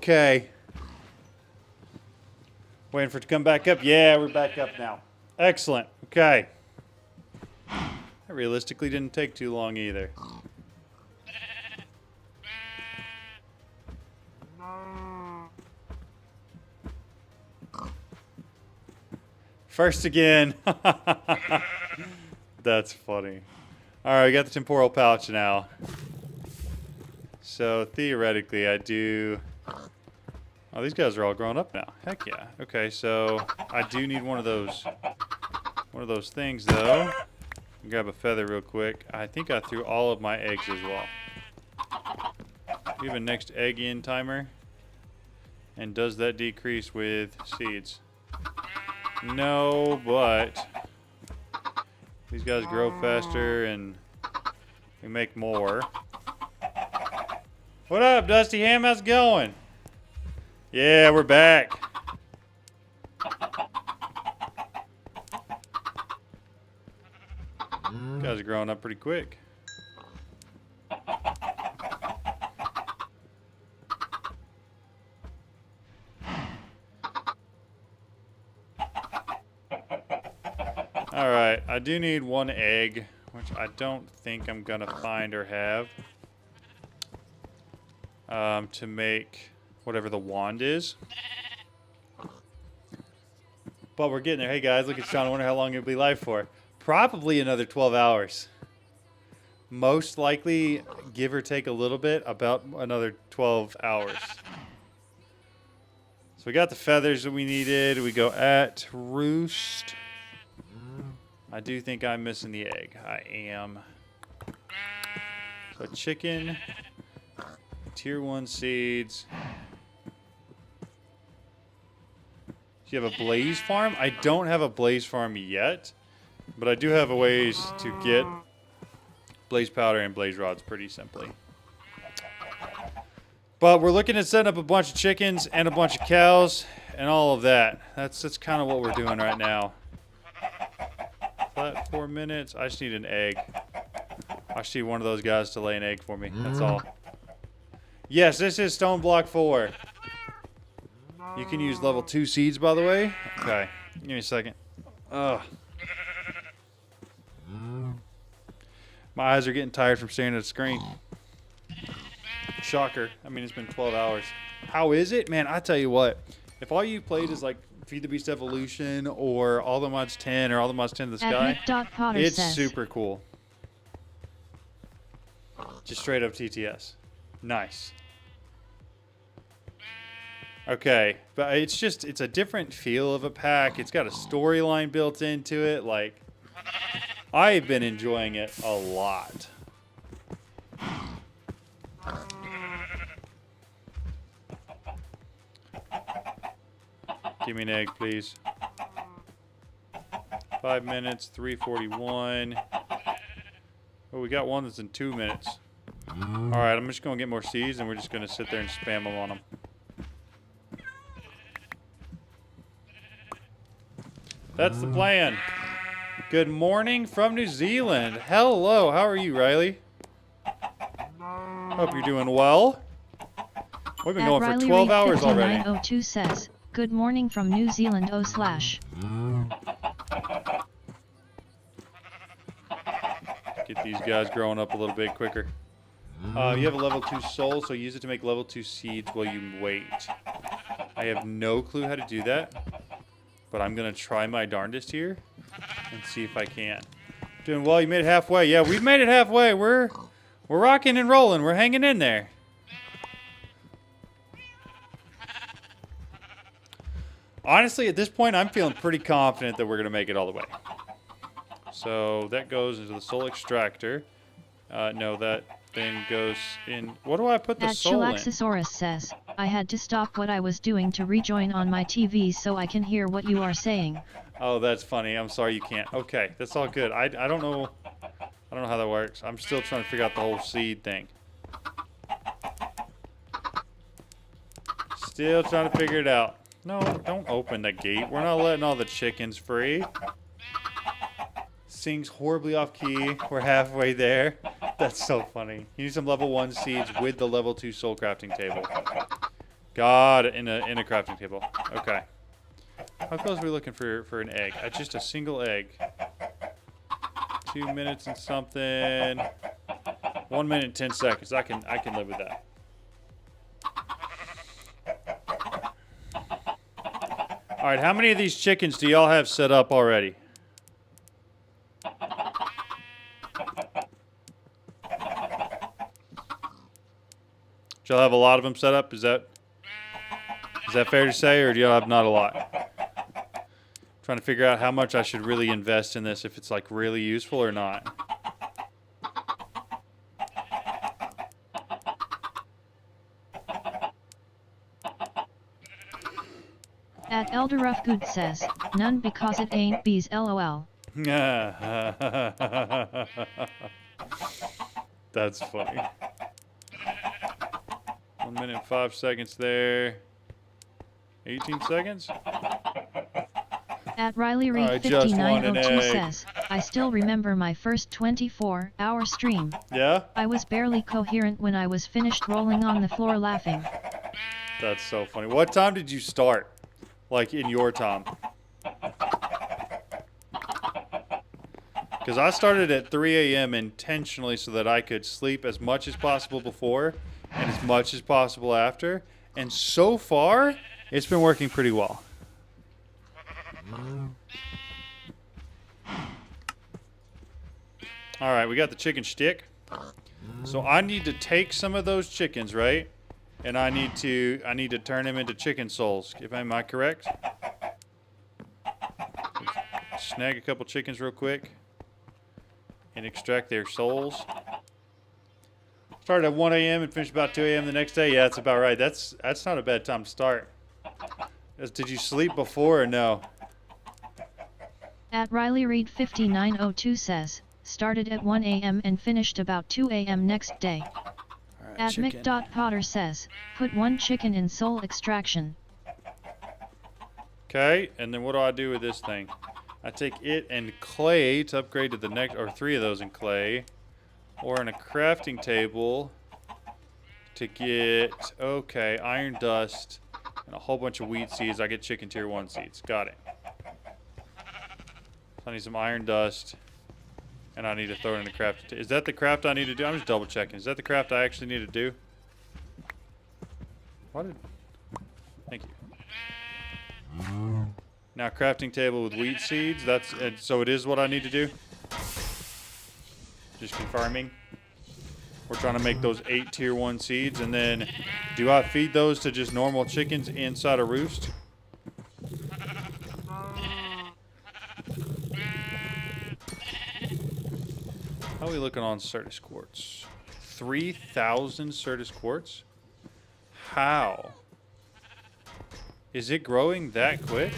Okay. Waiting for it to come back up. Yeah, we're back up now. Excellent. Okay. That realistically didn't take too long either. First again. That's funny. Alright, we got the temporal pouch now. So, theoretically, I do... Oh, these guys are all grown up now. Heck yeah. Okay, so I do need one of those things, though. Grab a feather real quick. I think I threw all of my eggs as well. We have a next egg in timer. And does that decrease with seeds? No, but these guys grow faster and we make more. What up, Dusty Ham? How's it going? Yeah, we're back. You guys are growing up pretty quick. Alright, I do need one egg, which I don't think I'm gonna find or have. To make whatever the wand is. But we're getting there. Hey guys, look at Sean. I wonder how long it'll be live for. Probably another 12 hours. Most likely, give or take a little bit, about another 12 hours. So we got the feathers that we needed. We go at roost. I do think I'm missing the egg. I am. So chicken, tier 1 seeds. Do you have a blaze farm? I don't have a blaze farm yet, but I do have a ways to get blaze powder and blaze rods pretty simply. But we're looking at setting up a bunch of chickens and a bunch of cows and all of that. That's kind of what we're doing right now. Flat 4 minutes. I just need an egg. I just need one of those guys to lay an egg for me. That's all. Yes, this is stone block 4. You can use level 2 seeds, by the way. Okay, give me a second. Ugh. My eyes are getting tired from staring at the screen. Shocker. I mean, it's been 12 hours. How is it? Man, I tell you what. If all you played is like Feed the Beast Evolution or All the Mods 10 or All the Mods 10 to the Sky, it's super cool. Just straight up TTS. Nice. Okay, but it's a different feel of a pack. It's got a storyline built into it. Like, I've been enjoying it a lot. Give me an egg, please. 5 minutes, 3:41. Oh, we got one that's in 2 minutes. All right, I'm just going to get more seeds, and we're just going to sit there and spam them on them. That's the plan. Good morning from New Zealand. Hello, how are you, Riley? Hope you're doing well. We've been going for 12 hours already. 5902 says, good morning from New Zealand /. Get these guys growing up a little bit quicker. You have a level 2 soul, so use it to make level 2 seeds while you wait. I have no clue how to do that, but I'm going to try my darndest here and see if I can. Doing well, you made it halfway. Yeah, we've made it halfway. We're rocking and rolling. We're hanging in there. Honestly, at this point, I'm feeling pretty confident that we're going to make it all the way. So that goes into the soul extractor. No, that thing goes in. What do I put the soul in? Chilaxosaurus says, I had to stop what I was doing to rejoin on my TV so I can hear what you are saying. Oh, that's funny. I'm sorry you can't. Okay, that's all good. I don't know. I don't know how that works. I'm still trying to figure out the whole seed thing. Still trying to figure it out. No, don't open the gate. We're not letting all the chickens free. Sings horribly off key. We're halfway there. That's so funny. You need some level 1 seeds with the level 2 soul crafting table. Got it, in a crafting table. Okay. How close are we looking for an egg? Just a single egg. 2 minutes and something. 1 minute and 10 seconds. I can live with that. All right, how many of these chickens do y'all have set up already? Do y'all have a lot of them set up? Is that fair to say, or do y'all have not a lot? Trying to figure out how much I should really invest in this, if it's like really useful or not. At Elderufgood says, none because it ain't bees lol. That's funny. 1 minute and 5 seconds there. 18 seconds? At Riley Reed 5902 says, I still remember my first 24-hour stream. Yeah? I was barely coherent when I was finished rolling on the floor laughing. That's so funny. What time did you start? Like in your time? Because I started at 3 a.m. intentionally so that I could sleep as much as possible before and as much as possible after. And so far, it's been working pretty well. All right, we got the chicken shtick. So I need to take some of those chickens, right? And I need to turn them into chicken souls. Am I correct? Snag a couple chickens real quick and extract their souls. Started at 1 a.m. and finished about 2 a.m. the next day. Yeah, that's about right. That's not a bad time to start. Did you sleep before or no? At Riley Reed 5902 says, started at 1 a.m. and finished about 2 a.m. next day. Right, At chicken. Mick.Potter says, put 1 chicken in soul extraction. Okay, and then what do I do with this thing? I take it and clay to upgrade to the next, or 3 of those in clay, or in a crafting table to get, okay, iron dust and a whole bunch of wheat seeds. I get chicken tier 1 seeds. Got it. I need some iron dust, and I need to throw it in the craft. Is that the craft I need to do? I'm just double checking. Is that the craft I actually need to do? Thank you. Now crafting table with wheat seeds. So it is what I need to do. Just confirming. We're trying to make those 8 tier 1 seeds, and then do I feed those to just normal chickens inside a roost? How are we looking on Certus quartz? 3,000 Certus quartz? How? Is it growing that quick?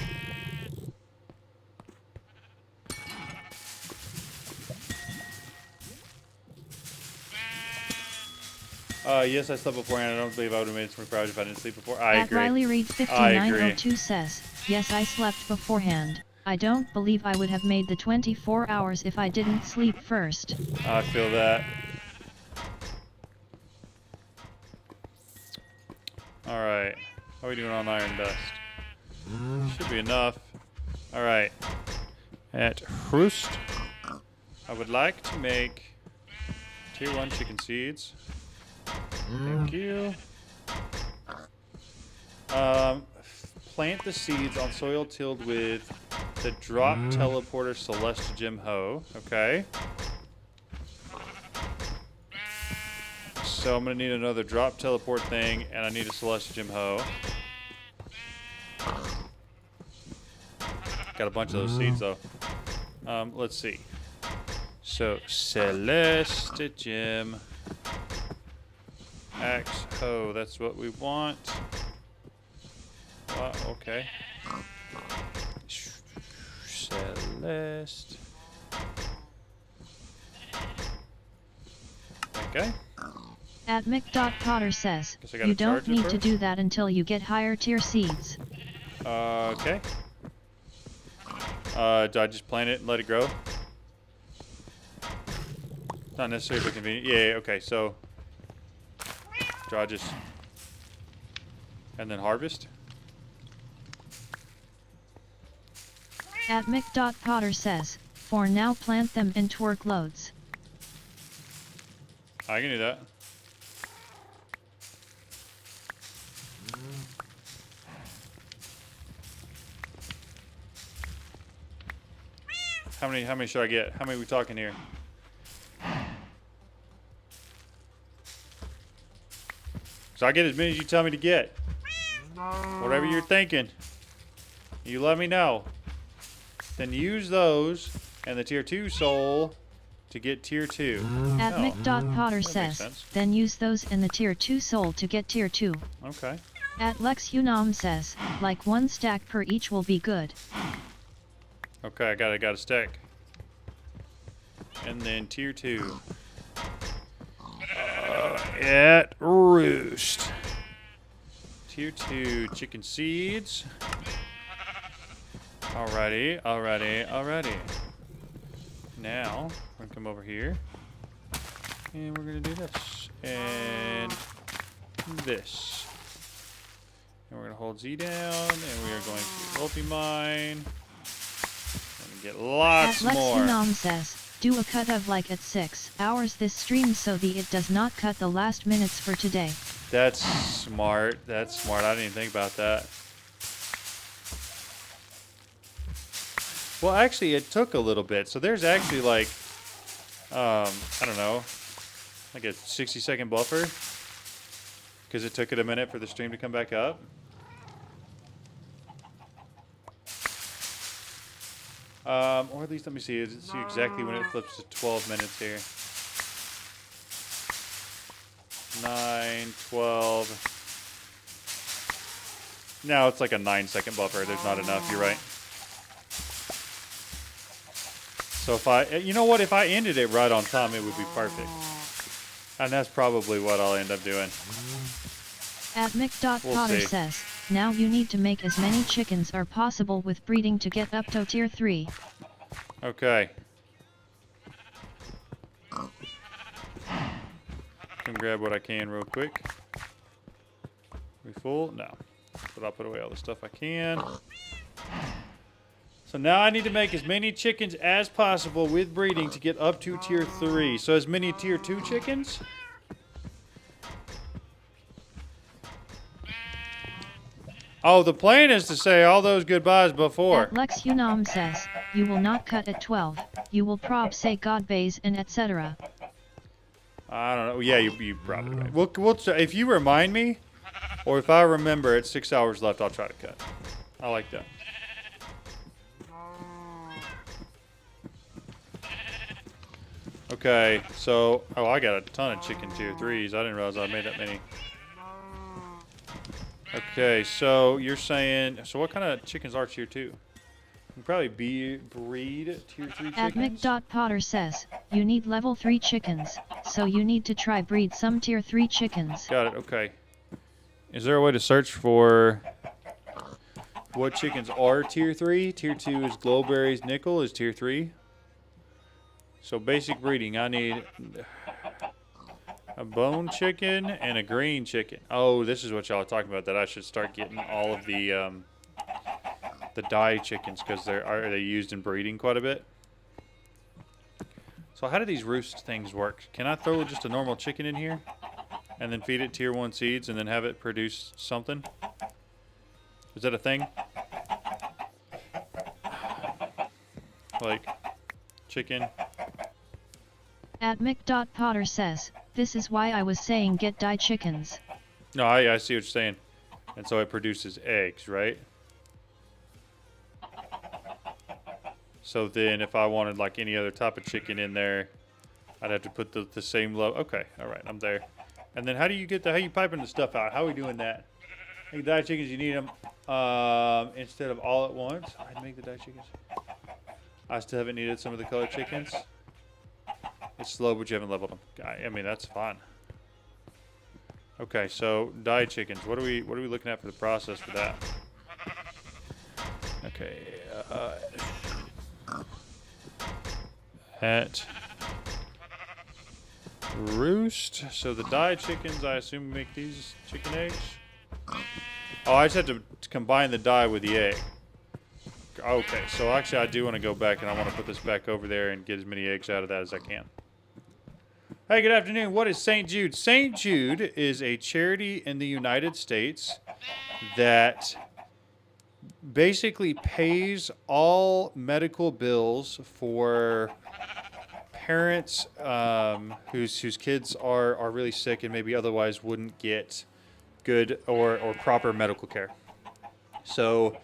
Yes, I slept beforehand. I don't believe I would have made it 24 hours if I didn't sleep before. I agree. At Riley Reed 5902 says, yes, I slept beforehand. I don't believe I would have made the 24 hours if I didn't sleep first. I feel that. Alright. How are we doing on iron dust? Should be enough. Alright. At Roost, I would like to make tier 1 chicken seeds. Thank you. Plant the seeds on soil tilled with the drop teleporter Celeste Gem Hoe. Okay. So I'm going to need another drop teleport thing, and I need a Celeste Gem Hoe. Got a bunch of those seeds, though. Let's see. So, Celeste Gem Axe Hoe. That's what we want. Okay. Celeste. Okay. At Mick.Potter says, Guess I gotta you don't charge it need to first? do that until you get higher tier seeds. Okay. Do I just plant it and let it grow? Not necessarily for convenience. Yeah, okay, so do I just And then harvest. At Mick.Potter says, for now plant them in twerk loads. I can do that. How many should I get? How many are we talking here? So I get as many as you tell me to get. Whatever you're thinking. You let me know. Then use those and the tier 2 soul to get tier 2. At Oh, Mick.Potter that makes says, sense. then use those in the tier 2 soul to get tier 2. Okay. At Lex Unam says, like 1 stack per each will be good. Okay, I got a stack. And then tier 2. At Roost. Tier 2 chicken seeds. Alrighty. Now, we're gonna come over here. And we're gonna do this. And this. And we're gonna hold Z down. And we are going to multi-mine. And get lots At Lex more. Unam says, do a cut of like at 6 hours this stream so the it does not cut the last minutes for today. That's smart. That's smart. I didn't even think about that. Well, actually, it took a little bit. So there's actually like, I don't know, like a 60-second buffer. Because it took it a minute for the stream to come back up. Or at least let me see exactly when it flips to 12 minutes here. 9, 12. Now it's like a 9-second buffer. There's not enough. You're right. So if you know what? If I ended it right on time, it would be perfect. And that's probably what I'll end up doing. At Mick.Potter We'll see. says, now you need to make as many chickens as possible with breeding to get up to tier 3. Okay. Come grab what I can real quick. We full? No. But I'll put away all the stuff I can. So now I need to make as many chickens as possible with breeding to get up to tier 3. So as many tier 2 chickens? Oh, the plan is to say all those goodbyes before. At Lex Unam says, you will not cut at 12, you will prob say God bays and etc. I don't know. Yeah, you probably right. We'll if you remind me, or if I remember it's 6 hours left, I'll try to cut. I like that. Okay, so I got a ton of chicken tier 3s. I didn't realize I made that many. Okay, so you're saying, so what kind of chickens are tier 2? You can probably breed tier 3 chickens. At Mick.Potter says, you need level 3 chickens, so you need to try breed some tier 3 chickens. Got it, okay. Is there a way to search for what chickens are tier 3? Tier 2 is glowberries, nickel is tier 3. So basic breeding, I need a bone chicken and a green chicken. Oh, this is what y'all are talking about, that I should start getting all of the dye chickens because are they used in breeding quite a bit. So how do these roost things work? Can I throw just a normal chicken in here and then feed it tier 1 seeds and then have it produce something? Is that a thing? Like chicken. At Mick.Potter says, this is why I was saying get dye chickens. No, I see what you're saying. And so it produces eggs, right? So then if I wanted like any other type of chicken in there, I'd have to put the same level. Okay, all right, I'm there. And then how do you get how you piping the stuff out? How are we doing that? Make dye chickens, you need them instead of all at once. I'd make the dye chickens. I still haven't needed some of the colored chickens. It's slow, but you haven't leveled them. I mean, that's fine. Okay, so dye chickens. What are we looking at for the process for that? Okay. At roost. So the dye chickens, I assume, make these chicken eggs. Oh, I just have to combine the dye with the egg. Okay, so actually I do want to go back and I want to put this back over there and get as many eggs out of that as I can. Hey, good afternoon. What is St. Jude? St. Jude is a charity in the United States that basically pays all medical bills for parents whose kids are really sick and maybe otherwise wouldn't get good or proper medical care. So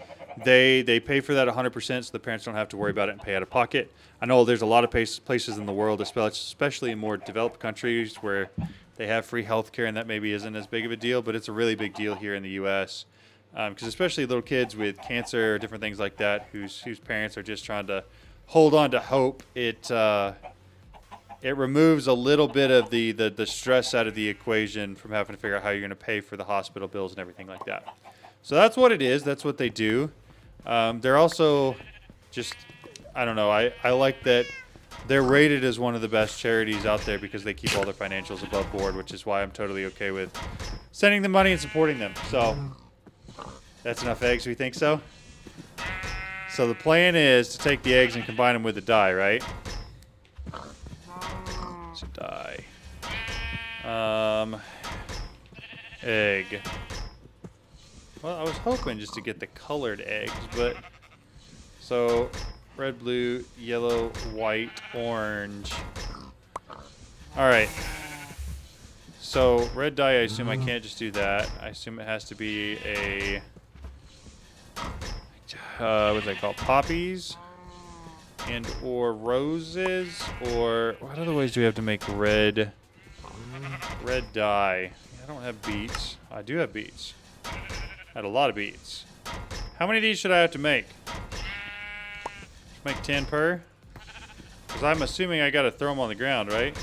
they pay for that 100% so the parents don't have to worry about it and pay out of pocket. I know there's a lot of places in the world, especially in more developed countries, where they have free health care and that maybe isn't as big of a deal, but it's a really big deal here in the U.S. Because especially little kids with cancer or different things like that whose parents are just trying to hold on to hope, it removes a little bit of the stress out of the equation from having to figure out how you're going to pay for the hospital bills and everything like that. So that's what it is. That's what they do. They're also just, I don't know, I like that they're rated as one of the best charities out there because they keep all their financials above board, which is why I'm totally okay with sending them money and supporting them. So that's enough eggs, we think so? So the plan is to take the eggs and combine them with the dye, right? It's a dye. Egg. Well, I was hoping just to get the colored eggs, but... So, red, blue, yellow, white, orange. Alright. So, red dye, I assume I can't just do that. I assume it has to be a... what's that called? Poppies? And or roses? Or what other ways do we have to make red dye? I don't have beets. I do have beets. I had a lot of beets. How many of these should I have to make? Make 10 per? Because I'm assuming I gotta throw them on the ground, right?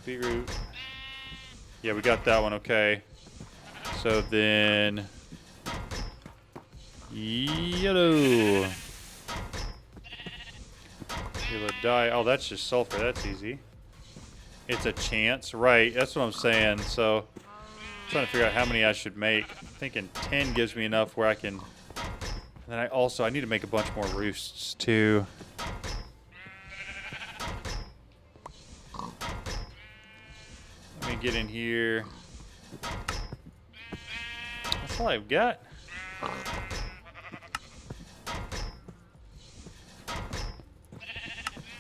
Beetroot. Yeah, we got that one, okay. So then... Yellow. Yellow dye. Oh, that's just sulfur. That's easy. It's a chance. Right, that's what I'm saying. So, I'm trying to figure out how many I should make. I'm thinking 10 gives me enough where I can... And then I need to make a bunch more roosts, too. Let me get in here. That's all I've got.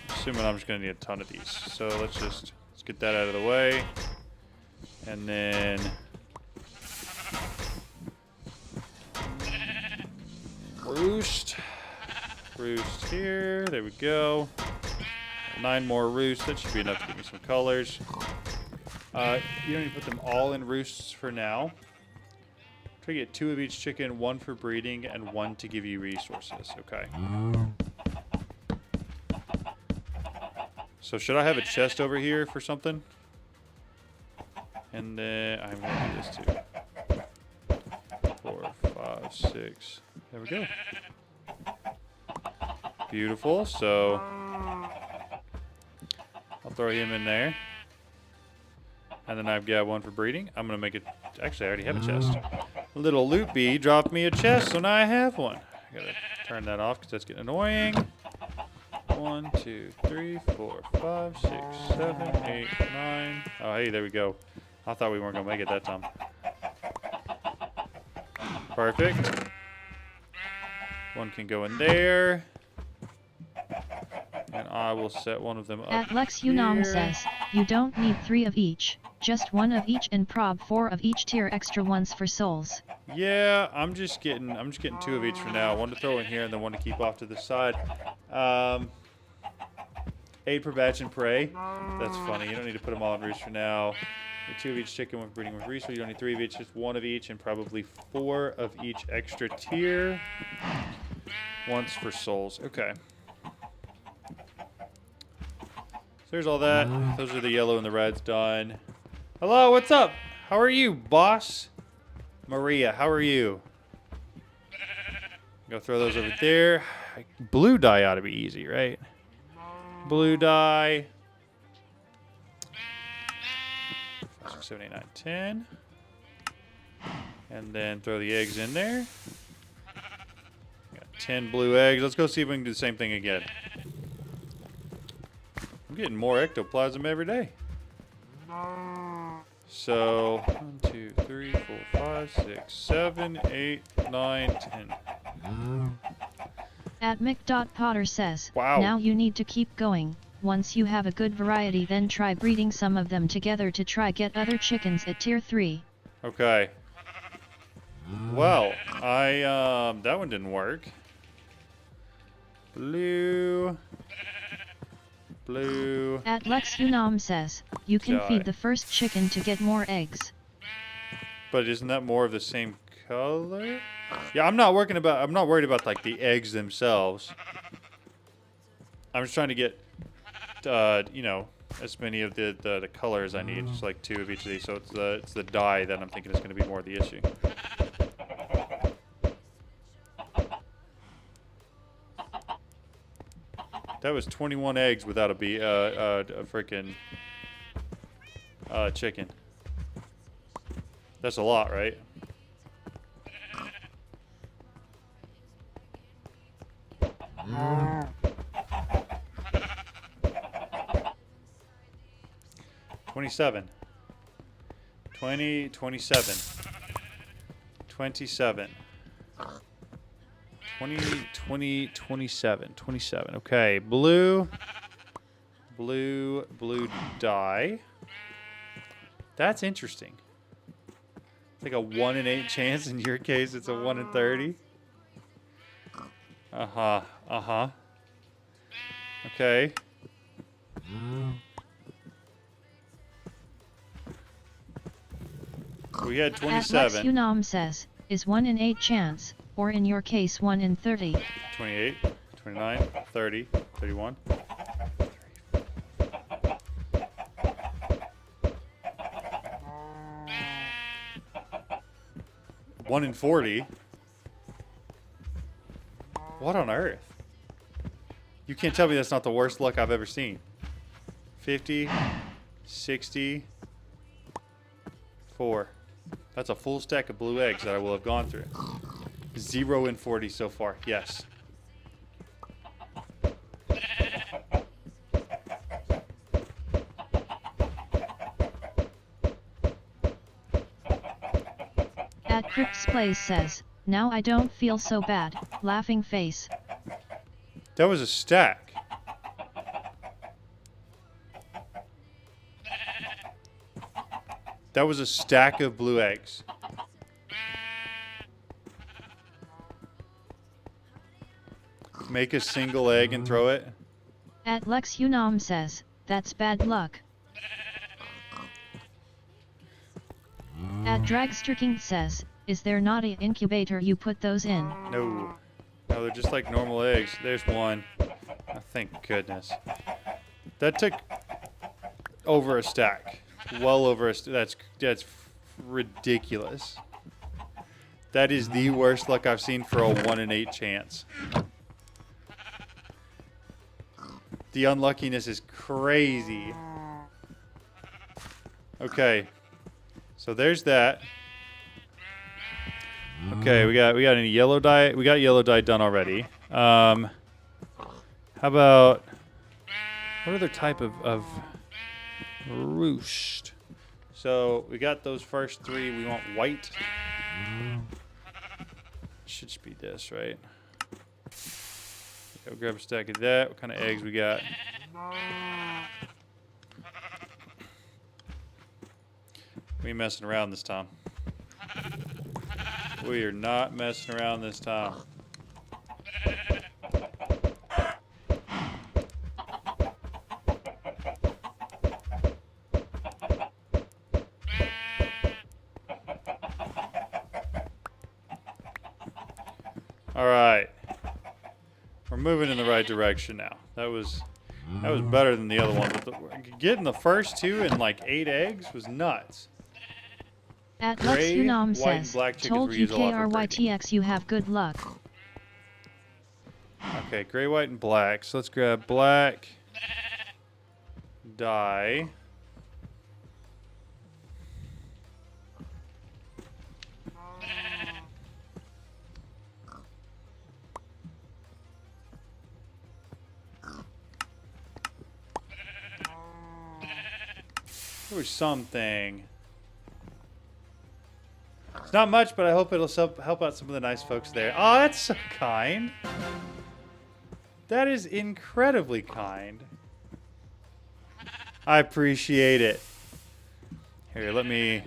Assuming I'm just going to need a ton of these. So let's get that out of the way. And then... Roost here. There we go. 9 more roosts. That should be enough to give me some colors. You don't need to put them all in roosts for now. Try to get 2 of each chicken, 1 for breeding, and 1 to give you resources. Okay. So should I have a chest over here for something? And then I'm going to do this too. 4, 5, 6. There we go. Beautiful. So I'll throw him in there. And then I've got 1 for breeding. I'm going to make it... Actually, I already have a chest. A little loopy dropped me a chest, so now I have one. I got to turn that off because that's getting annoying. 1, 2, 3, 4, 5, 6, 7, 8, 9. Oh, hey, there we go. I thought we weren't going to make it that time. Perfect. 1 can go in there. And I will set 1 of them up At Lex Unam says, you don't need 3 of each, just 1 of each and prob 4 of each tier extra ones for souls. Yeah, I'm just getting 2 of each for now. 1 to throw in here and then 1 to keep off to the side. 8 per batch and prey. That's funny. You don't need to put them all in roost for now. 2 of each chicken with breeding with resource. You don't need 3 of each, just 1 of each, and probably 4 of each extra tier. Once for souls. Okay. So there's all that. Those are the yellow and the reds done. Hello, what's up? How are you, boss? Maria, how are you? Go throw those over there. Blue dye ought to be easy, right? Blue dye. 5, 6, 7, 8, 9, 10. And then throw the eggs in there. Got 10 blue eggs. Let's go see if we can do the same thing again. I'm getting more ectoplasm every day. So, 1, 2, 3, 4, 5, 6, 7, 8, 9, 10. At Mick.Potter says, Wow. now you need to keep going. Once you have a good variety, then try breeding some of them together to try get other chickens at tier 3. Okay. Well, that one didn't work. Blue. Blue. At Lex Unam says, you can Die. feed the first chicken to get more eggs. But isn't that more of the same color? Yeah, I'm not worried about like the eggs themselves. I'm just trying to get you know, as many of the colors I need, just like 2 of each of these. So it's the dye that I'm thinking is going to be more the issue. That was 21 eggs without a freaking chicken. That's a lot, right? $27. 20, 27. 27. 20, 20, 27. 27. Okay, blue dye. That's interesting. It's like a 1 in 8 chance. In your case, it's a 1 in 30. Uh-huh. Okay. We had 27. At Lex Unam says, is 1 in 8 chance, or in your case 1 in 30. 28, 29, 30, 31. 1 in 40. What on earth? You can't tell me that's not the worst luck I've ever seen. 50, 60, 4. That's a full stack of blue eggs that I will have gone through. 0 in 40 so far. Yes. At Crips Plays says, now I don't feel so bad, laughing face. That was a stack. That was a stack of blue eggs. Make a single egg and throw it. At Lex Unam says, that's bad luck. At Dragster King says, is there not an incubator you put those in? No. No, they're just like normal eggs. There's one. Oh, thank goodness. That took over a stack. Well over a stack. That's ridiculous. That is the worst luck I've seen for a 1 in 8 chance. The unluckiness is crazy. Okay. So there's that. Okay, we got any yellow dye? We got yellow dye done already. How about what other type of roost? So we got those first 3. We want white. Should just be this, right? Go grab a stack of that. What kind of eggs we got? We ain't messing around this time. We are not messing around this time. All right. We're moving in the right direction now. That was better than the other one. But getting the first 2 and like 8 eggs was nuts. At Lex Unam white, and says, black chickens told were you used a lot for breeding. KRYTX you have good luck. Okay, gray, white, and black. So let's grab black dye. There's something. It's not much, but I hope it'll help out some of the nice folks there. Oh, that's so kind. That is incredibly kind. I appreciate it. Here, let me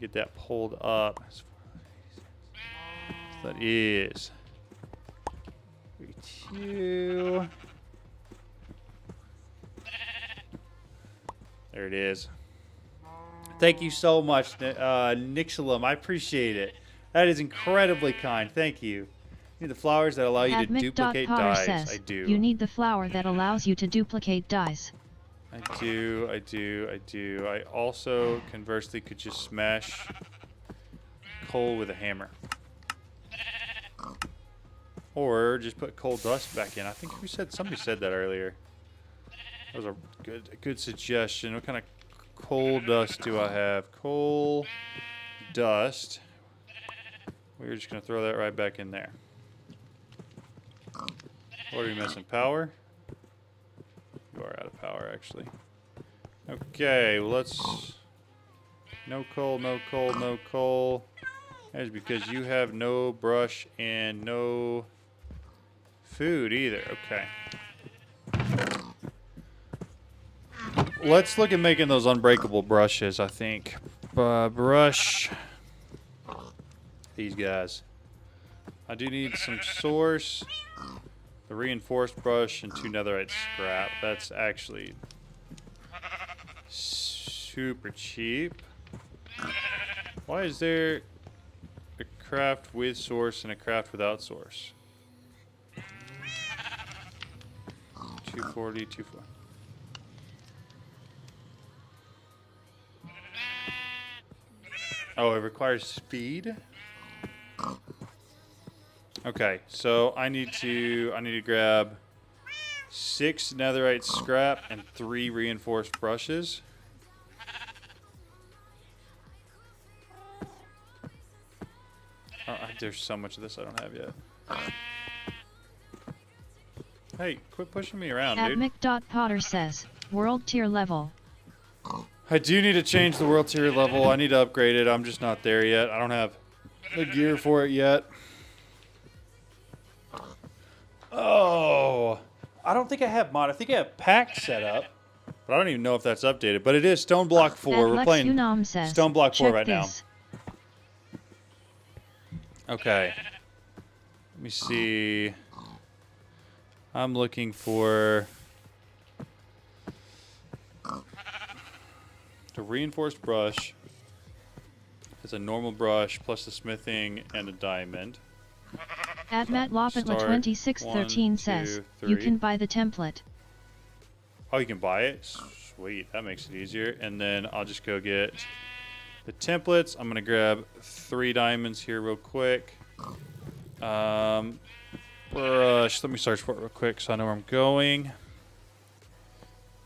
get that pulled up. So that is 32. There it is. Thank you so much, Nixilum. I appreciate it. That is incredibly kind. Thank you. You need the flowers that allow you to duplicate dies. Says, I do. You need the flower that allows you to duplicate dies. I do. I also, conversely, could just smash coal with a hammer. Or just put coal dust back in. I think somebody said that earlier. That was a good suggestion. What kind of coal dust do I have? Coal dust. We're just going to throw that right back in there. What are we missing? Power? You are out of power, actually. Okay, well, let's... No coal, no coal, no coal. That is because you have no brush and no food either. Okay. Let's look at making those unbreakable brushes, I think. Brush. These guys. I do need some source. The reinforced brush and 2 netherite scrap. That's actually super cheap. Why is there a craft with source and a craft without source? 240, 240. Oh, it requires speed? Okay, so I need to grab 6 netherite scrap and 3 reinforced brushes. Oh, there's so much of this I don't have yet. Hey, quit pushing me around, dude. Mick.Potter says, world tier level. I do need to change the world tier level. I need to upgrade it. I'm just not there yet. I don't have the gear for it yet. Oh, I don't think I have mod. I think I have pack set up, but I don't even know if that's updated. But it is Stone Block 4. We're playing Stone Block 4 right now. Okay. Let me see. I'm looking for the reinforced brush. It's a normal brush plus the smithing and a diamond. At MattLoppetla2613 says, you can buy the template. Oh, you can buy it? Sweet, that makes it easier. And then I'll just go get the templates. I'm going to grab 3 diamonds here real quick. Brush, let me search for it real quick so I know where I'm going.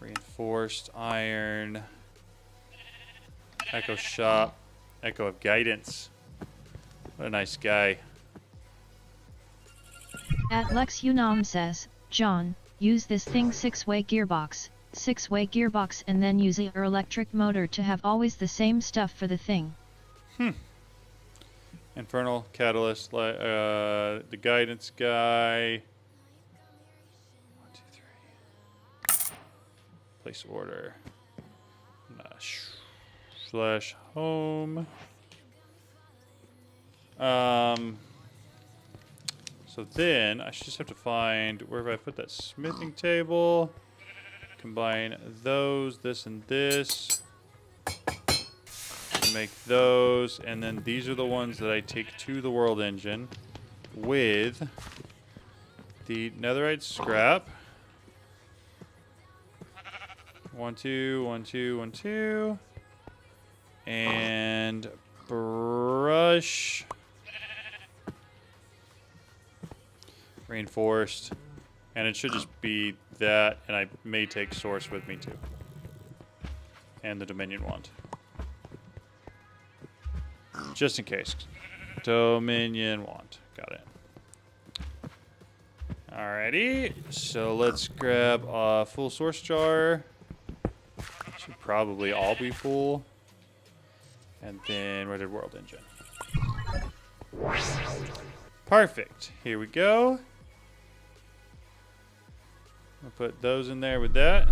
Reinforced iron. Echo shop. Echo of guidance. What a nice guy. At Lex Unam says, John, use this thing 6-way gearbox, 6-way gearbox and then use your electric motor to have always the same stuff for the thing. Infernal Catalyst, the guidance guy. 1, 2, 3. Place order. Slash home. So then I should just have to find where have I put that smithing table. Combine those, this and this. Make those, and then these are the ones that I take to the world engine with the netherite scrap. 1, 2, 1, 2, 1, 2. And brush. Reinforced. And it should just be that, and I may take source with me too. And the Dominion wand. Just in case. Dominion wand. Got it. Alrighty. So let's grab a full source jar. probably all be full. And then where did world engine? Perfect. Here we go. I'll put those in there with that.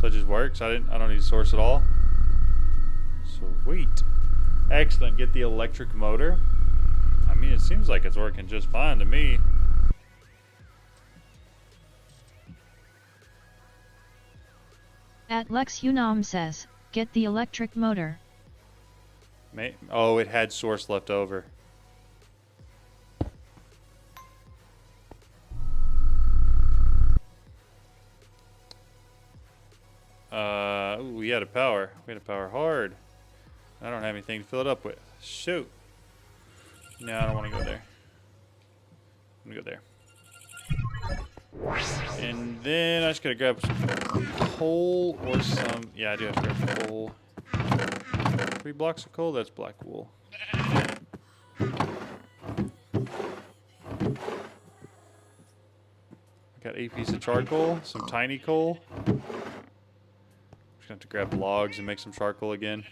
So it just works. I don't need to source at all. Sweet. Excellent. Get the electric motor. I mean, it seems like it's working just fine to me. At Lex Unam says, get the electric motor. Oh, it had source left over. Ooh, we had a power. We had a power hard. I don't have anything to fill it up with. Shoot. No, I don't want to go there. I'm going to go there. And then I just got to grab some coal or some... Yeah, I do have to grab coal. 3 blocks of coal? That's black wool. Got 8 pieces of charcoal, some tiny coal. Just gonna have to grab logs and make some charcoal again.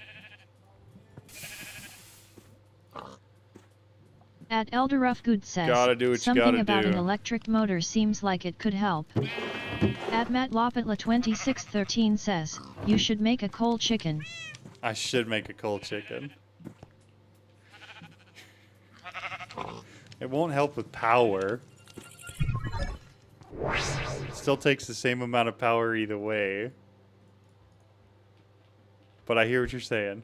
At Elderufgood says, gotta do what something you gotta about do. an electric motor seems like it could help. At MattLopatla2613 says, you should make a coal chicken. I should make a coal chicken. It won't help with power. It still takes the same amount of power either way. But I hear what you're saying.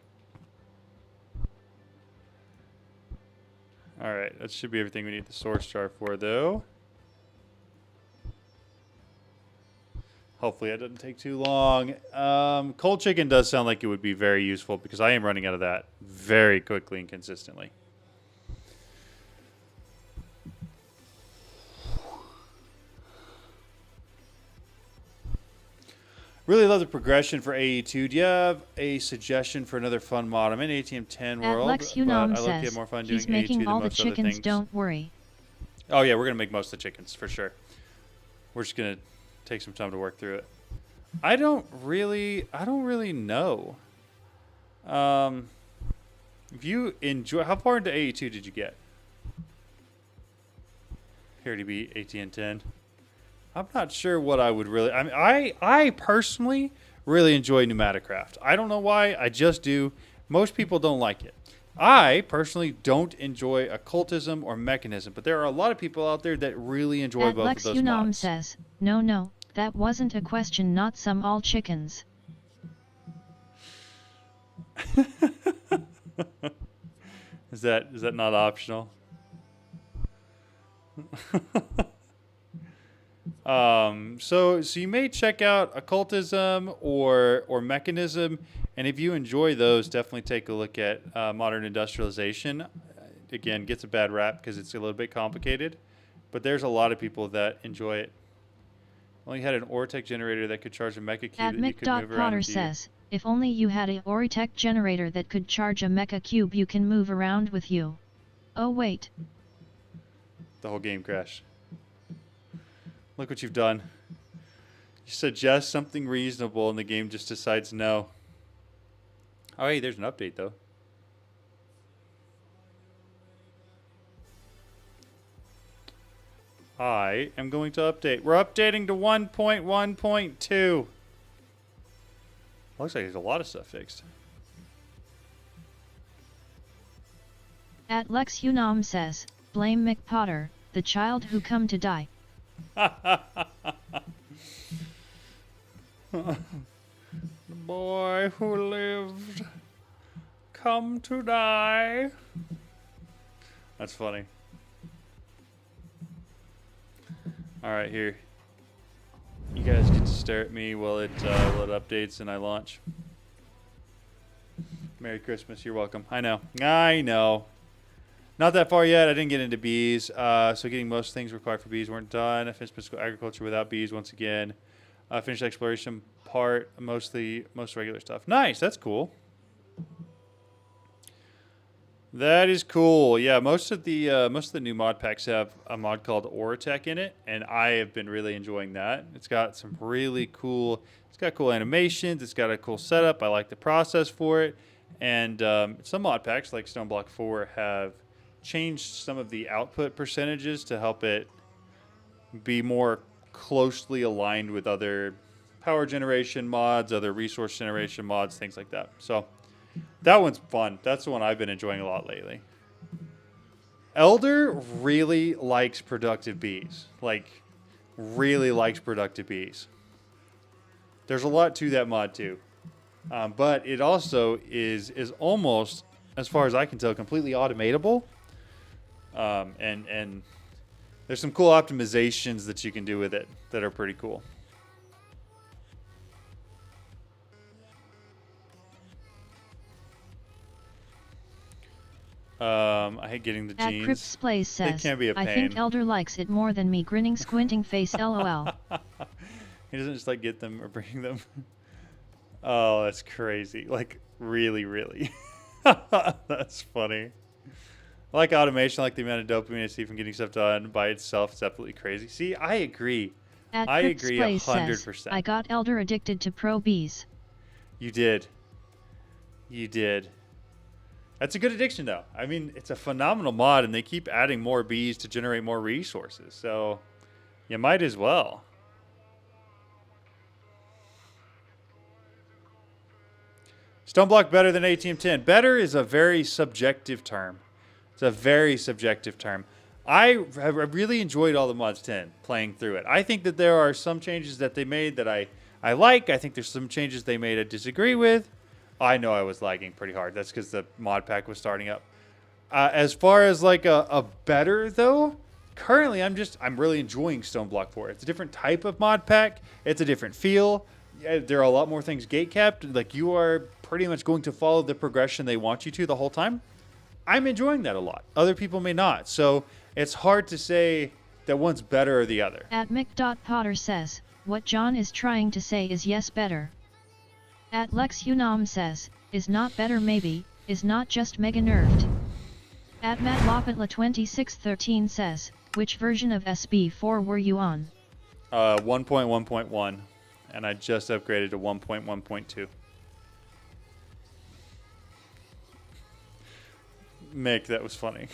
Alright, that should be everything we need the source jar for, though. Hopefully that doesn't take too long. Cold chicken does sound like it would be very useful because I am running out of that very quickly and consistently. Really love the progression for AE2. Do you have a suggestion for another fun mod? I'm in ATM 10 At world, Lex but I Unam like to says, get more fun doing he's AE2 making than all the most other chickens, things. don't worry. Oh yeah, we're gonna make most of the chickens for sure. We're just gonna take some time to work through it. I don't really know. If you enjoy, how far into AE2 did you get? Here to be ATN 10. I'm not sure what I would really. I mean, I personally really enjoy Pneumaticraft. I don't know why. I just do. Most people don't like it. I personally don't enjoy occultism or mechanism, but there are a lot of people out there that really enjoy At both Lex of those Unam mods. says, no, that wasn't a question, not some all chickens. Is that not optional? So you may check out occultism or mechanism, and if you enjoy those, definitely take a look at modern industrialization. Again, gets a bad rap because it's a little bit complicated, but there's a lot of people that enjoy it. Only had an Ortec generator that could charge a mecha cube At that you could move around Mick.Potter with you. says, if only you had a Oritech generator that could charge a mecha cube you can move around with you. Oh wait. The whole game crashed. Look what you've done. You suggest something reasonable and the game just decides no. Oh, hey, there's an update, though. I am going to update. We're updating to 1.1.2. Looks like there's a lot of stuff fixed. At Lex Unam says, blame Mick Potter, the child who come to die. The boy who lived come to die. That's funny. All right, here. You guys get to stare at me while it updates and I launch. Merry Christmas. You're welcome. I know. Not that far yet. I didn't get into bees. So getting most things required for bees weren't done. I finished physical agriculture without bees once again. Finished exploration part, most regular stuff. Nice. That's cool. That is cool. Yeah, most of the new mod packs have a mod called Oratech in it, and I have been really enjoying that. It's got some really cool. It's got cool animations. It's got a cool setup. I like the process for it, and some mod packs like Stoneblock 4 have changed some of the output percentages to help it be more closely aligned with other power generation mods, other resource generation mods, things like that. So. That one's fun. That's the one I've been enjoying a lot lately. Elder really likes productive bees. Like, really likes productive bees. There's a lot to that mod, too. But it also is almost, as far as I can tell, completely automatable. And there's some cool optimizations that you can do with it that are pretty cool. I hate getting the At jeans. Crips Plays says, It can be a pain. I think Elder likes it more than me grinning squinting face lol. He doesn't just like get them or bring them. Oh, that's crazy. Like, really, really. That's funny. I like automation, I like the amount of dopamine I see from getting stuff done by itself. It's absolutely crazy. See, I agree. At I Crips agree Plays 100%. says, I got Elder addicted to pro bees. You did. You did. That's a good addiction, though. I mean, it's a phenomenal mod, and they keep adding more bees to generate more resources. So, you might as well. Stoneblock better than ATM10. Better is a very subjective term. It's a very subjective term. I have really enjoyed all the mods 10 playing through it. I think that there are some changes that they made that I like. I think there's some changes they made I disagree with. I know I was lagging pretty hard. That's because the mod pack was starting up. As far as like a better though, currently I'm really enjoying Stoneblock 4. It's a different type of mod pack. It's a different feel. There are a lot more things gate capped. Like you are pretty much going to follow the progression they want you to the whole time. I'm enjoying that a lot. Other people may not. So it's hard to say that one's better or the other. At Mick.Potter says, what John is trying to say is yes better. At Lex Unam says, is not better maybe, is not just mega nerfed. At Matt Lopatla2613 says, which version of SB4 were you on? 1.1.1, and I just upgraded to 1.1.2. Mick, that was funny.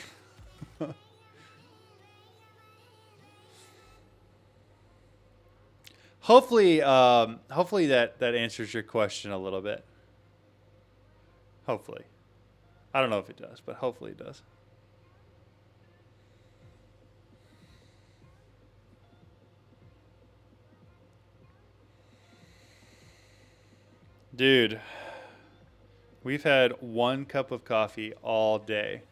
Hopefully that answers your question a little bit. Hopefully. I don't know if it does, but hopefully it does. Dude, we've had 1 cup of coffee all day.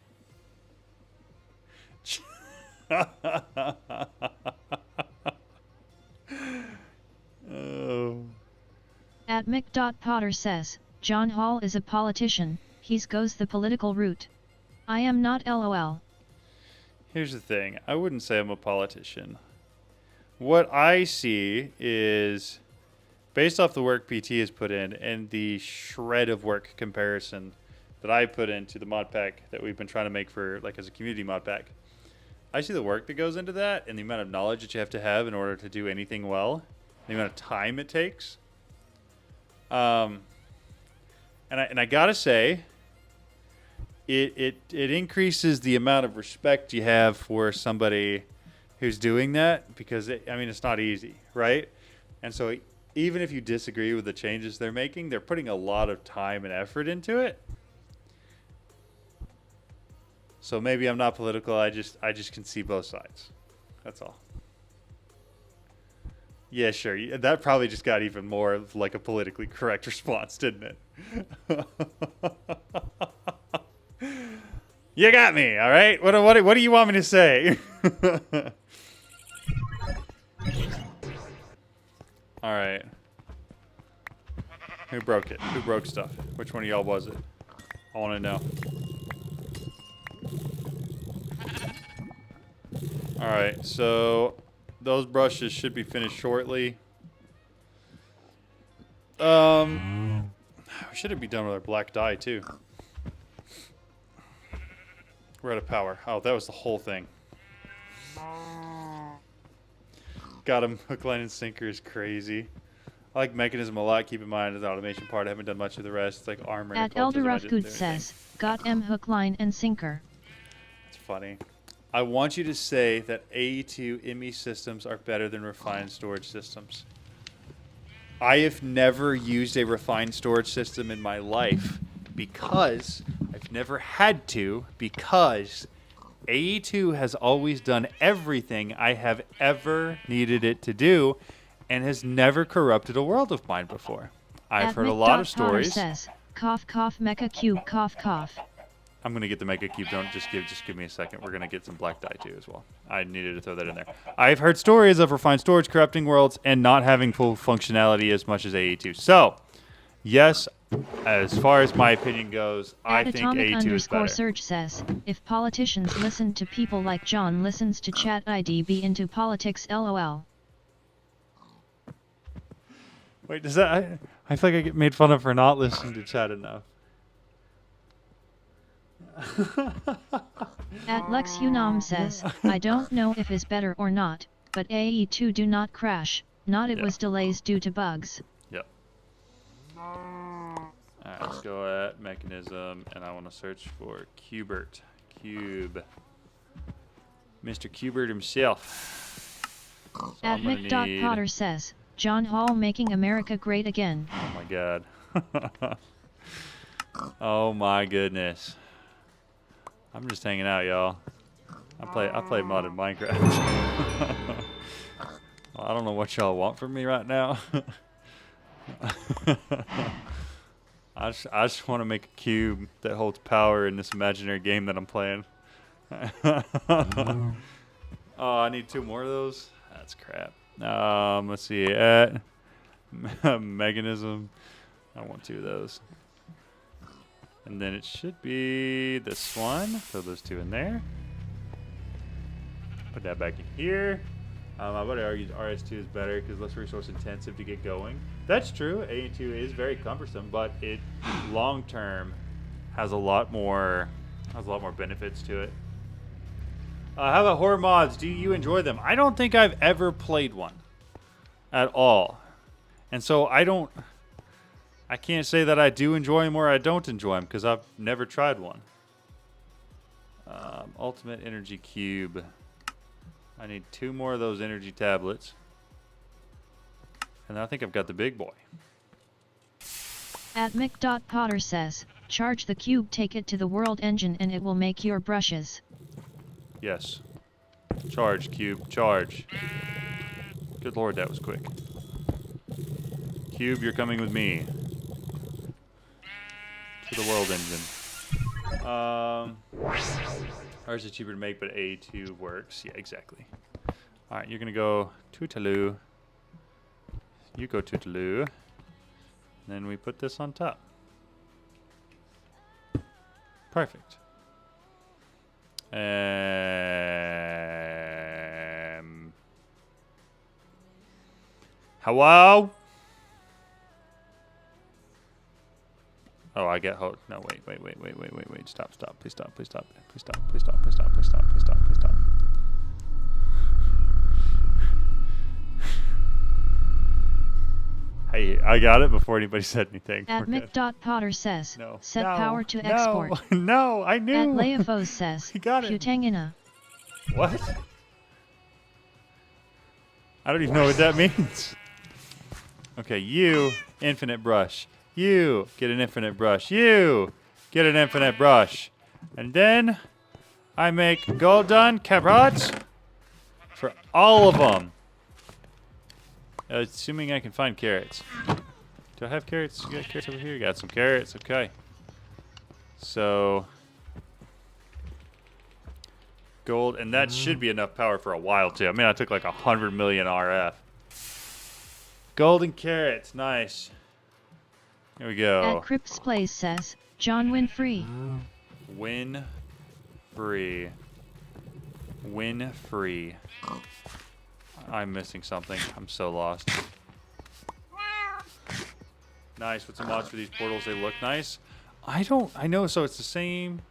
Oh. At Mick.Potter says, John Hall is a politician, he's goes the political route. I am not lol. Here's the thing. I wouldn't say I'm a politician. What I see is, based off the work PT has put in and the shred of work comparison that I put into the mod pack that we've been trying to make for, like, as a community mod pack, I see the work that goes into that and the amount of knowledge that you have to have in order to do anything well, the amount of time it takes. And I gotta say, it increases the amount of respect you have for somebody who's doing that, because it's not easy, right? And so even if you disagree with the changes they're making, they're putting a lot of time and effort into it. So maybe I'm not political. I just can see both sides. That's all. Yeah, sure. That probably just got even more of like a politically correct response, didn't it? You got me, all right? What do you want me to say? All right. Who broke it? Who broke stuff? Which one of y'all was it? I want to know. All right, so those brushes should be finished shortly. We should be done with our black dye too. We're out of power. Oh, that was the whole thing. Got him. Hook, line, and sinker is crazy. I like mechanism a lot. Keep in mind the automation part. I haven't done much of the rest. It's like armor and Elderafgood says, got M hook, line, and sinker. It's funny. I want you to say that AE2 IMI systems are better than refined storage systems. I have never used a refined storage system in my life because I've never had to, because AE2 has always done everything I have ever needed it to do and has never corrupted a world of mine before. I've heard a lot of stories. Says, cough, cough, mecha cube, cough, cough. I'm gonna get the Mega Cube. Don't just give me a second. We're gonna get some black dye too as well. I needed to throw that in there. I've heard stories of refined storage corrupting worlds and not having full functionality as much as AE2. So, yes, as far as my opinion goes, I think AE2 is better. Surge says, if politicians listen to people like John listens to chat, I'd be into politics. LOL. Wait, does that? I feel like I get made fun of for not listening to chat enough. At Lex Unam says, I don't know if is better or not, but AE2 do not crash, not it was delays due to bugs. Yep. Alright, let's go at mechanism, and I want to search for Cubert. Cube. Mr. Cubert himself. So at Mick.Potter says, John Hall making America great again. Oh my god. Oh my goodness. I'm just hanging out, y'all. I play modded Minecraft. Well, I don't know what y'all want from me right now. I just want to make a cube that holds power in this imaginary game that I'm playing. Oh, I need 2 more of those? That's crap. Let's see. At mechanism. I want 2 of those. And then it should be this one. Throw those 2 in there. Put that back in here. I would argue RS2 is better because less resource intensive to get going. That's true. AE2 is very cumbersome, but it long term has a lot more benefits to it. How about horror mods? Do you enjoy them? I don't think I've ever played one at all, and so I can't say that I do enjoy them or I don't enjoy them because I've never tried one. Ultimate Energy Cube. I need 2 more of those energy tablets. And I think I've got the big boy. At Mick.Potter says, charge the cube, take it to the world engine and it will make your brushes. Yes. Charge, cube. Charge. Good lord, that was quick. Cube, you're coming with me. To the world engine. Ours is cheaper to make, but A2 works. Yeah, exactly. Alright, you're going to go Tootaloo. You go Tootaloo. Then we put this on top. Perfect. Hello? Oh, I get hold. No, wait. Stop. Please stop. Hey, I got it before anybody said anything. At Mick.Potter says, no. set power to export. No, I knew. At Leofos says, got it. Putangina. What? I don't even know what that means. Okay, you, infinite brush. You get an infinite brush. You get an infinite brush. And then I make golden carrots for all of them. Assuming I can find carrots. Do I have carrots? You got carrots over here? You got some carrots. Okay. So gold, and that should be enough power for a while too. I mean, I took like 100 million RF. Golden carrots, nice. Here we go. At Crips Plays says, John win free. Win free. Win free. I'm missing something. I'm so lost. Nice. What's the mods for these portals? They look nice. I know. So it's the same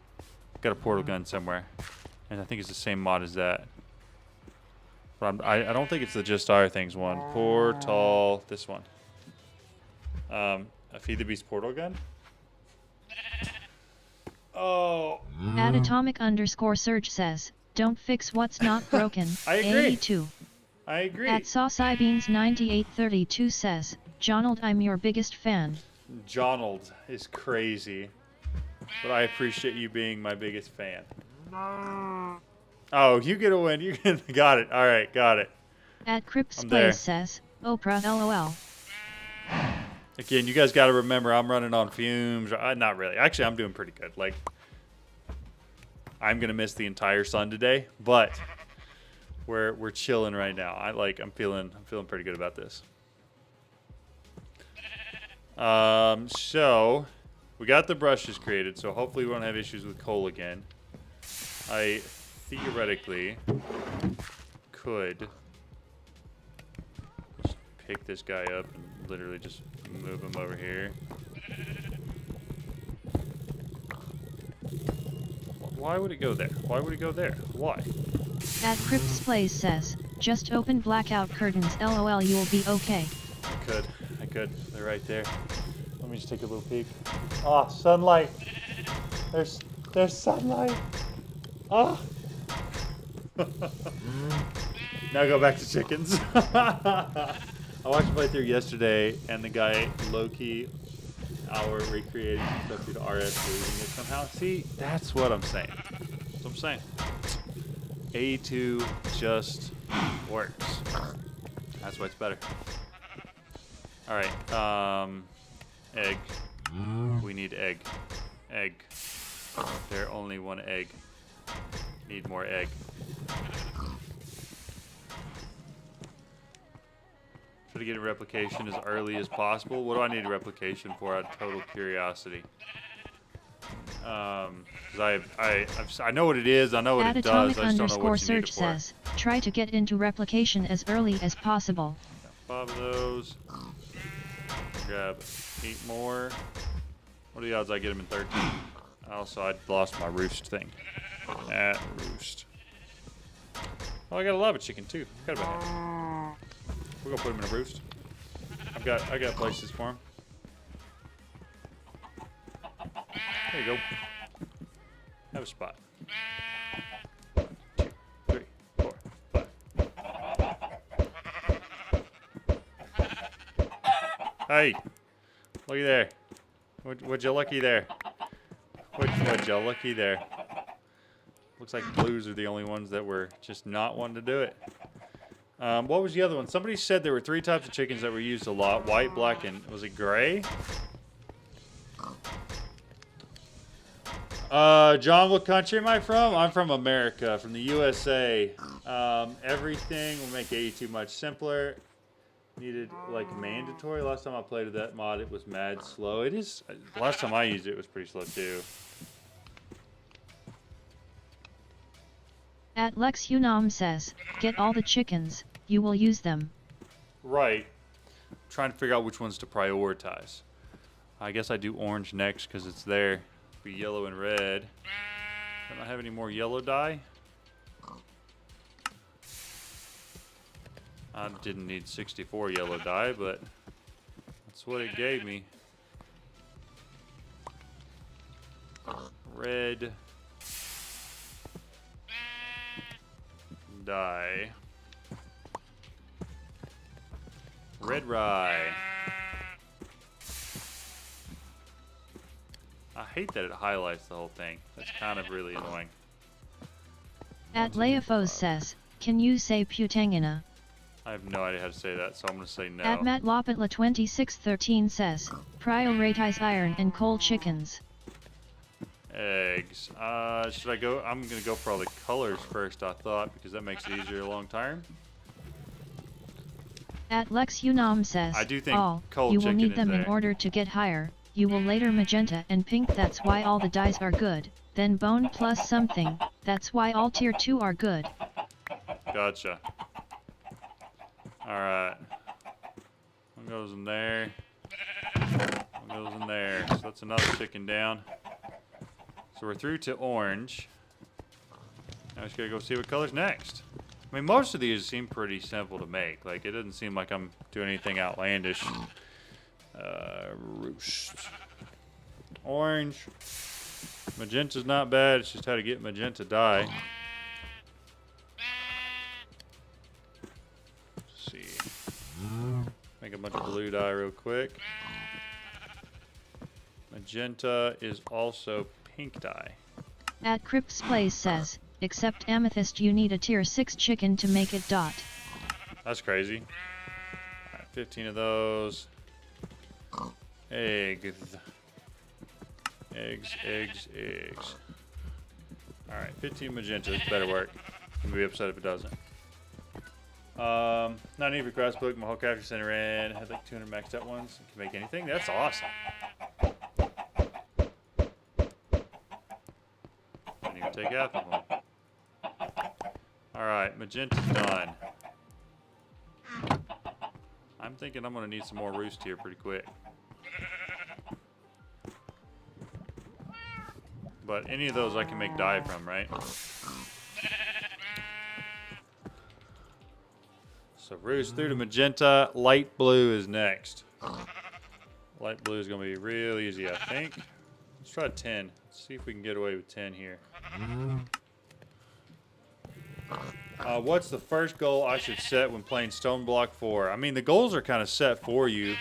got a portal gun somewhere, and I think it's the same mod as that. But I don't think it's the Just Our Things one. Portal, this one. A Feed the Beast portal gun. Oh. At atomic_surge says, don't fix what's not broken. I agree. AE2. I agree. At SauceIBeans9832 says, Jonald, I'm your biggest fan. Jonald is crazy, but I appreciate you being my biggest fan. Oh, you get a win. You got it. All right, got it. At Cripsplays says, Oprah LOL. Again, you guys got to remember I'm running on fumes. Not really. Actually, I'm doing pretty good. Like, I'm gonna miss the entire sun today, but we're chilling right now. I'm feeling pretty good about this. So we got the brushes created, so hopefully we won't have issues with coal again. I theoretically could just pick this guy up and literally just move him over here. Why would it go there? Why would it go there? Why? At Cripsplays says, just open blackout curtains, LOL, you'll be okay. I could. They're right there. Let me just take a little peek. Ah, sunlight. There's sunlight. Ah. Now go back to chickens. I watched a playthrough yesterday, and the guy low-key recreating stuff through the RS losing it somehow. See, that's what I'm saying. That's what I'm saying. A2 just works. That's why it's better. All right. Egg. We need egg. Egg. There only one egg. Need more egg. Try to get a replication as early as possible. What do I need a replication for? Out of total curiosity. Because I know what it is. I know what it does. I just don't know what you need it for. Says, try to get into replication as early as possible. Got 5 of those. Grab 8 more. What are the odds I get them in 13? Also, I lost my roost thing. At roost. Oh, I got a lava chicken too. Forgot about that. We're gonna put him in a roost. I got places for him. There you go. Have a spot. 1, 2, 3, 4, 5. Hey, looky there. Would you looky there? Would you looky there? Looks like blues are the only ones that were just not wanting to do it. What was the other one? Somebody said there were 3 types of chickens that were used a lot. White, black, and was it gray? John, what country am I from? I'm from America, from the USA. Everything will make AE2 much simpler. Needed, like, mandatory. Last time I played with that mod, it was mad slow. It is, last time I used it, it was pretty slow, too. At Lex Unam says, get all the chickens, you will use them. Right. I'm trying to figure out which ones to prioritize. I guess I do orange next because it's there. Be yellow and red. Don't I have any more yellow dye? I didn't need 64 yellow dye, but that's what it gave me. Red dye. Red rye. I hate that it highlights the whole thing. That's kind of really annoying. At Leofos says, can you say putangina? I have no idea how to say that, so I'm going to say no. At MattLopatla2613 says, prioritize iron and coal chickens. Eggs. Should I go? I'm going to go for all the colors first, I thought, because that makes it easier long term. At Lex Unam says, I do think coal you will chicken need them is in order to get higher. You will later magenta and pink, that's why all the dyes are good. Then bone plus something, that's why all tier 2 are good. Gotcha. Alright. One goes in there. One goes in there. So that's another chicken down. So So we're through to orange. Now we just gotta go see what color's next. I mean, most of these seem pretty simple to make. Like, it doesn't seem like I'm doing anything outlandish. Roost. Orange. Magenta's not bad. It's just how to get magenta dye. Let's see. Make a bunch of blue dye real quick. Magenta is also pink dye. At Crips Place says, except amethyst you need a tier 6 chicken to make it dot. That's crazy. Alright, 15 of those. Eggs. Eggs. Alright, 15 magentas. Better work. I'm gonna be upset if it doesn't. Not need for crossbook. My whole crafting center in. Had like 200 maxed out ones. Can make anything. That's awesome. Didn't even take half of them. Alright, magenta's done. I'm thinking I'm gonna need some more roost here pretty quick. But any of those I can make dye from, right? So roost through to magenta. Light blue is next. Light blue is going to be real easy, I think. Let's try 10. Let's see if we can get away with 10 here. What's the first goal I should set when playing Stone Block 4? I mean, the goals are kind of set for you.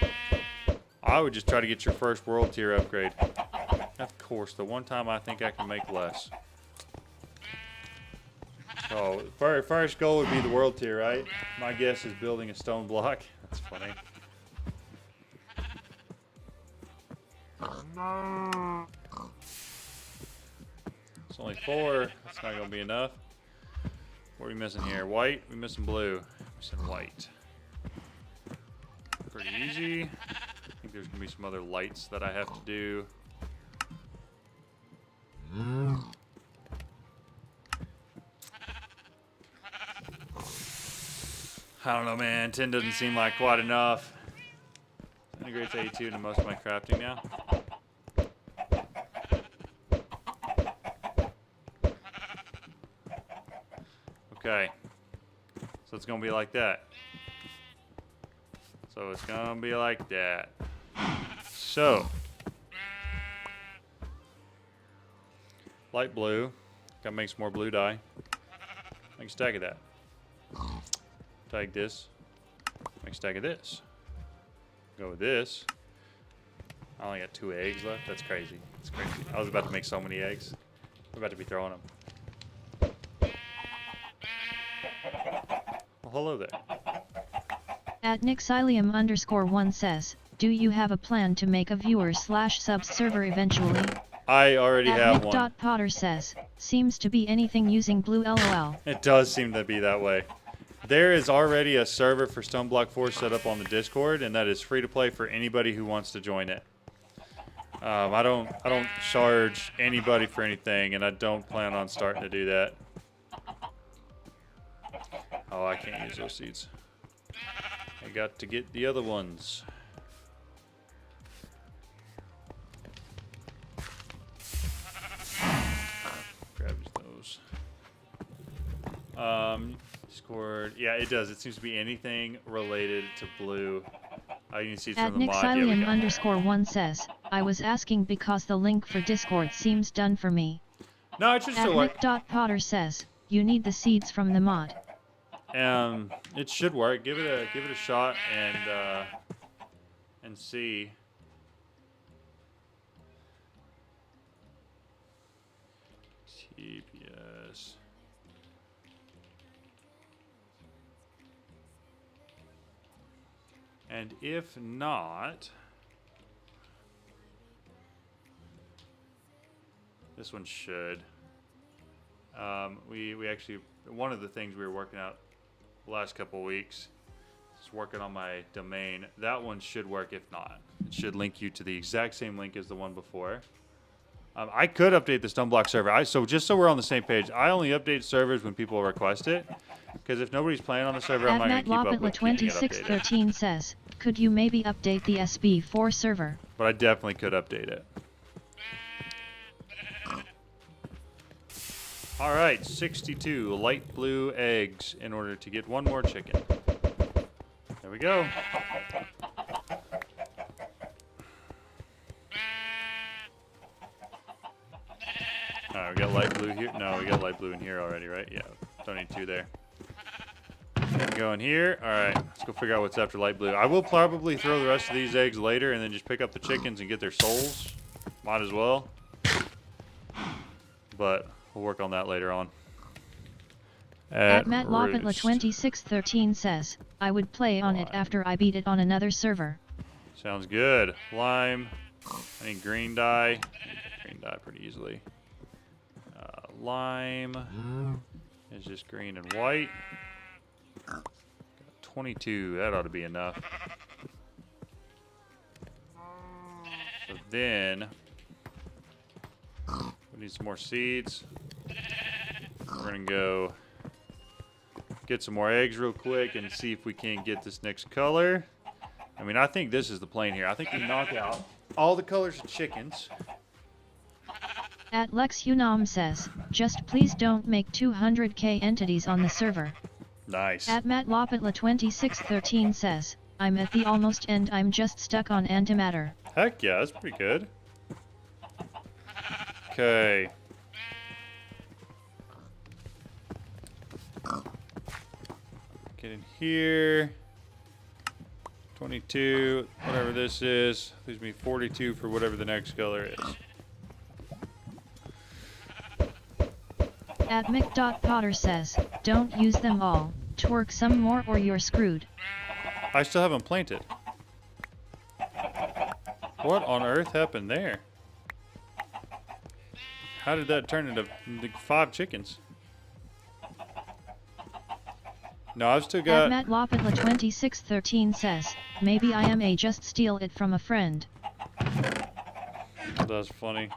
I would just try to get your first world tier upgrade. Of course, the one time I think I can make less. So, first goal would be the world tier, right? My guess is building a stone block. That's funny. It's only 4. That's not going to be enough. What are we missing here? White? We're missing blue. Missing white. Pretty easy. I think there's going to be some other lights that I have to do. I don't know, man. 10 doesn't seem like quite enough. Integrates A2 into most of my crafting now. Okay. So it's going to be like that. So it's going to be like that. So. Light blue. Gotta make some more blue dye. Make a stack of that. Take this. Make a stack of this. Go with this. I only got 2 eggs left. That's crazy. That's crazy. I was about to make so many eggs. We're about to be throwing them. Well, hello there. At Nixilium_1 says, do you have a plan to make a viewer/subs server eventually? I already have one. Potter says, seems to be anything using blue LOL. It does seem to be that way. There is already a server for Stone Block 4 set up on the Discord, and that is free to play for anybody who wants to join it. I don't charge anybody for anything, and I don't plan on starting to do that. Oh, I can't use those seeds. I got to get the other ones. Grab those. Discord. Yeah, it does. It seems to be anything related to blue. You can see it's At from the mod. Yeah, Nixilium_1 says, I was asking because the link for Discord seems done for me. No, it should still work. Potter says, you need the seeds from the mod. It should work. Give it a shot and see. TPS. And if not, this one should. We actually, one of the things we were working out the last couple of weeks is working on my domain. That one should work. If not, it should link you to the exact same link as the one before. I could update the Stoneblock server. So just so we're on the same page, I only update servers when people request it. Because if nobody's playing on the server, I'm not going to keep up with keeping it updated. 2613 says, could you maybe update the SB4 server? But I definitely could update it. All right, 62 light blue eggs in order to get one more chicken. There we go. All right, we got light blue here. No, we got light blue in here already, right? Yeah, don't need two there. Go in here. All right, let's go figure out what's after light blue. I will probably throw the rest of these eggs later and then just pick up the chickens and get their souls. Might as well. But we'll work on that later on. At Matt Lopatla 2613 says, I would play on it after I beat it on another server. Sounds good. Lime. I need green dye. Green dye pretty easily. Lime is just green and white. 22. That ought to be enough. So then we need some more seeds. We're gonna go get some more eggs real quick and see if we can get this next color. I mean, I think this is the plane here. I think we knock out all the colors of chickens. At Lex Unam says, just please don't make 200k entities on the server. Nice. At Matt Lopatla 2613 says, I'm at the almost end, I'm just stuck on antimatter. Heck yeah, that's pretty good. Okay. Get in here. 22, whatever this is. Leaves me 42 for whatever the next color is. At Mick.Potter says, don't use them all, twerk some more or you're screwed. I still haven't planted. What on earth happened there? How did that turn into 5 chickens? No, I've still got... At Matt Lopatla 2613 says, maybe I am a just steal it from a friend. That's funny.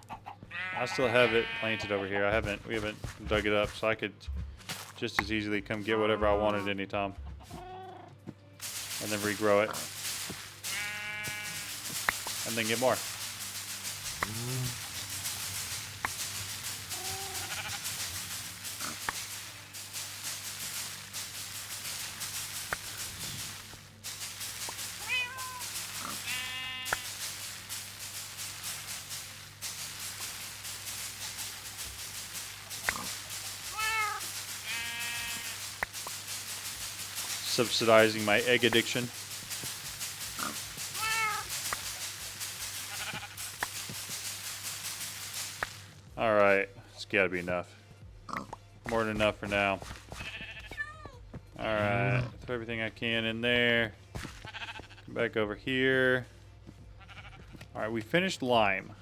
I still have it planted over here. We haven't dug it up, so I could just as easily come get whatever I wanted anytime. And then regrow it. And then get more. Subsidizing my egg addiction. Alright, it's gotta be enough. More than enough for now. Alright, throw everything I can in there. Come back over here. Alright, we finished lime.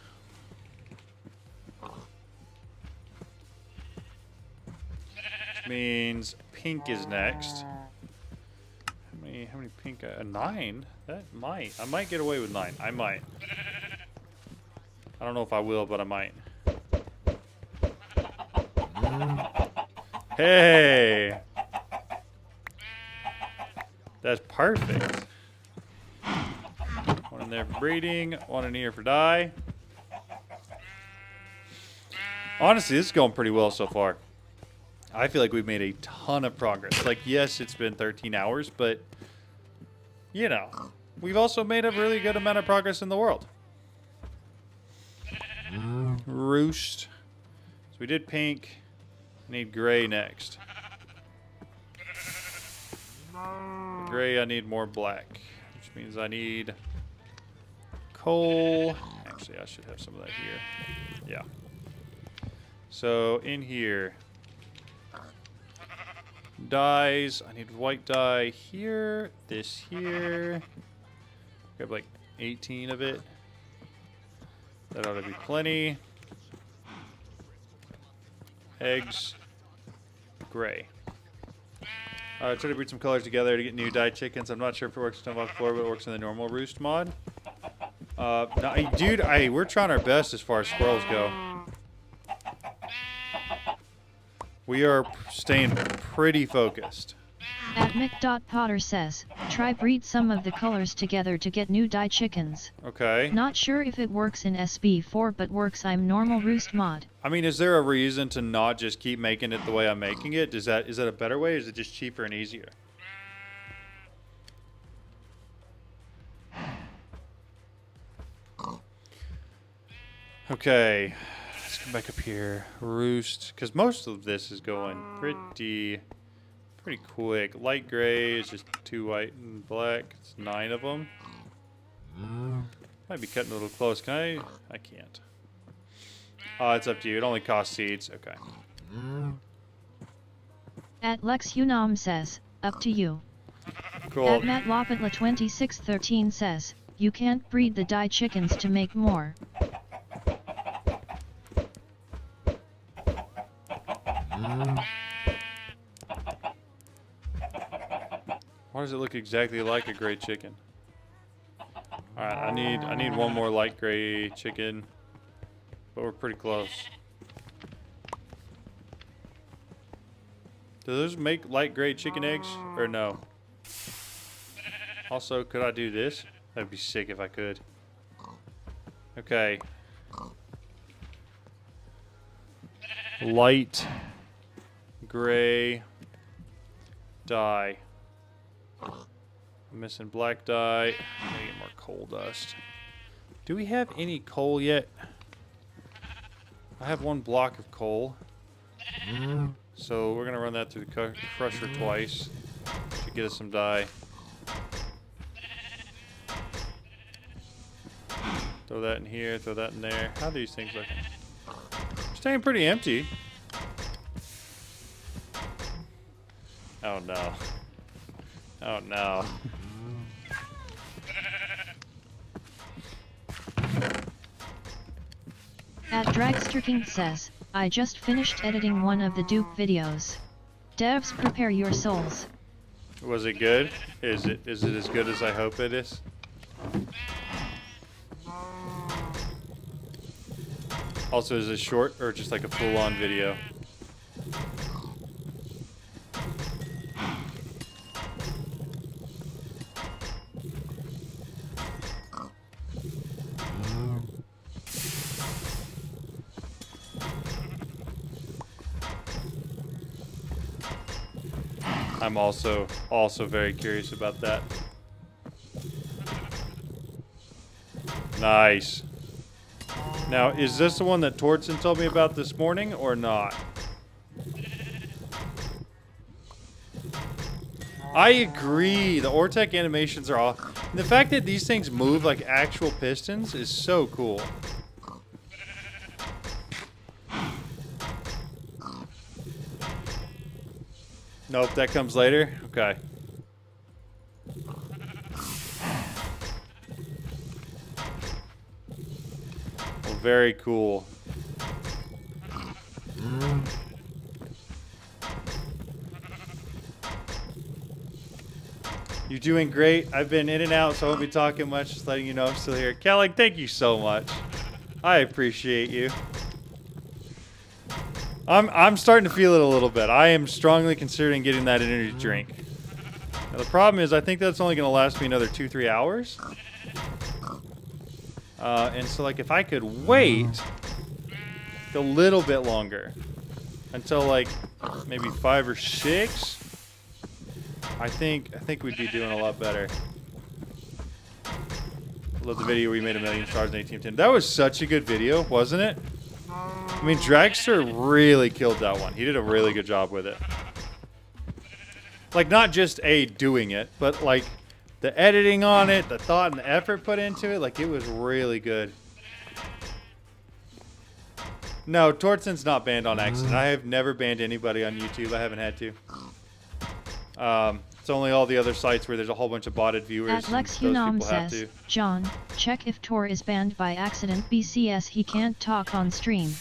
Which means pink is next. How many pink? 9? That might. I might get away with 9. I might. I don't know if I will, but I might. Hey! That's perfect. One in there for breeding, one in here for dye. Honestly, this is going pretty well so far. I feel like we've made a ton of progress. Like, yes, it's been 13 hours, but, you know, we've also made a really good amount of progress in the world. Roost. So we did pink. I need gray next. Gray, I need more black, which means I need coal. Actually, I should have some of that here. Yeah. So in here, dyes. I need white dye here, this here. Grab like 18 of it. That ought to be plenty. Eggs. Gray. Try to breed some colors together to get new dyed chickens. I'm not sure if it works in Stonebox 4, but it works in the normal roost mod. No, dude, we're trying our best as far as squirrels go. We are staying pretty focused. At Mick.Potter says, try breed some of the colors together to get new dye chickens. Okay. Not sure if it works in SB4 but works I'm normal roost mod. I mean, is there a reason to not just keep making it the way I'm making it? Is that a better way, or is it just cheaper and easier? Okay, let's come back up here. Roost, because most of this is going pretty quick. Light gray is just 2 white and black. It's 9 of them. Might be cutting a little close. Can I can't. It's up to you. It only costs seeds. Okay. At Lex Unam says, up to you. Cool. At Matt Lopatla 2613 says, you can't breed the dye chickens to make more. Why does it look exactly like a gray chicken? Alright, I need one more light gray chicken. But we're pretty close. Do those make light gray chicken eggs? Or no? Also, could I do this? That'd be sick if I could. Okay. Light gray dye. I'm missing black dye. I'm gonna get more coal dust. Do we have any coal yet? I have 1 block of coal. So we're gonna run that through the crusher twice to get us some dye. Throw that in here, throw that in there. How are these things looking? Staying pretty empty. Oh no. Oh no. At Dragster says, I just finished editing one of the Duke videos. Devs, prepare your souls. Was it good? Is it as good as I hope it is? Also, is it short or just like a full-on video? I'm also very curious about that. Nice. Now, is this the one that Tortson told me about this morning or not? I agree. The Ortec animations are off. And the fact that these things move like actual pistons is so cool. Nope, that comes later? Okay. Well, very cool. You're doing great. I've been in and out, so I won't be talking much. Just letting you know I'm still here. Kelly, thank you so much. I appreciate you. I'm starting to feel it a little bit. I am strongly considering getting that energy drink. Now, the problem is I think that's only going to last me another 2-3 hours. And so, like, if I could wait a little bit longer until, like, maybe 5 or 6, I think we'd be doing a lot better. Love the video where we made 1,000,000 stars in ATM10. That was such a good video, wasn't it? I mean, Dragster really killed that one. He did a really good job with it. Like, not just doing it, but like the editing on it, the thought and the effort put into it. Like, it was really good. No, Tortson's not banned on accident. I have never banned anybody on YouTube. I haven't had to. It's only all the other sites where there's a whole bunch of botted viewers. At Lex Unam says, John, check if Tor is banned by accident. BCS he can't talk on stream.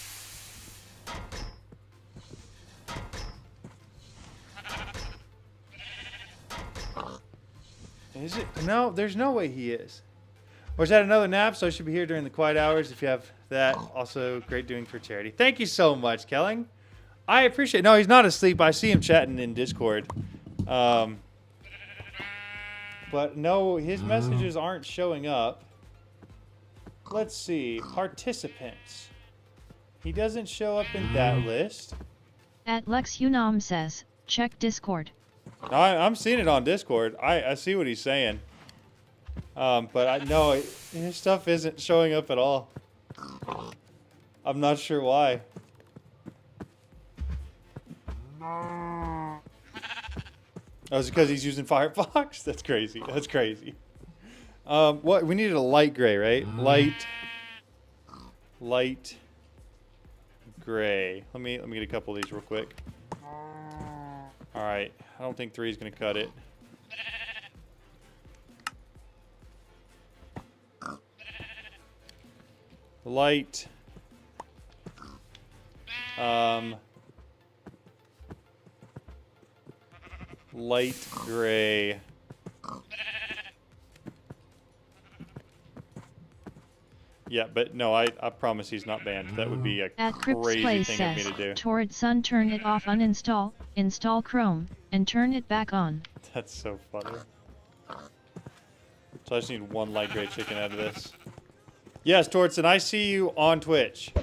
Is it? No, there's no way he is. Or is that another nap? So I should be here during the quiet hours if you have that. Also, great doing for charity. Thank you so much, Kelling. I appreciate it. No, he's not asleep. I see him chatting in Discord. But no, his messages aren't showing up. Let's see. Participants. He doesn't show up in that list. At Lex Unam says, check Discord. I'm seeing it on Discord. I see what he's saying. But I know his stuff isn't showing up at all. I'm not sure why. Oh, it's because he's using Firefox? That's crazy. That's crazy. What we needed a light gray, right? Light gray. Let me get a couple of these real quick. All right. I don't think 3 is going to cut it. Light. Light gray. Yeah, but no, I promise he's not banned. That would be a At crazy Cripsplay thing of me says, to do. toward Sun turn it off, uninstall, install Chrome, and turn it back on. That's so funny. So I just need 1 light gray chicken out of this. Yes, Tortson, I see you on Twitch.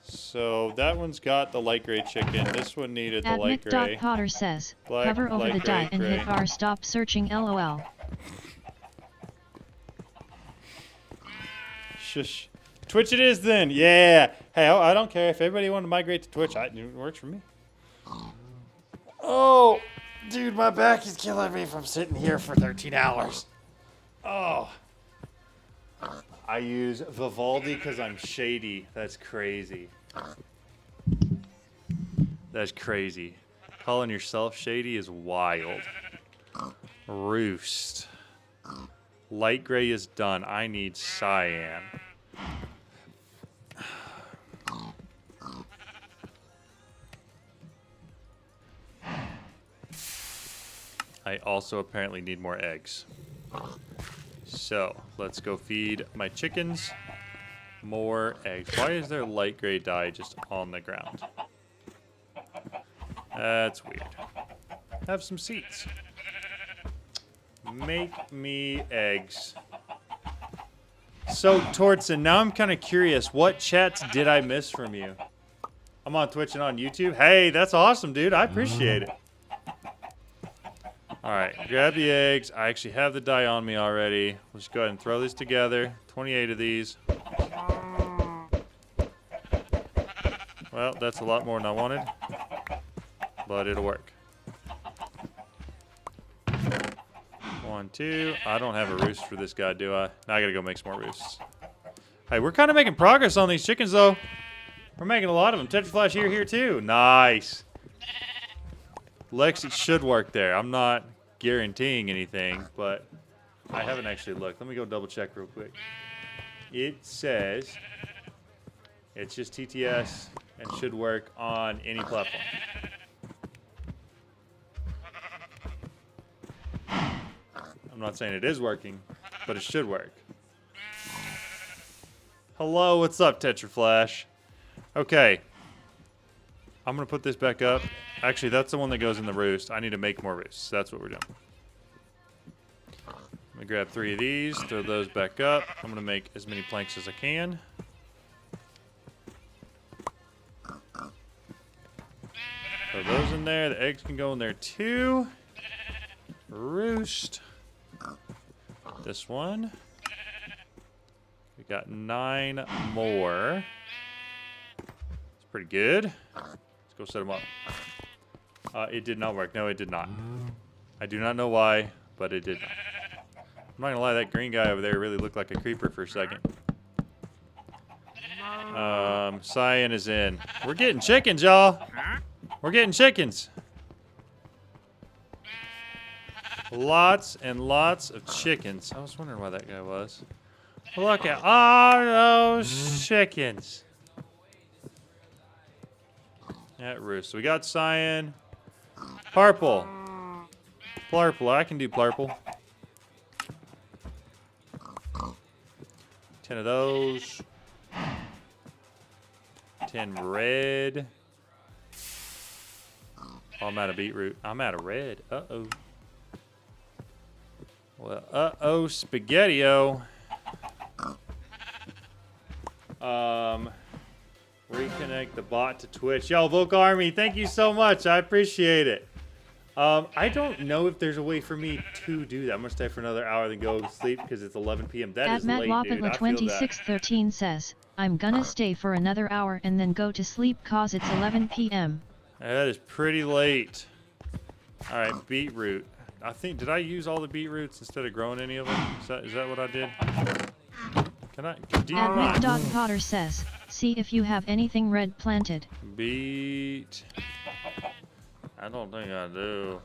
So that one's got the light gray chicken. This one needed the At light gray. Potter says, Black, hover over light the gray, die and hit gray. R stop searching LOL. Shush. Twitch it is then. Yeah. Hey, I don't care if everybody wanted to migrate to Twitch. It works for me. Oh, dude, my back is killing me from sitting here for 13 hours. Oh. I use Vivaldi because I'm shady. That's crazy. That's crazy. Calling yourself shady is wild. Roost. Light gray is done. I need cyan. I also apparently need more eggs. So, let's go feed my chickens more eggs. Why is there light gray dye just on the ground? That's weird. Have some seeds. Make me eggs. So, Tortson, now I'm kind of curious. What chats did I miss from you? I'm on Twitch and on YouTube. Hey, that's awesome, dude. I appreciate it. Alright, grab the eggs. I actually have the dye on me already. Let's go ahead and throw this together. 28 of these. Well, that's a lot more than I wanted. But it'll work. 1, 2. I don't have a roost for this guy, do I? Now I gotta go make some more roosts. Hey, we're kind of making progress on these chickens, though. We're making a lot of them. Tetraflash here too. Nice. Lex, it should work there. I'm not guaranteeing anything, but I haven't actually looked. Let me go double check real quick. It says it's just TTS and should work on any platform. I'm not saying it is working, but it should work. Hello, what's up, Tetraflash? Okay. I'm going to put this back up. Actually, that's the one that goes in the roost. I need to make more roosts. That's what we're doing. Let me grab 3 of these, throw those back up. I'm going to make as many planks as I can. Throw those in there. The eggs can go in there too. Roost. This one. We got 9 more. It's pretty good. Let's go set them up. It did not work. No, it did not. I do not know why, but it did not. I'm not gonna lie, that green guy over there really looked like a creeper for a second. Cyan is in. We're getting chickens, y'all. We're getting chickens. Lots and lots of chickens. I was wondering why that guy was. Look at all those chickens. At roost. So we got cyan. Purple. Purple. I can do purple. 10 of those. 10 red. Oh, I'm out of beetroot. I'm out of red. Uh-oh. Well, uh-oh, spaghetti-o. Reconnect the bot to Twitch. Yo, Vocal Army, thank you so much. I appreciate it. I don't know if there's a way for me to do that. I'm gonna stay for another hour then go to sleep because it's 11 p.m. That is late, dude. I feel that. @MattLopetla2613 says, I'm gonna stay for another hour and then go to sleep cause it's 11 p.m. That is pretty late. All right, beetroot. I think, did I use all the beetroots instead of growing any of them? Is that what I did? Can I? Do you @Mick.Potter says, see if you have anything red planted. Beet. I don't think I do.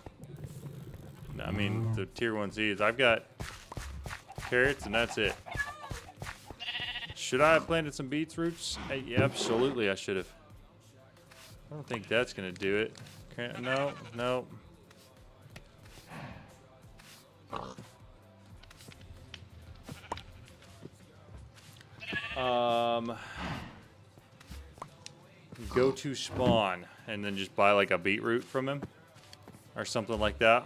I mean, the tier 1 seeds. I've got carrots and that's it. Should I have planted some beets roots? Yeah, absolutely I should have. I don't think that's going to do it. No, no. Go to spawn and then just buy like a beetroot from him or something like that.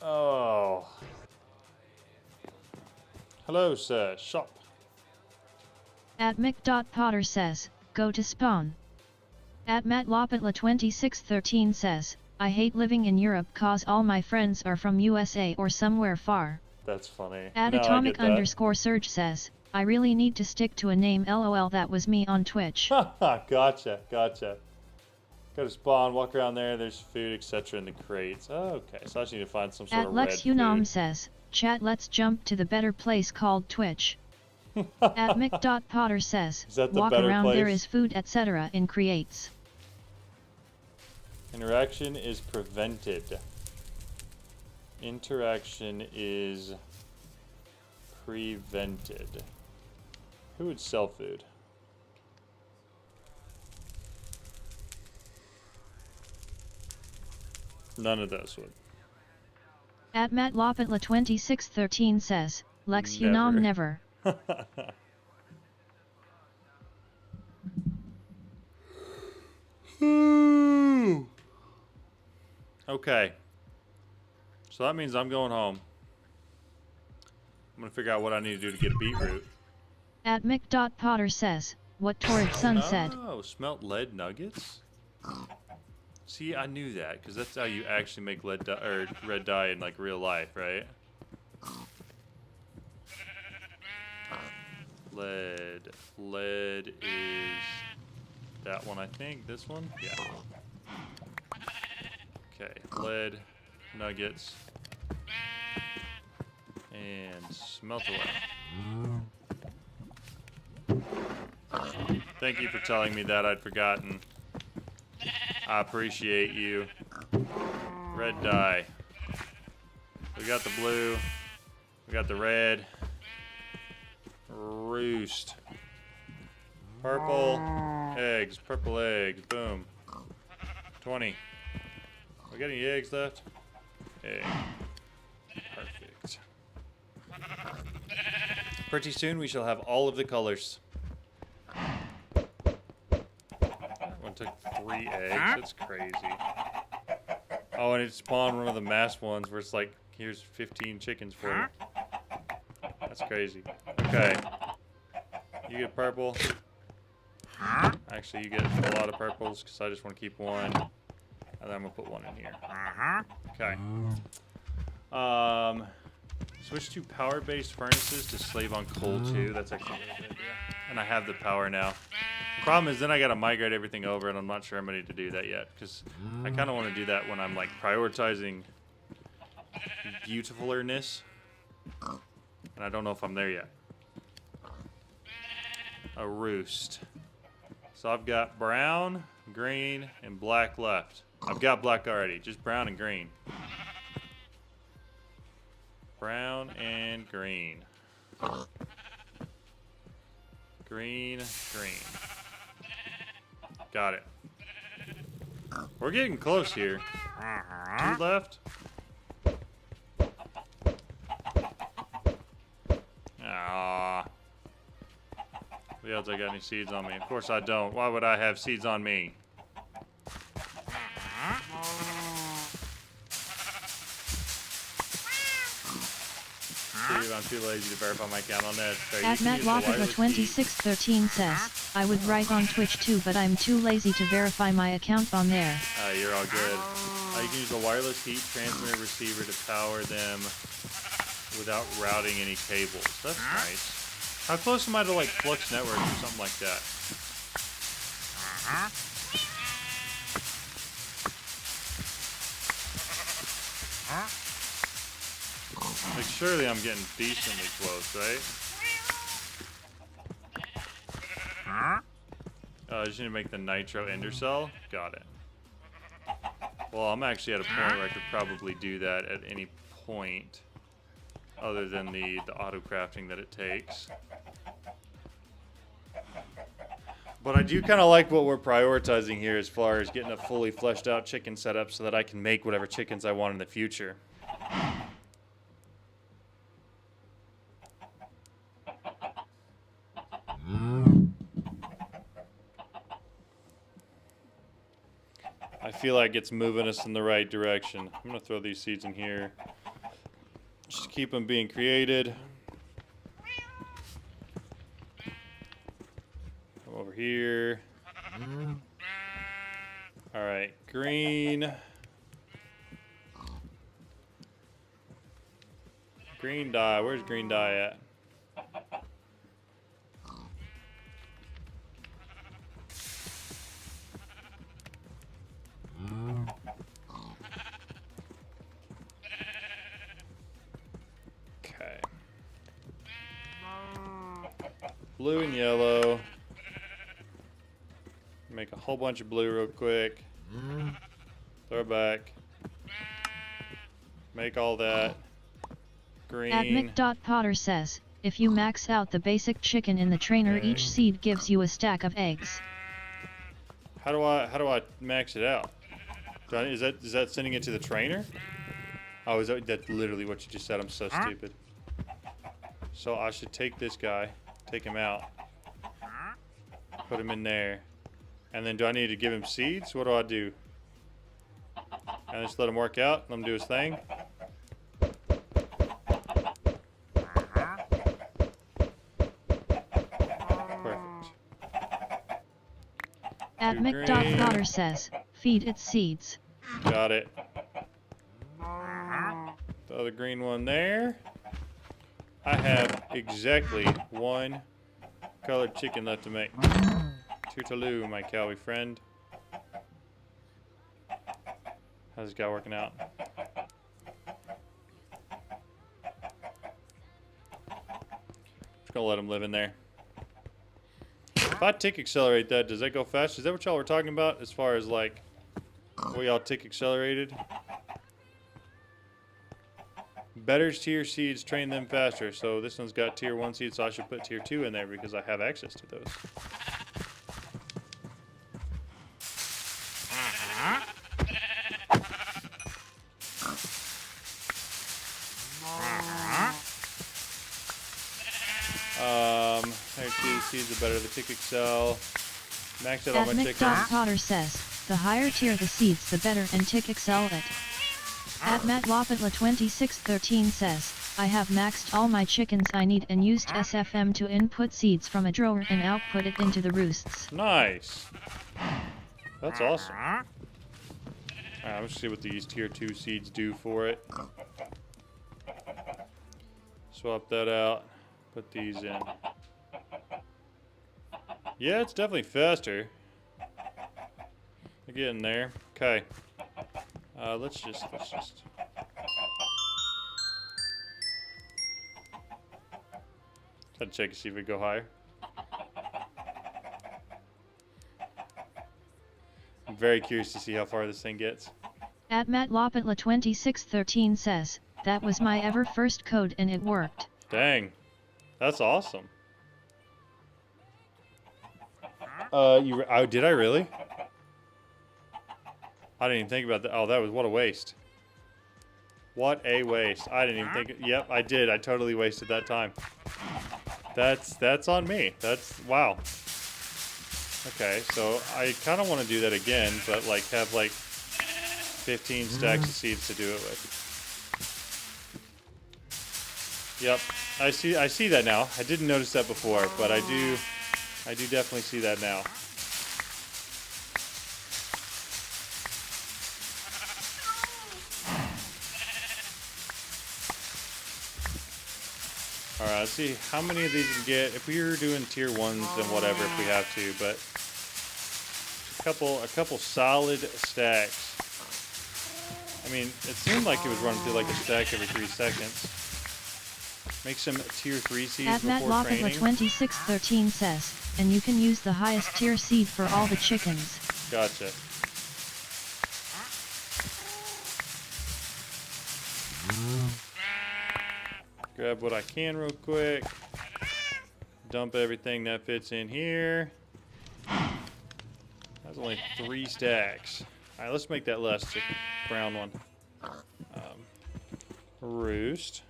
Oh. Hello, sir. Shop. @Mick.Potter says, go to spawn. @MattLopetla2613 says, I hate living in Europe cause all my friends are from USA or somewhere far. That's funny. @Atomic_Surge says, I really need to stick to a name LOL that was me on Twitch. Gotcha. Go to spawn, walk around there, there's food, etc. in the crates. Oh, okay, so I just need to find some sort of red food. says, chat let's jump to the better place called Twitch. @Mick.Potter says, walk around place? There is food etc. in creates. Interaction is prevented. Interaction is prevented. Who would sell food? None of those would. @MattLopetla2613 says, Lex Unam never. Okay. So that means I'm going home. I'm going to figure out what I need to do to get a beetroot. @Mick.Potter says, what Torrid Sun said. Oh, smelt lead nuggets? See, I knew that, because that's how you actually make red dye in, like, real life, right? Lead. Lead is that one, I think. This one? Yeah. Okay, lead, nuggets, and smelt away. Thank you for telling me that. I'd forgotten. I appreciate you. Red dye. We got the blue. We got the red. Roost. Purple eggs. Purple eggs. Boom. 20. We got any eggs left? Egg. Perfect. Pretty soon we shall have all of the colors. One took 3 eggs. That's crazy. Oh, and it spawned one of the mass ones where it's like, here's 15 chickens for you. That's crazy. Okay. You get purple. Actually, you get a lot of purples because I just want to keep one. And then I'm going to put one in here. Okay. Switch to power-based furnaces to slave on coal too. That's actually a really good idea. And I have the power now. The problem is then I got to migrate everything over, and I'm not sure I'm ready to do that yet. Because I kind of want to do that when I'm like prioritizing beautifulness. And I don't know if I'm there yet. A roost. So I've got brown, green, and black left. I've got black already, just brown and green. Brown and green. Green, green. Got it. We're getting close here. 2 left. Ah. Else I got any seeds on me? Of course I don't. Why would I have seeds on me? YouTube. I'm too lazy to verify my account on there. So At Matt Lockett 2613 says, I would write on Twitch too, but I'm too lazy to verify my account on there. You're all good. You can use a wireless heat transmitter receiver to power them without routing any cables. That's nice. How close am I to like Flux Network or something like that? Like surely I'm getting decently close, right? I just need to make the nitro ender cell. Got it. Well, I'm actually at a point where I could probably do that at any point other than the auto crafting that it takes. But I do kind of like what we're prioritizing here as far as getting a fully fleshed out chicken setup so that I can make whatever chickens I want in the future. I feel like it's moving us in the right direction. I'm going to throw these seeds in here. Just keep them being created. Come over here. Alright, green. Green dye. Where's green dye at? Okay. Blue and yellow. Make a whole bunch of blue real quick. Throw it back. Make all that. Green. At Mick.Potter says, if you max out the basic chicken in the trainer, each seed gives you a stack of eggs. How do I max it out? Is that sending it to the trainer? Oh, is that literally what you just said? I'm so stupid. So I should take this guy, take him out, put him in there, and then do I need to give him seeds? What do I do? And just let him work out, let him do his thing. Perfect. At Mick.Potter says, feed it seeds. Got it. The other green one there. I have exactly one colored chicken left to make. Toodaloo, my Cowie friend. How's this guy working out? Just gonna let him live in there. If I tick accelerate that, does that go fast? Is that what y'all were talking about as far as like what y'all tick accelerated? Better tier seeds, train them faster. So this one's got tier 1 seeds, so I should put tier 2 in there because I have access to those. Tier 2 seeds are better. The tick excel. Max out all my chickens. Mick.Potter says, the higher tier the seeds, the better, and tick excel it. At MattLopatla2613 says, I have maxed all my chickens I need and used SFM to input seeds from a drawer and output it into the roosts. Nice. That's awesome. Alright, let's see what these tier 2 seeds do for it. Swap that out. Put these in. Yeah, it's definitely faster. We're getting there. Okay. Let's just. Try to check and see if we go higher. I'm very curious to see how far this thing gets. At MattLopatla2613 says, that was my ever first code and it worked. Dang. That's awesome. Did I really? I didn't even think about that. Oh, that was, what a waste. What a waste. I didn't even think, yep, I did. I totally wasted that time. That's on me. That's, wow. Okay, so I kind of want to do that again, but like have like 15 stacks of seeds to do it with. Yep. I see that now. I didn't notice that before, but I do definitely see that now. Alright, let's see how many of these we can get. If we were doing tier 1s, then whatever if we have to, but a couple solid stacks. I mean, it seemed like it was running through like a stack every 3 seconds. Make some tier 3 seeds before training. 2613 says, and you can use the highest tier seed for all the chickens. Gotcha. Grab what I can real quick. Dump everything that fits in here. That's only 3 stacks. Alright, let's make that last chicken. Brown one. Roost.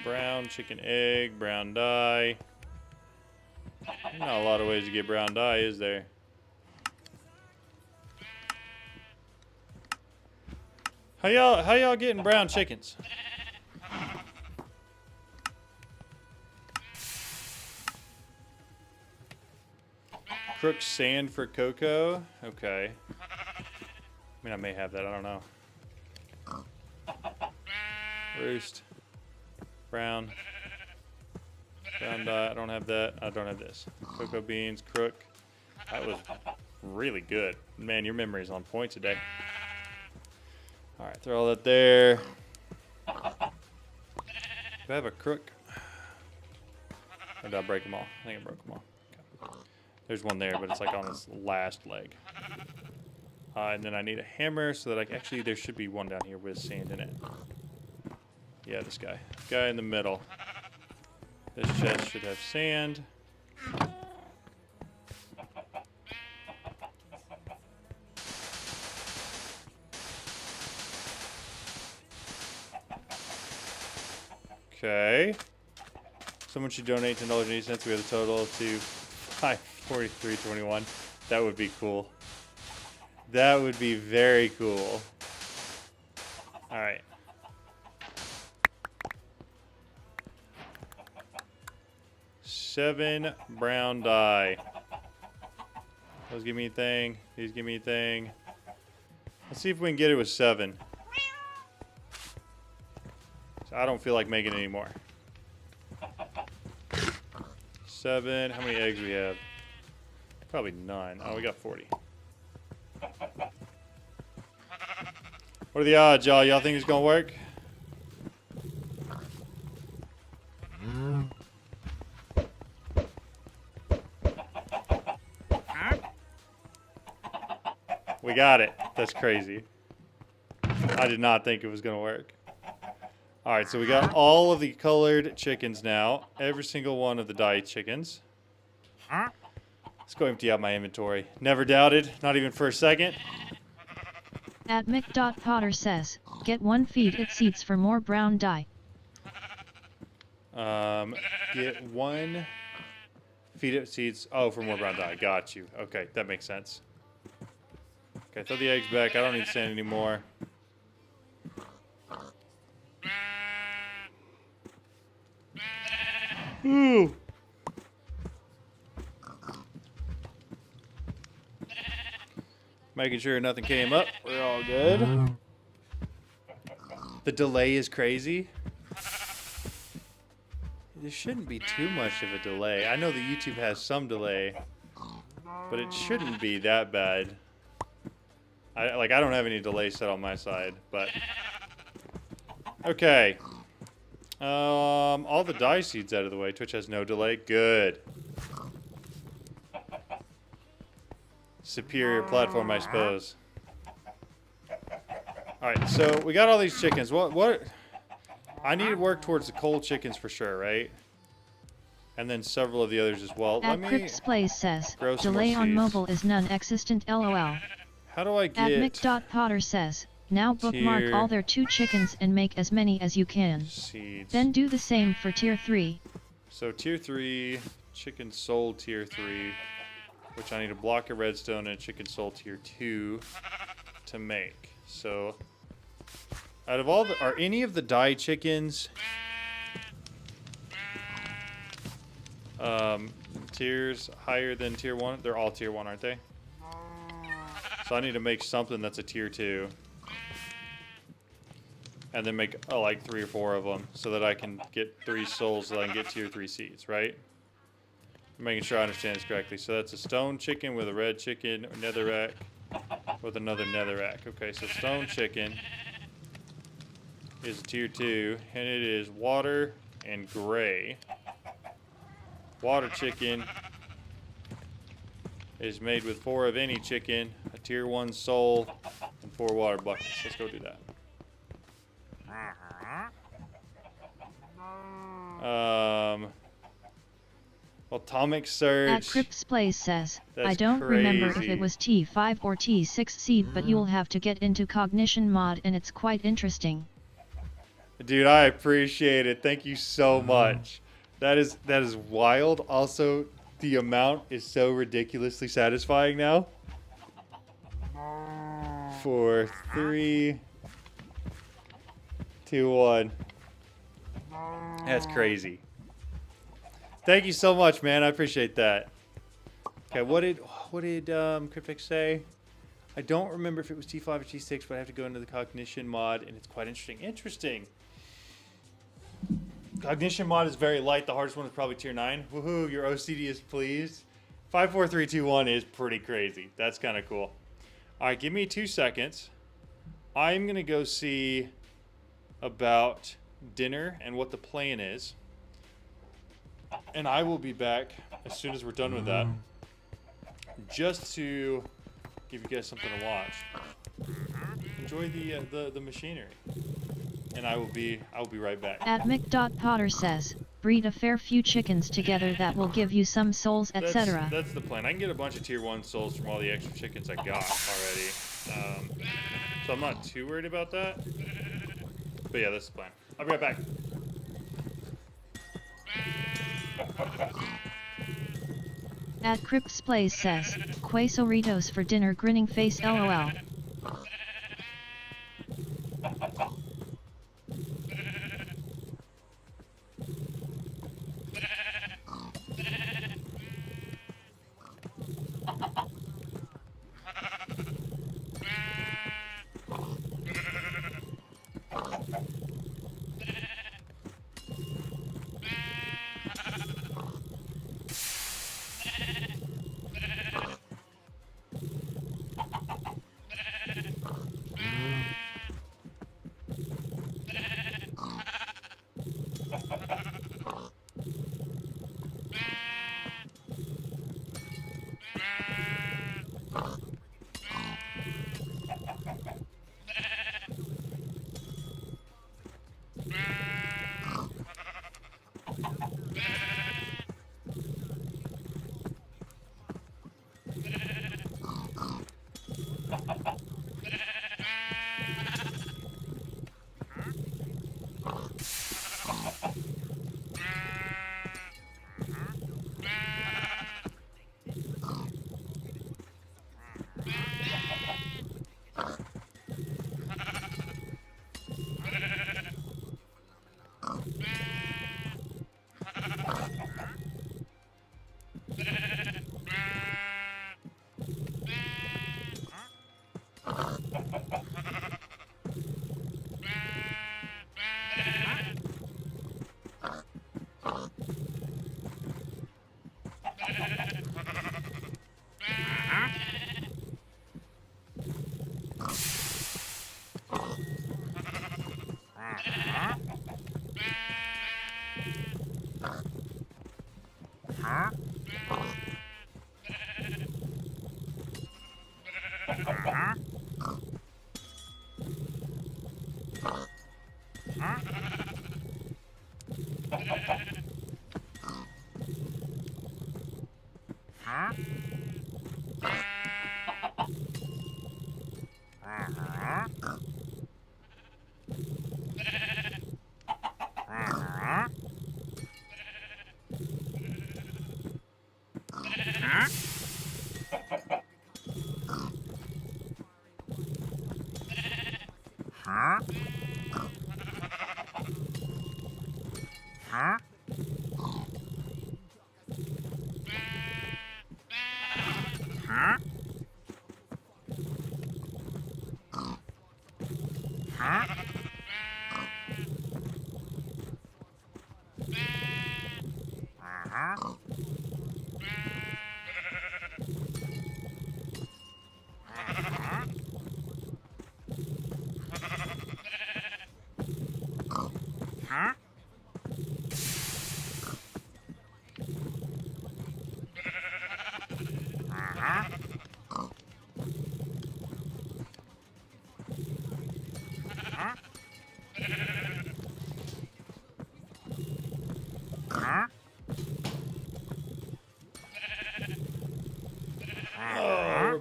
Brown chicken egg, brown dye. Not a lot of ways to get brown dye, is there? How y'all getting brown chickens? Crook sand for cocoa. Okay. I mean, I may have that. I don't know. Roost. Brown. Brown dye. I don't have that. I don't have this. Cocoa beans. Crook. That was really good. Man, your memory is on point today. Alright, throw all that there. Do I have a crook? Or did I break them all? I think I broke them all. Okay. There's one there, but it's like on this last leg. And then I need a hammer so that I actually, there should be one down here with sand in it. Yeah, this guy. Guy in the middle. This chest should have sand. Okay. Someone should donate $10.80. We have a total to $543.21. That would be cool. That would be very cool. All right. Seven brown dye. Those give me a thing. These give me a thing. Let's see if we can get it with 7. So I don't feel like making any more. 7. How many eggs we have? Probably none. Oh, we got 40. What are the odds, y'all? Y'all think it's gonna work? We got it. That's crazy. I did not think it was gonna work. Alright, so we got all of the colored chickens now. Every single one of the dye chickens. Let's go empty out my inventory. Never doubted, not even for a second. At Mick.Potter says, get 1 feed it seeds for more brown dye. Get 1 feed it seeds. Oh, for more brown dye. Got you. Okay, that makes sense. Okay, throw the eggs back. I don't need sand anymore. Ooh. Making sure nothing came up. We're all good. The delay is crazy. There shouldn't be too much of a delay. I know that YouTube has some delay, but it shouldn't be that bad. I don't have any delay set on my side, but okay. All the dye seeds out of the way. Twitch has no delay. Good. Superior platform, I suppose. Alright, so we got all these chickens. What? I need to work towards the cold chickens for sure, right? And then several of the others as well. At Crips Plays says, delay on seeds. Mobile is non-existent LOL. How do I get... At Mick.Potter says, now bookmark all their 2 chickens and make as many as you can. Seeds. Then do the same for tier 3. So tier 3, chicken soul tier 3, which I need a block of redstone and a chicken soul tier 2 to make. So Out of all the, are any of the die chickens tiers higher than tier 1? They're all tier 1, aren't they? So I need to make something that's a tier 2. And then make like 3 or 4 of them so that I can get 3 souls so that I can get tier 3 seeds, right? I'm making sure I understand this correctly. So that's a stone chicken with a red chicken, or netherrack with another netherrack. Okay, so stone chicken is a tier 2, and it is water and gray. Water chicken is made with 4 of any chicken, a tier 1 soul, and 4 water buckets. Let's go do that. Atomic Surge. At Crypt's Place says, That's I don't remember if crazy. it was T5 or T6 seed, but you'll have to get into Cognition mod and it's quite interesting. Dude, I appreciate it. Thank you so much. That is wild. Also, the amount is so ridiculously satisfying now. 4, 3, 2, 1. That's crazy. Thank you so much, man. I appreciate that. Okay, what did Cryptic say? I don't remember if it was T5 or T6, but I have to go into the Cognition mod, and it's quite interesting. Interesting. Cognition mod is very light. The hardest one is probably tier 9. Woohoo, your OCD is pleased. 5, 4, 3, 2, 1 is pretty crazy. That's kind of cool. All right, give me 2 seconds. I'm going to go see about dinner and what the plan is. And I will be back as soon as we're done with that. Just to give you guys something to watch. Enjoy the machinery. And I will be right back. At Mick.Potter says, breed a fair few chickens together that will give you some souls, etc. That's the plan. I can get a bunch of tier 1 souls from all the extra chickens I got already. So I'm not too worried about that. But yeah, that's the plan. I'll be right back. At Crypt's Place says, Quesoritos for dinner, grinning face LOL.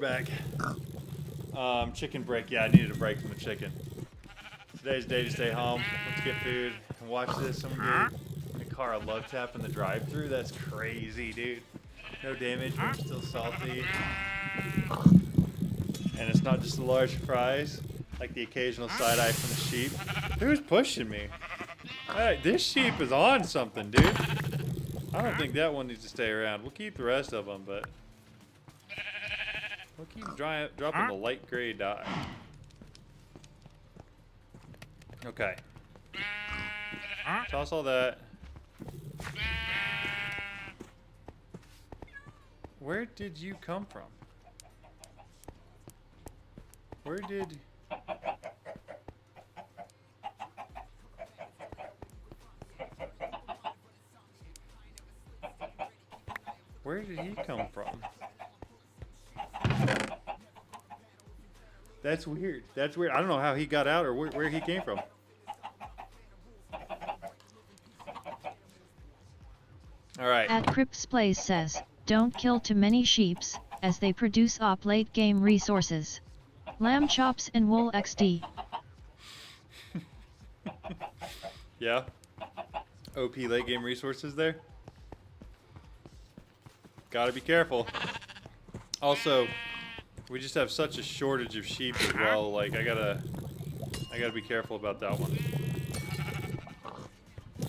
back. Chicken break. Yeah, I needed a break from the chicken. Today's day to stay home. Let's get food and watch this. I'm gonna get a car. I love tapping the drive-through. That's crazy, dude. No damage, but still salty. And it's not just the large fries, like the occasional side eye from the sheep. Who's pushing me? Hey, this sheep is on something, dude. I don't think that one needs to stay around. We'll keep the rest of them, but we'll keep dropping the light gray dye. Okay. Toss all that. Where did you come from? Where did... Where did he come from? That's weird. That's weird. I don't know how he got out or where he came from. All right. At Crips Plays says, don't kill too many sheeps, as they produce op late game resources. Lamb chops and wool XD. Yeah. OP late game resources there. Gotta be careful. Also, we just have such a shortage of sheep as well. Like I gotta be careful about that one.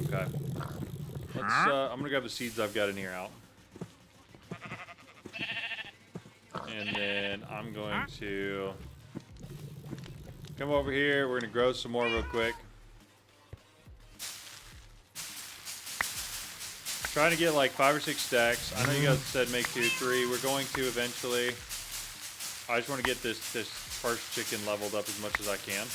Okay. Let's. I'm gonna grab the seeds I've got in here out, and then I'm going to come over here. We're gonna grow some more real quick. Trying to get like 5 or 6 stacks. I know you guys said make 2 or 3. We're going to eventually. I just want to get this first chicken leveled up as much as I can.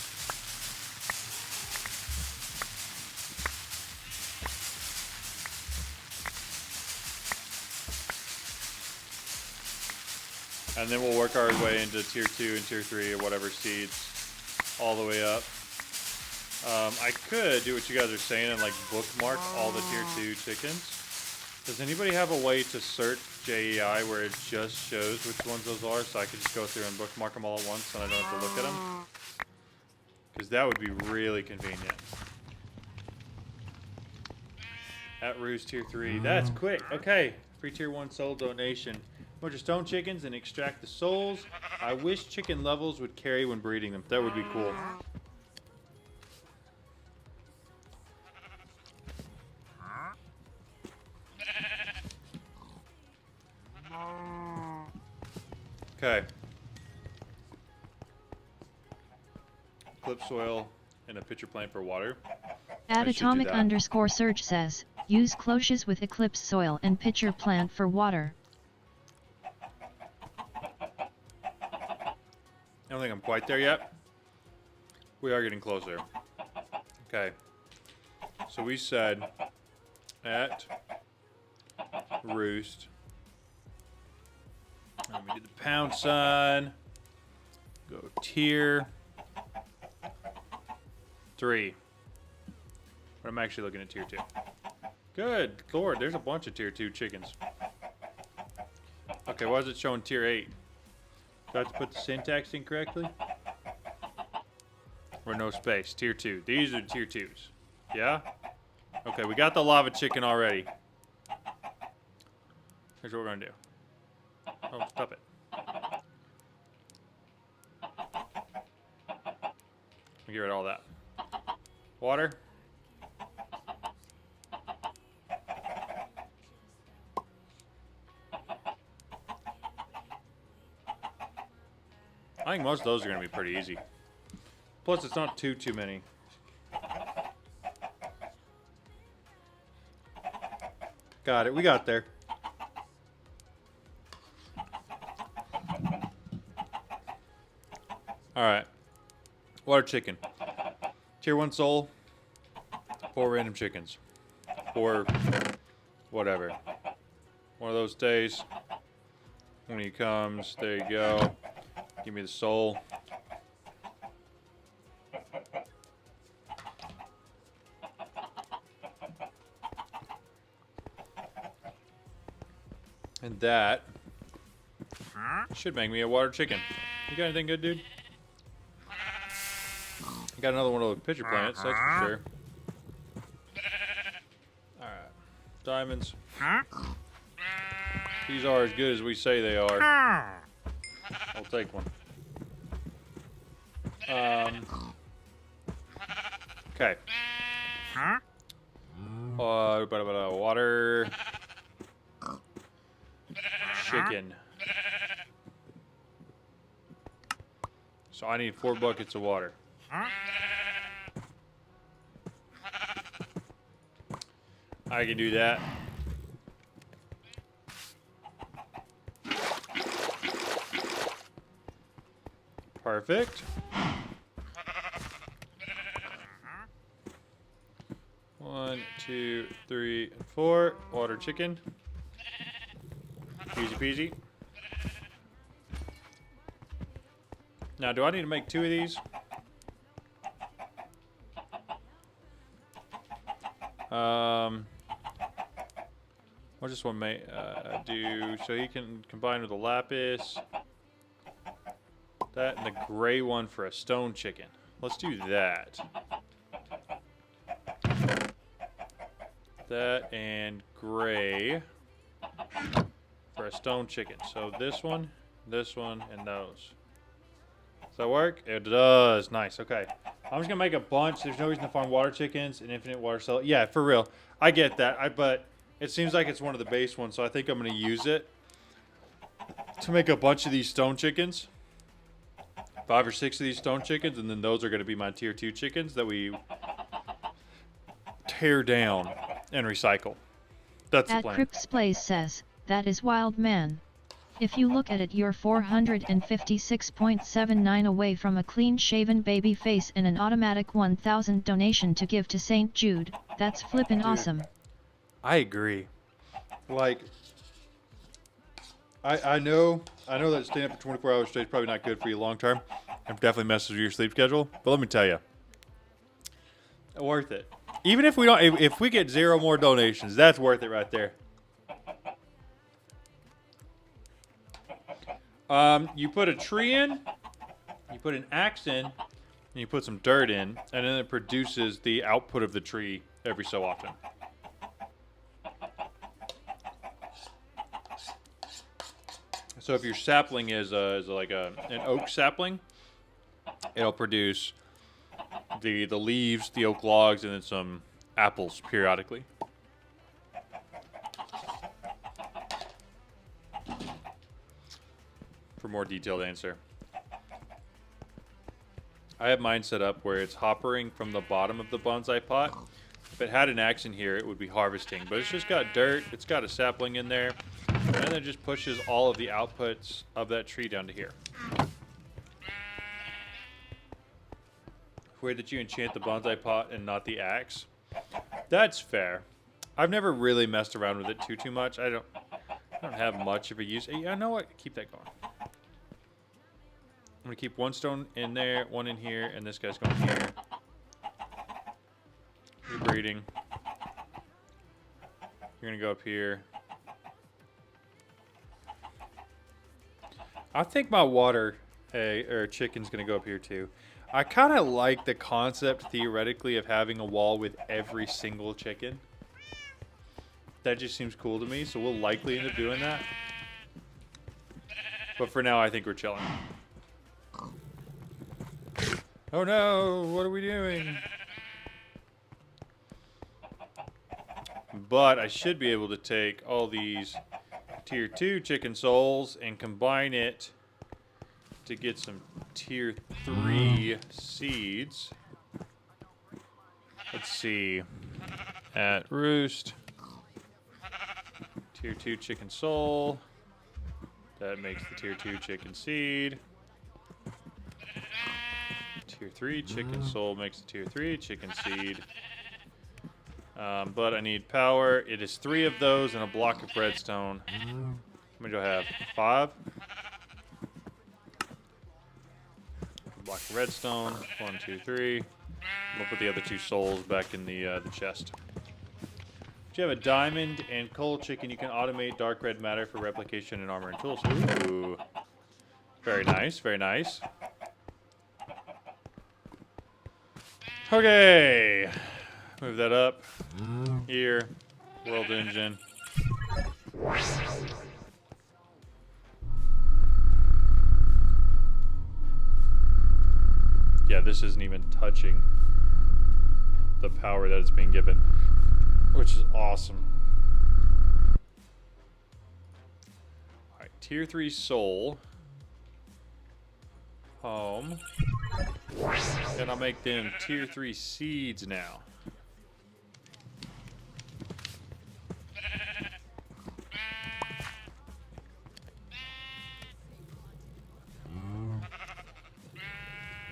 And then we'll work our way into tier 2 and tier 3 or whatever seeds all the way up. I could do what you guys are saying and like bookmark all the tier 2 chickens. Does anybody have a way to search JEI where it just shows which ones those are, so I could just go through and bookmark them all at once and I don't have to look at them? Because that would be really convenient. At Roost tier 3. That's quick. Okay. Free tier 1 soul donation. Bunch of stone chickens and extract the souls. I wish chicken levels would carry when breeding them. That would be cool. Okay. Clip soil and a pitcher plant for water. At atomic_surge says, use cloches with eclipse soil and pitcher plant for water. I don't think I'm quite there yet. We are getting closer. Okay. So we said at Roost. Let me do the pound sign. Go tier 3. But I'm actually looking at tier 2. Good Lord, there's a bunch of tier 2 chickens. Okay, why is it showing tier 8? Do I have to put the syntax in correctly? Or no space? Tier 2. These are tier 2s. Yeah? Okay, we got the lava chicken already. Here's what we're gonna do. Oh, stop it. Get rid of all that. Water. I think most of those are going to be pretty easy. Plus, it's not too many. Got it. We got there. Alright. Water chicken. Tier 1 soul. 4 random chickens. Or whatever. One of those days. When he comes, there you go. Give me the soul. And that Should make me a water chicken. You got anything good, dude? Got another one of those pitcher plants, that's for sure. Alright. Diamonds. These are as good as we say they are. I'll take one. Okay. Water. Chicken. So I need 4 buckets of water. I can do that. Perfect. 1, 2, 3, 4. Water chicken. Easy peasy. Now, do I need to make 2 of these? What does this one make do? So he can combine with the lapis. That and the gray one for a stone chicken. Let's do that. That and gray for a stone chicken. So this one, and those. Does that work? It does. Nice. Okay. I'm just gonna make a bunch. There's no reason to farm water chickens and infinite water cell. Yeah, for real. I get that. But it seems like it's one of the base ones, so I think I'm gonna use it to make a bunch of these stone chickens. 5 or 6 of these stone chickens, and then those are gonna be my tier 2 chickens that we tear down and recycle. That's the plan. Crips Plays says, that is wild, man. If you look at it, you're 456.79 away from a clean-shaven baby face and an automatic 1,000 donation to give to St. Jude. That's flippin' awesome. I agree. Like, I know that staying up for 24 hours straight is probably not good for you long term. It definitely messes with your sleep schedule. But let me tell you, worth it. Even if we don't, if we get 0 more donations, that's worth it right there. You put a tree in, you put an axe in, and you put some dirt in, and then it produces the output of the tree every so often. So if your sapling is like an oak sapling, it'll produce the leaves, the oak logs, and then some apples periodically. For more detailed answer, I have mine set up where it's hoppering from the bottom of the bonsai pot. If it had an axe in here, it would be harvesting, but it's just got dirt, it's got a sapling in there, and then it just pushes all of the outputs of that tree down to here. Weird that you enchant the bonsai pot and not the axe. That's fair. I've never really messed around with it too much. I don't have much of a use. You know what? Keep that going. I'm gonna keep 1 stone in there, 1 in here, and this guy's going here. You're breeding. You're gonna go up here. I think my water or chicken's gonna go up here too. I kind of like the concept theoretically of having a wall with every single chicken. That just seems cool to me, so we'll likely end up doing that. But for now, I think we're chilling. Oh no, what are we doing? But I should be able to take all these tier 2 chicken souls and combine it to get some tier 3 seeds. Let's see. At roost. Tier 2 chicken soul. That makes the tier 2 chicken seed. Tier 3 chicken soul makes the tier 3 chicken seed. But I need power. It is 3 of those and a block of redstone. How many do I have? 5? Block of redstone. 1, 2, 3. We'll put the other 2 souls back in the chest. If you have a diamond and coal chicken, you can automate dark red matter for replication in armor and tools. Ooh. Very nice, very nice. Okay. Move that up. Here. World engine. Yeah, this isn't even touching the power that it's being given, which is awesome. Alright, tier 3 soul. Home. And I'll make them tier 3 seeds now.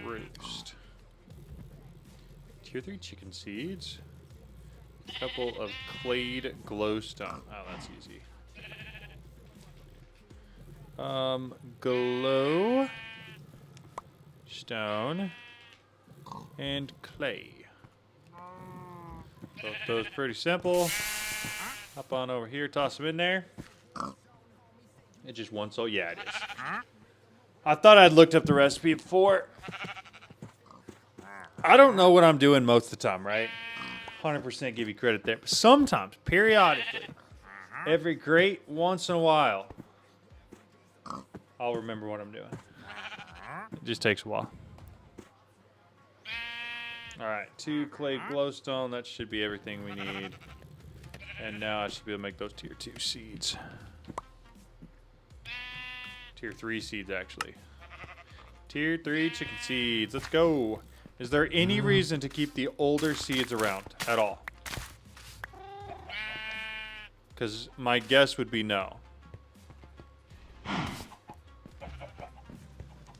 Roost. Tier 3 chicken seeds. A couple of clade glowstone. Oh, that's easy. Glow. Stone. And clay. Both those pretty simple. Hop on over here, toss them in there. It's just one soul. Yeah, it is. I thought I'd looked up the recipe before. I don't know what I'm doing most of the time, right? 100% give you credit there. But sometimes, periodically, every great once in a while, I'll remember what I'm doing. It just takes a while. Alright, 2 clay glowstone. That should be everything we need. And now I should be able to make those tier 2 seeds. Tier 3 seeds, actually. Tier 3 chicken seeds. Let's go. Is there any reason to keep the older seeds around at all? Because my guess would be no.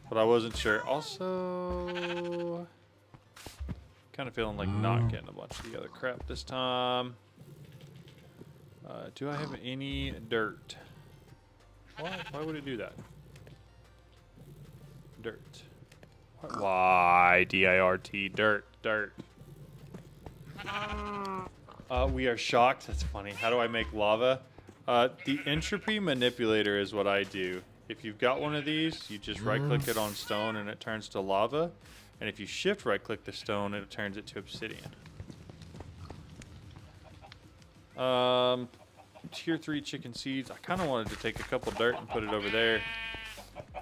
But I wasn't sure. Also, kind of feeling like not getting a bunch of the other crap this time. Do I have any dirt? Why would it do that? Dirt. Why? D-I-R-T. Dirt. Dirt. We are shocked. That's funny. How do I make lava? The entropy manipulator is what I do. If you've got one of these, you just right-click it on stone and it turns to lava. And if you shift right-click the stone, it turns it to obsidian. Tier 3 chicken seeds. I kind of wanted to take a couple dirt and put it over there.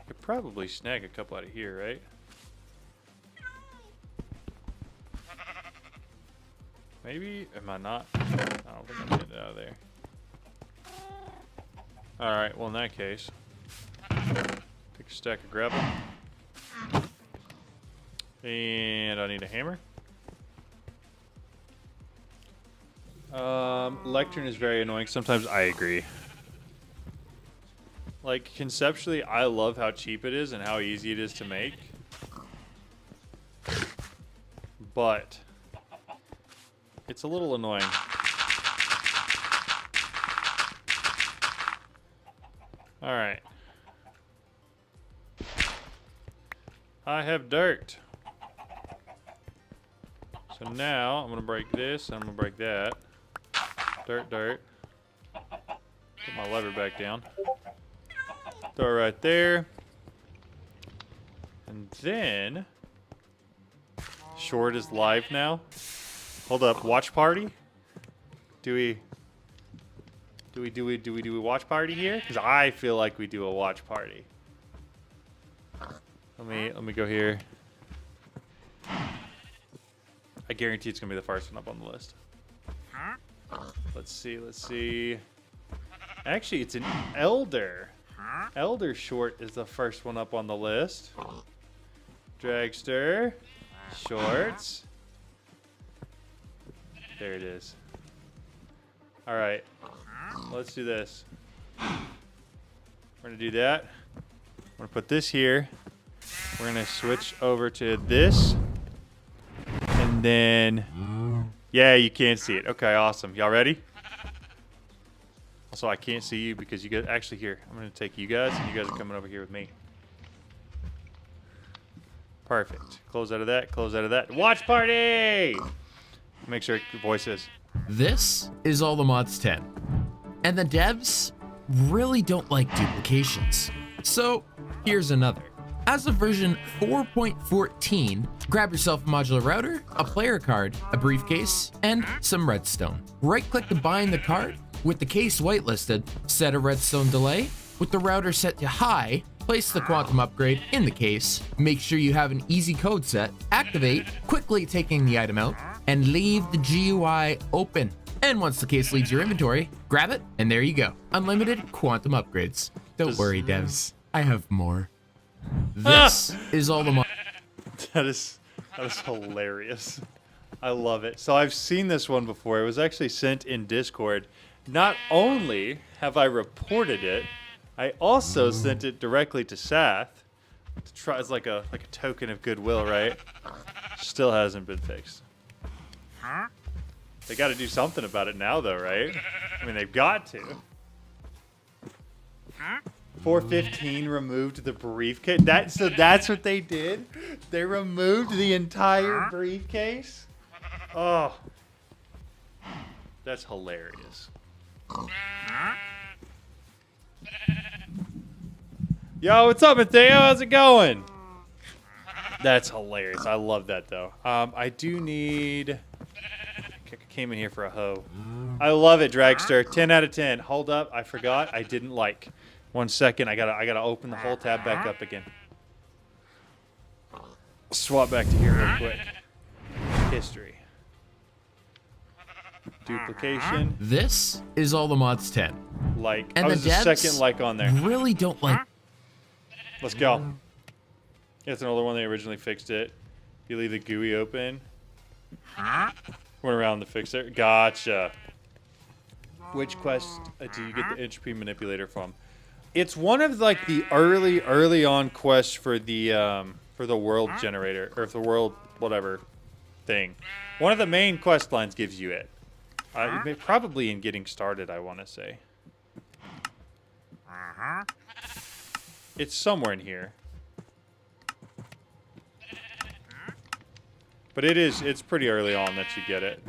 Could probably snag a couple out of here, right? Maybe? Am I not? I don't think I'm getting it out of there. Alright, well in that case, take a stack of gravel. And I need a hammer. Lectern is very annoying. Sometimes I agree. Like, conceptually, I love how cheap it is and how easy it is to make. But it's a little annoying. Alright. I have dirt. So now I'm going to break this and I'm going to break that. Dirt, dirt. Put my lever back down. Throw it right there. And then Short is live now. Hold up, watch party? Do we watch party here? Because I feel like we do a watch party. Let me go here. I guarantee it's gonna be the first one up on the list. Let's see. Actually, it's an Elder. Elder Short is the first one up on the list. Dragster. Shorts. There it is. Alright. Let's do this. We're gonna do that. I'm gonna put this here. We're gonna switch over to this. And then... Yeah, you can't see it. Okay, awesome. Y'all ready? Also, I can't see you because you guys... Actually, here. I'm gonna take you guys, and you guys are coming over here with me. Perfect. Close out of that. Close out of that. Watch party! Make sure your voice is. This is all the mods 10. And the devs really don't like duplications. So here's another. As of version 4.14, grab yourself a modular router, a player card, a briefcase, and some redstone. Right-click to bind the card. With the case whitelisted, set a redstone delay. With the router set to high, place the quantum upgrade in the case. Make sure you have an easy code set. Activate, quickly taking the item out, and leave the GUI open. And once the case leaves your inventory, grab it, and there you go. Unlimited quantum upgrades. Don't worry, devs. I have more. This is all the That is hilarious. I love it. So I've seen this one before. It was actually sent in Discord. Not only have I reported it, I also sent it directly to Sath to try as like a token of goodwill, right? Still hasn't been fixed. They got to do something about it now, though, right? I mean, they've got to. 415 removed the briefcase. So that's what they did? They removed the entire briefcase? Oh. That's hilarious. Yo, what's up, Mateo? How's it going? That's hilarious. I love that, though. I do need... I came in here for a hoe. I love it, Dragster. 10 out of 10. Hold up. I forgot. I didn't like. 1 second. I gotta open the whole tab back up again. Swap back to here real quick. History. Duplication. This is all the mods 10. Like. And I was the the devs second like on there. really don't like. Let's go. It's another one. They originally fixed it. You leave the GUI open. Went around to fix it. Gotcha. Which quest do you get the entropy manipulator from? It's one of like the early on quests for the world generator or the world whatever thing. One of the main quest lines gives you it. Probably in getting started, I want to say. It's somewhere in here. But it's pretty early on that you get it.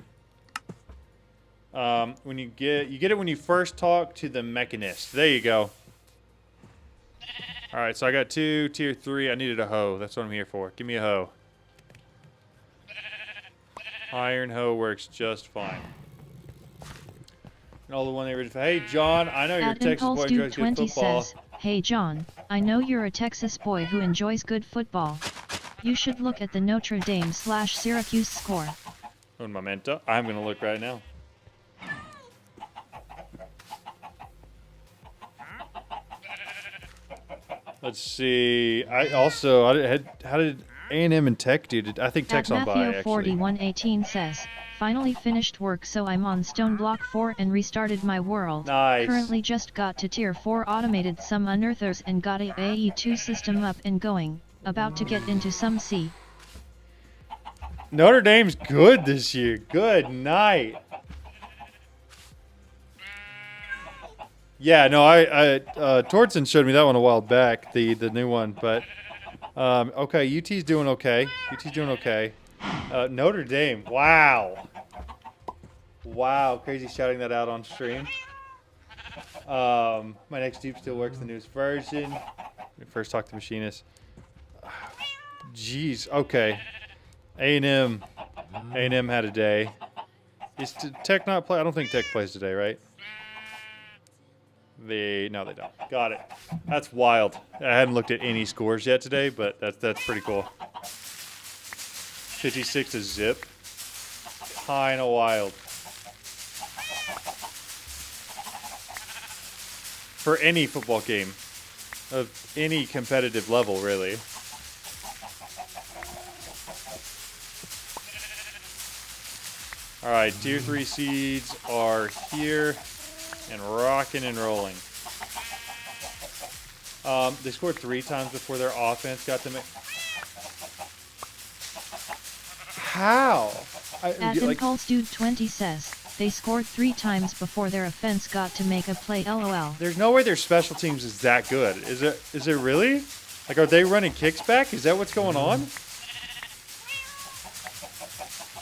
When you get it when you first talk to the mechanist. There you go. All right, so I got 2 tier 3. I needed a hoe. That's what I'm here for. Give me a hoe. Iron hoe works just fine. And all the one they were. Hey John, I know you're a Texas boy who enjoys good football. Says, hey John, I know you're a Texas boy who enjoys good football. You should look at the Notre Dame/Syracuse score. Un momento. I'm gonna look right now. Let's see. How did A&M and Tech do? I think Tech's on bye, actually. 4118 says, finally finished work, so I'm on Stone Block 4 and restarted my world. Nice. Currently just got to Tier 4 automated some unearthers and got a AE2 system up and going. About to get into some C. Notre Dame's good this year. Good night. Yeah, no, Tortson showed me that one a while back, the new one, but okay, UT's doing okay. UT's doing okay. Notre Dame, wow. Wow, crazy shouting that out on stream. My next dupe still works the newest version. Let me first talk to Machinist. Jeez, okay. A&M had a day. Is Tech not play? I don't think Tech plays today, right? No, they don't. Got it. That's wild. I hadn't looked at any scores yet today, but that's pretty cool. 56 to zip. Kinda wild. For any football game of any competitive level, really. All right, tier 3 seeds are here and rocking and rolling. They scored 3 times before their offense got to make. How? Impulse Dude 20 says, they scored 3 times before their offense got to make a play, lol. There's no way their special teams is that good. Is it really? Like, are they running kicks back? Is that what's going on?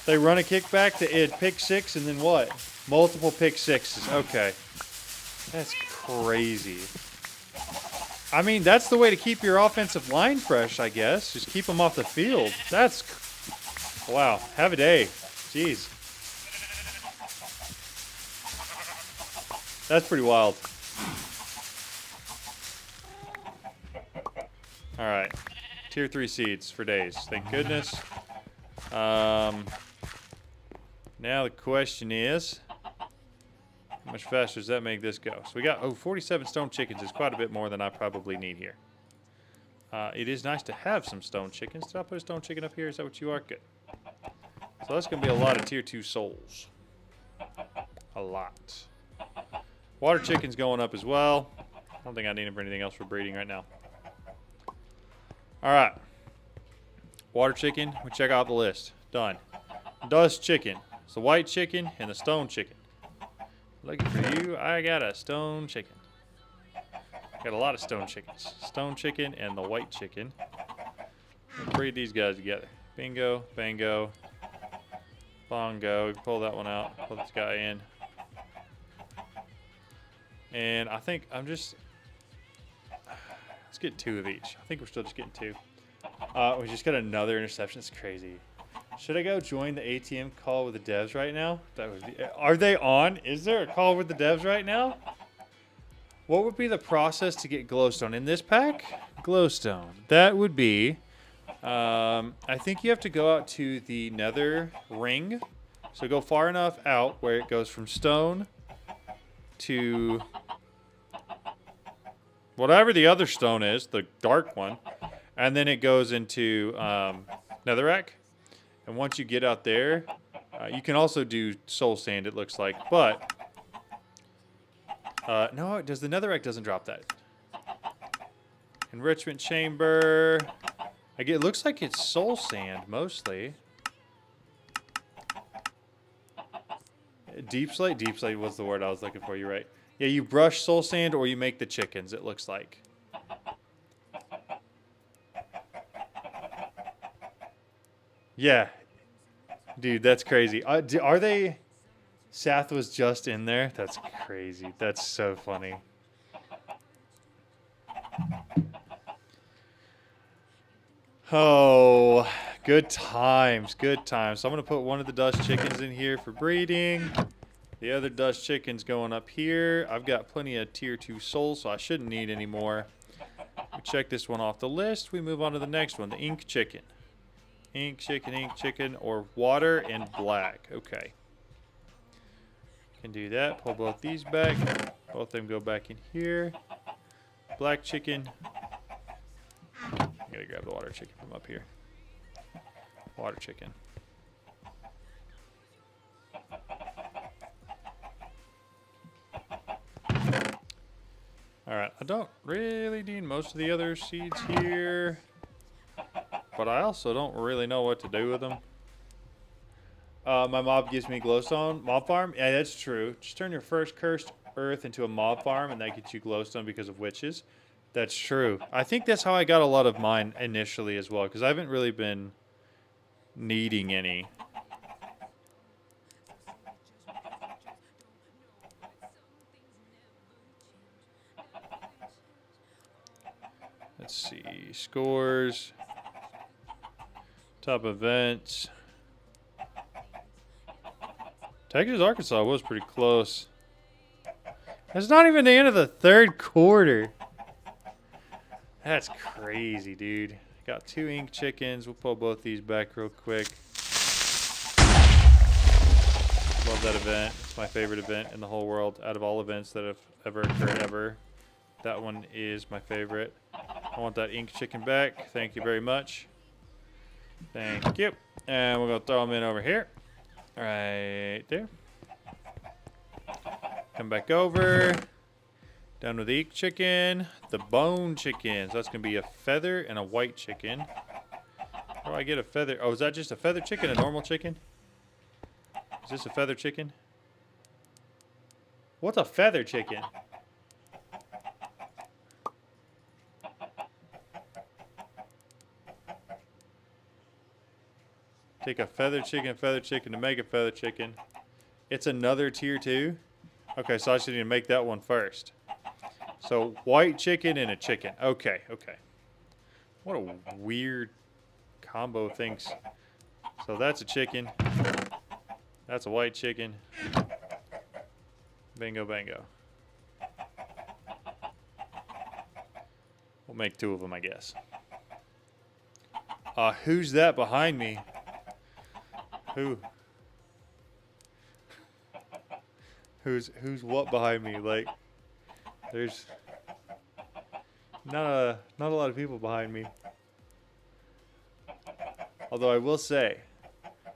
They run a kickback to it, pick six, and then what? Multiple pick sixes. Okay. That's crazy. I mean, that's the way to keep your offensive line fresh, I guess. Just keep them off the field. That's... Wow. Have a day. Jeez. That's pretty wild. All right. Tier 3 seeds for days. Thank goodness. Now the question is, how much faster does that make this go? So we got, 47 stone chickens is quite a bit more than I probably need here. It is nice to have some stone chickens. Did I put a stone chicken up here? Is that what you are? Good. So that's going to be a lot of tier 2 souls. A lot. Water chicken's going up as well. I don't think I need them for anything else for breeding right now. All right. Water chicken. We check out the list. Done. Dust chicken. It's the white chicken and the stone chicken. Looking for you. I got a stone chicken. Got a lot of stone chickens. Stone chicken and the white chicken. We'll breed these guys together. Bingo, bango, bongo. We pull that one out. Pull this guy in. And I think I'm just... Let's get 2 of each. I think we're still just getting 2. We just got another interception. It's crazy. Should I go join the ATM call with the devs right now? That would be... Are they on? Is there a call with the devs right now? What would be the process to get glowstone in this pack? Glowstone. That would be... I think you have to go out to the nether ring. So go far enough out where it goes from stone to... whatever the other stone is, the dark one, and then it goes into netherrack. And once you get out there, you can also do soul sand, it looks like. But no, does the netherrack doesn't drop that. Enrichment chamber. It looks like it's soul sand mostly. Deep slate. Deep slate was the word I was looking for. You're right. Yeah, you brush soul sand or you make the chickens, it looks like. Yeah. Dude, that's crazy. Are they... Sath was just in there? That's crazy. That's so funny. Oh, good times. Good times. So I'm going to put one of the dust chickens in here for breeding. The other dust chicken's going up here. I've got plenty of tier 2 souls, so I shouldn't need any more. We check this one off the list. We move on to the next one, the ink chicken. Ink chicken, or water and black. Okay. Can do that. Pull both these back. Both of them go back in here. Black chicken. I gotta grab the water chicken from up here. Water chicken. Alright, I don't really need most of the other seeds here. But I also don't really know what to do with them. My mob gives me glowstone. Mob farm? Yeah, that's true. Just turn your first cursed earth into a mob farm and that gets you glowstone because of witches. That's true. I think that's how I got a lot of mine initially as well, because I haven't really been needing any. Let's see. Scores. Top events. Texas, Arkansas was pretty close. It's not even the end of the third quarter. That's crazy, dude. Got 2 ink chickens. We'll pull both these back real quick. Love that event. It's my favorite event in the whole world. Out of all events that have ever occurred ever, that one is my favorite. I want that ink chicken back. Thank you very much. Thank you. And we're going to throw them in over here. Right there. Come back over. Down with the ink chicken. The bone chicken. So that's going to be a feather and a white chicken. How do I get a feather? Oh, is that just a feather chicken? A normal chicken? Is this a feather chicken? What's a feather chicken? Take a feather chicken to make a feather chicken. It's another tier 2. Okay, so I just need to make that one first. So white chicken and a chicken. Okay, okay. What a weird combo of things. So that's a chicken. That's a white chicken. Bingo, bango. We'll make 2 of them, I guess. Who's that behind me? Who? Who's what behind me? Like, there's not a lot of people behind me. Although I will say,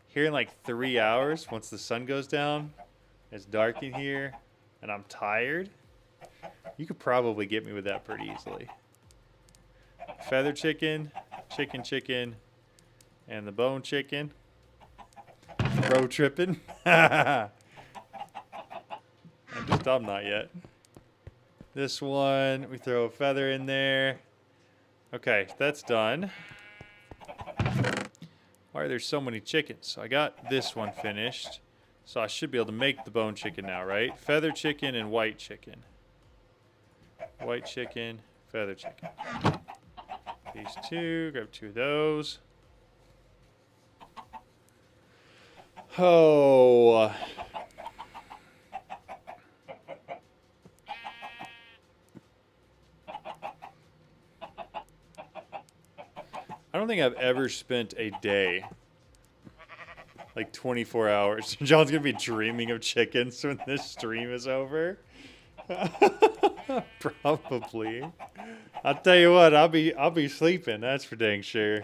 here in like 3 hours, once the sun goes down, it's dark in here, and I'm tired, you could probably get me with that pretty easily. Feather chicken, chicken, and the bone chicken. Road tripping. I'm not yet. This one, we throw a feather in there. Okay, that's done. Why are there so many chickens? So I got this one finished. So I should be able to make the bone chicken now, right? Feather chicken and white chicken. White chicken, feather chicken. These 2, grab 2 of those. Oh. I don't think I've ever spent a day, like 24 hours. John's gonna be dreaming of chickens when this stream is over. Probably. I'll tell you what, I'll be sleeping, that's for dang sure.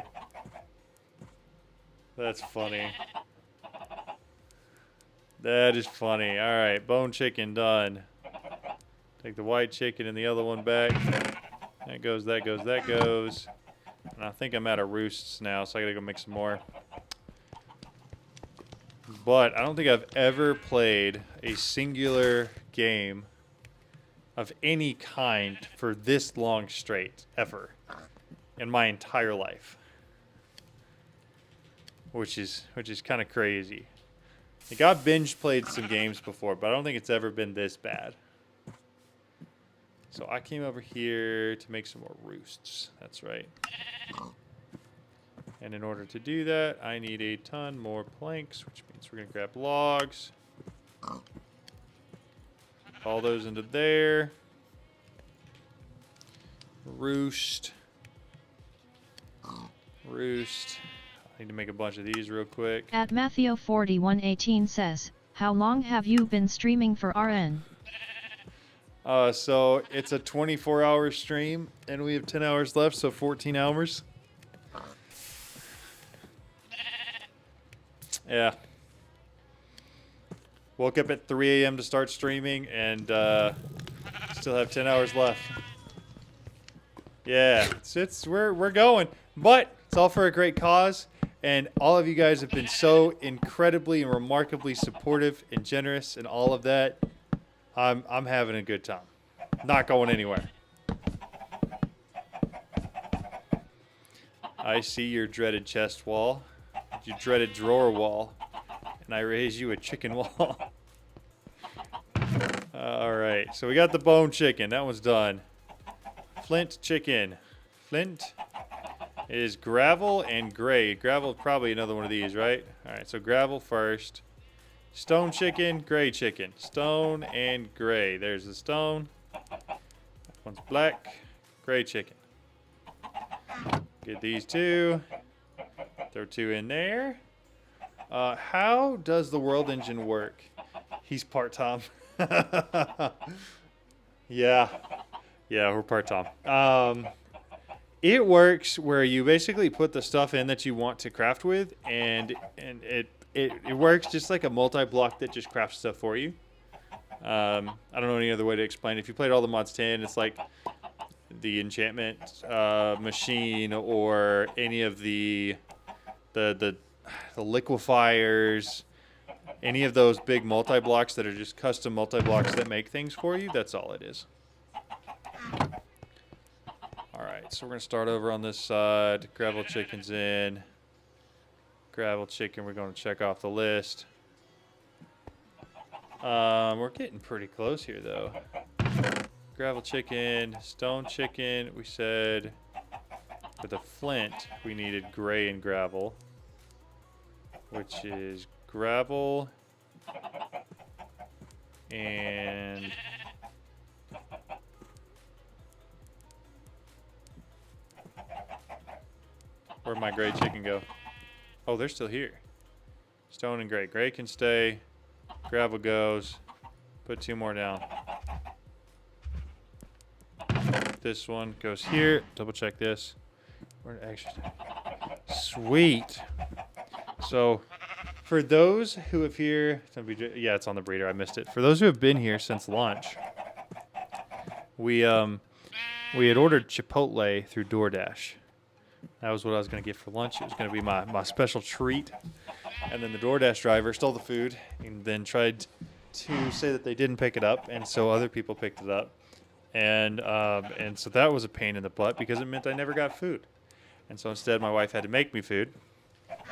That's funny. That is funny. Alright, bone chicken done. Take the white chicken and the other one back. That goes, that goes, that goes. And I think I'm out of roosts now, so I gotta go make some more. But I don't think I've ever played a singular game of any kind for this long straight, ever. In my entire life. Which is kind of crazy. Like, I've binge played some games before, but I don't think it's ever been this bad. So I came over here to make some more roosts. That's right. And in order to do that, I need a ton more planks, which means we're going to grab logs. All those into there. Roost. Roost. I need to make a bunch of these real quick. At Matheo4118 says, how long have you been streaming for RN? So it's a 24-hour stream, and we have 10 hours left, so 14 hours. Yeah. Woke up at 3 a.m. to start streaming, and still have 10 hours left. Yeah, we're going, but it's all for a great cause, and all of you guys have been so incredibly and remarkably supportive and generous, and all of that. I'm having a good time. Not going anywhere. I see your dreaded chest wall, your dreaded drawer wall, and I raise you a chicken wall. All right, so we got the bone chicken. That one's done. Flint chicken. Flint is gravel and gray. Gravel is probably another one of these, right? All right, so gravel first. Stone chicken, gray chicken. Stone and gray. There's the stone. That one's black. Gray chicken. Get these 2. Throw 2 in there. How does the world engine work? He's part-time. Yeah. Yeah, we're part-time. It works where you basically put the stuff in that you want to craft with, and it works just like a multi-block that just crafts stuff for you. I don't know any other way to explain it. If you played all the mods 10, it's like the enchantment machine or any of the liquefiers, any of those big multi-blocks that are just custom multi-blocks that make things for you. That's all it is. All right, so we're going to start over on this side. Gravel chicken's in. Gravel chicken, we're going to check off the list. We're getting pretty close here, though. Gravel chicken, stone chicken. We said for the flint, we needed gray and gravel, which is gravel and where'd my gray chicken go? Oh, they're still here. Stone and gray. Gray can stay. Gravel goes. Put 2 more down. This one goes here. Double check this. Where did extra? Sweet. So, for those who have here, yeah, it's on the breeder. I missed it. For those who have been here since lunch, we had ordered Chipotle through DoorDash. That was what I was going to get for lunch. It was going to be my special treat. And then the DoorDash driver stole the food and then tried to say that they didn't pick it up, and so other people picked it up. And so that was a pain in the butt because it meant I never got food. And so instead my wife had to make me food.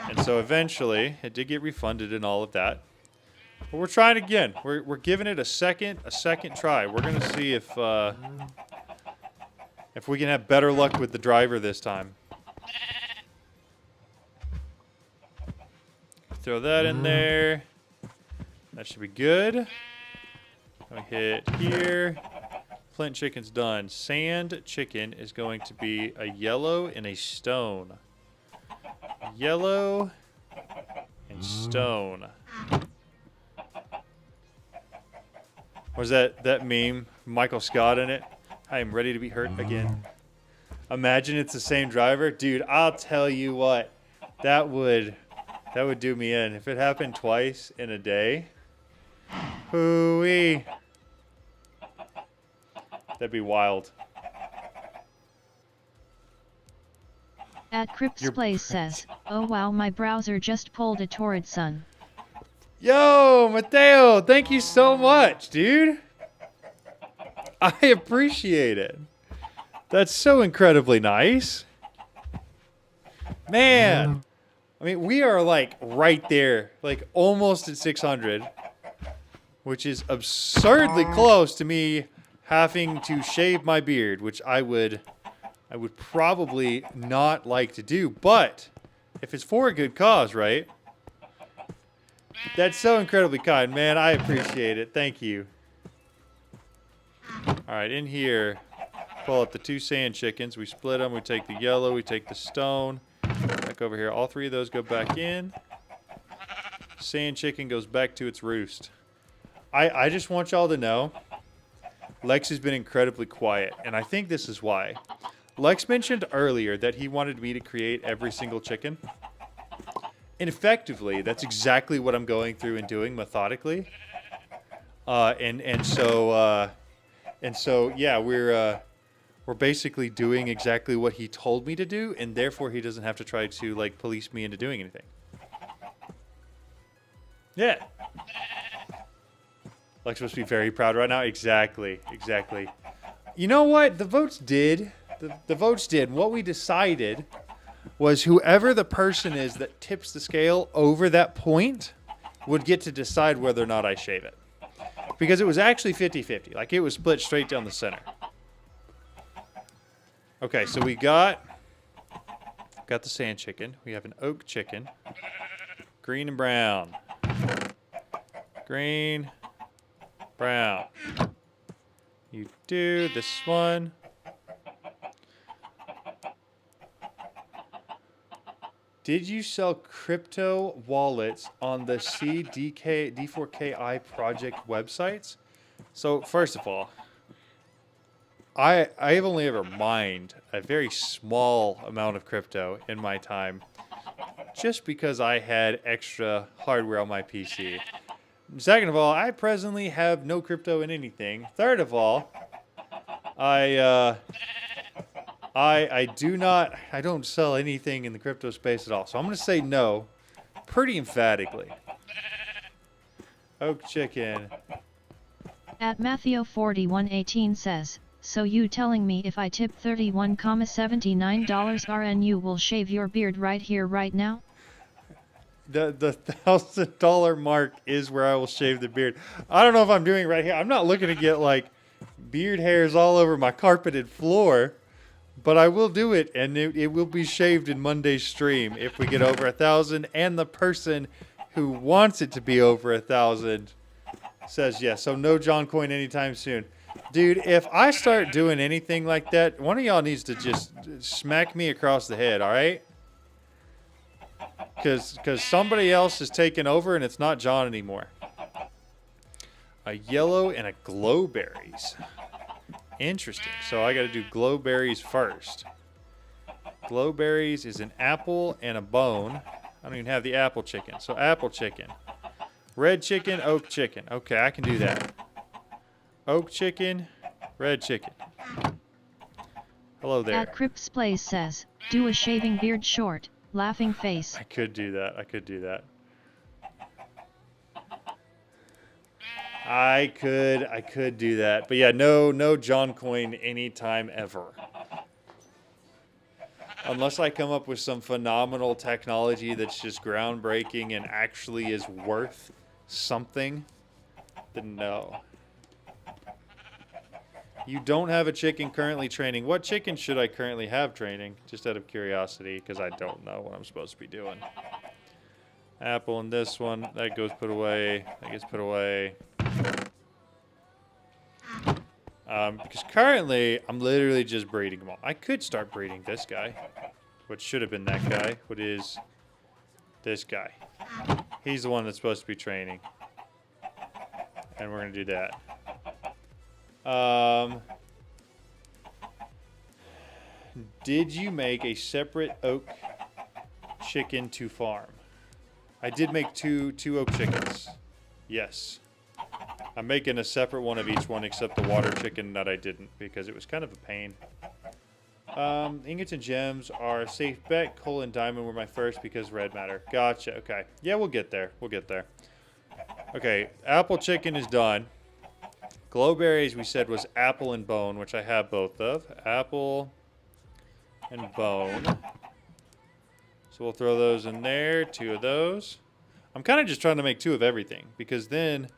And so eventually it did get refunded and all of that. But we're trying again. We're giving it a second try. We're going to see if we can have better luck with the driver this time. Throw that in there. That should be good. I hit here. Flint chicken's done. Sand chicken is going to be a yellow and a stone. Yellow and stone. Was that meme? Michael Scott in it? I am ready to be hurt again. Imagine it's the same driver. Dude, I'll tell you what. That would do me in. If it happened twice in a day. Hooey. That'd be wild. At Crips Plays says, oh wow, my browser just pulled a torrid son. Yo, Mateo, thank you so much, dude. I appreciate it. That's so incredibly nice. Man. I mean, we are like right there, like almost at 600, which is absurdly close to me having to shave my beard, which I would probably not like to do, but if it's for a good cause, right? That's so incredibly kind, man. I appreciate it. Thank you. All right, in here, pull up the 2 sand chickens. We split them. We take the yellow. We take the stone. Back over here. All 3 of those go back in. Sand chicken goes back to its roost. I just want y'all to know, Lex has been incredibly quiet, and I think this is why. Lex mentioned earlier that he wanted me to create every single chicken. And effectively, that's exactly what I'm going through and doing methodically. And so yeah, we're basically doing exactly what he told me to do, and therefore he doesn't have to try to like police me into doing anything. Yeah. Lex must be very proud right now. Exactly. You know what? The votes did. The votes did. What we decided was whoever the person is that tips the scale over that point would get to decide whether or not I shave it. Because it was actually 50-50. Like, it was split straight down the center. Okay, so we got the sand chicken. We have an oak chicken. Green and brown. Green. Brown. You do this one. Did you sell crypto wallets on the D4KI project websites? So first of all, I've only ever mined a very small amount of crypto in my time, just because I had extra hardware on my PC. Second of all, I presently have no crypto in anything. Third of all, I don't sell anything in the crypto space at all. So I'm going to say no pretty emphatically. Oak chicken. At Matteo4118 says, so you telling me if I tip $31.79 RN you will shave your beard right here right now? The $1,000 mark is where I will shave the beard. I don't know if I'm doing it right here. I'm not looking to get like beard hairs all over my carpeted floor, but I will do it, and it will be shaved in Monday's stream if we get over 1,000, and the person who wants it to be over 1,000 says yes. So no John Coin anytime soon. Dude, if I start doing anything like that, one of y'all needs to just smack me across the head, all right? Because somebody else is taking over, and it's not John anymore. A yellow and a glowberries. Interesting. So I got to do glowberries first. Glowberries is an apple and a bone. I don't even have the apple chicken. So apple chicken. Red chicken, oak chicken. Okay, I can do that. Oak chicken, red chicken. Hello there. At Crips Plays says, do a shaving beard short, laughing face. I could do that. I could do that. I could do that. But yeah, no John Coin anytime ever. Unless I come up with some phenomenal technology that's just groundbreaking and actually is worth something, then no. You don't have a chicken currently training. What chicken should I currently have training? Just out of curiosity, because I don't know what I'm supposed to be doing. Apple and this one. That goes put away. That gets put away. Because currently, I'm literally just breeding them all. I could start breeding this guy. What should have been that guy. What is this guy? He's the one that's supposed to be training. And we're going to do that. Did you make a separate oak chicken to farm? I did make two oak chickens. Yes. I'm making a separate one of each one except the water chicken that I didn't because it was kind of a pain. Ingots and gems are a safe bet. Coal and diamond were my first because red matter. Gotcha. Okay. Yeah, we'll get there. We'll get there. Okay. Apple chicken is done. Glowberries, we said, was apple and bone, which I have both of. Apple and bone. So we'll throw those in there. 2 of those. I'm kind of just trying to make 2 of everything. Because then,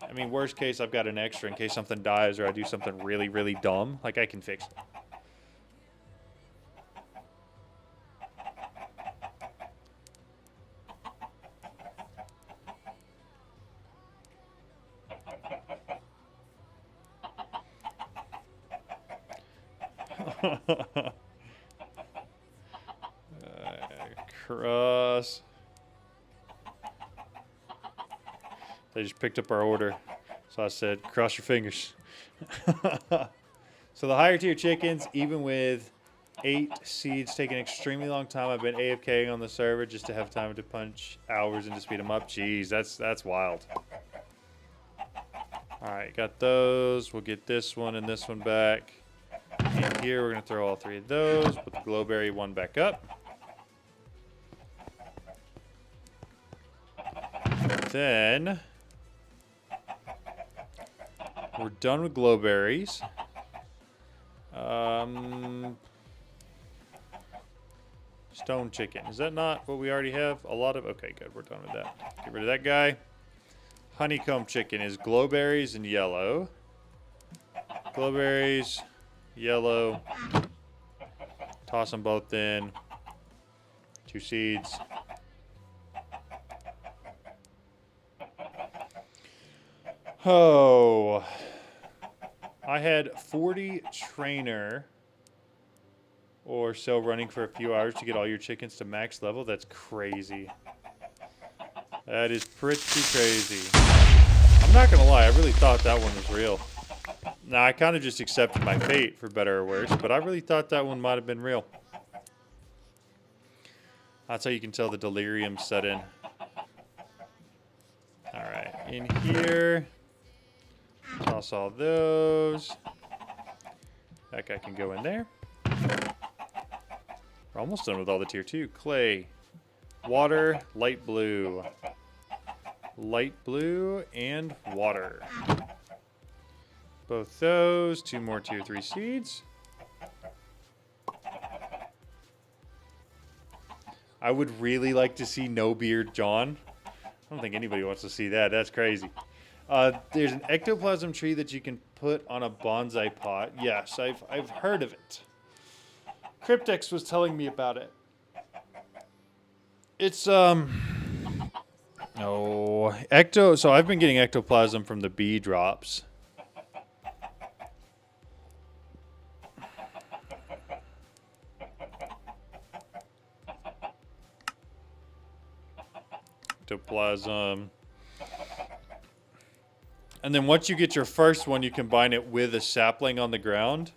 I mean, worst case, I've got an extra in case something dies or I do something really, really dumb. Like, I can fix it. Cross. They just picked up our order. So I said, cross your fingers. So the higher tier chickens, even with 8 seeds, take an extremely long time. I've been AFKing on the server just to have time to punch hours and to speed them up. Jeez, that's wild. Alright, got those. We'll get this one and this one back. And here we're going to throw all 3 of those. Put the glowberry one back up. Then we're done with glowberries. Stone chicken. Is that not what we already have? A lot of... Okay, good. We're done with that. Get rid of that guy. Honeycomb chicken is glowberries and yellow. Glowberries, yellow. Toss them both in. 2 seeds. Oh, I had 40 trainer or so running for a few hours to get all your chickens to max level. That's crazy. That is pretty crazy. I'm not going to lie. I really thought that one was real. Now, I kind of just accepted my fate for better or worse, but I really thought that one might have been real. That's how you can tell the delirium set in. All right, in here. Toss all those. That guy can go in there. We're almost done with all the tier 2. Clay. Water. Light blue. Light blue and water. Both those. 2 more tier 3 seeds. I would really like to see no beard John. I don't think anybody wants to see that. That's crazy. There's an ectoplasm tree that you can put on a bonsai pot. Yes, I've heard of it. Cryptex was telling me about it. It's so I've been getting ectoplasm from the bee drops. Ectoplasm. And then once you get your first one, you combine it with a sapling on the ground,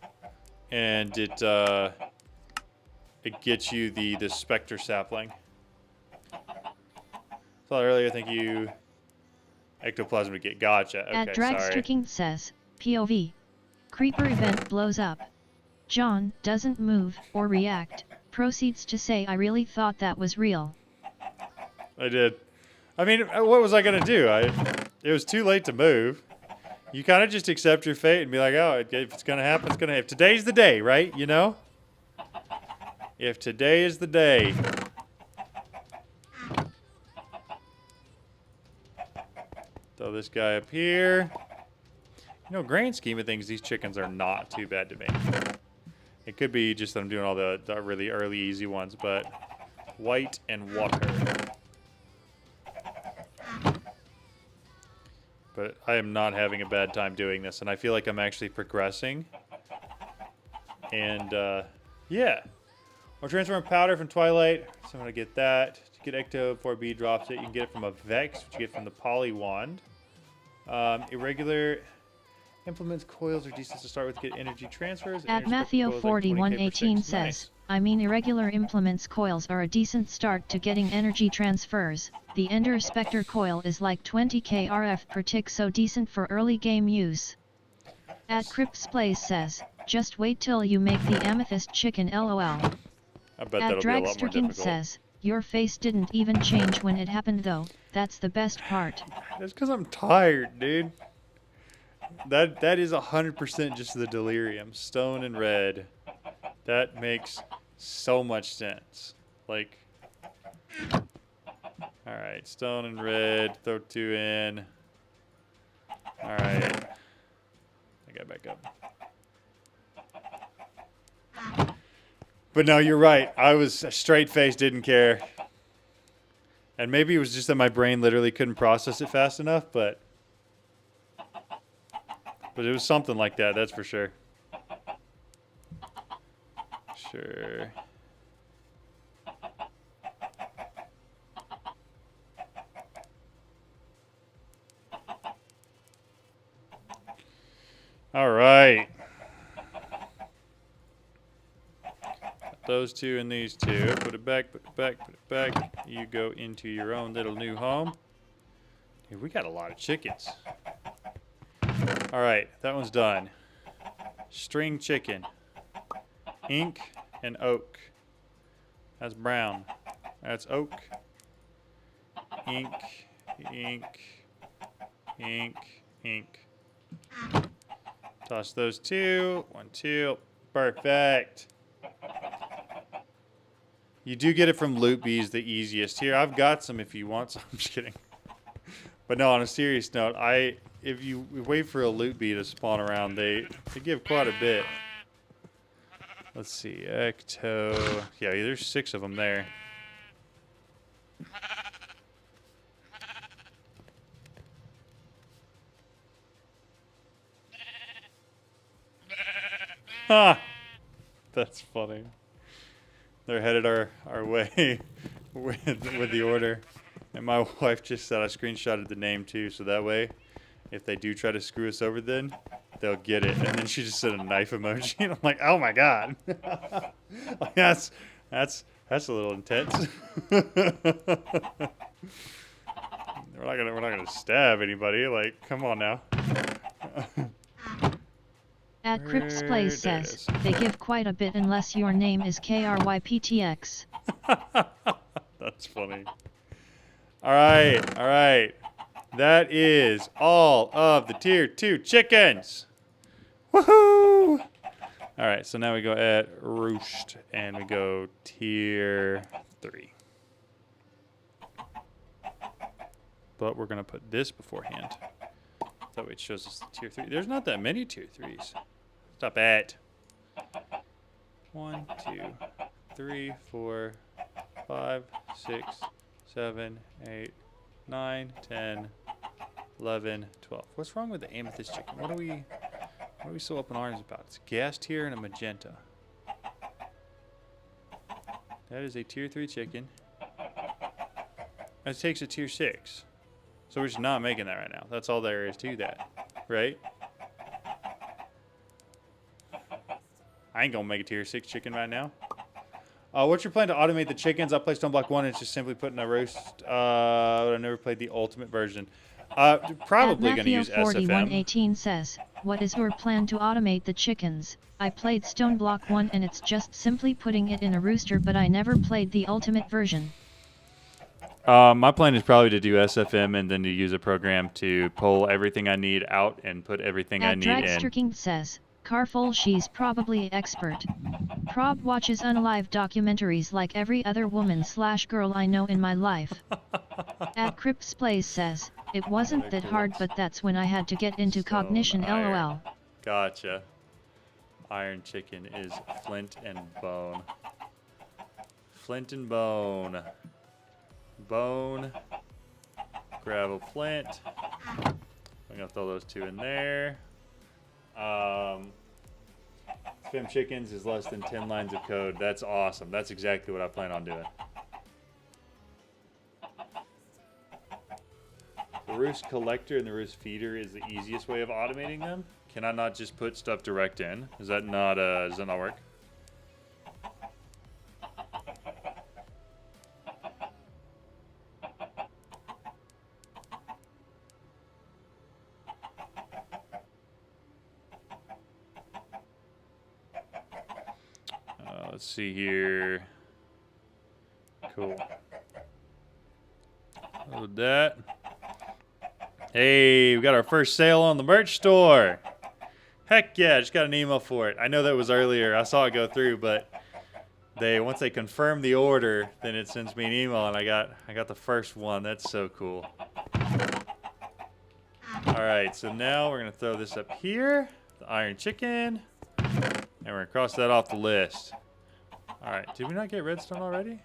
and it gets you the specter sapling. Saw earlier, thank you. Ectoplasm to get. Gotcha. Okay, At Dragstricking says, POV. Creeper event blows up. John doesn't move or react. Proceeds to say, I really thought that was real. I did. I mean, what was I gonna do? It was too late to move. You kind of just accept your fate and be like, oh, if it's gonna happen, it's gonna happen. If today's the day, right? You know? If today is the day. Throw this guy up here. You know, grand scheme of things, these chickens are not too bad to me. It could be just that I'm doing all the really early easy ones, but white and water. But I am not having a bad time doing this, and I feel like I'm actually progressing. And, yeah. I'll transfer powder from Twilight, so I'm going to get that. To get Ecto before B drops it, you can get it from a Vex, which you get from the Poly Wand. Irregular implements coils are decent to start with. Get energy transfers. At Matheo4118 says, nice. I mean irregular implements coils are a decent start to getting energy transfers. The Ender Spectre coil is like 20k RF per tick, so decent for early game use. At Crips Plays says, just wait till you make the amethyst chicken LOL. I bet that'll be a lot more difficult. says, your face didn't even change when it happened though, that's the best part. That's because I'm tired, dude. That is 100% just the delirium. Stone and red. That makes so much sense. Like, alright, stone and red. Throw 2 in. Alright. I got back up. But no, you're right. I was straight face, didn't care. And maybe it was just that my brain literally couldn't process it fast enough, but it was something like that, that's for sure. Sure. All right. Those 2 and these 2. Put it back, put it back, put it back. You go into your own little new home. Dude, we got a lot of chickens. All right, that one's done. String chicken. Ink and oak. That's brown. That's oak. Ink, ink, ink, ink. Toss those 2. 1, 2. Perfect. You do get it from loot bees the easiest. Here, I've got some if you want some. I'm just kidding. But no, on a serious note, if you wait for a loot bee to spawn around, they give quite a bit. Let's see, Ecto. Yeah, there's 6 of them there. Ha! That's funny. They're headed our way with the order. And my wife just said I screenshotted the name too, so that way, if they do try to screw us over then, they'll get it. And then she just said a knife emoji, and I'm like, oh my god. that's a little intense. We're not gonna stab anybody, like, come on now. At Crips Plays says, they give quite a bit unless your name is KRYPTX. That's funny. Alright. That is all of the tier 2 chickens. Woohoo! Alright, so now we go at Roost and we go tier 3. but we're going to put this beforehand. That way it shows us the tier 3. There's not that many tier 3s. Stop it. 1, 2, 3, 4, 5, 6, 7, 8, 9, 10, 11, 12. What's wrong with the amethyst chicken? What are we so up in arms about? It's a gas tier and a magenta. That is a tier 3 chicken. It takes a tier 6. So we're just not making that right now. That's all there is to that. Right? I ain't gonna make a tier 6 chicken right now. What's your plan to automate the chickens? I play Stone Block 1 and it's just simply putting a roast. But I never played the ultimate version. Probably gonna use SFM. 4118 says, what is your plan to automate the chickens? I played Stone Block 1 and it's just simply putting it in a rooster, but I never played the ultimate version. My plan is probably to do SFM and then to use a program to pull everything I need out and put everything I need in. Dragster says, Carful, she's probably expert. Prob watches unalive documentaries like every other woman/girl I know in my life. At Crips Plays says, it wasn't that hard, but that's when I had to get into cognition, lol. Gotcha. Iron chicken is flint and bone. Flint and bone. Bone. Gravel flint. I'm gonna throw those two in there. Spam chickens is less than 10 lines of code. That's awesome. That's exactly what I plan on doing. The roost collector and the roost feeder is the easiest way of automating them. Can I not just put stuff direct in? Is that not, does that not work? Let's see here. Cool. Load that. Hey, we got our first sale on the merch store. Heck yeah, I just got an email for it. I know that was earlier. I saw it go through, but once they confirm the order, then it sends me an email, and I got the first one. That's so cool. All right, so now we're gonna throw this up here, the iron chicken, and we're gonna cross that off the list. All right, did we not get redstone already?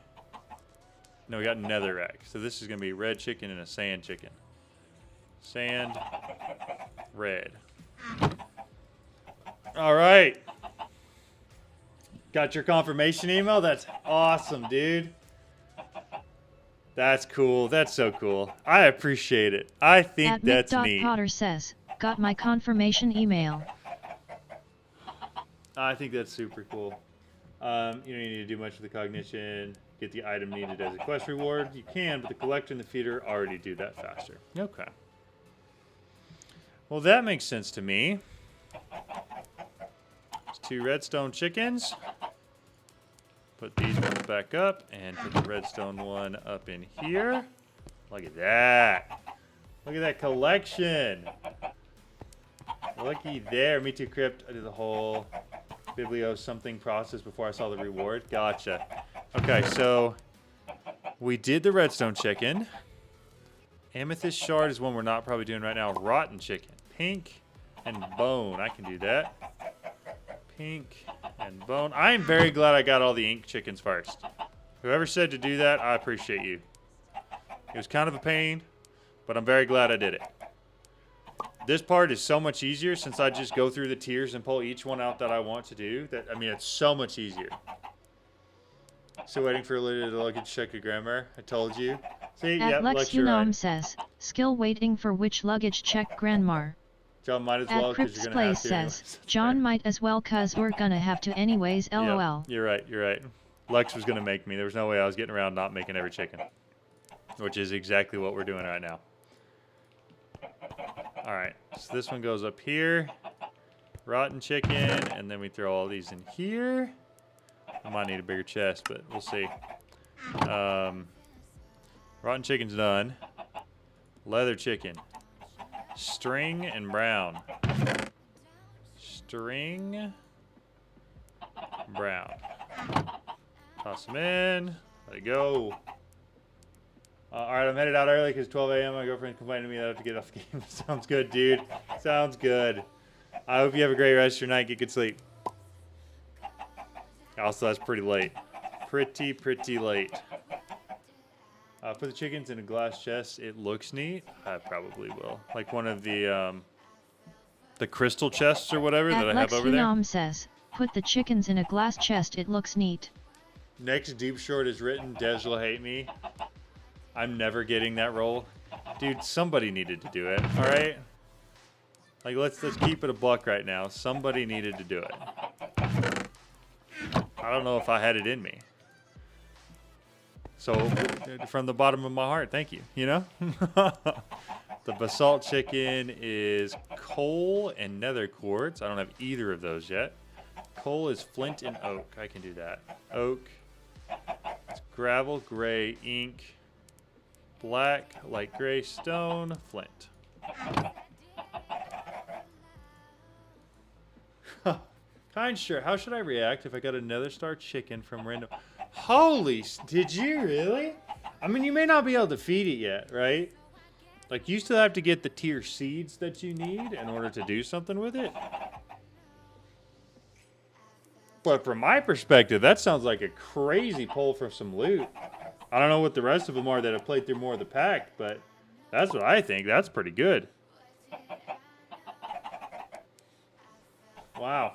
No, we got netherrack. So this is gonna be red chicken and a sand chicken. Sand, red. All right. Got your confirmation email? That's awesome, dude. That's cool. That's so cool. I appreciate it. I think that's neat. Potter says, got my confirmation email. I think that's super cool. You don't need to do much of the cognition. Get the item needed as a quest reward. You can, but the collector and the feeder already do that faster. Okay. Well, that makes sense to me. There's 2 redstone chickens. Put these ones back up and put the redstone one up in here. Look at that. Look at that collection. Looky there. Me too, Crypt. I did the whole Biblio something process before I saw the reward. Gotcha. Okay, so we did the redstone chicken. Amethyst shard is one we're not probably doing right now. Rotten chicken. Pink and bone. I can do that. Pink and bone. I am very glad I got all the ink chickens first. Whoever said to do that, I appreciate you. It was kind of a pain, but I'm very glad I did it. This part is so much easier since I just go through the tiers and pull each one out that I want to do. I mean, it's so much easier. Still waiting for a little luggage check of grammar. I told you. See, yeah, Lex right. says, skill waiting for which luggage check grandma. John might as well because you're gonna have to. Says, John might as well cause we're gonna have to anyways, lol. Yep, you're right, you're right. Lex was gonna make me. There was no way I was getting around not making every chicken. Which is exactly what we're doing right now. Alright, so this one goes up here. Rotten chicken, and then we throw all these in here. I might need a bigger chest, but we'll see. Rotten chicken's done. Leather chicken. String and brown. String. Brown. Toss them in. Let it go. All right, I'm headed out early because 12 a.m. My girlfriend complained to me that I have to get off the game. Sounds good, dude. Sounds good. I hope you have a great rest of your night. Get good sleep. Also, that's pretty late. Pretty late. Put the chickens in a glass chest. It looks neat. I probably will. Like one of the crystal chests or whatever that I have over there. Hunam says, put the chickens in a glass chest. It looks neat. Next deep short is written. Dej will hate me. I'm never getting that role. Dude, somebody needed to do it. All right? Like, let's keep it a buck right now. Somebody needed to do it. I don't know if I had it in me. So, from the bottom of my heart, thank you. You know? The basalt chicken is coal and nether quartz. I don't have either of those yet. Coal is flint and oak. I can do that. Oak. It's gravel, gray, ink, black, light gray, stone, flint. Kind sure. How should I react if I got a nether star chicken from random? Holy, did you really? I mean, you may not be able to feed it yet, right? Like, you still have to get the tier seeds that you need in order to do something with it. But from my perspective, that sounds like a crazy pull for some loot. I don't know what the rest of them are that have played through more of the pack, but that's what I think. That's pretty good. Wow.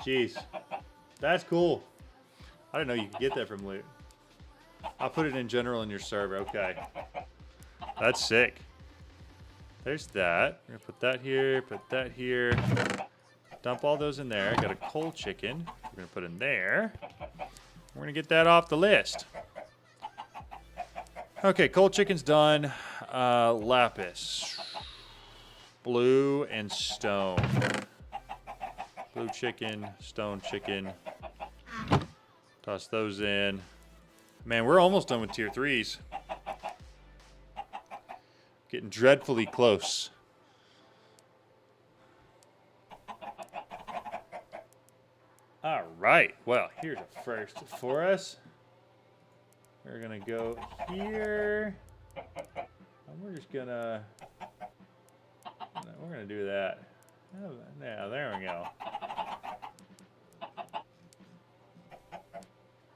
Jeez. That's cool. I didn't know you could get that from loot. I'll put it in general in your server. Okay. That's sick. There's that. We're going to put that here, put that here. Dump all those in there. Got a coal chicken. We're going to put in there. We're going to get that off the list. Okay, coal chicken's done. Lapis. Blue and stone. Blue chicken, stone chicken. Toss those in. Man, we're almost done with tier 3s. Getting dreadfully close. All right. Well, here's a first for us. We're going to go here. And we're just going to... We're going to do that. Oh, yeah, there we go.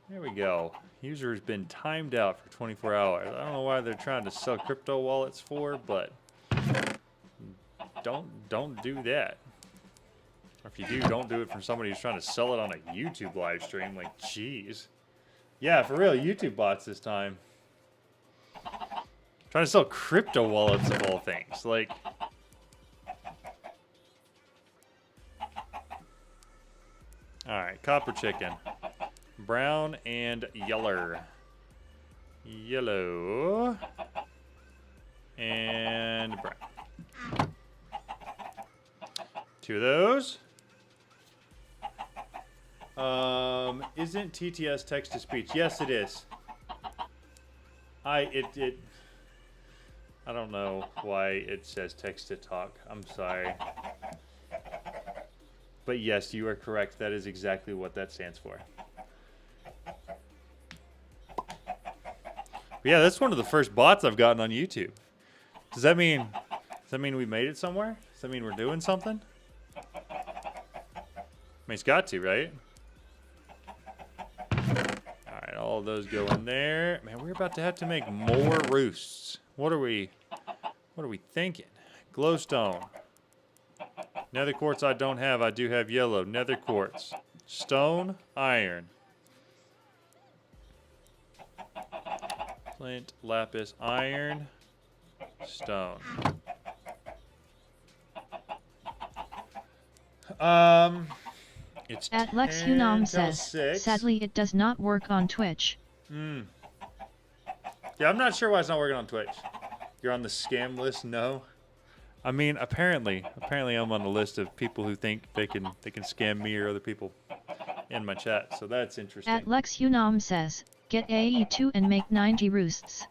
There we go. User has been timed out for 24 hours. I don't know why they're trying to sell crypto wallets for, but don't do that. Or if you do, don't do it from somebody who's trying to sell it on a YouTube live stream. Like, jeez. Yeah, for real, YouTube bots this time. Trying to sell crypto wallets of all things. Like... Alright, copper chicken. Brown and yeller. Yellow. And brown. 2 of those. Isn't TTS text to speech? Yes, it is. I don't know why it says text to talk. I'm sorry. But yes, you are correct. That is exactly what that stands for. But yeah, that's one of the first bots I've gotten on YouTube. Does that mean we made it somewhere? Does that mean we're doing something? I mean, it's got to, right? All right, all of those go in there. Man, we're about to have to make more roosts. What are we thinking? Glowstone. Nether quartz I don't have. I do have yellow. Nether quartz. Stone. Iron. Flint. Lapis. Iron. Stone. It's At Lex Hunam says, sadly it does not work on Twitch. Yeah, I'm not sure why it's not working on Twitch. You're on the scam list? No. I mean, apparently I'm on the list of people who think they can scam me or other people in my chat. So that's interesting. At Lex Hunam says, get AE2 and make 90 roosts.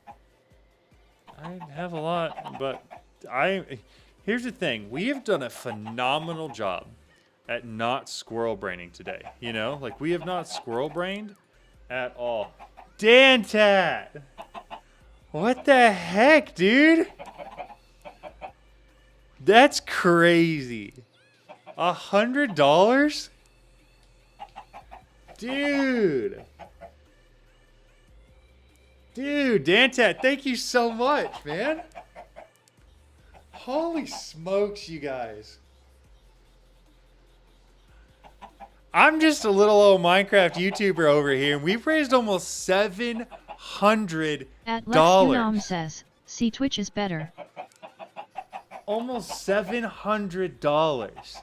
I have a lot, but here's the thing. We have done a phenomenal job at not squirrel braining today. You know, like we have not squirrel brained at all. Dantat! What the heck, dude? That's crazy. $100? Dude. Dude, Dantat, thank you so much, man. Holy smokes, you guys. I'm just a little old Minecraft YouTuber over here, and we've raised almost $700. At LexUnom says, see Twitch is better. Almost $700.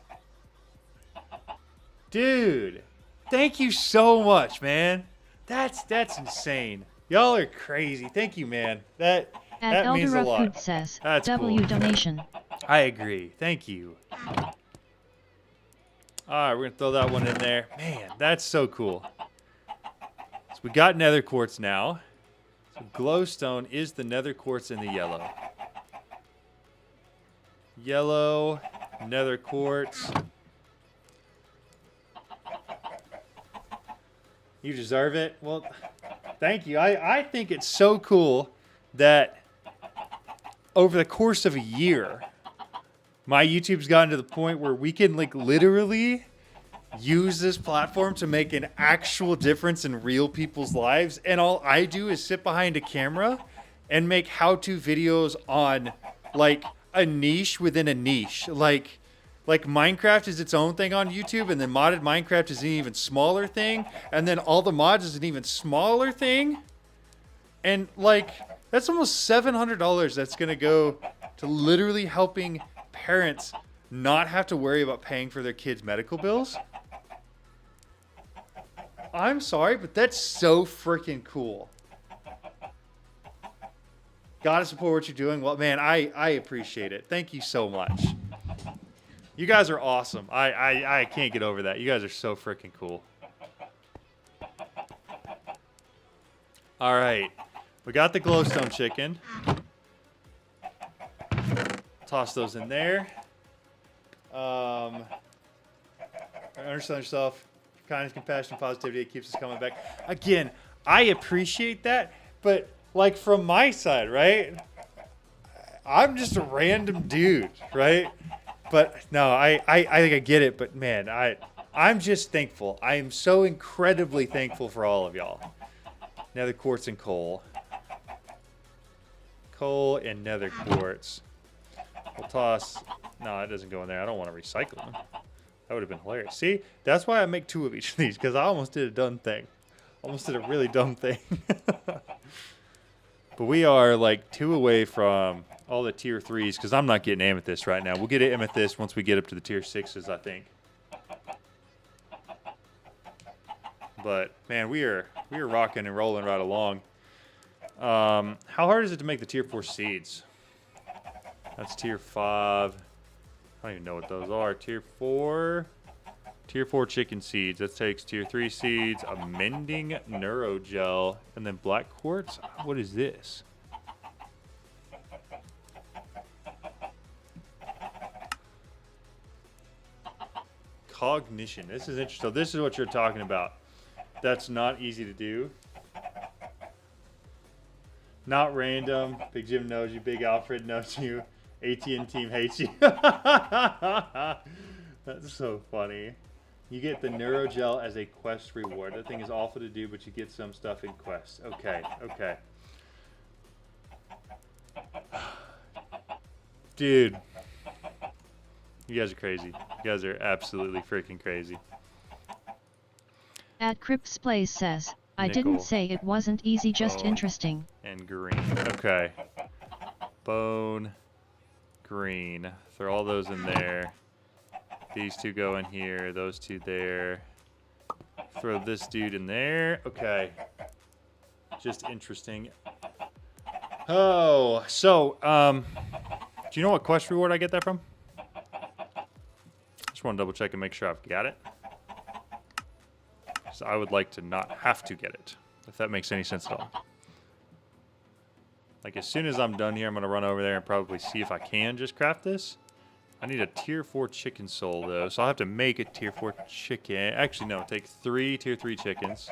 Dude, thank you so much, man. That's insane. Y'all are crazy. Thank you, man. That means a lot. Food says, That's W cool. donation. I agree. Thank you. Alright, we're going to throw that one in there. Man, that's so cool. So we got nether quartz now. So glowstone is the nether quartz in the yellow. Yellow, nether quartz. You deserve it. Well, thank you. I think it's so cool that over the course of a year, my YouTube's gotten to the point where we can like literally use this platform to make an actual difference in real people's lives. And all I do is sit behind a camera and make how-to videos on like a niche within a niche. Like Minecraft is its own thing on YouTube, and then modded Minecraft is an even smaller thing, and then all the mods is an even smaller thing. And like that's almost $700 that's gonna go to literally helping parents not have to worry about paying for their kids' medical bills. I'm sorry, but that's so freaking cool. Gotta support what you're doing. Well, man, I appreciate it. Thank you so much. You guys are awesome. I can't get over that. You guys are so freaking cool. All right. We got the glowstone chicken. Toss those in there. Understand yourself. Kindness, compassion, positivity. It keeps us coming back. Again, I appreciate that. But, like, from my side, right? I'm just a random dude, right? But, no, I think I get it. But, man, I'm just thankful. I am so incredibly thankful for all of y'all. Nether quartz and coal. Coal and nether quartz. We'll toss... No, that doesn't go in there. I don't want to recycle them. That would have been hilarious. See? That's why I make 2 of each of these, because I almost did a dumb thing. Almost did a really dumb thing. But we are, like, 2 away from all the tier 3s, because I'm not getting amethyst right now. We'll get amethyst once we get up to the tier 6s, I think. But, man, we are rocking and rolling right along. How hard is it to make the tier 4 seeds? That's tier 5. I don't even know what those are. Tier 4. Tier 4 chicken seeds. That takes tier 3 seeds, a mending neurogel, and then black quartz. What is this? Cognition. This is interesting. So this is what you're talking about. That's not easy to do. Not random. Big Jim knows you. Big Alfred knows you. ATN team hates you. That's so funny. You get the neurogel as a quest reward. That thing is awful to do, but you get some stuff in quests. Okay, okay. Dude. You guys are crazy. You guys are absolutely freaking crazy. At Crips Plays says, I Nickel. didn't say it wasn't easy, just Bone. interesting. And green. Okay. Bone. Green. Throw all those in there. These 2 go in here. Those 2 there. Throw this dude in there. Okay. Just interesting. Oh, so, do you know what quest reward I get that from? Just want to double check and make sure I've got it. So I would like to not have to get it, if that makes any sense at all. Like, as soon as I'm done here, I'm going to run over there and probably see if I can just craft this. I need a tier 4 chicken soul, though, so I'll have to make a tier 4 chicken. Actually, no, take 3 tier 3 chickens.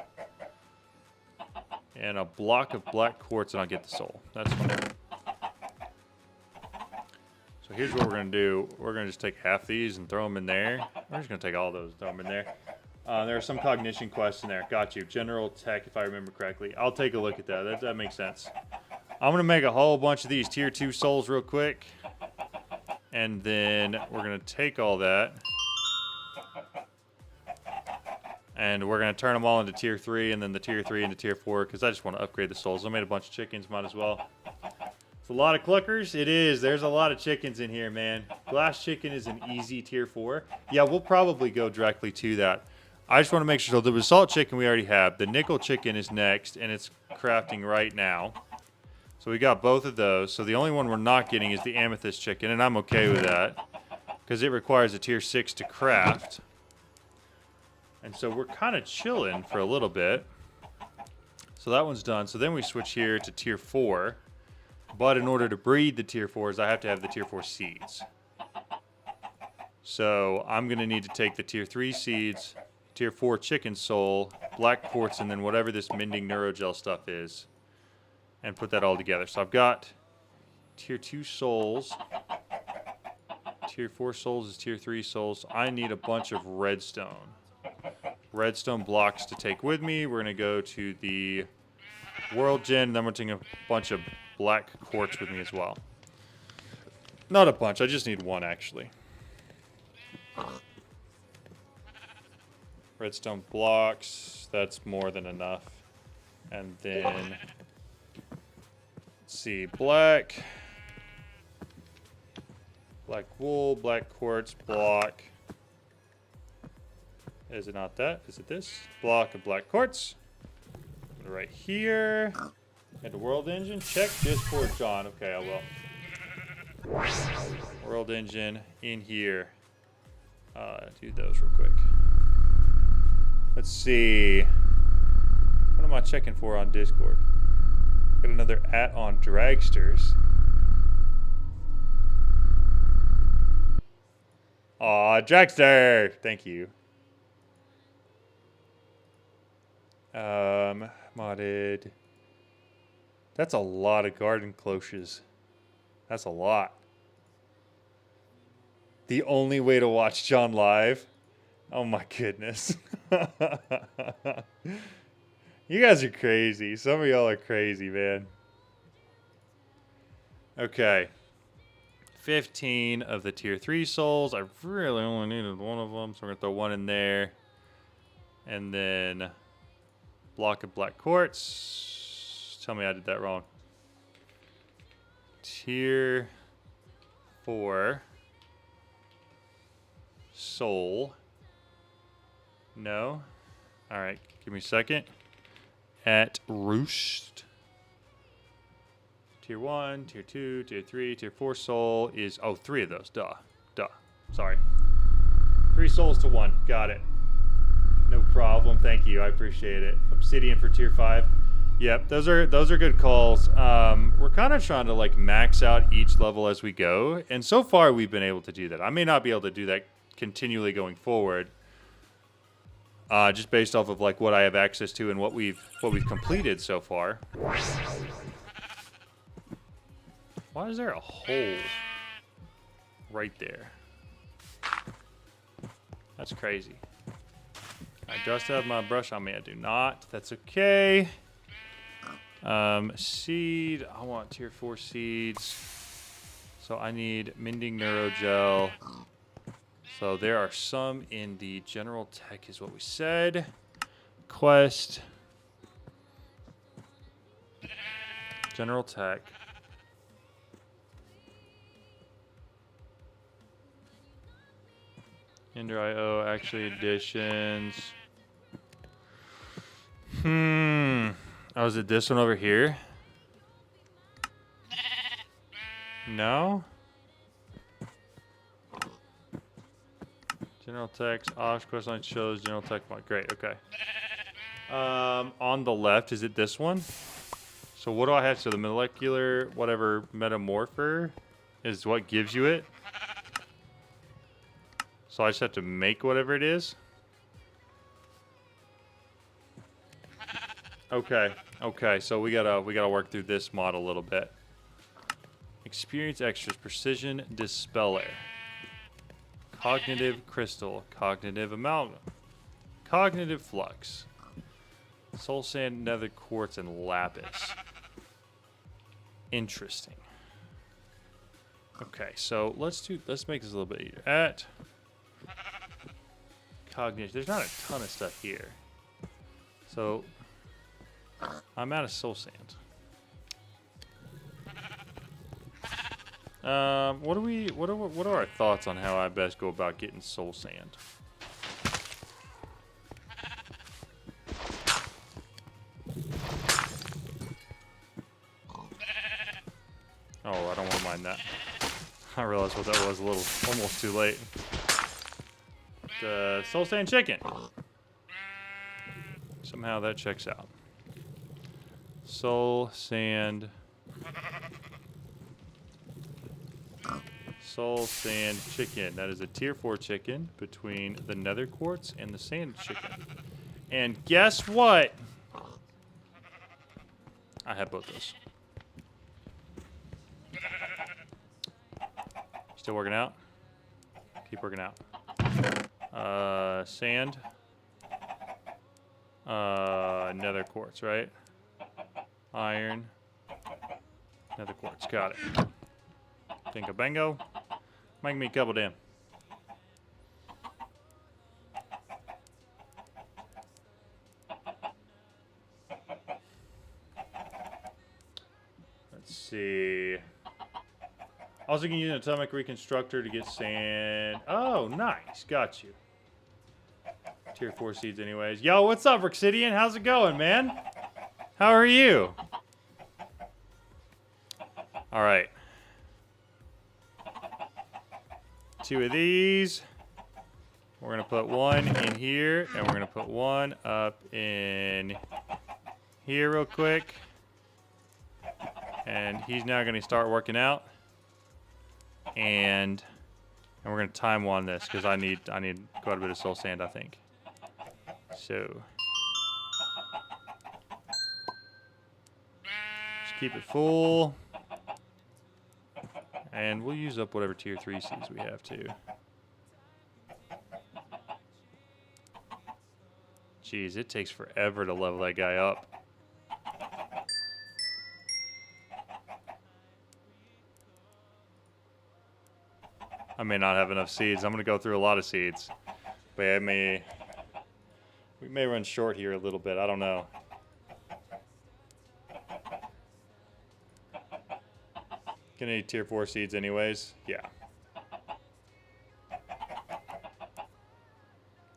and a block of black quartz, and I'll get the soul. That's fine. So here's what we're going to do. We're going to just take half these and throw them in there. We're just going to take all those and throw them in there. There are some cognition quests in there. Got you. General tech, if I remember correctly. I'll take a look at that. That makes sense. I'm going to make a whole bunch of these tier 2 souls real quick. And then we're going to take all that. And we're going to turn them all into tier 3 and then the tier 3 into tier 4 because I just want to upgrade the souls. I made a bunch of chickens, might as well. It's a lot of cluckers. It is. There's a lot of chickens in here, man. Glass chicken is an easy tier 4. Yeah, we'll probably go directly to that. I just want to make sure. So the basalt chicken we already have. The nickel chicken is next, and it's crafting right now. So we got both of those. So the only one we're not getting is the amethyst chicken, and I'm okay with that because it requires a tier 6 to craft. And so we're kind of chilling for a little bit. So that one's done. So then we switch here to tier 4. But in order to breed the tier 4s, I have to have the tier 4 seeds. So I'm going to need to take the tier 3 seeds, tier 4 chicken soul, black quartz, and then whatever this mending neurogel stuff is, and put that all together. So I've got tier 2 souls. Tier 4 souls is tier 3 souls. I need a bunch of redstone. Redstone blocks to take with me. We're going to go to the world gen, and then we're taking a bunch of black quartz with me as well. Not a bunch. I just need one, actually. Redstone blocks. That's more than enough. And then, let's see, black wool, black quartz, block. Is it not that? Is it this? Block of black quartz. Put it right here. And the world engine. Check just for John. Okay, I will. World engine in here. Do those real quick. Let's see. What am I checking for on Discord? Got another @on dragsters. Aw, Dragster! Thank you. Modded. That's a lot of garden cloches. That's a lot. The only way to watch John live? Oh my goodness. You guys are crazy. Some of y'all are crazy, man. Okay. 15 of the tier 3 souls. I really only needed one of them, so we're going to throw one in there. And then block of black quartz. Tell me I did that wrong. Tier 4 soul. No. All right, give me a second. At roost. Tier 1, tier 2, tier 3, tier 4 soul is, oh, 3 of those. Duh. Sorry. 3 souls to 1. Got it. No problem. Thank you. I appreciate it. Obsidian for tier 5. Yep, those are good calls. We're kind of trying to like max out each level as we go, and so far we've been able to do that. I may not be able to do that continually going forward, just based off of like what I have access to and what we've completed so far. Why is there a hole right there? That's crazy. I just have my brush on me. I do not. That's okay. Seed. I want tier 4 seeds. So I need mending neurogel. So there are some in the general tech is what we said. Quest. General tech. Ender IO, actually additions. Oh, is it this one over here? No? General text, Osh quest line shows general tech. Great, okay. On the left, is it this one? So what do I have? So the molecular, whatever, metamorpher is what gives you it. So I just have to make whatever it is. Okay. Okay. So we gotta work through this mod a little bit. Experience extras. Precision dispeller. Cognitive crystal. Cognitive amalgam. Cognitive flux. Soul sand, nether quartz, and lapis. Interesting. Okay, so let's make this a little bit easier. At cognition, there's not a ton of stuff here. So I'm out of soul sand. What are our thoughts on how I best go about getting soul sand? Oh, I don't want to mind that. I realized what that was a little, almost too late. The soul sand chicken. Somehow that checks out. Soul sand. Soul sand chicken. That is a tier 4 chicken between the nether quartz and the sand chicken. And guess what? I have both those. Still working out? Keep working out. Sand. Nether quartz, right? Iron. Nether quartz. Got it. Bingo bango. Make me a couple damn. Let's see. Also, can use an atomic reconstructor to get sand. Oh, nice. Got you. Tier 4 seeds anyways. Yo, what's up, Rixidian? How's it going, man? How are you? All right. 2 of these. We're going to put one in here, and we're going to put one up in here real quick. And he's now going to start working out. And we're going to time one this because I need quite a bit of soul sand, I think. So just keep it full. And we'll use up whatever tier 3 seeds we have too. Jeez, it takes forever to level that guy up. I may not have enough seeds. I'm going to go through a lot of seeds. But yeah, we may run short here a little bit. I don't know. Gonna need tier 4 seeds anyways. Yeah.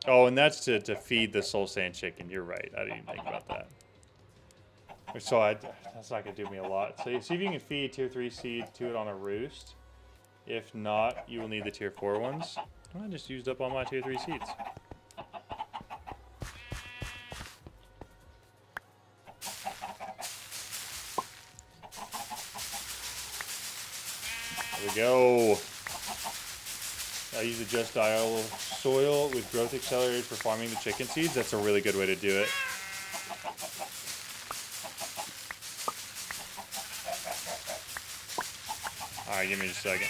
Oh, and that's to feed the soul sand chicken. You're right. I didn't even think about that. So that's not going to do me a lot. So see if you can feed tier 3 seeds to it on a roost. If not, you will need the tier 4 ones. I just used up all my tier 3 seeds. There we go. I use the Just Dial soil with growth accelerator for farming the chicken seeds. That's a really good way to do it. Alright, give me just a second.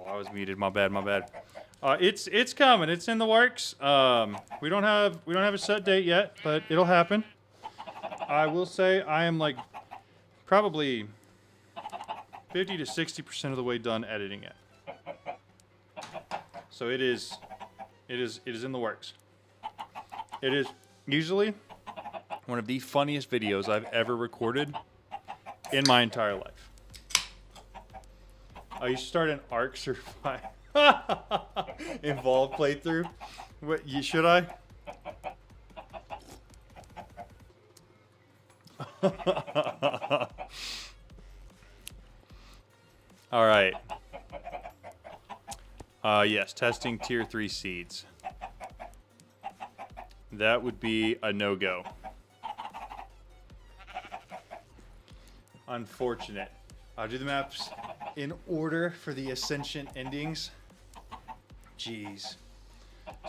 I was muted. My bad. My bad. It's coming. It's in the works. We don't have a set date yet, but it'll happen. I will say I am like probably 50 to 60% of the way done editing it. So it is in the works. It is usually one of the funniest videos I've ever recorded in my entire life. I used to start an Ark Survive Involved playthrough. What, should I? All right. Yes, testing tier 3 seeds. That would be a no-go. Unfortunate. I'll do the maps in order for the Ascension endings. Jeez.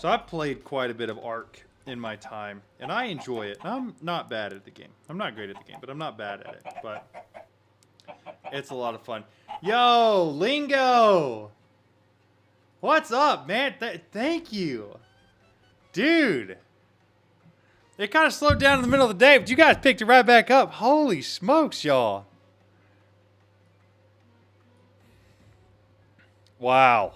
So I've played quite a bit of Ark in my time, and I enjoy it. I'm not bad at the game. I'm not great at the game, but I'm not bad at it. But it's a lot of fun. Yo, Lingo! What's up, man? Thank you. Dude. It kind of slowed down in the middle of the day, but you guys picked it right back up. Holy smokes, y'all. Wow.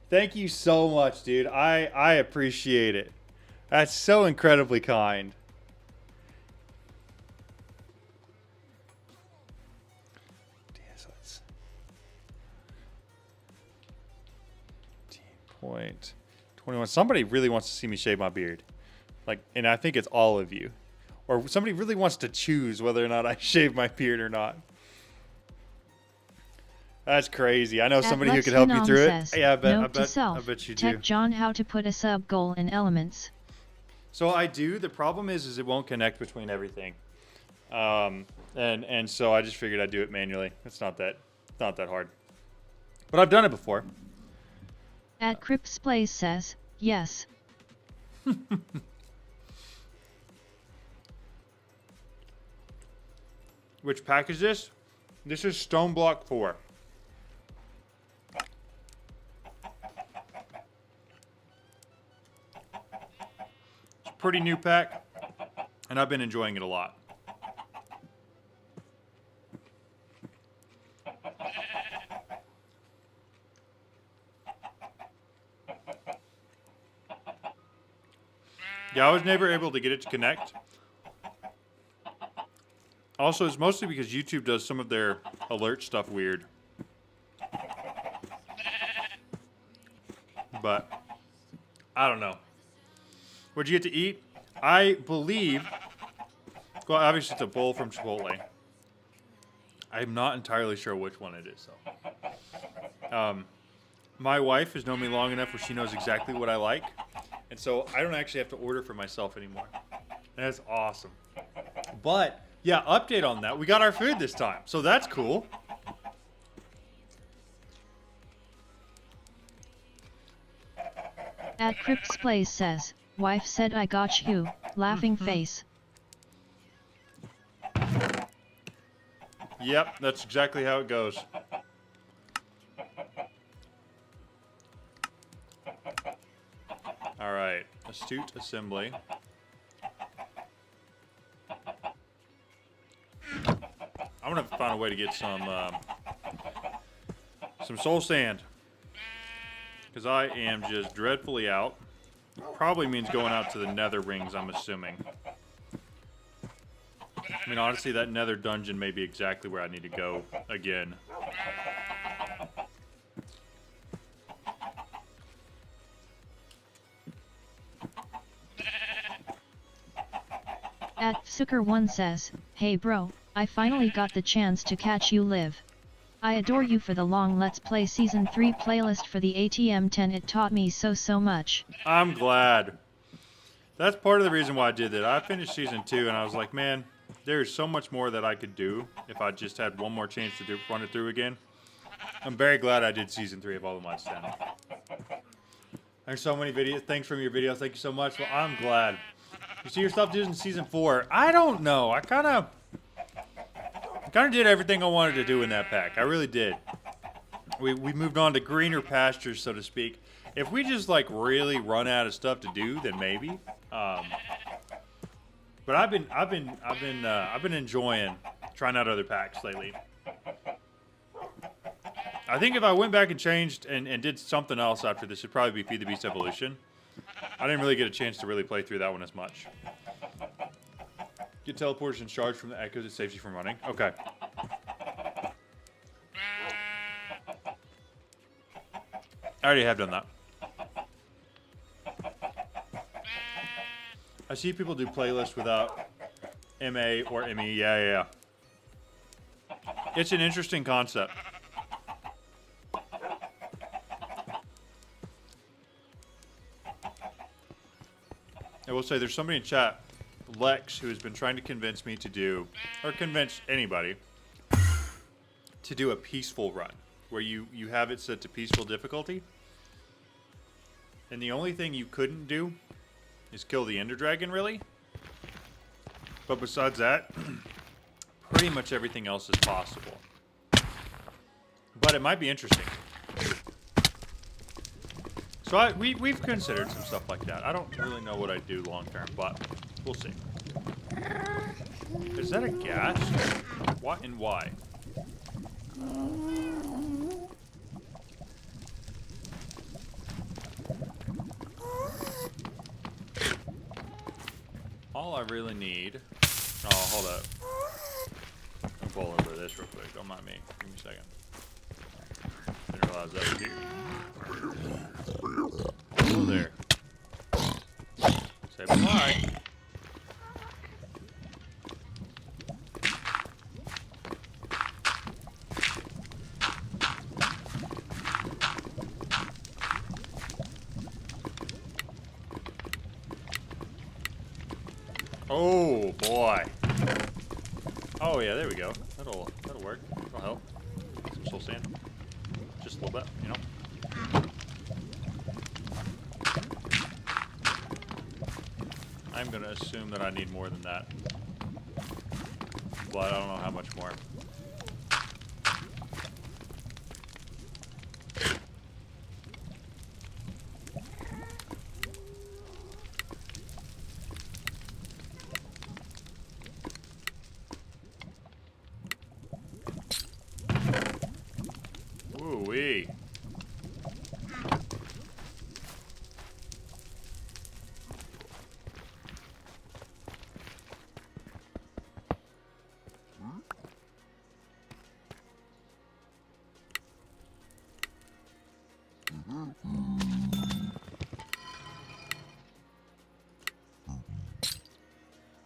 Thank you so much, dude. I appreciate it. That's so incredibly kind. Point 21. Somebody really wants to see me shave my beard. Like, and I think it's all of you. Or somebody really wants to choose whether or not I shave my beard or not. That's crazy. I know somebody who could help you through it. Yeah, I bet you do. Tech John how to put a sub goal in Elements. So I do. The problem is it won't connect between everything. And so I just figured I'd do it manually. It's not that hard. But I've done it before. At Crips Plays says, yes. Which pack is this? This is Stone Block 4. It's a pretty new pack, and I've been enjoying it a lot. Yeah, I was never able to get it to connect. Also, it's mostly because YouTube does some of their alert stuff weird. But, I don't know. What'd you get to eat? I believe, well, obviously it's a bowl from Chipotle. I'm not entirely sure which one it is, though. My wife has known me long enough where she knows exactly what I like. And so I don't actually have to order for myself anymore. That's awesome. But, yeah, update on that. We got our food this time. So that's cool. At Crips Plays says, wife said I got you, laughing face. Yep, that's exactly how it goes. All right, astute assembly. I'm gonna find a way to get some soul sand, because I am just dreadfully out. Probably means going out to the nether rings, I'm assuming. I mean, honestly, that nether dungeon may be exactly where I need to go again. At Sucker1 says, hey bro, I finally got the chance to catch you live. I adore you for the long Let's Play Season 3 playlist for the ATM 10. It taught me so much. I'm glad. That's part of the reason why I did that. I finished Season 2 and I was like, man, there's so much more that I could do if I just had one more chance to run it through again. I'm very glad I did Season 3 of All the Mods 10. There's so many videos. Thanks for your videos. Thank you so much. Well, I'm glad. You see yourself doing Season 4? I don't know. I kind of did everything I wanted to do in that pack. I really did. We moved on to greener pastures, so to speak. If we just like really run out of stuff to do, then maybe. But I've been enjoying trying out other packs lately. I think if I went back and changed and did something else after this, it'd probably be Feed the Beast Evolution. I didn't really get a chance to really play through that one as much. Get teleportation charge from the echoes. It saves you from running. Okay. I already have done that. I see people do playlists without MA or ME. Yeah. It's an interesting concept. I will say there's somebody in chat, Lex, who has been trying to convince me to do, or convince anybody, to do a peaceful run, where you have it set to peaceful difficulty. And the only thing you couldn't do is kill the Ender Dragon, really. But besides that, pretty much everything else is possible. But it might be interesting. So we've considered some stuff like that. I don't really know what I'd do long term, but we'll see. Is that a gas? What and why? All I really need... Oh, hold up. I'll pull over this real quick. Don't mind me. Give me a second. Didn't realize that was here. Oh, there. Say bye. Oh boy. Oh yeah, there we go. That'll work. That'll help. Some soul sand. Just a little bit, you know. I'm gonna assume that I need more than that. But I don't know how much more. Woo-wee.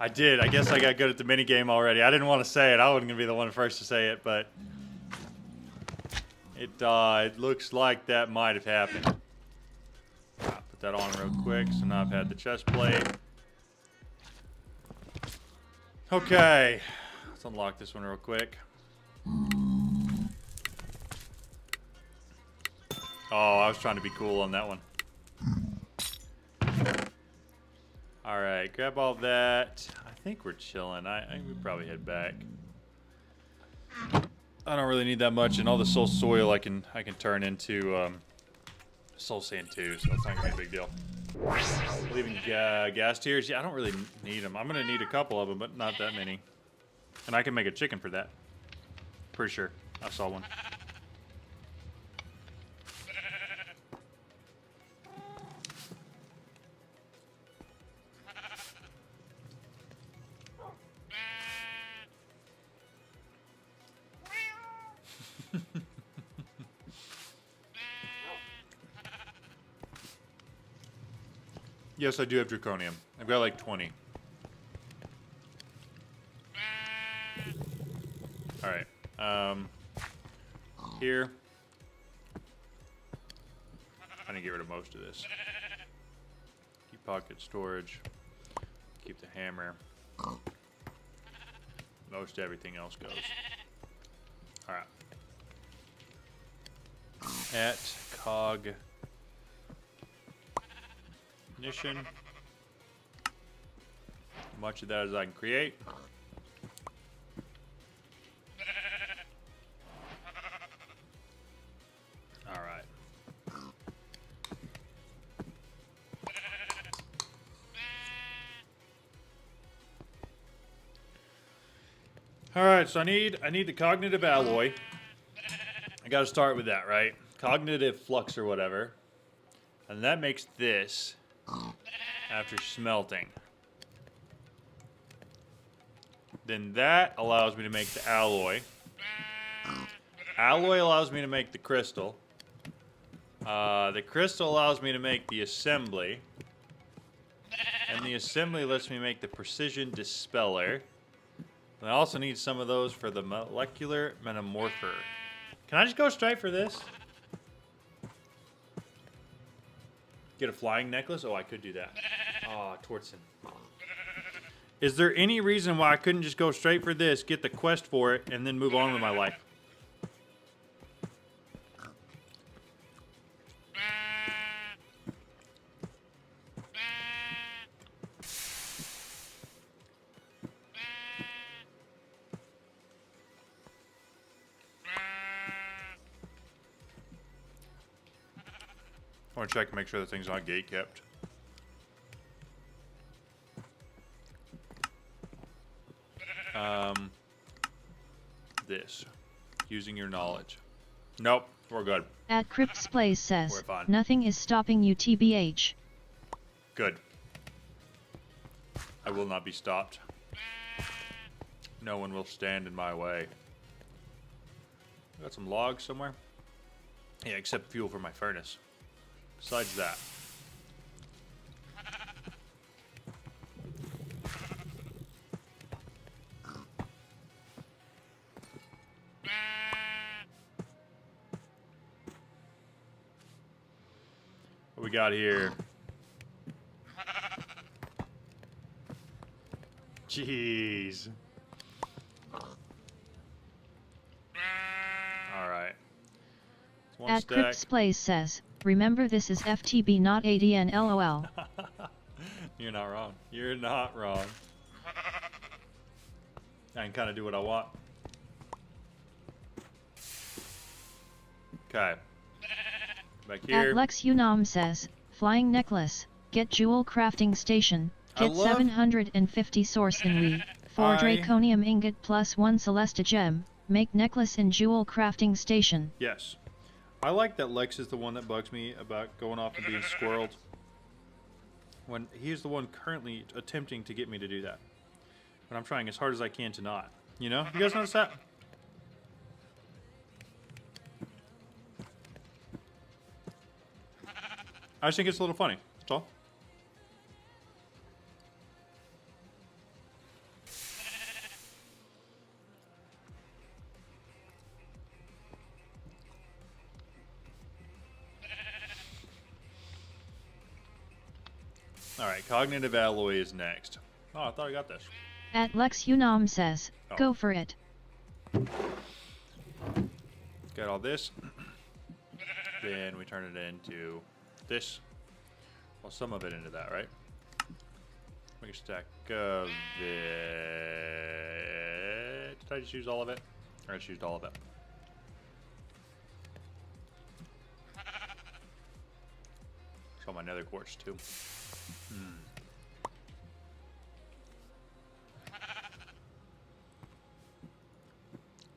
I did. I guess I got good at the minigame already. I didn't want to say it. I wasn't going to be the one first to say it, but it looks like that might have happened. I'll put that on real quick. So now I've had the chest plate. Okay. Let's unlock this one real quick. Oh, I was trying to be cool on that one. Alright, grab all that. I think we're chilling. I think we probably head back. I don't really need that much, and all the soul soil I can turn into soul sand too, so it's not gonna be a big deal. Leaving gas tiers, yeah, I don't really need them. I'm gonna need a couple of them, but not that many. And I can make a chicken for that. Pretty sure I saw one. Yes, I do have draconium. I've got like 20. Alright. Here. I'm gonna get rid of most of this. Keep pocket storage. Keep the hammer. Most everything else goes. Alright. At cog ignition. Much of that as I can create. Alright. All right, so I need the cognitive alloy. I got to start with that, right? Cognitive flux or whatever. And that makes this after smelting. Then that allows me to make the alloy. Alloy allows me to make the crystal. The crystal allows me to make the assembly. And the assembly lets me make the precision dispeller. And I also need some of those for the molecular metamorpher. Can I just go straight for this? Get a flying necklace? Oh, I could do that. Oh, Tortson. Is there any reason why I couldn't just go straight for this, get the quest for it, and then move on with my life? I want to check and make sure the thing's not gate kept. This. Using your knowledge. Nope, we're good. At Crypt's Place says, We're fine. nothing is stopping you TBH. Good. I will not be stopped. No one will stand in my way. Got some logs somewhere? Yeah, except fuel for my furnace. Besides that. What we got here? Jeez. Alright. At Crypt's Place says, remember this is FTB not ADN LOL. You're not wrong. You're not wrong. I can kind of do what I want. Okay. Back here. At Lex Unam says, flying necklace, get jewel crafting station, I get love- 750 source in Re, 4 draconium ingot plus 1 celesta gem, make necklace in jewel crafting station. Yes. I like that Lex is the one that bugs me about going off and being squirreled. When he is the one currently attempting to get me to do that. But I'm trying as hard as I can to not. You know? You guys notice that? I just think it's a little funny. That's all. Alright, cognitive alloy is next. Oh, I thought I got this. At Lex Unam says, Oh. go for it. Got all this. Then we turn it into this. Well, some of it into that, right? Make a stack of it. Did I just use all of it? Or I just used all of it? Saw my nether quartz too.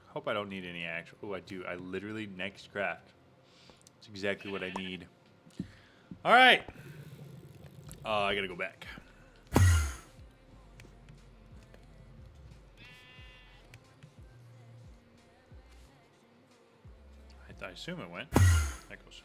Hope I don't need any actual. Oh, I do. I literally next craft. That's exactly what I need. All right. I gotta go back. I assume it went. That goes.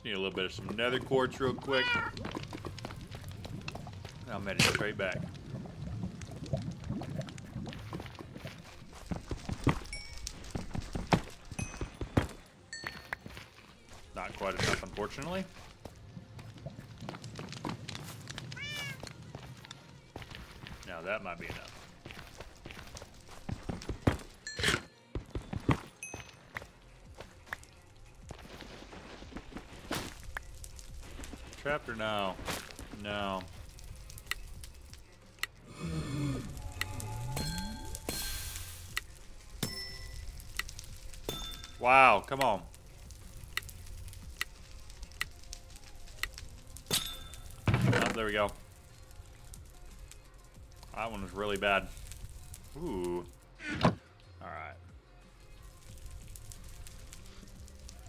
Need a little bit of some nether quartz real quick. And I'll meditate straight back. Not quite enough, unfortunately. Now that might be enough. trapped or no? No. Wow, come on. Oh, there we go. That one was really bad. Ooh. Alright.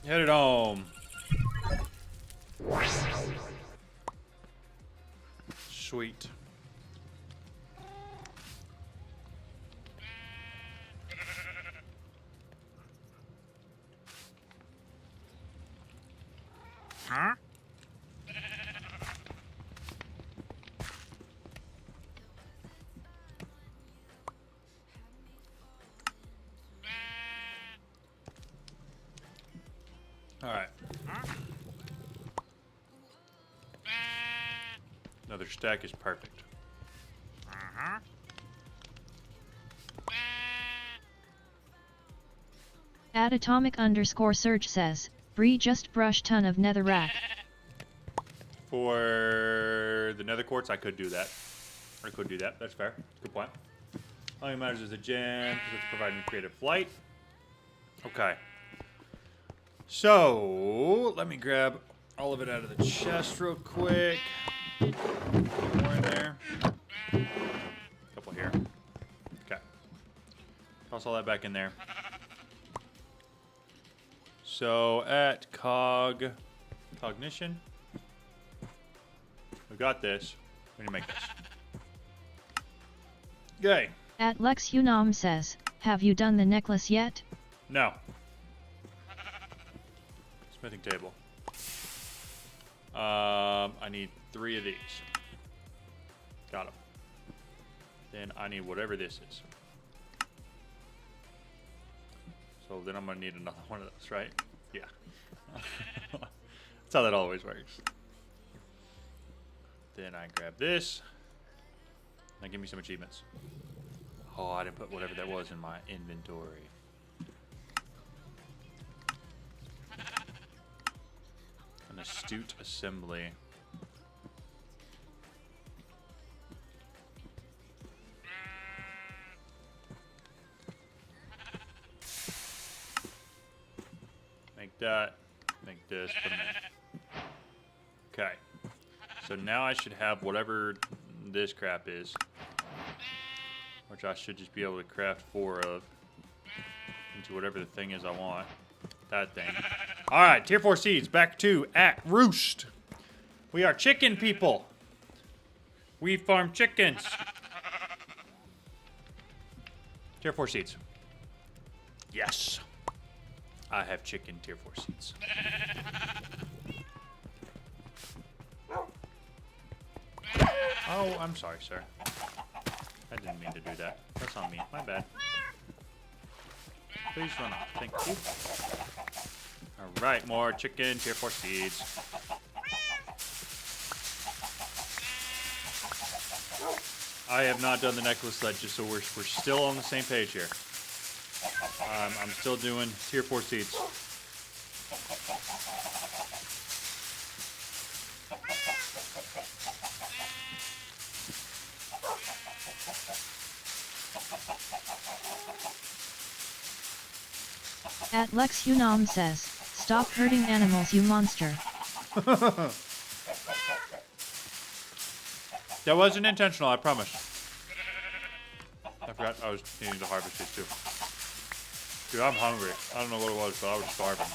Headed home. Sweet. Huh? All right. Another stack is perfect. Uh-huh. At atomic_surge says, Bree just brush ton of netherrack. For the nether quartz, I could do that. I could do that. That's fair. Good point. All that matters is the gem, because it's providing creative flight. Okay. So, let me grab all of it out of the chest real quick. More in there. Couple here. Okay. Toss all that back in there. So, at cognition. We got this. We need to make this. Okay. At Lex Unam says, have you done the necklace yet? No. Smithing table. I need 3 of these. Got them. Then I need whatever this is. So then I'm going to need another one of those, right? Yeah. That's how that always works. Then I grab this. Now give me some achievements. Oh, I didn't put whatever that was in my inventory. An astute assembly. Make that. Make this. Put them in. Okay. So now I should have whatever this crap is. Which I should just be able to craft 4 of. Into whatever the thing is I want. That thing. Alright, tier 4 seeds. Back to at Roost. We are chicken people. We farm chickens. Tier 4 seeds. Yes. I have chicken tier 4 seeds. Oh, I'm sorry, sir. I didn't mean to do that. That's on me. My bad. Please run off. Thank you. Alright, more chicken, tier 4 seeds. I have not done the necklace yet, just so we're still on the same page here. I'm still doing tier 4 seeds. At Lex Unam says, stop hurting animals, you monster. That wasn't intentional, I promise. I forgot I was needing to harvest these too. Dude, I'm hungry. I don't know what it was, but I was starving.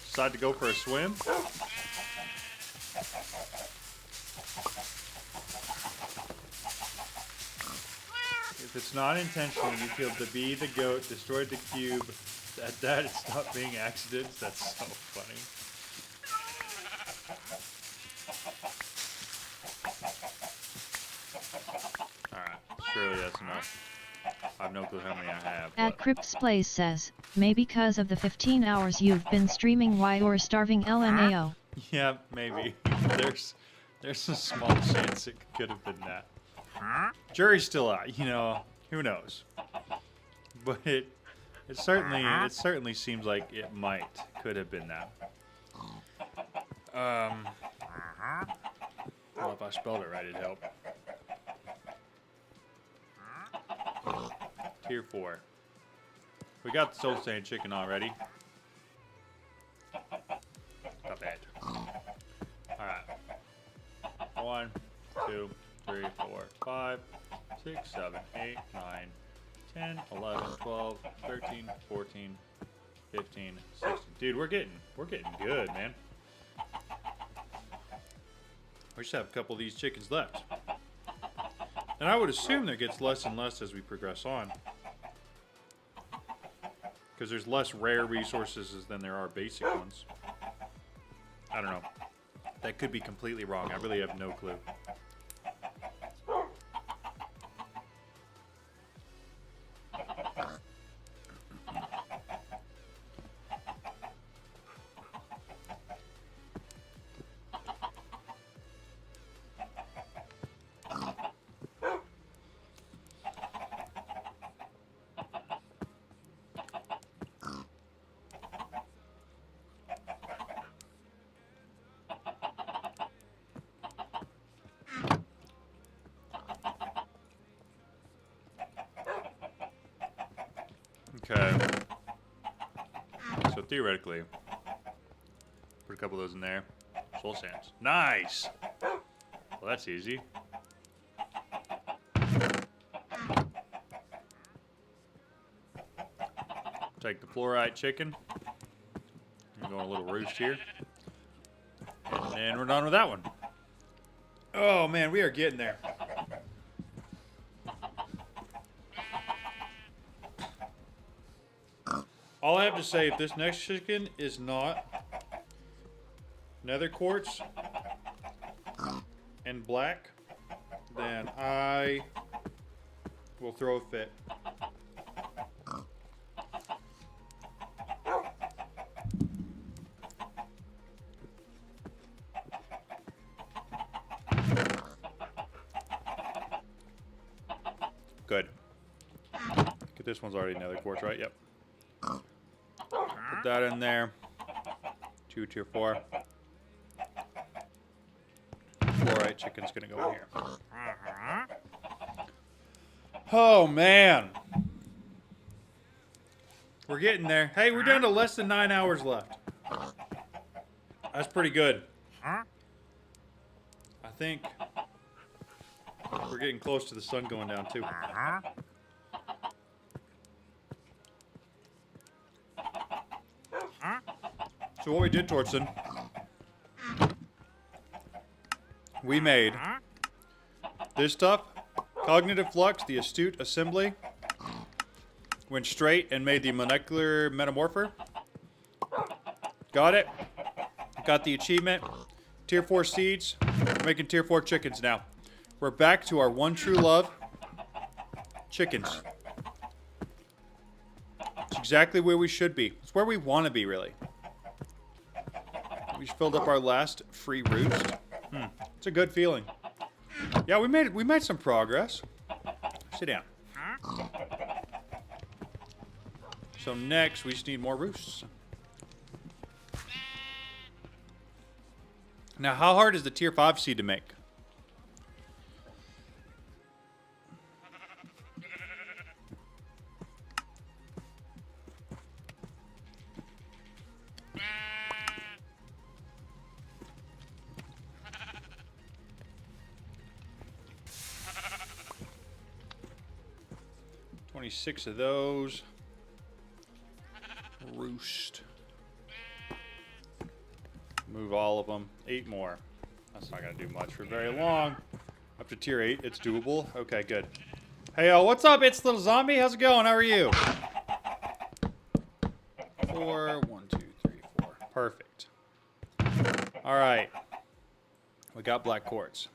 Decide to go for a swim? If it's not intentional, you killed the bee, the goat, destroyed the cube. That it stopped being accidents. That's so funny. Alright, surely that's enough. I have no clue how many I have. At But Crypt's Plays says, maybe because of the 15 hours you've been streaming why you're starving LMAO. yeah, maybe. There's a small chance it could have been that. Jury's still out, you know, who knows. But it certainly seems like it could have been that. Well, if I spelled it right, it'd help. Tier 4. We got the soul sand chicken already. Not bad. Alright. 1, 2, 3, 4, 5, 6, 7, 8, 9, 10, 11, 12, 13, 14, 15, 16. Dude, we're getting good, man. We just have a couple of these chickens left. And I would assume there gets less and less as we progress on. Because there's less rare resources than there are basic ones. I don't know. That could be completely wrong. I really have no clue. Okay. So theoretically, put a couple of those in there. Soul sands. Nice! Well, that's easy. Take the fluorite chicken. I'm going a little roost here. And then we're done with that one. Oh, man, we are getting there. All I have to say, if this next chicken is not nether quartz and black, then I will throw a fit. Good. Get this one's already nether quartz, right? Yep. Put that in there. 2 tier 4. Fluorite chicken's gonna go in here. Oh man. We're getting there. Hey, we're down to less than 9 hours left. That's pretty good. I think we're getting close to the sun going down too. So what we did, Tortson, we made this stuff, Cognitive Flux, the Astute Assembly, went straight and made the Molecular Metamorpher. Got it. Got the achievement. Tier 4 seeds. We're making tier 4 chickens now. We're back to our one true love, chickens. It's exactly where we should be. It's where we want to be, really. We just filled up our last free roost. It's a good feeling. Yeah, we made some progress. Sit down. So next, we just need more roosts. Now, how hard is the tier 5 seed to make? Six of those. Roost. Move all of them. 8 more. That's not going to do much for very long. Up to tier 8, it's doable. Okay, good. Hey, what's up? It's Little Zombie. How's it going? How are you? 4, 1, 2, 3, 4. Perfect. All right. We got black quartz.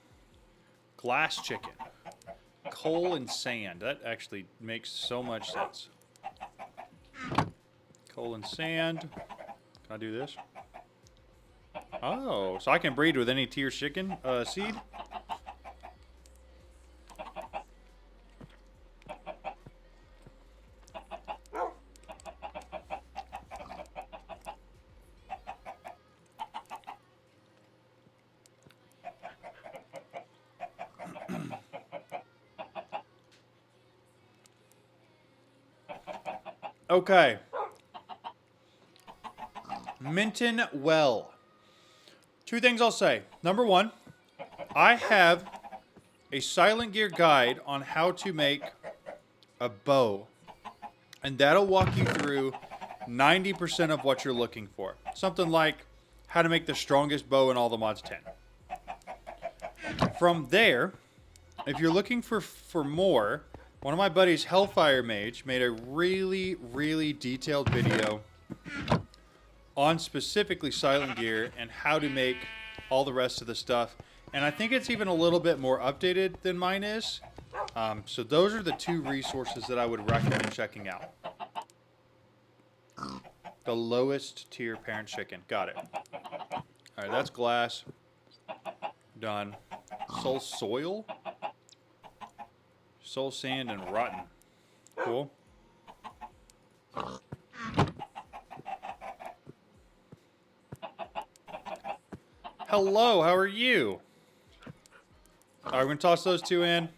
Glass chicken. coal and sand. That actually makes so much sense. Coal and sand. Can I do this? Oh, so I can breed with any tier chicken seed? Okay. Minton Well. Two things I'll say. Number one, I have a Silent Gear guide on how to make a bow. And that'll walk you through 90% of what you're looking for. Something like how to make the strongest bow in all the mods 10. From there, if you're looking for more, one of my buddies, Hellfire Mage, made a really, really detailed video on specifically Silent Gear and how to make all the rest of the stuff. And I think it's even a little bit more updated than mine is. So those are the two resources that I would recommend checking out. The lowest tier parent chicken. Got it. All right, that's glass. Done. Soul soil. Soul sand and rotten. Cool. Hello, how are you? All right, we're going to toss those two in.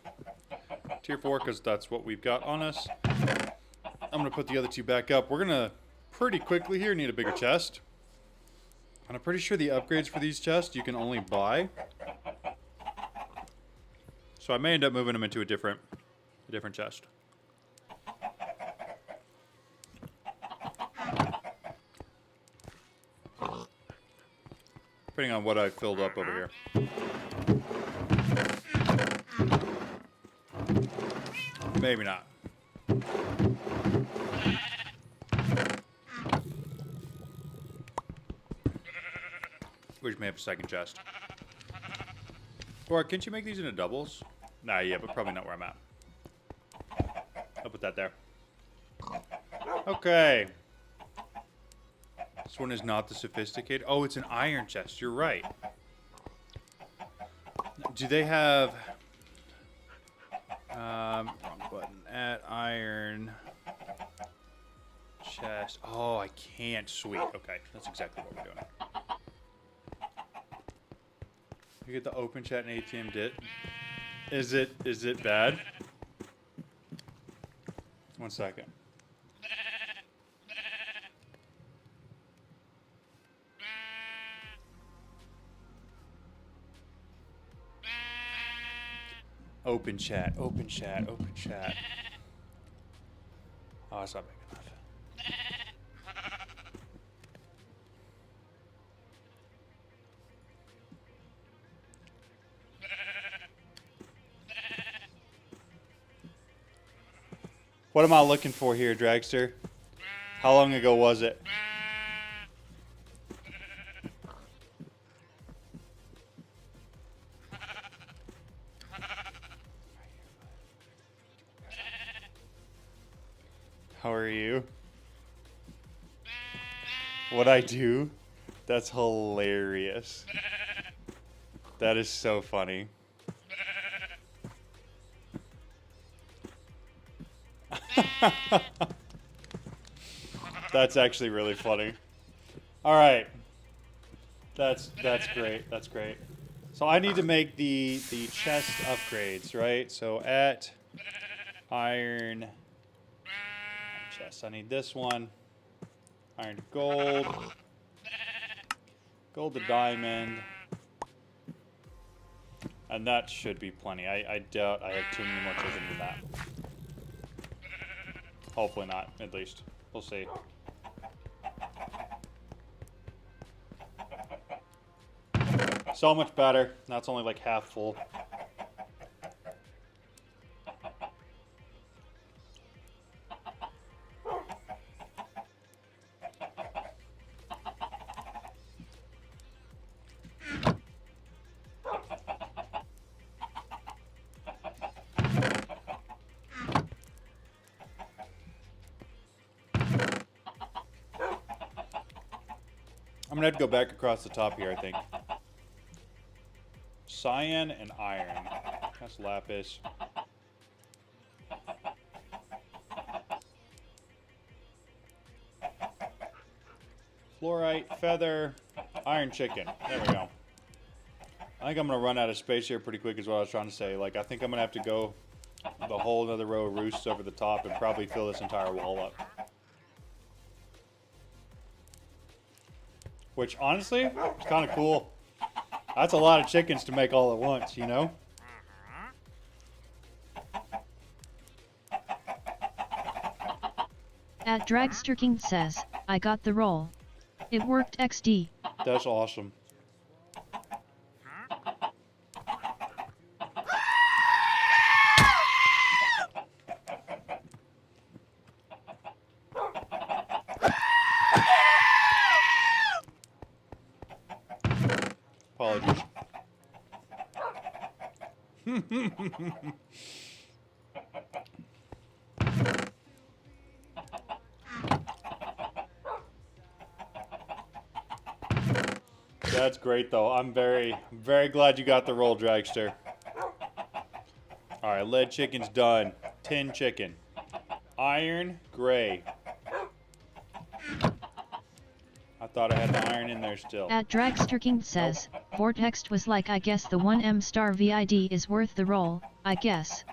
Tier 4, because that's what we've got on us. I'm going to put the other two back up. We're going to, pretty quickly here, need a bigger chest. And I'm pretty sure the upgrades for these chests you can only buy. So I may end up moving them into a different chest. Depending on what I filled up over here. Maybe not. We just may have a second chest. Or can't you make these into doubles? Nah, yeah, but probably not where I'm at. I'll put that there. Okay. This one is not the sophisticated. Oh, it's an iron chest. You're right. Do they have... wrong button. At iron chest. Oh, I can't. Sweet. Okay, that's exactly what we're doing. You get the open chat and ATM dit. Is it bad? One second. Open chat, open chat, open chat. Oh, that's not big enough. What am I looking for here, Dragster? How long ago was it? How are you? What I do? That's hilarious. That is so funny. That's actually really funny. All right. That's great. That's great. So I need to make the chest upgrades, right? So at iron chest, I need this one. Iron to gold. Gold to diamond. And that should be plenty. I doubt I have too many more chicken than that. Hopefully not, at least. We'll see. So much better. Now it's only like half full. I'm gonna have to go back across the top here, I think. Cyan and iron. That's lapis. Fluorite, feather, iron chicken. There we go. I think I'm going to run out of space here pretty quick is what I was trying to say. Like, I think I'm going to have to go the whole another row of roosts over the top and probably fill this entire wall up. Which, honestly, is kind of cool. That's a lot of chickens to make all at once, you know? At Dragsterking says, I got the roll. It worked XD. That's awesome. Apologies. That's great, though. I'm very, very glad you got the roll, Dragster. All right, lead chicken's done. Tin chicken. Iron, gray. I thought I had the iron in there still. At Dragsterking says, Vortex was like I guess the 1M star VID is worth the roll, I guess.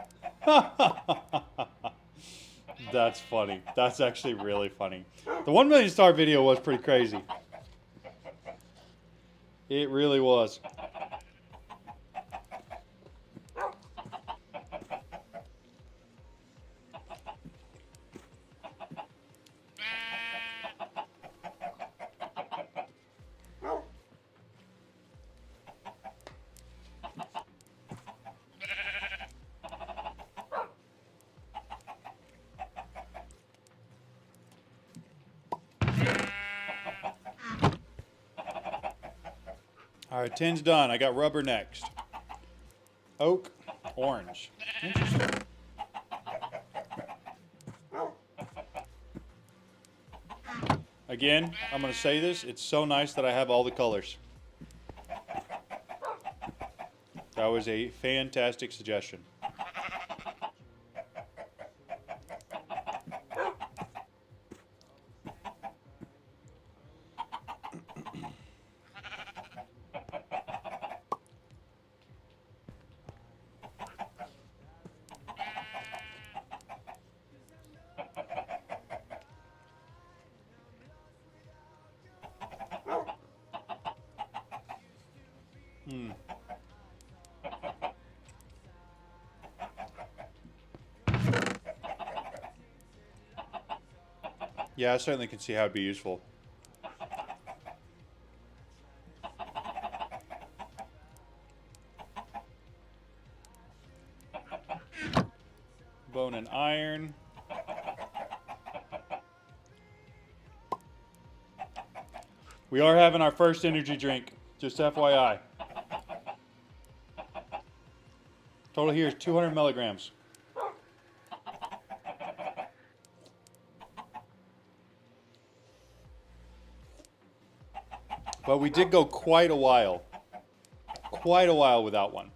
That's funny. That's actually really funny. The 1 million star video was pretty crazy. It really was. All right, tin's done. I got rubber next. Oak, orange. Interesting. Again, I'm going to say this. It's so nice that I have all the colors. That was a fantastic suggestion. Yeah, I certainly can see how it'd be useful. Bone and iron. We are having our first energy drink, just FYI. Total here is 200 milligrams. But we did go quite a while without one.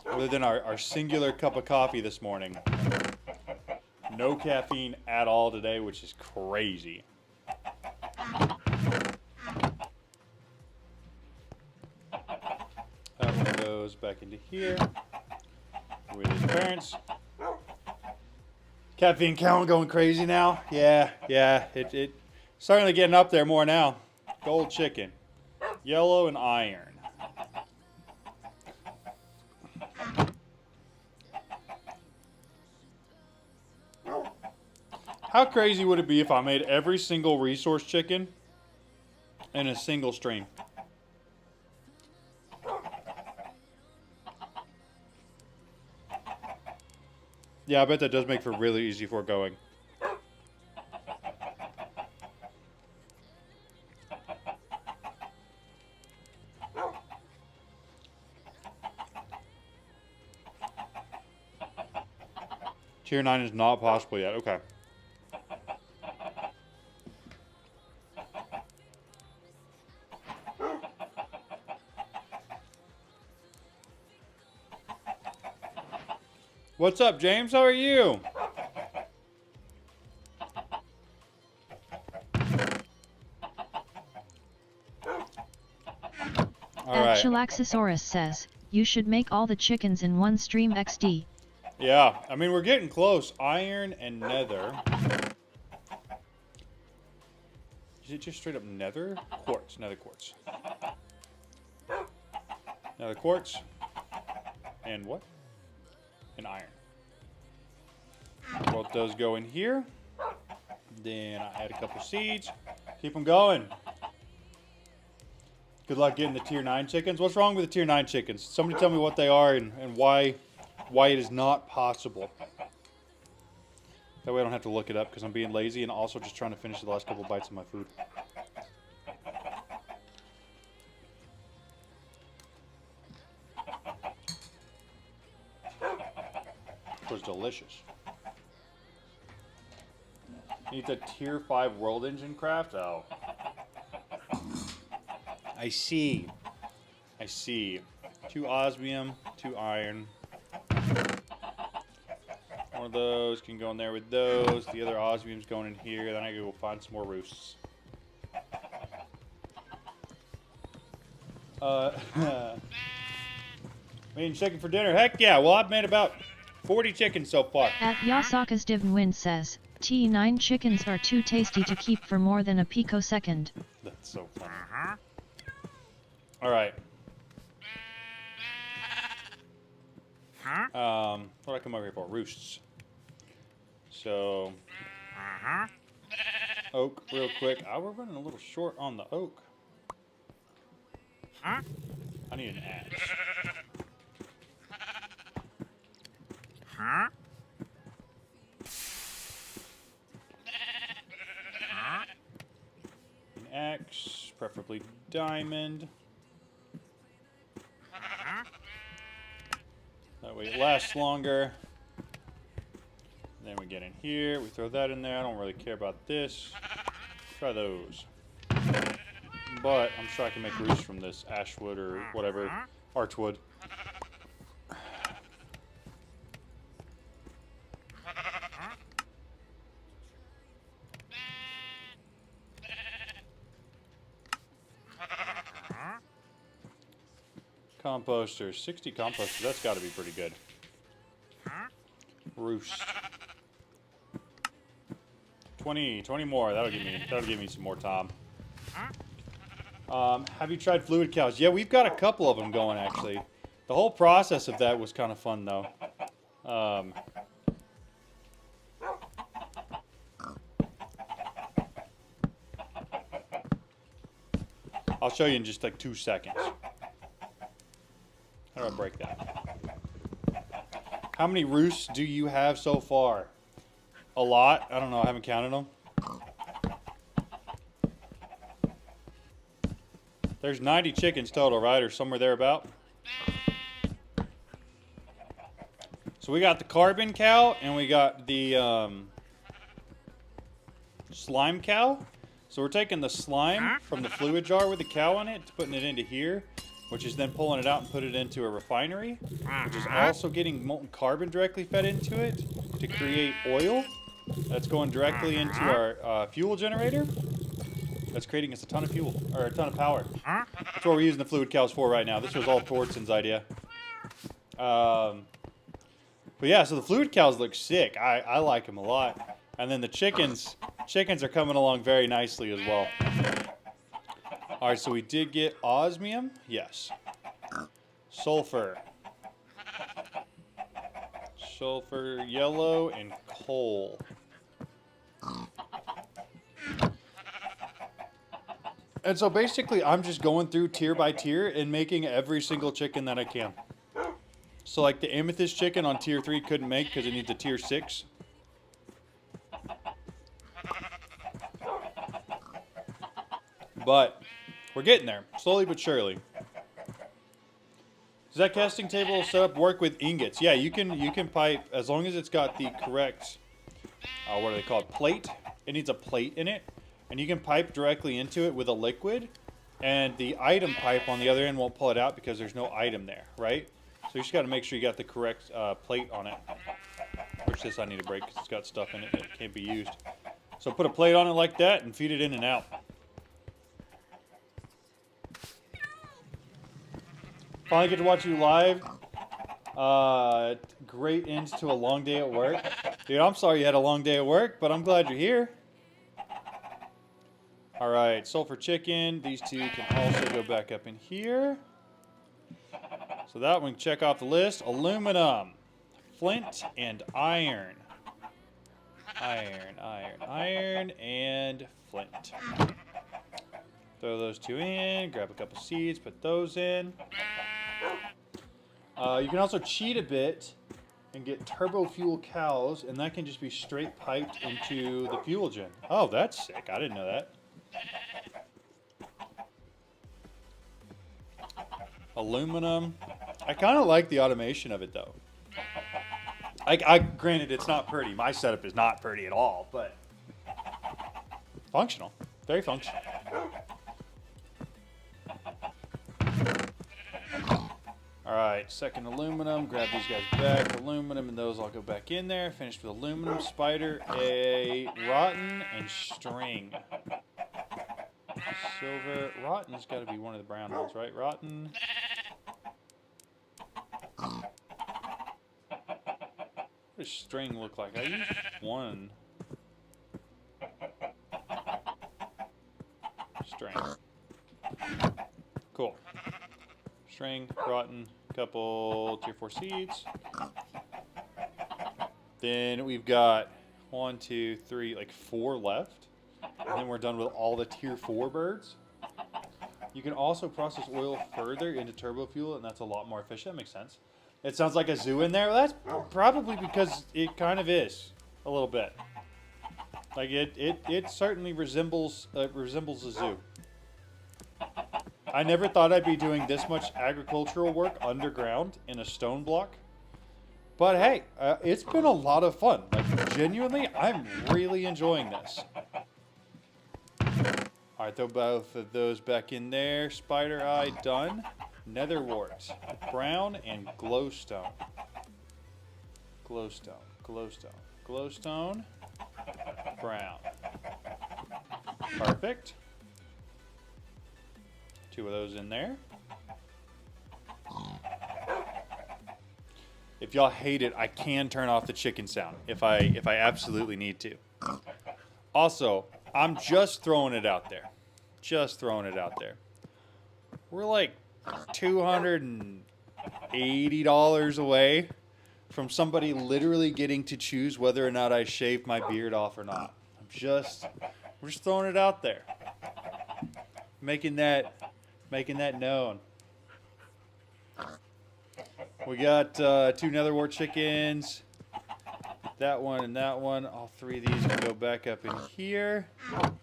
Other than our singular cup of coffee this morning. No caffeine at all today, which is crazy. That one goes back into here with his parents. Caffeine count going crazy now. Yeah, it certainly getting up there more now. Gold chicken, yellow and iron. How crazy would it be if I made every single resource chicken in a single stream? Yeah, I bet that does make for really easy foregoing. Tier 9 is not possible yet. Okay. What's up, James? How are you? All right. Chilaxosaurus says, you should make all the chickens in one stream XD. Yeah, I mean, we're getting close. Iron and nether. Is it just straight up nether? Quartz, nether quartz. Nether quartz. And what? And iron. Both those go in here. Then I add a couple seeds. Keep them going. Good luck getting the tier 9 chickens. What's wrong with the tier 9 chickens? Somebody tell me what they are and why it is not possible. That way I don't have to look it up because I'm being lazy and also just trying to finish the last couple bites of my food. It was delicious. Need the tier 5 world engine craft? Oh. I see. I see. 2 osmium, 2 iron. One of those can go in there with those. The other osmium's going in here. Then I can go find some more roosts. Making chicken for dinner. Heck yeah. Well, I've made about 40 chickens so far. At Yasaka's Divin says, T9 chickens are too tasty to keep for more than a picosecond. That's so funny. All right. What did I come over here for? Roosts. So, oak real quick. We're running a little short on the oak. I need an axe. An axe, preferably diamond. That way it lasts longer. Then we get in here, we throw that in there. I don't really care about this. Try those. But I'm sure I can make roosts from this ashwood or whatever, archwood. Composters, 60 composters, that's got to be pretty good. Roost. 20 more, that'll give me some more time. Have you tried fluid cows? Yeah, we've got a couple of them going actually. The whole process of that was kind of fun though. I'll show you in just like 2 seconds. How do I break that? How many roosts do you have so far? A lot? I don't know. I haven't counted them. There's 90 chickens total, right? Or somewhere thereabout. So we got the carbon cow and we got the slime cow. So we're taking the slime from the fluid jar with the cow in it, putting it into here, which is then pulling it out and put it into a refinery, which is also getting molten carbon directly fed into it to create oil. That's going directly into our fuel generator. That's creating us a ton of fuel, or a ton of power. That's what we're using the fluid cows for right now. This was all Tortson's idea. But yeah, so the fluid cows look sick. I like them a lot. And then the chickens are coming along very nicely as well. All right, so we did get osmium. Yes. Sulfur. Sulfur, yellow, and coal. And so basically, I'm just going through tier by tier and making every single chicken that I can. So like the amethyst chicken on tier 3 couldn't make because it needs a tier 6. But we're getting there, slowly but surely. Does that casting table setup work with ingots? Yeah, you can pipe as long as it's got the correct, what are they called? Plate. It needs a plate in it, and you can pipe directly into it with a liquid, and the item pipe on the other end won't pull it out because there's no item there, right? So you just got to make sure you got the correct plate on it. Which this I need to break because it's got stuff in it that can't be used. So put a plate on it like that and feed it in and out. Finally get to watch you live. Great ends to a long day at work. Dude, I'm sorry you had a long day at work, but I'm glad you're here. Alright, sulfur chicken. These two can also go back up in here. So that one, check off the list. Aluminum, flint, and iron. Iron, and flint. Throw those two in, grab a couple seeds, put those in. You can also cheat a bit and get turbo fuel cows, and that can just be straight piped into the fuel gen. Oh, that's sick. I didn't know that. Aluminum. I kind of like the automation of it, though. Granted, it's not pretty. My setup is not pretty at all, but functional. Very functional. Alright, second aluminum. Grab these guys back. Aluminum, and those all go back in there. Finished with aluminum, spider, a rotten, and string. Silver. Rotten's got to be one of the brown ones, right? Rotten. What does string look like? I used one. String. Cool. String, rotten, couple tier 4 seeds. Then we've got 1, 2, 3, like 4 left. And then we're done with all the tier 4 birds. You can also process oil further into turbo fuel, and that's a lot more efficient. That makes sense. It sounds like a zoo in there. Well, that's probably because it kind of is a little bit. Like it certainly resembles a zoo. I never thought I'd be doing this much agricultural work underground in a stone block. But hey, it's been a lot of fun. Like, genuinely, I'm really enjoying this. Alright, throw both of those back in there. Spider eye, done. Nether wart, brown, and glowstone. Glowstone, glowstone, glowstone, brown. Perfect. 2 of those in there. If y'all hate it, I can turn off the chicken sound if I absolutely need to. Also, I'm just throwing it out there. Just throwing it out there. We're like $280 away from somebody literally getting to choose whether or not I shave my beard off or not. We're just throwing it out there. Making that known. We got 2 netherwart chickens. That one and that one. All 3 of these can go back up in here. Put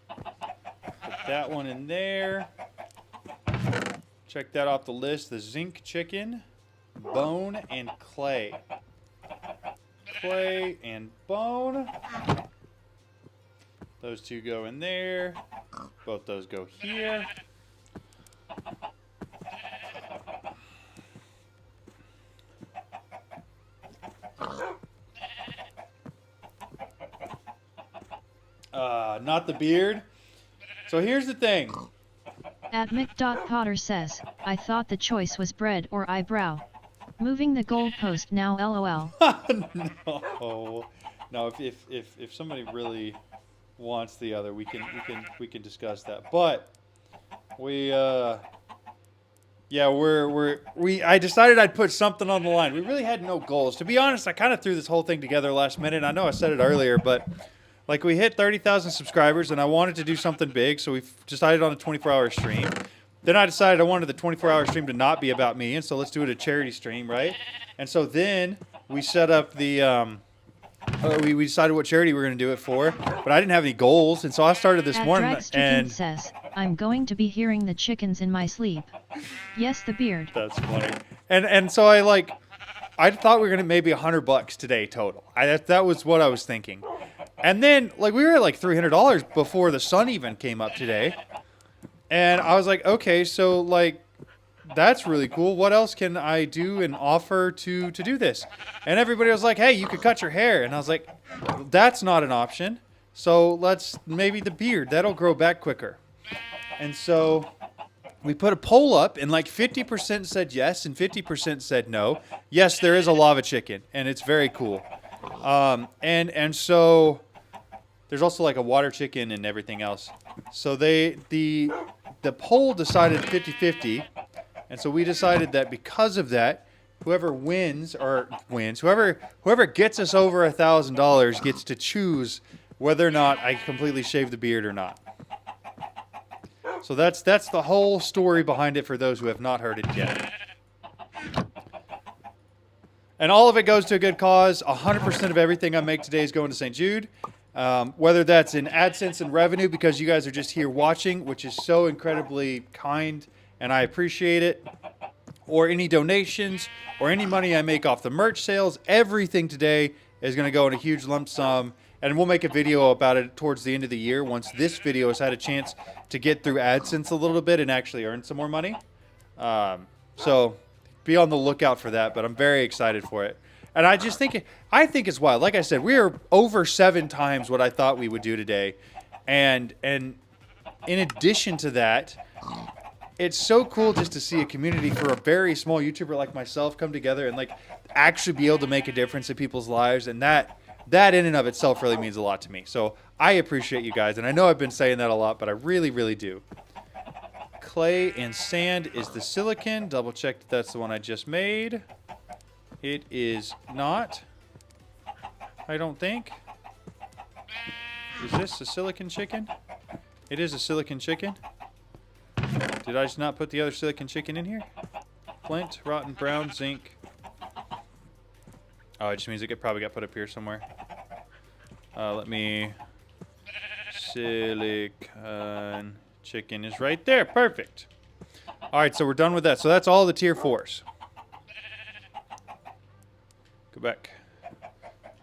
that one in there. Check that off the list. The zinc chicken, bone, and clay. Clay and bone. Those 2 go in there. Both those go here. Not the beard. So here's the thing. At Mick.Potter says, I thought the choice was bread or eyebrow. Moving the goalpost now, lol. No, if somebody really wants the other, we can discuss that. But I decided I'd put something on the line. We really had no goals. To be honest, I kind of threw this whole thing together last minute. I know I said it earlier, but like we hit 30,000 subscribers and I wanted to do something big, so we decided on a 24-hour stream. Then I decided I wanted the 24-hour stream to not be about me, and so let's do it a charity stream, right? And so then we set up the we decided what charity we were going to do it for, but I didn't have any goals, and so I started this morning. And says, I'm going to be hearing the chickens in my sleep. Yes, the beard. That's funny. And so I thought we were going to maybe $100 today total. That was what I was thinking. And then we were at like $300 before the sun even came up today. And I was like, okay, so that's really cool. What else can I do and offer to do this? And everybody was like, hey, you could cut your hair. And I was like, that's not an option. So let's, maybe the beard. That'll grow back quicker. And so we put a poll up, and like 50% said yes and 50% said no. Yes, there is a lava chicken, and it's very cool. And so there's also like a water chicken and everything else. So the poll decided 50-50, and so we decided that because of that, whoever whoever gets us over $1,000 gets to choose whether or not I completely shave the beard or not. So that's the whole story behind it for those who have not heard it yet. And all of it goes to a good cause. 100% of everything I make today is going to St. Jude. Whether that's in AdSense and revenue because you guys are just here watching, which is so incredibly kind and I appreciate it, or any donations or any money I make off the merch sales, everything today is going to go in a huge lump sum. And we'll make a video about it towards the end of the year once this video has had a chance to get through AdSense a little bit and actually earn some more money. So be on the lookout for that, but I'm very excited for it. And I think it's wild. Like I said, we are over 7 times what I thought we would do today. And in addition to that, it's so cool just to see a community for a very small YouTuber like myself come together and like actually be able to make a difference in people's lives. And that in and of itself really means a lot to me. So I appreciate you guys. And I know I've been saying that a lot, but I really, really do. Clay and sand is the silicon. Double check that that's the one I just made. It is not. I don't think. Is this a silicon chicken? It is a silicon chicken. Did I just not put the other silicon chicken in here? Flint, rotten brown, zinc. Oh, it just means it probably got put up here somewhere. Let me... Silicon chicken is right there. Perfect. Alright, so we're done with that. So that's all the tier 4s. Go back.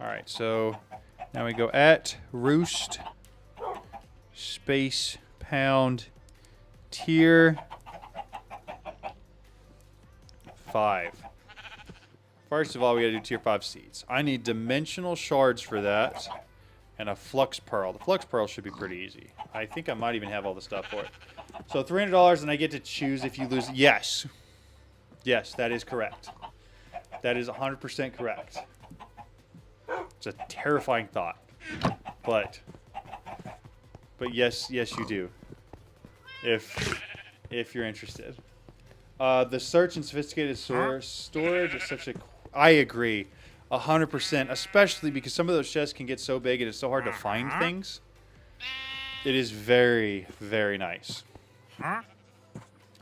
Alright, so now we go at roost space pound tier 5. First of all, we gotta do tier 5 seeds. I need dimensional shards for that and a flux pearl. The flux pearl should be pretty easy. I think I might even have all the stuff for it. So $300 and I get to choose if you lose. Yes. Yes, that is correct. That is 100% correct. It's a terrifying thought. But yes, you do. If you're interested. The search and sophisticated storage is such a... I agree. 100%. Especially because some of those chests can get so big and it's so hard to find things. It is very, very nice.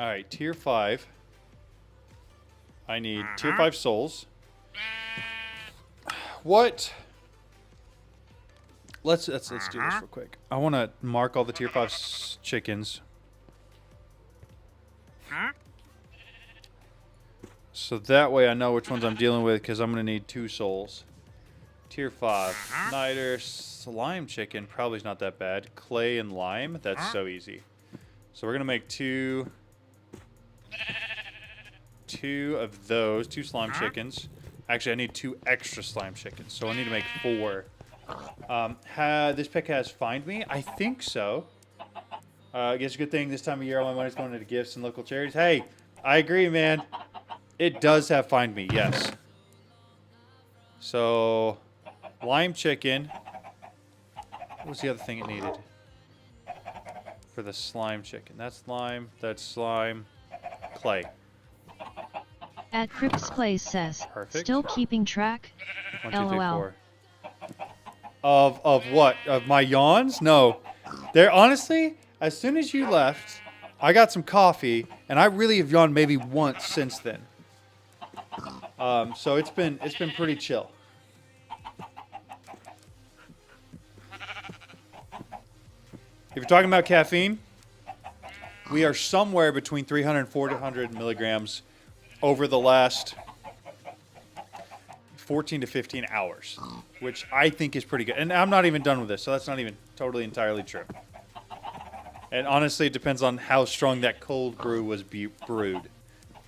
Alright, tier 5. I need tier 5 souls. What? Let's do this real quick. I want to mark all the tier 5 chickens. So that way I know which ones I'm dealing with because I'm going to need 2 souls. Tier 5. Niter, slime chicken. Probably not that bad. Clay and lime. That's so easy. So we're going to make 2 of those. 2 slime chickens. Actually, I need 2 extra slime chickens. So I need to make 4. This pick has Find Me? I think so. I guess a good thing this time of year all my money's going into gifts and local charities. Hey, I agree, man. It does have Find Me, yes. So, lime chicken. What was the other thing it needed? For the slime chicken. That's lime, that's slime, clay. At Crypt's Place says, Perfect. Still keeping track? 1, 2, 3, LOL. 4. Of what? Of my yawns? No. There, honestly, as soon as you left, I got some coffee, and I really have yawned maybe once since then. So it's been pretty chill. If you're talking about caffeine, we are somewhere between 300 and 400 milligrams over the last 14 to 15 hours, which I think is pretty good. And I'm not even done with this, so that's not even totally entirely true. And honestly, it depends on how strong that cold brew was brewed.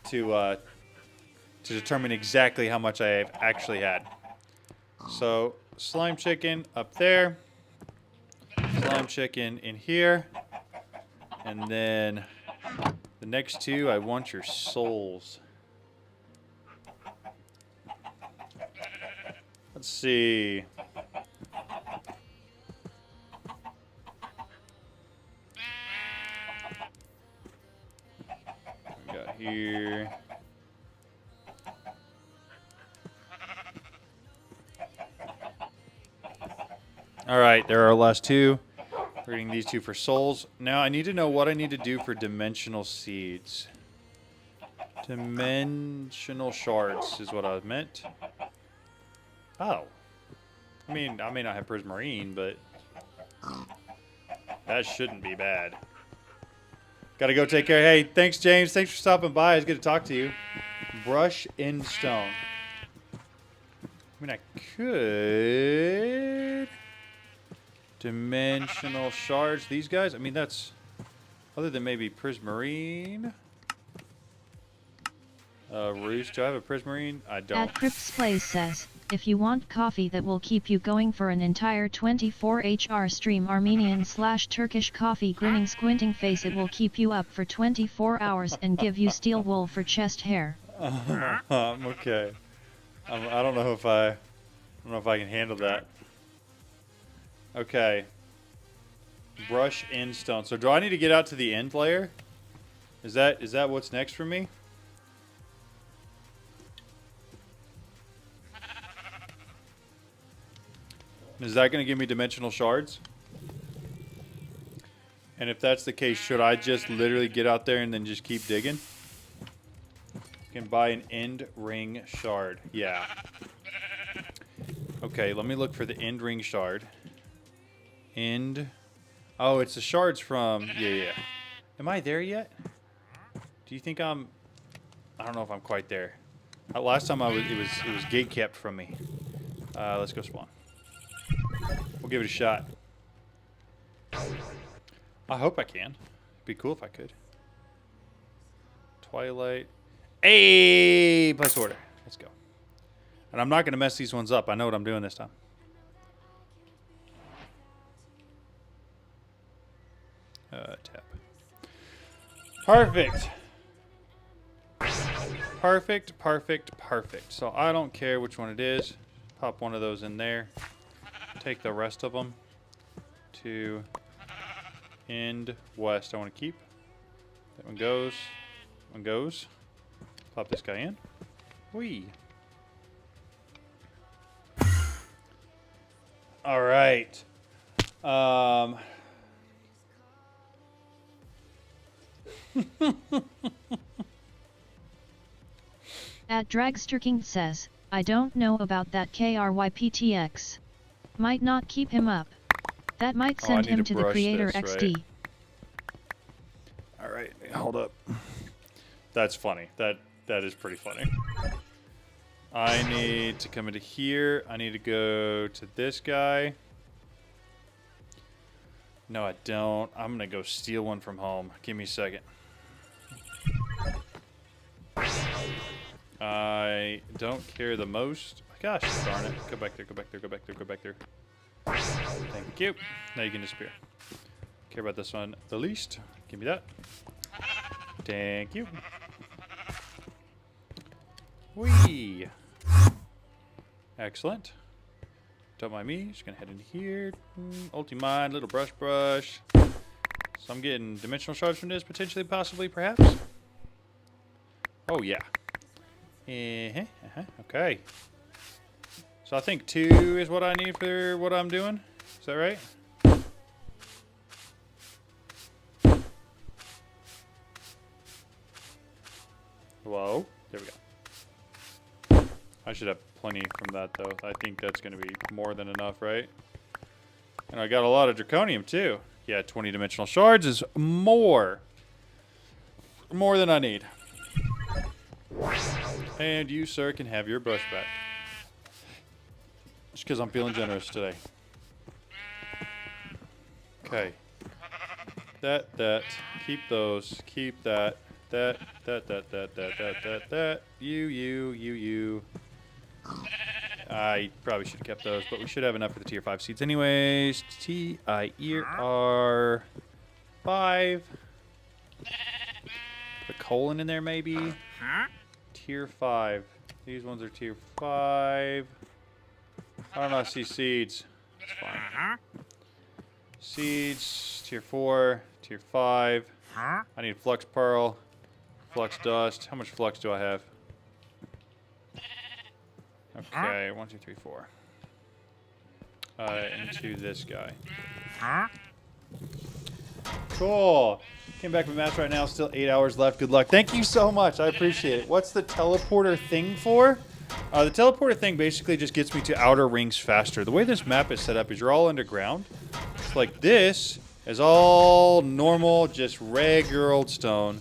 to determine exactly how much I've actually had. So slime chicken up there, slime chicken in here, and then the next two, I want your souls. Let's see. We got here. All right, there are our last two. We're getting these two for souls. Now I need to know what I need to do for dimensional seeds. Dimensional shards is what I meant. Oh. I mean, I may not have prismarine, but that shouldn't be bad. Gotta go take care. Hey, thanks, James. Thanks for stopping by. It's good to talk to you. Brush in stone. I mean, I could... Dimensional shards. These guys? I mean, that's... Other than maybe prismarine. Roost. Do I have a prismarine? I don't. At Crypt's Place says, if you want coffee that will keep you going for an entire 24-HR stream, Armenian/Turkish coffee, grinning squinting face, it will keep you up for 24 hours and give you steel wool for chest hair. Okay. I don't know if I can handle that. Okay. Brush in stone. So do I need to get out to the end layer? Is that what's next for me? Is that going to give me dimensional shards? And if that's the case, should I just literally get out there and then just keep digging? You can buy an end ring shard. Yeah. Okay, let me look for the end ring shard. End. Oh, it's the shards from... Yeah. Am I there yet? Do you think I'm... I don't know if I'm quite there. Last time it was gate kept from me. Let's go spawn. We'll give it a shot. I hope I can. It'd be cool if I could. Twilight. Hey! Place order. Let's go. And I'm not going to mess these ones up. I know what I'm doing this time. Tap. Perfect. Perfect. So I don't care which one it is. Pop one of those in there. Take the rest of them to end west. I want to keep. That one goes. One goes. Pop this guy in. Whee. All right. At Dragsterking says, I don't know about that KRYPTX. Might not keep him up. That might send him to the Creator this, XD. Right? All right, hold up. That's funny. That is pretty funny. I need to come into here. I need to go to this guy. No, I don't. I'm going to go steal one from home. Give me a second. I don't care the most. Gosh darn it. Go back there. Thank you. Now you can disappear. Care about this one the least. Give me that. Thank you. Whee! Excellent. Don't mind me. Just gonna head in here. Ulti-mine, little brush. So I'm getting dimensional shards from this, potentially, possibly, perhaps. Oh, yeah. Okay. So I think 2 is what I need for what I'm doing. Is that right? Hello? There we go. I should have plenty from that, though. I think that's going to be more than enough, right? And I got a lot of draconium, too. Yeah, 20 dimensional shards is more. More than I need. And you, sir, can have your brush back. Just because I'm feeling generous today. Okay. That. Keep those. Keep that. That. You. I probably should have kept those, but we should have enough for the tier 5 seeds anyways. TIR 5. Put a colon in there maybe. Tier 5. These ones are tier 5. I don't know, I see seeds. That's fine. Seeds, tier 4, tier 5. I need flux pearl, flux dust. How much flux do I have? Okay, 1, 2, 3, 4. Into this guy. Cool. Came back from match right now. Still 8 hours left. Good luck. Thank you so much. I appreciate it. What's the teleporter thing for? The teleporter thing basically just gets me to outer rings faster. The way this map is set up is you're all underground. It's like this is all normal, just regular old stone.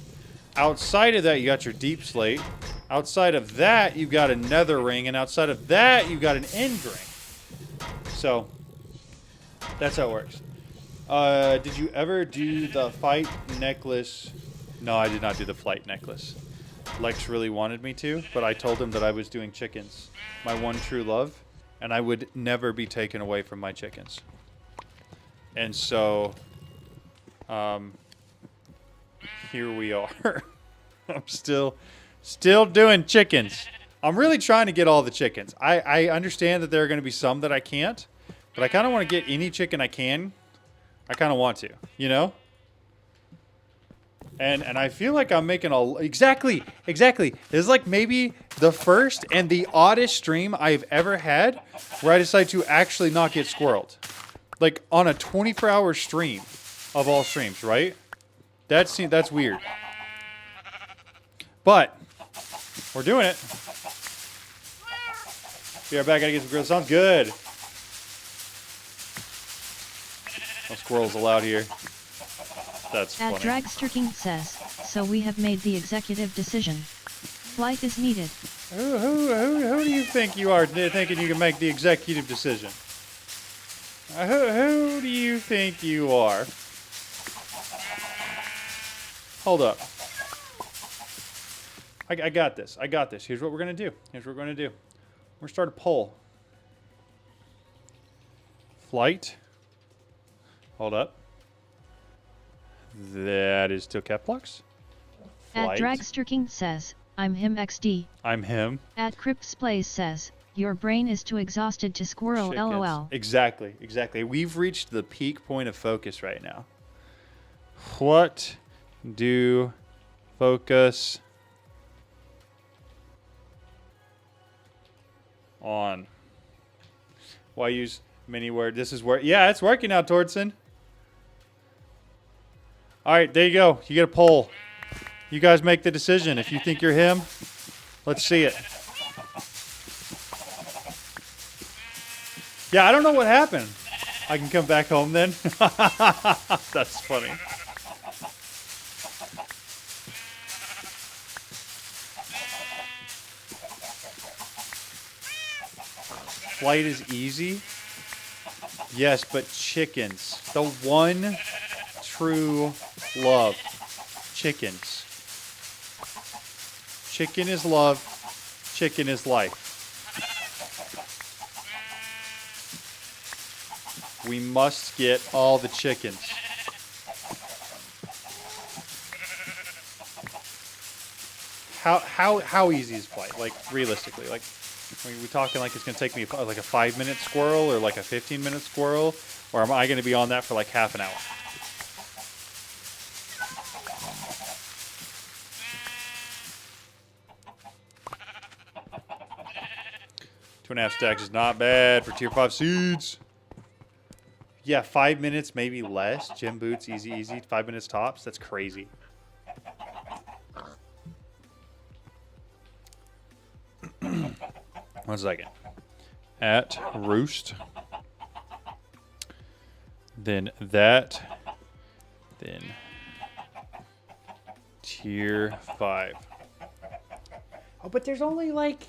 Outside of that, you got your deep slate. Outside of that, you've got a nether ring. And outside of that, you've got an end ring. So, that's how it works. Did you ever do the fight necklace? No, I did not do the flight necklace. Lex really wanted me to, but I told him that I was doing chickens. My one true love. And I would never be taken away from my chickens. And so, here we are. I'm still doing chickens. I'm really trying to get all the chickens. I understand that there are going to be some that I can't, but I kind of want to get any chicken I can. I kind of want to, you know? And I feel like I'm making exactly. This is like maybe the first and the oddest stream I've ever had where I decide to actually not get squirreled. Like on a 24-hour stream of all streams, right? That's weird. But we're doing it. Be right back. Gotta get some grills. Sounds good. No squirrels allowed here. That's funny. Dragster King says, so we have made the executive decision. Flight is needed. Who do you think you are thinking you can make the executive decision? Who do you think you are? Hold up. I got this. Here's what we're going to do. We're going to start a poll. Flight. Hold up. That is still cap blocks. Flight. Dragster King says, I'm him XD. I'm him. Crypts Plays says, your brain is too exhausted to squirrel Chickens. LOL. Exactly. We've reached the peak point of focus right now. What do focus on? Why use mini word? This is where, yeah, it's working out, Tordson. All right, there you go. You get a poll. You guys make the decision. If you think you're him, let's see it. Yeah, I don't know what happened. I can come back home then. That's funny. Flight is easy. Yes, but chickens. The one true love. Chickens. Chicken is love. Chicken is life. We must get all the chickens. How easy is flight? Like realistically, like are we talking like it's gonna take me like a 5-minute squirrel or like a 15-minute squirrel, or am I gonna be on that for like half an hour? Two and a half stacks is not bad for tier 5 seeds. Yeah, 5 minutes, maybe less. Gym boots, easy. 5 minutes tops. That's crazy. One second. At roost. Then that. Then tier 5. Oh, but there's only like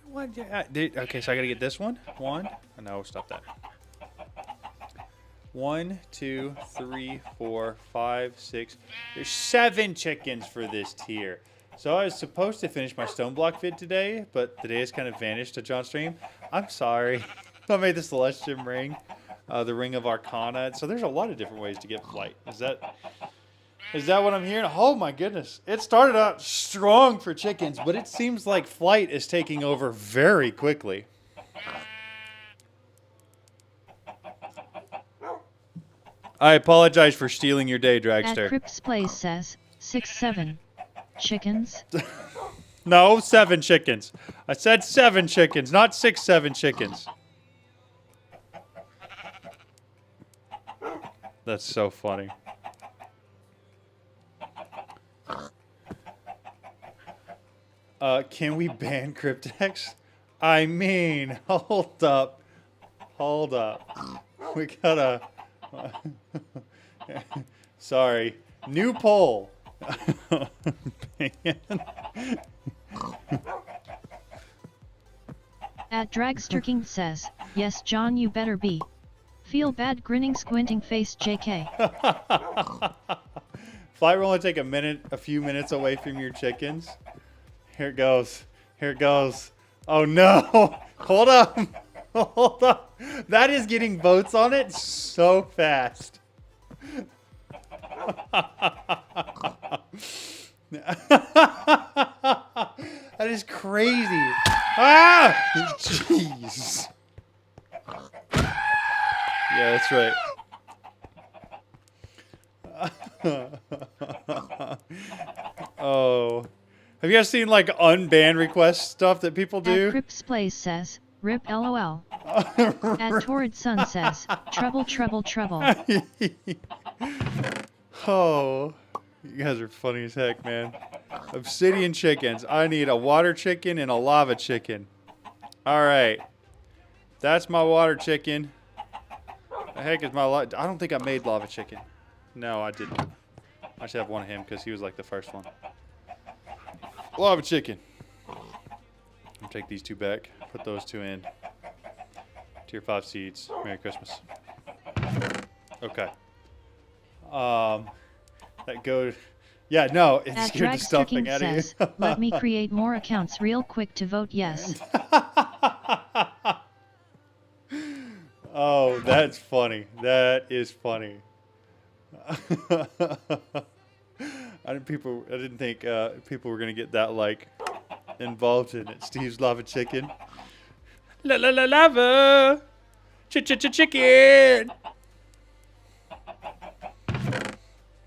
one. Okay, so I gotta get this one. One. Oh, no, stop that. 1, 2, 3, 4, 5, 6. There's 7 chickens for this tier. So I was supposed to finish my stone block vid today, but the day has kind of vanished to John's stream. I'm sorry. I made the Celestium ring, the Ring of Arcana. So there's a lot of different ways to get flight. Is that what I'm hearing? Oh my goodness. It started out strong for chickens, but it seems like flight is taking over very quickly. I apologize for stealing your day, Dragster. At Crypt's Place says, 6, 7. Chickens? No, 7 chickens. I said 7 chickens, not 6, 7 chickens. That's so funny. Can we ban Cryptex? I mean, hold up. Hold up. We gotta... Sorry. New poll. At Dragsterking says, yes John you better be. Feel bad grinning squinting face JK. Flight will only take a few minutes away from your chickens. Here it goes. Here it goes. Oh no! Hold up! Hold up! That is getting votes on it so fast. That is crazy. Ah! Jeez. Yeah, that's right. Oh. Have you guys seen like unban request stuff that people do? At Crypt's Place says, rip lol. At Torrid Sun says, trouble trouble trouble. Oh. You guys are funny as heck, man. Obsidian chickens. I need a water chicken and a lava chicken. Alright. That's my water chicken. The heck is my I don't think I made lava chicken. No, I didn't. I should have one of him because he was like the first one. Lava chicken. I'll take these 2 back. Put those 2 in. Tier 5 seeds. Merry Christmas. Okay. That goes... Yeah, no, it At scared the stuffing out of you. says, let me create more accounts real quick to vote yes. Oh, that's funny. That is funny. I didn't think people were gonna get that like involved in it. Steve's lava chicken. La la la lava. Chicken.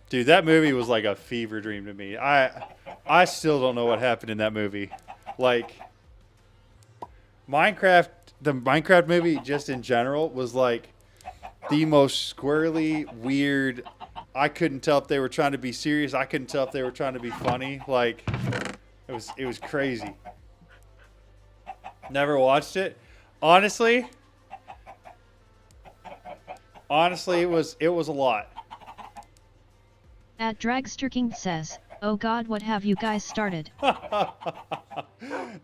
Dude, that movie was like a fever dream to me. I still don't know what happened in that movie. Like the Minecraft movie just in general was like the most squirrely, weird. I couldn't tell if they were trying to be serious. I couldn't tell if they were trying to be funny. Like it was crazy. Never watched it. Honestly, it was a lot. At Dragsterking says, oh god what have you guys started?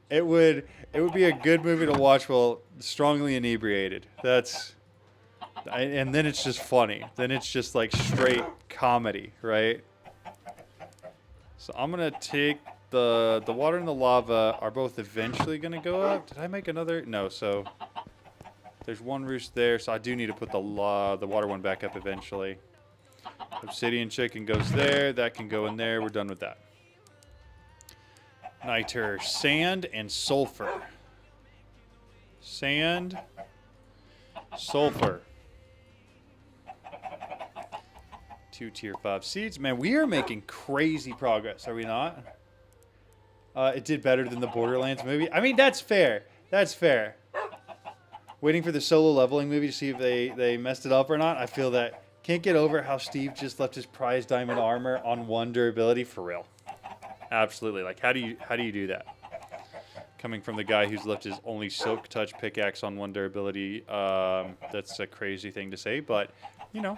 It would be a good movie to watch while strongly inebriated. And then it's just funny. Then it's just like straight comedy, right? So I'm gonna take the water and the lava are both eventually gonna go up. Did I make another? No. So there's one roost there. So I do need to put the water one back up eventually. Obsidian chicken goes there. That can go in there. We're done with that. Niter, sand, and sulfur. Sand, sulfur. 2 tier 5 seeds. Man, we are making crazy progress, are we not? It did better than the Borderlands movie. I mean, that's fair. That's fair. Waiting for the solo leveling movie to see if they messed it up or not. I feel that. Can't get over how Steve just left his prize diamond armor on 1 durability for real. Absolutely. Like, how do you do that? Coming from the guy who's left his only silk touch pickaxe on 1 durability, that's a crazy thing to say, but you know.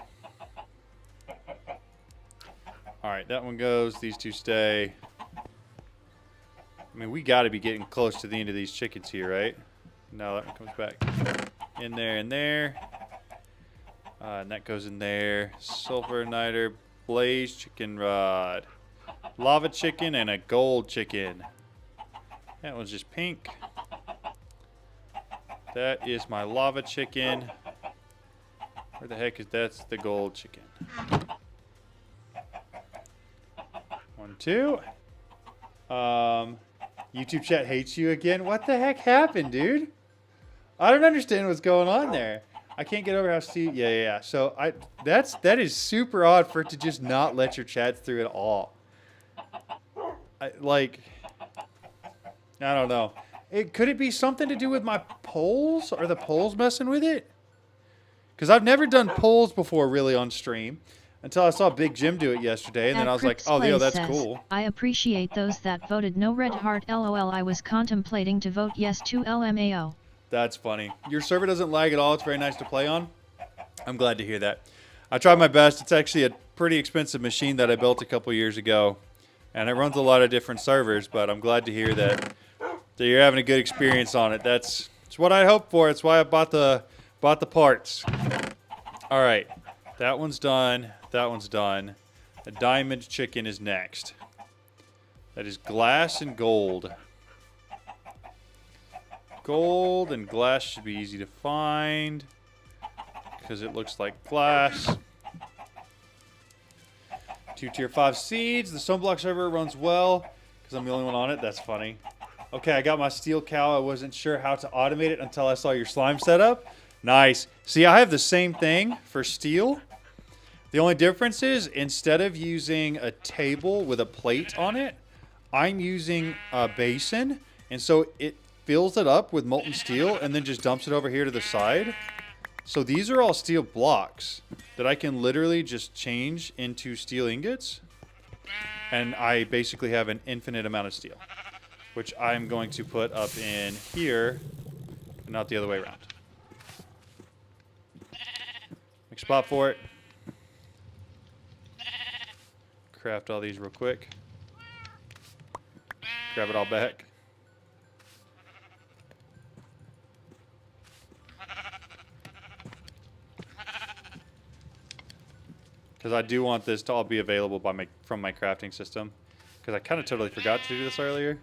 All right, that one goes. These 2 stay. I mean, we got to be getting close to the end of these chickens here, right? No, that one comes back in there and there. And that goes in there. Sulfur niter, blaze chicken rod, lava chicken, and a gold chicken. That one's just pink. That is my lava chicken. Where the heck is that's the gold chicken? 1, 2. YouTube chat hates you again. What the heck happened, dude? I don't understand what's going on there. I can't get over how Steve. Yeah. So that is super odd for it to just not let your chats through at all. I don't know. Could it be something to do with my polls? Are the polls messing with it? Because I've never done polls before really on stream until I saw Big Jim do it yesterday, and then I was like, oh, yo, that's cool. I appreciate those that voted no red heart LOL. I was contemplating to vote yes to LMAO. That's funny. Your server doesn't lag at all. It's very nice to play on. I'm glad to hear that. I tried my best. It's actually a pretty expensive machine that I built a couple years ago, and it runs a lot of different servers, but I'm glad to hear that you're having a good experience on it. That's what I hoped for. It's why I bought the parts. All right. That one's done. That one's done. The diamond chicken is next. That is glass and gold. Gold and glass should be easy to find because it looks like glass. 2 tier 5 seeds. The Stoneblock server runs well because I'm the only one on it. That's funny. Okay, I got my steel cow. I wasn't sure how to automate it until I saw your slime setup. Nice. See, I have the same thing for steel. The only difference is instead of using a table with a plate on it, I'm using a basin. And so it fills it up with molten steel and then just dumps it over here to the side. So these are all steel blocks that I can literally just change into steel ingots. And I basically have an infinite amount of steel, which I'm going to put up in here and not the other way around. Make a spot for it. Craft all these real quick. Grab it all back. Because I do want this to all be available from my crafting system. Because I kind of totally forgot to do this earlier.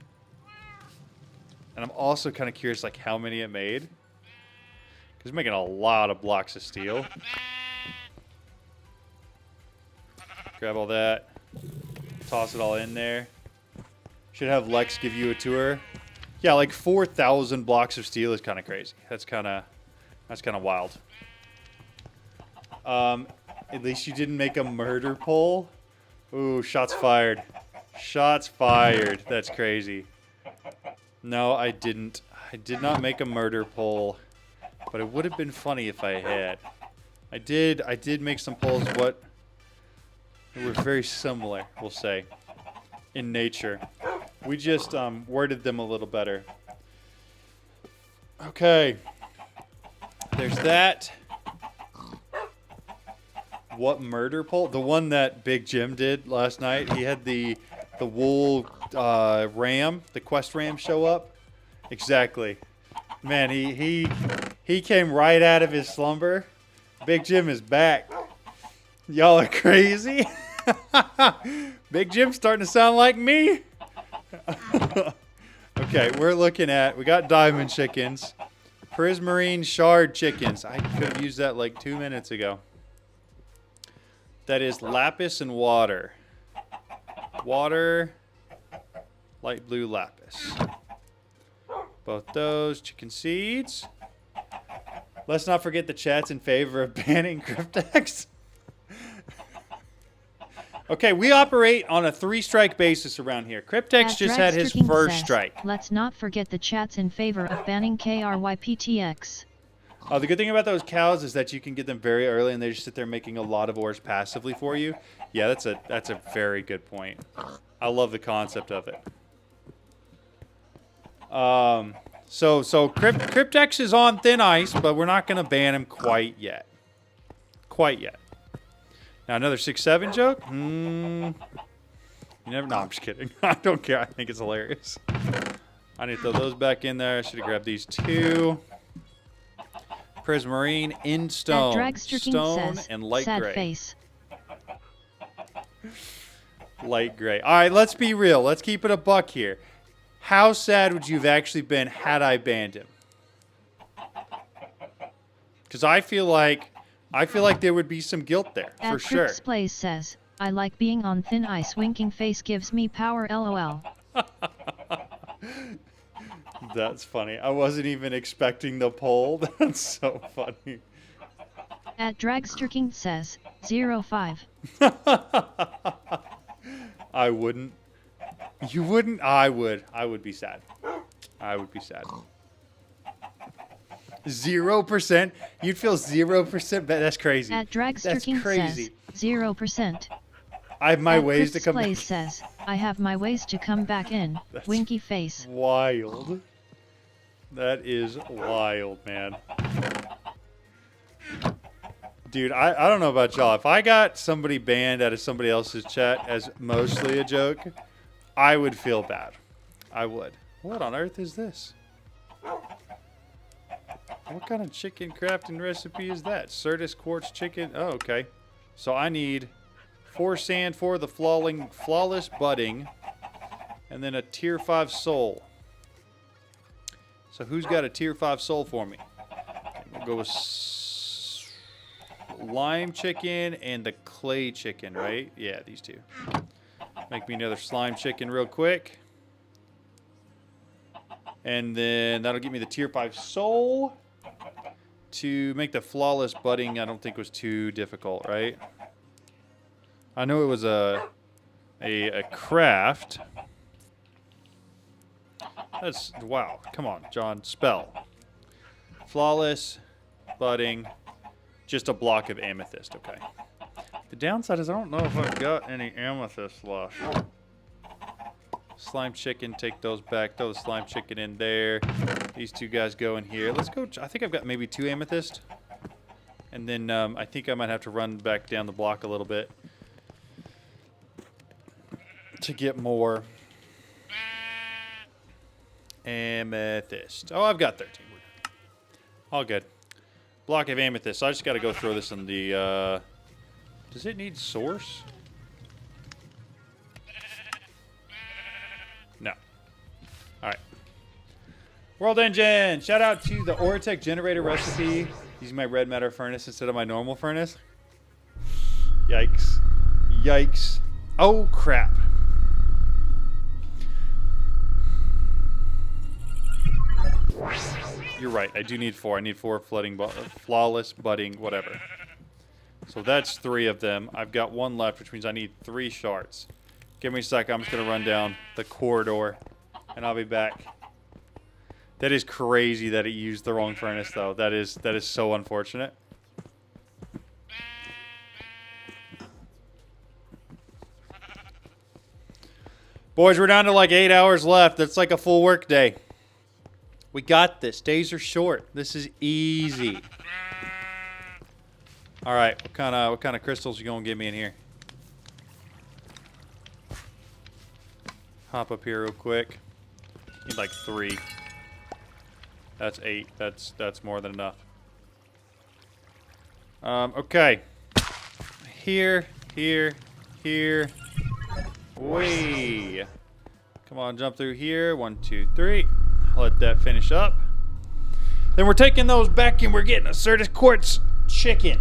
And I'm also kind of curious like how many it made. Because it's making a lot of blocks of steel. Grab all that. Toss it all in there. Should have Lex give you a tour. Yeah, like 4,000 blocks of steel is kind of crazy. That's kind of wild. At least you didn't make a murder poll. Ooh, shots fired. Shots fired. That's crazy. No, I didn't. I did not make a murder poll, but it would have been funny if I had. I did make some polls what were very similar, we'll say, in nature. We just worded them a little better. Okay. There's that. What murder poll? The one that Big Jim did last night. He had the wool ram, the quest ram show up. Exactly. Man, he came right out of his slumber. Big Jim is back. Y'all are crazy. Big Jim's starting to sound like me. Okay, we're looking at, we got diamond chickens. Prismarine shard chickens. I could have used that like 2 minutes ago. That is lapis and water. Water, light blue lapis. Both those, chicken seeds. Let's not forget the chat's in favor of banning Cryptex. Okay, we operate on a 3-strike basis around here. Cryptex just had his first strike. Let's not forget the chat's in favor of banning KRYPTX. The good thing about those cows is that you can get them very early and they just sit there making a lot of ores passively for you. Yeah, that's a very good point. I love the concept of it. So Cryptex is on thin ice, but we're not going to ban him quite yet. Quite yet. Now another 6-7 joke? You never. No, I'm just kidding. I don't care. I think it's hilarious. I need to throw those back in there. I should have grabbed these 2. Prismarine in At stone. Dragster King Stone says, and light sad gray. face. Light gray. All right, let's be real. Let's keep it a buck here. How sad would you have actually been had I banned him? Because I feel like there would be some guilt there for At sure. Cripps Plays says, I like being on thin ice. Winking face gives me power. LOL. That's funny. I wasn't even expecting the poll. That's so funny. At Dragster King says, 05. I wouldn't. You wouldn't? I would. I would be sad. I would be sad. 0%? You'd feel 0%? That's crazy. At Dragster That's King crazy. says, 0%. I have my At ways to Cripps come Plays back. says, I have my ways to come back in. That's Winky face. Wild. That is wild, man. Dude, I don't know about y'all. If I got somebody banned out of somebody else's chat as mostly a joke, I would feel bad. I would. What on earth is this? What kind of chicken crafting recipe is that? Certus quartz chicken? Oh, okay. So I need 4 sand for the flawless budding, and then a tier 5 soul. So who's got a tier 5 soul for me? We'll go with lime chicken and the clay chicken, right? Yeah, these two. Make me another slime chicken real quick. And then that'll give me the tier 5 soul. To make the flawless budding, I don't think was too difficult, right? I know it was a craft. That's, wow. Come on, John. Spell. Flawless budding. Just a block of amethyst, okay. The downside is I don't know if I've got any amethyst left. Slime chicken, take those back. Throw the slime chicken in there. These two guys go in here. Let's go. I think I've got maybe 2 amethyst. And then I think I might have to run back down the block a little bit to get more amethyst. Oh, I've got 13. We're good. All good. Block of amethyst. So I just got to go throw this in the... does it need source? No. All right. World Engine! Shout out to the Oratech generator recipe. Using my red matter furnace instead of my normal furnace. Yikes. Yikes. Oh, crap. You're right. I do need 4. I need 4 flawless budding, whatever. So that's 3 of them. I've got 1 left, which means I need 3 shards. Give me a sec. I'm just going to run down the corridor, and I'll be back. That is crazy that it used the wrong furnace, though. That is so unfortunate. Boys, we're down to like 8 hours left. That's like a full work day. We got this. Days are short. This is easy. All right, what kind of crystals you gonna give me in here? Hop up here real quick. Need like 3. That's 8. That's more than enough. Okay. Here. Way. Come on, jump through here. 1, 2, 3. Let that finish up. Then we're taking those back and we're getting a Certus quartz chicken.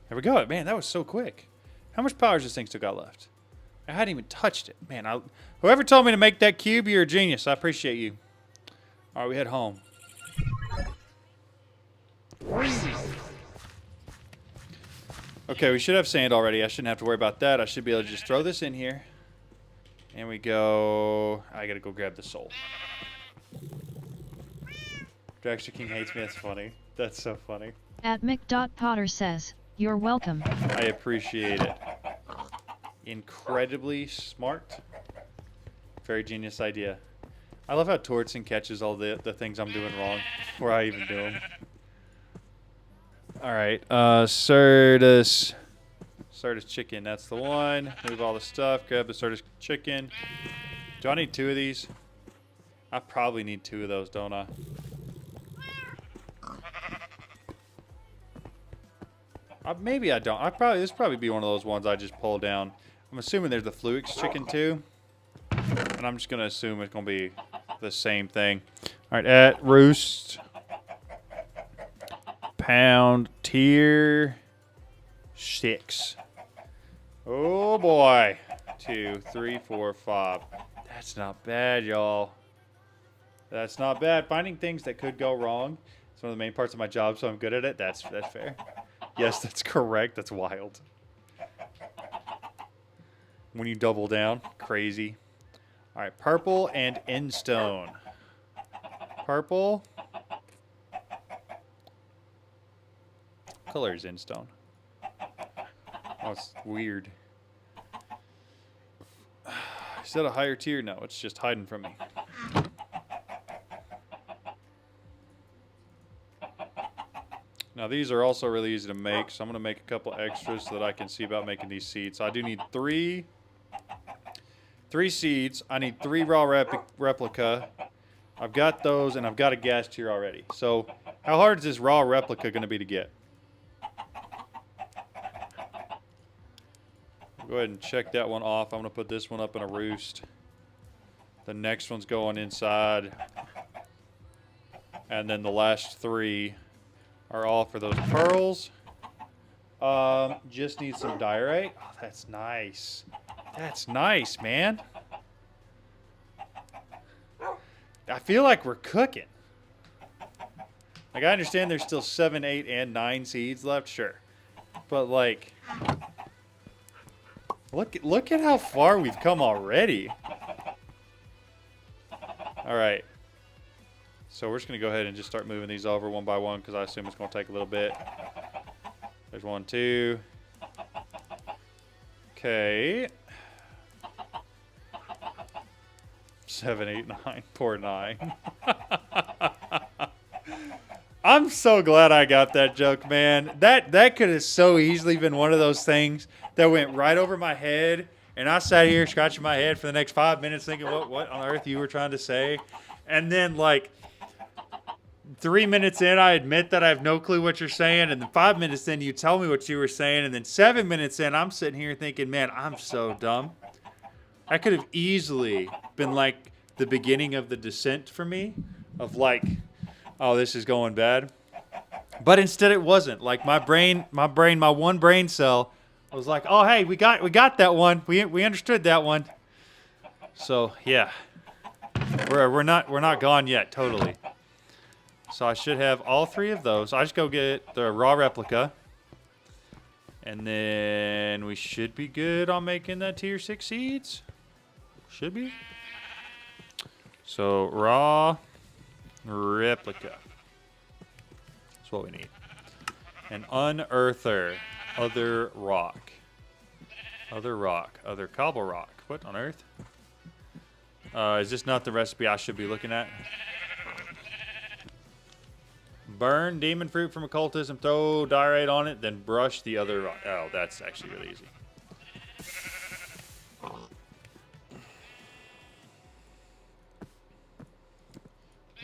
There we go. Man, that was so quick. How much power does this thing still got left? I hadn't even touched it. Man, whoever told me to make that cube, you're a genius. I appreciate you. All right, we head home. Okay, we should have sand already. I shouldn't have to worry about that. I should be able to just throw this in here. And we go... I gotta go grab the soul. Dragster King hates me. That's funny. That's so funny. At Mick.Potter says, you're welcome. I appreciate it. Incredibly smart. Very genius idea. I love how Tortson catches all the things I'm doing wrong before I even do them. Alright, Certus chicken, that's the one. Move all the stuff, grab the Certus chicken. Do I need 2 of these? I probably need 2 of those, don't I? Maybe I don't. This probably be one of those ones I just pull down. I'm assuming there's the Fluix chicken too, and I'm just gonna assume it's gonna be the same thing. All right, at roost, pound tier 6. Oh boy, 2, 3, 4, 5. That's not bad, y'all. That's not bad. Finding things that could go wrong is one of the main parts of my job, so I'm good at it. That's fair. Yes, that's correct. That's wild. When you double down, crazy. All right, purple and endstone. Purple. What color is endstone? Oh, it's weird. Is that a higher tier? No, it's just hiding from me. Now these are also really easy to make, so I'm going to make a couple extras so that I can see about making these seeds. So I do need 3 seeds. I need 3 raw replica. I've got those, and I've got a gas tier already. So how hard is this raw replica going to be to get? Go ahead and check that one off. I'm going to put this one up in a roost. The next one's going inside. And then the last 3 are all for those pearls. Just need some diorite. Oh, that's nice. That's nice, man. I feel like we're cooking. Like, I understand there's still 7, 8, and 9 seeds left, sure. But, like, look at how far we've come already. All right. So we're just going to go ahead and just start moving these over one by one because I assume it's going to take a little bit. There's 1, 2. Okay. 7, 8, 9. Poor 9. I'm so glad I got that joke, man. That could have so easily been one of those things that went right over my head, and I sat here scratching my head for the next 5 minutes thinking what on earth you were trying to say. And then, like, 3 minutes in, I admit that I have no clue what you're saying, and then 5 minutes in, you tell me what you were saying, and then 7 minutes in, I'm sitting here thinking, man, I'm so dumb. That could have easily been like the beginning of the descent for me, of like, oh, this is going bad. But instead it wasn't. Like my one brain cell was like, oh, hey, we got that one. We understood that one. So yeah, we're not gone yet, totally. So I should have all 3 of those. I just go get the raw replica. And then we should be good on making that tier 6 seeds. Should be. So raw replica. That's what we need. An unearther. Other rock. Other rock. Other cobble rock. What on earth? Is this not the recipe I should be looking at? Burn demon fruit from occultism, throw diorite on it, then brush the other rock. Oh, that's actually really easy.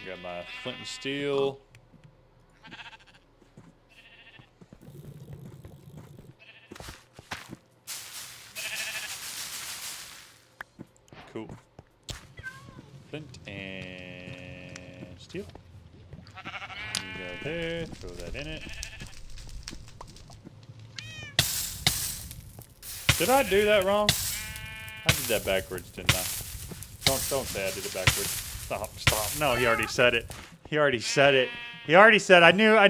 Got my flint and steel. Cool. Flint and steel. You go there, throw that in it. Did I do that wrong? I did that backwards, didn't I? Don't say I did it backwards. Stop. No, he already said it. He already said it. I knew.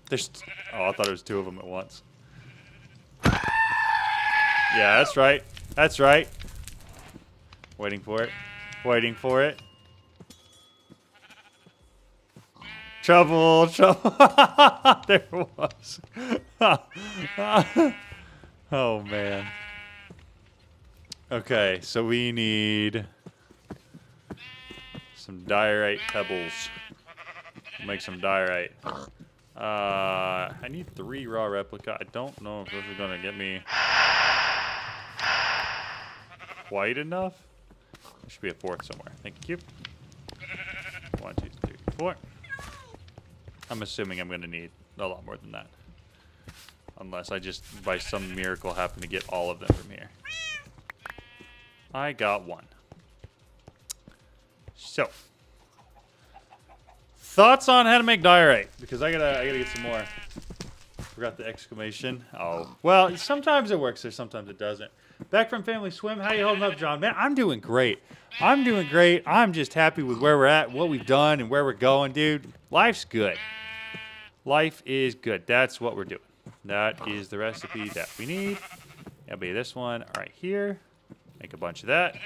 There's, oh, I thought it was 2 of them at once. Yeah, that's right. Waiting for it. Trouble. There it was. Oh, man. Okay, so we need some diorite pebbles. Make some diorite. I need 3 raw replica. I don't know if this is going to get me. quite enough. There should be a fourth somewhere. Thank you. 1, 2, 3, 4. I'm assuming I'm going to need a lot more than that. Unless I just, by some miracle, happen to get all of them from here. I got one. So, thoughts on how to make diorite? Because I gotta get some more. Forgot the exclamation. Oh, well, sometimes it works or sometimes it doesn't. Back from Family Swim, how you holding up, John? Man, I'm doing great. I'm doing great. I'm just happy with where we're at, what we've done, and where we're going, dude. Life's good. Life is good. That's what we're doing. That is the recipe that we need. That'll be this one right here. Make a bunch of that.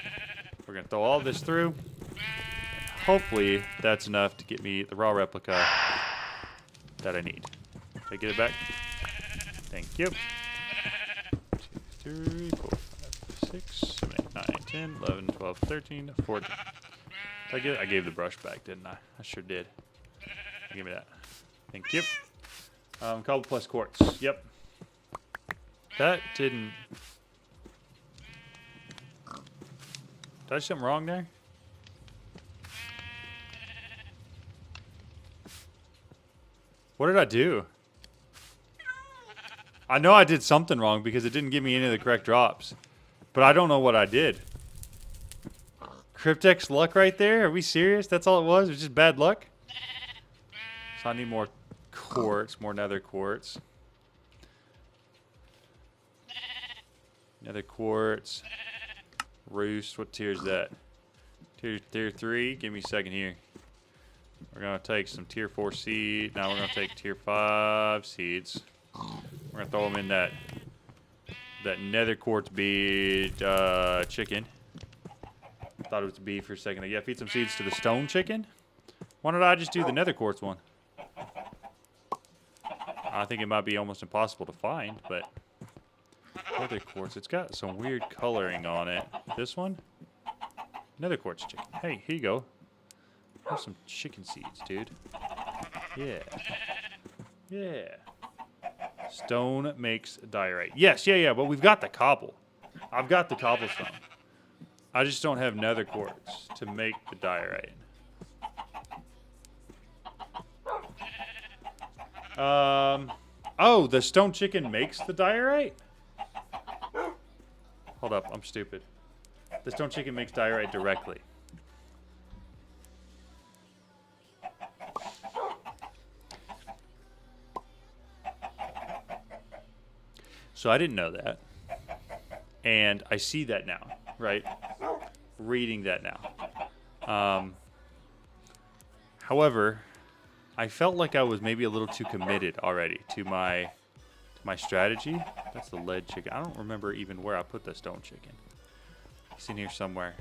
We're gonna throw all this through. Hopefully, that's enough to get me the raw replica that I need. Did I get it back? Thank you. 2, 3, 4, 5, 6, 7, 8, 9, 10, 11, 12, 13, 14. Did I get it? I gave the brush back, didn't I? I sure did. Give me that. Thank you. Cobble plus quartz. Yep. That didn't... Did I do something wrong there? What did I do? I know I did something wrong because it didn't give me any of the correct drops. But I don't know what I did. Cryptex luck right there? Are we serious? That's all it was? It was just bad luck? So I need more quartz, more nether quartz. Nether quartz. Roost. What tier is that? Tier 3? Give me a second here. We're going to take some tier 4 seed. Now we're going to take tier 5 seeds. We're going to throw them in that nether quartz bead chicken. Thought it was beef for a second. Yeah, feed some seeds to the stone chicken. Why don't I just do the nether quartz one? I think it might be almost impossible to find, but nether quartz, it's got some weird coloring on it. This one? Nether quartz chicken. Hey, here you go. Have some chicken seeds, dude. Yeah. Yeah. Stone makes diorite. Yes, yeah, but we've got the cobble. I've got the cobblestone. I just don't have nether quartz to make the diorite. Oh, the stone chicken makes the diorite? Hold up, I'm stupid. The stone chicken makes diorite directly. So I didn't know that. And I see that now, right? Reading that now. However, I felt like I was maybe a little too committed already to my strategy. That's the lead chicken. I don't remember even where I put the stone chicken. It's in here somewhere.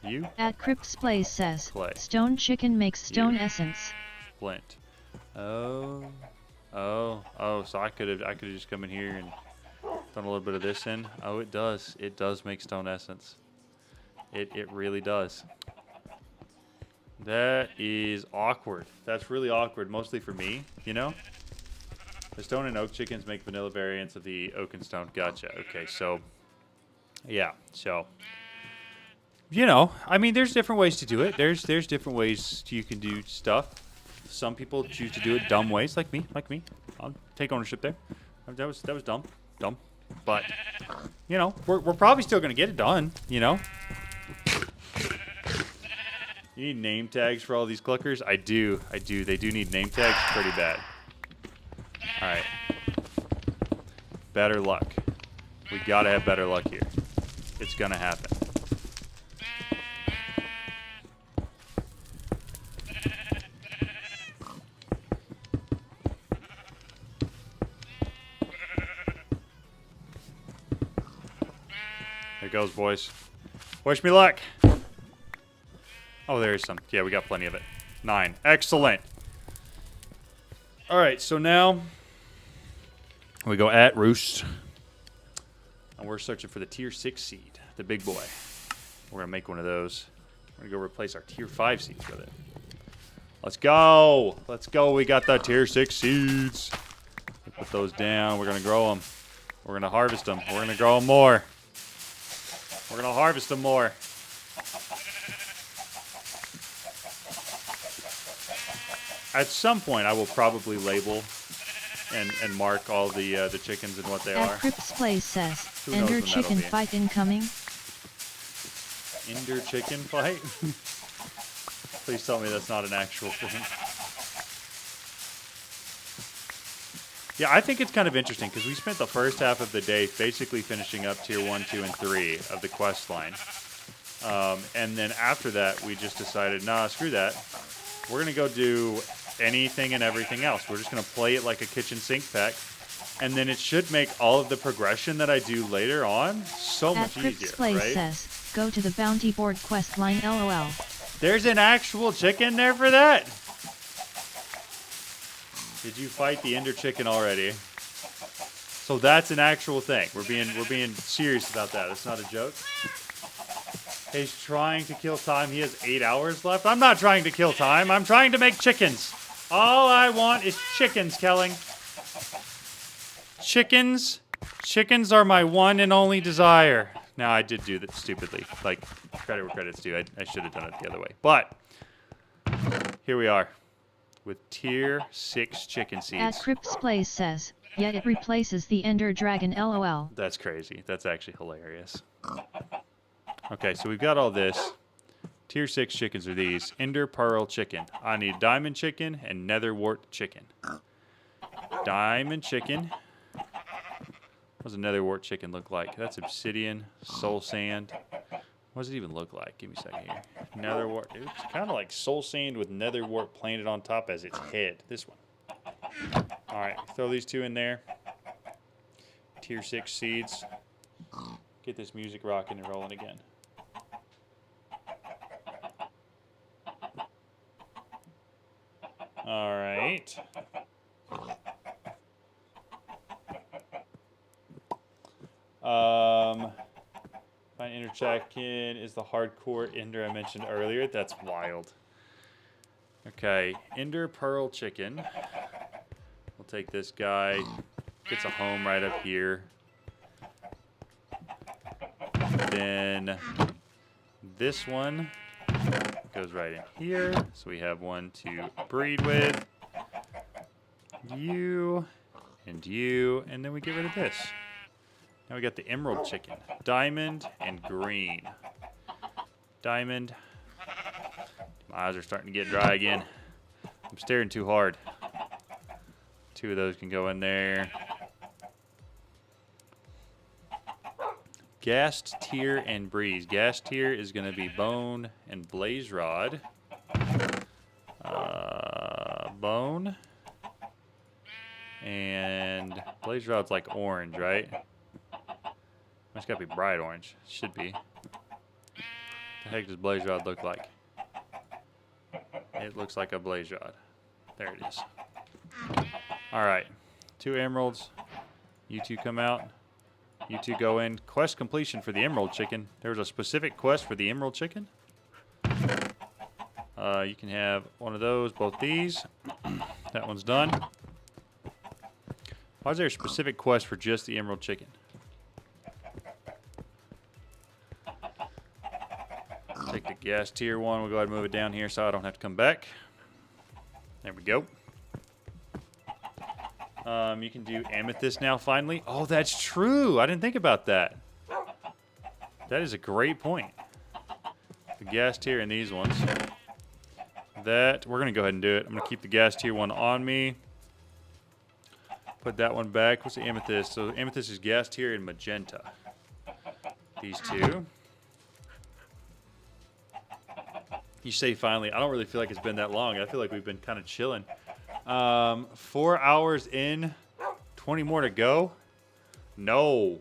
You? At Crypt's Place says, Clay. Stone chicken makes stone essence. Flint. Oh. So I could have just come in here and done a little bit of this in. Oh, it does. It does make stone essence. It really does. That is awkward. That's really awkward, mostly for me, you know? The stone and oak chickens make vanilla variants of the oak and stone. Gotcha. Okay, so, yeah. So, you know, I mean, there's different ways to do it. There's different ways you can do stuff. Some people choose to do it dumb ways, like me. I'll take ownership there. That was dumb. But, you know, we're probably still going to get it done, you know? You need name tags for all these clickers? I do. They do need name tags pretty bad. Alright. Better luck. We gotta have better luck here. It's gonna happen. There it goes, boys. Wish me luck. Oh, there's some. Yeah, we got plenty of it. 9. Excellent. All right, so now we go at roost. And we're searching for the tier 6 seed, the big boy. We're going to make one of those. We're going to go replace our tier 5 seeds with it. Let's go. Let's go. We got the tier 6 seeds. Put those down. We're going to grow them. We're going to harvest them. We're going to grow them more. We're We're gonna harvest them more. At some point, I will probably label and mark all the chickens and what they At are. Crip's Place says, Who knows Ender when that'll chicken be. fight incoming. Ender chicken fight? Please tell me that's not an actual thing. Yeah, I think it's kind of interesting because we spent the first half of the day basically finishing up tier 1, 2, and 3 of the quest line. And then after that, we just decided, nah, screw that. We're going to go do anything and everything else. We're just going to play it like a kitchen sink pack. And then it should make all of the progression that I do later on so At much Crip's easier, Place right? says, go to the bounty board quest line LOL. There's an actual chicken there for that? Did you fight the ender chicken already? So that's an actual thing. We're being serious about that. It's not a joke. He's trying to kill time. He has 8 hours left. I'm not trying to kill time. I'm trying to make chickens. All I want is chickens, Kelling. Chickens. Chickens are my one and only desire. Now, I did do that stupidly. Like, credit where credit's due. I should have done it the other way. But, here we are. With tier 6 chicken At seeds. Crip's Place says, yet it replaces the Ender Dragon LOL. That's crazy. That's actually hilarious. Okay, so we've got all this. Tier 6 chickens are these. Ender Pearl chicken. I need diamond chicken and netherwort chicken. Diamond chicken. What does a netherwort chicken look like? That's obsidian, soul sand. What does it even look like? Give me a second here. Netherwort. It's kind of like soul sand with netherwort planted on top as its head. This one. All right, throw these two in there. Tier 6 seeds. Get this music rocking and rolling again. All right. Find Ender Chicken is the hardcore Ender I mentioned earlier. That's wild. Okay, Ender Pearl Chicken. We'll take this guy. Gets a home right up here. Then this one goes right in here. So we have one to breed with. You and you. And then we get rid of this. Now we got the emerald chicken. Diamond and green. Diamond. My eyes are starting to get dry again. I'm staring too hard. Two of those can go in there. Ghast Tear and Breeze. Ghast Tear is going to be Bone and Blaze Rod. Bone. And Blaze Rod's like orange, right? It's got to be bright orange. Should be. What the heck does Blaze Rod look like? It looks like a Blaze Rod. There it is. Alright. 2 emeralds. You two come out. You two go in. Quest completion for the emerald chicken. There was a specific quest for the emerald chicken. You can have one of those, both these. That one's done. Why is there a specific quest for just the emerald chicken? Take the gas tier one. We'll go ahead and move it down here so I don't have to come back. There we go. You can do amethyst now, finally. Oh, that's true. I didn't think about that. That is a great point. The gas tier and these ones. That, we're going to go ahead and do it. I'm going to keep the gas tier one on me. Put that one back. What's the amethyst? So amethyst is gas tier and magenta. These two. You say finally. I don't really feel like it's been that long. I feel like we've been kind of chilling. 4 hours in, 20 more to go. No.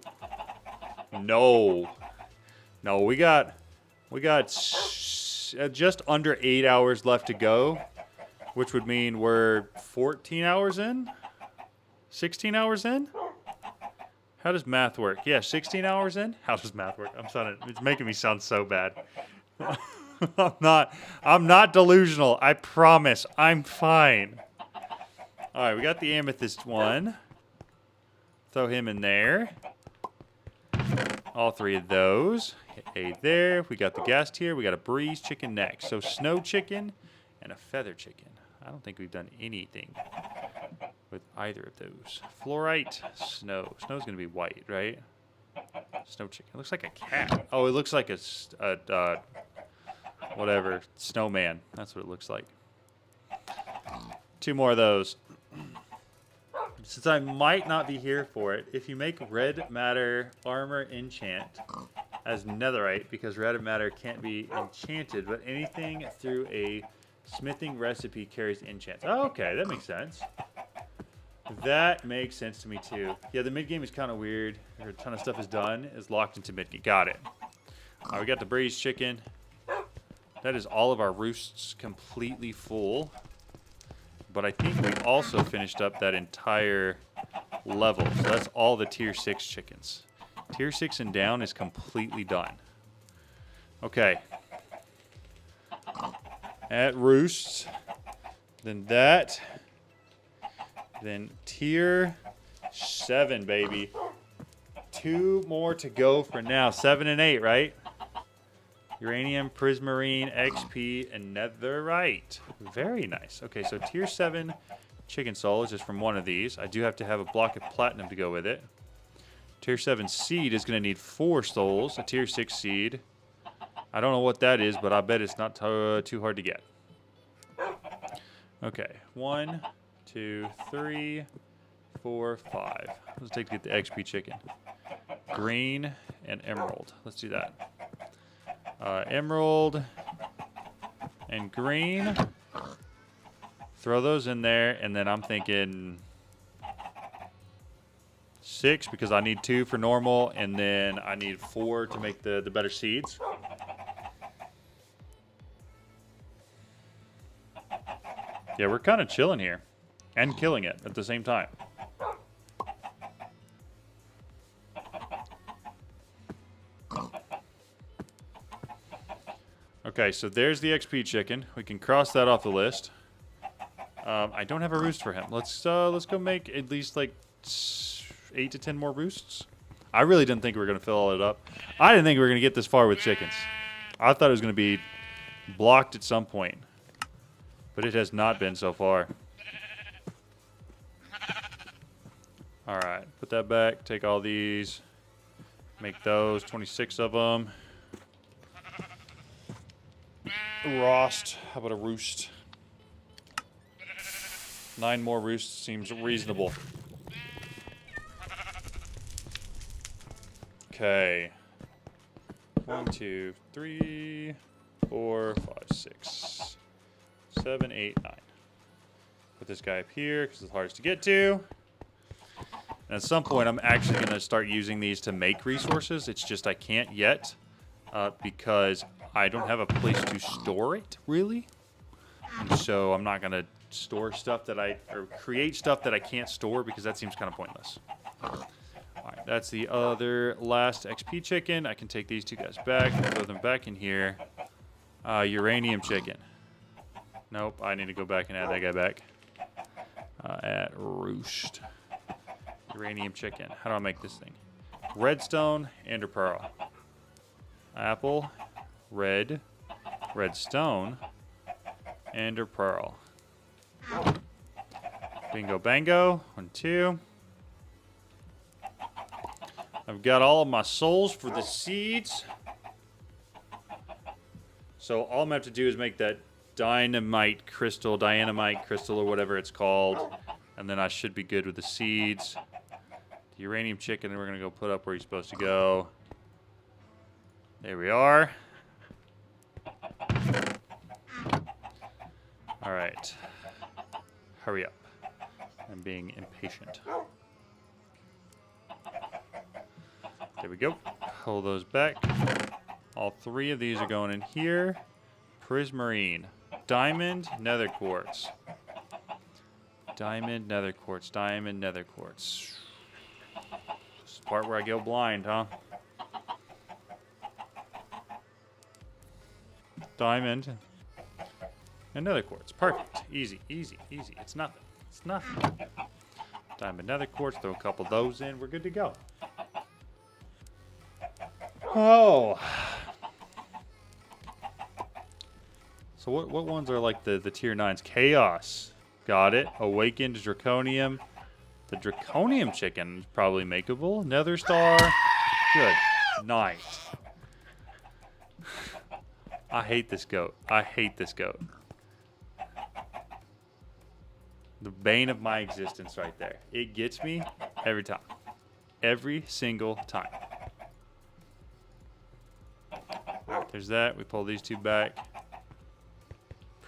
We got just under 8 hours left to go, which would mean we're 14 hours in, 16 hours in. How does math work? Yeah, 16 hours in. How does math work? It's making me sound so bad. I'm not delusional. I promise. I'm fine. All right, we got the amethyst one. Throw him in there. All 3 of those. a there. We got the gas tier. We got a breeze chicken next. So snow chicken and a feather chicken. I don't think we've done anything with either of those. Fluorite, snow. Snow's going to be white, right? Snow chicken. It looks like a cat. Oh, it looks like a whatever, snowman. That's what it looks like. 2 more of those. Since I might not be here for it, if you make red matter armor enchant as netherite, because red matter can't be enchanted, but anything through a smithing recipe carries enchants. Oh, okay, that makes sense. That makes sense to me too. Yeah, the mid game is kind of weird. A ton of stuff is done. Is locked into mid game. Got it. All right, we got the breeze chicken. That is all of our roosts completely full. But I think we also finished up that entire level. So that's all the tier 6 chickens. Tier 6 and down is completely done. Okay. At roosts. Then that. Then tier 7, baby. 2 more to go for now. 7 and 8, right? Uranium, prismarine, XP, and netherite. Very nice. Okay, so tier 7 chicken soul is just from one of these. I do have to have a block of platinum to go with it. Tier 7 seed is going to need 4 souls. A tier 6 seed. I don't know what that is, but I bet it's not too hard to get. Okay, 1, 2, 3, 4, 5. Let's take to get the XP chicken. Green and emerald. Let's do that. Emerald and green. Throw those in there, and then I'm thinking 6 because I need 2 for normal, and then I need 4 to make the better seeds. Yeah, we're kind of chilling here and killing it at the same time. Okay, so there's the XP chicken. We can cross that off the list. I don't have a roost for him. Let's go make at least like 8 to 10 more roosts. I really didn't think we were gonna fill all it up. I didn't think we were gonna get this far with chickens. I thought it was gonna be blocked at some point, but it has not been so far. All right, put that back. Take all these. Make those 26 of them. Roast. How about a roost? 9 more roosts seems reasonable. Okay. 1, 2, 3, 4, 5, 6, 7, 8, 9. Put this guy up here because it's the hardest to get to. And at some point, I'm actually going to start using these to make resources. It's just I can't yet because I don't have a place to store it, really. And so I'm not going to store stuff or create stuff that I can't store because that seems kind of pointless. All right, that's the other last XP chicken. I can take these 2 guys back and throw them back in here. Uranium chicken. Nope, I need to go back and add that guy back. At roost. Uranium chicken. How do I make this thing? Redstone, ender pearl. Apple, redstone, ender pearl. Bingo bango. 1, 2. I've got all of my souls for the seeds. So all I'm going to have to do is make that dynamite crystal, or whatever it's called. And then I should be good with the seeds. The uranium chicken, we're going to go put up where he's supposed to go. There we are. All right. Hurry up. I'm being impatient. There we go. Pull those back. All 3 of these are going in here. Prismarine. Diamond, nether quartz. Diamond, nether quartz. Diamond, nether quartz. This is the part where I go blind, huh? Diamond. And nether quartz. Perfect. Easy, easy, easy. It's nothing. It's nothing. Diamond, nether quartz. Throw a couple of those in. We're good to go. Oh, So what ones are like the tier 9s? Chaos. Got it. Awakened Draconium. The Draconium chicken is probably makeable. Nether Star. Good night. I hate this goat. I hate this goat. The bane of my existence right there. It gets me every time. Every single time. Alright, there's that. We pull these two back.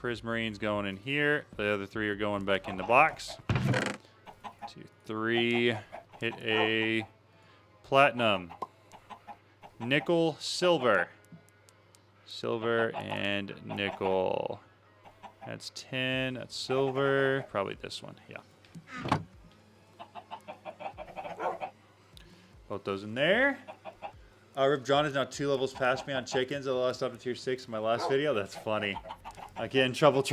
Prismarine's going in here. The other three are going back in the box. 2, 3. Hit a platinum. Nickel, silver. Silver and nickel. That's 10. That's silver. Probably this one. Yeah. Put those in there. Rip John is now 2 levels past me on chickens. I lost up to tier 6 in my last video. That's funny. Again, trouble.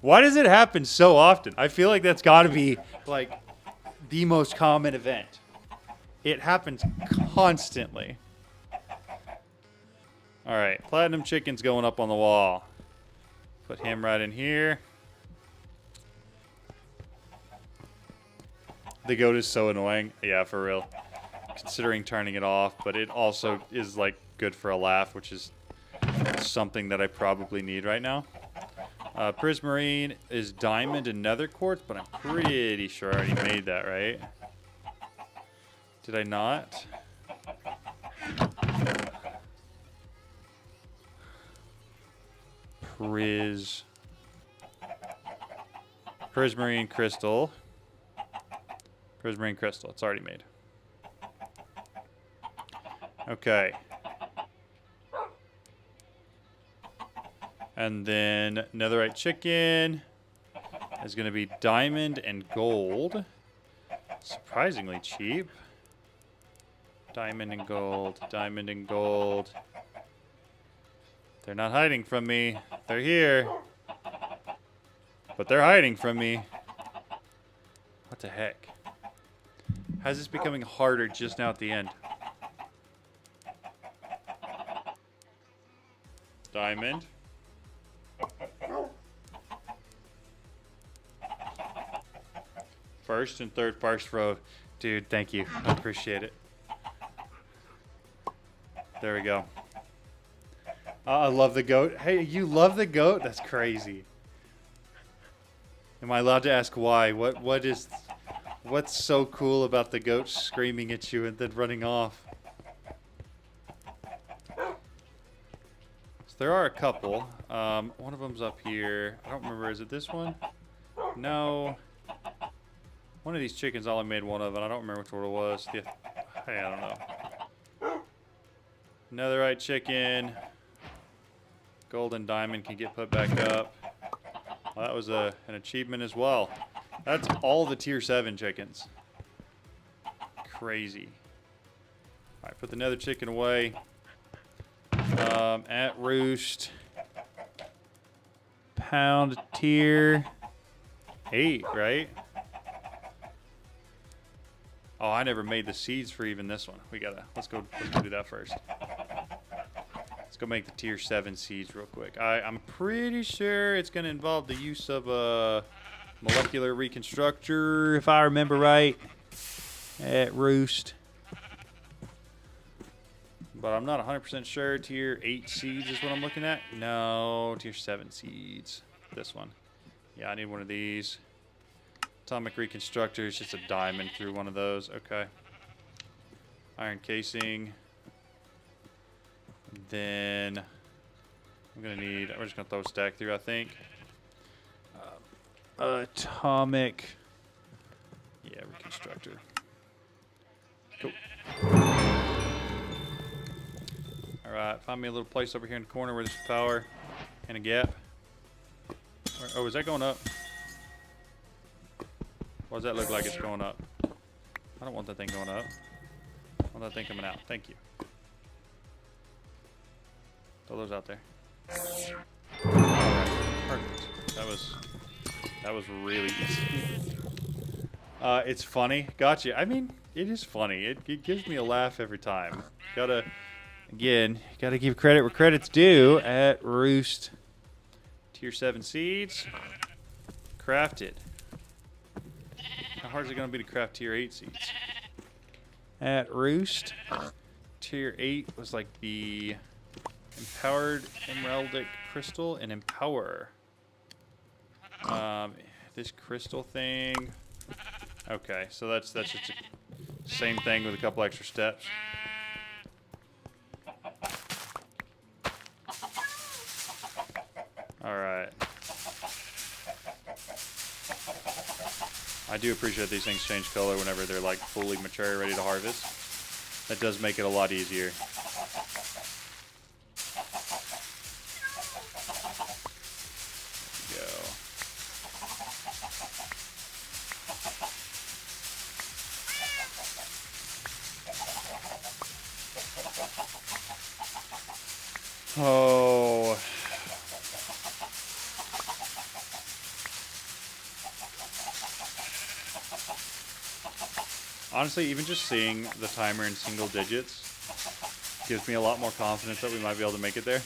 Why does it happen so often? I feel like that's got to be like the most common event. It happens constantly. All right, platinum chicken's going up on the wall. Put him right in here. The goat is so annoying. Yeah, for real. Considering turning it off, but it also is like good for a laugh, which is something that I probably need right now. Prismarine is diamond and nether quartz, but I'm pretty sure I already made that, right? Did I not? Prismarine crystal. Prismarine crystal. It's already made. Okay. And then netherite chicken is going to be diamond and gold. Surprisingly cheap. Diamond and gold. Diamond and gold. They're not hiding from me. They're here. But they're hiding from me. What the heck? How's this becoming harder just now at the end? Diamond. First and third parse row. Dude, thank you. I appreciate it. There we go. I love the goat. Hey, you love the goat? That's crazy. Am I allowed to ask why? What's so cool about the goat screaming at you and then running off? So there are a couple. One of them's up here. I don't remember. Is it this one? No. One of these chickens I only made one of, and I don't remember which one it was. Hey, I don't know. Netherite chicken. Golden diamond can get put back up. Well, that was an achievement as well. That's all the tier 7 chickens. Crazy. Alright, put the nether chicken away. At roost. Pound tier 8, right? Oh, I never made the seeds for even this one. Let's go do that first. Let's go make the tier 7 seeds real quick. I'm pretty sure it's going to involve the use of a molecular reconstructor, if I remember right, at roost. But I'm not 100% sure. Tier 8 seeds is what I'm looking at. No, tier 7 seeds. This one. Yeah, I need one of these. Atomic reconstructor is just a diamond through one of those. Okay. Iron casing. Then we're just gonna throw a stack through, I think. Atomic. Yeah, reconstructor. Cool. Alright, find me a little place over here in the corner where there's power and a gap. Oh, is that going up? What does that look like it's going up? I don't want that thing going up. I want that thing coming out. Thank you. Throw those out there. Alright, perfect. That was really easy. It's funny. Gotcha. I mean, it is funny. It gives me a laugh every time. Again, got to give credit where credit's due. At Roost, tier 7 seeds, crafted. How hard is it going to be to craft tier 8 seeds? At Roost, tier 8 was like the empowered emeraldic crystal and empower. This crystal thing. Okay, so that's just the same thing with a couple extra steps. All right. I do appreciate these things change color whenever they're like fully mature, ready to harvest. That does make it a lot easier. There we go. Oh. Honestly, even just seeing the timer in single digits gives me a lot more confidence that we might be able to make it there.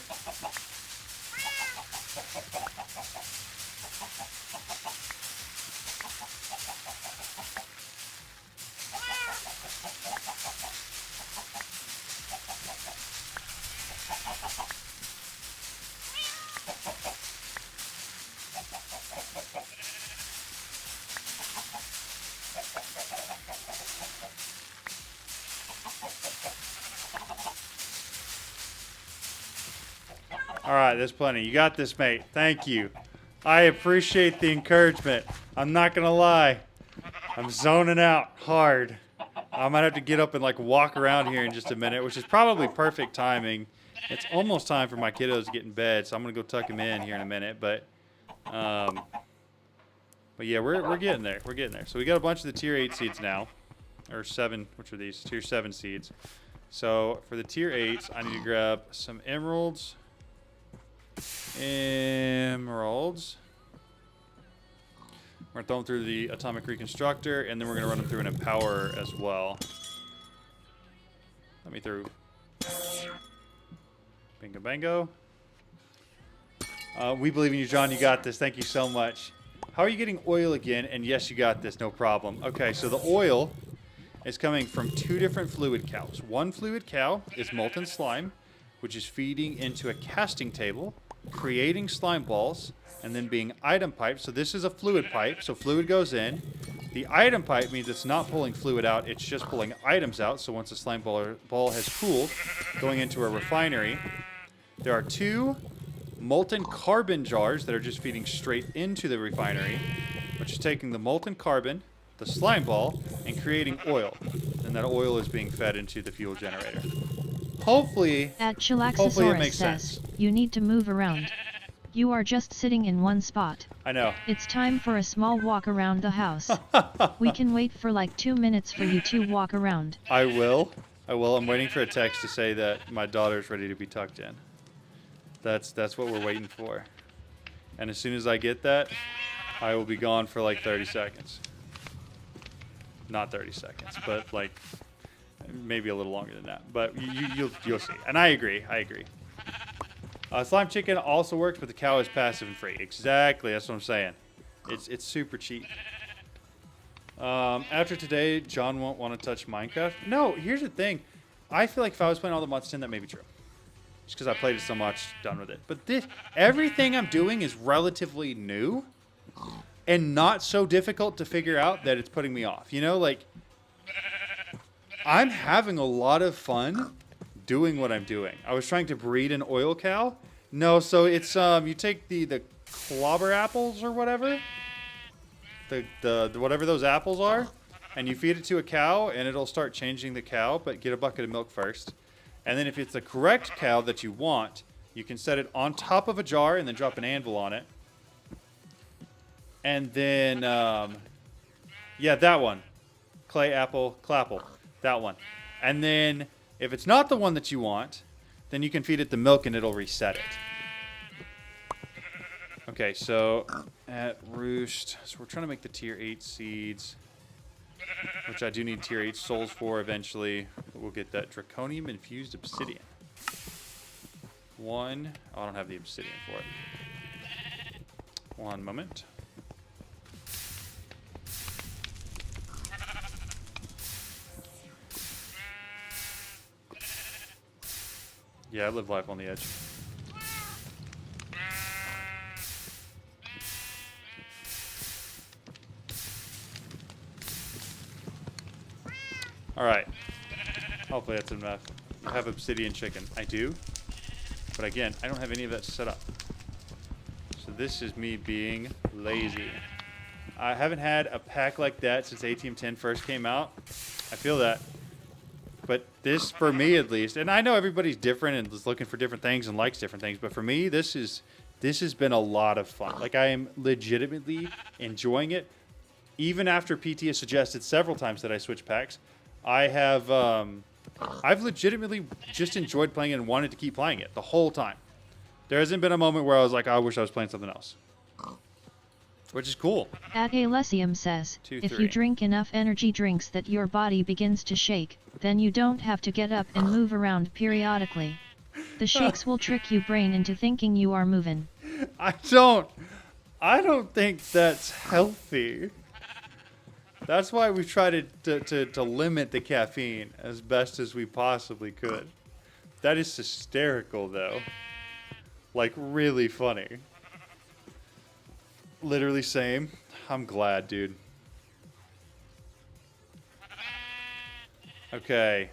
All right, there's plenty. You got this, mate. Thank you. I appreciate the encouragement. I'm not going to lie. I'm zoning out hard. I might have to get up and like walk around here in just a minute, which is probably perfect timing. It's almost time for my kiddos to get in bed, so I'm going to go tuck them in here in a minute. But yeah, we're getting there. We're getting there. So we got a bunch of the tier 8 seeds now. Or 7, which are these? Tier 7 seeds. So for the tier 8s, I need to grab some emeralds. Emeralds. We're going to throw them through the atomic reconstructor, and then we're going to run them through an empower as well. Let me through. Bingo bango. We believe in you, John. You got this. Thank you so much. How are you getting oil again? And yes, you got this. No problem. Okay, so the oil is coming from 2 different fluid cows. One fluid cow is molten slime, which is feeding into a casting table, creating slime balls, and then being item piped. So this is a fluid pipe, so fluid goes in. The item pipe means it's not pulling fluid out, it's just pulling items out. So once the slime ball has cooled, going into a refinery. There are 2 molten carbon jars that are just feeding straight into the refinery, which is taking the molten carbon, the slime ball, and creating oil. And that oil is being fed into the fuel generator. Hopefully it Chilaxosaurus makes says, sense. you need to move around. You are just sitting in one spot. I know. It's time for a small walk around the house. We can wait for like 2 minutes for you to walk around. I will. I'm waiting for a text to say that my daughter's ready to be tucked in. That's what we're waiting for. And as soon as I get that, I will be gone for like 30 seconds. Not 30 seconds, but like maybe a little longer than that. But you'll see. And I agree. Slime chicken also works, but the cow is passive and free. Exactly. That's what I'm saying. It's super cheap. After today, John won't want to touch Minecraft. No, here's the thing. I feel like if I was playing all the mods 10, that may be true. Just because I played it so much, done with it. But everything I'm doing is relatively new and not so difficult to figure out that it's putting me off. You know, like, I'm having a lot of fun doing what I'm doing. I was trying to breed an oil cow. No, so it's, you take the clobber apples or whatever, the whatever those apples are, and you feed it to a cow, and it'll start changing the cow, but get a bucket of milk first. And then if it's the correct cow that you want, you can set it on top of a jar and then drop an anvil on it. And then, yeah, that one. Clay, apple, clapple. That one. And then, if it's not the one that you want, then you can feed it the milk and it'll reset it. Okay, so at Roost, so we're trying to make the tier 8 seeds, which I do need tier 8 souls for eventually. But we'll get that draconium infused obsidian. one. Oh, I don't have the obsidian for it. One moment. Yeah, I live life on the edge. Alright. Hopefully that's enough. You have obsidian chicken. I do. But again, I don't have any of that set up. So this is me being lazy. I haven't had a pack like that since ATM 10 first came out. I feel that. But this, for me at least, and I know everybody's different and is looking for different things and likes different things, but for me, this has been a lot of fun. Like, I am legitimately enjoying it. Even after PT has suggested several times that I switch packs, I have, I've legitimately just enjoyed playing it and wanted to keep playing it the whole time. There hasn't been a moment where I was like, I wish I was playing something else. Which is cool. At Alessium says, if you drink enough energy drinks that your body begins to shake, then you don't have to get up and move around periodically. The shakes will trick your brain into thinking you are moving. I don't think that's healthy. That's why we try to limit the caffeine as best as we possibly could. That is hysterical, though. Like, really funny. Literally same. I'm glad, dude. Okay.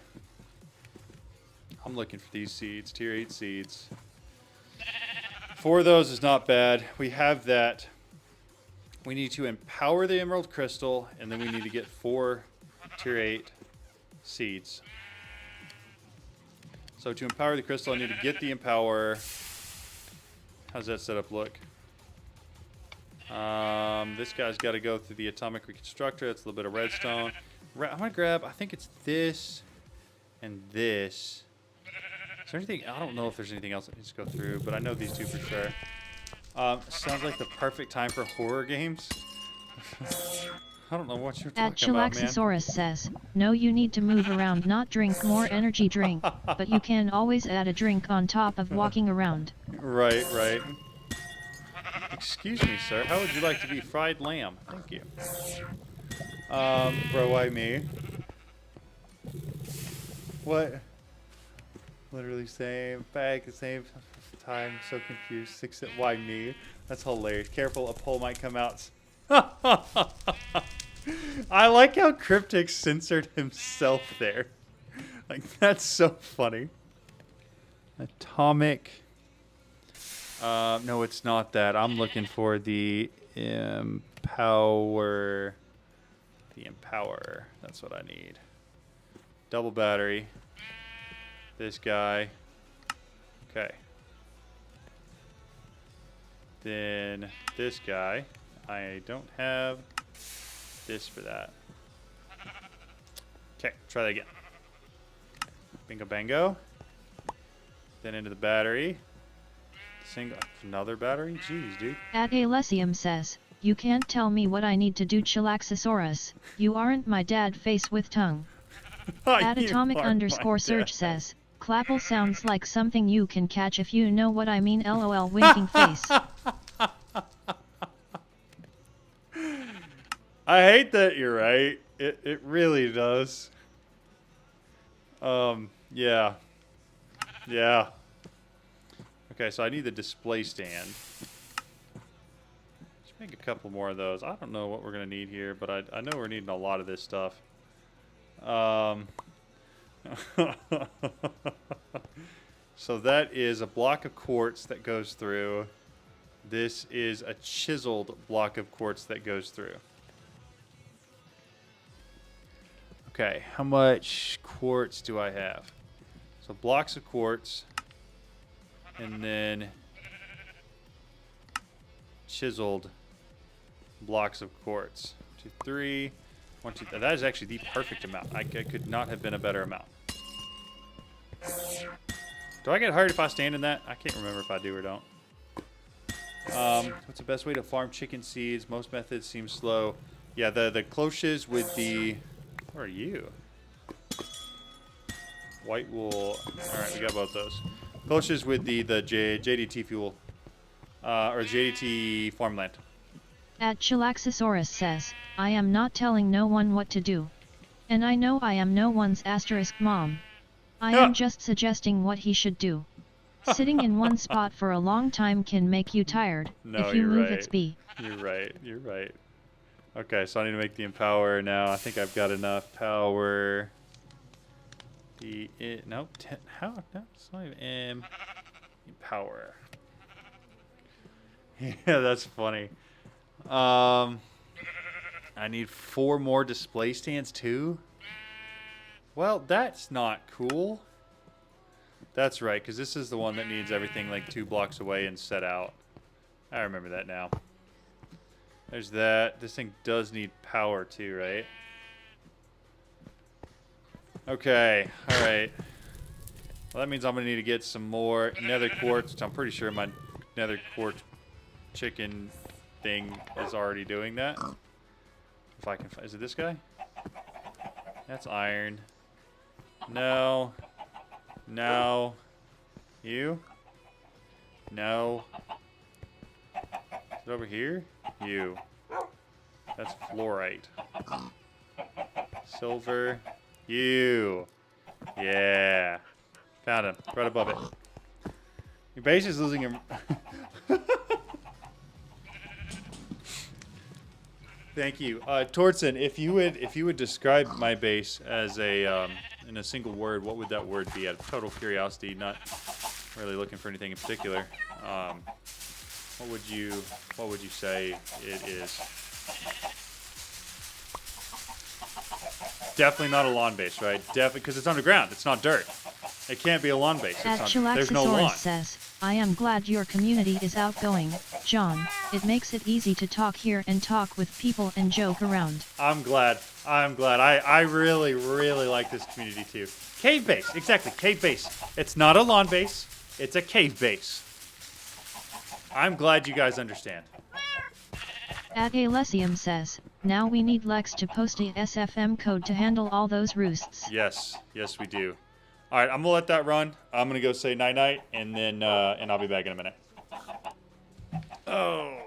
I'm looking for these seeds. Tier 8 seeds. 4 of those is not bad. We have that. We need to empower the emerald crystal, and then we need to get 4 tier 8 seeds. So to empower the crystal, I need to get the empower. How's that setup look? This guy's got to go through the atomic reconstructor. That's a little bit of redstone. I'm going to grab, I think it's this and this. Is there anything? I don't know if there's anything else that needs to go through, but I know these two for sure. Sounds like the perfect time for horror games. I don't know what you're talking about, man. Chilaxosaurus says, no, you need to move around, not drink more energy drink, but you can always add a drink on top of walking around. Right, right. Excuse me, sir. How would you like to be fried lamb? Thank you. Bro, why me? What? Literally same bag, the same time. So confused. Why me? That's hilarious. Careful, a pole might come out. I like how Cryptic censored himself there. Like, that's so funny. Atomic. No, it's not that. I'm looking for the empower. The empower. That's what I need. Double battery. This guy. Okay. Then this guy. I don't have this for that. Okay, try that again. Bingo bango. Then into the battery. Single, another battery? Jeez, dude. At Alessium says, you can't tell me what I need to do, Chilaxosaurus. You aren't my dad face with tongue. At atomic_surge says, Clapple sounds like something you can catch if you know what I mean, lol winking face. I hate that you're right. It really does. Yeah. Yeah. Okay, so I need the display stand. Let's make a couple more of those. I don't know what we're going to need here, but I know we're needing a lot of this stuff. So that is a block of quartz that goes through. This is a chiseled block of quartz that goes through. Okay, how much quartz do I have? So blocks of quartz. And then chiseled blocks of quartz. 2, 3, 1, 2. That is actually the perfect amount. I could not have been a better amount. Do I get hurt if I stand in that? I can't remember if I do or don't. What's the best way to farm chicken seeds? Most methods seem slow. Yeah, the cloches with the... Where are you? White wool. Alright, we got both those. Closest with the JDT fuel. Or JDT farmland. At Chilaxosaurus says, I am not telling no one what to do. And I know I am no one's asterisk mom. I am just suggesting what he should do. Sitting in one spot for a long time can make you tired. No, if you you're move right. its B. You're right. You're right. Okay, so I need to make the empower now. I think I've got enough power. Nope. How? No, it's not even M. Empower. Yeah, that's funny. I need 4 more display stands too. Well, that's not cool. That's right, because this is the one that needs everything like 2 blocks away and set out. I remember that now. There's that. This thing does need power too, right? Okay, alright. Well, that means I'm going to need to get some more nether quartz, which I'm pretty sure my nether quartz chicken thing is already doing that. If I can find... Is it this guy? That's iron. No. No. You? No. Is it over here? You. That's fluorite. Silver. You. Yeah. Found him. Right above it. Your base is losing him. Thank you, Tortzen. If you would describe my base as a in a single word, what would that word be? Out of total curiosity, not really looking for anything in particular. What would you say it is? Definitely not a lawn base, right? Definitely, because it's underground. It's not dirt. It can't be a lawn base. At There's no lawn. Chilaxosaurus says, I am glad your community is outgoing, John. It makes it easy to talk here and talk with people and joke around. I'm glad. I really, really like this community too. Cave base. Exactly. Cave base. It's not a lawn base. It's a cave base. I'm glad you guys understand. At Alessium says, now we need Lex to post a SFM code to handle all those roosts. Yes. Yes, we do. All right, I'm going to let that run. I'm going to go say night-night, and then and I'll be back in a minute. Oh.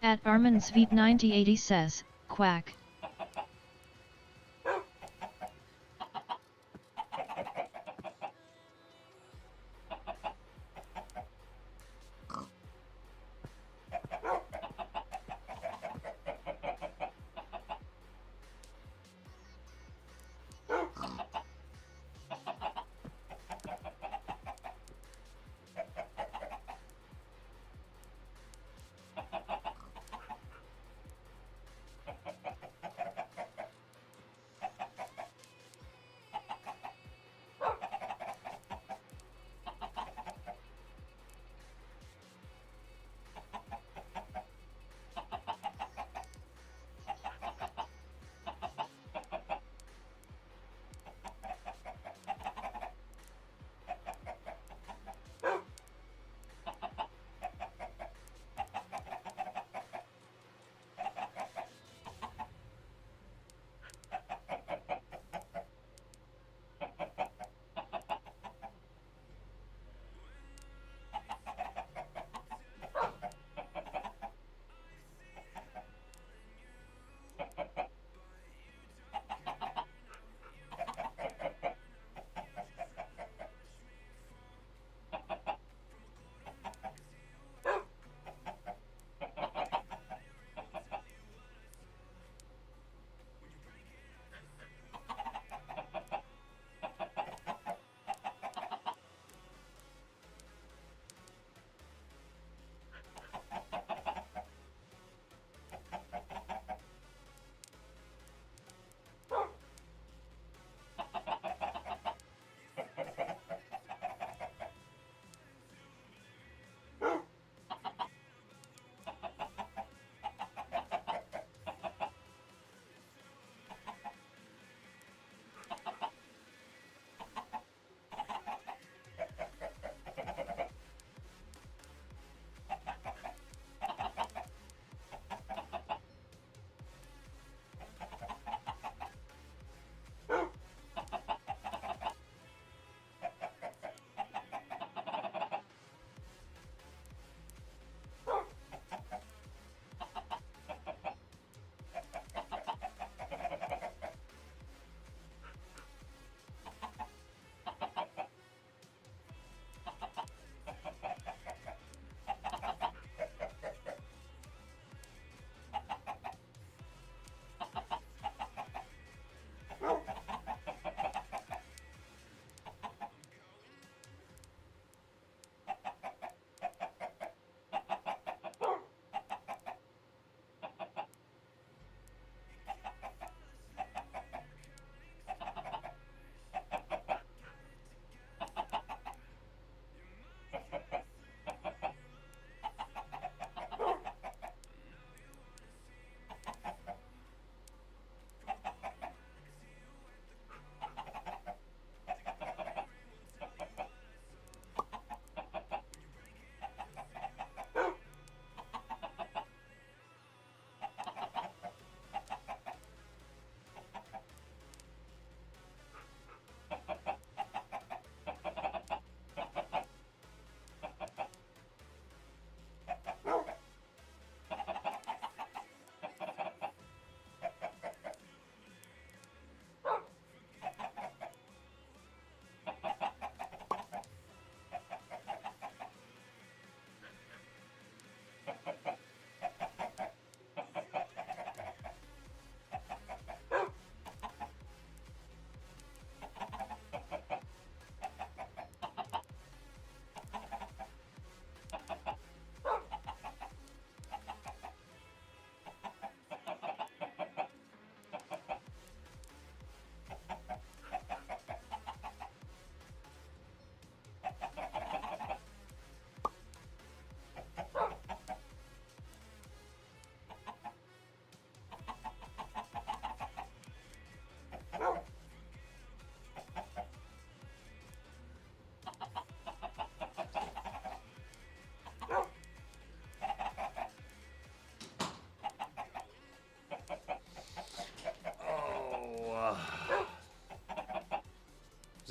At Armin Sweet 9080 says, quack.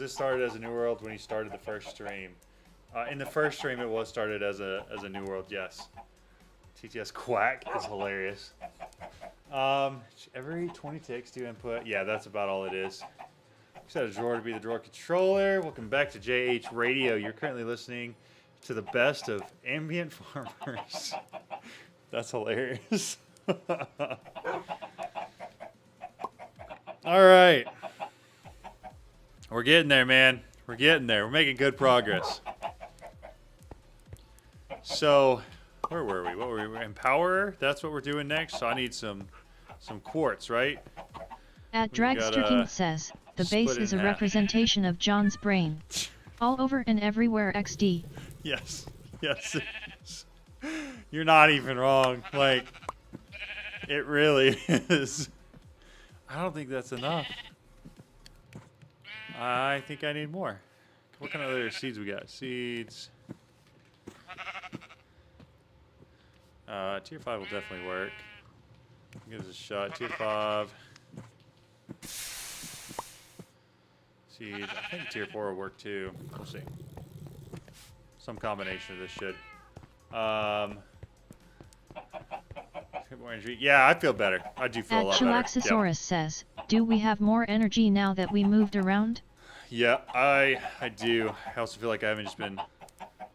this started as a new world when he started the first stream. In the first stream, it was started as a new world. Yes. TTS Quack is hilarious. Every 20 ticks to input. Yeah, that's about all it is. Set a drawer to be the drawer controller. Welcome back to JH Radio. You're currently listening to the best of ambient farmers. That's hilarious. All right. We're getting there, man. We're getting there. We're making good progress. So, where were we? What were we? Empower? That's what we're doing next. So I need some quartz, right? At Dragster says, the base is a representation of John's brain. All over and everywhere XD. Yes. Yes, it is. You're not even wrong. Like, it really is. I don't think that's enough. I think I need more. What kind of other seeds we got? Seeds. Tier 5 will definitely work. Give this a shot. Tier 5. Seeds. I think Tier 4 will work too. We'll see. Some combination of this should. More energy. Yeah, I feel better. I do feel a lot better. Chilaxosaurus says, do we have more energy now that we moved around? Yeah, I do. I also feel like I haven't just been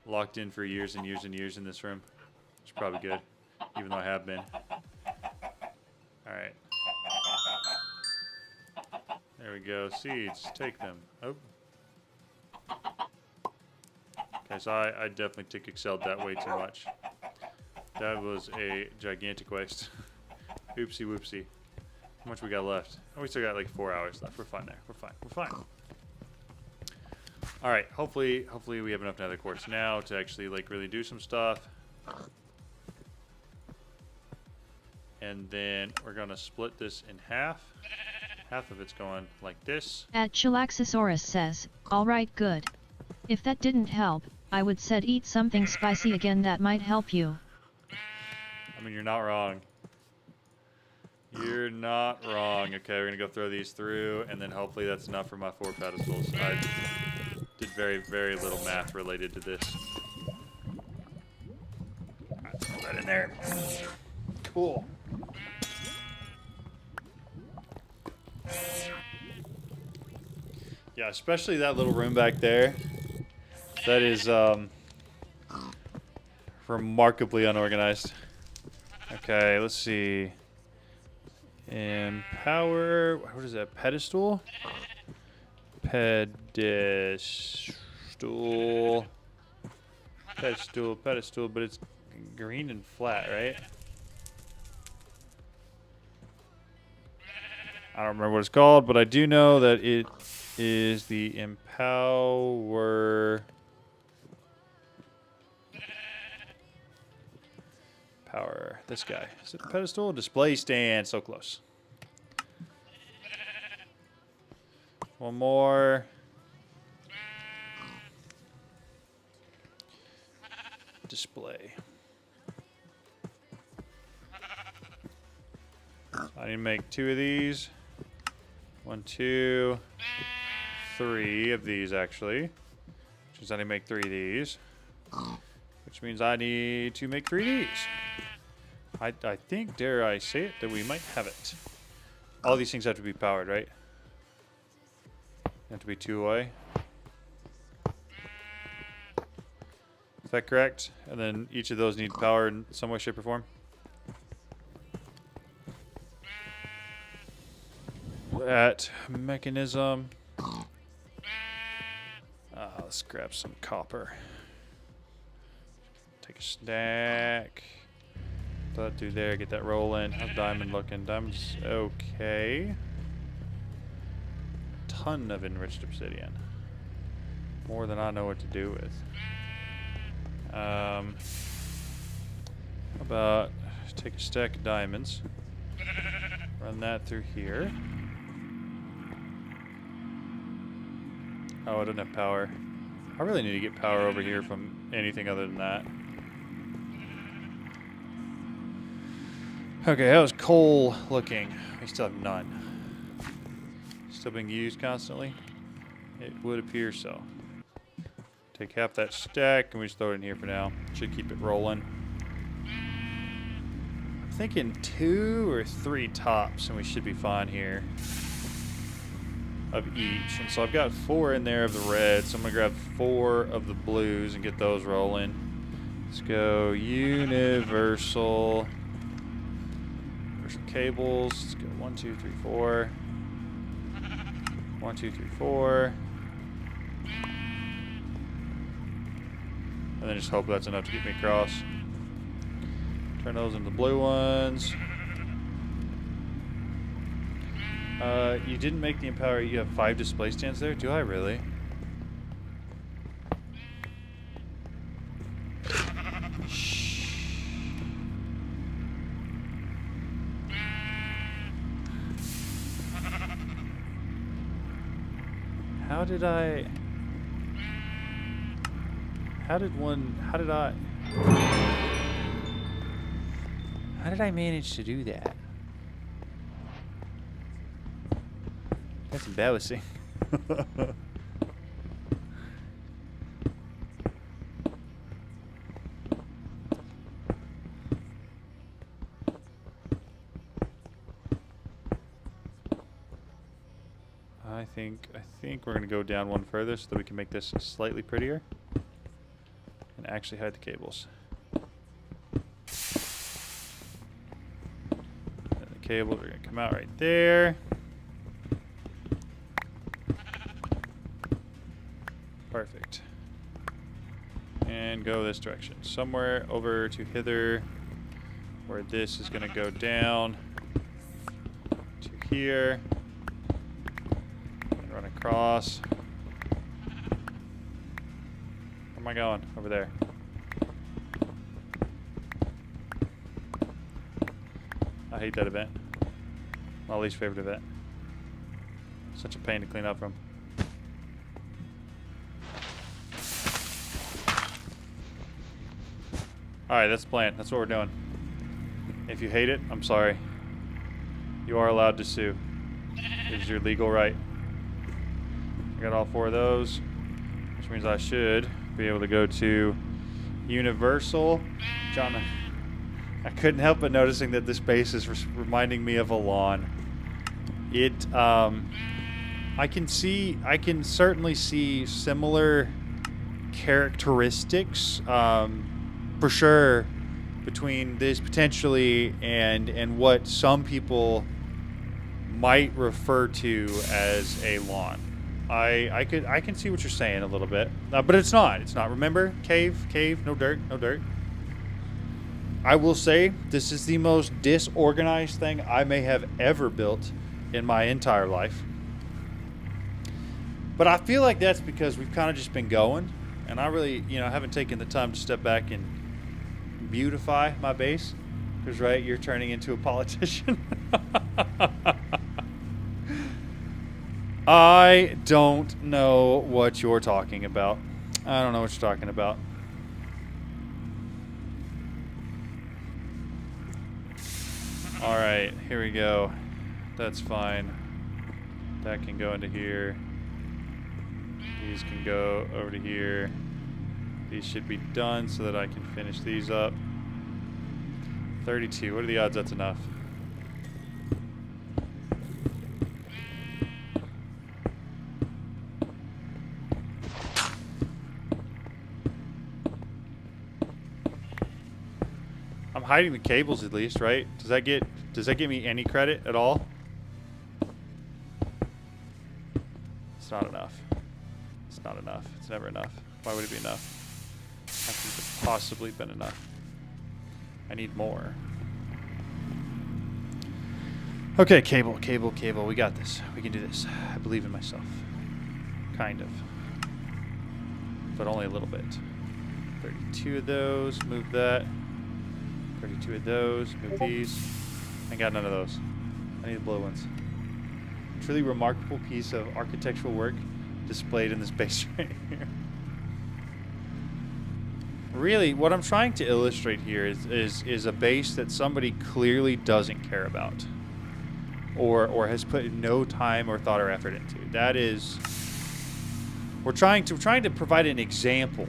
locked in for years and years and years in this room. It's probably good, even though I have been. Alright. There we go. Seeds. Take them. Oh. Okay, so I definitely excelled that way too much. That was a gigantic waste. Oopsie whoopsie. How much we got left? Oh, we still got like 4 hours left. We're fine there. We're fine. We're fine. All right. Hopefully we have enough nether quartz now to actually like really do some stuff. And then we're gonna split this in half. Half of it's going like this. At Chilaxosaurus says, all right, good. If that didn't help, I would said eat something spicy again that might help you. I mean, you're not wrong. You're not wrong. Okay, we're going to go throw these through, and then hopefully that's enough for my 4 pedestals. I did very, very little math related to this. Alright, throw that in there. Cool. Yeah, especially that little room back there. That is remarkably unorganized. Okay, let's see. Empower. What is that? Pedestal? Pedestal. Pedestal, but it's green and flat, right? I don't remember what it's called, but I do know that it is the Empower. Power. This guy. Is it a pedestal? Display stand. So close. One more. Display. I need to make 2 of these. 1, 2, 3 of these actually. Which means I need to make 3 of these. Which means I need to make 3 of these. I think, dare I say it, that we might have it. All these things have to be powered, right? They have to be 2 away. Is that correct? And then each of those need power in some way, shape, or form? That mechanism. Let's grab some copper. Take a stack. Throw that through there, get that rolling. How's diamond looking? Diamond's okay. Ton of enriched obsidian. More than I know what to do with. How about take a stack of diamonds. Run that through here. Oh, I don't have power. I really need to get power over here from anything other than that. Okay, how's coal looking? We still have none. Still being used constantly. It would appear so. Take half that stack and we just throw it in here for now. Should keep it rolling. I'm thinking 2 or 3 tops and we should be fine here. Of each. And so I've got 4 in there of the red, so I'm going to grab 4 of the blues and get those rolling. Let's go universal. Universal cables. Let's go 1, 2, 3, 4. 1, 2, 3, 4. And then just hope that's enough to get me across. Turn those into blue ones. You didn't make the Empower. You have 5 display stands there? Do I really? Shh. How did I... How did I manage to do that? That's embarrassing. I think we're gonna go down one further so that we can make this slightly prettier and actually hide the cables. And the cables are gonna come out right there. Perfect. And go this direction. Somewhere over to hither where this is going to go down to here and run across. Where am I going? Over there. I hate that event. My least favorite event. Such a pain to clean up from. Alright, that's the plan. That's what we're doing. If you hate it, I'm sorry. You are allowed to sue. It is your legal right. I got all 4 of those, which means I should be able to go to Universal. John, I couldn't help but noticing that this base is reminding me of a lawn. It, I can certainly see similar characteristics, for sure, between this potentially and what some people might refer to as a lawn. I can see what you're saying a little bit, but it's not. It's not. Remember, cave, no dirt, no dirt. I will say this is the most disorganized thing I may have ever built in my entire life. But I feel like that's because we've kind of just been going, and I really, haven't taken the time to step back and beautify my base. Because, right, you're turning into a politician. I don't know what you're talking about. I don't know what you're talking about. Alright, here we go. That's fine. That can go into here. These can go over to here. These should be done so that I can finish these up. 32. What are the odds that's enough? I'm hiding the cables at least, right? Does that get me any credit at all? It's not enough. It's not enough. It's never enough. Why would it be enough? How could it have possibly been enough? I need more. Okay, cable. We got this. We can do this. I believe in myself. Kind of. But only a little bit. 32 of those. Move that. 32 of those. Move these. I got none of those. I need the blue ones. Truly remarkable piece of architectural work displayed in this base right here. Really, what I'm trying to illustrate here is a base that somebody clearly doesn't care about, or has put no time or thought or effort into. That is We're trying to provide an example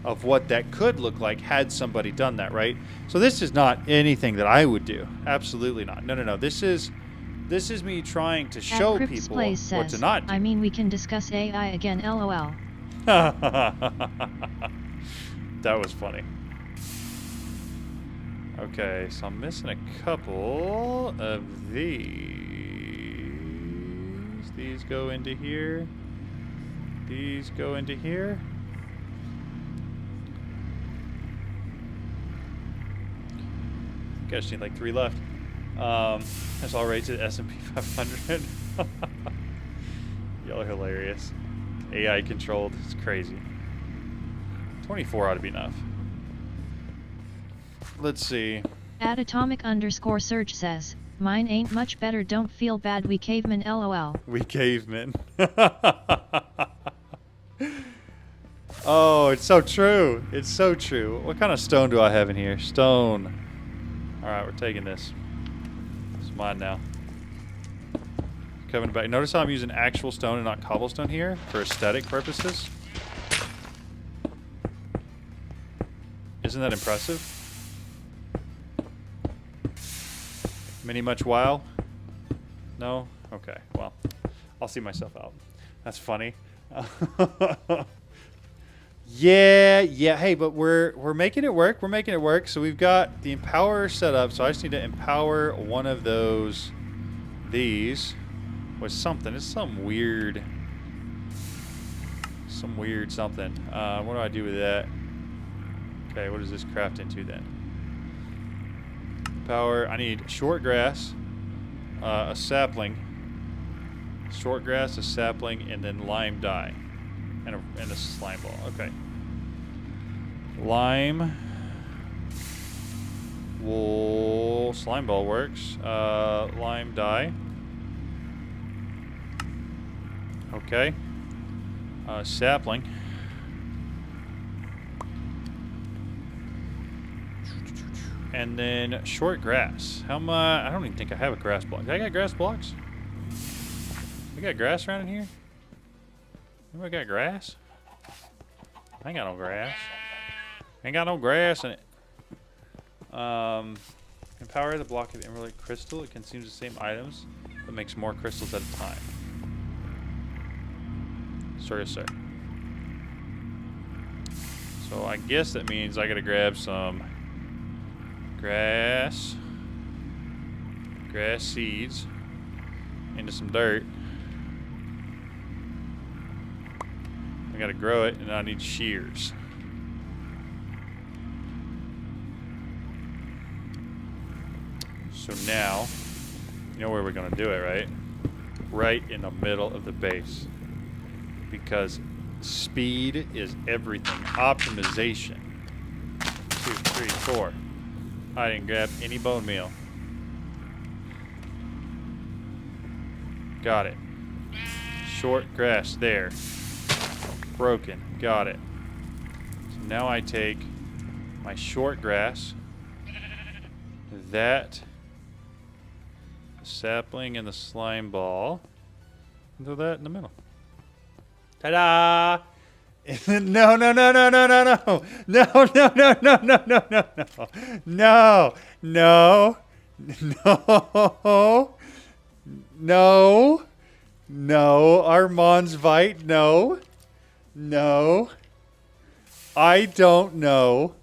of what that could look like had somebody done that, right? So this is not anything that I would do. Absolutely not. No. This is me trying to show people what to not do. I mean, we can discuss AI again, lol. That was funny. Okay, so I'm missing a couple of these. These go into here. These go into here. I just need like 3 left. That's all rated S&P 500. Y'all are hilarious. AI controlled. It's crazy. 24 ought to be enough. Let's see. At atomic_surge says, mine ain't much better, don't feel bad, we cavemen, lol. We cavemen. Oh, it's so true. It's so true. What kind of stone do I have in here? Stone. Alright, we're taking this. It's mine now. Coming back. Notice how I'm using actual stone and not cobblestone here for aesthetic purposes? Isn't that impressive? Mini much wow? No? Okay, well, I'll see myself out. That's funny. Yeah. Hey, but we're making it work. We're making it work. So we've got the empower set up. So I just need to empower one of these with something. It's some weird something. What do I do with that? Okay, what does this craft into then? Power. I need short grass, a sapling, short grass, a sapling, and then lime dye. And a slime ball. Okay. Lime. Wool. Slime ball works. Lime dye. Okay. Sapling. And then short grass. How am I don't even think I have a grass block. I got grass blocks? We got grass around in here? Anybody got grass? I ain't got no grass. Ain't got no grass in it. Empower the block of emerald crystal. It consumes the same items, but makes more crystals at a time. Sorry, sir. So I guess that means I gotta grab some grass seeds into some dirt. I gotta grow it, and I need shears. So now, you know where we're gonna do it, right? Right in the middle of the base. Because speed is everything. Optimization. 2, 3, 4. I didn't grab any bone meal. Got it. Short grass there. Broken. Got it. So now I take my short grass, that sapling and the slime ball, and throw that in the middle. Ta-da! No. No, Armand's Vite, no. I don't know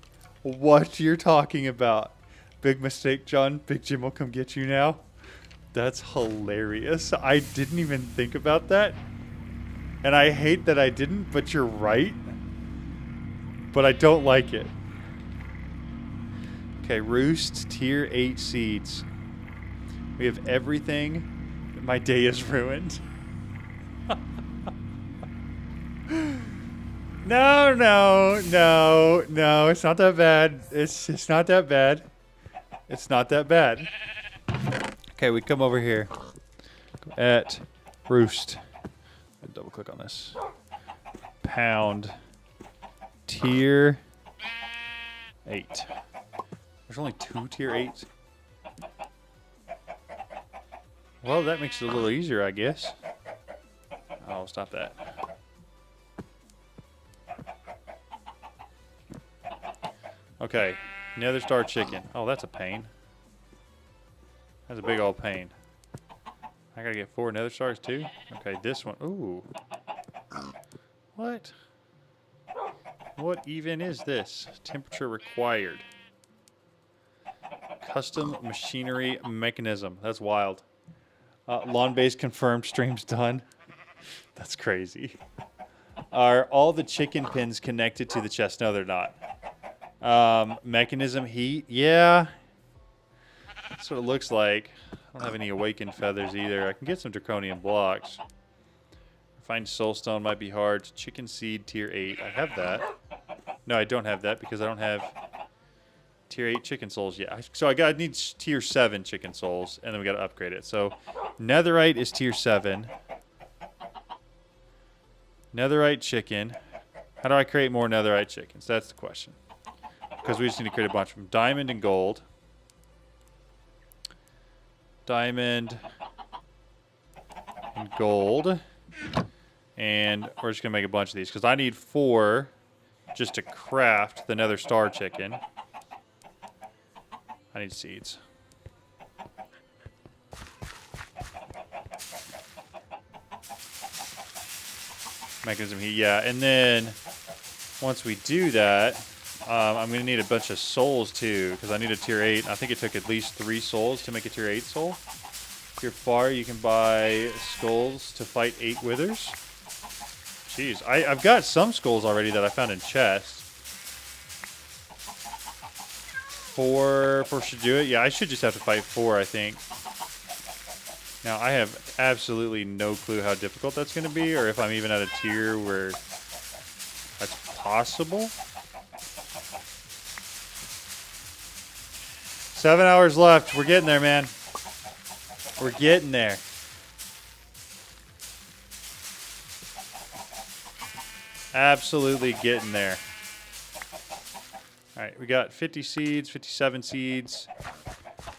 what you're talking about. Big mistake, John. Big Jim will come get you now. That's hilarious. I didn't even think about that. And I hate that I didn't, but you're right. But I don't like it. Okay, roost, tier 8 seeds. We have everything. My day is ruined. No. It's not that bad. It's not that bad. It's not that bad. Okay, we come over here at roost. Double click on this. Pound. Tier 8. There's only 2 tier 8s. Well, that makes it a little easier, I guess. Oh, stop that. Okay, nether star chicken. Oh, that's a pain. That's a big old pain. I gotta get 4 nether stars too? Okay, this one. Ooh. What? What even is this? Temperature required. Custom machinery mechanism. That's wild. Lawn base confirmed. Stream's done. That's crazy. Are all the chicken pins connected to the chest? No, they're not. Mechanism heat. Yeah. That's what it looks like. I don't have any awakened feathers either. I can get some draconian blocks. Find soulstone might be hard. Chicken seed tier 8. I have that. No, I don't have that because I don't have tier 8 chicken souls yet. So I need tier 7 chicken souls, and then we got to upgrade it. So netherite is tier 7. Netherite chicken. How do I create more netherite chickens? That's the question. Because we just need to create a bunch of them. Diamond and gold. Diamond and gold. And we're just going to make a bunch of these. Because I need 4 just to craft the nether star chicken. I need seeds. Mechanism heat, yeah. And then once we do that, I'm going to need a bunch of souls too, because I need a tier 8. I think it took at least 3 souls to make a tier 8 soul. If you're far, you can buy skulls to fight 8 withers. Jeez, I've got some skulls already that I found in chests. 4 should do it. Yeah, I should just have to fight 4, I think. Now, I have absolutely no clue how difficult that's going to be, or if I'm even at a tier where that's possible. 7 hours left. We're getting there, man. We're getting there. Absolutely getting there. All right, we got 50 seeds, 57 seeds.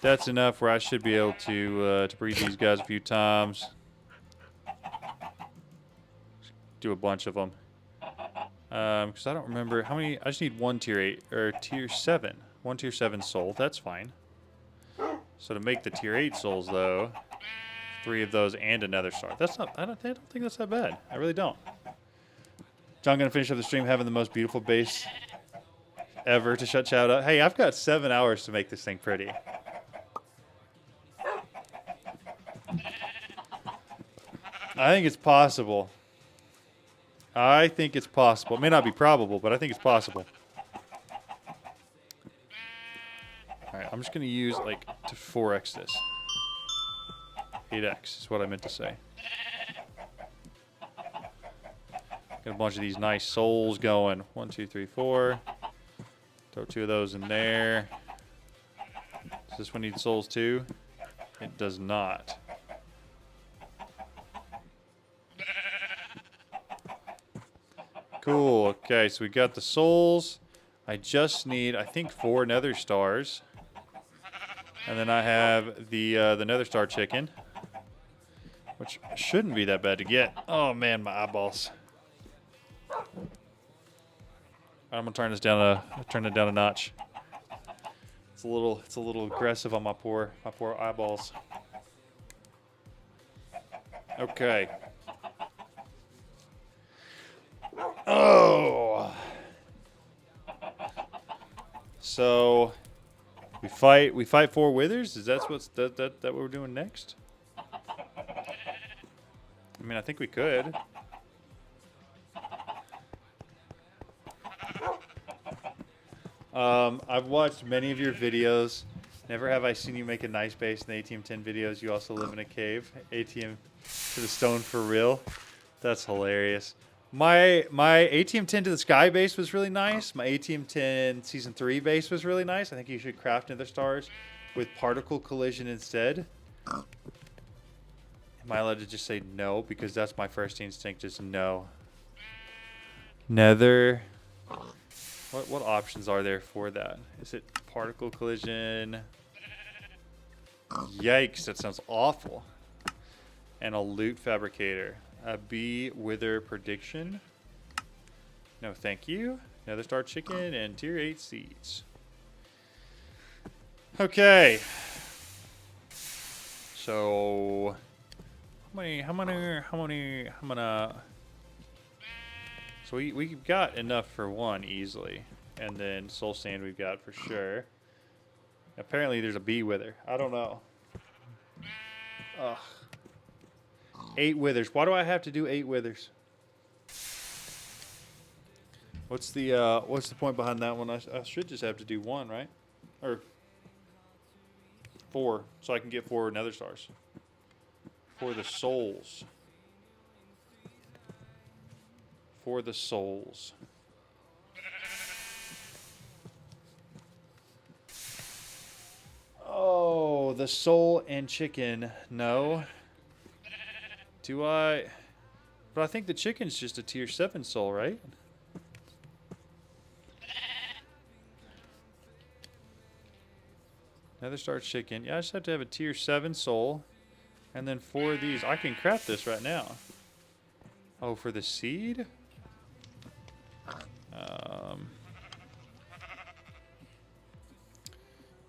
That's enough where I should be able to breed these guys a few times. Do a bunch of them. Because I don't remember how many. I just need 1 tier 8 or tier 7. 1 tier 7 soul. That's fine. So to make the tier 8 souls, though, 3 of those and another star. That's not. I don't think that's that bad. I really don't. John gonna finish up the stream having the most beautiful base ever to shut Chad up. Hey, I've got 7 hours to make this thing pretty. I think it's possible. I think it's possible. It may not be probable, but I think it's possible. Alright, I'm just going to use, like, to 4x this. 8x is what I meant to say. Got a bunch of these nice souls going. 1, 2, 3, 4. Throw 2 of those in there. Does this one need souls too? It does not. Cool. Okay, so we got the souls. I just need, I think, 4 nether stars. And then I have the nether star chicken, which shouldn't be that bad to get. Oh man, my eyeballs. I'm gonna turn this down a notch. It's a little aggressive on my poor eyeballs. Okay. Oh. So we fight 4 withers. Is that what we're doing next? I mean, I think we could. I've watched many of your videos. Never have I seen you make a nice base in the ATM 10 videos. You also live in a cave. ATM to the stone for real. That's hilarious. My ATM 10 to the sky base was really nice. My ATM 10 season 3 base was really nice. I think you should craft nether stars with particle collision instead. Am I allowed to just say no? Because that's my first instinct, just no. Nether. What options are there for that? Is it particle collision? Yikes, that sounds awful. And a loot fabricator. A bee wither prediction. No, thank you. Nether Star Chicken, and tier 8 seeds. Okay. So how many? So we've got enough for one easily, and then soul sand we've got for sure. Apparently there's a bee wither. I don't know. Ugh. 8 withers. Why do I have to do 8 withers? What's the point behind that one? I should just have to do 1, right? Or 4, so I can get 4 nether stars. For the souls. For the souls. Oh, the soul and chicken. No. Do I? But I think the chicken's just a tier 7 soul, right? Nether Star Chicken. Yeah, I just have to have a tier 7 soul. And then 4 of these. I can craft this right now. Oh, for the seed?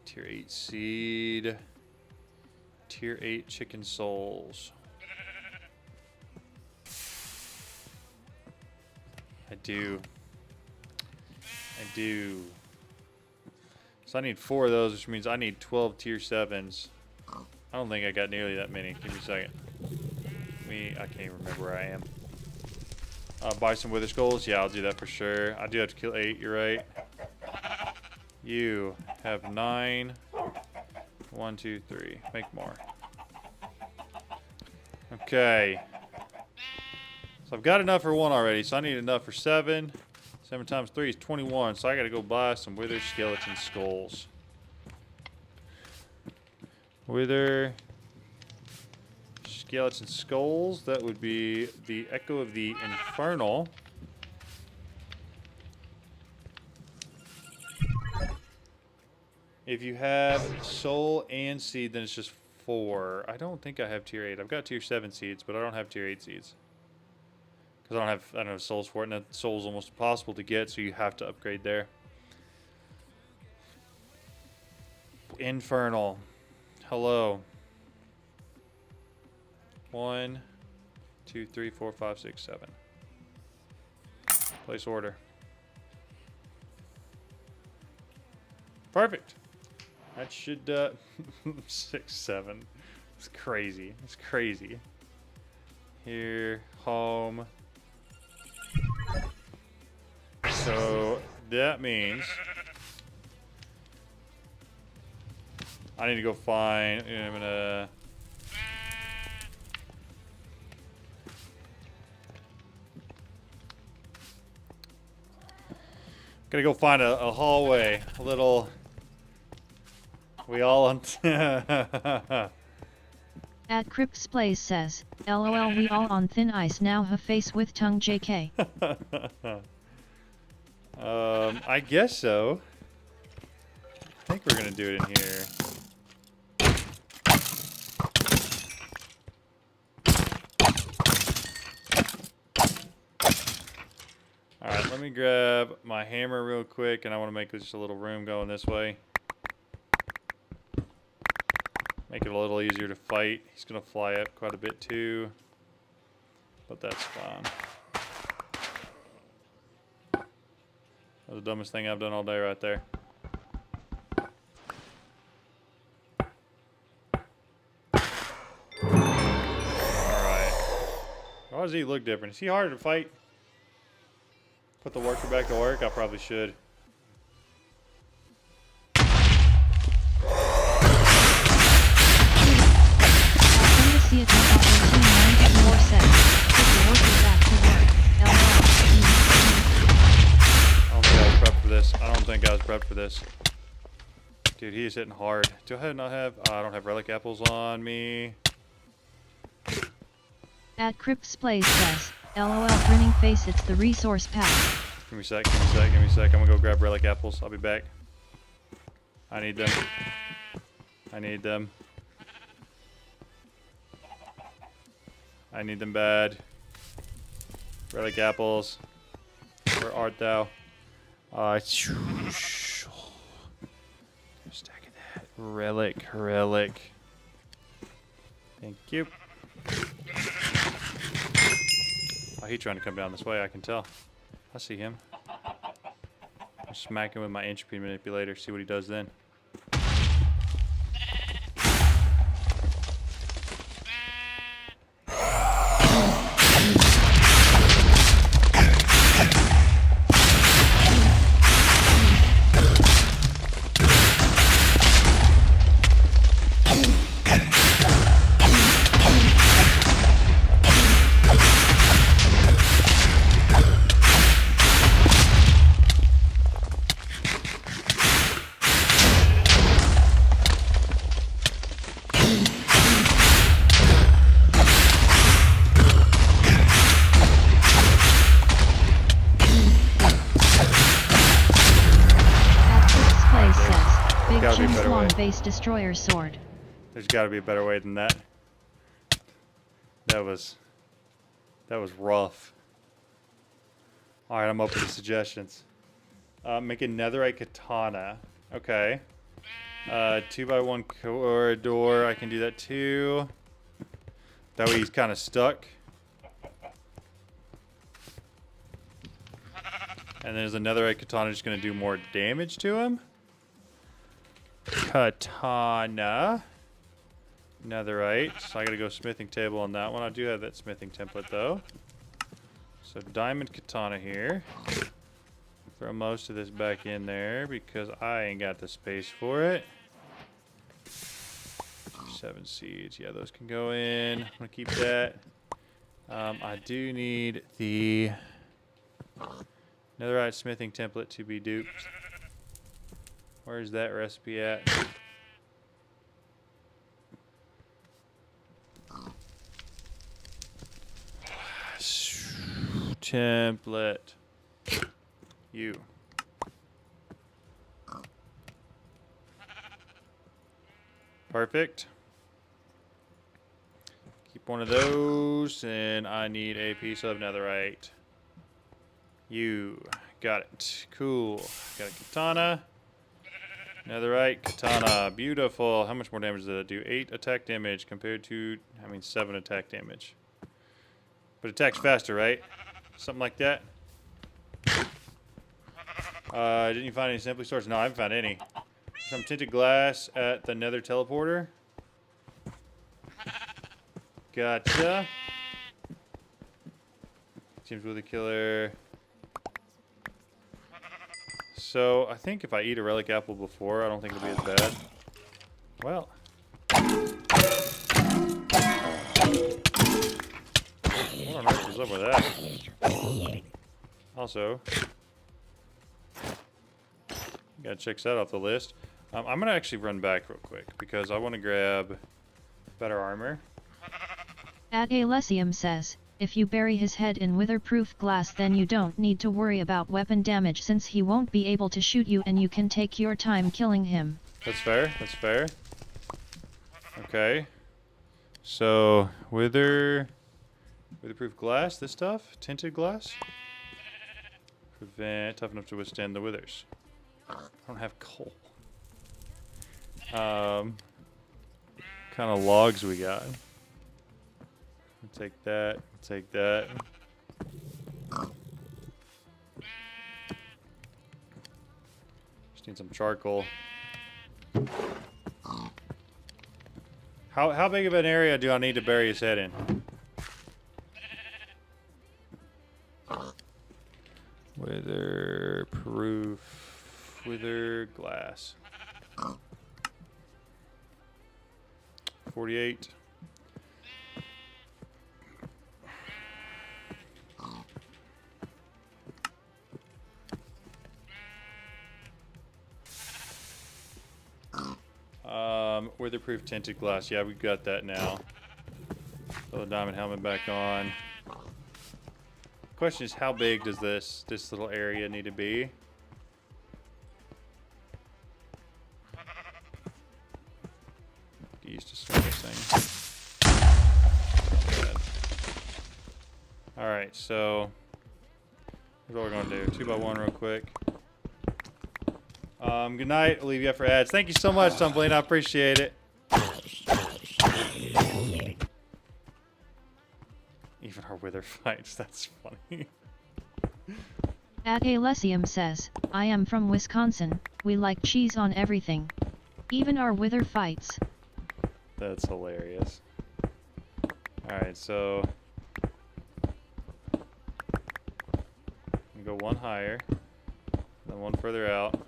Tier 8 seed. Tier 8 chicken souls. I do. So I need 4 of those, which means I need 12 tier 7s. I don't think I got nearly that many. Give me a second. I can't even remember where I am. Buy some wither skulls. Yeah, I'll do that for sure. I do have to kill 8. You're right. You have 9. 1, 2, 3. Make more. Okay. So I've got enough for 1 already. So I need enough for 7. 7 times 3 is 21. So I got to go buy some wither skeleton skulls. Wither skeleton skulls. That would be the Echo of the Infernal. If you have soul and seed, then it's just 4. I don't think I have tier 8. I've got tier 7 seeds, but I don't have tier 8 seeds. Because I don't have souls for it, and that soul's almost impossible to get, so you have to upgrade there. Infernal. Hello. 1, 2, 3, 4, 5, 6, 7. Place order. Perfect. That should 6, 7. It's crazy. It's crazy. Here, home. So that means I need to go find. I'm gonna. Gonna go find a hallway. A little. We all on. At Crips Plays says, LOL we all on thin ice now ha face with tongue JK. I guess so. I think we're gonna do it in here. Alright, let me grab my hammer real quick, and I want to make just a little room going this way. Make it a little easier to fight. He's gonna fly up quite a bit too, but that's fine. That was the dumbest thing I've done all day right there. Alright. Why does he look different? Is he harder to fight? Put the worker back to work? I probably should. See it on 18 get more set. Put the worker back to work. I don't think I was prepped for this. I don't think I was prepped for this. Dude, he is hitting hard. Do I not have... I don't have relic apples on me. At Crips Plays says, LOL grinning face it's the resource pack. Give me a sec, give me a sec, give me a sec. I'm gonna go grab relic apples. I'll be back. I need them. I need them. I need them bad. Relic apples. Where art thou? Stack of that. Relic. Thank you. Oh, he's trying to come down this way, I can tell. I see him. I'll smack him with my entropy manipulator, see what he does then. Gotta be a better way. Base destroyer sword. There's got to be a better way than that. That was rough. All right, I'm open to suggestions. Make a netherite katana. Okay. 2x1 corridor. I can do that too. That way he's kind of stuck. And there's a netherite katana just going to do more damage to him. Katana. Netherite. So I gotta go smithing table on that one. I do have that smithing template though. So diamond katana here. Throw most of this back in there because I ain't got the space for it. 7 seeds. Yeah, those can go in. I'm gonna keep that. I do need the netherite smithing template to be duped. Where's that recipe at? Template. You. Perfect. Keep one of those, and I need a piece of netherite. You. Got it. Cool. Got a katana. Netherite, katana, beautiful. How much more damage did that do? 8 attack damage compared to, 7 attack damage. But it attacks faster, right? Something like that. Didn't you find any simply swords? No, I haven't found any. Some tinted glass at the nether teleporter. Gotcha. Seems with a killer. So, I think if I eat a relic apple before, I don't think it'll be as bad. Well. What on earth is up with that? Also, gotta check that off the list. I'm gonna actually run back real quick because I want to grab better armor. Alessium says, if you bury his head in witherproof glass then you don't need to worry about weapon damage since he won't be able to shoot you and you can take your time killing him. That's fair, that's fair. Okay. So, witherproof glass, this stuff? Tinted glass? Tough enough to withstand the withers. I don't have coal. Kind of logs we got. Take that, take that. Just need some charcoal. How big of an area do I need to bury his head in? Witherproof, wither glass. 48. Weatherproof tinted glass. Yeah, we've got that now. Throw the diamond helmet back on. Question is, how big does this little area need to be? Get used to swing this thing. Alright, so here's what we're gonna do. 2x1 real quick. Good night. I'll leave you up for ads. Thank you so much, Tumbling. I appreciate it. Even our wither fights. That's funny. At Alessium says, I am from Wisconsin, we like cheese on everything. Even our wither fights. That's hilarious. Alright, so go one higher, then one further out.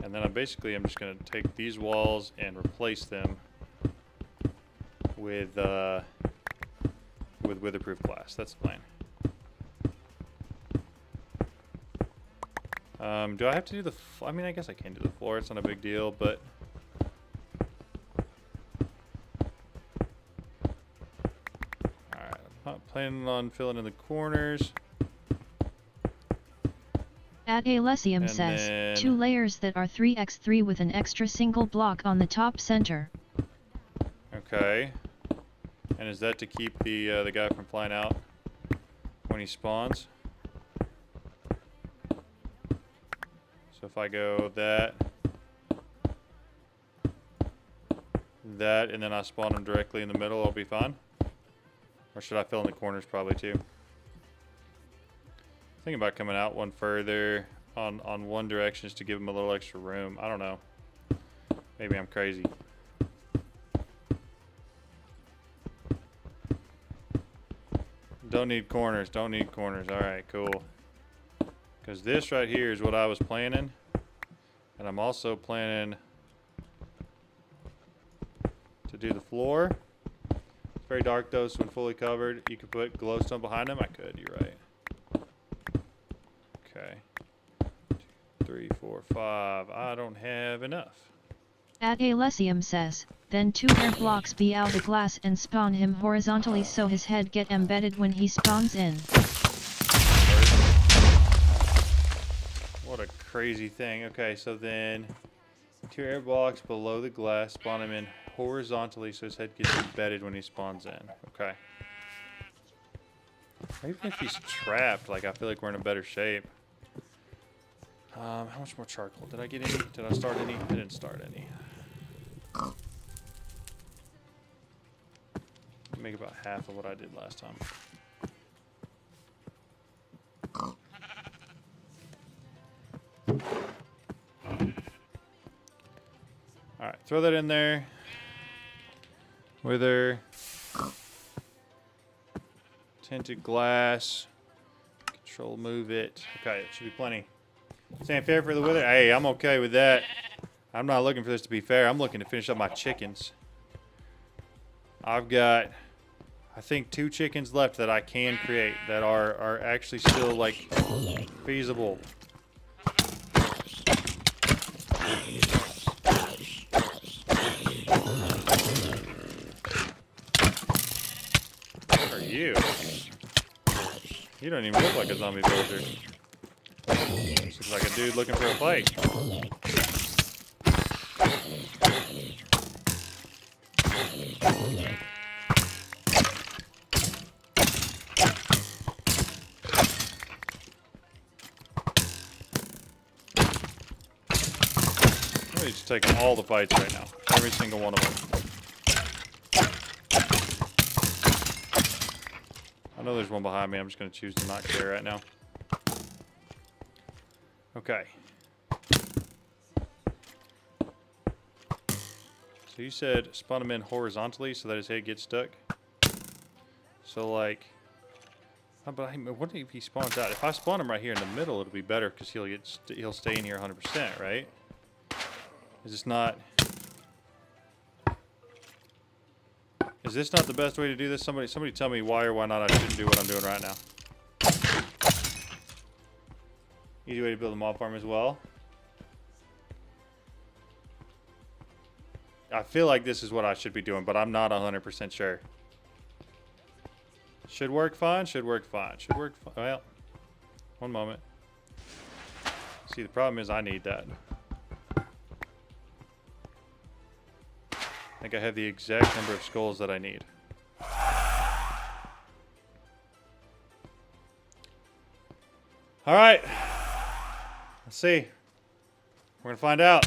And then I'm just going to take these walls and replace them with witherproof glass. That's the plan. Do I have to do the... I mean, I guess I can do the floor. It's not a big deal, but... Alright, I'm not planning on filling in the corners. At Alessium And says, then- 2 layers that are 3x3 with an extra single block on the top center. Okay. And is that to keep the guy from flying out when he spawns? So if I go that, and then I spawn him directly in the middle, I'll be fine? Or should I fill in the corners probably too? Thinking about coming out one further on one direction just to give him a little extra room. I don't know. Maybe I'm crazy. Don't need corners. Don't need corners. Alright, cool. Because this right here is what I was planning. And I'm also planning to do the floor. It's very dark though, so when fully covered, you could put glowstone behind them. I could, you're right. Okay. 2, 3, 4, 5. I don't have enough. At Alessium says, then 2 air blocks be out the glass and spawn him horizontally so his head get embedded when he spawns in. What a crazy thing. Okay, so then 2 air blocks below the glass, spawn him in horizontally so his head gets embedded when he spawns in. Okay. Even if he's trapped, like I feel like we're in a better shape. How much more charcoal? Did I get any? Did I start any? I didn't start any. Make about half of what I did last time. Alright, throw that in there. Wither. Tinted glass. Control move it. Okay, it should be plenty. Saying fair for the wither? Hey, I'm okay with that. I'm not looking for this to be fair. I'm looking to finish up my chickens. I've got, I think, 2 chickens left that I can create that are actually still, like, feasible. What are you? You don't even look like a zombie villager. Looks like a dude looking for a fight. Really just taking all the fights right now. Every single one of them. I know there's one behind me. I'm just going to choose to not care right now. Okay. So you said spawn him in horizontally so that his head gets stuck? So like... But what if he spawns out? If I spawn him right here in the middle, it'll be better because he'll stay in here 100%, right? Is this not... Is this not the best way to do this? Somebody tell me why or why not I shouldn't do what I'm doing right now. Easy way to build a mob farm as well. I feel like this is what I should be doing, but I'm not 100% sure. Should work fine, should work fine, should work fine. Well, one moment. See, the problem is I need that. I think I have the exact number of skulls that I need. Alright. Let's see. We're gonna find out.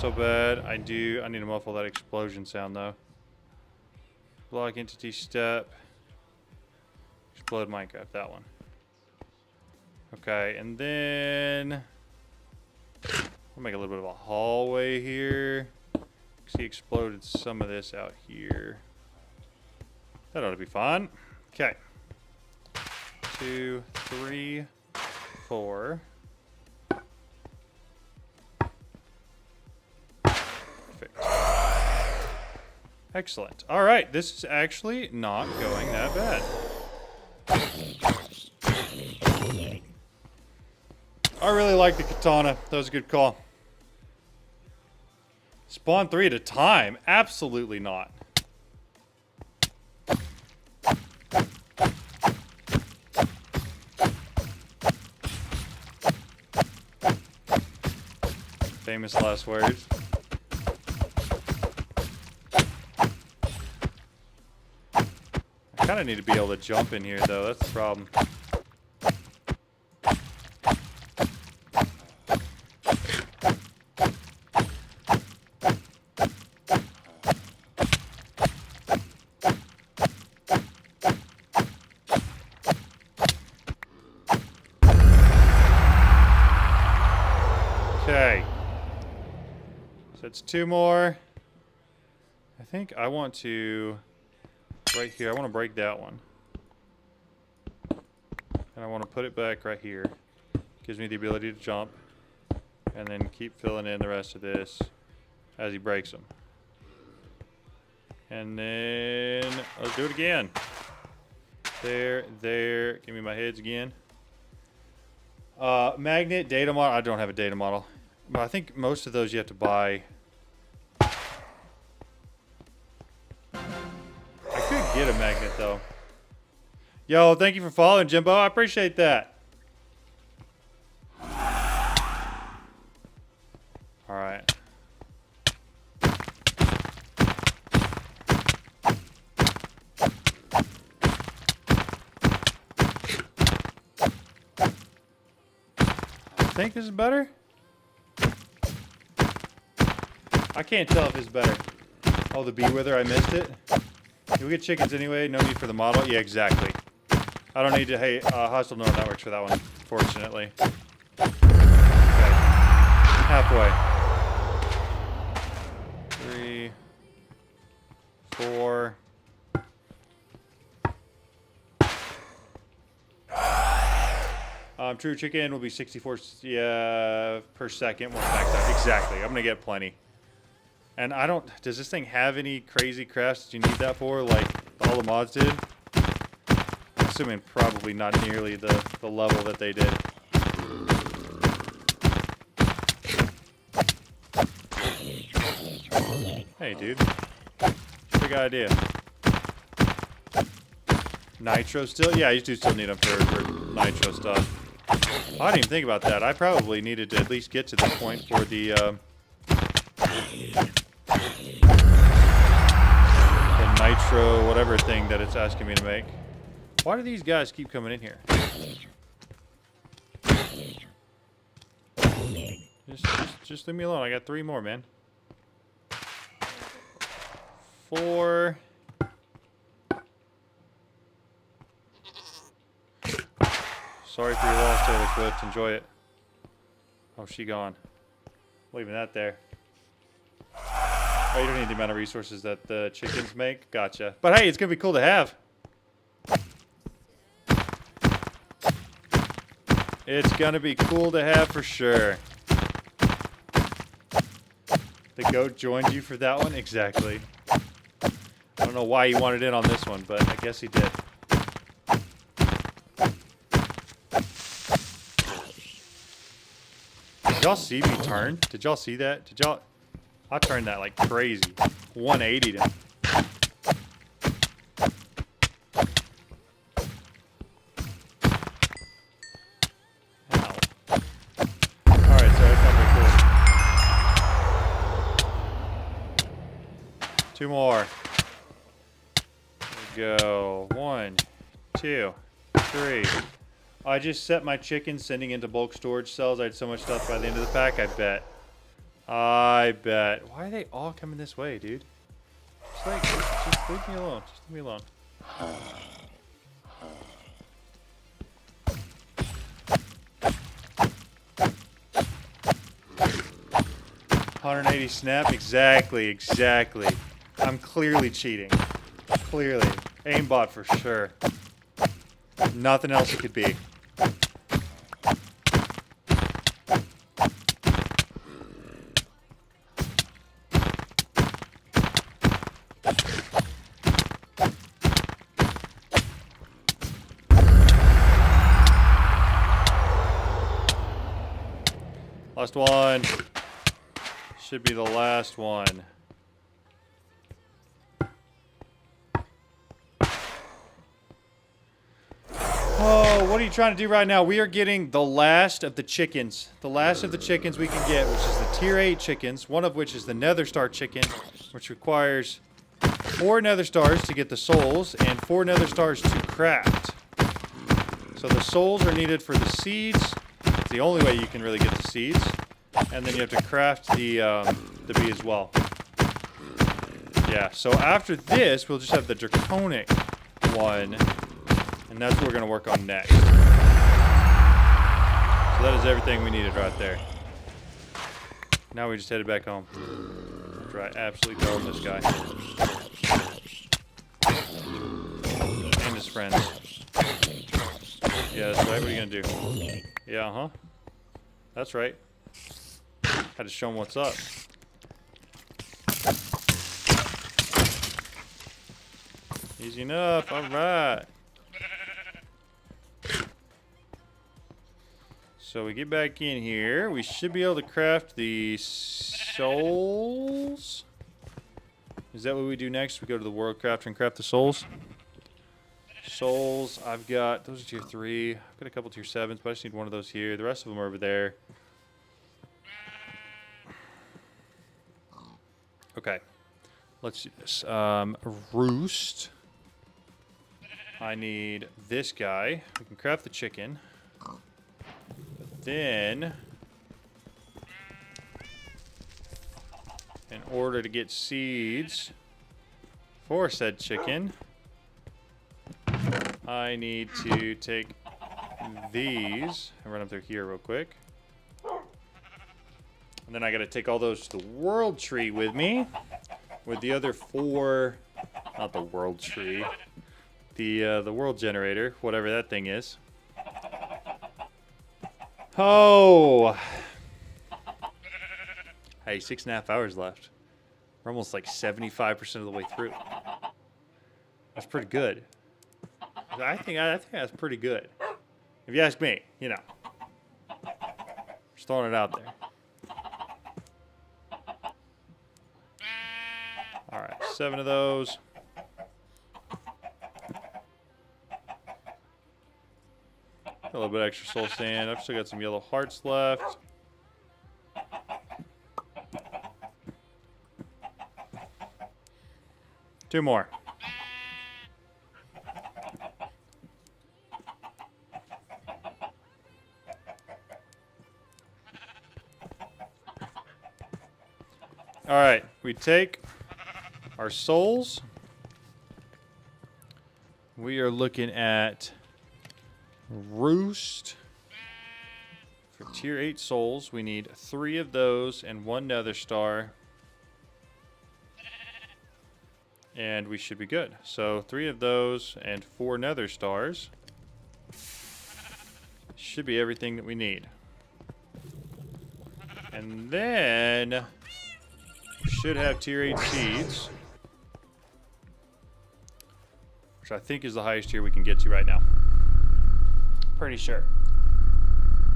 So bad. I need to muffle that explosion sound though. Block entity step. Explode Minecraft, that one. Okay, and then I'll make a little bit of a hallway here. He exploded some of this out here. That ought to be fun. Okay. 2, 3, 4. Excellent. All right, this is actually not going that bad. I really like the katana. That was a good call. Spawn 3 at a time? Absolutely not. Famous last words. I kind of need to be able to jump in here, though. That's the problem. Okay. So it's 2 more. I think I want to... Right here, I want to break that one. And I want to put it back right here. Gives me the ability to jump. And then keep filling in the rest of this as he breaks them. And then, let's do it again. There. Give me my heads again. Magnet, data model. I don't have a data model. But I think most of those you have to buy. Get a magnet though. Yo, thank you for following, Jimbo. I appreciate that. All right. Think this is better? I can't tell if it's better. Oh, the bee wither, I missed it. We get chickens anyway, no need for the model. Yeah, exactly. I don't need to, hey, hostile neural networks for that one, fortunately. Okay. Halfway. 3, 4. True chicken will be 64 per second once maxed out. Exactly, I'm gonna get plenty. And I don't... Does this thing have any crazy crafts that you need that for, like all the mods did? I'm assuming probably not nearly the level that they did. Hey, dude. Big idea. Nitro still? Yeah, you do still need them for nitro stuff. I didn't even think about that. I probably needed to at least get to this point for the nitro whatever thing that it's asking me to make. Why do these guys keep coming in here? Just leave me alone. I got 3 more, man. 4. Sorry for your loss, Taylor Swift. Enjoy it. Oh, she gone. Leaving that there. Oh, you don't need the amount of resources that the chickens make? Gotcha. But hey, it's going to be cool to have. It's gonna be cool to have for sure. The goat joined you for that one? Exactly. I don't know why he wanted in on this one, but I guess he did. Did y'all see me turn? Did y'all see that? Did y'all? I turned that like crazy. 180'd him. Ow. Alright, so that's not very cool. Two more. There we go. 1, 2, 3. I just set my chickens sending into bulk storage cells. I had so much stuff by the end of the pack, I bet. I bet. Why are they all coming this way, dude? Just like, just leave me alone. Just leave me alone. $180 snap? Exactly, exactly. I'm clearly cheating. Clearly. Aimbot for sure. Nothing else it could be. Last one. Should be the last one. Oh, what are you trying to do right now? We are getting the last of the chickens. The last of the chickens we can get, which is the tier 8 chickens, one of which is the Nether Star chicken, which requires 4 Nether Stars to get the souls and 4 Nether Stars to craft. So the souls are needed for the seeds. It's the only way you can really get the seeds. And then you have to craft the bee as well. Yeah, so after this, we'll just have the Draconic one. And that's what we're going to work on next. So that is everything we needed right there. Now we just headed back home. After I absolutely killed this guy. And his friends. Yeah, that's right. What are you going to do? Yeah, huh? That's right. Had to show him what's up. Easy enough. All right. So we get back in here. We should be able to craft the souls. Is that what we do next? We go to the world crafter and craft the souls? Souls, I've got, those are tier 3. I've got a couple tier 7s, but I just need one of those here. The rest of them are over there. Okay. Let's do this. Roost. I need this guy. We can craft the chicken. Then, in order to get seeds for said chicken, I need to take these and run them through here real quick. And then I got to take all those to the world tree with me, with the other 4, not the world tree, the world generator, whatever that thing is. Oh! Hey, 6.5 hours left. We're almost like 75% of the way through. That's pretty good. I think that's pretty good. If you ask me, you know. Just throwing it out there. Alright, 7 of those. A little bit extra soul sand. I've still got some yellow hearts left. Two more. All right, we take our souls. We are looking at Roost. For tier 8 souls, we need 3 of those and 1 Nether Star. And we should be good. So 3 of those and 4 nether stars. Should be everything that we need. And then we should have tier 8 seeds. Which I think is the highest tier we can get to right now. Pretty sure.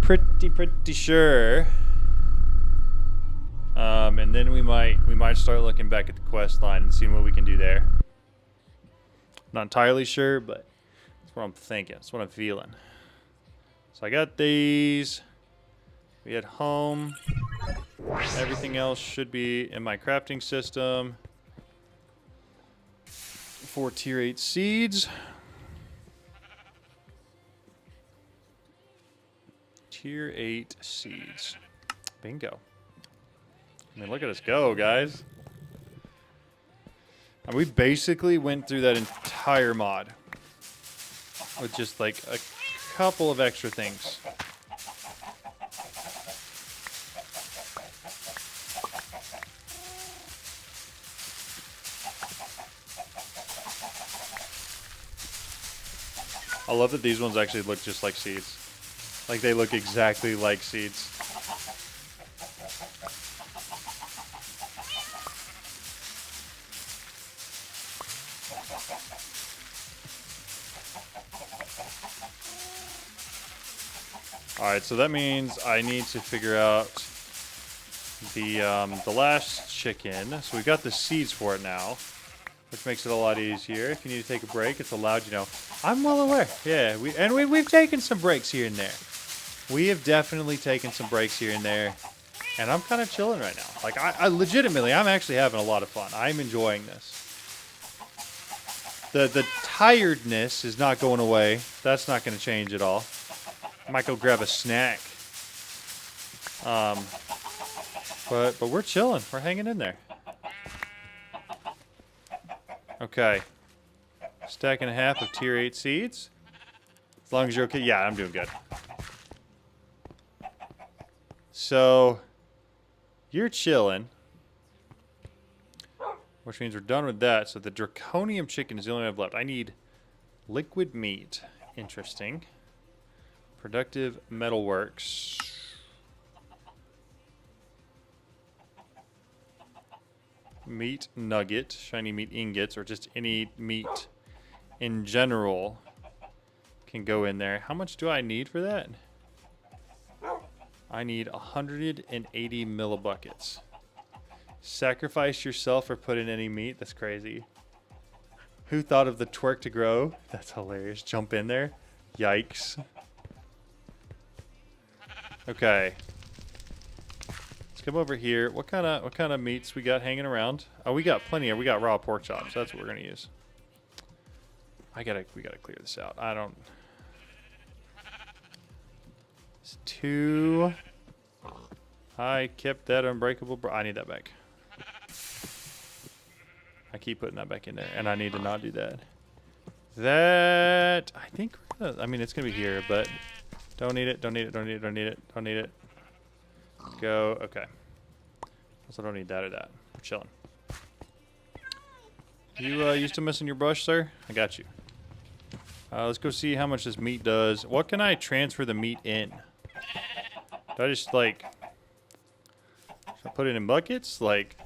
Pretty sure. And then we might start looking back at the quest line and seeing what we can do there. Not entirely sure, but that's what I'm thinking. That's what I'm feeling. So I got these. We had home. Everything else should be in my crafting system. 4 tier 8 seeds. Tier 8 seeds. Bingo. I mean, look at us go, guys. And we basically went through that entire mod with just like a couple of extra things. I love that these ones actually look just like seeds. Like they look exactly like seeds. Alright, so that means I need to figure out the last chicken. So we've got the seeds for it now, which makes it a lot easier. If you need to take a break, it's allowed, you know. I'm well aware. Yeah, we've taken some breaks here and there. We have definitely taken some breaks here and there. And I'm kind of chilling right now. Like, I legitimately, I'm actually having a lot of fun. I'm enjoying this. The tiredness is not going away. That's not going to change at all. I might go grab a snack. But we're chilling. We're hanging in there. Okay. Stack and a half of tier 8 seeds. As long as you're okay. Yeah, I'm doing good. So, you're chilling. Which means we're done with that. So the draconium chicken is the only one I have left. I need liquid meat. Interesting. Productive metalworks. Meat nugget, shiny meat ingots, or just any meat in general can go in there. How much do I need for that? I need 180 millibuckets. Sacrifice yourself or put in any meat? That's crazy. Who thought of the twerk to grow? That's hilarious. Jump in there. Yikes. Okay. Let's come over here. What kind of meats we got hanging around? Oh, we got plenty. We got raw pork chops. That's what we're gonna use. We gotta clear this out. I don't. It's 2. I kept that unbreakable. I need that back. I keep putting that back in there, and I need to not do that. That I think. I mean, it's gonna be here, but don't need it. Don't need it. Don't need it. Don't need it. Don't need it. Go. Okay. Also, don't need that or that. We're chilling. You still missing your brush, sir? I got you. Let's go see how much this meat does. What can I transfer the meat in? Do I just like? Should I put it in buckets? Like,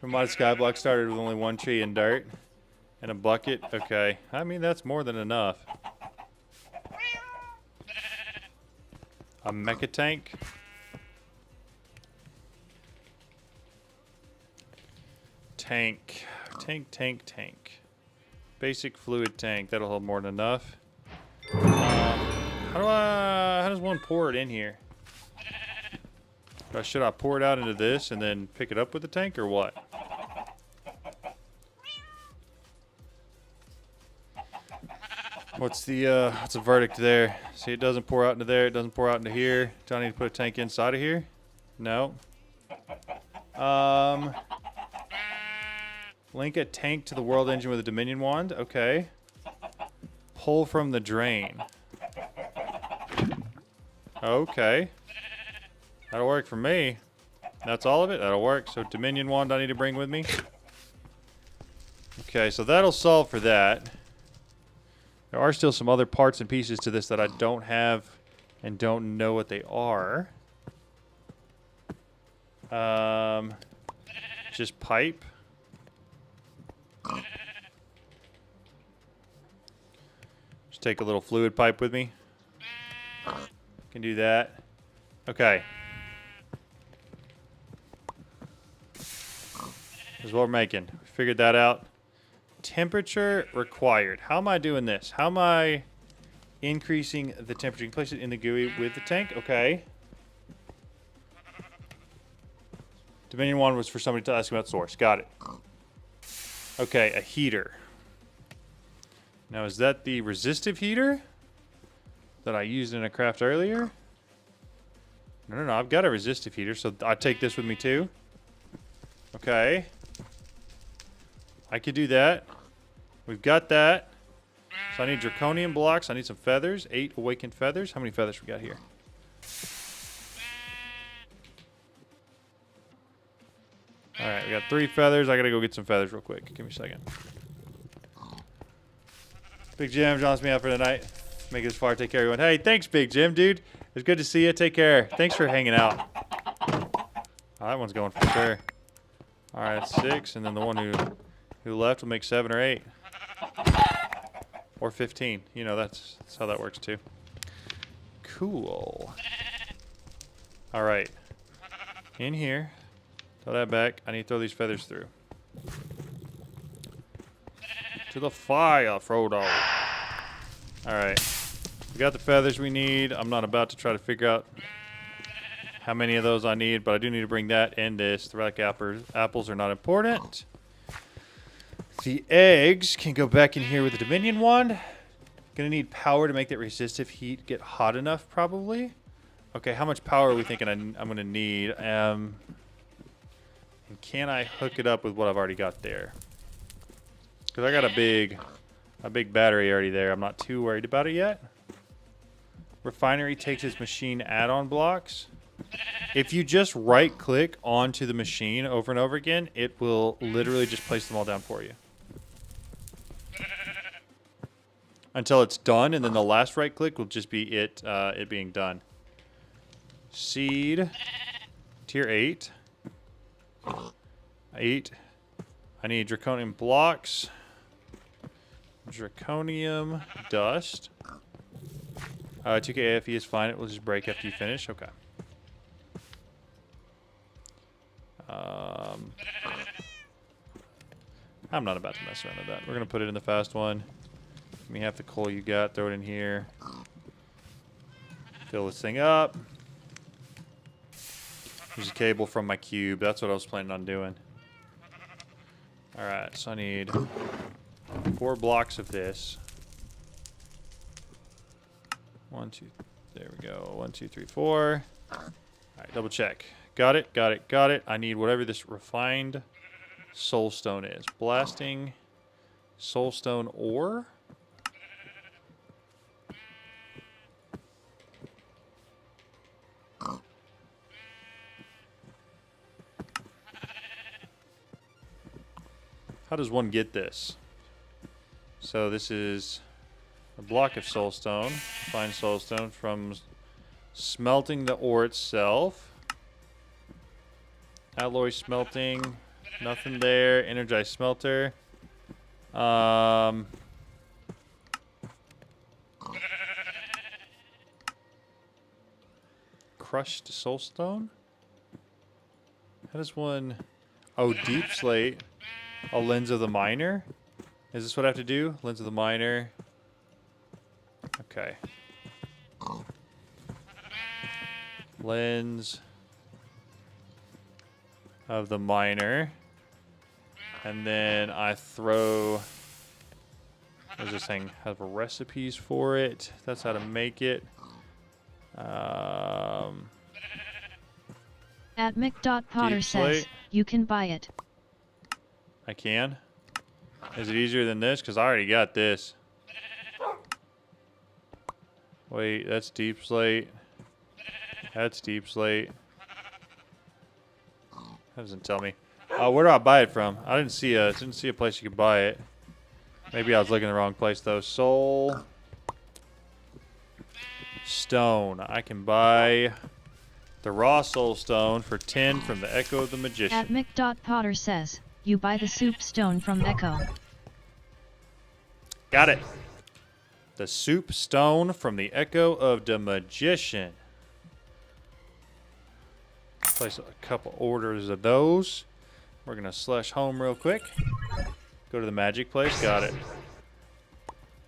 my skyblock started with only 1 tree and dirt and a bucket. Okay, I mean that's more than enough. A mecha tank. Tank. Basic fluid tank. That'll hold more than enough. How does one pour it in here? Should I pour it out into this and then pick it up with the tank or what? What's the verdict there? See, it doesn't pour out into there. It doesn't pour out into here. Do I need to put a tank inside of here? No. Link a tank to the world engine with a Dominion wand. Okay. Pull from the drain. Okay. That'll work for me. That's all of it? That'll work. So Dominion wand I need to bring with me. Okay, so that'll solve for that. There are still some other parts and pieces to this that I don't have and don't know what they are. Just pipe. Just take a little fluid pipe with me. Can do that. Okay. This is what we're making. Figured that out. Temperature required. How am I doing this? How am I increasing the temperature? You can place it in the GUI with the tank. Okay. Dominion 1 was for somebody to ask about source. Got it. Okay, a heater. Now, is that the resistive heater that I used in a craft earlier? No. I've got a resistive heater, so I take this with me too. Okay. I could do that. We've got that. So I need draconium blocks. I need some feathers. 8 awakened feathers. How many feathers we got here? Alright, we got 3 feathers. I gotta go get some feathers real quick. Give me a second. Big Jim joins me out for the night. Make it as far. Take care, everyone. Hey, thanks, Big Jim, dude. It's good to see you. Take care. Thanks for hanging out. Oh, that one's going for sure. Alright, that's 6. And then the one who left will make 7 or 8. Or 15. You know, that's how that works, too. Cool. Alright. In here. Throw that back. I need to throw these feathers through. To the fire, Frodo. Alright. We got the feathers we need. I'm not about to try to figure out how many of those I need, but I do need to bring that and this. The relic apples are not important. The eggs can go back in here with the Dominion wand. Gonna need power to make that resistive heat get hot enough, probably. Okay, how much power are we thinking I'm gonna need? And can I hook it up with what I've already got there? Because I got a big battery already there. I'm not too worried about it yet. Refinery takes its machine add-on blocks. If you just right-click onto the machine over and over again, it will literally just place them all down for you. Until it's done, and then the last right-click will just be it being done. Seed. Tier 8. 8. I need draconium blocks. Draconium dust. 2k AFE is fine. It will just break after you finish. Okay. I'm not about to mess around with that. We're going to put it in the fast one. Give me half the coal you got. Throw it in here. Fill this thing up. Use a cable from my cube. That's what I was planning on doing. Alright, so I need 4 blocks of this. 1, 2, there we go. 1, 2, 3, 4. Alright, double check. Got it, got it, got it. I need whatever this refined soulstone is. Blasting soulstone ore. How does one get this? So this is a block of soulstone. Find soulstone from smelting the ore itself. Alloy smelting. Nothing there. Energized smelter. Crushed soulstone? How does one... Oh, deep slate. A lens of the miner? Is this what I have to do? Lens of the miner. Okay. Lens of the miner. And then I throw... What is this thing? Have recipes for it. That's how to make it. At Mick.Potter says, you can buy it. I can? Is it easier than this? Because I already got this. Wait, that's deep slate. That's deep slate. That doesn't tell me. Where do I buy it from? I didn't see a place you could buy it. Maybe I was looking in the wrong place though. Soul Stone. I can buy the raw soul stone for 10 from the Echo of the Magician. At Mick.Potter says, you buy the soup stone from Echo. Got it. The soup stone from the Echo of the Magician. Place a couple orders of those. We're going to slash home real quick. Go to the magic place. Got it.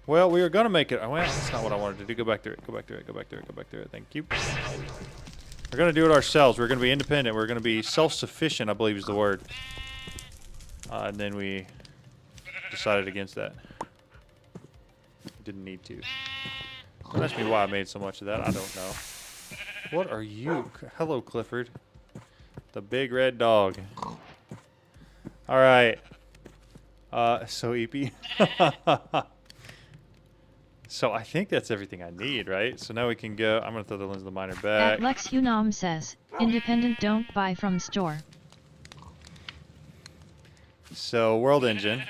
Well, we were going to make it. Well, that's not what I wanted to do. Go back through it. Go back through it. Go back through it. Go back through it. Thank you. We're going to do it ourselves. We're going to be independent. We're going to be self-sufficient, I believe is the word. And then we decided against that. Didn't need to. Don't ask me why I made so much of that. I don't know. What are you? Hello, Clifford. The big red dog. All right. So EP. So I think that's everything I need, right? So now we can go. I'm gonna throw the lens of the miner back. At Lex Unam says, independent, don't buy from store. So World Engine.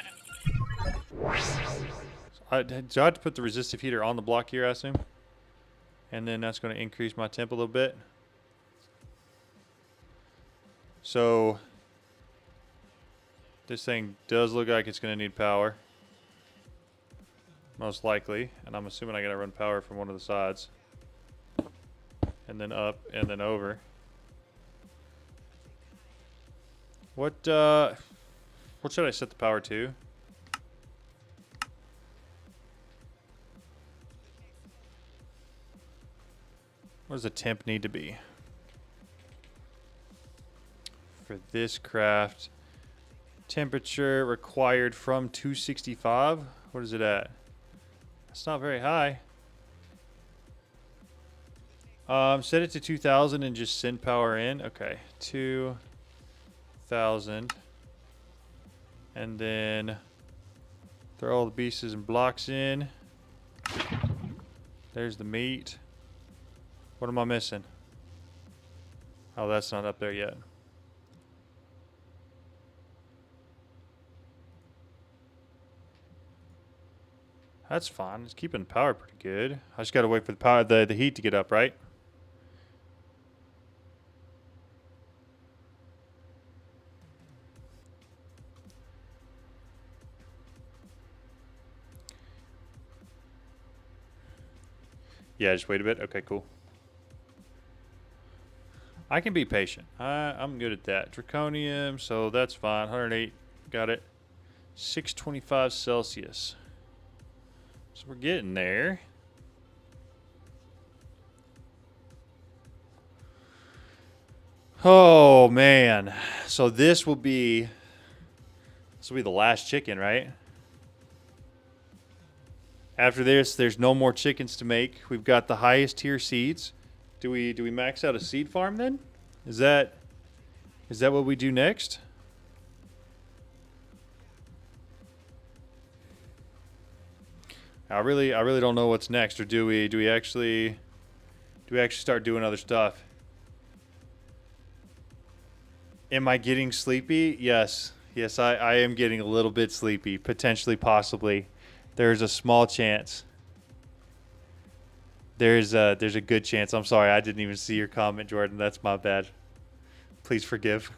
Do I have to put the resistive heater on the block here, I assume? And then that's going to increase my temp a little bit. So this thing does look like it's going to need power. Most likely. And I'm assuming I got to run power from one of the sides. And then up and then over. What should I set the power to? What does the temp need to be? For this craft, temperature required from 265. What is it at? That's not very high. Set it to 2000 and just send power in. Okay, 2000. And then throw all the pieces and blocks in. There's the meat. What am I missing? Oh, that's not up there yet. That's fine. It's keeping the power pretty good. I just gotta wait for the power, the heat to get up, right? Yeah, just wait a bit. Okay, cool. I can be patient. I'm good at that. Draconium, so that's fine. 108, got it. 625 Celsius. So we're getting there. Oh man. So this will be the last chicken, right? After this, there's no more chickens to make. We've got the highest tier seeds. Do we max out a seed farm then? Is that what we do next? I really don't know what's next. Or do we actually start doing other stuff? Am I getting sleepy? Yes. Yes, I am getting a little bit sleepy. Potentially, possibly. There's a small chance. There's a good chance. I'm sorry, I didn't even see your comment, Jordan. That's my bad. Please forgive.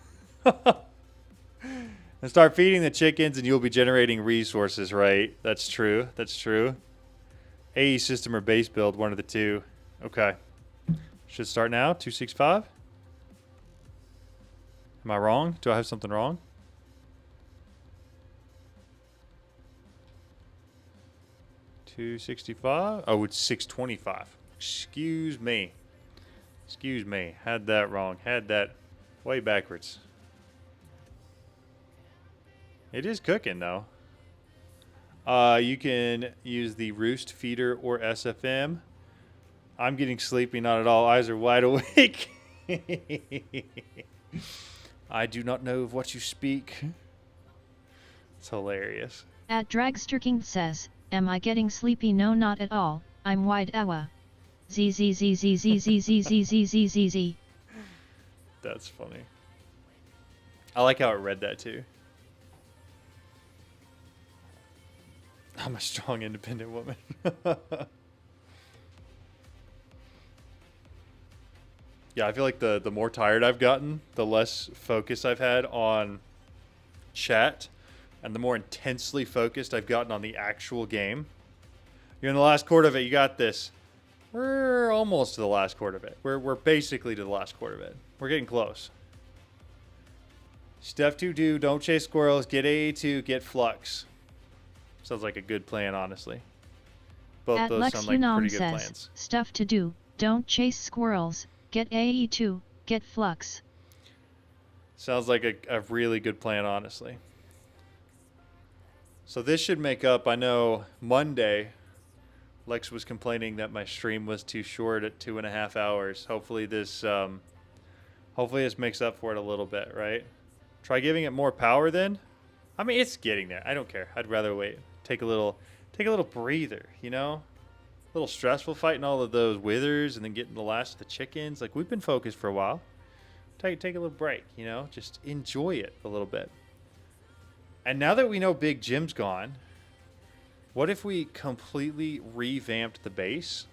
And start feeding the chickens and you'll be generating resources, right? That's true. That's true. AE system or base build, one of the two. Okay. Should start now. 265. Am I wrong? Do I have something wrong? $265. Oh, it's 625. Excuse me. Excuse me. Had that wrong. Had that way backwards. It is cooking though. You can use the roost feeder or SFM. I'm getting sleepy, not at all. Eyes are wide awake. I do not know of what you speak. It's hilarious. At Dragsterking says, am I getting sleepy? No, not at all. I'm wide awa. Z. That's funny. I like how it read that too. I'm a strong, independent woman. Yeah, I feel like the more tired I've gotten, the less focus I've had on chat, and the more intensely focused I've gotten on the actual game. You're in the last quarter of it. You got this. We're almost to the last quarter of it. We're basically to the last quarter of it. We're getting close. Stuff to do. Don't chase squirrels. Get AA2. Get Flux. Sounds like a good plan, honestly. Both At those Lex sound like Unam pretty good says, plans. stuff to do, don't chase squirrels, get AE2, get Flux. Sounds like a really good plan, honestly. So this should make up. I know Monday, Lex was complaining that my stream was too short at 2.5 hours. Hopefully this makes up for it a little bit, right? Try giving it more power then. I mean, it's getting there. I don't care. I'd rather wait. Take a little breather, you know? A little stressful fighting all of those withers and then getting the last of the chickens. Like, we've been focused for a while. Take a little break, you know? Just enjoy it a little bit. And now that we know Big Jim's gone, what if we completely revamped the base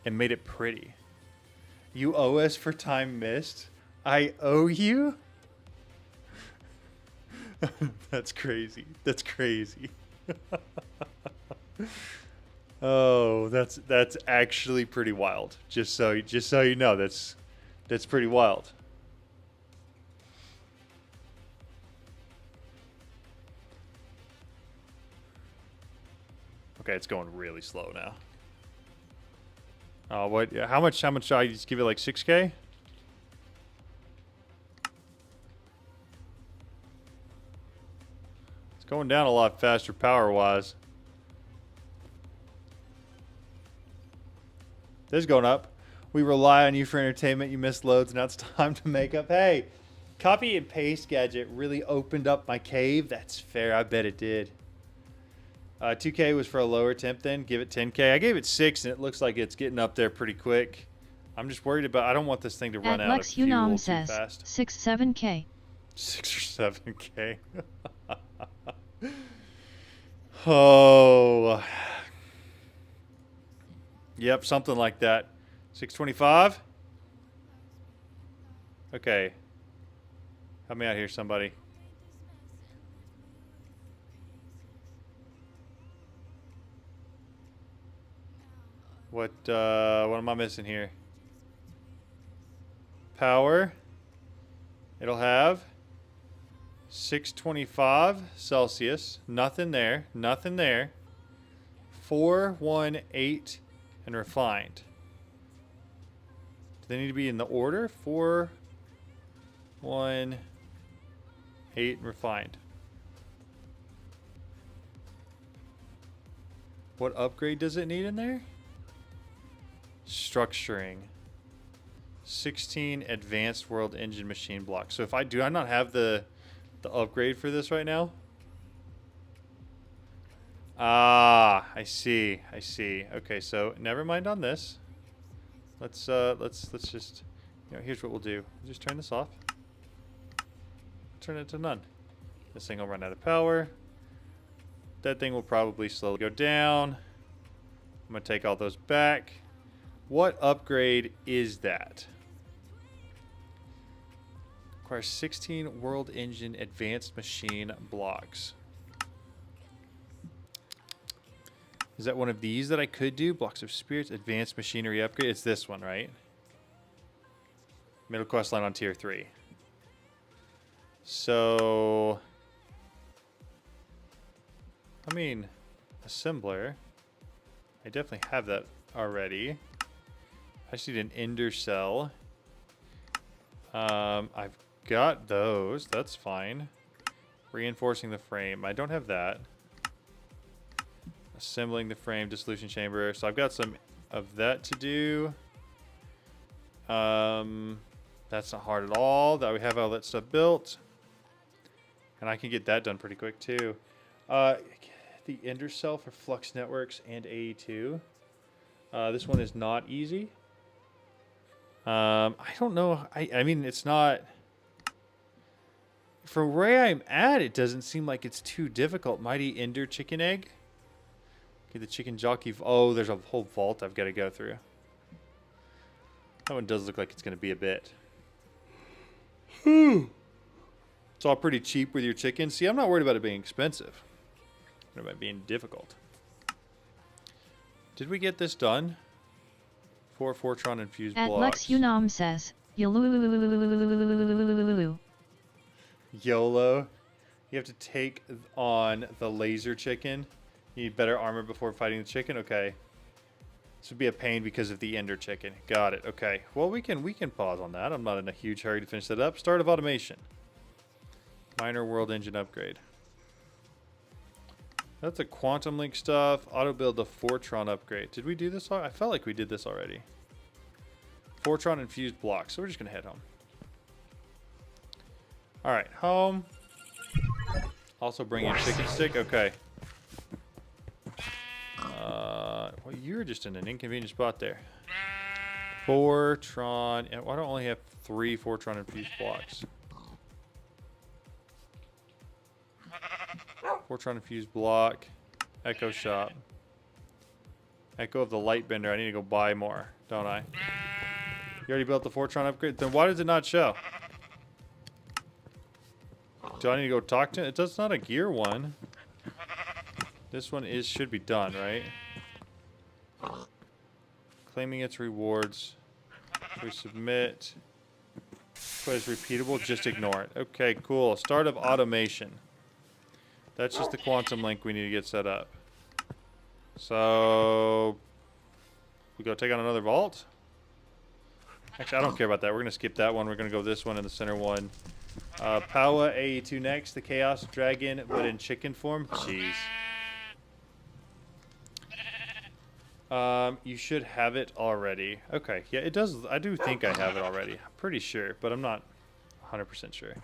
and made it pretty? You owe us for time missed. I owe you? That's crazy. That's crazy. Oh, that's actually pretty wild. Just so you know, that's pretty wild. Okay, it's going really slow now. Oh, what? How much? Should I just give it like 6K? It's going down a lot faster power-wise. This is going up. We rely on you for entertainment. You missed loads. Now it's time to make up. Hey, copy and paste gadget really opened up my cave. That's fair. I bet it did. 2K was for a lower temp then. Give it 10K. I gave it 6 and it looks like it's getting up there pretty quick. I'm just worried about, I don't want this thing to run At out Lex of fuel Unam too says, fast. 6-7K. 6 or 7K. Oh. Yep, something like that. 625? Okay. Help me out here, somebody. What am I missing here? Power. It'll have 625 Celsius. Nothing there. Nothing there. 418 and refined. Do they need to be in the order? 418 and refined. What upgrade does it need in there? Structuring. 16 advanced world engine machine blocks. So if I not have the upgrade for this right now? Ah, I see. Okay, so never mind on this. Let's just, here's what we'll do. Just turn this off. Turn it to none. This thing will run out of power. That thing will probably slowly go down. I'm gonna take all those back. What upgrade is that? Requires 16 world engine advanced machine blocks. Is that one of these that I could do? Blocks of spirits, advanced machinery upgrade. It's this one, right? Middle quest line on tier 3. So, I mean, assembler. I definitely have that already. I just need an ender cell. I've got those. That's fine. Reinforcing the frame. I don't have that. Assembling the frame, dissolution chamber. So I've got some of that to do. That's not hard at all. That we have all that stuff built. And I can get that done pretty quick too. The ender cell for flux networks and AE2. This one is not easy. I don't know. I mean, it's not from where I'm at, it doesn't seem like it's too difficult. Mighty Ender chicken egg. Okay, the chicken jockey. Oh, there's a whole vault I've got to go through. That one does look like it's going to be a bit. It's all pretty cheap with your chicken. See, I'm not worried about it being expensive. I'm worried about it being difficult. Did we get this done? 4 Fortron infused At blocks. Lex Unam says, YOLO. YOLO. You have to take on the laser chicken. You need better armor before fighting the chicken. Okay. This would be a pain because of the ender chicken. Got it. Okay. Well, we can pause on that. I'm not in a huge hurry to finish that up. Start of automation. Minor world engine upgrade. That's a quantum link stuff. Auto build the Fortron upgrade. Did we do this? I felt like we did this already. Fortron infused blocks. So we're just gonna head home. All right, home. Also bring in chicken stick. Okay. Well, you're just in an inconvenient spot there. Fortron. And why don't I only have 3 Fortron infused blocks? Fortron infused block. Echo shop. Echo of the light bender. I need to go buy more, don't I? You already built the Fortron upgrade? Then why does it not show? Do I need to go talk to it? It's not a gear one. This one should be done, right? Claiming its rewards. If we submit. But it's repeatable, just ignore it. Okay, cool. Start of automation. That's just the quantum link we need to get set up. So we go take on another vault. Actually, I don't care about that. We're gonna skip that one. We're gonna go this one and the center one. Powa AE2 next, the Chaos Dragon, but in chicken form. Jeez. You should have it already. Okay, yeah, it does. I do think I have it already. I'm pretty sure, but I'm not 100% sure.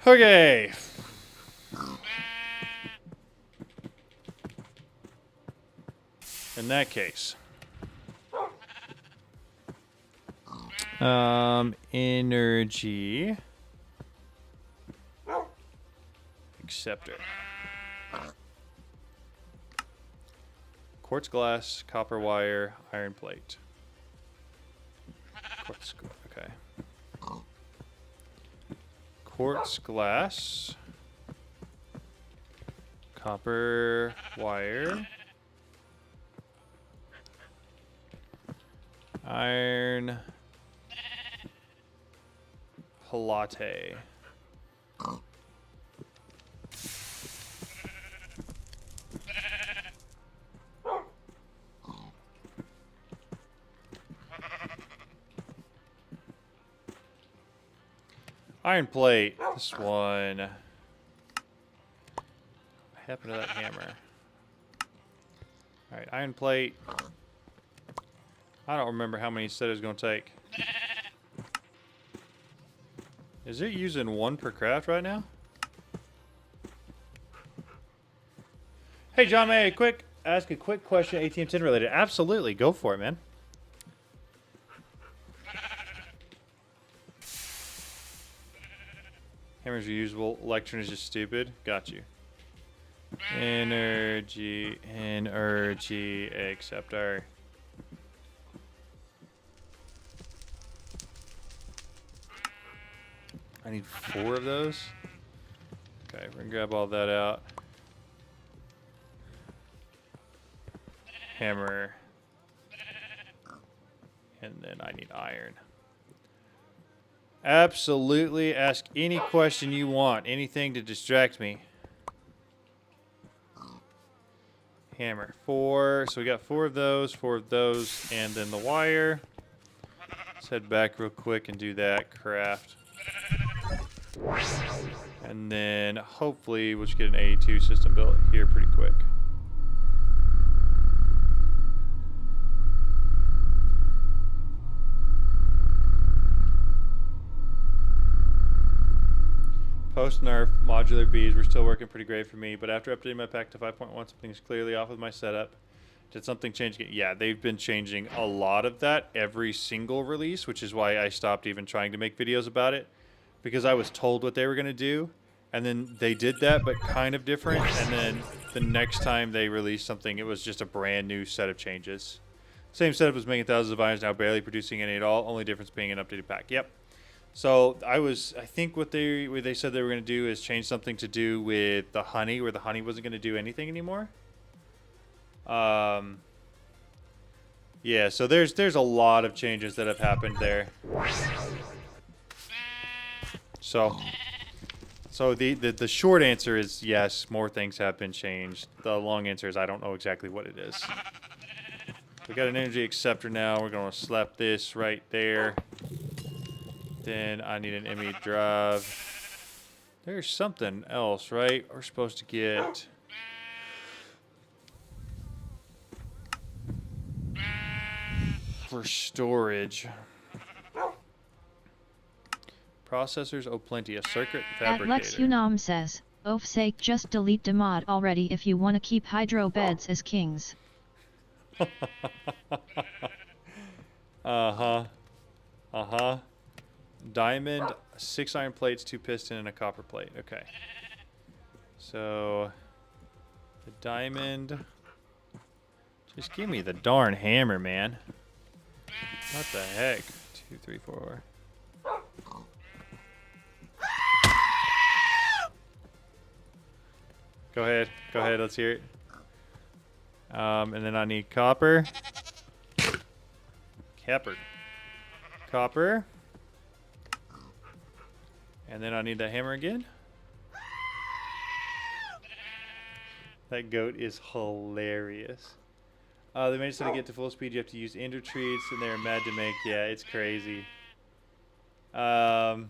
Okay. In that case. Energy. Acceptor. Quartz glass, copper wire, iron plate. Quartz, okay. Quartz glass, copper wire, iron plate. Iron plate. This one. What happened to that hammer? Alright, iron plate. I don't remember how many he said it was going to take. Is it using 1 per craft right now? Hey, John, may I ask a quick question, ATM 10 related? Absolutely. Go for it, man. Hammer's reusable. Electron is just stupid. Got you. Energy, acceptor. I need 4 of those. Okay, we're gonna grab all that out. Hammer. And then I need iron. Absolutely. Ask any question you want. Anything to distract me. Hammer. 4. So we got 4 of those, and then the wire. Let's head back real quick and do that. Craft. And then hopefully we'll just get an AE2 system built here pretty quick. Post-nerf, modular bees were still working pretty great for me, but after updating my pack to 5.1, something's clearly off with my setup. Did something change? Yeah, they've been changing a lot of that every single release, which is why I stopped even trying to make videos about it. because I was told what they were going to do. And then they did that, but kind of different. And then the next time they released something, it was just a brand new set of changes. Same setup as making thousands of irons, now barely producing any at all. Only difference being an updated pack. Yep. So I think what they said they were going to do is change something to do with the honey, where the honey wasn't going to do anything anymore. Yeah. So there's a lot of changes that have happened there. So the short answer is yes, more things have been changed. The long answer is I don't know exactly what it is. We got an energy acceptor now. We're going to slap this right there. Then I need an ME drive. There's something else, right? We're supposed to get... for storage. Processors, oh plenty. A circuit fabricator. At Lex Unam says, "Oaf sake, just delete the mod already if you want to keep hydro beds as kings." Diamond, 6 iron plates, 2 piston, and a copper plate. Okay. So the diamond. Just give me the darn hammer, man. What the heck? 2, 3, 4. Go ahead. Go ahead. Let's hear it. And then I need copper. Copper. And then I need the hammer again. That goat is hilarious. They made it so to get to full speed you have to use ender treats, and they're mad to make. Yeah, it's crazy. Hide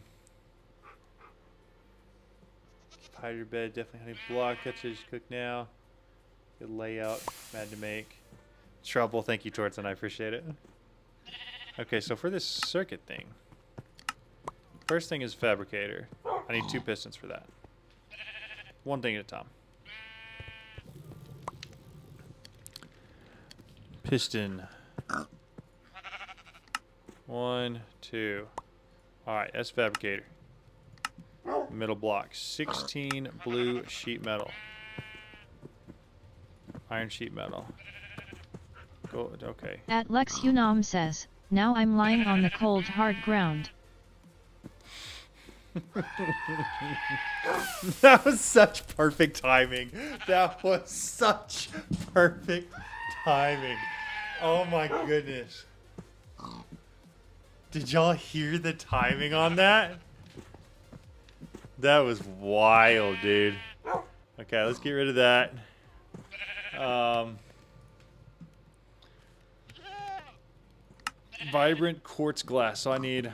your bed, definitely honey block. Catches cook now. Good layout. Mad to make. Trouble. Thank you, Tortzen. I appreciate it. Okay, so for this circuit thing, first thing is fabricator. I need 2 pistons for that. One thing at a time. Piston. 1, 2. Alright, that's fabricator. Middle block. 16 blue sheet metal. Iron sheet metal. Gold, okay. At Lex Unam says, "Now I'm lying on the cold hard ground." That was such perfect timing. That was such perfect timing. Oh my goodness. Did y'all hear the timing on that? That was wild, dude. Okay, let's get rid of that. Vibrant quartz glass. So I need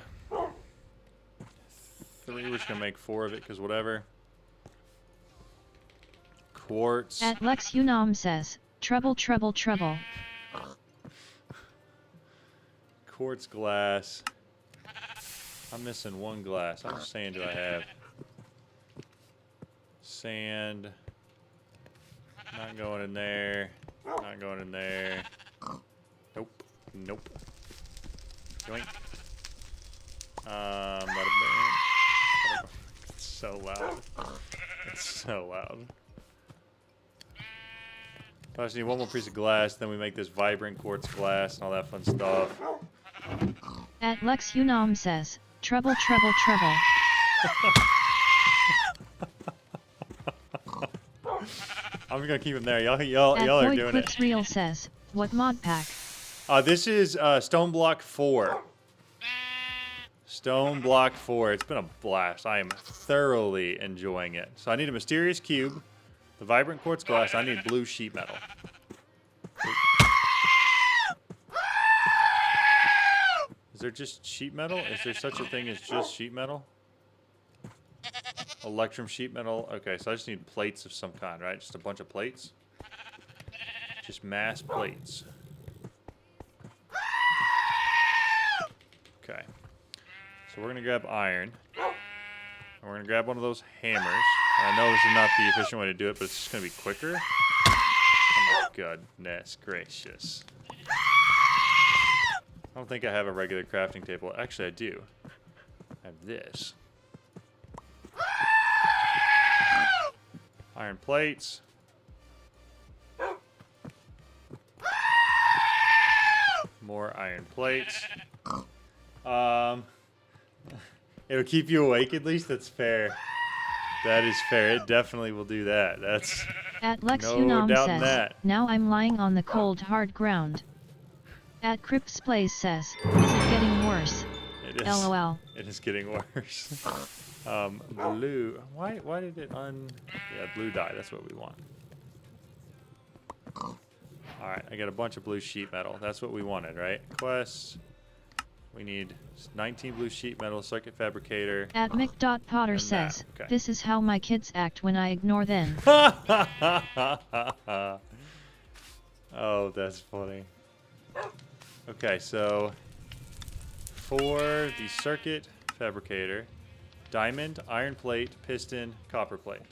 3. We're just gonna make 4 of it, because whatever. Quartz. At Lex Unam says, "Trouble, trouble, trouble." Quartz glass. I'm missing 1 glass. How much sand do I have? Sand. Not going in there. Not going in there. Nope. Nope. Joink. Bada bing. It's so loud. It's so loud. I just need 1 more piece of glass, then we make this vibrant quartz glass and all that fun stuff. At Lex Unam says, "Trouble, trouble, trouble." I'm gonna keep him there. Y'all are Boyd doing Clips it. Real says, "What mod pack?" This is Stone Block 4. Stone Block 4. It's been a blast. I am thoroughly enjoying it. So I need a mysterious cube, the vibrant quartz glass. I need blue sheet metal. Is there just sheet metal? Is there such a thing as just sheet metal? Electrum sheet metal. Okay, so I just need plates of some kind, right? Just a bunch of plates. Just mass plates. Okay. So we're going to grab iron. And we're going to grab one of those hammers. And I know this is not the efficient way to do it, but it's just going to be quicker. Oh my goodness gracious. I don't think I have a regular crafting table. Actually, I do. I have this. Iron plates. More iron plates. It'll keep you awake at least. That's fair. That is fair. It definitely will do that. That's At Lex no Unam doubt in says, that. now I'm lying on the cold hard ground. At Crips Plays says, is it getting worse? It is. LOL. It is getting worse. Blue. Why did it Yeah, blue dye. That's what we want. Alright, I got a bunch of blue sheet metal. That's what we wanted, right? Quests. We need 19 blue sheet metal, circuit fabricator. At Mick.Potter And that, says, okay. this is how my kids act when I ignore them. Oh, that's funny. Okay, so for the circuit fabricator, diamond, iron plate, piston, copper plate.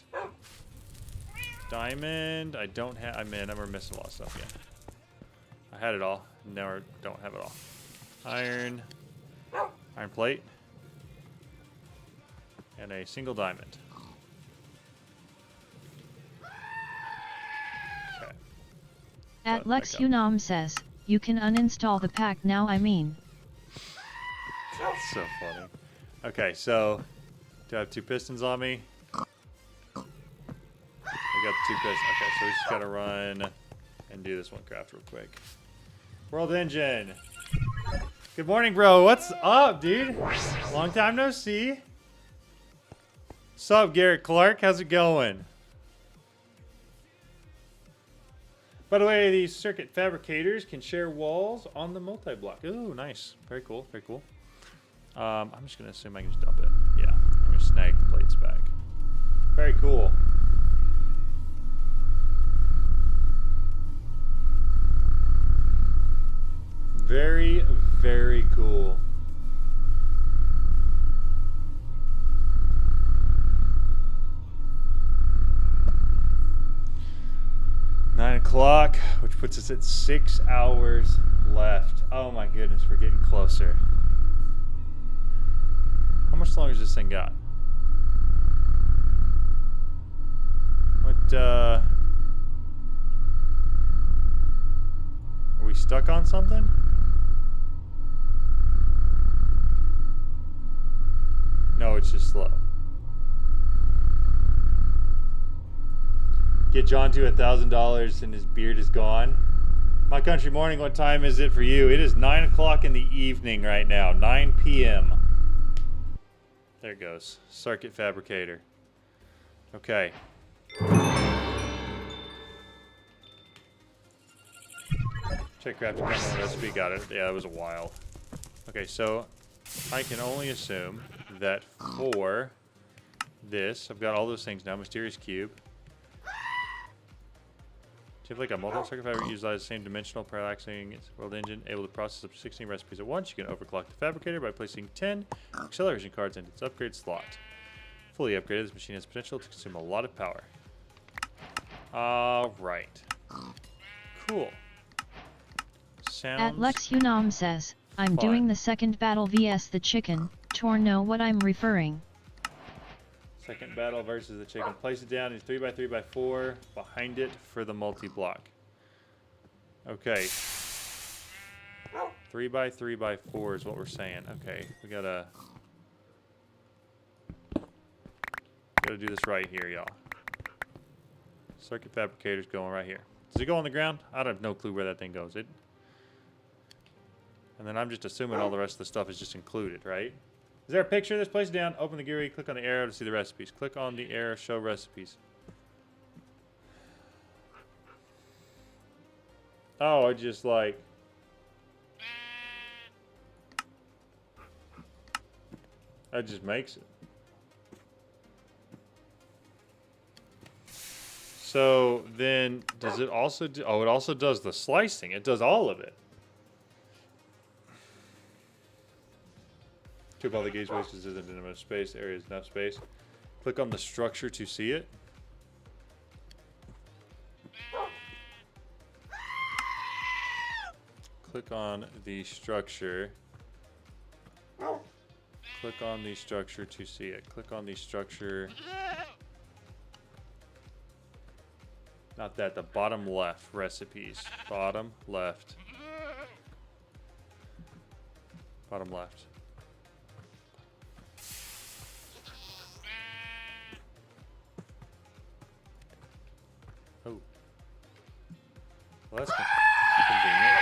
Diamond, I don't have. We're missing a lot of stuff again. I had it all. Now I don't have it all. Iron plate, and a single diamond. Okay. At Lex back up. Unam says, you can uninstall the pack now I mean. That's so funny. Okay, so do I have 2 pistons on me? I got 2 pistons. Okay, so we just gotta run and do this one craft real quick. World engine. Good morning, bro. What's up, dude? Long time no see. What's up, Garrett Clark? How's it going? By the way, these circuit fabricators can share walls on the multi-block. Ooh, nice. Very cool. Very cool. I'm just gonna assume I can just dump it. Yeah, I'm gonna snag the plates back. Very cool. Very, very cool. Nine o'clock, which puts us at 6 hours left. Oh my goodness, we're getting closer. How much longer has this thing got? What, are we stuck on something? No, it's just slow. Get John to $1,000 and his beard is gone. My country morning, what time is it for you? It is 9 o'clock in the evening right now. 9 p.m. There it goes. Circuit fabricator. Okay. Check crafting combo recipe. Got it. Yeah, that was a while. Okay, so I can only assume that for this, I've got all those things now. Mysterious cube. Do you have like a multi-circuit fabricator utilize the same dimensional parallaxing world engine, able to process up to 16 recipes at once? You can overclock the fabricator by placing 10 acceleration cards into its upgrade slot. Fully upgraded, this machine has potential to consume a lot of power. Alright. Cool. Sounds At Lex Unam says, I'm fun. doing the second battle vs the chicken, Tor know what I'm referring. Second battle versus the chicken. Place it down. It's 3x3x4 behind it for the multi-block. Okay. 3x3x4 is what we're saying. Okay, we gotta do this right here, y'all. Circuit fabricator's going right here. Does it go on the ground? I have no clue where that thing goes. And then I'm just assuming all the rest of the stuff is just included, right? Is there a picture of this? Place it down, open the GUI, click on the arrow to see the recipes. Click on the arrow, show recipes. Oh, it just like... That just makes it. So then, does it also do... Oh, it also does the slicing. It does all of it. Keep all the gateways because there isn't enough space. The area is enough space. Click on the structure to see it. Click on the structure. Click on the structure to see it. Click on the structure. Not that, the bottom left recipes. Bottom left. Bottom left. Oh. Well, that's convenient.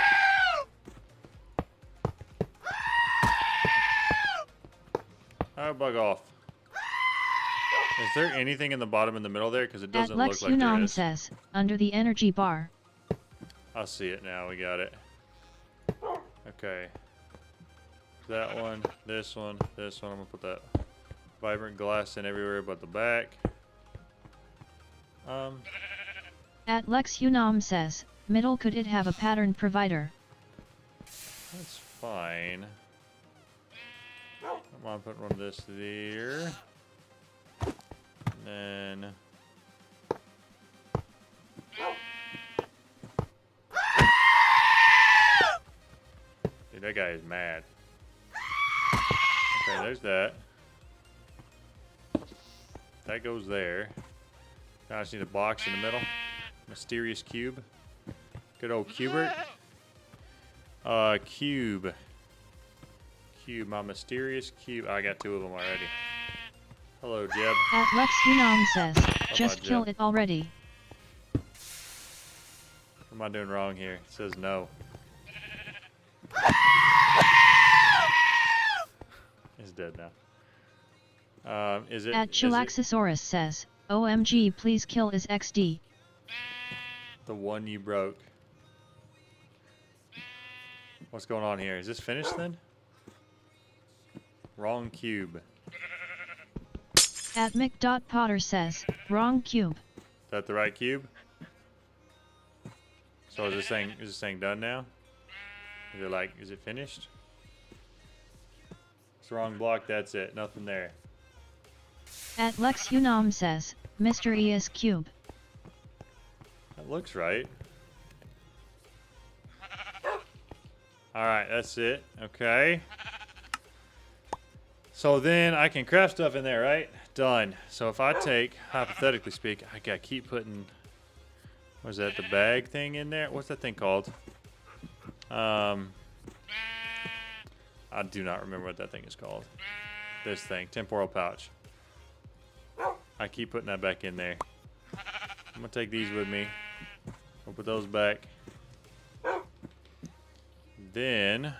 Oh, bug off. Is there anything in the bottom in the middle there? Because it doesn't look like there Unum is. says, under the energy bar. I see it now. We got it. Okay. That one, this one, this one. I'm going to put that vibrant glass in everywhere but the back. At Lex Unum says, middle could it have a pattern provider? That's fine. I'm going to put one of this there. And then... Dude, that guy is mad. Okay, there's that. That goes there. Now I just need a box in the middle. Mysterious cube. Good old Cubert. Cube. Cube, my mysterious cube. I got 2 of them already. Hello, Jeb. At Lex Unum says, just Jeb? kill it already. What am I doing wrong here? It says no. He's dead now. Is it? At is it Chilaxosaurus says, OMG please kill is XD. the one you broke? What's going on here? Is this finished then? Wrong cube. At Mick.Potter says, wrong cube. Is that the right cube? So is this thing done now? Is it like, is it finished? It's the wrong block, that's it. Nothing there. At Lex Unum says, Mr. E is cube. That looks right. Alright, that's it. Okay. So then I can craft stuff in there, right? Done. So if I take, hypothetically speak, I gotta keep putting, what is that, the bag thing in there? What's that thing called? I do not remember what that thing is called. This thing, temporal pouch. I keep putting that back in there. I'm gonna take these with me. I'll put those back. Then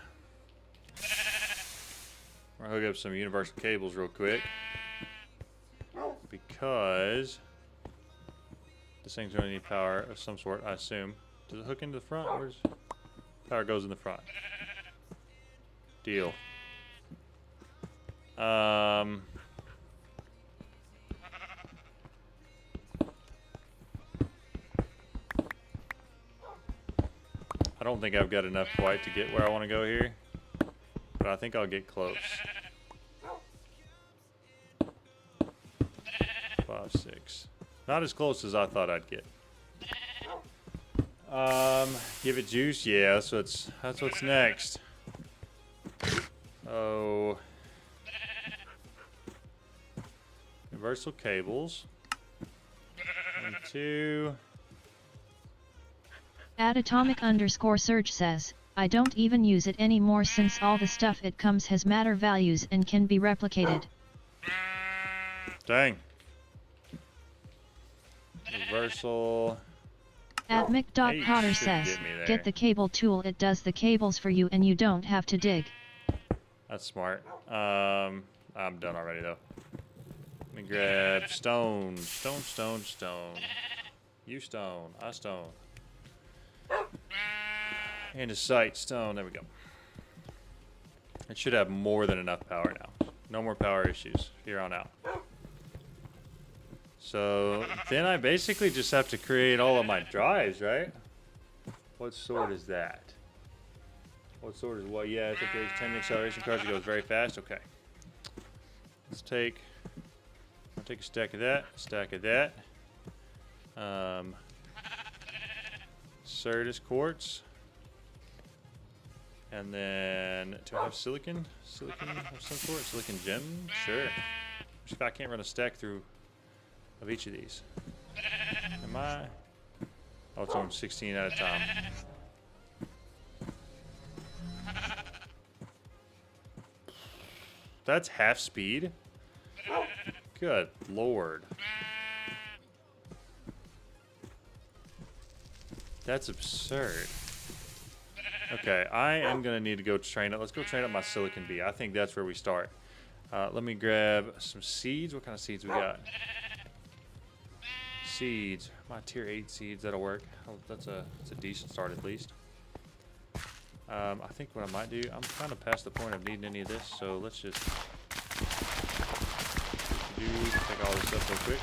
we're gonna hook up some universal cables real quick because this thing's gonna need power of some sort, I assume. Does it hook into the front? Where's power goes in the front? Deal. I don't think I've got enough quite to get where I want to go here, but I think I'll get close. 5, 6. Not as close as I thought I'd get. Give it juice. Yeah, that's what's next. Oh, universal cables. 1, 2. At Atomic_Surge says, I don't even use it anymore since all the stuff it comes has matter values and can be replicated. Dang. Universal. At Mick.Potter should says, get me there. get the cable tool, it does the cables for you and you don't have to dig. That's smart. I'm done already though. Let me grab stone. Stone, stone, stone. You stone. I stone. And a sight stone. There we go. It should have more than enough power now. No more power issues here on out. So then I basically just have to create all of my drives, right? What sort is that? What sort is what? Yeah, it's okay. It's 10 acceleration cards. It goes very fast. Okay. Let's take. I'll take a stack of that. A stack of that. Certus quartz. And then do I have silicon? Silicon of some sort? Silicon gem? Sure. If I can't run a stack through of each of these. Am I? Oh, it's on 16 at a time. That's half speed? Good lord. That's absurd. Okay, I am going to need to go train it. Let's go train up my Silicon Bee. I think that's where we start. Let me grab some seeds. What kind of seeds we got? Seeds. My tier 8 seeds. That'll work. Oh, that's a decent start at least. I think what I might do, I'm kind of past the point of needing any of this, so let's just take all this up real quick.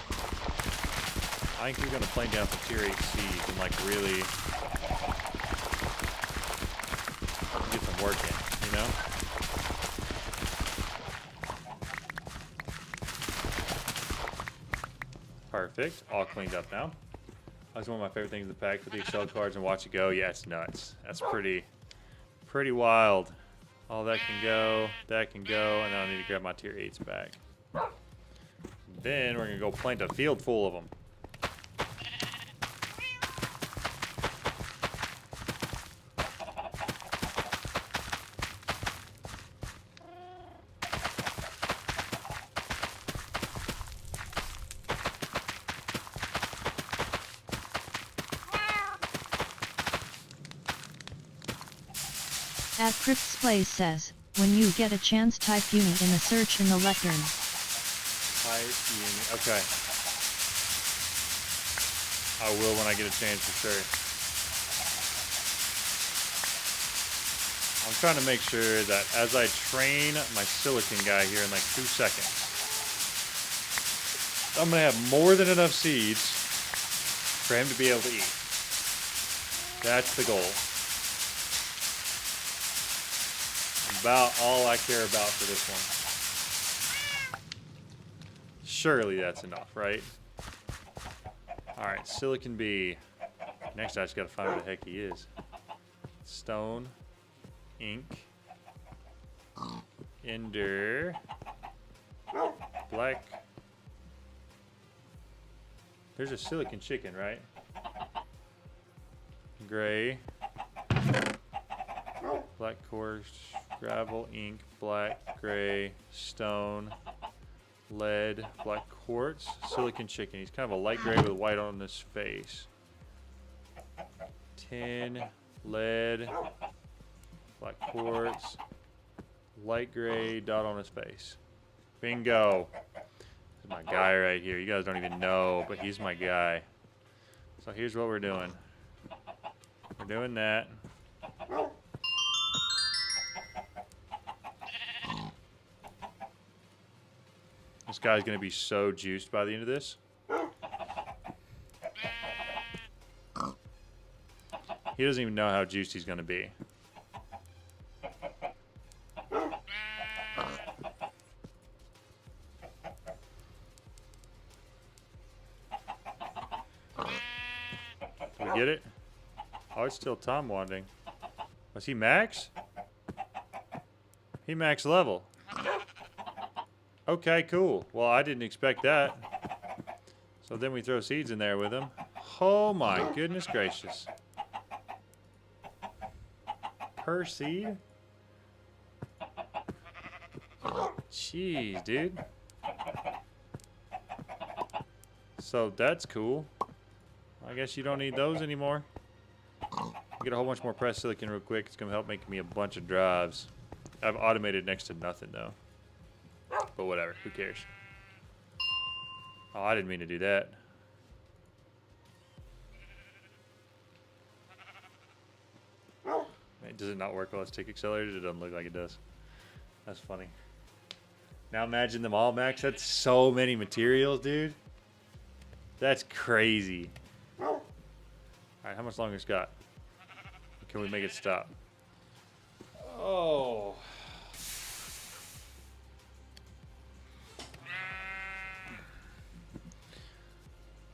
I think we're going to play down some tier 8 seeds and like really get some work in, you know? Perfect. All cleaned up now. That's one of my favorite things in the pack. Put the Excel cards and watch it go. Yeah, it's nuts. That's pretty wild. All that can go, and then I need to grab my tier 8s back. Then we're going to go plant a field full of them. At Crypt's Place says, when you get a chance type uni in the search in the lectern. Type uni, okay. I will when I get a chance for sure. I'm trying to make sure that as I train my silicon guy here in like 2 seconds, I'm going to have more than enough seeds for him to be able to eat. That's the goal. About all I care about for this one. Surely that's enough, right? Alright, Silicon Bee. Next I just gotta find where the heck he is. Stone. Ink. Ender. Black. There's a silicon chicken, right? Gray. Black quartz, gravel, ink, black, gray, stone, lead, black quartz, silicon chicken. He's kind of a light gray with white on his face. Tin, lead, black quartz, light gray dot on his face. Bingo. This is my guy right here. You guys don't even know, but he's my guy. So here's what we're doing. We're doing that. This guy's going to be so juiced by the end of this. He doesn't even know how juiced he's going to be. Did we get it? Oh, it's still Tom wanding. Was he max? He max level. Okay, cool. Well, I didn't expect that. So then we throw seeds in there with him. Oh my goodness gracious. Per seed? Jeez, dude. So that's cool. I guess you don't need those anymore. Get a whole bunch more pressed silicon real quick. It's going to help make me a bunch of drives. I've automated next to nothing, though. But whatever, who cares? Oh, I didn't mean to do that. Wait, does it not work while it's tick accelerated? It doesn't look like it does. That's funny. Now imagine them all max. That's so many materials, dude. That's crazy. Alright, how much longer it's got? Can we make it stop? Oh.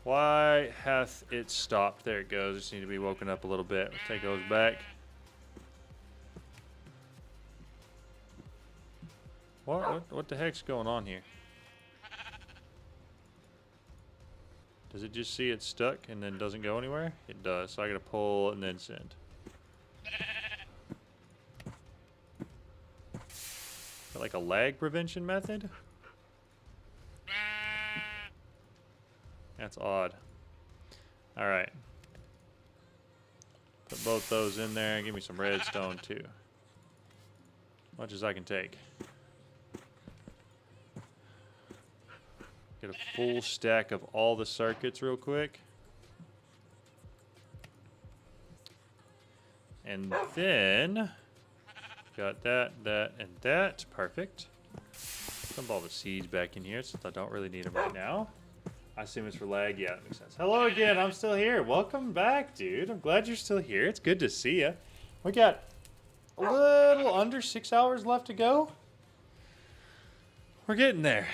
Why hath it stopped? There it goes. Just need to be woken up a little bit. We'll take those back. What the heck's going on here? Does it just see it's stuck and then doesn't go anywhere? It does. So I gotta pull and then send. Like a lag prevention method? That's odd. Alright. Put both those in there. Give me some redstone too. Much as I can take. Get a full stack of all the circuits real quick. And then got that, and that. Perfect. Dump all the seeds back in here since I don't really need them right now. I assume it's for lag. Yeah, that makes sense. Hello again. I'm still here. Welcome back, dude. I'm glad you're still here. It's good to see you. We got a little under 6 hours left to go. We're getting there.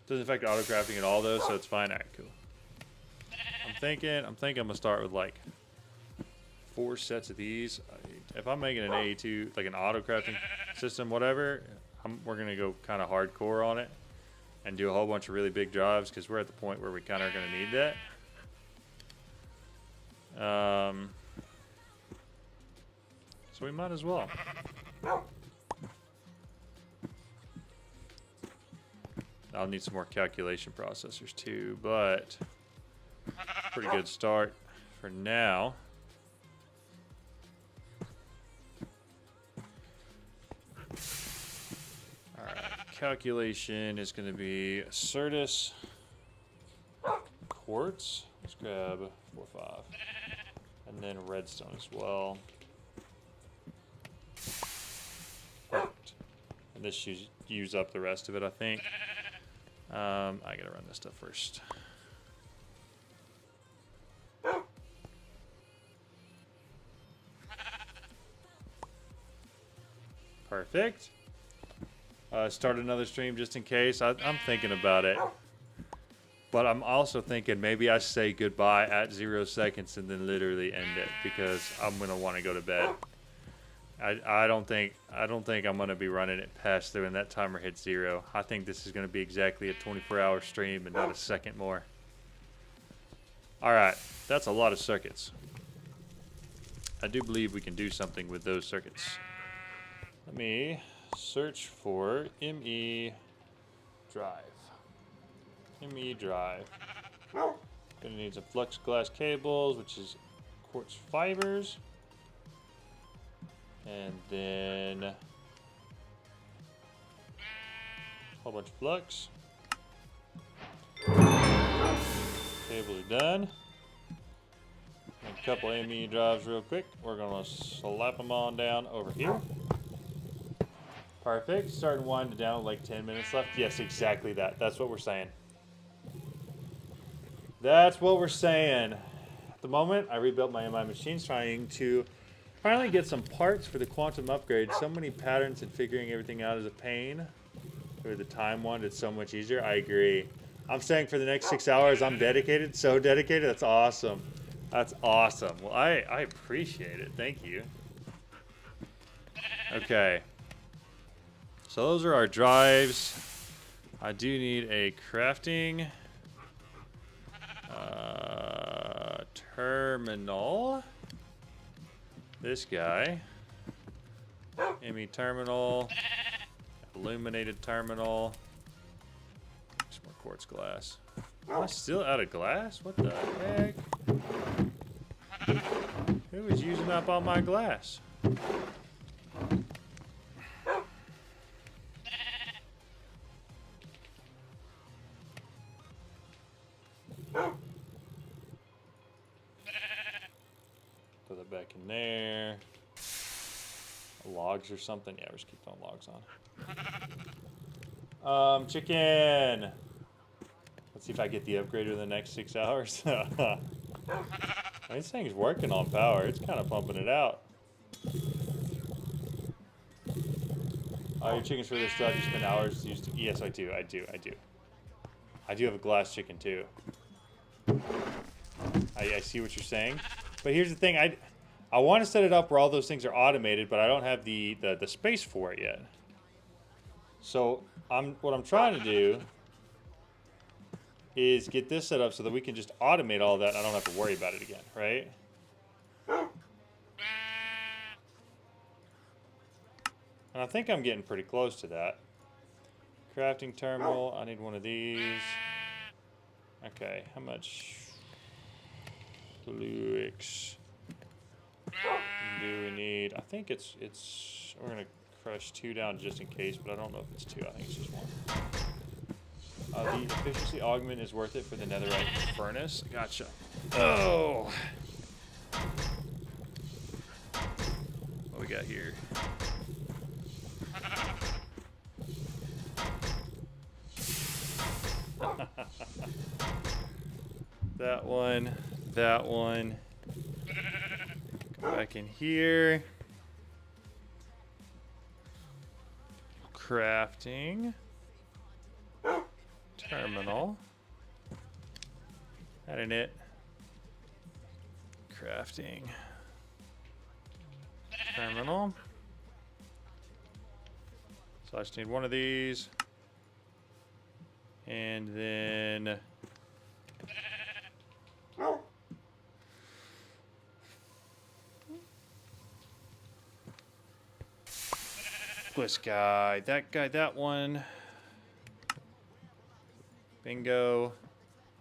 Doesn't affect auto crafting at all though, so it's fine. Alright, cool. I'm thinking I'm gonna start with like 4 sets of these. If I'm making an A2, like an auto crafting system, whatever, we're gonna go kind of hardcore on it and do a whole bunch of really big drives because we're at the point where we kind of are gonna need that. So we might as well. I'll need some more calculation processors too, but pretty good start for now. Alright, calculation is going to be Certus quartz. Let's grab 4 or 5. And then redstone as well. Perfect. And this use up the rest of it, I think. I gotta run this stuff first. Perfect. Start another stream just in case. I'm thinking about it. But I'm also thinking maybe I say goodbye at 0 seconds and then literally end it because I'm gonna want to go to bed. I don't think I'm gonna be running it past there when that timer hits 0. I think this is gonna be exactly a 24-hour stream and not a second more. All right, that's a lot of circuits. I do believe we can do something with those circuits. Let me search for ME drive. ME drive. Gonna need some flux glass cables, which is quartz fibers. And then a whole bunch of flux. Cables are done. And a couple ME drives real quick. We're gonna slap them on down over here. Perfect. Starting winding down with like 10 minutes left. Yes, exactly that. That's what we're saying. That's what we're saying. At the moment, I rebuilt my MI machines trying to finally get some parts for the quantum upgrade. So many patterns and figuring everything out is a pain. For the time one, it's so much easier. I agree. I'm saying for the next 6 hours, I'm dedicated. So dedicated. That's awesome. That's awesome. Well, I appreciate it. Thank you. Okay. So those are our drives. I do need a crafting terminal. This guy. ME terminal. Illuminated terminal. Some more quartz glass. Am I still out of glass? What the heck? Who is using up all my glass? Put that back in there. Logs or something? Yeah, we just keep throwing logs on. Chicken! Let's see if I get the upgrader in the next 6 hours. This thing's working on power. It's kind of pumping it out. Oh, your chickens for this stuff you spend hours used to. Yes, I do. I do have a glass chicken too. I see what you're saying. But here's the thing, I want to set it up where all those things are automated, but I don't have the space for it yet. So what I'm trying to do is get this set up so that we can just automate all that and I don't have to worry about it again, right? And I think I'm getting pretty close to that. Crafting terminal, I need one of these. Okay, how much Bluix do we need? I think it's we're gonna crush 2 down just in case, but I don't know if it's 2. I think it's just 1. The efficiency augment is worth it for the netherite furnace. Gotcha. Oh, what we got here? That one, that one. Go back in here. Crafting. Terminal. Adding it. Crafting. Terminal. So I just need one of these. And then this guy, that one. Bingo.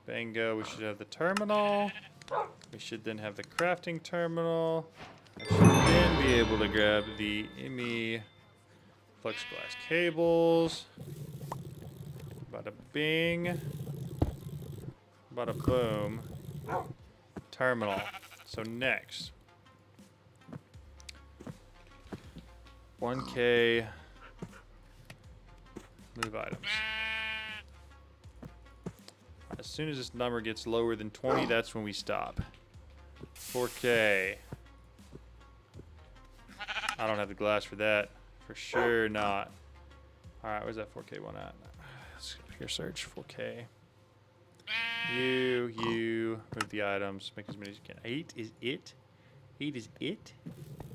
Bingo. We should have the terminal. We should then have the crafting terminal. I should then be able to grab the IMI plexiglass cables. Bada bing. Bada boom. Terminal. So next. 1K. Move items. As soon as this number gets lower than 20, that's when we stop. 4K. I don't have the glass for that. For sure not. Alright, where's that 4K one at? Let's here search 4K. You, move the items, make as many as you can. 8 is it? 8 is it?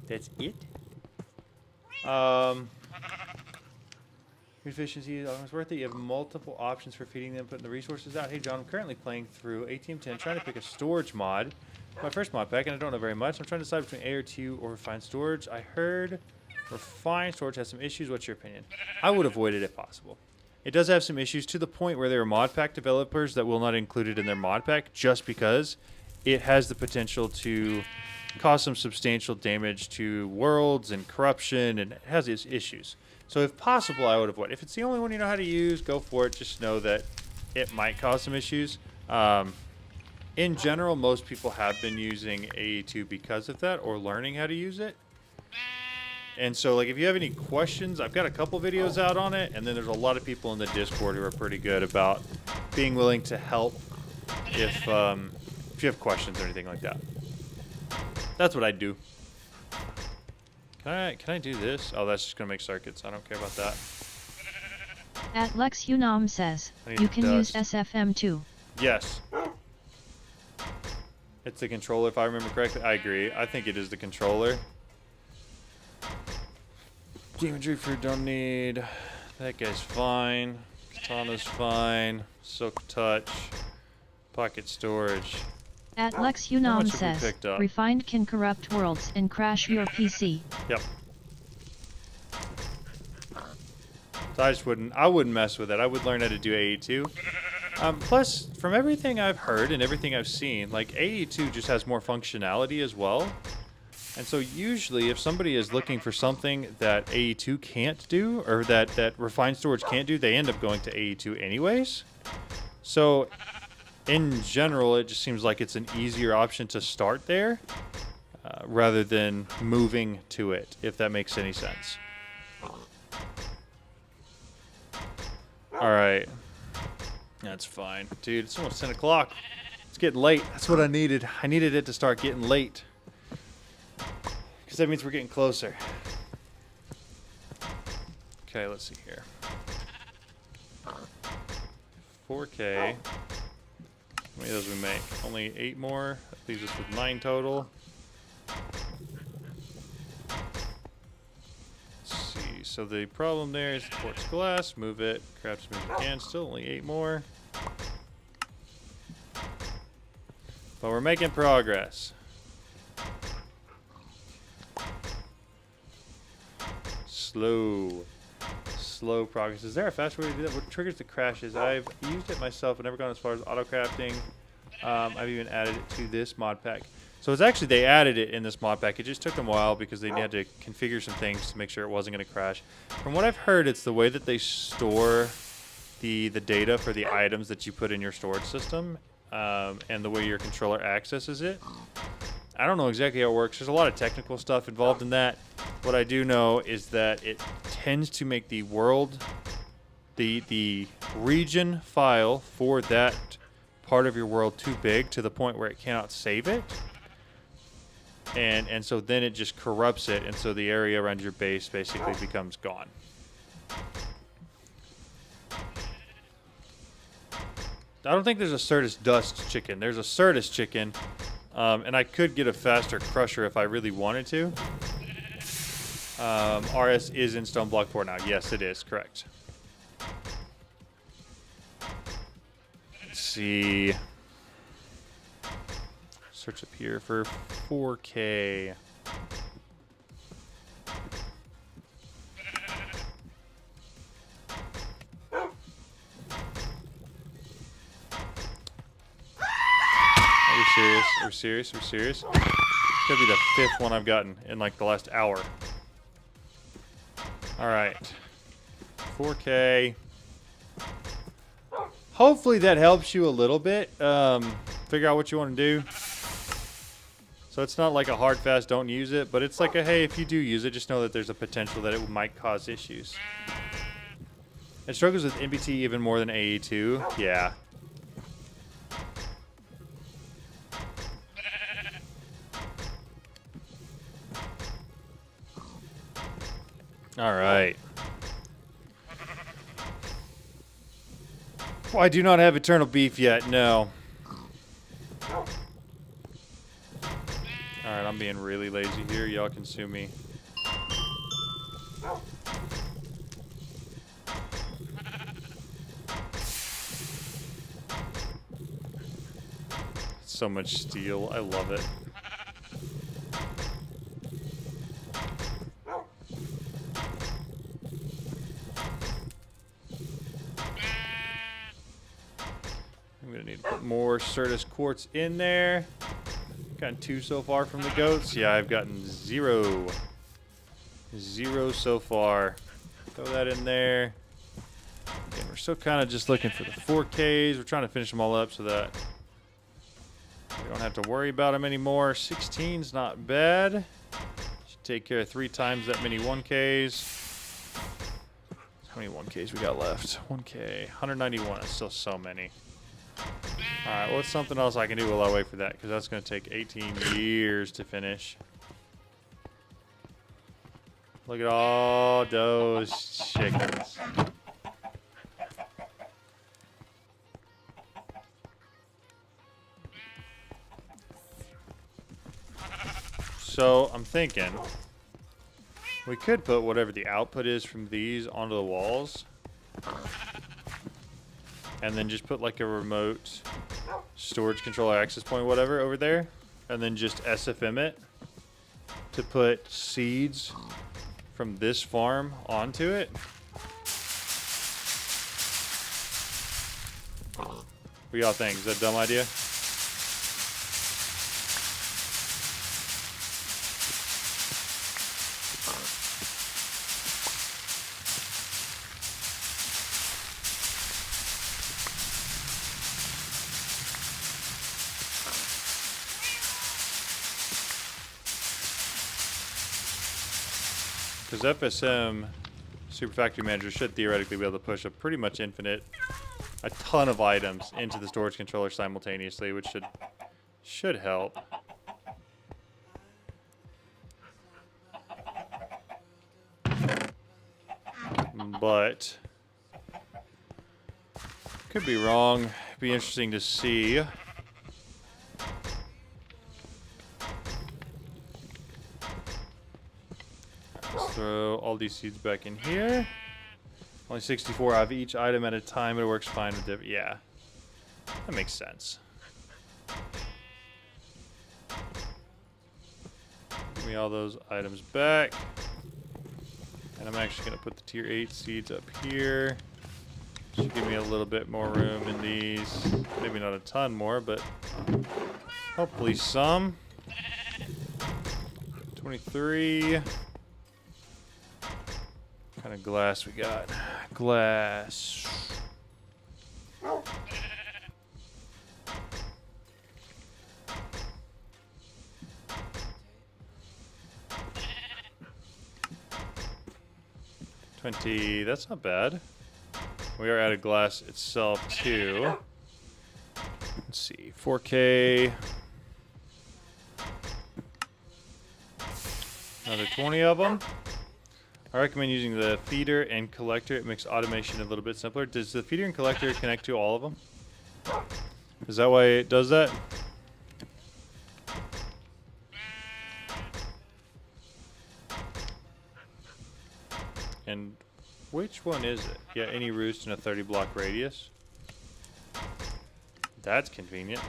That's it? Efficiency is worth it. You have multiple options for feeding them, putting the resources out. Hey John, I'm currently playing through ATM10, trying to pick a storage mod. My first mod pack, and I don't know very much. I'm trying to decide between A or 2 or refined storage. I heard refined storage has some issues. What's your opinion? I would avoid it if possible. It does have some issues to the point where there are mod pack developers that will not include it in their mod pack just because it has the potential to cause some substantial damage to worlds and corruption, and it has its issues. So if possible, I would avoid it. If it's the only one you know how to use, go for it. Just know that it might cause some issues. In general, most people have been using AE2 because of that or learning how to use it. And so, like, if you have any questions, I've got a couple videos out on it, and then there's a lot of people in the Discord who are pretty good about being willing to help if you have questions or anything like that. That's what I do. Can I do this? Oh, that's just gonna make circuits. I don't care about that. At Lex Unam says, you can use SFM too. Yes. It's the controller, if I remember correctly. I agree. I think it is the controller. Geometry fruit don't need. That guy's fine. Katana's fine. Silk touch. Pocket storage. At Lex Unam says, refined can corrupt worlds and crash your PC. Yep. So I wouldn't mess with it. I would learn how to do AE2. Plus, from everything I've heard and everything I've seen, like AE2 just has more functionality as well. And so usually if somebody is looking for something that AE2 can't do, or that refined storage can't do, they end up going to AE2 anyways. So in general, it just seems like it's an easier option to start there rather than moving to it, if that makes any sense. Alright. That's fine. Dude, it's almost 10 o'clock. It's getting late. That's what I needed. I needed it to start getting late. Because that means we're getting closer. Okay, let's see here. 4K. How many of those we make? Only 8 more. That leaves us with 9 total. Let's see. So the problem there is quartz glass. Move it. Craft as many as you can. Still only 8 more. But we're making progress. Slow progress. Is there a fast way to do that? What triggers the crashes? I've used it myself, but never gone as far as auto crafting. I've even added it to this mod pack. So it's actually, they added it in this mod pack. It just took them a while because they had to configure some things to make sure it wasn't going to crash. From what I've heard, it's the way that they store the data for the items that you put in your storage system, and the way your controller accesses it. I don't know exactly how it works. There's a lot of technical stuff involved in that. What I do know is that it tends to make the world, the region file for that part of your world too big to the point where it cannot save it. And so then it just corrupts it, and so the area around your base basically becomes gone. I don't think there's a Certus Dust chicken. There's a Certus chicken, and I could get a faster crusher if I really wanted to. RS is in Stone Block 4 now. Yes, it is. Correct. Let's see. Search up here for 4K. Are we serious? Are we serious? Are we serious? Could be the 5th one I've gotten in like the last hour. Alright. 4K. Hopefully that helps you a little bit. Figure out what you want to do. So it's not like a hard fast don't use it, but it's like a hey, if you do use it, just know that there's a potential that it might cause issues. It struggles with NBT even more than AE2. Yeah. All right. Well, I do not have Eternal Beef yet, no. Alright, I'm being really lazy here. Y'all can sue me. So much steel. I love it. I'm gonna need to put more Certus quartz in there. Gotten 2 so far from the goats. Yeah, I've gotten 0. 0 so far. Throw that in there. Again, we're still kind of just looking for the 4Ks. We're trying to finish them all up so that we don't have to worry about them anymore. 16's not bad. Should take care of 3 times that many 1Ks. How many 1Ks we got left? 1K. 191. That's still so many. Alright, what's something else I can do while I wait for that? Because that's going to take 18 years to finish. Look at all those chickens. So, I'm thinking we could put whatever the output is from these onto the walls. And then just put like a remote storage controller access point, whatever, over there. And then just SFM it to put seeds from this farm onto it. What do y'all think? Is that a dumb idea? Because FSM Super Factory Manager should theoretically be able to push a pretty much infinite, a ton of items into the storage controller simultaneously, which should help. But could be wrong. Be interesting to see. Let's throw all these seeds back in here. Only 64 of each item at a time. It works fine with different. Yeah, that makes sense. me all those items back. And I'm actually going to put the tier 8 seeds up here. Should give me a little bit more room in these. Maybe not a ton more, but hopefully some. 23. What kind of glass we got? Glass. That's not bad. We are out of glass itself too. Let's see, 4K. Another 20 of them. I recommend using the feeder and collector. It makes automation a little bit simpler. Does the feeder and collector connect to all of them? Is that why it does that? And which one is it? Yeah, any roost in a 30 block radius. That's convenient.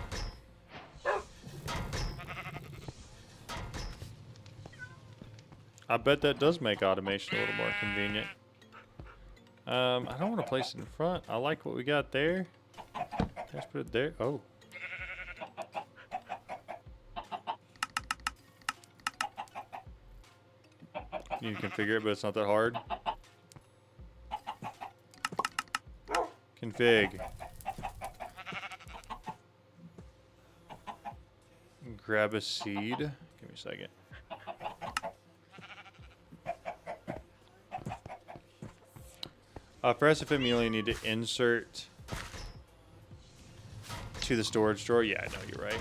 I bet that does make automation a little more convenient. I don't want to place it in front. I like what we got there. Let's put it there. Oh. You can configure it, but it's not that hard. Config. Grab a seed. Give me a second. For SFM, you only need to insert to the storage drawer. Yeah, I know, you're right.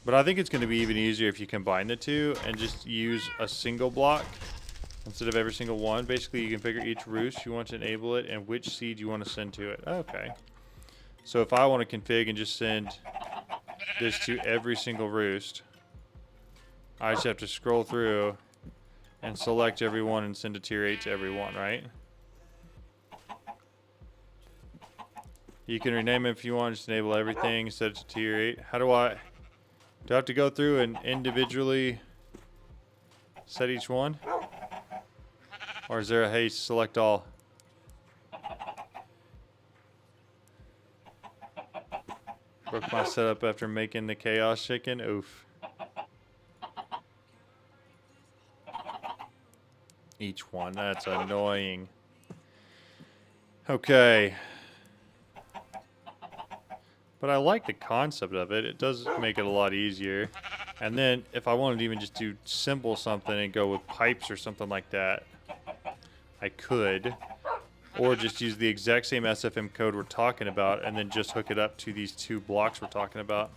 But I think it's going to be even easier if you combine the two and just use a single block instead of every single one. Basically, you configure each roost you want to enable it and which seed you want to send to it. Okay. So if I want to config and just send this to every single roost, I just have to scroll through and select every one and send a tier 8 to every one, right? You can rename it if you want, just enable everything, set it to tier 8. How do I have to go through and individually set each one? Or is there a hey, select all? Broke my setup after making the chaos chicken. Oof. Each one, that's annoying. Okay. But I like the concept of it. It does make it a lot easier. And then if I wanted to even just do simple something and go with pipes or something like that, I could. Or just use the exact same SFM code we're talking about and then just hook it up to these two blocks we're talking about.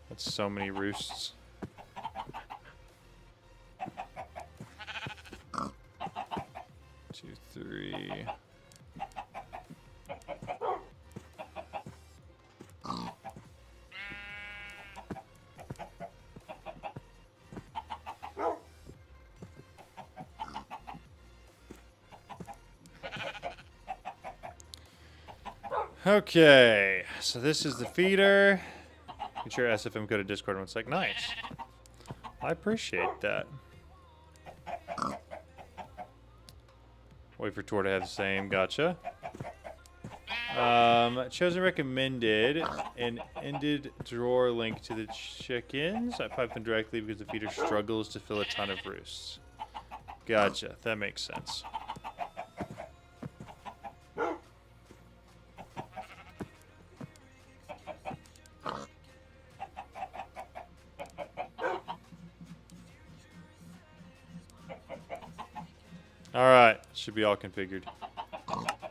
That's so many roosts. Two, three. Okay, so this is the feeder. Get your SFM code to Discord and it's like, nice. I appreciate that. Wait for Tor to have the same, gotcha. Chosen recommended an ended drawer link to the chickens. I piped them directly because the feeder struggles to fill a ton of roosts. Gotcha, that makes sense. Alright, should be all configured.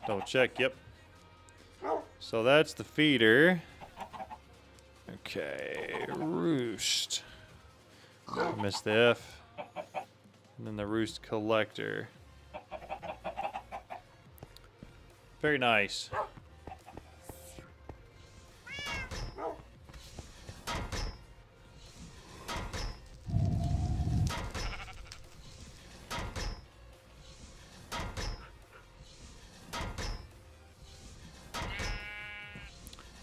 Double check, yep. So that's the feeder. Okay, roost. Missed the F. And then the roost collector. Very nice.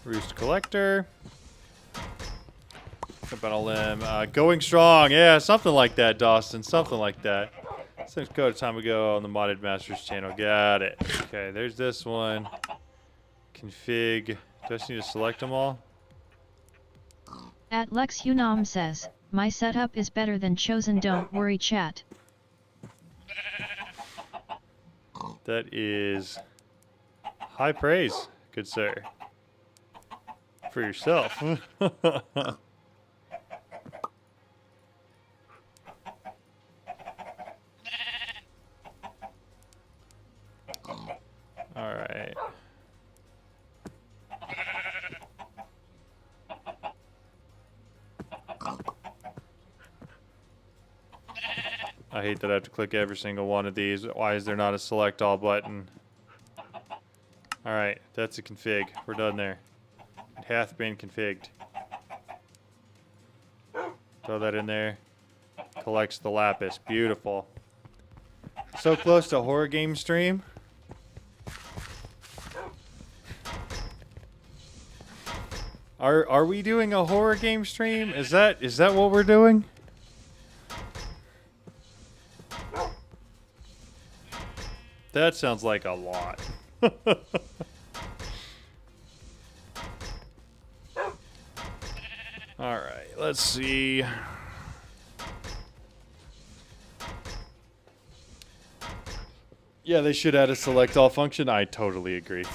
Roost collector. Up on a limb. Going strong. Yeah, something like that, Dawson. Something like that. Since code a time ago on the Modded Masters channel. Got it. Okay, there's this one. Config. Do I just need to select them all? At Lex Hunam says, my setup is better than chosen, don't worry chat. That is high praise, good sir. For yourself. Alright. I hate that I have to click every single one of these. Why is there not a select all button? Alright, that's a config. We're done there. It hath been configured. Throw that in there. Collects the lapis. Beautiful. So close to horror game stream. Are we doing a horror game stream? Is that what we're doing? That sounds like a lot. Alright, let's see. Yeah, they should add a select all function. I totally agree.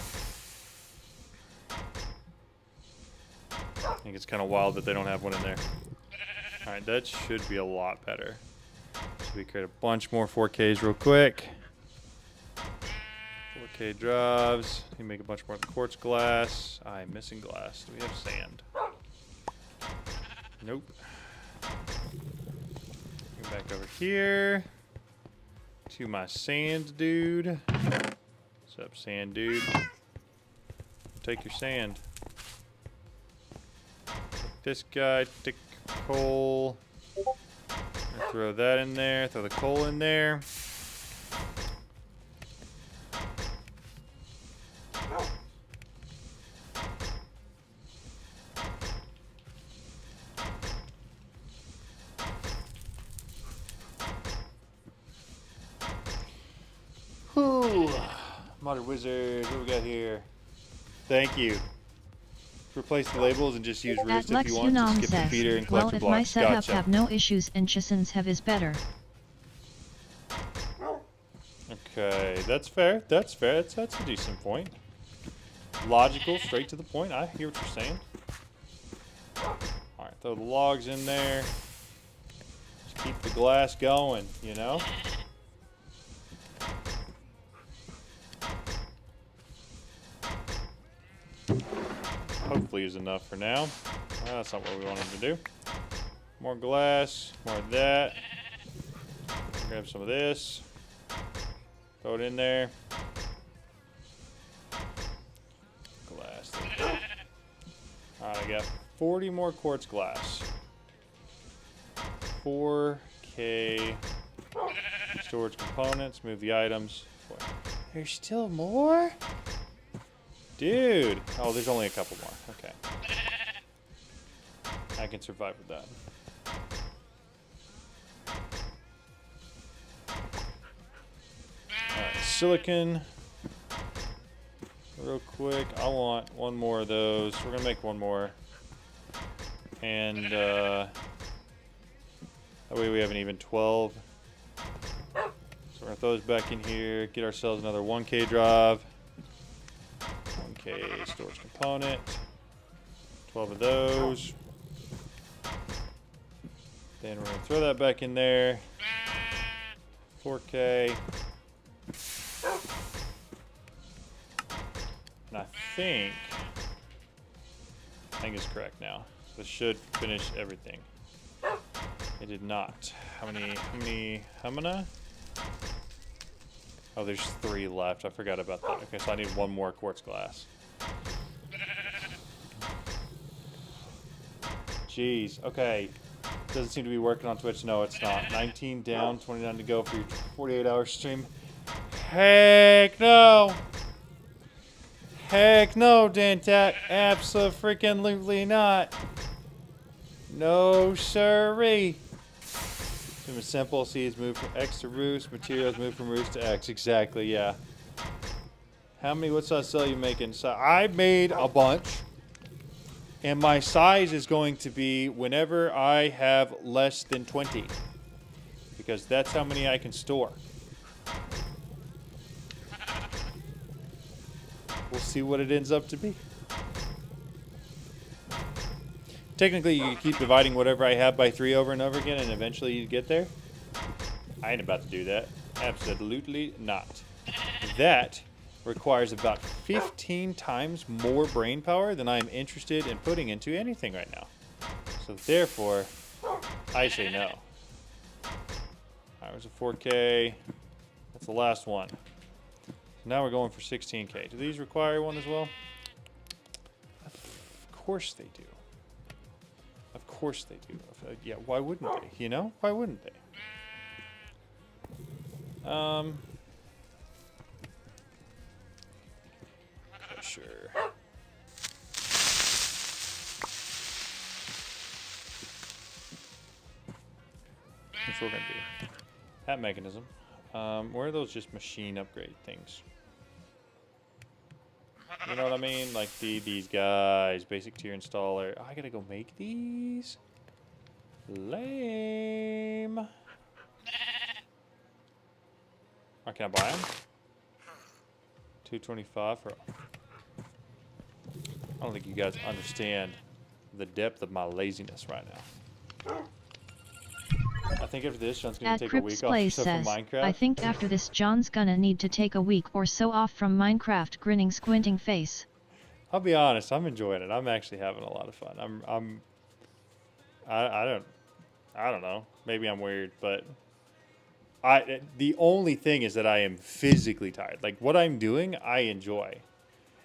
I think it's kind of wild that they don't have one in there. Alright, that should be a lot better. So we create a bunch more 4Ks real quick. 4K drives. You make a bunch more quartz glass. I'm missing glass. Do we have sand? Nope. Go back over here to my sand dude. What's up, sand dude? Take your sand. This guy, take coal. Throw that in there. Throw the coal in there. Whew. Modern Wizard, what we got here? Thank you. Replace the labels and just use roost if you want to skip the feeder and collect well, your if blocks. my setup Gotcha. have no issues and Chison's have is better. Okay, that's fair. That's fair. That's a decent point. Logical, straight to the point. I hear what you're saying. Alright, throw the logs in there. Just keep the glass going, you know? Hopefully is enough for now. That's not what we wanted to do. More glass, more of that. Grab some of this. Throw it in there. Glass. Alright, I got 40 more quartz glass. 4K storage components. Move the items. There's still more? Dude. Oh, there's only a couple more. Okay. I can survive with that. Alright, silicon. Real quick. I want one more of those. We're gonna make one more. And that way we have an even 12. So we're gonna throw those back in here. Get ourselves another 1K drive. 1K storage component. 12 of those. Then we're going to throw that back in there. 4K. And I think it's correct now. This should finish everything. It did not. How many? Oh, there's 3 left. I forgot about that. Okay, so I need one more quartz glass. Jeez. Okay. Doesn't seem to be working on Twitch. No, it's not. 19 down, 29 to go for your 48-hour stream. Heck no! Heck no, Dantat. Abso-freaking-lutely not. No siree. Assume it's simple. Seeds move from X to roost. Materials move from roost to X. Exactly, yeah. How many what size cell are you making? So I made a bunch. And my size is going to be whenever I have less than 20. Because that's how many I can store. We'll see what it ends up to be. Technically, you can keep dividing whatever I have by 3 over and over again, and eventually you get there. I ain't about to do that. Absolutely not. That requires about 15 times more brain power than I'm interested in putting into anything right now. So therefore, I say no. Alright, there's a 4K. That's the last one. Now we're going for 16K. Do these require one as well? Of course they do. Of course they do. Yeah, why wouldn't they? You know? Why wouldn't they? Okay, sure. That's what we're gonna do. Hat mechanism. Where are those just machine upgrade things? You know what I mean? Like these guys, basic tier installer. Oh, I gotta go make these? Lame. Or can I buy them? 225 for... I don't think you guys understand the depth of my laziness right now. I think after this, John's gonna take a week off or so from Minecraft. I think after this, John's gonna need to take a week or so off from Minecraft. Grinning, squinting face. I'll be honest, I'm enjoying it. I'm actually having a lot of fun. I don't know. Maybe I'm weird, but the only thing is that I am physically tired. Like what I'm doing, I enjoy.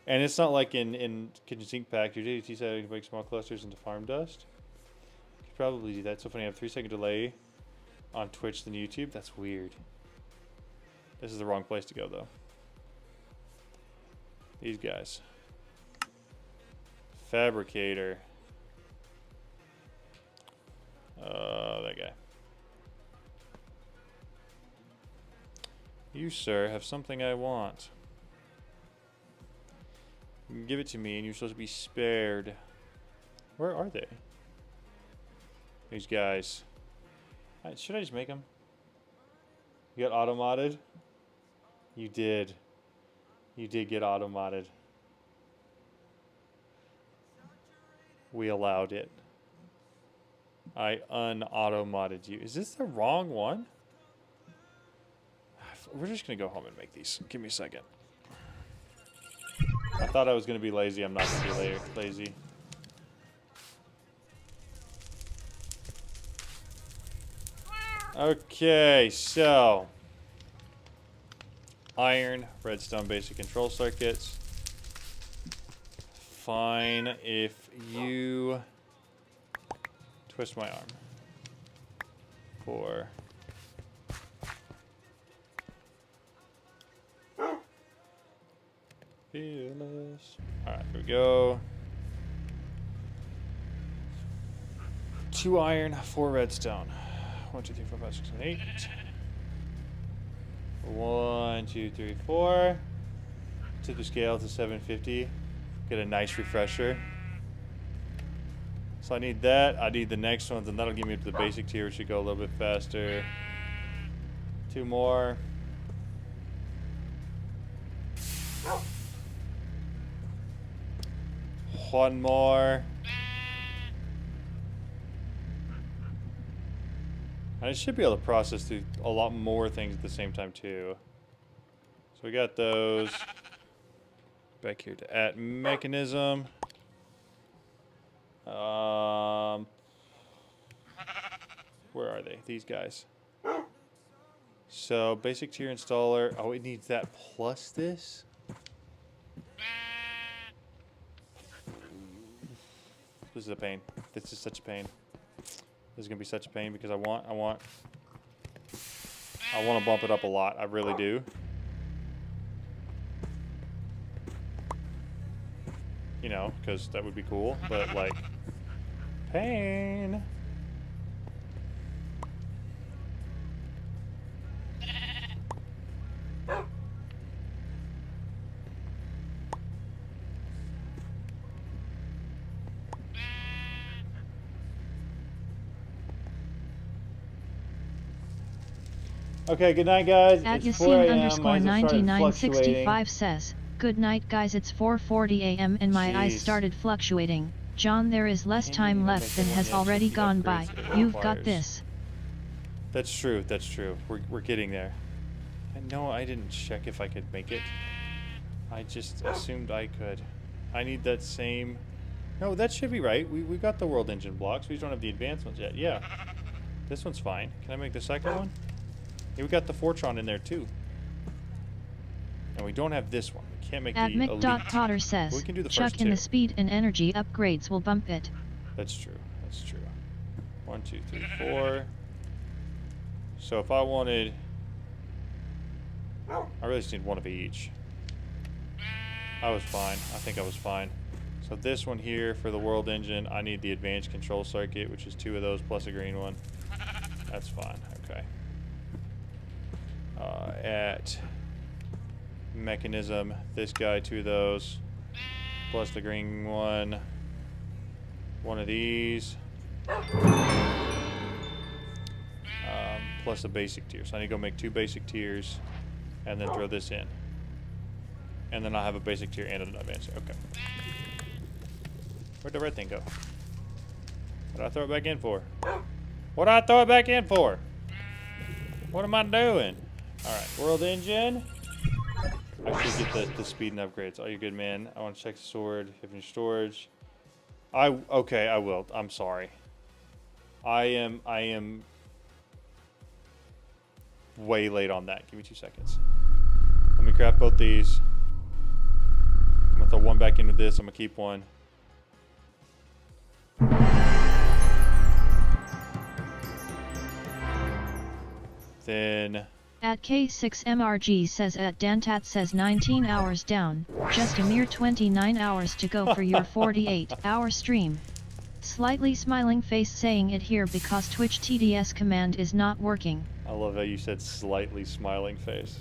And it's not like in Kitchen Sink Pack, your DDT said you can break small clusters into farm dust. You could probably do that. It's so funny, I have a 3-second delay on Twitch than YouTube. That's weird. This is the wrong place to go though. These guys. Fabricator. That guy. You, sir, have something I want. You can give it to me and you're supposed to be spared. Where are they? These guys. Should I just make them? You got auto-modded? You did. You did get auto-modded. We allowed it. I un-auto-modded you. Is this the wrong one? We're just going to go home and make these. Give me a second. I thought I was going to be lazy. I'm not going to be lazy. Okay, so iron, redstone basic control circuits. Fine if you twist my arm for fearless. Alright, here we go. 2 iron, 4 redstone. 1, 2, 3, 4, 5, 6, 7, 8. 1, 2, 3, 4. Tip the scale to 750. Get a nice refresher. So I need that. I need the next ones, and that'll give me up to the basic tier, which should go a little bit faster. 2 more. One more. I should be able to process through a lot more things at the same time too. So we got those. Back here to at mechanism. Where are they? These guys. So basic tier installer. Oh, it needs that plus this. This is a pain. This is such a pain. This is gonna be such a pain because I want to bump it up a lot. I really do. you know, because that would be cool. But like, pain. Okay, good night, guys. At It's 4 a.m. Yasin_9965 My eyes have started fluctuating. says, "Good night, guys. It's 4:40 a.m. and my eyes Jeez. started fluctuating. John, there is less Can't time even left make than one has yet, already 50 gone by. upgrades it You've got requires. this." That's true. That's true. We're getting there. No, I didn't check if I could make it. I just assumed I could. I need that same. No, that should be right. We got the world engine blocks. We just don't have the advanced ones yet. Yeah. This one's fine. Can I make the second one? Yeah, we got the Fortron in there too. And we don't have this one. We can't make At the elite. Mick.Potter But says, we can do the "Chuck first in two. the speed and energy upgrades will bump it." That's true. That's true. 1, 2, 3, 4. So if I wanted, I really just need one of each. I was fine. I think I was fine. So this one here for the world engine, I need the advanced control circuit, which is 2 of those plus a green one. That's fine. Okay. At mechanism, this guy, 2 of those plus the green one. One of these. Plus a basic tier. So I need to go make 2 basic tiers and then throw this in. And then I'll have a basic tier and an advanced tier. Okay. Where'd the red thing go? What did I throw it back in for? What did I throw it back in for? What am I doing? Alright, world engine. I should get the speed and upgrades. Oh, you're good, man. I want to check the sword. Have any storage? Okay, I will. I'm sorry. I am way late on that. Give me 2 seconds. Let me grab both these. I'm gonna throw one back into this. I'm gonna keep one. Then At K6MRG says at Dantat says 19 hours down, just a mere 29 hours to go for your 48-hour stream. Slightly smiling face saying it here because Twitch TDS command is not working. I love how you said slightly smiling face.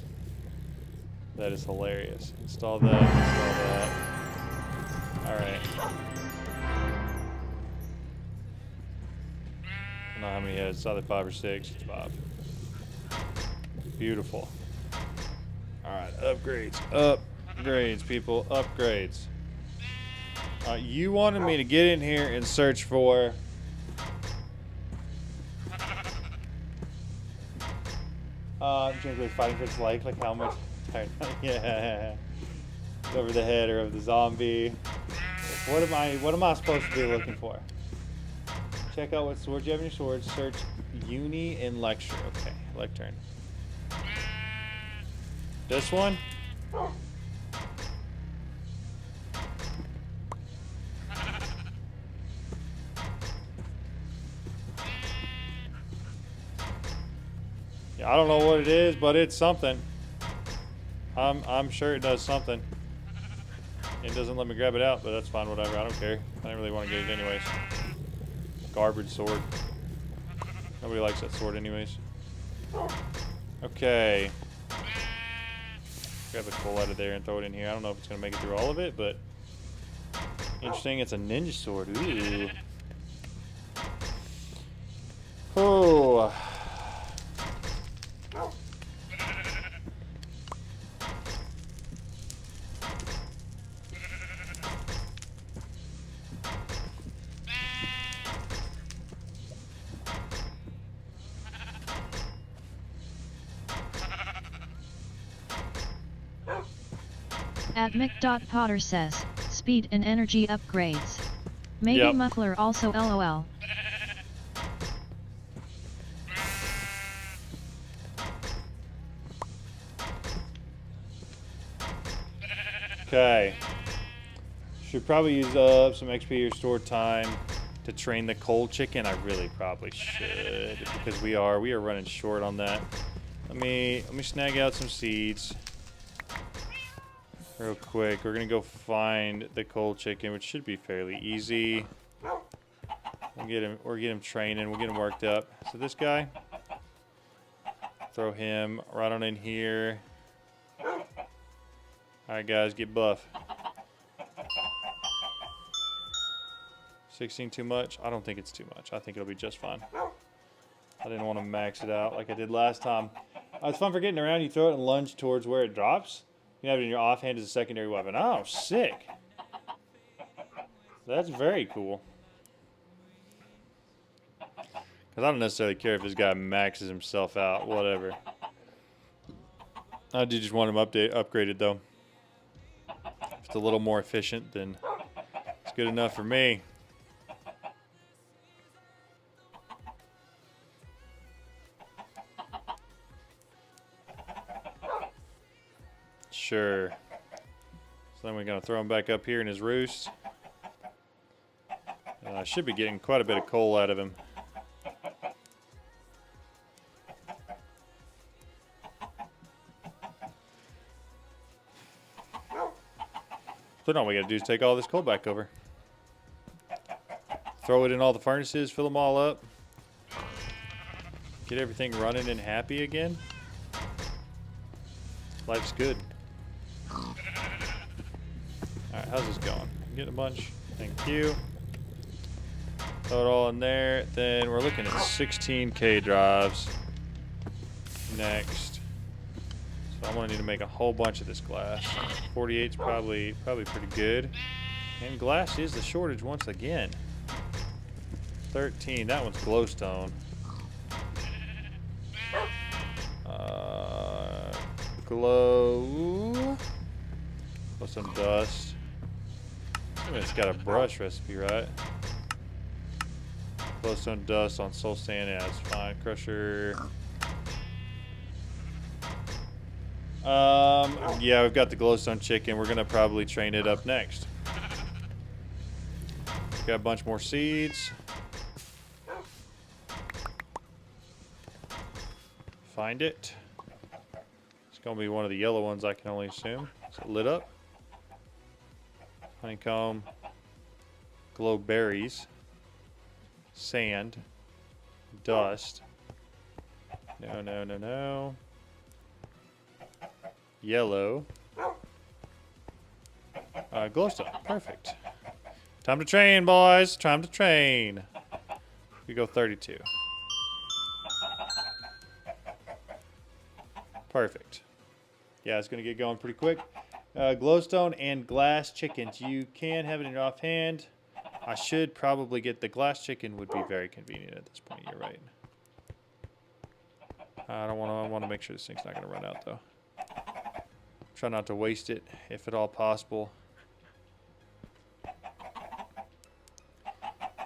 That is hilarious. Install that, install that. Alright. I don't know how many heads. It's either 5 or 6. It's 5. Beautiful. Alright, upgrades. Upgrades, people. Upgrades. You wanted me to get in here and search for... James fighting for its life, like how much... Yeah. Over the head or of the zombie. What am I supposed to be looking for? Check out what swords you have in your sword. Search uni and lecture. Okay, lectern. This one? Yeah, I don't know what it is, but it's something. I'm sure it does something. It doesn't let me grab it out, but that's fine, whatever. I don't care. I don't really want to get it anyways. Garbage sword. Nobody likes that sword anyways. Okay. Grab a coal out of there and throw it in here. I don't know if it's going to make it through all of it, but... Interesting, it's a ninja sword. Ooh. Oh. At Mick.Potter says, speed and energy upgrades. Maybe Yep. muffler also LOL. Okay. Should probably use up some XP or store time to train the cold chicken. I really probably should because we are running short on that. Let me snag out some seeds. real quick. We're gonna go find the cold chicken, which should be fairly easy. We'll get him training. We'll get him worked up. So this guy, throw him right on in here. All right, guys, get buff. 16 too much? I don't think it's too much. I think it'll be just fine. I didn't want to max it out like I did last time. It's fun for getting around. You throw it and lunge towards where it drops. You have it in your offhand as a secondary weapon. Oh, sick. That's very cool. Because I don't necessarily care if this guy maxes himself out. Whatever. I do just want him upgraded, though. If it's a little more efficient, then it's good enough for me. Sure. So then we're going to throw him back up here in his roost. I should be getting quite a bit of coal out of him. So now all we got to do is take all this coal back over. Throw it in all the furnaces, fill them all up. Get everything running and happy again. Life's good. Alright, how's this going? I'm getting a bunch. Thank you. Throw it all in there. Then we're looking at 16K drives. Next. So I'm gonna need to make a whole bunch of this glass. 48's probably pretty good. And glass is the shortage once again. 13, that one's glowstone. Glow some dust. I mean, it's got a brush recipe, right? Glowstone dust on soul sand, yeah, it's fine. Crusher. Yeah, we've got the glowstone chicken. We're gonna probably train it up next. Got a bunch more seeds. Find it. It's gonna be one of the yellow ones, I can only assume. Is it lit up? Honeycomb. Glow berries. Sand. Dust. No, no, no, no. Yellow. Glowstone. Perfect. Time to train, boys. Time to train. We go 32. Perfect. Yeah, it's going to get going pretty quick. Glowstone and glass chickens. You can have it in your offhand. I should probably get the glass chicken. Would be very convenient at this point. You're right. I want to make sure this thing's not going to run out though. Try not to waste it if at all possible.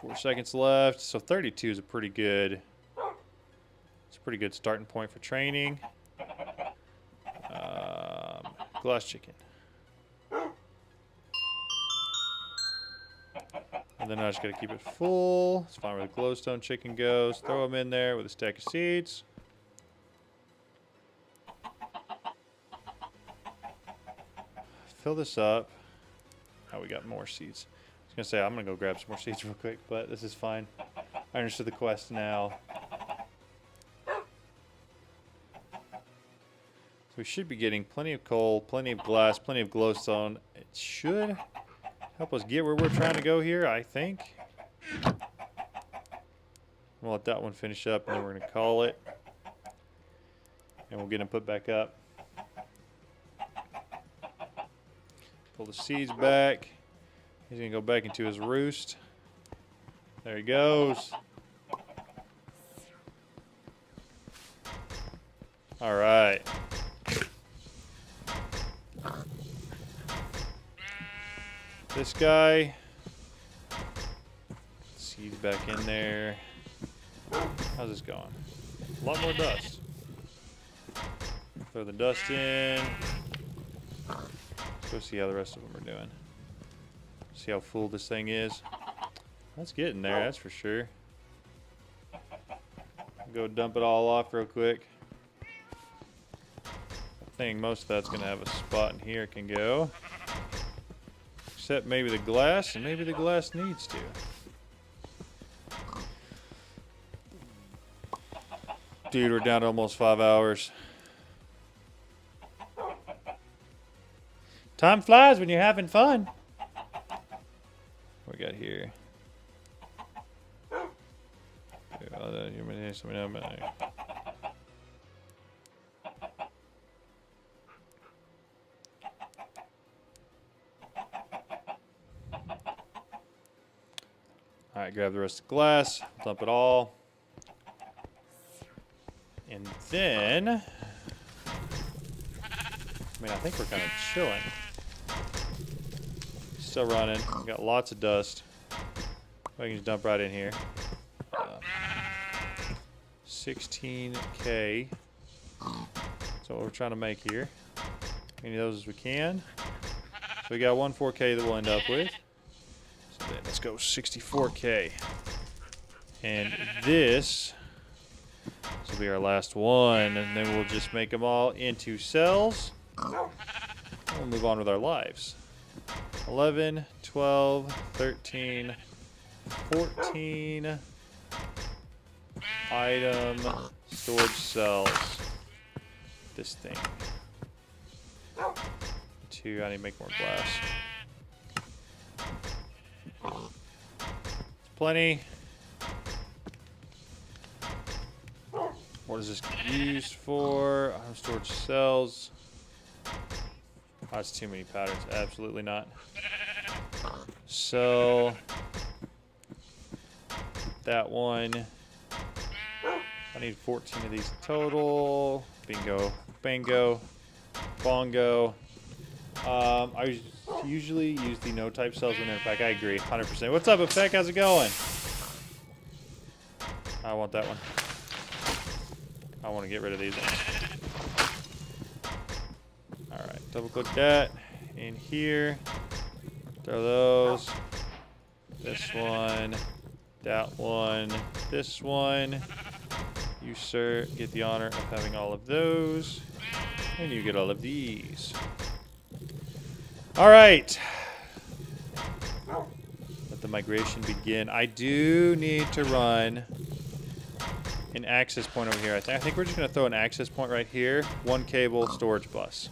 4 seconds left. So 32 is a pretty good. It's a pretty good starting point for training. Glass chicken. And then I just gotta keep it full. It's fine where the glowstone chicken goes. Throw them in there with a stack of seeds. Fill this up. Oh, we got more seeds. I was gonna say I'm gonna go grab some more seeds real quick, but this is fine. I understood the quest now. We should be getting plenty of coal, plenty of glass, plenty of glowstone. It should help us get where we're trying to go here, I think. We'll let that one finish up, and then we're going to call it. And we'll get him put back up. Pull the seeds back. He's going to go back into his roost. There he goes. All right. This guy, seeds back in there. How's this going? A lot more dust. Throw the dust in. Let's go see how the rest of them are doing. See how full this thing is. That's getting there, that's for sure. Go dump it all off real quick. think most of that's going to have a spot in here it can go. Except maybe the glass, and maybe the glass needs to. Dude, we're down to almost 5 hours. Time flies when you're having fun. What we got here? Alright, grab the rest of the glass, dump it all. And then, I mean, I think we're kind of chilling. Still running. We got lots of dust. I can just dump right in here. 16K. That's what we're trying to make here. Many of those as we can. So we got 14K that we'll end up with. So then let's go 64K. And this will be our last one. And then we'll just make them all into cells. We'll move on with our lives. 11, 12, 13, 14 item storage cells. This thing. 2, I need to make more glass. Plenty. What is this used for? Item storage cells. Oh, that's too many patterns. Absolutely not. So that one. I need 14 of these total. Bingo, bango, bongo. I usually use the no type cells when they're in pack. I agree, 100%. What's up, Effect? How's it going? I want that one. I want to get rid of these ones. Alright, double click that in here. Throw those. This one. That one. This one. You, sir, get the honor of having all of those. And you get all of these. Alright. Let the migration begin. I do need to run an access point over here. I think we're just going to throw an access point right here. 1 cable storage bus.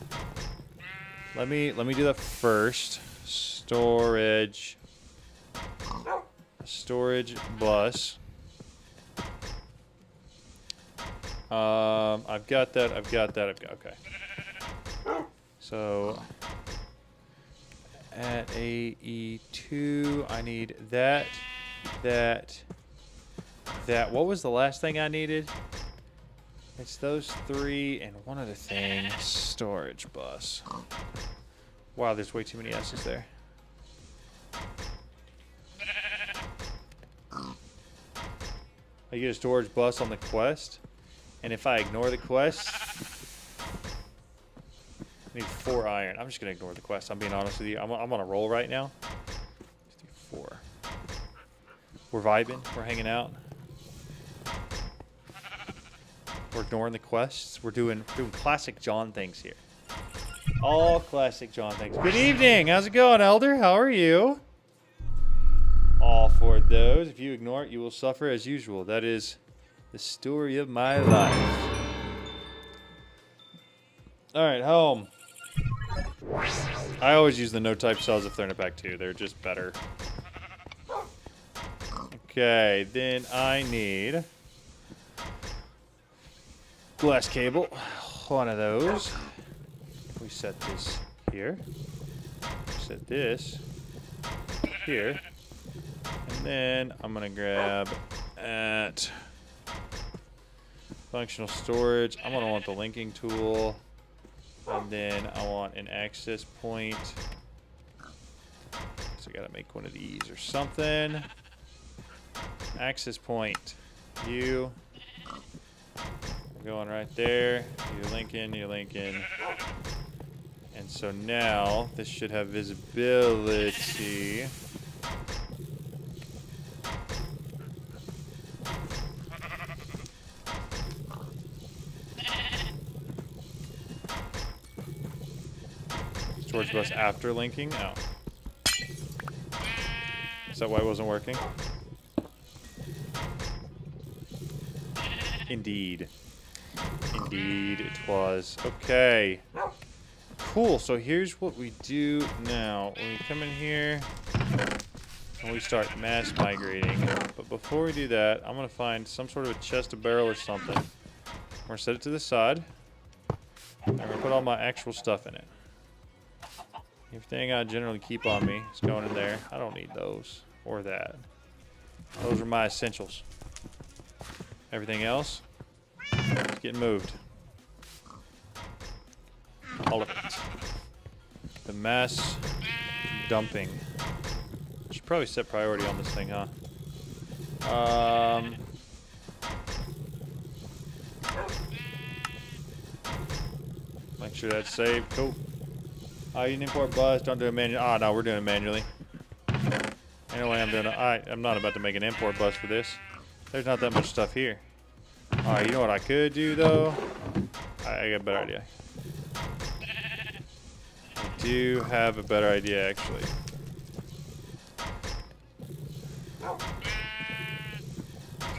Let me do that first. Storage bus. I've got that. Okay. So at AE2, I need that. What was the last thing I needed? It's those 3 and one other thing. Storage bus. Wow, there's way too many S's there. I get a storage bus on the quest, and if I ignore the quest, I need 4 iron. I'm just gonna ignore the quest. I'm being honest with you. I'm on a roll right now. Let's do 4. We're vibing. We're hanging out. We're ignoring the quests. We're doing classic John things here. All classic John things. Good evening. How's it going, Elder? How are you? All for those. If you ignore it, you will suffer as usual. That is the story of my life. Alright, home. I always use the no-type cells if they're in a pack too. They're just better. Okay, then I need glass cable. 1 of those. We set this here. Set this here. And then I'm going to grab at functional storage. I'm going to want the linking tool. And then I want an access point. So I got to make one of these or something. Access point. You. We're going right there. You're linking. And so now this should have visibility. storage bus after linking? Oh. Is that why it wasn't working? Indeed. Indeed it was. Okay. Cool, so here's what we do now. When we come in here, and we start mass migrating. But before we do that, I'm going to find some sort of a chest, a barrel, or something. I'm going to set it to the side. I'm going to put all my actual stuff in it. Everything I generally keep on me is going in there. I don't need those or that. Those are my essentials. Everything else is getting moved. All of it. The mass dumping. Should probably set priority on this thing, huh? Make sure that's saved. Cool. Oh, you can import bus. Don't do it manually. Oh, no, we're doing it manually. Anyway, I'm doing it. I'm not about to make an import bus for this. There's not that much stuff here. Alright, you know what I could do, though? I got a better idea. I do have a better idea, actually. So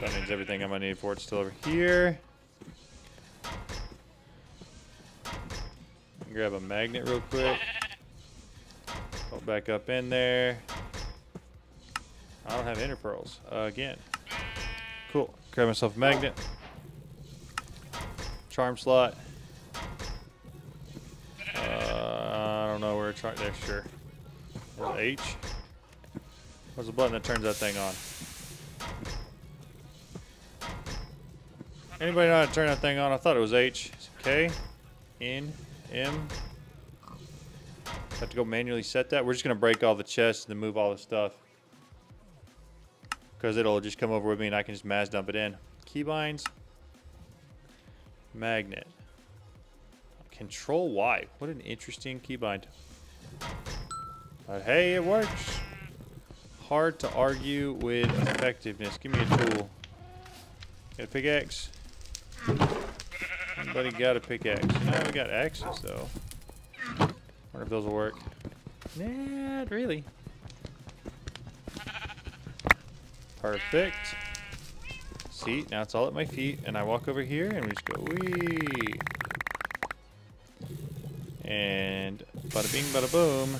that means everything I'm going to need for it's still over here. Grab a magnet real quick. Go back up in there. I don't have inner pearls. Again. Cool. Grab myself a magnet. Charm slot. I don't know where it's right there. Sure. H. What's the button that turns that thing on? Anybody know how to turn that thing on? I thought it was H. K. N. M. Have to go manually set that. We're just gonna break all the chests and then move all the stuff, because it'll just come over with me and I can just mass dump it in. Keybinds. Magnet. Control Y. What an interesting keybind. But hey, it works. Hard to argue with effectiveness. Give me a tool. Got a pickaxe? Anybody got a pickaxe? No, we got axes though. Wonder if those will work. Not really. Perfect. See, now it's all at my feet, and I walk over here, and we just go wee. And bada bing, bada boom.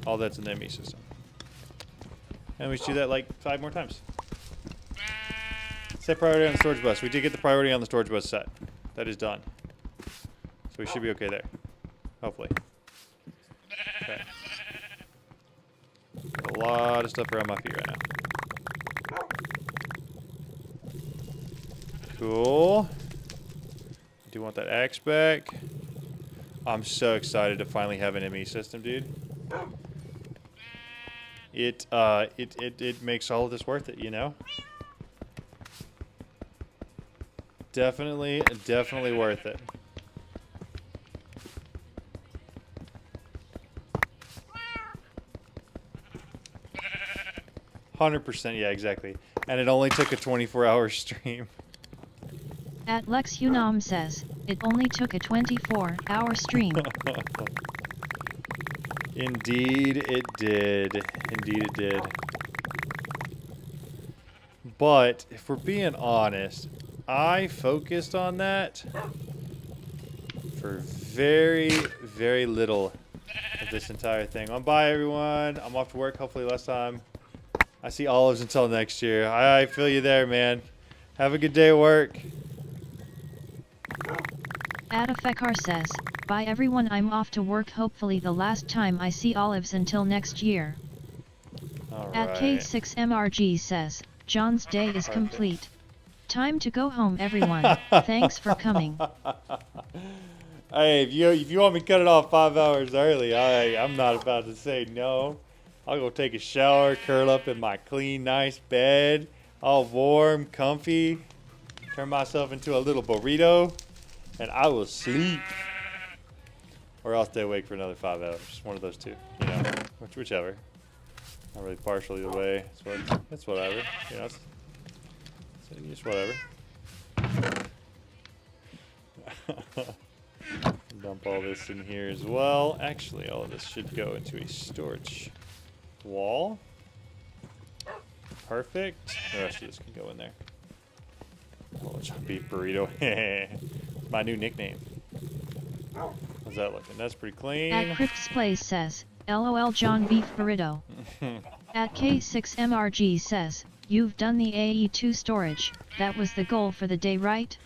All that's in the ME system. And we should do that like 5 more times. Set priority on the storage bus. We did get the priority on the storage bus set. That is done. So we should be okay there. Hopefully. Okay. Got a lot of stuff around my feet right now. Cool. Do want that axe back. I'm so excited to finally have an ME system, dude. It makes all of this worth it, you know? Definitely worth it. %, yeah, exactly. And it only took a 24-hour stream. At Lex Unam says, it only took a 24-hour stream. Indeed it did. Indeed it did. But, if we're being honest, I focused on that for very, very little of this entire thing. Well, bye, everyone. I'm off to work, hopefully less time. I see olives until next year. I feel you there, man. Have a good day at work. Adafekar says, bye everyone, I'm off to work, hopefully the last time I see olives until next year. At K6MRG says, John's day is complete. Time to go home, everyone. Thanks for coming. Hey, if you want me to cut it off 5 hours early, I'm not about to say no. I'll go take a shower, curl up in my clean, nice bed, all warm, comfy, turn myself into a little burrito, and I will sleep. Or I'll stay awake for another 5 hours. One of those two, you know, whichever. Not really partial either way. It's whatever. You know, it's just whatever. Dump all this in here as well. Actually, all of this should go into a storage wall. Perfect. The rest of this can go in there. Oh, John Beef Burrito. My new nickname. How's that looking? That's pretty clean. At Crypt's Place says, LOL John Beef Burrito. At K6MRG says, you've done the AE2 storage. That was the goal for the day, right?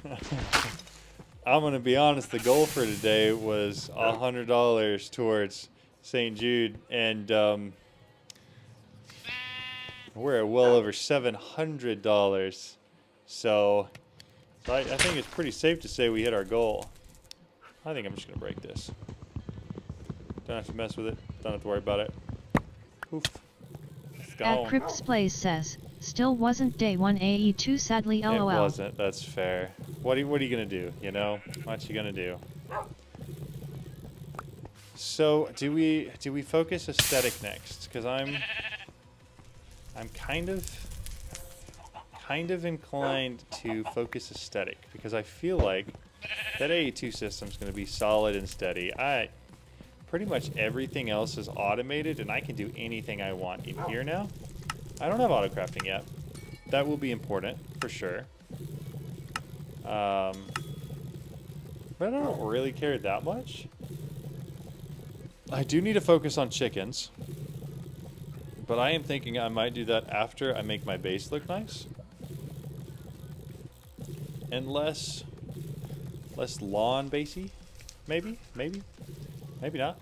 I'm going to be honest. The goal for today was $100 towards St. Jude. And we're at well over $700. So I think it's pretty safe to say we hit our goal. I think I'm just going to break this. Don't have to mess with it. Don't have to worry about it. Poof. It's gone. At Crypt's Place says, still wasn't day 1 AE2 sadly LOL. It wasn't. That's fair. What are you going to do? You know? What you going to do? So, do we focus aesthetic next? Because I'm kind of inclined to focus aesthetic because I feel like that AE2 system is going to be solid and steady. Pretty much everything else is automated, and I can do anything I want in here now. I don't have auto crafting yet. That will be important for sure. But I don't really care that much. I do need to focus on chickens, but I am thinking I might do that after I make my base look nice. And less lawn basey, maybe not.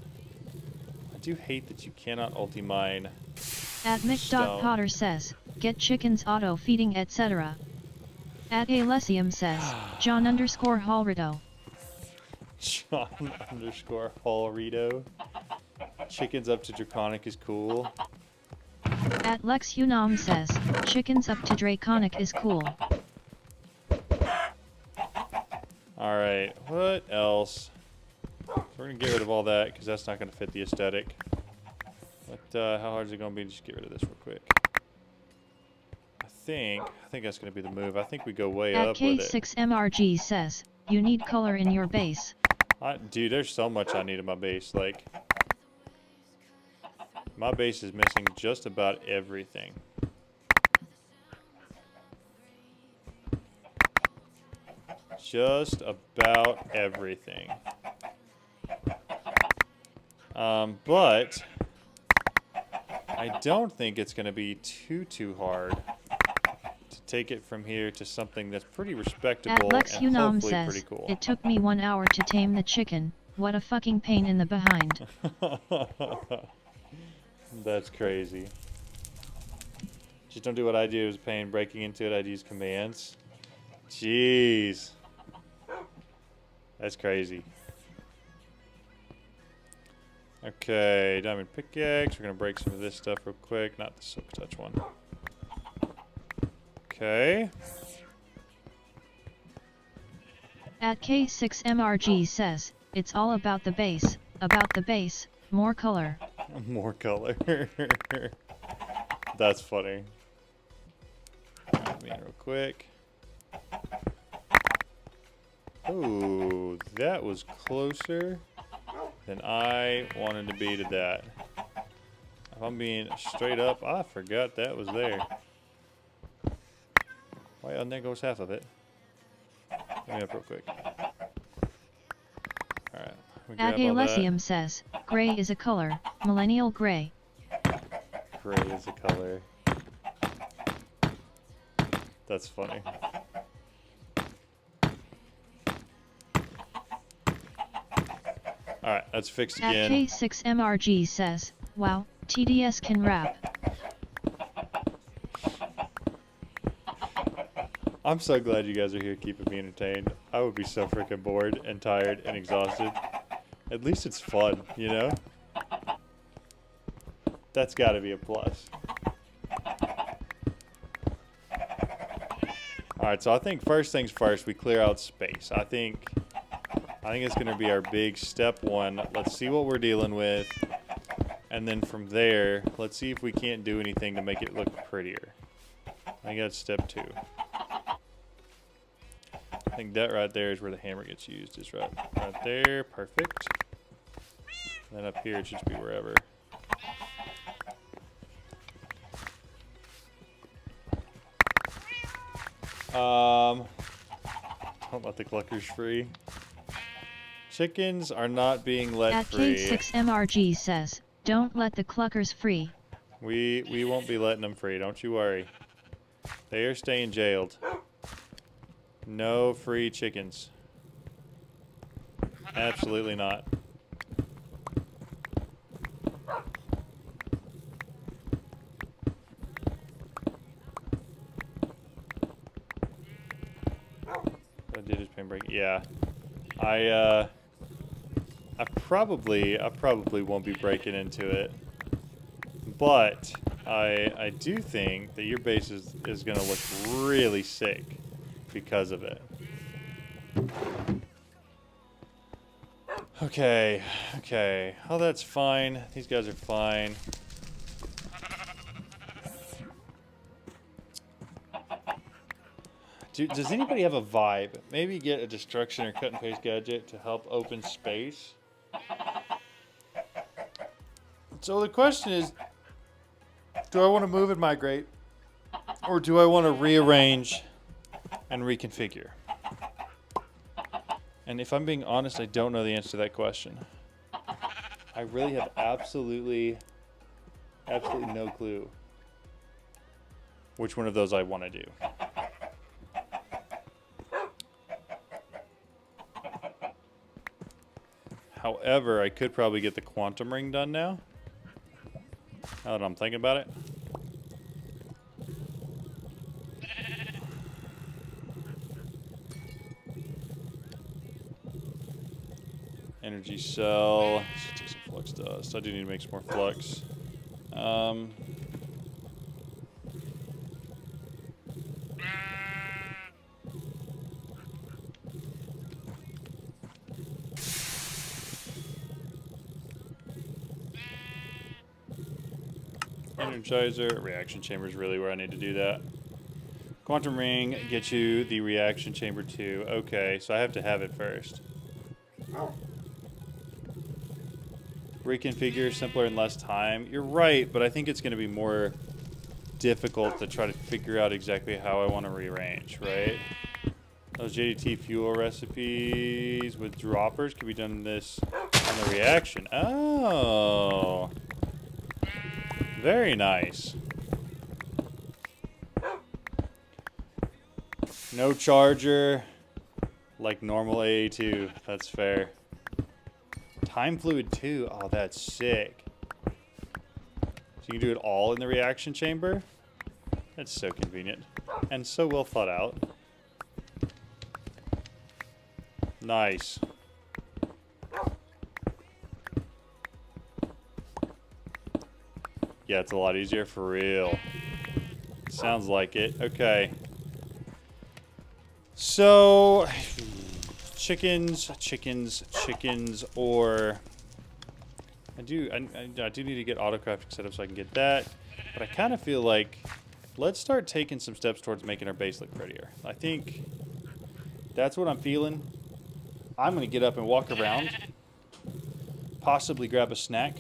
I do hate that you cannot ulti-mine. At Mick.Potter says, get chickens auto feeding etc. At Alessium says, John_Hallrito. John_Hallrito. Chickens up to Draconic is cool. At Lex Unam says, chickens up to Draconic is cool. Alright, what else? So we're going to get rid of all that because that's not going to fit the aesthetic. But how hard is it going to be to just get rid of this real quick? I think that's going to be the move. I think we go way At up with it. K6MRG says, you need color in your base. Dude, there's so much I need in my base. Like, my base is missing just about everything. Just about everything. But I don't think it's going to be too hard to take it from here to something that's pretty respectable At Lex and Unam hopefully says, pretty cool. it took me 1 hour to tame the chicken. What a fucking pain in the behind. That's crazy. Just don't do what I do. Is pain breaking into it. I'd use commands. Jeez. That's crazy. Okay, diamond pickaxe. We're gonna break some of this stuff real quick. Not the silk touch one. Okay. At K6MRG says, it's all about the base, more color. More color. That's funny. Alright, me in real quick. Ooh, that was closer than I wanted to be to that. If I'm being straight up, I forgot that was there. Well, and there goes half of it. Let me up real quick. Alright. At Alessium says, gray is a color, millennial gray. Gray is a color. That's funny. Alright, that's fixed At again. K6MRG says, wow, TDS can rap. I'm so glad you guys are here keeping me entertained. I would be so freaking bored and tired and exhausted. At least it's fun, you know? That's gotta be a plus. Alright, so I think first things first, we clear out space. I think it's gonna be our big step one. Let's see what we're dealing with. And then from there, let's see if we can't do anything to make it look prettier. I think that's step 2. I think that right there is where the hammer gets used. Is right there. Perfect. And then up here it should just be wherever. Don't let the cluckers free. Chickens are not being let At free. Kate6MRG says, don't let the cluckers free. We won't be letting them free. Don't you worry. They are staying jailed. No free chickens. Absolutely not. I did just pain break. Yeah. I probably won't be breaking into it. But I do think that your base is gonna look really sick because of it. Okay. Oh, that's fine. These guys are fine. Does anybody have a vibe? Maybe get a destruction or cut and paste gadget to help open space. So the question is, do I want to move and migrate? Or do I want to rearrange and reconfigure? And if I'm being honest, I don't know the answer to that question. I really have absolutely no clue which one of those I want to do. However, I could probably get the quantum ring done now. Now that I'm thinking about it. Energy cell. Let's take some flux dust. I do need to make some more flux. Energizer. Reaction chamber is really where I need to do that. Quantum ring gets you the reaction chamber too. Okay, so I have to have it first. Reconfigure, simpler and less time. You're right, but I think it's going to be more difficult to try to figure out exactly how I want to rearrange, right? Those JDT fuel recipes with droppers can be done in this on the reaction. Oh. Very nice. No charger, like normal AA2. That's fair. Time fluid too. Oh, that's sick. So you can do it all in the reaction chamber? That's so convenient. And so well thought out. Nice. Yeah, it's a lot easier for real. Sounds like it. Okay. So, chickens, or I do need to get auto-crafting set up so I can get that. But I kind of feel like let's start taking some steps towards making our base look prettier. I think that's what I'm feeling. I'm going to get up and walk around, possibly grab a snack,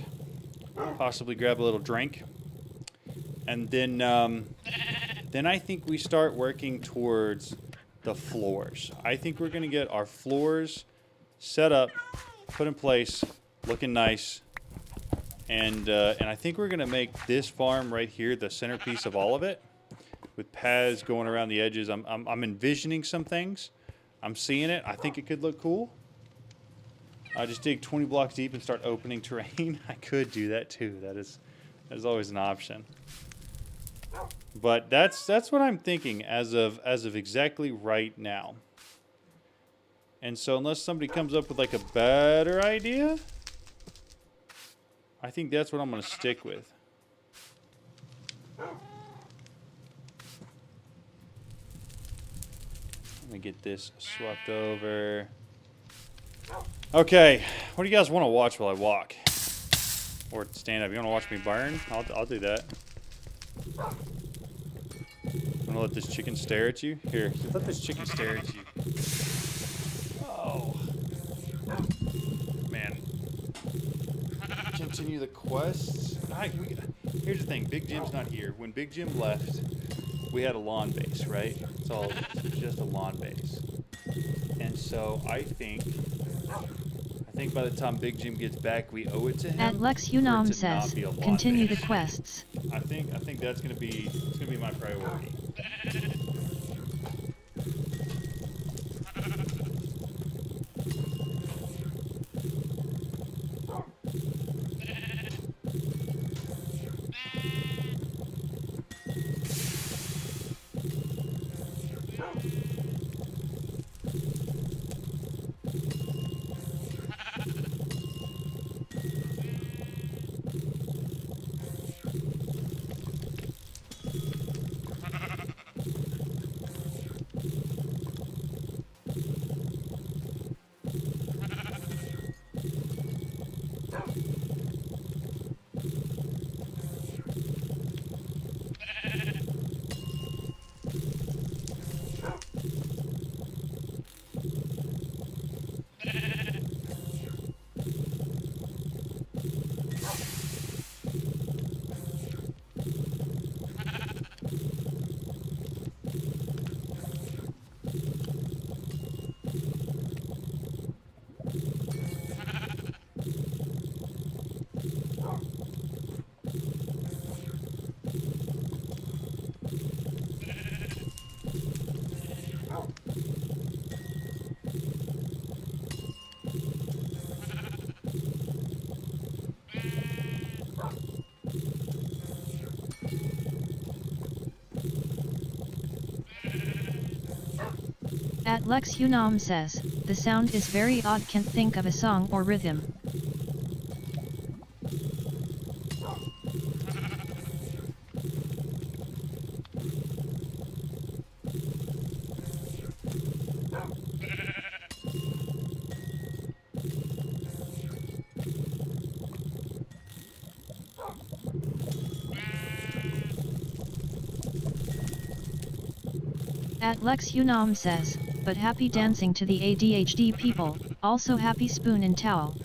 possibly grab a little drink, and then I think we start working towards the floors. I think we're going to get our floors set up, put in place, looking nice, and I think we're going to make this farm right here the centerpiece of all of it, with paths going around the edges. I'm envisioning some things. I'm seeing it. I think it could look cool. I just dig 20 blocks deep and start opening terrain. I could do that too. That is always an option. But that's what I'm thinking as of exactly right now. And so unless somebody comes up with like a better idea, I think that's what I'm going to stick with. Let me get this swapped over. Okay, what do you guys want to watch while I walk? Or stand up? You want to watch me burn? I'll do that. gonna let this chicken stare at you. Here, let this chicken stare at you. Oh, man. Continue the quests. Here's the thing. Big Jim's not here. When Big Jim left, we had a lawn base, right? It's just a lawn base. And so I think by the time Big Jim gets back, we owe it to him. At Lex for it Unam to says, not be a lawn continue the base. quests. I think that's gonna be my priority. At Lex Unam says, the sound is very odd, can't think of a song or rhythm. At Lex Unam says, but happy dancing to the ADHD people, also happy spoon and towel.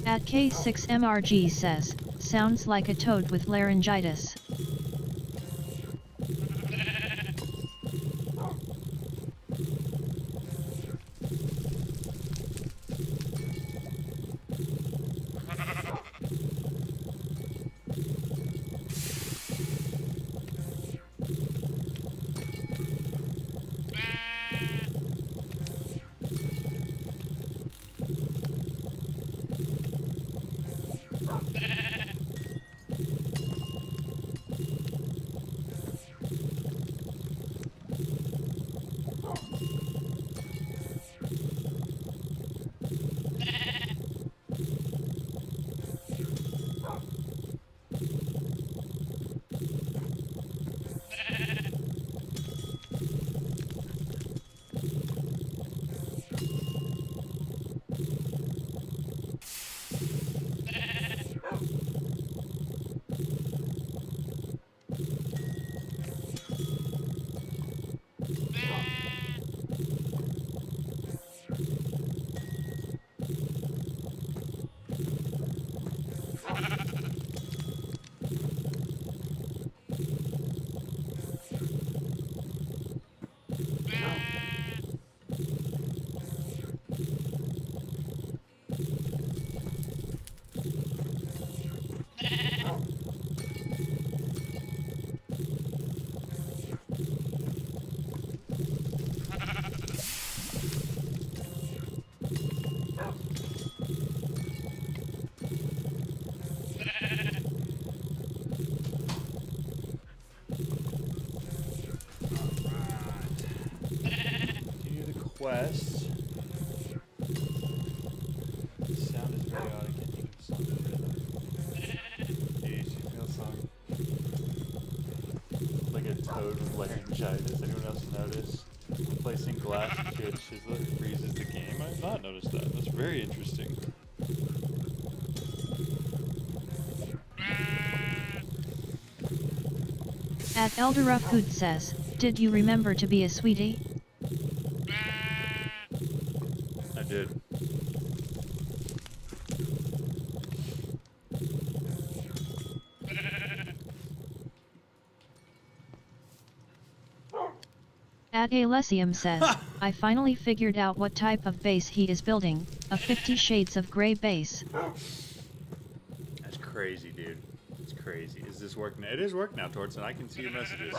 At K6MRG says, sounds like a toad with laryngitis. quests. The sound is very odd. I can't think of a song for it. Jeez, no song. Like a toad with laryngitis. Anyone else notice? Placing glass kid Chisler freezes the game. I have not noticed that. That's very interesting. At Elderufgood says, did you remember to be a sweetie? I did. At Alessium says, I finally figured out what type of base he is building, a 50 Shades of Grey base. That's crazy, dude. It's crazy. Is this working? It is working now, Tortzen. I can see your messages.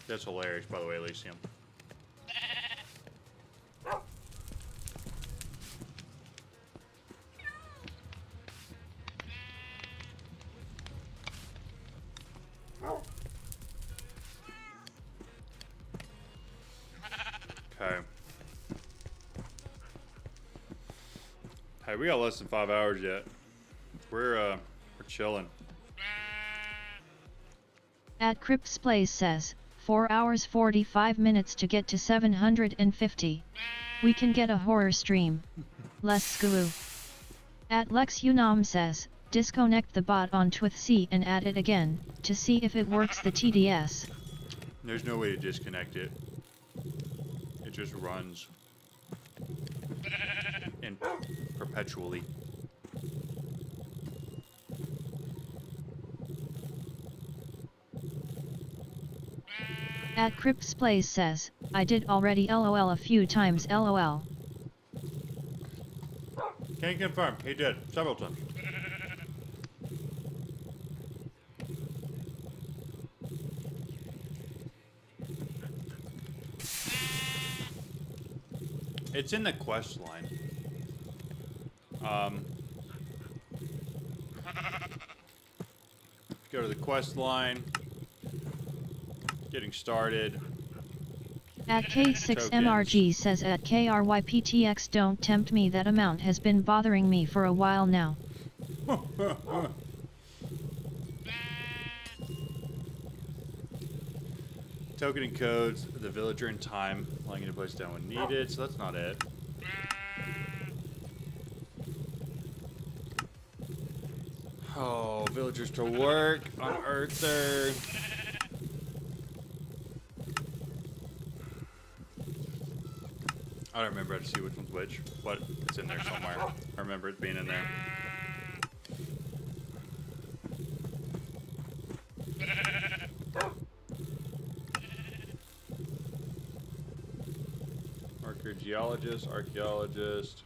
That's hilarious, by the way, Elysium. Okay. Hey, we got less than 5 hours yet. We're chilling. At Crips Plays says, 4 hours 45 minutes to get to 750. We can get a horror stream. Less skoo. At Lex Unam says, disconnect the bot on Twith and add it again, to see if it works the TDS. There's no way to disconnect it. It just runs. And perpetually. At Crips Plays says, I did already LOL a few times LOL. Can you confirm? He did. Several times. It's in the quest line. Go to the quest line. Getting started. At K6MRG says at KRYPTX don't tempt me, that amount has been bothering me for a while now. Tokening codes, the villager in time, allowing you to place down when needed, so that's not it. Oh, villagers to work on Earther. I don't remember how to see which one's which, but it's in there somewhere. I remember it being in there. Archaeologist, archaeologist.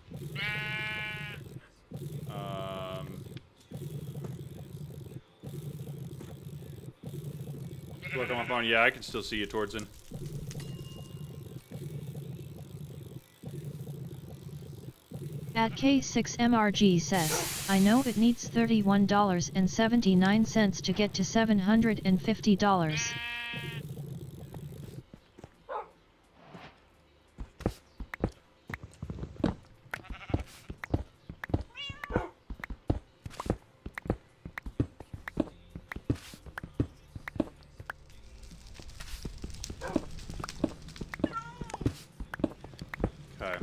Look on my phone. Yeah, I can still see you, Tordson. At K6MRG says, I know it needs $31.79 to get to $750. Okay.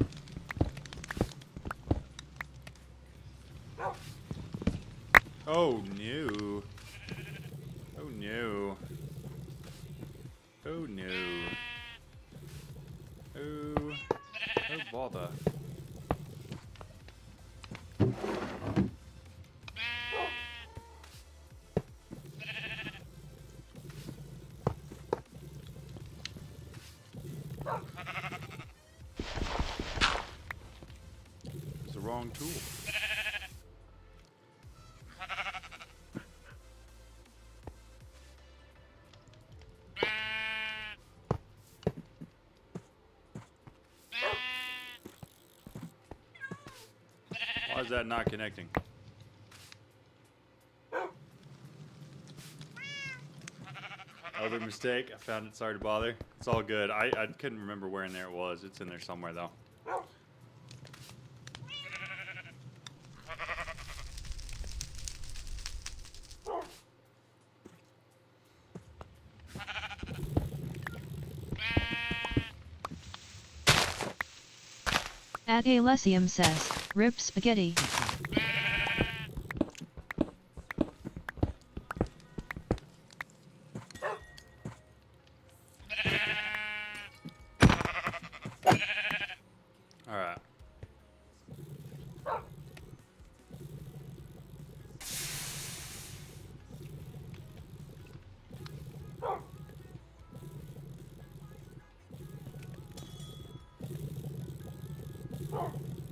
Oh no. Oh no. Oh no. Oh. Oh bother. It's the wrong tool. Why is that not connecting? Other mistake. I found it. Sorry to bother. It's all good. I couldn't remember where in there it was. It's in there somewhere, though. At Alessium says, "Rip spaghetti." All right.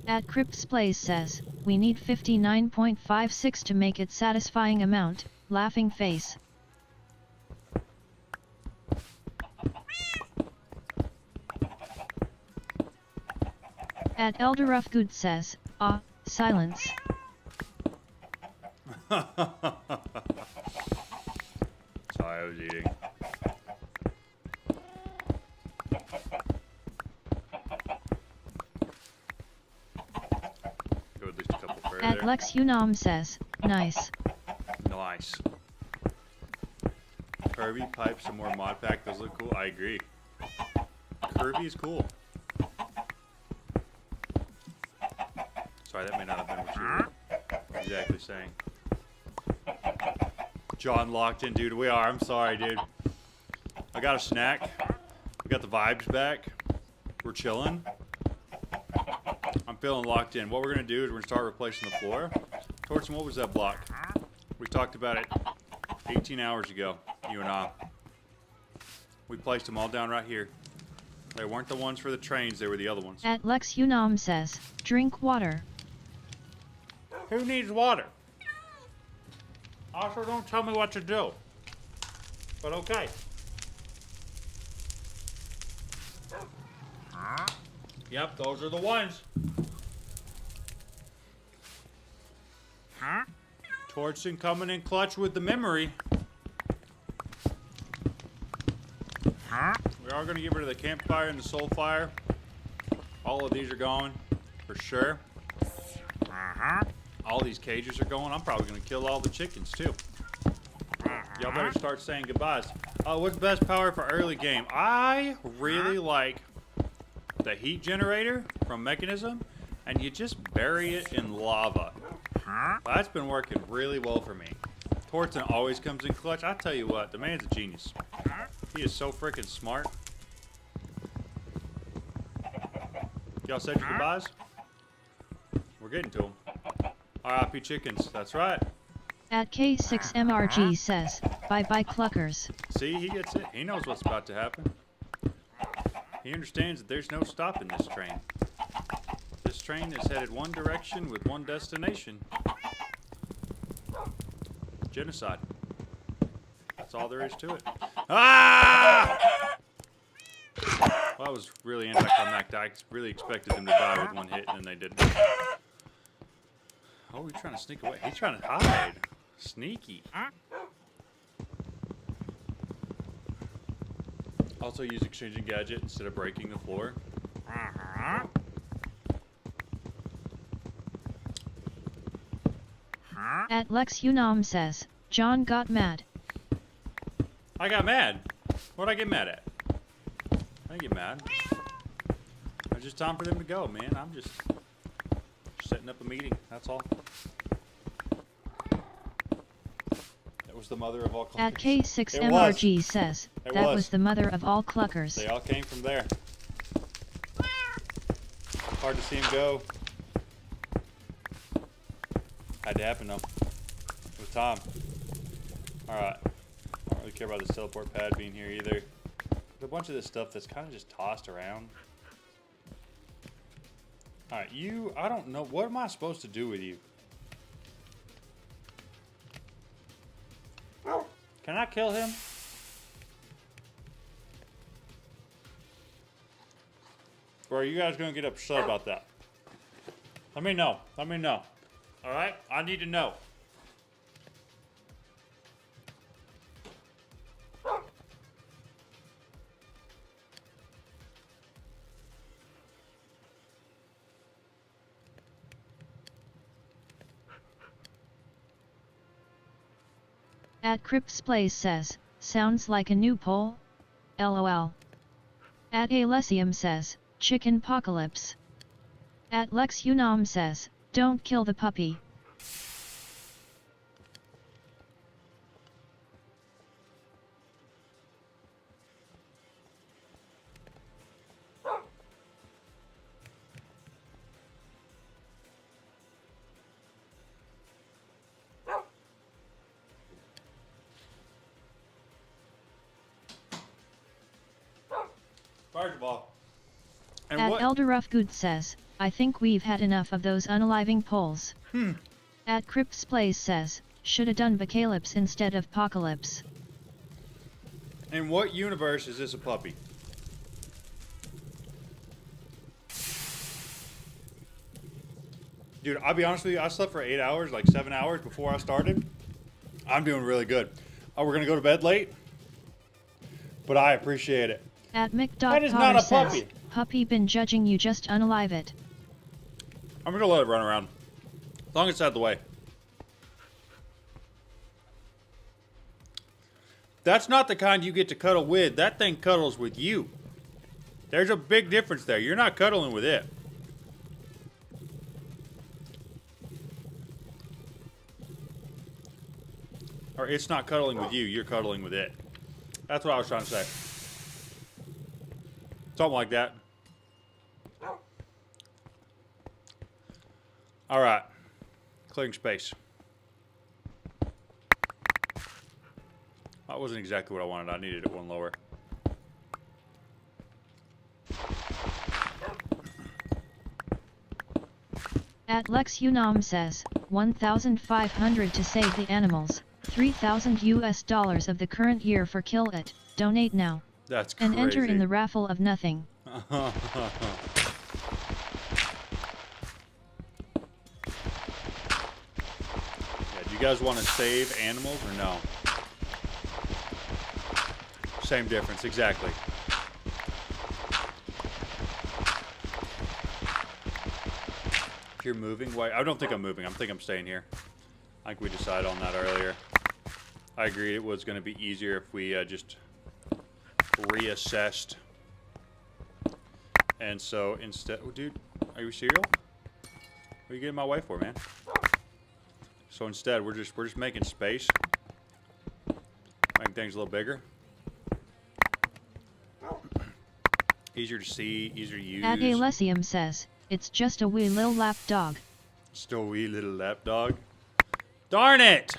At Crypt's Place says, "We need 59.56 to make it satisfying amount." Laughing face. At Elderufgood says, "Ah, silence." Sorry, I was eating. Go at least a couple further. At Lex Unam says, "Nice." Nice. Kirby pipe, some more mod pack. Those look cool. I agree. Kirby is cool. Sorry, that may not have been what you were exactly saying. John locked in, dude. We are. I'm sorry, dude. I got a snack. We got the vibes back. We're chilling. I'm feeling locked in. What we're going to do is we're going to start replacing the floor. Torsten, what was that block? We talked about it 18 hours ago, you and I. We placed them all down right here. They weren't the ones for the trains, they were the other ones. At Lex Unam says, "Drink water." Who needs water? Also, don't tell me what to do. But okay. Yep, those are the ones. Torsten coming in clutch with the memory. We are going to get rid of the campfire and the soul fire. All of these are going, for sure. All these cages are going. I'm probably going to kill all the chickens, too. Y'all better start saying goodbyes. What's best power for early game? I really like the heat generator from Mechanism, and you just bury it in lava. That's been working really well for me. Torsten always comes in clutch. I tell you what, the man's a genius. He is so freaking smart. Y'all said your goodbyes? We're getting to them. R.I.P. chickens, that's right. At K6MRG says, "Bye-bye cluckers." See, he gets it. He knows what's about to happen. He understands that there's no stopping this train. This train is headed one direction with one destination. Genocide. That's all there is to it. Ah! Well, that was really anticlimactic. I really expected them to die with one hit, and then they didn't. Oh, he's trying to sneak away. He's trying to hide. Sneaky. Also use exchanging gadget instead of breaking the floor. At Lex Unam says, "John got mad." I got mad. What'd I get mad at? I didn't get mad. It's just time for them to go, man. I'm just setting up a meeting. That's all. That was the mother of all cluckers. At K6MRG says, "That was the mother of all cluckers." They all came from there. Hard to see him go. Had to happen though. It was time. Alright. I don't really care about this teleport pad being here either. There's a bunch of this stuff that's kind of just tossed around. Alright, you, I don't know. What am I supposed to do with you? Can I kill him? Or are you guys going to get upset about that? Let me know. Let me know. All right? I need to know. At Cripps Plays says, sounds like a new poll? LOL. At Alessium says, chicken apocalypse. At Lex Unam says, don't kill the puppy. First of all. And At what? Elderufgood says, I think we've had enough of those unaliving polls. At Cripps Plays says, shoulda done Bacalypse instead of Apocalypse. In what universe is this a puppy? Dude, I'll be honest with you. I slept for 8 hours, like 7 hours before I started. I'm doing really good. Oh, we're going to go to bed late? But I appreciate it. At That is not Mick.Potter a says, puppy. puppy been judging you, just unalive it. I'm going to let it run around. As long as it's out of the way. That's not the kind you get to cuddle with. That thing cuddles with you. There's a big difference there. You're not cuddling with it. Or it's not cuddling with you. You're cuddling with it. That's what I was trying to say. Something like that. All right. Clearing space. That wasn't exactly what I wanted. I needed it one lower. At Lex Unam says, 1,500 to save the animals, $3,000 US of the current year for Kill It, donate now. That's and crazy. enter in the raffle of nothing. Yeah, do you guys want to save animals or no? Same difference, exactly. If you're moving, why? I don't think I'm moving. I think I'm staying here. I think we decided on that earlier. I agreed it was going to be easier if we just reassessed. And so instead, oh, dude, are you cereal? What are you getting my way for, man? So instead, we're just making space, making things a little bigger, easier to see, easier to use. At Alessium says, it's just a wee little lap dog. Still a wee little lap dog. Darn it!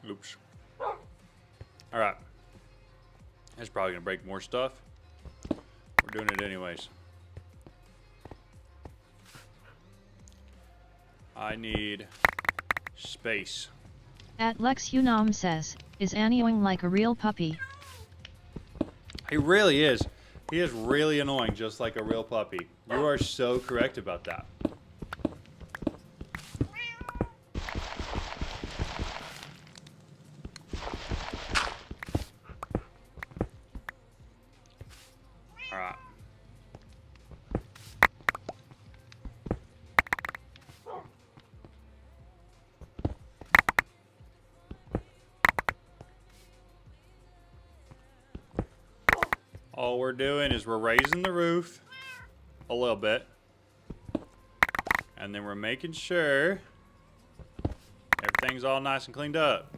Oops. Alright. That's probably going to break more stuff. We're doing it anyways. I need space. At Lex Unam says, is Anioing like a real puppy? He really is. He is really annoying, just like a real puppy. You are so correct about that. Alright. All we're doing is we're raising the roof a little bit. And then we're making sure everything's all nice and cleaned up.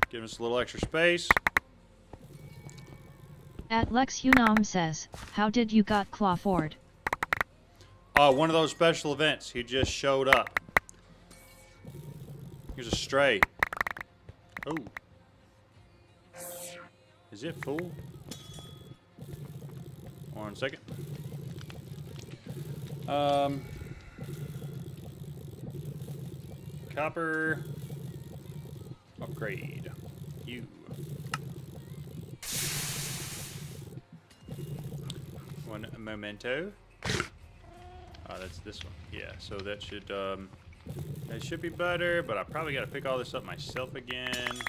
Giving us a little extra space. At Lex Unam says, how did you got Clawford? One of those special events. He just showed up. Here's a stray. Oh. Is it full? 1 second. Copper. Upgrade. You. One memento. That's this one. Yeah, so that should be better, but I probably got to pick all this up myself again.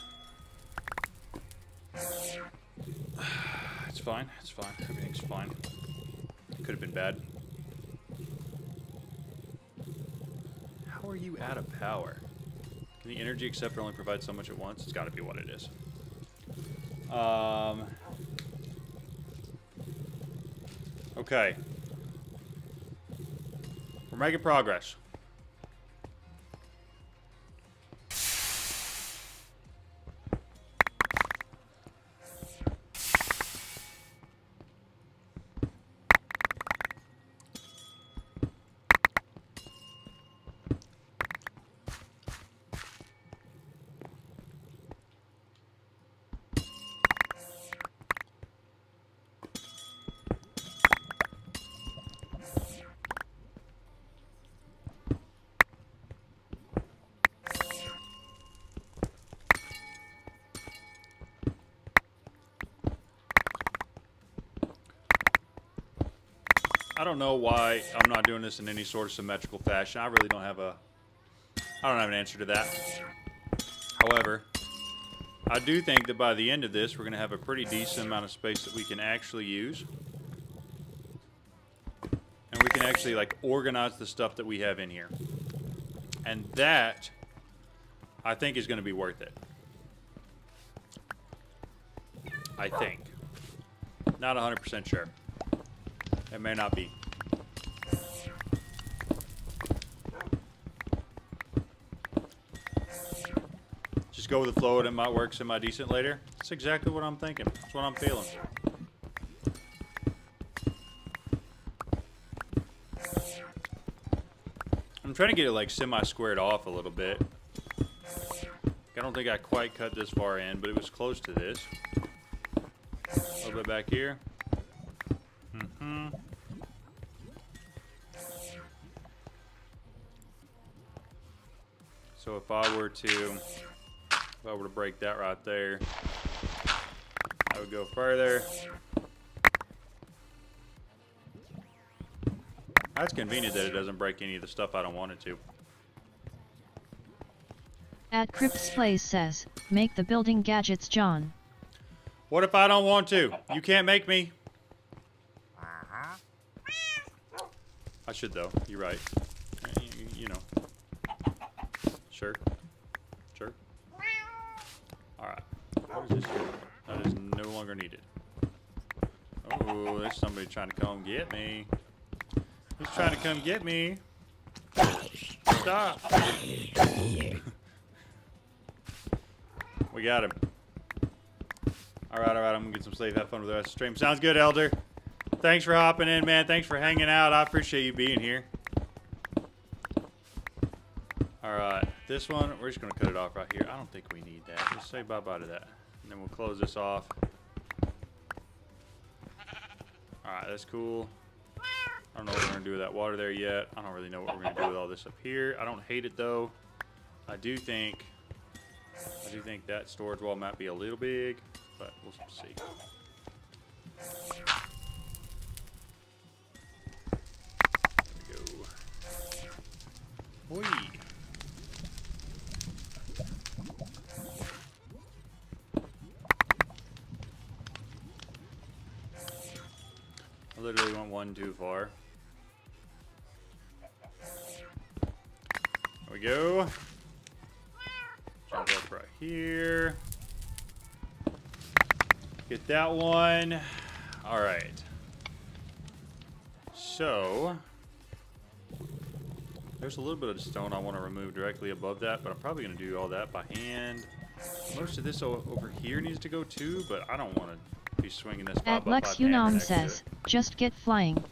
It's fine. It's fine. Everything's fine. Could have been bad. How are you out of power? Can the energy acceptor only provide so much at once? It's got to be what it is. Okay. We're making progress. I don't know why I'm not doing this in any sort of symmetrical fashion. I really don't have an answer to that. However, I do think that by the end of this, we're going to have a pretty decent amount of space that we can actually use. And we can actually, like, organize the stuff that we have in here. And that, I think, is going to be worth it. I think. Not 100% sure. It may not be. Just go with the flow and it might work semi-decent later. That's exactly what I'm thinking. That's what I'm feeling. I'm trying to get it like semi-squared off a little bit. I don't think I quite cut this far in, but it was close to this. A little bit back here. So if I were to break that right there, I would go further. That's convenient that it doesn't break any of the stuff I don't want it to. At Crypt's Place says, make the building gadgets, John. What if I don't want to? You can't make me. I should though. You're right. You know. Sure. Sure. Alright. What is this here? That is no longer needed. Oh, there's somebody trying to come get me. Who's trying to come get me? Stop. We got him. Alright, I'm gonna get some sleep. Have fun with the rest of the stream. Sounds good, Elder. Thanks for hopping in, man. Thanks for hanging out. I appreciate you being here. Alright, this one, we're just going to cut it off right here. I don't think we need that. Just say bye-bye to that. And then we'll close this off. Alright, that's cool. I don't know what we're going to do with that water there yet. I don't really know what we're going to do with all this up here. I don't hate it, though. I do think that storage wall might be a little big, but we'll see. There we go. Boy. I literally went one too far. There we go. Jump up right here. Get that one. All right. So, there's a little bit of stone I want to remove directly above that, but I'm probably going to do all that by hand. Most of this over here needs to go too, but I don't want to be swinging this 5x5 At Lex hammer Unam next to says, it. just get flying.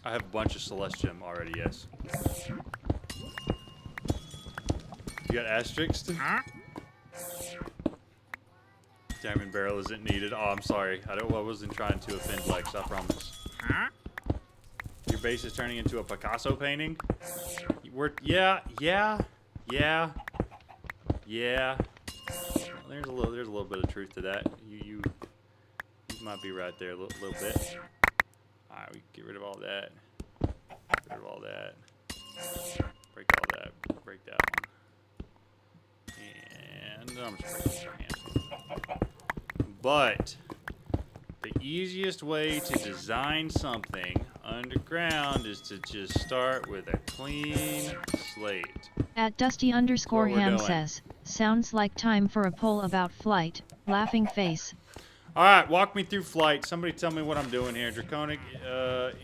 I have a bunch of Celestium already, yes. You got asterisks? Huh? Diamond barrel isn't needed. Oh, I'm sorry. I wasn't trying to offend Lex, I promise. Huh? Your base is turning into a Picasso painting? Yeah. There's a little bit of truth to that. You might be right there a little bit. Alright, we get rid of all that. Get rid of all that. Break all that. Break that one. And I'm just breaking this hand. But the easiest way to design something underground is to just start with a clean slate. At Dusty_Ham That's what we're doing. says, sounds like time for a poll about flight, laughing face. Alright, walk me through flight. Somebody tell me what I'm doing here. Draconic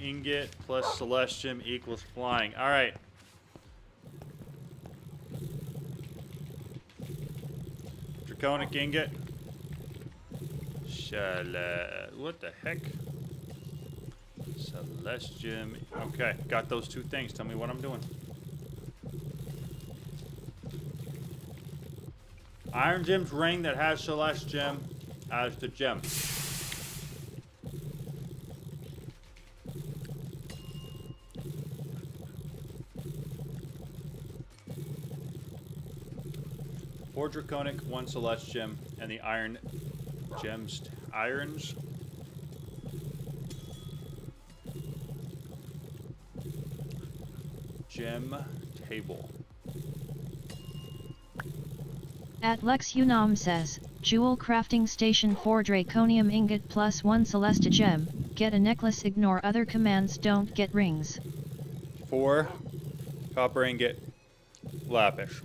ingot plus Celestium equals flying. Alright. Draconic ingot. What the heck? Celestium. Okay, got those two things. Tell me what I'm doing. Iron gem's ring that has Celestium as the gem. Four Draconic, one Celestium, and the iron gems. Irons. Gem table. At Lex Unam says, Jewel crafting station 4 Draconium ingot plus 1 Celesta gem, get a necklace, ignore other commands, don't get rings. 4 copper ingot, lapis.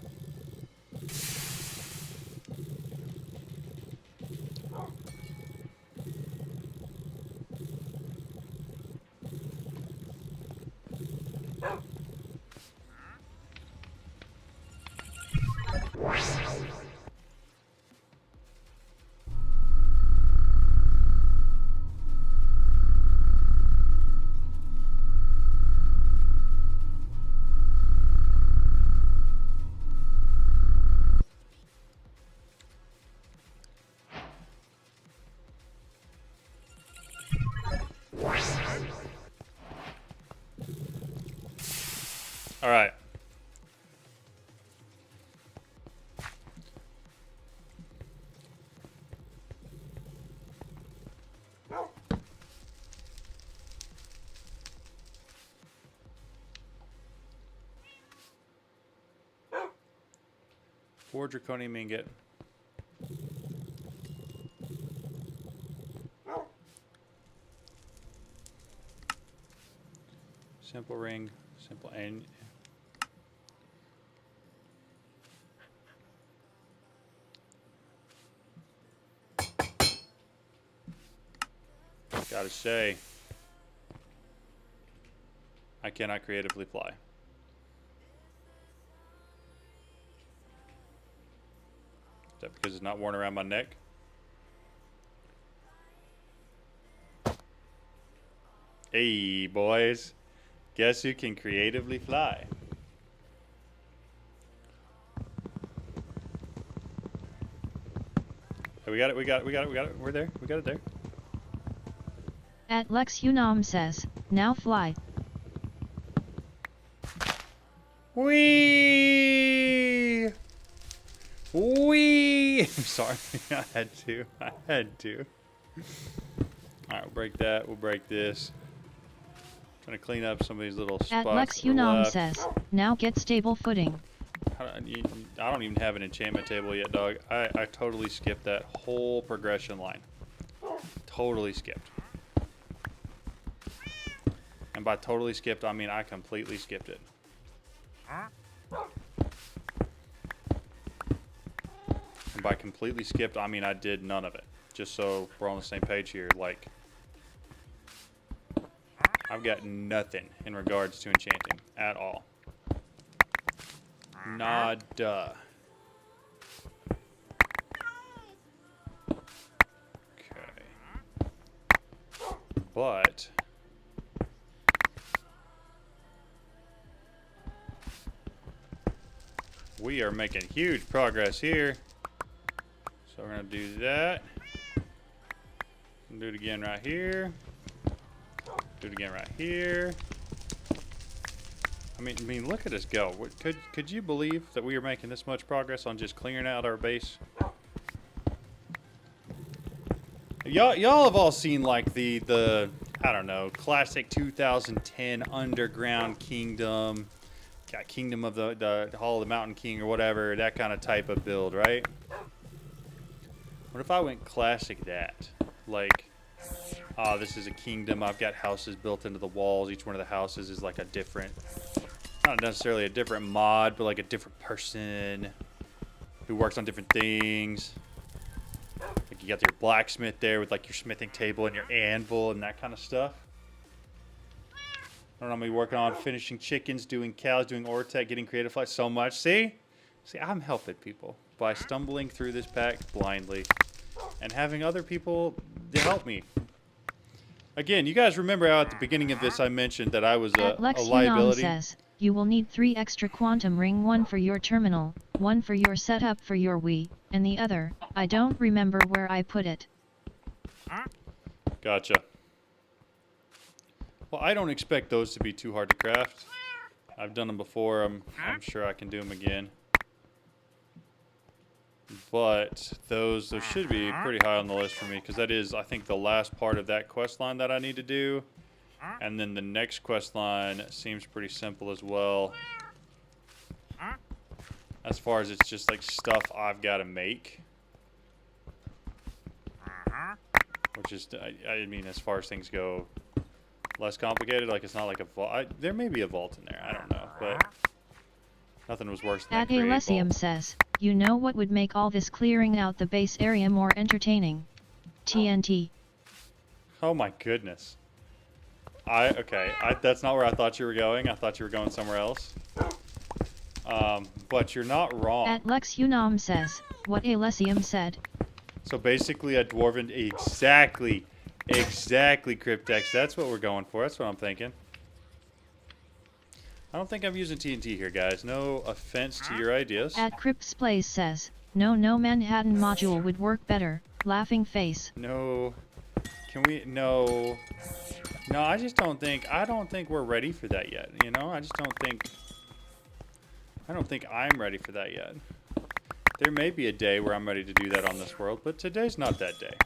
All right. Four Draconium ingot. Simple ring, simple and gotta say, I cannot creatively fly. Is that because it's not worn around my neck? Hey, boys. Guess who can creatively fly? Hey, we got it. We're there. We got it there. At Lex Unam says, now fly. Wee! Wee! I'm sorry. I had to. Alright, we'll break that. We'll break this. Trying to clean up some of these little spots. At Lex Unam says, now get stable footing. I don't even have an enchantment table yet, dog. I totally skipped that whole progression line. Totally skipped. And by totally skipped, I mean I completely skipped it. And by completely skipped, I mean I did none of it. Just so we're on the same page here, like, I've got nothing in regards to enchanting at all. Nada. Okay. But We are making huge progress here. So we're gonna do that. Do it again right here. Do it again right here. I mean, look at us go. Could you believe that we are making this much progress on just clearing out our base? Y'all have all seen like the I don't know, classic 2010 Underground Kingdom, got Kingdom of the Hall of the Mountain King or whatever, that kind of type of build, right? What if I went classic that? Like, this is a kingdom. I've got houses built into the walls. Each one of the houses is like a different, not necessarily a different mod, but like a different person who works on different things. Like you got your blacksmith there with like your smithing table and your anvil and that kind of stuff. I don't know, I'm gonna be working on finishing chickens, doing cows, doing Ortec, getting creative like so much. See, I'm helping people by stumbling through this pack blindly and having other people to help me. Again, you guys remember how at the beginning of this I mentioned that I was a liability? Says, you will need 3 extra quantum ring, 1 for your terminal, 1 for your setup for your Wii, and the other, I don't remember where I put it. Gotcha. Well, I don't expect those to be too hard to craft. I've done them before. I'm sure I can do them again. But those should be pretty high on the list for me, because that is, I think, the last part of that quest line that I need to do. And then the next quest line seems pretty simple as well. As far as it's just like stuff I've got to make. Which is, I mean, as far as things go, less complicated. Like, it's not like a vault. There may be a vault in there. I don't know. But nothing was worse than that. Alessium says, you know what would make all this clearing out the base area more entertaining? TNT. Oh my goodness. Okay, that's not where I thought you were going. I thought you were going somewhere else. But you're not wrong. At Lex Unam says, what Alessium said. So basically a dwarven, exactly, Cryptex. That's what we're going for. That's what I'm thinking. I don't think I'm using TNT here, guys. No offense to your ideas. At Crypt's Place says, no Manhattan module would work better, laughing face. No. Can we, no, I just don't think we're ready for that yet, you know? I don't think I'm ready for that yet. There may be a day where I'm ready to do that on this world, but today's not that day.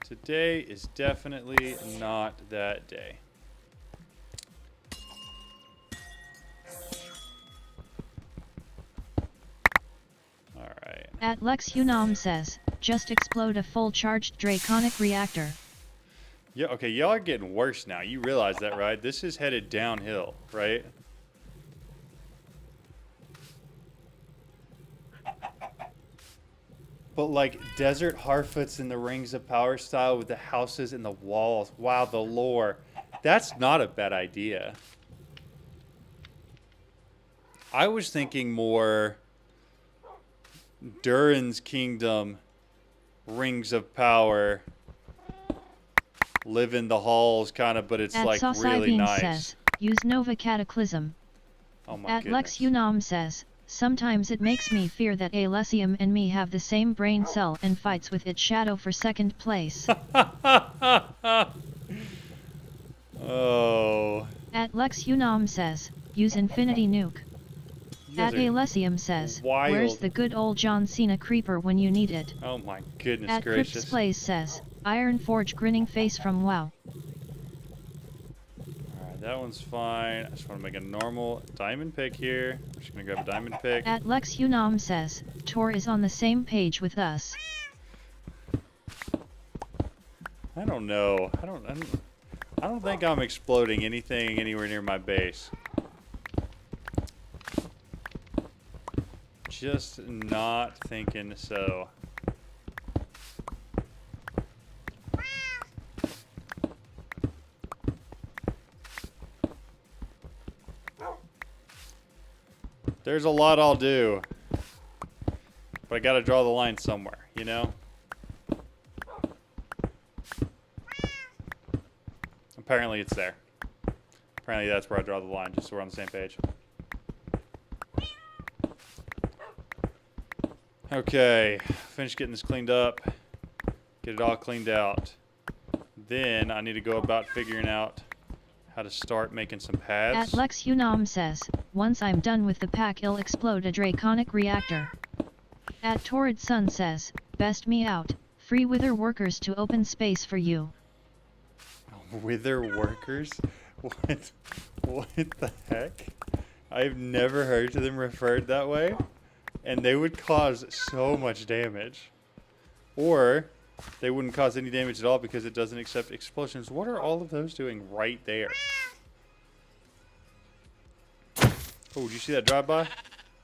Today is definitely not that day. Alright. At Lex Unam says, just explode a full charged draconic reactor. Yeah, okay, y'all are getting worse now. You realize that, right? This is headed downhill, right? But like Desert Harfoots in the Rings of Power style with the houses and the walls. Wow, the lore. That's not a bad idea. I was thinking more Durin's Kingdom, Rings of Power, live in the halls kind of, but it's like really nice. Says, use Nova Cataclysm. Oh my At goodness. Lex Unam says, sometimes it makes me fear that Alessium and me have the same brain cell and fights with its shadow for second place. Oh. At Lex Unam says, use Infinity Nuke. At Alessium says, wild. Where's the good old John Cena creeper when you need it? Oh my goodness At gracious. Crypt's Place says, Iron Forge grinning face from WoW. Alright, that one's fine. I just want to make a normal diamond pick here. I'm just going to grab a diamond pick. At Lex Unam says, Tor is on the same page with us. I don't know. I don't think I'm exploding anything anywhere near my base. Just not thinking so. There's a lot I'll do, but I gotta draw the line somewhere, you know? Apparently it's there. Apparently that's where I draw the line, just so we're on the same page. Okay, finish getting this cleaned up. Get it all cleaned out. Then I need to go about figuring out how to start making some paths. At Lex Unam says, once I'm done with the pack I'll explode a draconic reactor. At Torrid Sun says, best me out, free wither workers to open space for you. Wither workers? What? What the heck? I've never heard of them referred that way. And they would cause so much damage. Or they wouldn't cause any damage at all because it doesn't accept explosions. What are all of those doing right there? Oh, did you see that drive-by?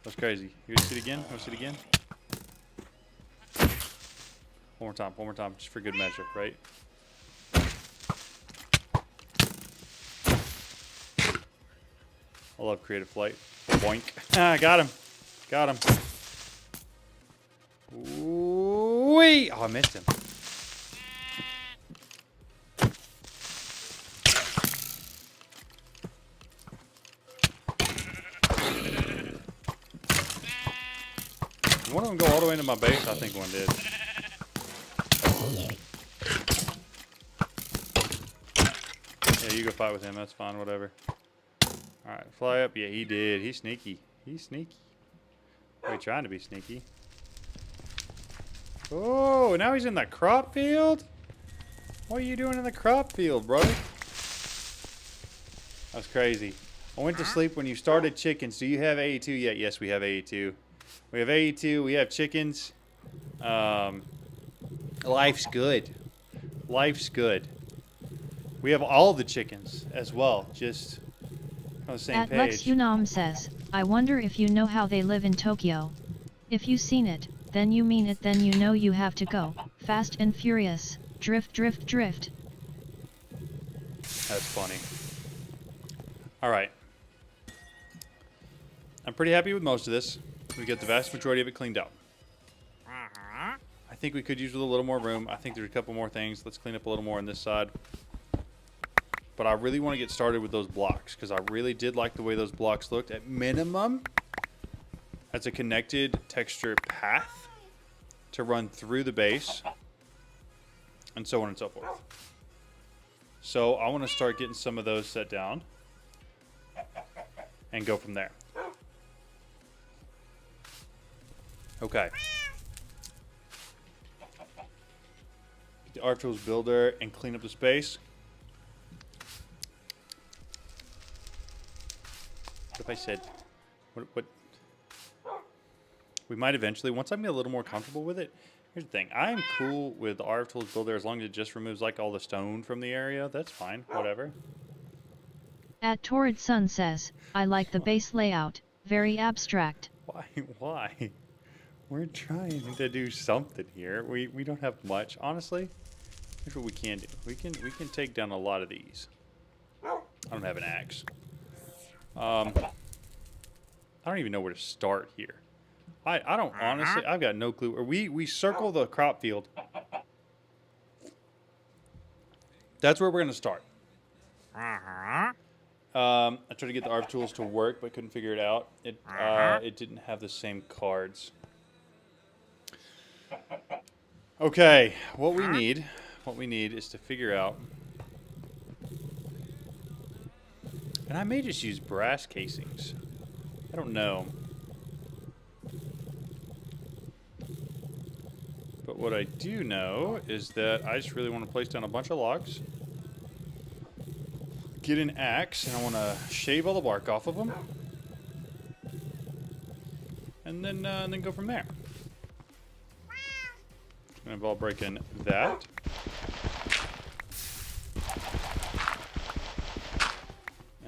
That's crazy. You want to see it again? Want to see it again? One more time, just for good measure, right? I love creative flight. Boink. Ah, got him. Got him. Wait! Oh, I missed him. Did one of them go all the way into my base? I think one did. Yeah, you go fight with him. That's fine. Whatever. Alright, fly up. Yeah, he did. He's sneaky. He's sneaky. Or he trying to be sneaky. Oh, now he's in the crop field? What are you doing in the crop field, brother? That's crazy. I went to sleep when you started chickens. Do you have AE2 yet? Yes, we have AE2. We have AE2. We have chickens. Life's good. Life's good. We have all the chickens as well. Just on the same At page. Lex Unam says, I wonder if you know how they live in Tokyo. If you seen it, then you mean it, then you know you have to go fast and furious. Drift, drift, drift. That's funny. Alright. I'm pretty happy with most of this. We got the vast majority of it cleaned out. I think we could use a little more room. I think there's a couple more things. Let's clean up a little more on this side. But I really want to get started with those blocks because I really did like the way those blocks looked. At minimum, as a connected texture path to run through the base and so on and so forth. So I want to start getting some of those set down and go from there. Okay. Get the Art Tools Builder and clean up the space. What if I said, what? We might eventually, once I get a little more comfortable with it. Here's the thing. I'm cool with the Art Tools Builder as long as it just removes like all the stone from the area. That's fine. Whatever. At Torrid Sun says, I like the base layout, very abstract. Why? Why? We're trying to do something here. We don't have much. Honestly, here's what we can do. We can take down a lot of these. I don't have an axe. I don't even know where to start here. I don't honestly. I've got no clue. Or we circle the crop field. That's where we're gonna start. I tried to get the ARF tools to work, but couldn't figure it out. It didn't have the same cards. Okay, what we need is to figure out. And I may just use brass casings. I don't know. But what I do know is that I just really want to place down a bunch of logs. Get an axe, and I want to shave all the bark off of them. And then go from there. It's going to involve breaking that.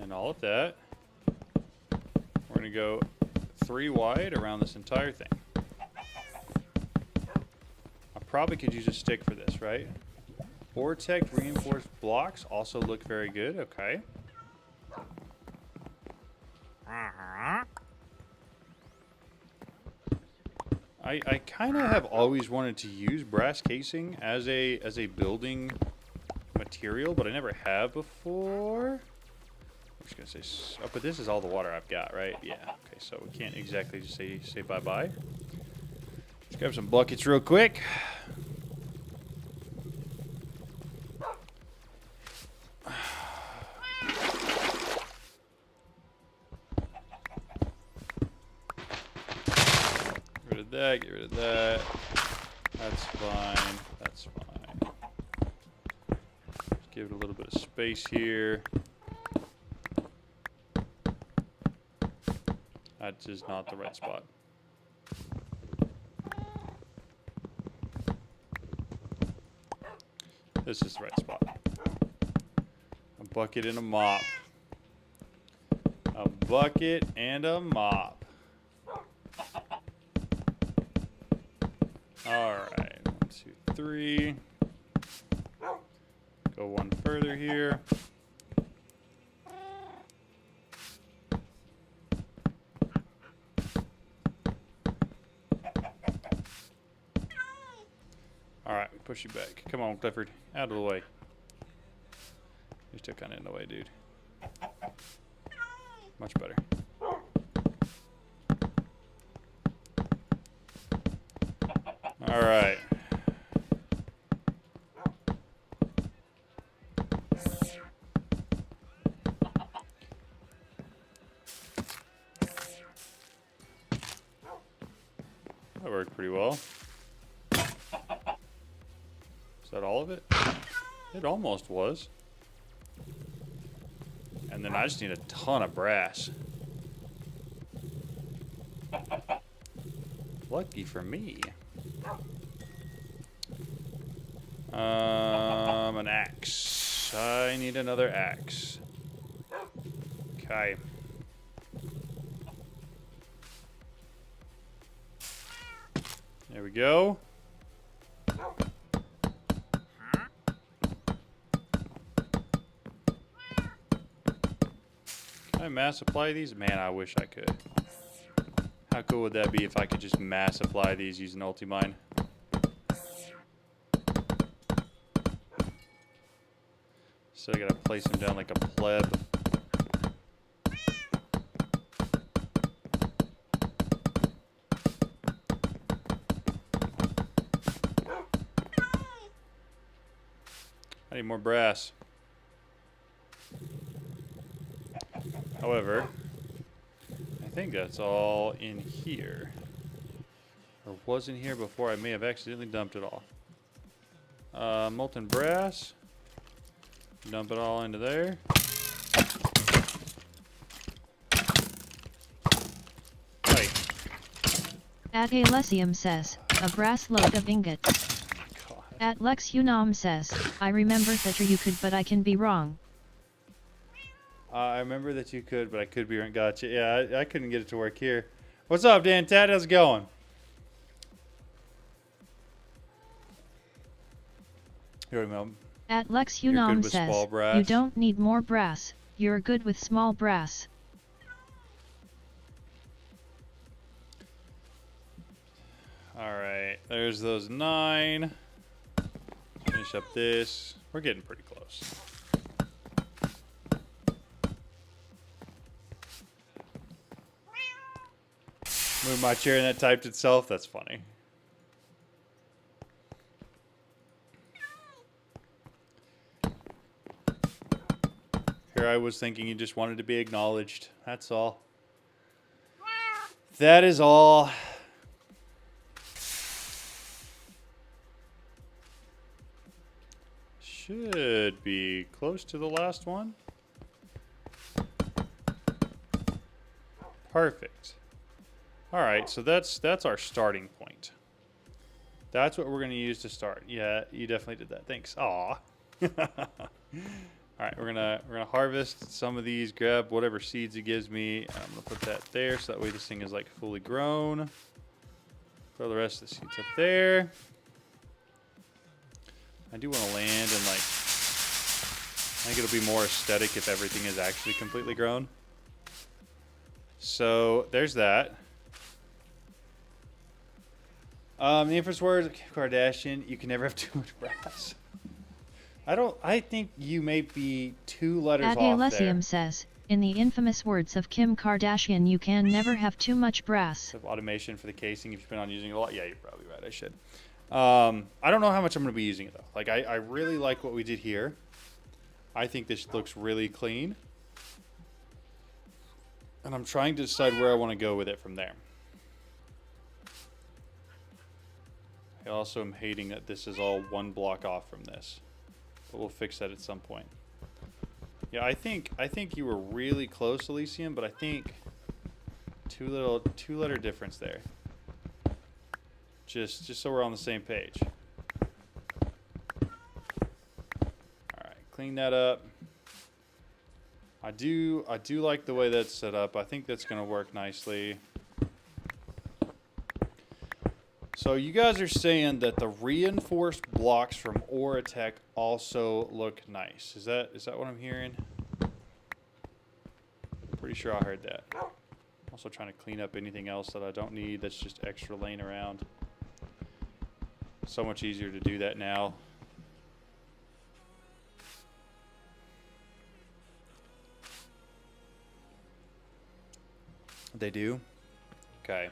And all of that. We're going to go 3 wide around this entire thing. I probably could use a stick for this, right? Vortex reinforced blocks also look very good. Okay. I kind of have always wanted to use brass casing as a building material, but I never have before. I'm just gonna say, oh, but this is all the water I've got, right? Yeah. Okay, so we can't exactly just say bye bye. Let's grab some buckets real quick. Get rid of that. That's fine. That's fine. Just give it a little bit of space here. That is not the right spot. This is the right spot. A bucket and a mop. A bucket and a mop. Alright, 1, 2, 3. Go one further here. Alright, push you back. Come on, Clifford. Out of the way. You're still kind of in the way, dude. Much better. Alright. That worked pretty well. Is that all of it? It almost was. And then I just need a ton of brass. Lucky for me. An axe. I need another axe. Okay. There we go. Can I mass apply these? Man, I wish I could. How cool would that be if I could just mass apply these using Ultimine? So I gotta place them down like a pleb. I need more brass. However, I think that's all in here. Or was in here before. I may have accidentally dumped it all. Molten brass. Dump it all into there. Right. Alesium says, a brass load of ingots. God. At Lex Unam says, I remember that you could but I can be wrong. I remember that you could, but I could be wrong. Gotcha. Yeah, I couldn't get it to work here. What's up, Dan Tat? How's it going? Here we go. At Lex You're good Unam with says, small brass? you don't need more brass, you're good with small brass. Alright, there's those 9. Finish up this. We're getting pretty close. Move my chair and that typed itself. That's funny. Here I was thinking you just wanted to be acknowledged. That's all. That is all. Should be close to the last one. Perfect. All right, so that's our starting point. That's what we're going to use to start. Yeah, you definitely did that. Thanks. Aw. All right, we're gonna harvest some of these. Grab whatever seeds it gives me. And I'm gonna put that there, so that way this thing is like fully grown. Throw the rest of the seeds up there. I do want to land and like. I think it'll be more aesthetic if everything is actually completely grown. So there's that. The infamous words of Kardashian: you can never have too much brass. I think you may be 2 letters off there. Alesium says, In the infamous words of Kim Kardashian, you can never have too much brass. Have automation for the casing if you plan on using it a lot. Yeah, you're probably right. I should. I don't know how much I'm going to be using it though. Like I really like what we did here. I think this looks really clean. And I'm trying to decide where I want to go with it from there. I also am hating that this is all one block off from this. But we'll fix that at some point. Yeah, I think you were really close, Elysium, but I think two-letter difference there. Just so we're on the same page. All right, clean that up. I do like the way that's set up. I think that's going to work nicely. So you guys are saying that the reinforced blocks from Oratech also look nice. Is that what I'm hearing? Pretty sure I heard that. Also trying to clean up anything else that I don't need that's just extra laying around. So much easier to do that now. They do? Okay.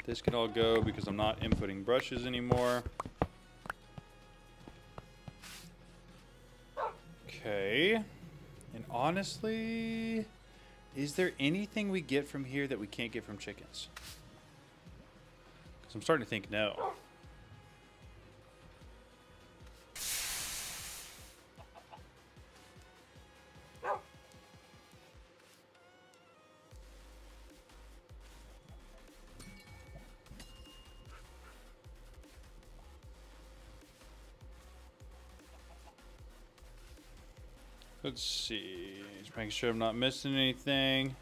This can all go because I'm not inputting brushes anymore. Okay. And honestly, is there anything we get from here that we can't get from chickens? Because I'm starting to think no. Let's see. Just making sure I'm not missing anything.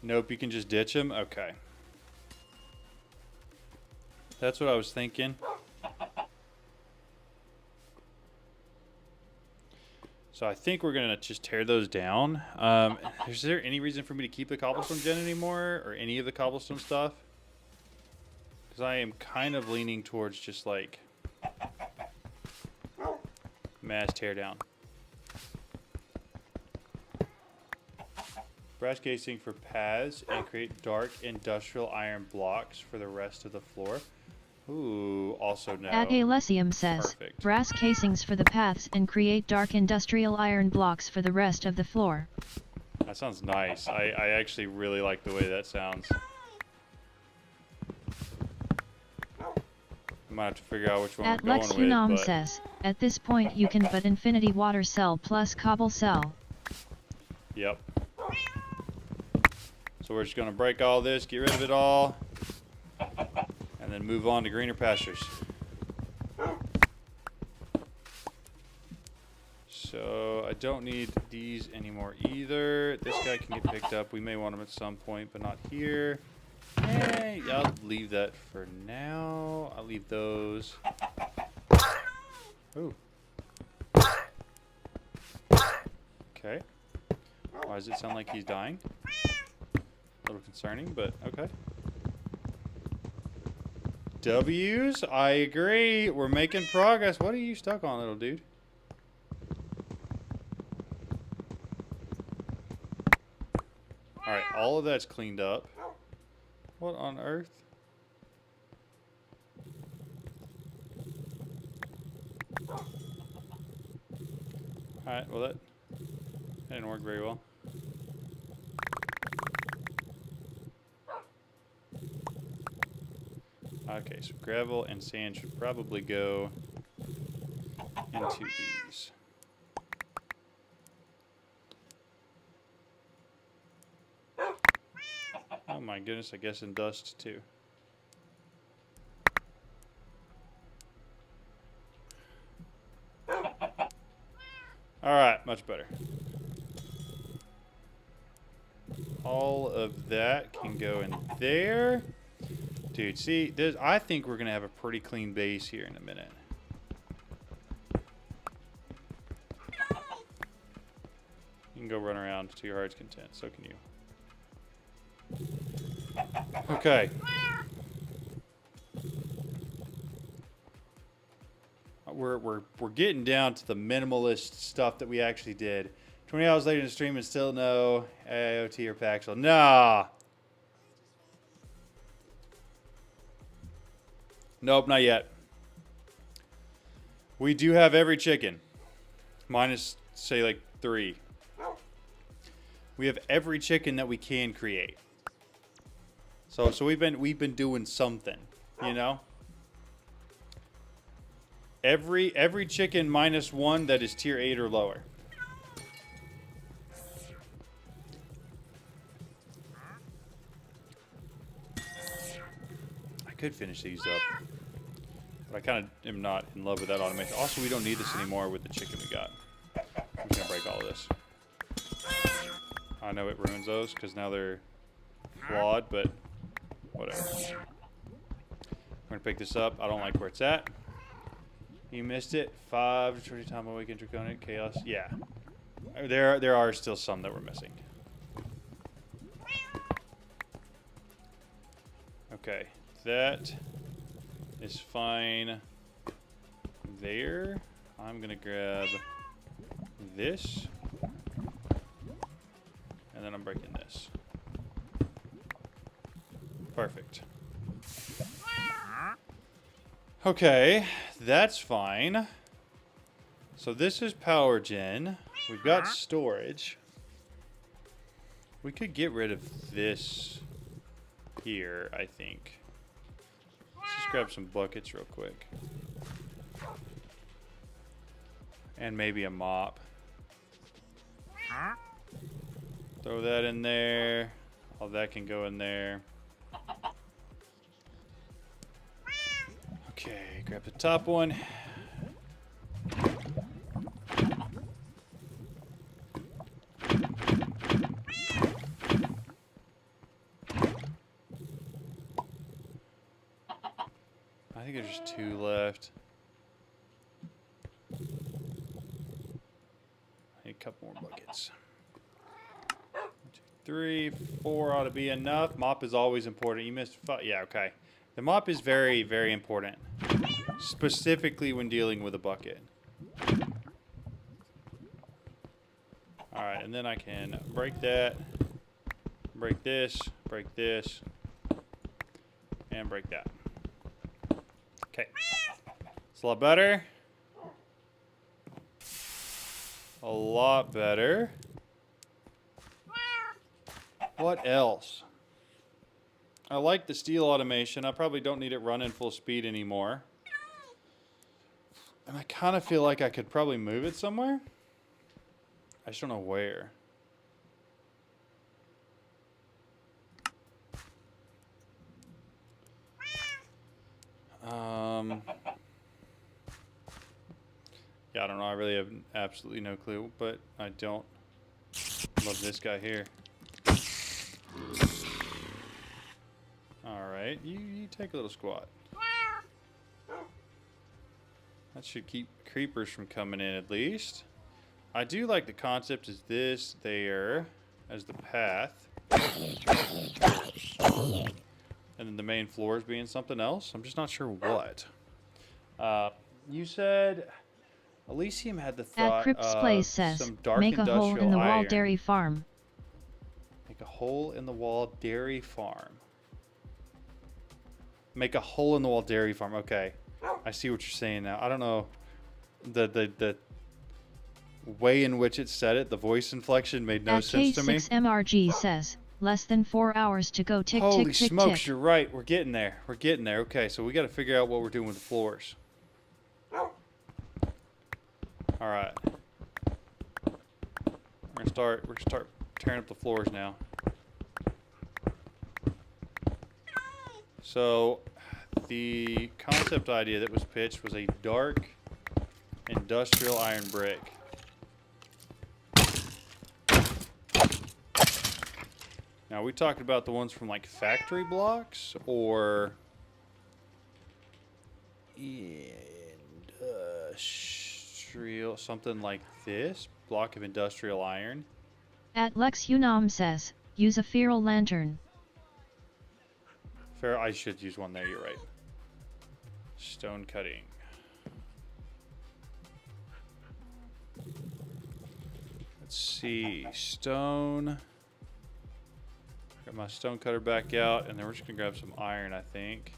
Nope, you can just ditch them? Okay. That's what I was thinking. So I think we're going to just tear those down. Is there any reason for me to keep the cobblestone gen anymore? Or any of the cobblestone stuff? Because I am kind of leaning towards just like mass teardown. Brass casing for paths and create dark industrial iron blocks for the rest of the floor. Ooh, also no. At Elysium says, Perfect. brass casings for the paths and create dark industrial iron blocks for the rest of the floor. That sounds nice. I actually really like the way that sounds. Might have to figure out which one At we're Lex going with, Unam but says, at this point you can but infinity water cell plus cobble cell. yep. So we're just gonna break all this, get rid of it all, and then move on to greener pastures. So I don't need these anymore either. This guy can get picked up. We may want him at some point, but not here. Hey, I'll leave that for now. I'll leave those. Ooh. Okay. Why does it sound like he's dying? A little concerning, but okay. W's? I agree. We're making progress. What are you stuck on, little dude? Alright, all of that's cleaned up. What on earth? Alright, well that didn't work very well. Okay, so gravel and sand should probably go into these. Oh my goodness, I guess in dust too. Alright, much better. All of that can go in there. Dude, see, I think we're going to have a pretty clean base here in a minute. You can go run around to your heart's content. So can you. Okay. we're getting down to the minimalist stuff that we actually did. 20 hours later in the stream and still no AOT or Paxel. Nah. Nope, not yet. We do have every chicken. Minus, say, like 3. We have every chicken that we can create. So we've been doing something, you know? Every chicken minus 1 that is tier 8 or lower. I could finish these up. But I kind of am not in love with that automation. Also, we don't need this anymore with the chicken we got. I'm just going to break all of this. I know it ruins those because now they're flawed, but whatever. I'm going to pick this up. I don't like where it's at. You missed it. 5 to 20 time awakened draconic chaos. Yeah. There are still some that we're missing. Okay. That is fine there. I'm going to grab this. And then I'm breaking this. Perfect. Okay, that's fine. So this is power gen. We've got storage. We could get rid of this here, I think. Let's just grab some buckets real quick. And maybe a mop. Throw that in there. All that can go in there. Okay, grab the top one. I think there's just 2 left. I need a couple more buckets. 1, 2, 3, 4 ought to be enough. Mop is always important. You missed 5. Yeah, okay. The mop is very, very important. Specifically when dealing with a bucket. Alright, and then I can break that. Break this. Break this. And break that. Okay. It's a lot better. A lot better. What else? I like the steel automation. I probably don't need it running full speed anymore. And I kind of feel like I could probably move it somewhere. I just don't know where. Yeah, I don't know. I really have absolutely no clue, but I don't love this guy here. Alright, you take a little squat. That should keep creepers from coming in at least. I do like the concept is this there as the path. And then the main floors being something else. I'm just not sure what. You said Elysium had the thought At Crypt's Place says, some dark make a industrial hole in the wall iron. dairy farm. Make a hole in the wall dairy farm. Make a hole in the wall dairy farm. Okay. I see what you're saying now. I don't know the way in which it said it, the voice inflection made no sense to me. K6MRG says, less than 4 hours to go tick Holy tick tick smokes, tick. you're right. We're getting there. We're getting there. Okay, so we got to figure out what we're doing with the floors. All right. We're gonna start tearing up the floors now. So the concept idea that was pitched was a dark industrial iron brick. Now we talked about the ones from like factory blocks or industrial, something like this, block of industrial iron. At Lex Unam says, use a feral lantern. Fair, I should use one there, you're right. Stone cutting. Let's see, stone. Got my stone cutter back out, and then we're just gonna grab some iron, I think.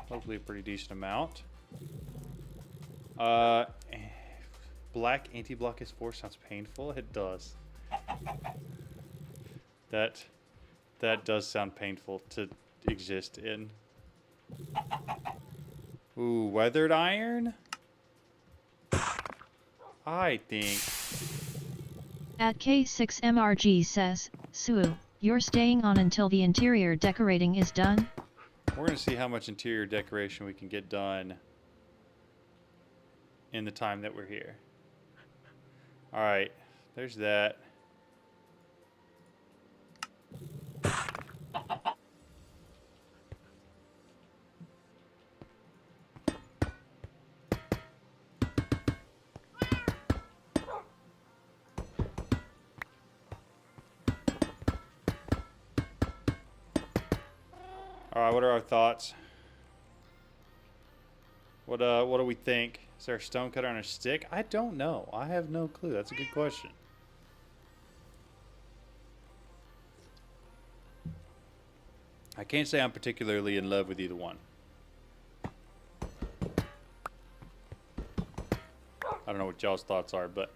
Hopefully a pretty decent amount. Black anti-block S4 sounds painful. It does. That does sound painful to exist in. Ooh, weathered iron? I think. At K6MRG says, Sue, you're staying on until the interior decorating is done? We're going to see how much interior decoration we can get done in the time that we're here. Alright, there's that. Alright, what are our thoughts? What do we think? Is there a stone cutter on a stick? I don't know. I have no clue. That's a good question. I can't say I'm particularly in love with either one. I don't know what y'all's thoughts are, but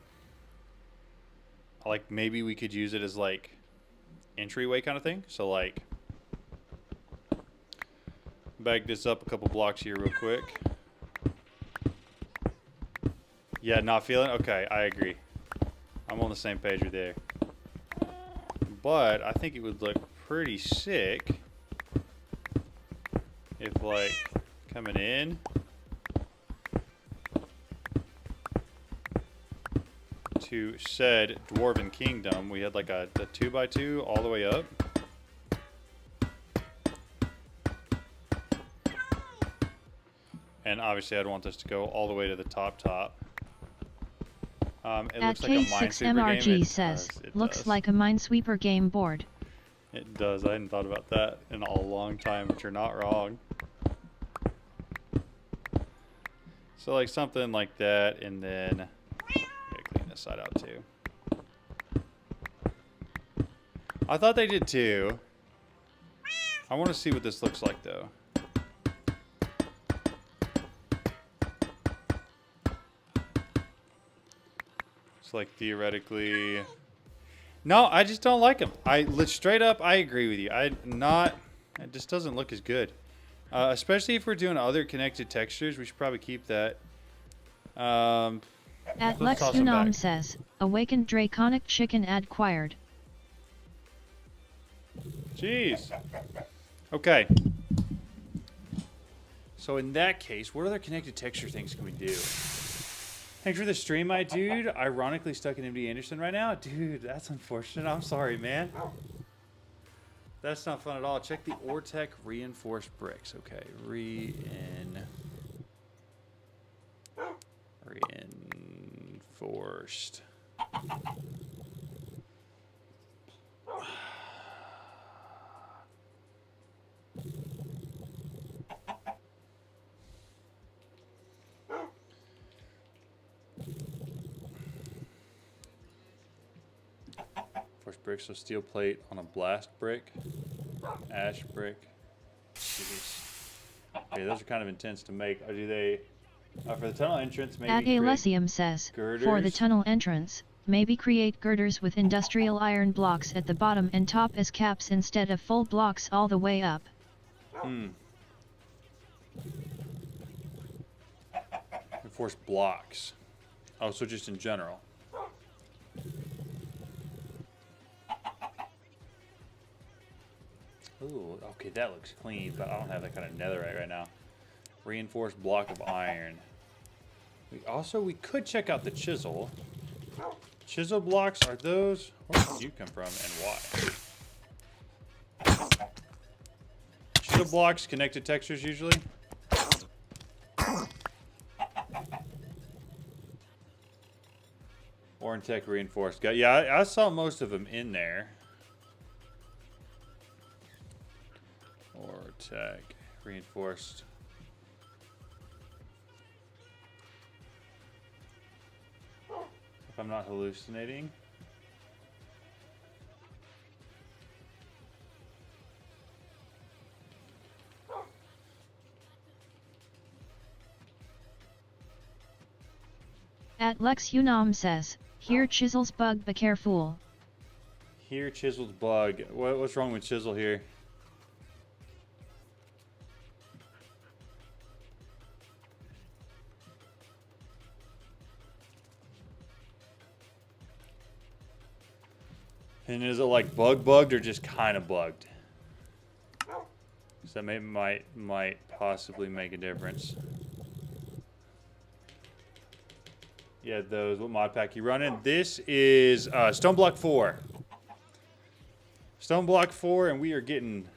like maybe we could use it as like entryway kind of thing. So like back this up a couple blocks here real quick. Yeah, not feeling? Okay, I agree. I'm on the same page with there. But I think it would look pretty sick if, like, coming in to said Dwarven Kingdom, we had like a 2x2 all the way up. And obviously I'd want this to go all the way to the top. It At looks like a Minesweeper game. K6MRG says, looks like a Minesweeper game board. It does. I hadn't thought about that in a long time, but you're not wrong. So like something like that, and then gotta clean this side out too. I thought they did too. I want to see what this looks like though. It's like theoretically. No, I just don't like them. Straight up, I agree with you. It just doesn't look as good. Especially if we're doing other connected textures, we should probably keep that. At let's Lex toss 'em Unam back. says, awakened draconic chicken acquired. Jeez. Okay. So in that case, what other connected texture things can we do? Thanks for the stream, my dude. Ironically stuck in MD Anderson right now. Dude, that's unfortunate. I'm sorry, man. That's not fun at all. Check the Ortec reinforced bricks. Okay, reinforced. Forced brick, so steel plate on a blast brick, ash brick. Jeez. Okay, those are kind of intense to make. Do they? For the tunnel entrance, maybe. At Alessium says, for the tunnel entrance, maybe create girders with industrial iron blocks at the bottom and top as caps instead of full blocks all the way up. Enforced blocks. Oh, so just in general. Ooh, okay, that looks clean, but I don't have that kind of netherite right now. Reinforced block of iron. We could check out the chisel. Chisel blocks, are those? Where did you come from and why? Chisel blocks, connected textures usually. Ortec reinforced. Yeah, I saw most of them in there. Ortec reinforced. If I'm not hallucinating. At Lex Unam says, here chisels bug, be careful. Here, chisel's bug. What's wrong with chisel here? And is it like bugged or just kind of bugged? So that might possibly make a difference. Yeah, those. What mod pack you running? This is Stone Block 4. Stone Block 4, and we are getting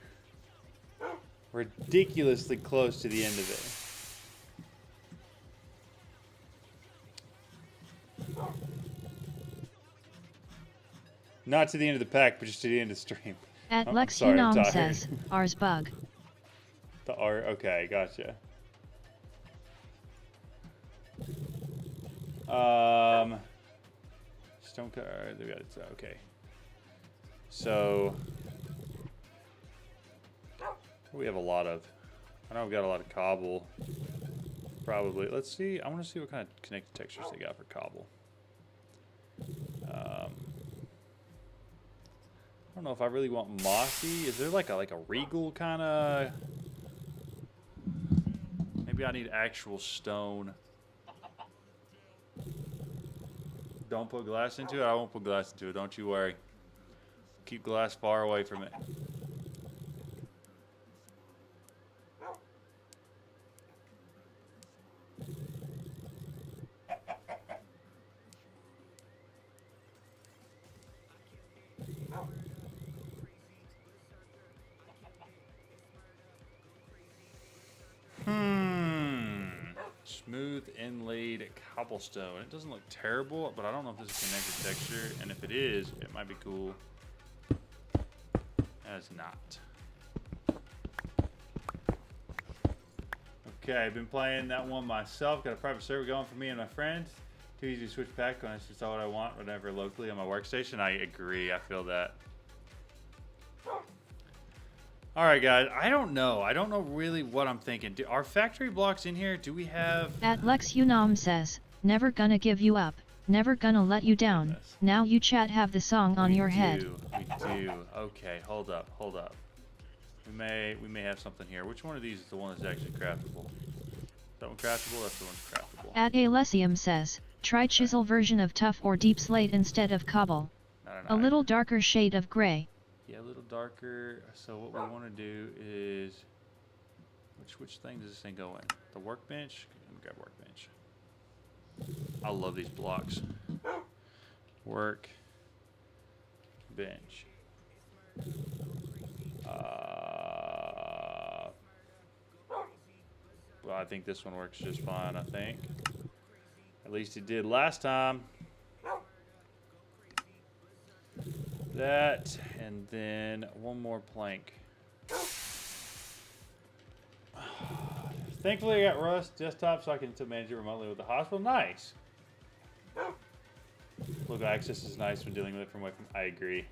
ridiculously close to the end of it. Not to the end of the pack, but just to the end of the stream. At I'm Lex sorry, I'm Unam tired. says, ours bug. The R. Okay, gotcha. Stone card. We got it. Okay. So we have a lot of. I know we've got a lot of cobble. Probably. Let's see. I want to see what kind of connected textures they got for cobble. I don't know if I really want mossy. Is there like a regal kind of? Maybe I need actual stone. Don't put glass into it. I won't put glass into it. Don't you worry. Keep glass far away from it. Smooth inlaid cobblestone. It doesn't look terrible, but I don't know if this is connected texture, and if it is, it might be cool. As not. Okay, I've been playing that one myself. Got a private server going for me and my friends. Too easy to switch back when it's just all what I want, whatever, locally on my workstation. I agree. I feel that. Alright guys, I don't know. I don't know really what I'm thinking. Are factory blocks in here? Do we have... At Lex Unam says, never gonna give you up, never gonna let you down. Goodness. Now you chat have the song on your head. We do. Okay, hold up. We may have something here. Which one of these is the one that's actually craftable? That one craftable? That's the one that's craftable. At Alessium says, try chisel version of tough or deep slate instead of cobble. No. A little darker shade of gray. Yeah, a little darker. So what we want to do is, which thing does this thing go in? The workbench. Let me grab workbench. I love these blocks. Work bench. Well, I think this one works just fine. I think. At least it did last time. That, and then one more plank. Thankfully, I got Rust desktop, so I can manage it remotely with the hospital. Nice. Local access is nice when dealing with it from away from. I agree.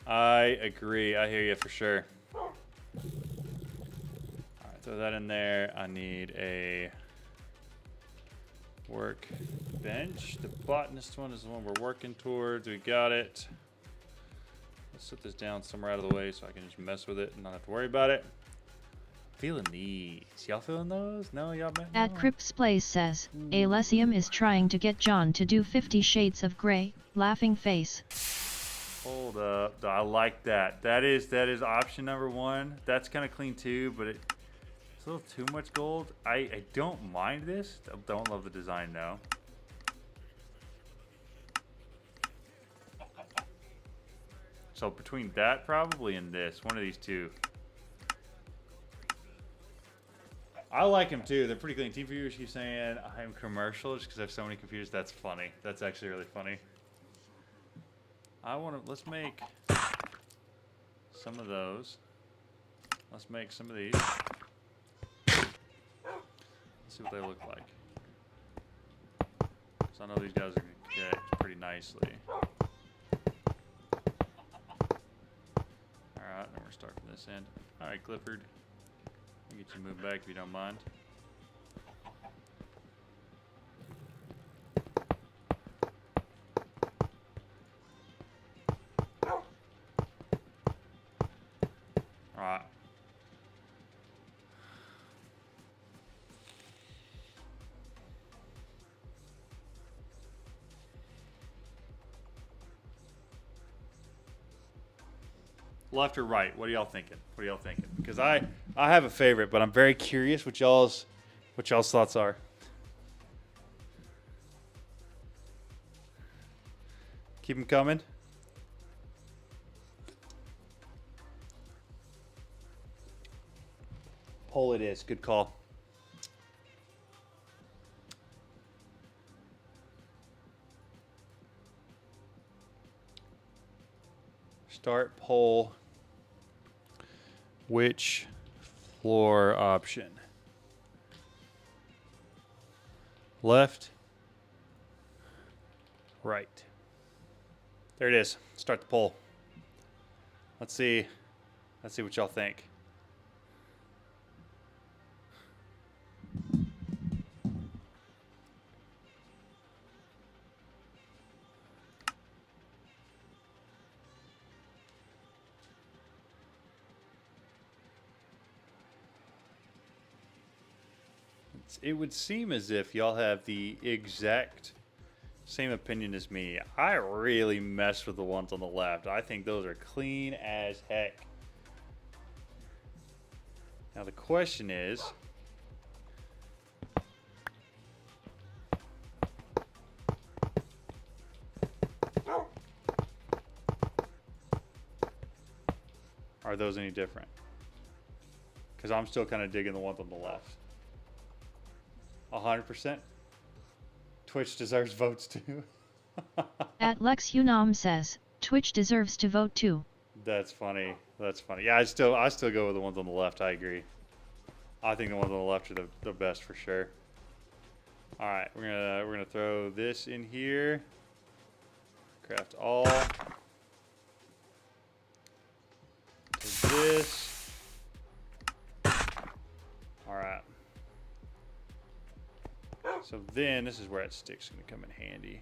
I hear you for sure. All right, throw that in there. I need a workbench. The botanist one is the one we're working towards. We got it. Let's set this down somewhere out of the way so I can just mess with it and not have to worry about it. Feeling these. Y'all feeling those? No, y'all met? At Crips Plays says, Alessium is trying to get John to do 50 Shades of Grey, laughing face. Hold up. I like that. That is option number one. That's kind of clean too, but it's a little too much gold. I don't mind this. I don't love the design though. So between that probably and this, one of these two. I like them too. They're pretty clean. Team viewers keep saying I'm commercial just because I have so many computers. That's funny. That's actually really funny. Let's make some of those. Let's make some of these. Let's see what they look like. So I know these guys are decked pretty nicely. Alright, then we're starting from this end. Alright, Clifford. I'll get you moved back if you don't mind. Alright. Left or right? What are y'all thinking? What are y'all thinking? Because I have a favorite, but I'm very curious what y'all's thoughts are. Keep them coming. Poll it is. Good call. Start poll. Which floor option? Left. Right. There it is. Start the poll. Let's see. Let's see what y'all think. It would seem as if y'all have the exact same opinion as me. I really mess with the ones on the left. I think those are clean as heck. Now the question is, are those any different? Because I'm still kind of digging the ones on the left. 100%. Twitch deserves votes too. At Lex Unam says, Twitch deserves to vote too. That's funny. That's funny. Yeah, I still go with the ones on the left. I agree. I think the ones on the left are the best for sure. All right, we're gonna throw this in here. Craft all. Do this. All right. So then, this is where that stick's going to come in handy.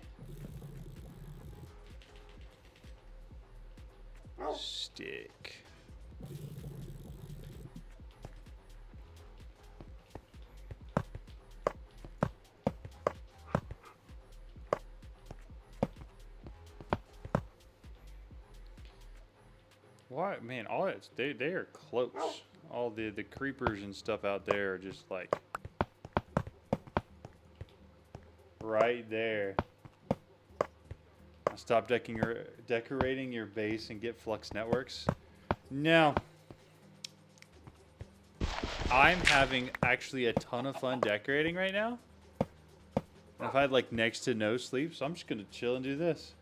Stick. Why, man, all that's, they are close. All the creepers and stuff out there are just like right there. Stop decorating your base and get Flux Networks. No. I'm having actually a ton of fun decorating right now. I've had like next to no sleep, so I'm just gonna chill and do this.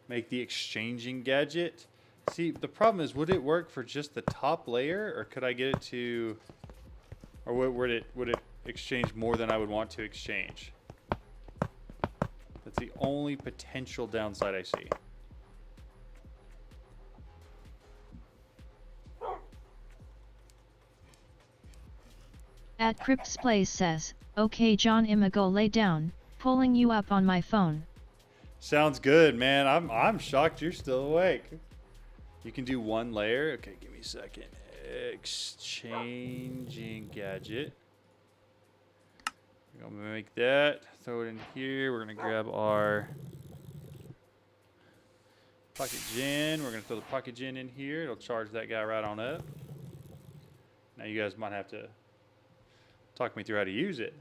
Make the exchanging gadget. See, the problem is, would it work for just the top layer, or could I get it to, or would it exchange more than I would want to exchange? That's the only potential downside I see. At Crypt's Place says, okay John, I'ma go lay down, pulling you up on my phone. Sounds good, man. I'm shocked you're still awake. You can do one layer. Okay, give me a second. Exchanging gadget. We're gonna make that. Throw it in here. We're gonna grab our pocket gen. We're gonna throw the pocket gen in here. It'll charge that guy right on up. Now you guys might have to talk me through how to use it.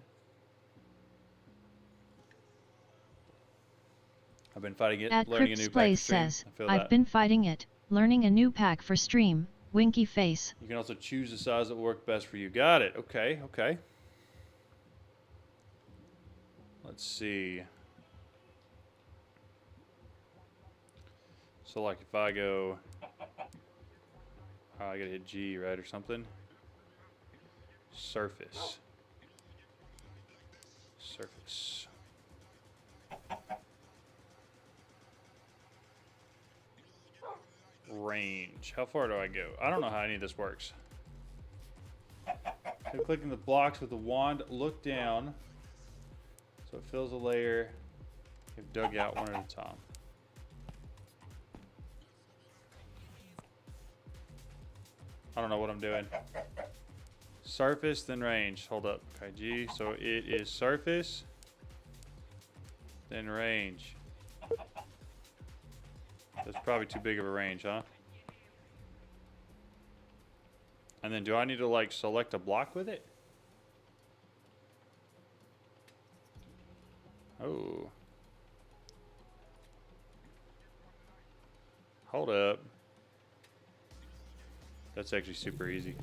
I've been fighting it, At learning a new Crypt's pack Place for stream. says, I feel I've that. been fighting it, learning a new pack for stream, winky face. You can also choose the size that will work best for you. Got it. Okay, okay. Let's see. So like if I go, I gotta hit G, right, or something. Surface. Surface. Range. How far do I go? I don't know how any of this works. So clicking the blocks with the wand, look down. So it fills a layer. You've dug out one at a time. I don't know what I'm doing. Surface, then range. Hold up. Okay, G. So it is surface, then range. That's probably too big of a range, huh? And then do I need to like select a block with it? Oh. Hold up. That's actually super easy.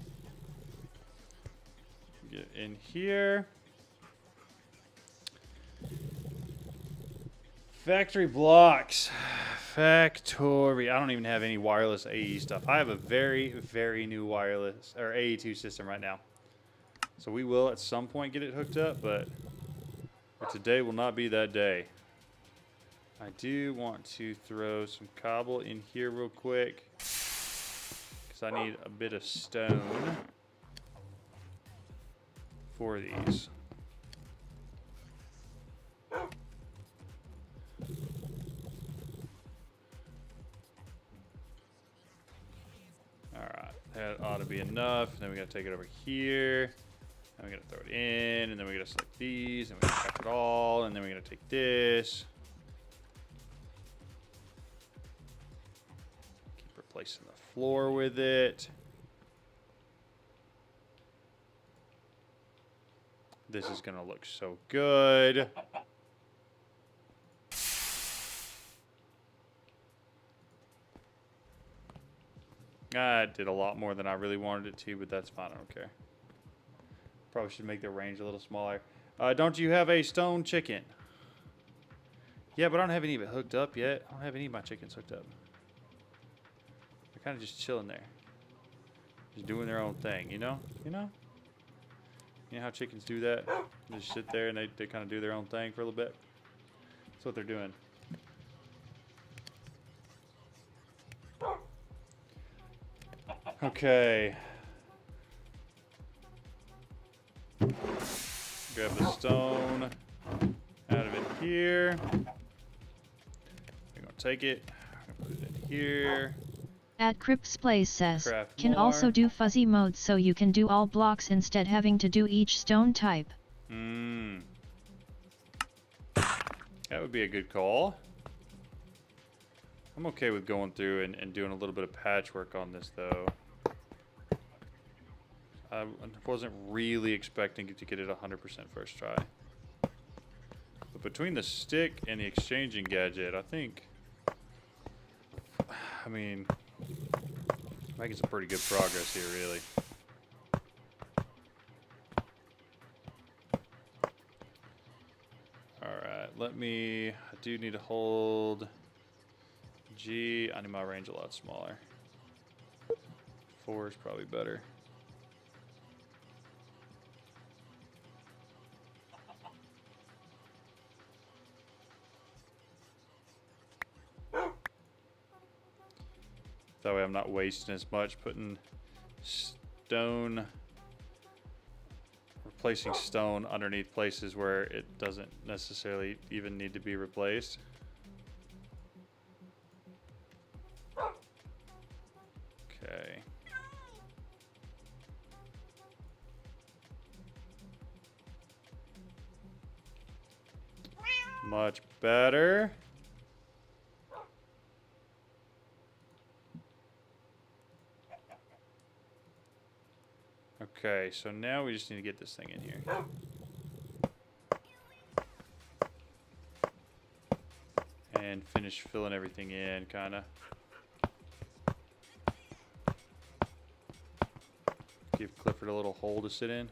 Get in here. Factory blocks. Factory. I don't even have any wireless AE stuff. I have a very, very new wireless or AE2 system right now. So we will at some point get it hooked up, but today will not be that day. I do want to throw some cobble in here real quick because I need a bit of stone for these. Alright, that ought to be enough. And then we gotta take it over here. And we gotta throw it in, and then we gotta select these, and we gotta craft it all, and then we gotta take this. Keep replacing the floor with it. This is gonna look so good. I did a lot more than I really wanted it to, but that's fine, I don't care. Probably should make the range a little smaller. Don't you have a stone chicken? Yeah, but I don't have any of it hooked up yet. I don't have any of my chickens hooked up. They're kind of just chilling there. Just doing their own thing, you know? You know? You know how chickens do that? They just sit there and they kind of do their own thing for a little bit. That's what they're doing. Okay. Grab the stone out of it here. We're gonna take it. We're gonna put it in here. At Crips Plays says, Craft can more. also do fuzzy mode so you can do all blocks instead having to do each stone type. That would be a good call. I'm okay with going through and doing a little bit of patchwork on this though. I wasn't really expecting to get it 100% first try. But between the stick and the exchanging gadget, I think, I mean, making some pretty good progress here, really. Alright, I do need to hold G. I need my range a lot smaller. 4 is probably better. That way I'm not wasting as much putting stone, replacing stone underneath places where it doesn't necessarily even need to be replaced. Okay. Much better. Okay, so now we just need to get this thing in here. And finish filling everything in, kinda. Give Clifford a little hole to sit in.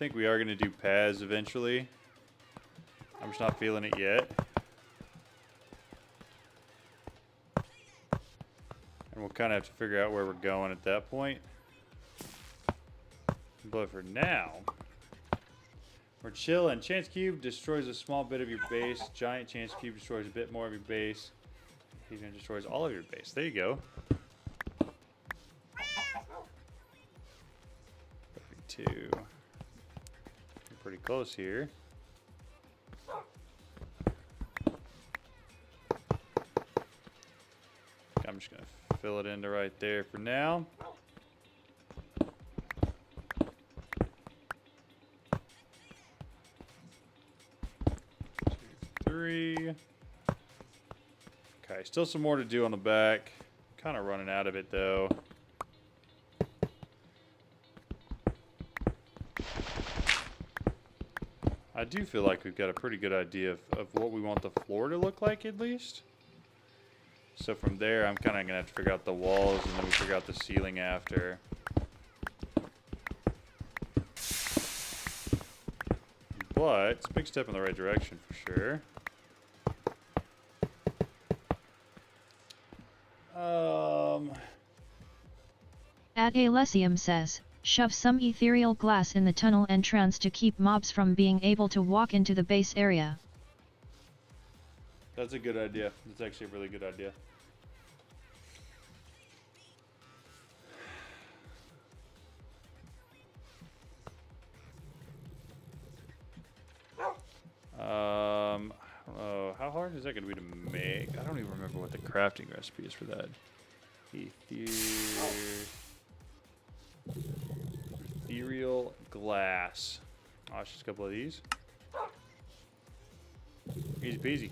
think we are going to do paths eventually. I'm just not feeling it yet. And we'll kind of have to figure out where we're going at that point. But for now, we're chilling. Chance Cube destroys a small bit of your base. Giant Chance Cube destroys a bit more of your base. He's going to destroy all of your base. There you go. 32. Pretty close here. I'm just going to fill it into right there for now. 3. Okay, still some more to do on the back. Kind of running out of it though. I do feel like we've got a pretty good idea of what we want the floor to look like at least. So from there, I'm kind of going to have to figure out the walls and then we figure out the ceiling after. But it's a big step in the right direction for sure. At Alessium says, shove some ethereal glass in the tunnel entrance to keep mobs from being able to walk into the base area. That's a good idea. That's actually a really good idea. I don't know. How hard is that going to be to make? I don't even remember what the crafting recipe is for that. Ethereal glass. Oh, it's just a couple of these. Easy peasy.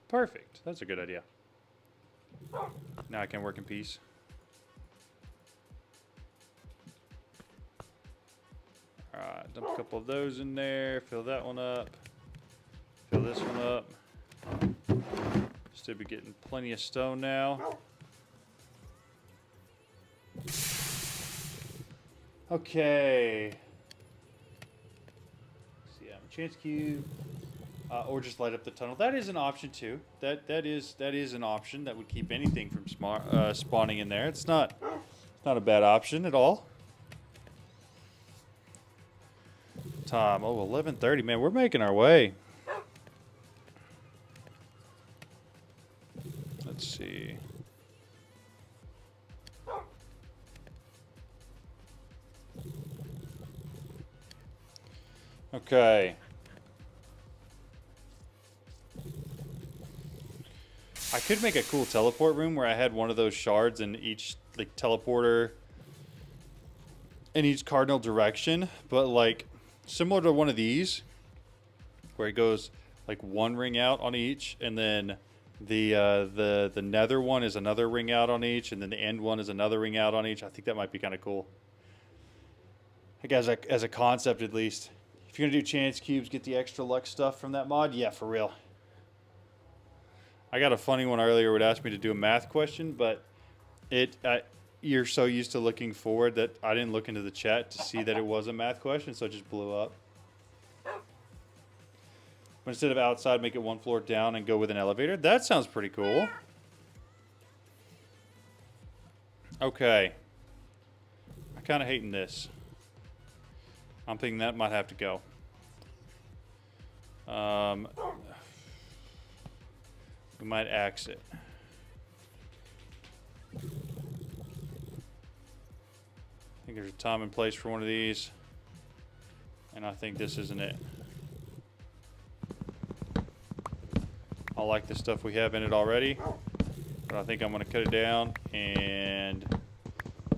Perfect. That's a good idea. Now I can work in peace. Alright, dump a couple of those in there. Fill that one up. Fill this one up. Still be getting plenty of stone now. Okay. So yeah, chance cube. Or just light up the tunnel. That is an option too. That is an option that would keep anything from spawning in there. It's not a bad option at all. Time. Oh, 11:30. Man, we're making our way. Let's see. Okay. I could make a cool teleport room where I had one of those shards in each like teleporter in each cardinal direction, but like similar to one of these where it goes like one ring out on each, and then the nether one is another ring out on each, and then the end one is another ring out on each. I think that might be kind of cool. Like as a concept at least. If you're gonna do chance cubes, get the extra luck stuff from that mod. Yeah, for real. I got a funny one earlier would ask me to do a math question, but you're so used to looking forward that I didn't look into the chat to see that it was a math question, so it just blew up. But instead of outside, make it one floor down and go with an elevator. That sounds pretty cool. Okay. I'm kind of hating this. I'm thinking that might have to go. We might axe it. I think there's a time and place for one of these. And I think this isn't it. I like the stuff we have in it already. But I think I'm going to cut it down. And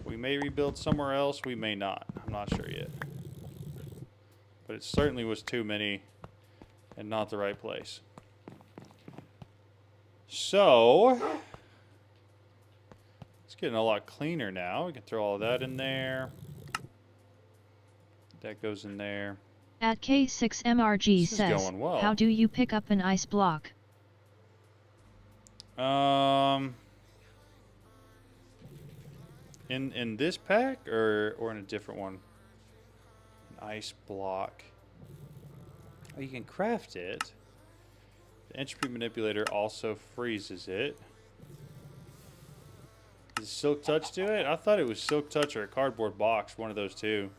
we may rebuild somewhere else. We may not. I'm not sure yet. But it certainly was too many and not the right place. So, it's getting a lot cleaner now. We can throw all of that in there. That goes in there. At K6MRG This is says, going well. how do you pick up an ice block? In this pack or in a different one? An ice block. Oh, you can craft it. The entropy manipulator also freezes it. Does Silk Touch do it? I thought it was Silk Touch or a cardboard box, one of those two.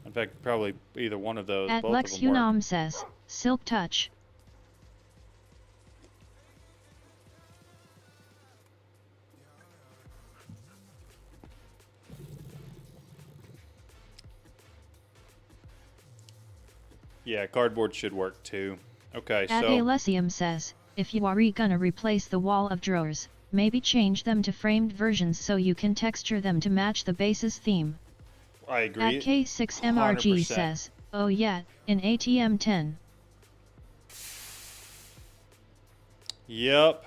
In fact, probably either one of those. At Both Lex of them work. Unam says, Silk Touch. Yeah, cardboard should work too. Okay, At so Alessium says, if you are gonna replace the wall of drawers, maybe change them to framed versions so you can texture them to match the base's theme. I agree. At K6MRG 100%. says, oh yeah, in ATM 10. Yep.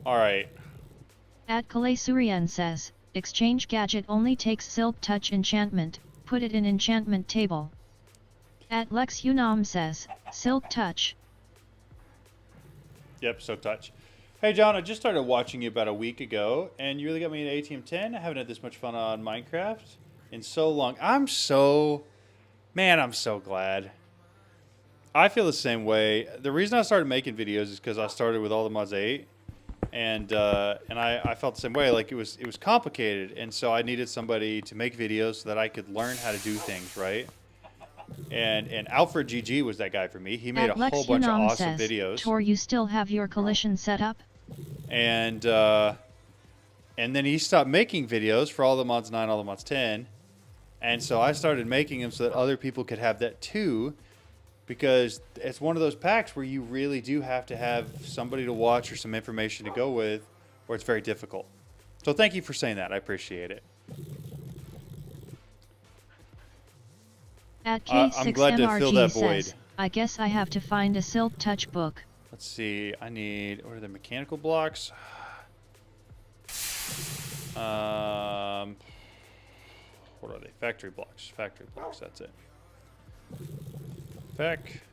Alright. At Kalasurian says, exchange gadget only takes Silk Touch enchantment, put it in enchantment table. At Lex Unam says, Silk Touch. Yep, so touch. Hey John, I just started watching you about a week ago, and you really got me into ATM 10. I haven't had this much fun on Minecraft in so long. I'm so glad. I feel the same way. The reason I started making videos is because I started with all the mods 8, and I felt the same way. Like it was complicated, and so I needed somebody to make videos so that I could learn how to do things right. And Alfred GG was that guy for me. He made a whole bunch of awesome videos. Tor, you still have your collision set up? And then he stopped making videos for all the mods 9, all the mods 10. And so I started making them so that other people could have that too. Because it's one of those packs where you really do have to have somebody to watch or some information to go with, or it's very difficult. So thank you for saying that. I appreciate it. At I'm glad to fill that K6MRG void. says, I guess I have to find a Silk Touch book. Let's see. I need... What are the mechanical blocks? What are they? Factory blocks. Factory blocks. That's it.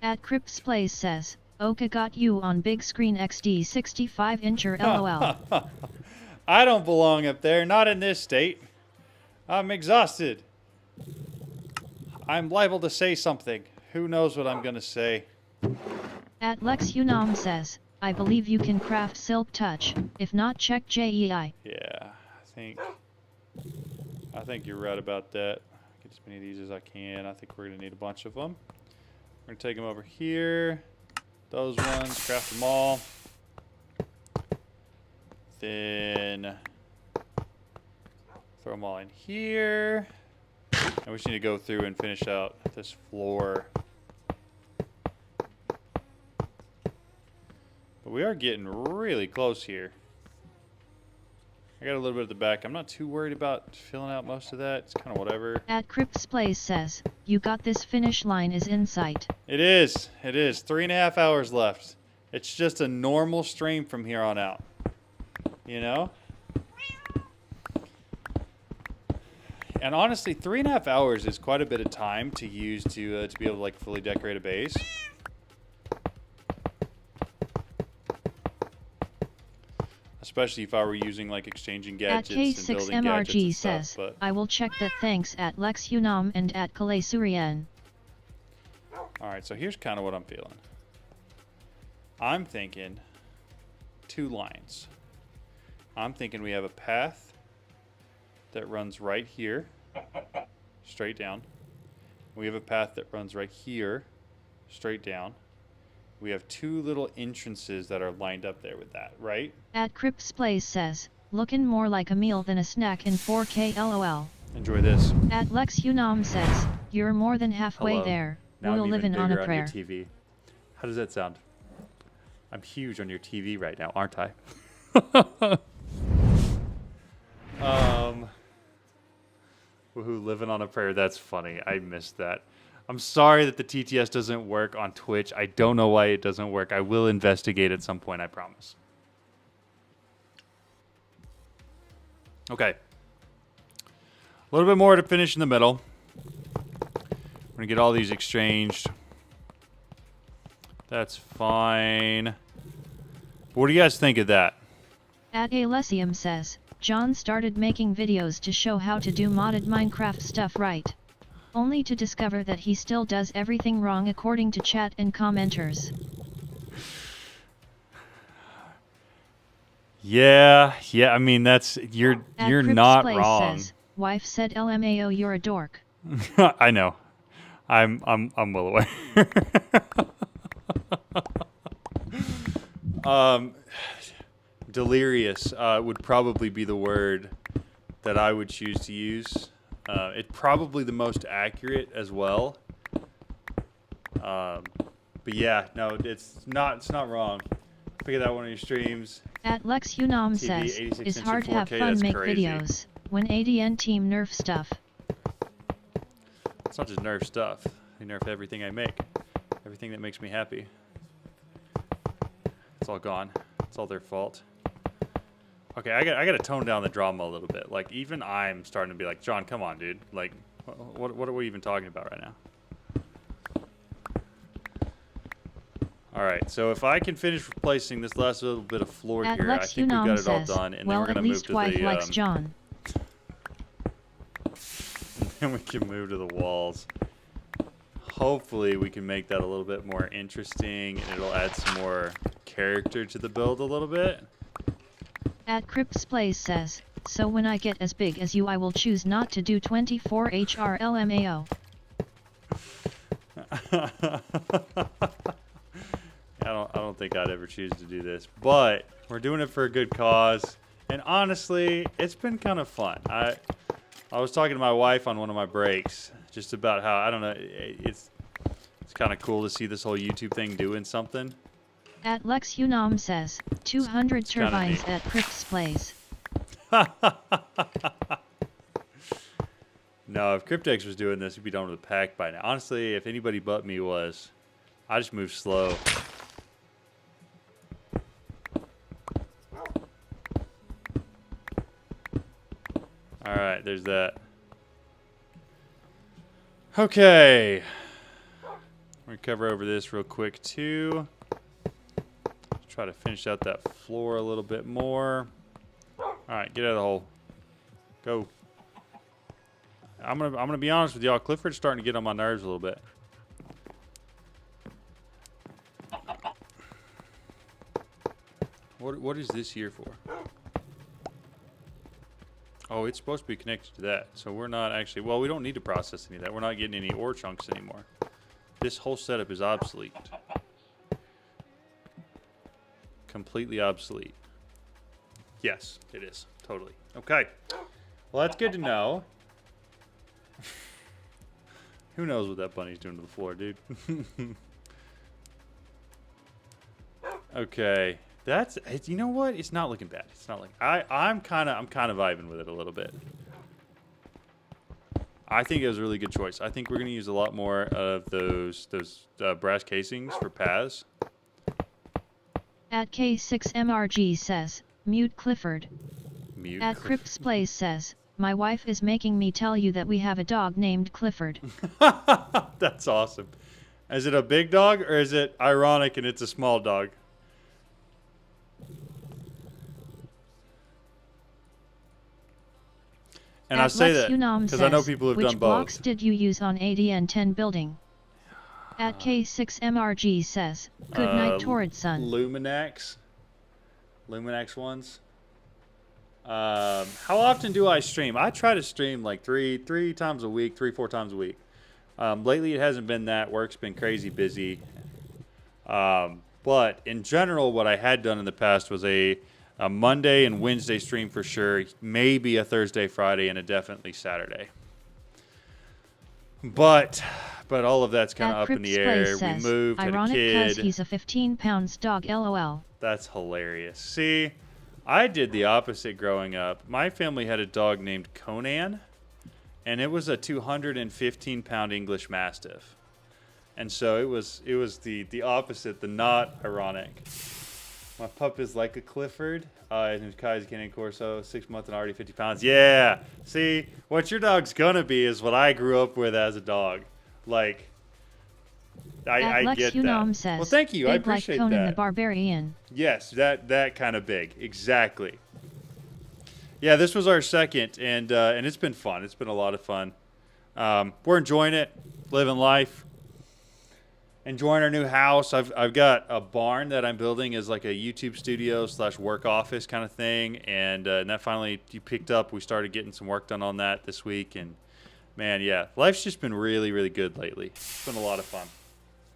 At Crips Plays says, Oka got you on big screen XD 65-incher LOL. I don't belong up there. Not in this state. I'm exhausted. I'm liable to say something. Who knows what I'm going to say? At Lex Unam says, I believe you can craft Silk Touch, if not check JEI. Yeah, I think you're right about that. Get as many of these as I can. I think we're going to need a bunch of them. We're going to take them over here. Those ones, craft them all. Then throw them all in here. And we just need to go through and finish out this floor. But we are getting really close here. I got a little bit at the back. I'm not too worried about filling out most of that. It's kind of whatever. At Crips Plays says, you got this, finish line is in sight. It is. It is. 3.5 hours left. It's just a normal stream from here on out. You know? And honestly, 3.5 hours is quite a bit of time to use to be able to like fully decorate a base. Especially if I were using like exchanging gadgets At and building gadgets K6MRG and says, stuff. But I will check that, thanks at Lex Unam and at Kalasurian. all right, so here's kind of what I'm feeling. I'm thinking 2 lines. I'm thinking we have a path that runs right here, straight down. We have a path that runs right here, straight down. We have 2 little entrances that are lined up there with that, right? At Crips Plays says, looking more like a meal than a snack in 4K LOL. Enjoy this. At Lex Unam says, you're more than halfway Hello. there. Now We'll I'm live even in on a bigger prayer. your TV. How does that sound? I'm huge on your TV right now, aren't I? Woohoo, living on a prayer. That's funny. I missed that. I'm sorry that the TTS doesn't work on Twitch. I don't know why it doesn't work. I will investigate at some point, I promise. Okay. A little bit more to finish in the middle. We're going to get all these exchanged. That's fine. What do you guys think of that? At Alessium says, John started making videos to show how to do modded Minecraft stuff right. Only to discover that he still does everything wrong according to chat and commenters. Yeah, I mean you're not wrong. Says, wife said LMAO you're a dork. I know. I'm well aware. Delirious would probably be the word that I would choose to use. It's probably the most accurate as well. But yeah, no, it's not wrong. Pick at that one of your streams. At Lex Unam TV, says, 86 it's inch hard to 4K, have fun that's make crazy. videos when ADN team nerf stuff. It's not just nerf stuff. They nerf everything I make. Everything that makes me happy. It's all gone. It's all their fault. Okay, I got to tone down the drama a little bit. Like, even I'm starting to be like, John, come on, dude. Like, what are we even talking about right now? All right, so if I can finish replacing this last little bit of floor At here, Lex I think we've Unam got it all says, done, and well, then we're at gonna move least to wife the likes John. and we can move to the walls. Hopefully, we can make that a little bit more interesting, and it'll add some more character to the build a little bit. At Crypts Plays says, so when I get as big as you I will choose not to do 24 HRLMAO. I don't think I'd ever choose to do this, but we're doing it for a good cause, and honestly, it's been kind of fun. I was talking to my wife on one of my breaks just about how, I don't know, it's kind of cool to see this whole YouTube thing doing something. At Lex Unam says, 200 It's kinda turbines neat. at Crypts Plays. No, if Cryptex was doing this, he'd be done with the pack by now. Honestly, if anybody but me was, I just move slow. Alright, there's that. Okay. We're going to cover over this real quick, too. Try to finish out that floor a little bit more. Alright, get out of the hole. Go. I'm gonna be honest with y'all. Clifford's starting to get on my nerves a little bit. What is this here for? Oh, it's supposed to be connected to that. So we're not actually, well, we don't need to process any of that. We're not getting any ore chunks anymore. This whole setup is obsolete. Completely obsolete. Yes, it is. Totally. Okay. Well, that's good to know. Who knows what that bunny's doing to the floor, dude? Okay. You know what? It's not looking bad. It's not like I'm kind of vibing with it a little bit. I think it was a really good choice. I think we're gonna use a lot more of those brass casings for paths. At K6MRG says, mute Clifford. Mute. At Crypts Plays says, my wife is making me tell you that we have a dog named Clifford. That's awesome. Is it a big dog or is it ironic and it's a small dog? And I say that because I know people who've done both. Which blocks both. did you use on ADN 10 building? At K6MRG says, good night Torrid Sun. Luminax ones. How often do I stream? I try to stream like three times a week, 4 times a week. Lately it hasn't been that. Work's been crazy busy. But in general, what I had done in the past was a Monday and Wednesday stream for sure, maybe a Thursday, Friday, and a definitely Saturday. But all of that's kind of up in the air. We moved, had a ironic kid. cause he's a 15 pounds dog LOL. That's hilarious. See, I did the opposite growing up. My family had a dog named Conan, and it was a 215-pound English Mastiff. And so it was the opposite, the not ironic. My pup is like a Clifford. His name's Kai's Canadian Corso, 6 months and already 50 pounds. Yeah. See, what your dog's gonna be is what I grew up with as a dog. Like, I Lex get Unam that. says, Well, thank you. I big like appreciate Conan the that. Barbarian. Yes, that kind of big. Exactly. Yeah, this was our second, and it's been fun. It's been a lot of fun. We're enjoying it, living life, enjoying our new house. I've got a barn that I'm building as like a YouTube studio / work office kind of thing, and that finally picked up. We started getting some work done on that this week, and man, yeah, life's just been really, really good lately. It's been a lot of fun.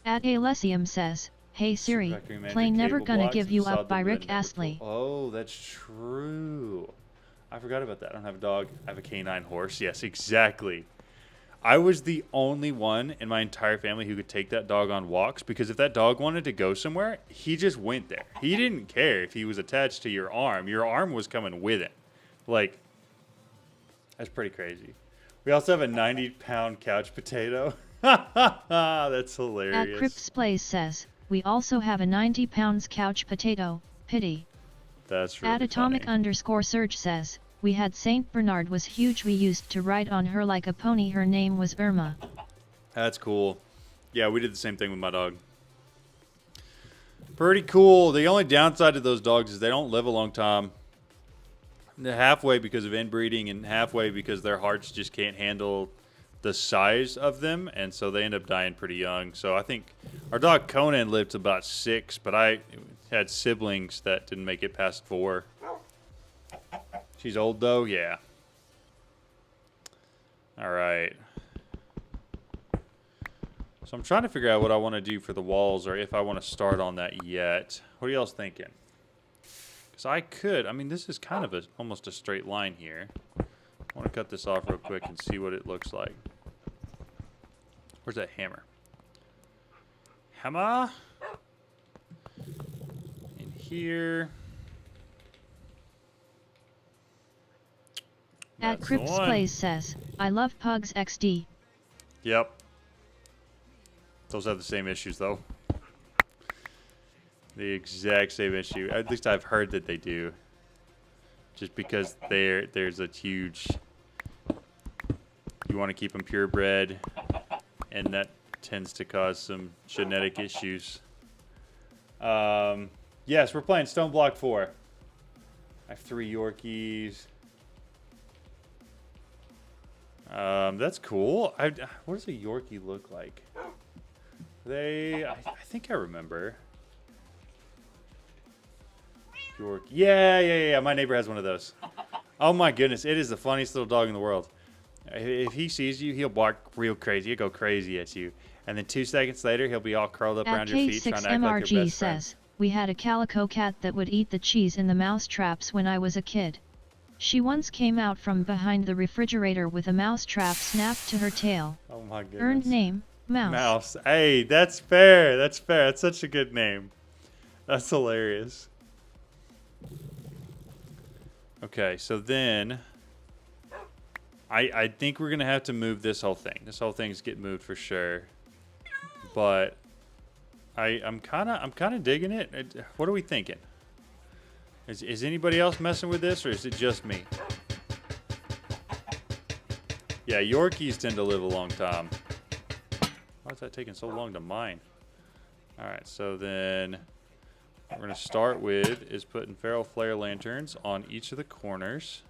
At Alessium says, hey Siri, Superfactory Manager play Never cable Gonna blocks Give and You sod Up by them with a Rick number Astley. 12. Oh, that's true. I forgot about that. I don't have a dog. I have a canine horse. Yes, exactly. I was the only one in my entire family who could take that dog on walks, because if that dog wanted to go somewhere, he just went there. He didn't care if he was attached to your arm. Your arm was coming with him. Like, that's pretty crazy. We also have a 90-pound couch potato. That's hilarious. At Crips Plays says, we also have a 90 pounds couch potato, pity. That's really At Atomic funny. _Surge says, we had Saint Bernard was huge, we used to ride on her like a pony, her name was Irma. That's cool. Yeah, we did the same thing with my dog. Pretty cool. The only downside to those dogs is they don't live a long time. They're halfway because of inbreeding and halfway because their hearts just can't handle the size of them, and so they end up dying pretty young. So I think our dog Conan lived to about 6, but I had siblings that didn't make it past 4. She's old though, yeah. All right. So I'm trying to figure out what I want to do for the walls, or if I want to start on that yet. What are y'all thinking? Because I could. I mean, this is kind of almost a straight line here. I want to cut this off real quick and see what it looks like. Where's that hammer? Hammer. In here. At That's the Crips one. Plays says, I love Pugs XD. Yep. Those have the same issues, though. The exact same issue. At least I've heard that they do. Just because there's a huge... You want to keep them purebred, and that tends to cause some genetic issues. Yes, we're playing Stone Block 4. I have 3 Yorkies. That's cool. What does a Yorkie look like? I think I remember. Yorkie. Yeah. My neighbor has one of those. Oh my goodness, it is the funniest little dog in the world. If he sees you, he'll bark real crazy. He'll go crazy at you. And then 2 seconds later, he'll be all curled up At around your feet trying to act like your K6MRG best friend. says, we had a calico cat that would eat the cheese in the mouse traps when I was a kid. She once came out from behind the refrigerator with a mouse trap snapped to her tail. Oh my goodness. Earned name, Mouse. Mouse. Hey, that's fair. That's fair. That's such a good name. That's hilarious. Okay, so then I think we're gonna have to move this whole thing. This whole thing's getting moved for sure. But I'm kind of digging it. What are we thinking? Is anybody else messing with this, or is it just me? Yeah, Yorkies tend to live a long time. Why is that taking so long to mine? All right, so then what we're going to start with is putting feral flare lanterns on each of the corners.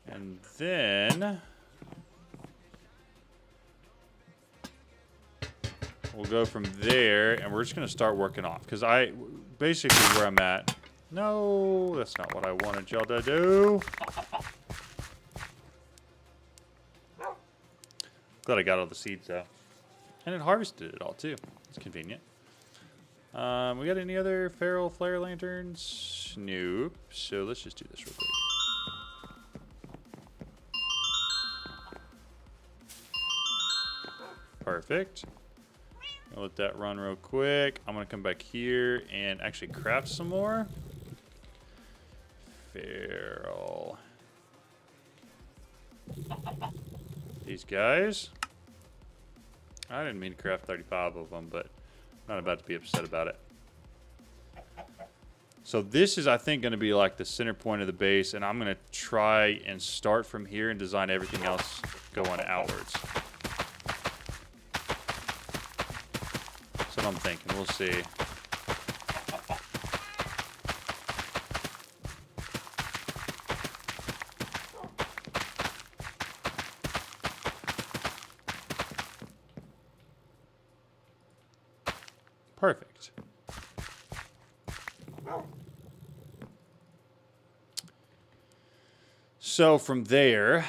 And then we'll go from there, and we're just going to start working off. Because basically where I'm at... No, that's not what I wanted y'all to do. Glad I got all the seeds, though. And it harvested it all, too. It's convenient. We got any other feral flare lanterns? Nope. So let's just do this real quick. Perfect. I'll let that run real quick. I'm going to come back here and actually craft some more. Feral. These guys. I didn't mean to craft 35 of them, but I'm not about to be upset about it. So this is, I think, going to be like the center point of the base, and I'm going to try and start from here and design everything else going outwards. That's what I'm thinking. We'll see. Perfect. So from there,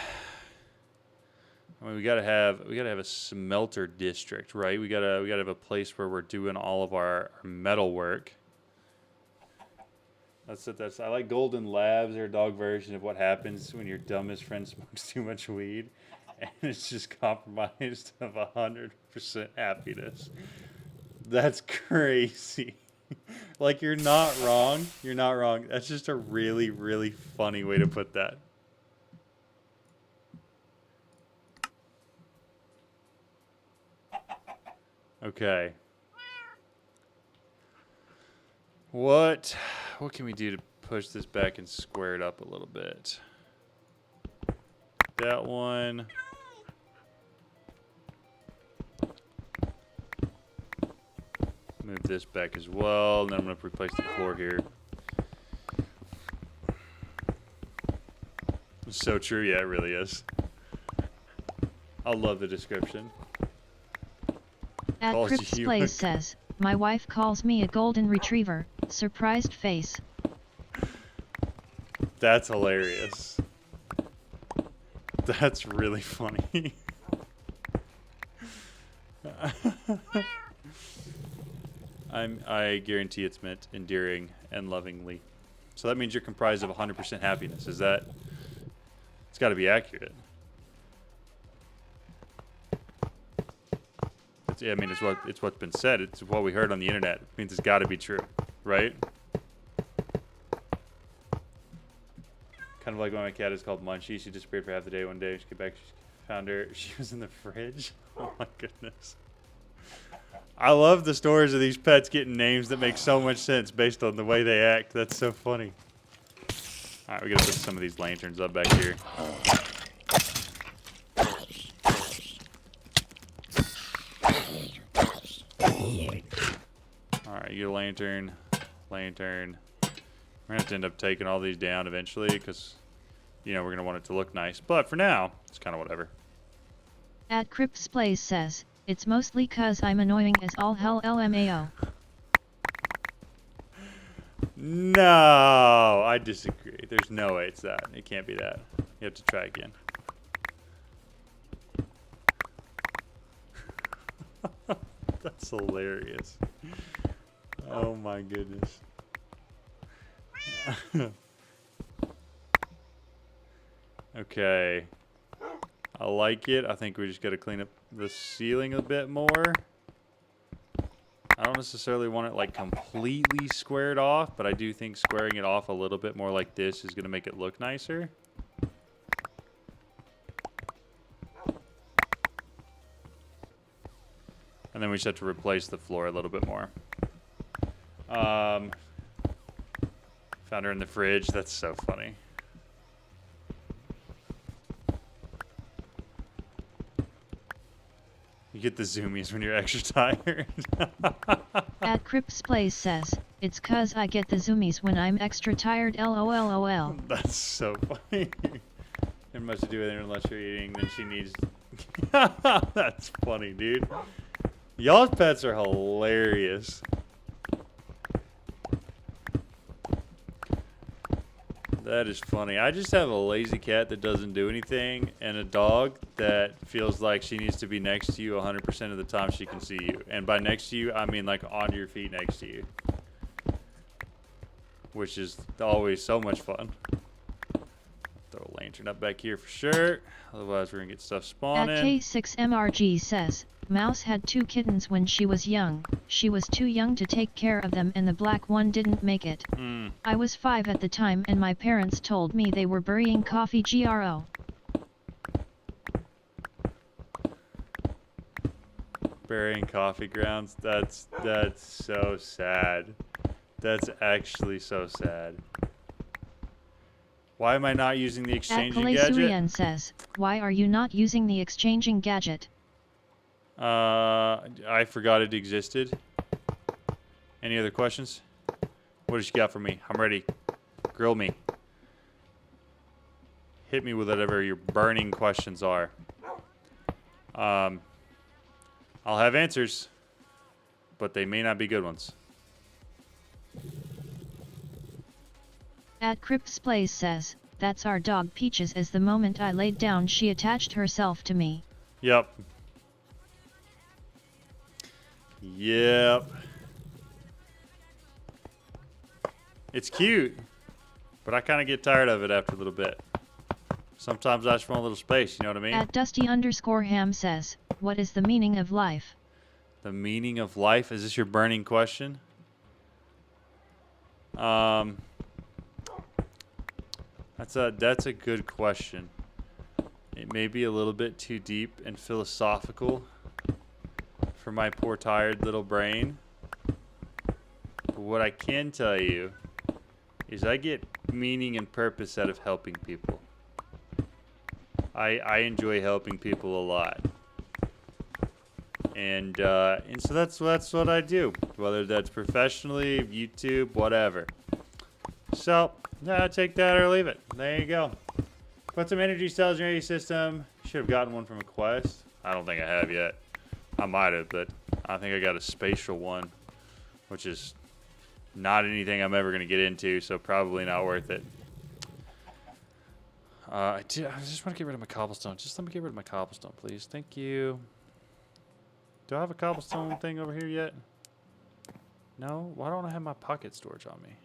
I mean, we gotta have a smelter district, right? We gotta have a place where we're doing all of our metal work. That's I like Golden Labs, their dog version of what happens when your dumbest friend smokes too much weed, and it's just compromised of 100% happiness. That's crazy. Like, you're not wrong. You're not wrong. That's just a really, really funny way to put that. Okay. What can we do to push this back and square it up a little bit? That one. Move this back as well. And then I'm going to replace the floor here. It's so true. Yeah, it really is. I love the description. At Crip's Place says, my wife calls me a golden retriever, surprised face. That's hilarious. That's really funny. I guarantee it's meant endearing and lovingly. So that means you're comprised of 100% happiness. Is that? It's got to be accurate. I mean, it's what's been said. It's what we heard on the internet. It means it's got to be true, right? Kind of like when my cat is called Munchie. She disappeared for half the day one day. She came back. She found her. She was in the fridge. Oh my goodness. I love the stories of these pets getting names that make so much sense based on the way they act. That's so funny. All right, we gotta put some of these lanterns up back here. Alright, you get a lantern. Lantern. We're gonna have to end up taking all these down eventually because, you know, we're gonna want it to look nice. But for now, it's kind of whatever. At Crip's Place says, it's mostly cause I'm annoying as all hell LMAO. No, I disagree. There's no way it's that. It can't be that. You have to try again. That's hilarious. Oh my goodness. Okay. I like it. I think we just got to clean up the ceiling a bit more. I don't necessarily want it like completely squared off, but I do think squaring it off a little bit more like this is going to make it look nicer. And then we just have to replace the floor a little bit more. Found her in the fridge. That's so funny. You get the zoomies when you're extra tired. At Crip's Place says, it's cause I get the zoomies when I'm extra tired LOLOL. That's so funny. Not much to do with it unless you're eating, then she needs... That's funny, dude. Y'all's pets are hilarious. That is funny. I just have a lazy cat that doesn't do anything and a dog that feels like she needs to be next to you 100% of the time she can see you. And by next to you, I mean like on your feet next to you. Which is always so much fun. Throw a lantern up back here for sure. Otherwise, we're going to get stuff spawning. At K6MRG says, Mouse had 2 kittens when she was young. She was too young to take care of them and the black one didn't make it. I was 5 at the time and my parents told me they were burying coffee GRO. Burying coffee grounds. That's so sad. That's actually so sad. Why am I not using the exchanging gadget? Surian says, why are you not using the exchanging gadget? I forgot it existed. Any other questions? What does you got for me? I'm ready. Grill me. Hit me with whatever your burning questions are. I'll have answers, but they may not be good ones. At Crips Plays says, that's our dog Peaches. As the moment I laid down she attached herself to me. Yep. Yep. It's cute, but I kind of get tired of it after a little bit. Sometimes I just want a little space, you know what I mean? At Dusty_Ham says, what is the meaning of life? The meaning of life? Is this your burning question? That's a good question. It may be a little bit too deep and philosophical for my poor tired little brain. But what I can tell you is I get meaning and purpose out of helping people. I enjoy helping people a lot. And so that's what I do, whether that's professionally, YouTube, whatever. So, yeah, take that or leave it. There you go. Put some energy cells in your system. Should have gotten one from a quest. I don't think I have yet. I might have, but I think I got a spatial one, which is not anything I'm ever going to get into, so probably not worth it. I just want to get rid of my cobblestone. Just let me get rid of my cobblestone, please. Thank you. Do I have a cobblestone thing over here yet? No? Why don't I have my pocket storage on me?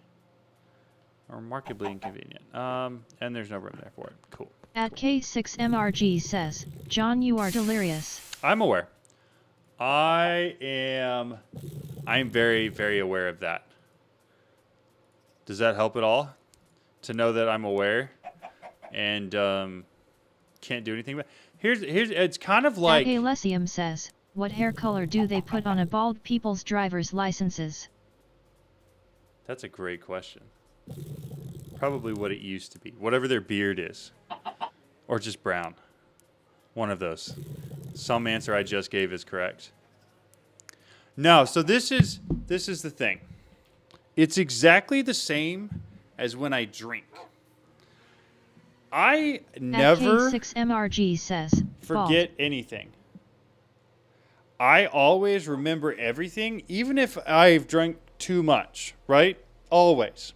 Remarkably inconvenient. And there's no room there for it. Cool. At K6MRG says, John, you are delirious. I'm aware. I'm very, very aware of that. Does that help at all? To know that I'm aware and can't do anything about it? Here's it's kind of like... At Alessium says, what hair color do they put on a bald people's driver's licenses? That's a great question. Probably what it used to be. Whatever their beard is. Or just brown. One of those. Some answer I just gave is correct. No, so this is the thing. It's exactly the same as when I drink. I never K6MRG says, forget anything. I always remember everything, even if I've drank too much, right? Always.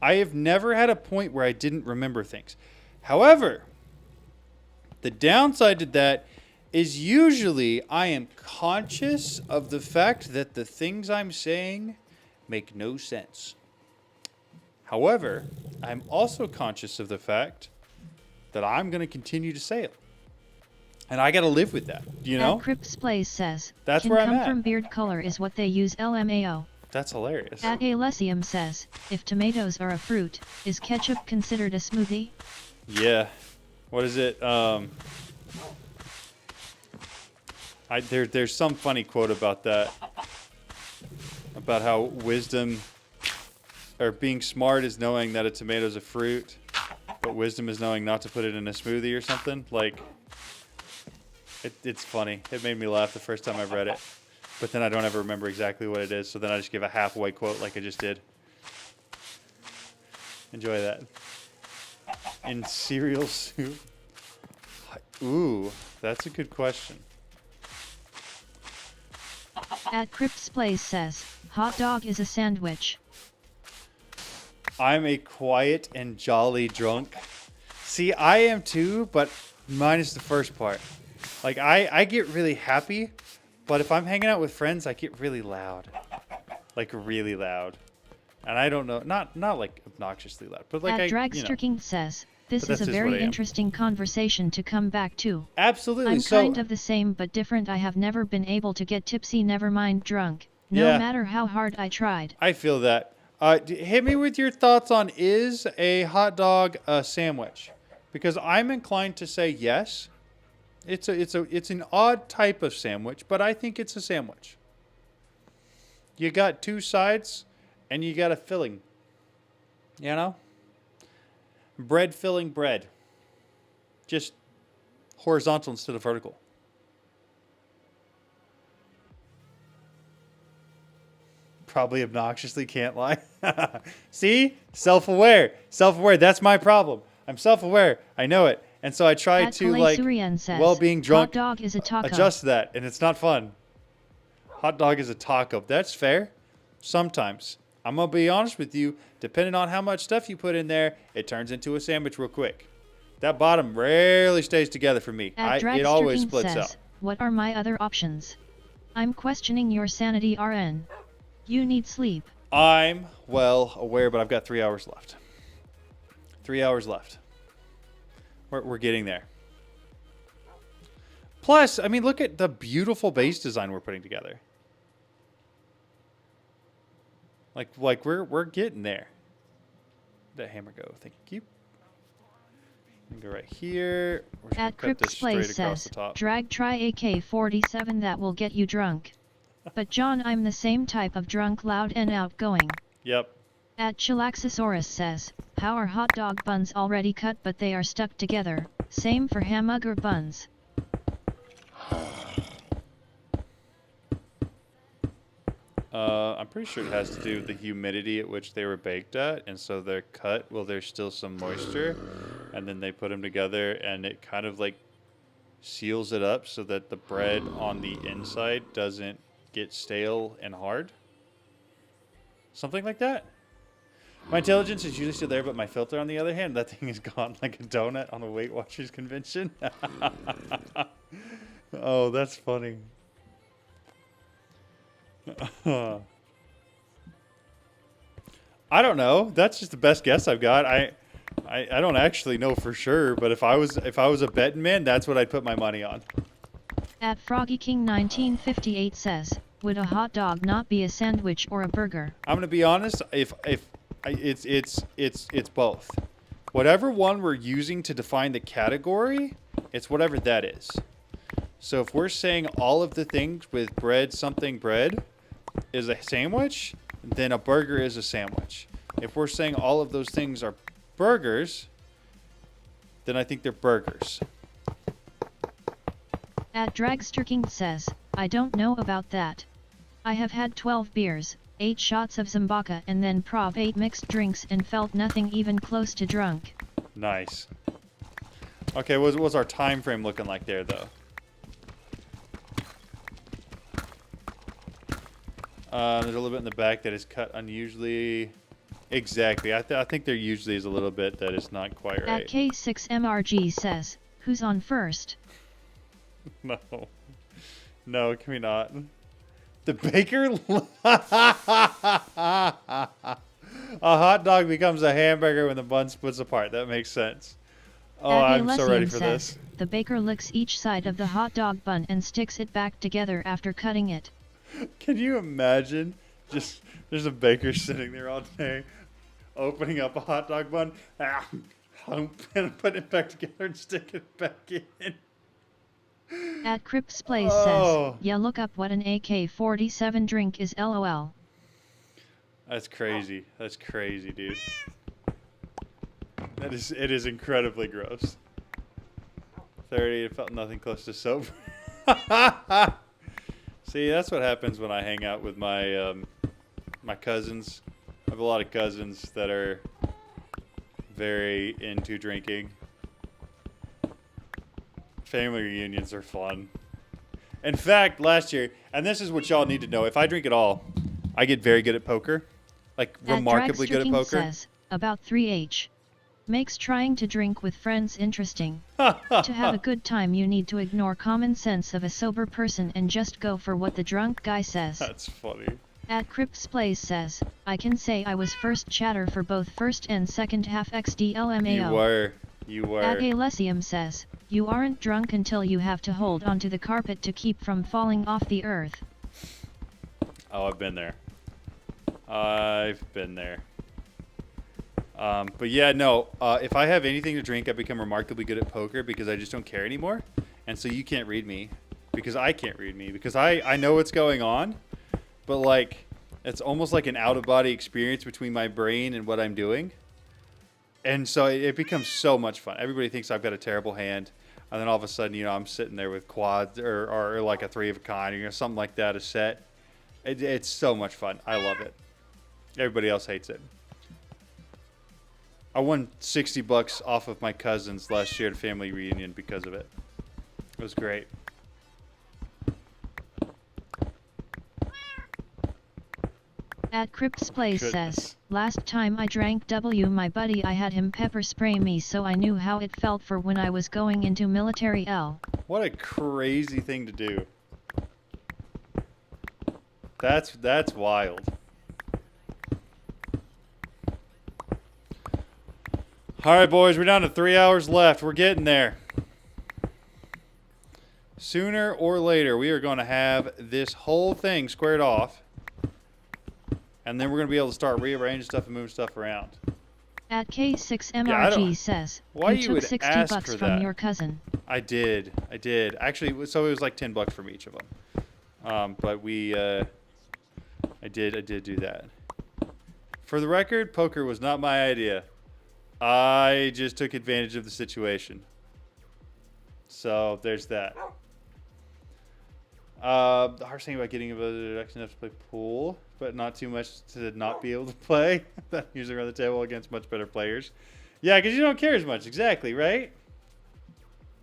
I have never had a point where I didn't remember things. However, the downside to that is usually I am conscious of the fact that the things I'm saying make no sense. However, I'm also conscious of the fact that I'm going to continue to say it. And I got to live with that, you know? At Crips Plays says, that's can where I'm come at. from beard color is what they use LMAO. That's hilarious. At Alessium says, if tomatoes are a fruit, is ketchup considered a smoothie? Yeah. What is it? There's some funny quote about that. About how wisdom or being smart is knowing that a tomato's a fruit, but wisdom is knowing not to put it in a smoothie or something. Like, it's funny. It made me laugh the first time I read it. But then I don't ever remember exactly what it is, so then I just give a halfway quote like I just did. Enjoy that. In cereal soup? Ooh, that's a good question. At Crips Plays says, hot dog is a sandwich. I'm a quiet and jolly drunk. See, I am too, but minus the first part. Like, I get really happy, but if I'm hanging out with friends, I get really loud. Like, really loud. And I don't know, not like obnoxiously loud, but like At Dragster King says, this is a very interesting conversation to come back to. Absolutely. I'm kind of the same but different. I have never been able to get tipsy, never mind drunk. No matter how hard I tried. I feel that. Hit me with your thoughts on, is a hot dog a sandwich? Because I'm inclined to say yes. It's an odd type of sandwich, but I think it's a sandwich. You got two sides, And you got a filling. You know? Bread filling bread. Just horizontal instead of vertical. Probably obnoxiously, can't lie. See? Self-aware. Self-aware. That's my problem. I'm self-aware. I know it. And so I try At to, Kalei like, Surian says, while being drunk, hot dog is a taco. adjust that. And it's not fun. Hot dog is a taco. That's fair. Sometimes. I'm going to be honest with you. Depending on how much stuff you put in there, it turns into a sandwich real quick. That bottom rarely stays together for me. It always splits says, out. What are my other options? I'm questioning your sanity, RN. You need sleep. I'm well aware, but I've got 3 hours left. 3 hours left. We're getting there. Plus, I mean, look at the beautiful base design we're putting together. Like we're getting there. Where'd that hammer go? Thank you. Go right here. We're just At gonna cut this Crypt's Place straight across says, the top. drag try AK-47 that will get you drunk. But John, I'm the same type of drunk, loud and outgoing. Yep. At Chilaxosaurus says, how are hot dog buns already cut but they are stuck together? Same for hamburger buns. I'm pretty sure it has to do with the humidity at which they were baked at, and so they're cut while there's still some moisture, and then they put them together, and it kind of like seals it up so that the bread on the inside doesn't get stale and hard. Something like that. My intelligence is usually still there, but my filter, on the other hand, that thing is gone like a donut on a Weight Watchers convention. Oh, that's funny. I don't know. That's just the best guess I've got. I don't actually know for sure, but if I was a betting man, that's what I'd put my money on. At Froggy King 1958 says, would a hot dog not be a sandwich or a burger? I'm gonna be honest. It's both. Whatever one we're using to define the category, it's whatever that is. So if we're saying all of the things with bread, something bread, is a sandwich, then a burger is a sandwich. If we're saying all of those things are burgers, then I think they're burgers. At Dragster King says, I don't know about that. I have had 12 beers, 8 shots of Zambaka and then prov 8 mixed drinks and felt nothing even close to drunk. Nice. Okay, what's our time frame looking like there, though? There's a little bit in the back that is cut unusually. Exactly. I think there usually is a little bit that is not quite right. At K6MRG says, who's on first? No. No, can we not? The baker? A hot dog becomes a hamburger when the bun splits apart. That makes sense. Oh, I'm so ready for this. The baker licks each side of the hot dog bun and sticks it back together after cutting it. Can you imagine? Just there's a baker sitting there all day, opening up a hot dog bun, and putting it back together and sticking it back in. At Crip's Place says, yeah, look up what an AK-47 drink is, LOL. That's crazy. That's crazy, dude. It is incredibly gross. 30, it felt nothing close to sober. See, that's what happens when I hang out with my my cousins. I have a lot of cousins that are very into drinking. Family reunions are fun. In fact, last year, and this is what y'all need to know, if I drink at all, I get very good at poker. Like, remarkably good at poker. Says, about 3H. Makes trying to drink with friends interesting. To have a good time you need to ignore common sense of a sober person and just go for what the drunk guy says. That's funny. At Crip's Place says, I can say I was first chatter for both first and second half XDLMAO. You were. At Alessium says, you aren't drunk until you have to hold onto the carpet to keep from falling off the earth. Oh, I've been there. I've been there. But yeah, no, if I have anything to drink, I become remarkably good at poker because I just don't care anymore. And so you can't read me because I can't read me because I know what's going on. But like, It's almost like an out-of-body experience between my brain and what I'm doing. And so it becomes so much fun. Everybody thinks I've got a terrible hand. And then all of a sudden, you know, I'm sitting there with quads or like a 3 of a kind, or, you know, something like that, a set. It's so much fun. I love it. Everybody else hates it. I won $60 off of my cousins last year at a family reunion because of it. It was great. At Cripps Place Goodness. says, last time I drank my buddy I had him pepper spray me so I knew how it felt for when I was going into military L. What a crazy thing to do. That's wild. All right, boys, we're down to 3 hours left. We're getting there. Sooner or later, we are going to have this whole thing squared off. And then we're going to be able to start rearranging stuff and moving stuff around. At K6MRG says, why you you took would $60 ask bucks for from that. your cousin. I did. Actually, so it was like $10 from each of them. But we, I did do that. For the record, poker was not my idea. I just took advantage of the situation. So there's that. The hardest thing about getting a deduction enough to play pool, but not too much to not be able to play. That usually around the table against much better players. Yeah, because you don't care as much. Exactly, right?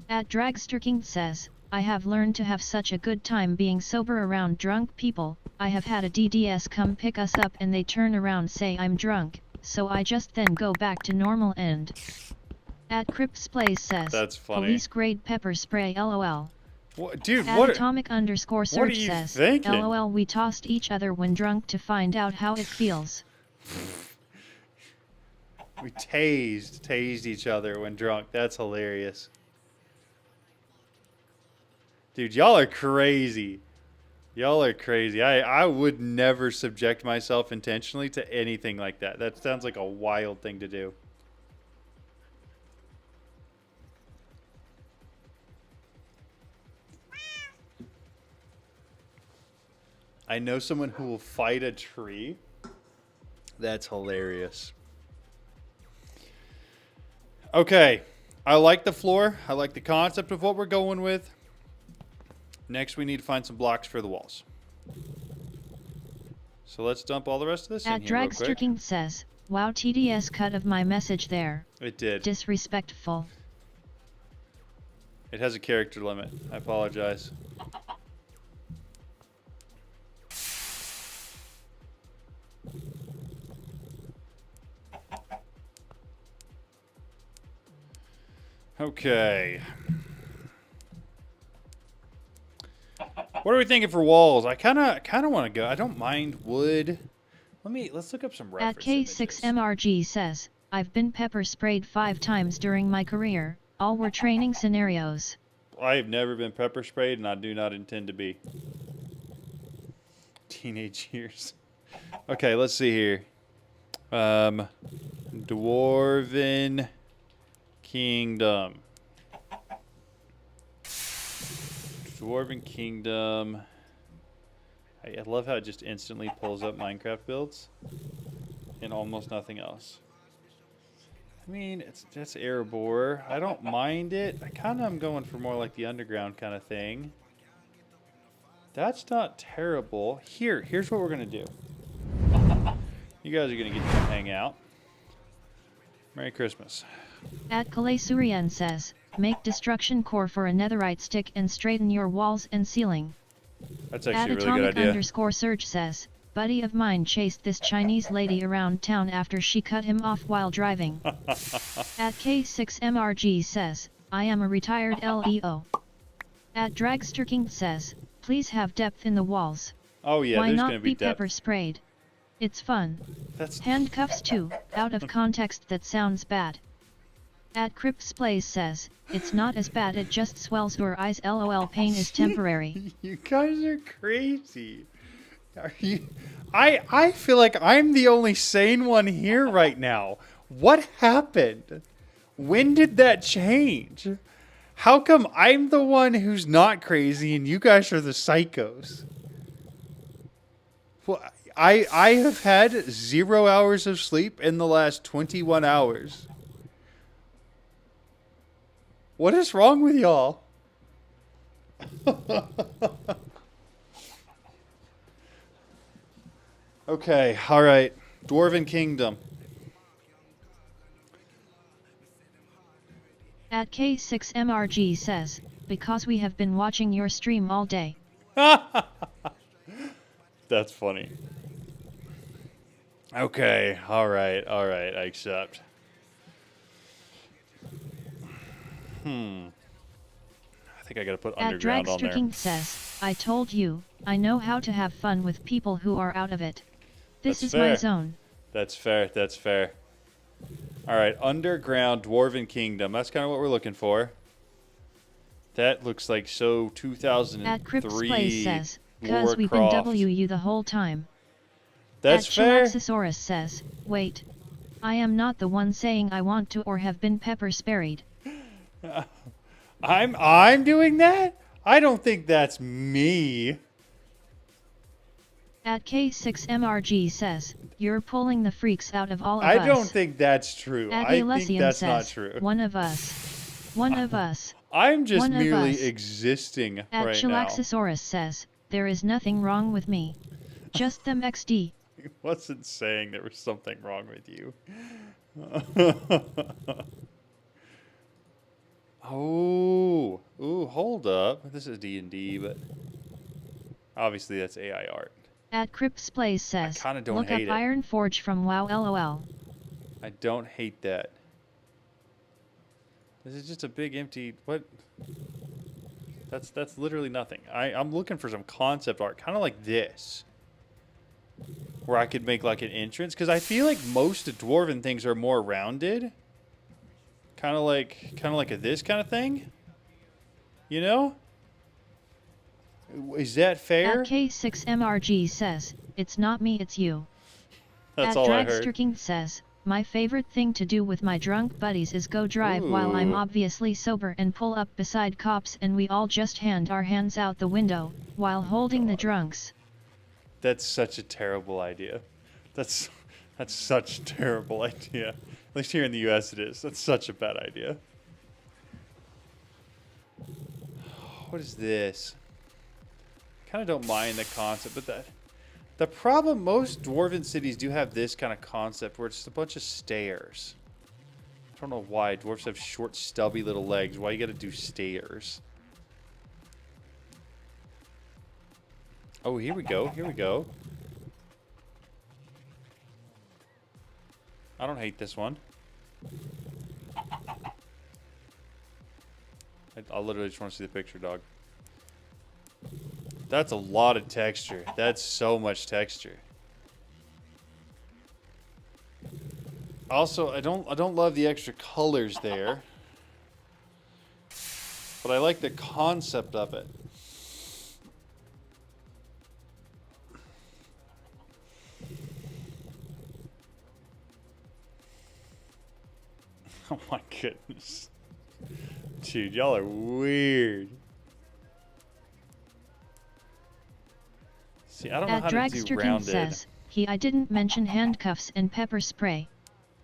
At Dragsterking says, I have learned to have such a good time being sober around drunk people. I have had a DDS come pick us up and they turn around say I'm drunk, so I just then go back to normal and... At Cripps Place says, That's funny. police grade pepper spray LOL. What, dude, At what? atomic_search you says, thinking? LOL we tossed each other when drunk to find out how it feels. We tased each other when drunk. That's hilarious. Dude, y'all are crazy. Y'all are crazy. I would never subject myself intentionally to anything like that. That sounds like a wild thing to do. I know someone who will fight a tree. That's hilarious. Okay. I like the floor. I like the concept of what we're going with. Next, we need to find some blocks for the walls. So let's dump all the rest of this in At here real quick. Dragsterking says, wow TDS cut of my message there. It did. Disrespectful. It has a character limit. I apologize. Okay. What are we thinking for walls? I kind of want to go. I don't mind wood. Let's look up some At reference images. K6MRG says, I've been pepper sprayed 5 times during my career. All were training scenarios. I have never been pepper sprayed, and I do not intend to be. Teenage years. Okay, let's see here. Dwarven Kingdom. Dwarven Kingdom. I love how it just instantly pulls up Minecraft builds and almost nothing else. I mean, that's Erebor. I don't mind it. I kind of am going for more like the underground kind of thing. That's not terrible. Here's what we're going to do. You guys are going to get to come hang out. Merry Christmas. At Kalaysurian says, make destruction core for a netherite stick and straighten your walls and ceiling. That's At actually a really good idea. atomic_surge says, buddy of mine chased this Chinese lady around town after she cut him off while driving. At K6MRG says, I am a retired LEO. At Dragsterking says, please have depth in the walls. Oh yeah, Why there's not going to be depth. pepper sprayed? It's fun. That's Handcuffs too, out of context that sounds bad. At Cripps Place says, it's not as bad, it just swells your eyes, LOL pain is temporary. You guys are crazy. Are you? I feel like I'm the only sane one here right now. What happened? When did that change? How come I'm the one who's not crazy and you guys are the psychos? Well, I have had 0 hours of sleep in the last 21 hours. What is wrong with y'all? Okay, all right. Dwarven Kingdom. At K6MRG says, because we have been watching your stream all day. That's funny. Okay, all right, I accept. I think I gotta put At underground on there. Dragsterking says, I told you, I know how to have fun with people who are out of it. This That's is my fair. zone. That's fair, that's fair. All right, underground Dwarven Kingdom. That's kind of what we're looking for. That looks like so 2003. At Crips Place says, cuz Lara we've been Croft. W you the whole time. That's At fair. Chilaxosaurus says, wait. I am not the one saying I want to or have been pepper sprayed. I'm doing that? I don't think that's me. At K6MRG says, you're pulling the freaks out of all of us. I don't think that's true. At I Alessium think that's says, not true. one of us. One of us. I'm just one of merely us. existing At right now. Chilaxosaurus says, there is nothing wrong with me. Just them XD. He wasn't saying there was something wrong with you. Oh, ooh, hold up. This is D&D, but obviously that's AI art. At Crips Plays says, kinda don't look up hate it. Iron Forge from WoW LOL. I don't hate that. This is just a big empty, what? That's literally nothing. I'm looking for some concept art, kind of like this. Where I could make like an entrance, because I feel like most dwarven things are more rounded. Kind of like this kind of thing. You know? Is that fair? At K6MRG says, it's not me, it's you. That's At all I heard. Dragsterking says, my favorite thing to do with my drunk buddies is go drive while I'm Ooh. obviously sober and pull up beside cops and we all just hand our hands out the window, while holding the drunks. That's such a terrible idea. That's such a terrible idea. At least here in the US it is. That's such a bad idea. What is this? Kind of don't mind the concept, but the problem, most dwarven cities do have this kind of concept where it's just a bunch of stairs. I don't know why. Dwarves have short, stubby little legs. Why you gotta do stairs? Oh, here we go. Here we go. I don't hate this one. I literally just want to see the picture, dog. That's a lot of texture. That's so much texture. Also, I don't love the extra colors there. But I like the concept of it. Oh my goodness. Dude, y'all are weird. See, I don't know At how to do Dragsterking rounded. says, I didn't mention handcuffs and pepper spray.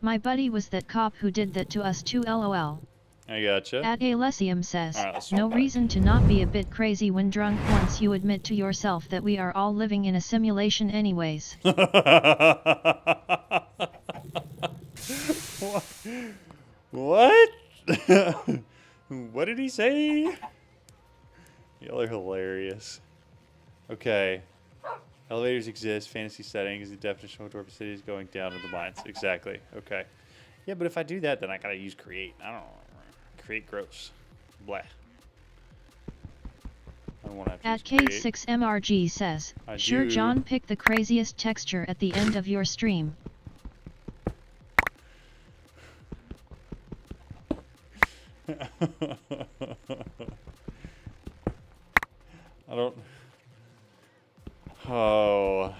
My buddy was that cop who did that to us too LOL. I gotcha. At Alessium says, Alright, let's no swap back. reason to not be a bit crazy when drunk once you admit to yourself that we are all living in a simulation anyways. What? What did he say? Y'all are hilarious. Okay. Elevators exist. Fantasy settings. The definition of a dwarven city is going down in the mines. Exactly. Okay. Yeah, but if I do that, then I gotta use create. I don't know. Create gross. Blah. I don't want to have to At use create. K6MRG says, I sure do. John picked the craziest texture at the end of your stream. I don't... Oh.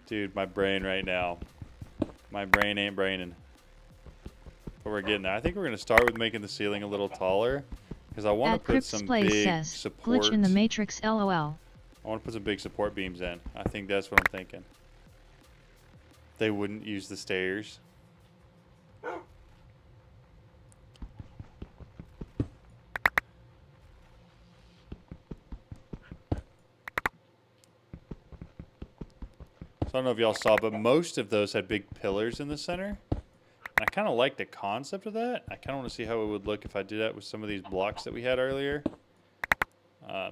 Dude, my brain right now. My brain ain't braining. But we're getting there. I think we're going to start with making the ceiling a little taller. Because I want to At put Crips some Place big says, support. glitch in the Matrix LOL. I want to put some big support beams in. I think that's what I'm thinking. They wouldn't use the stairs. So I don't know if y'all saw, but most of those had big pillars in the center. And I kind of like the concept of that. I kind of want to see how it would look if I did that with some of these blocks that we had earlier.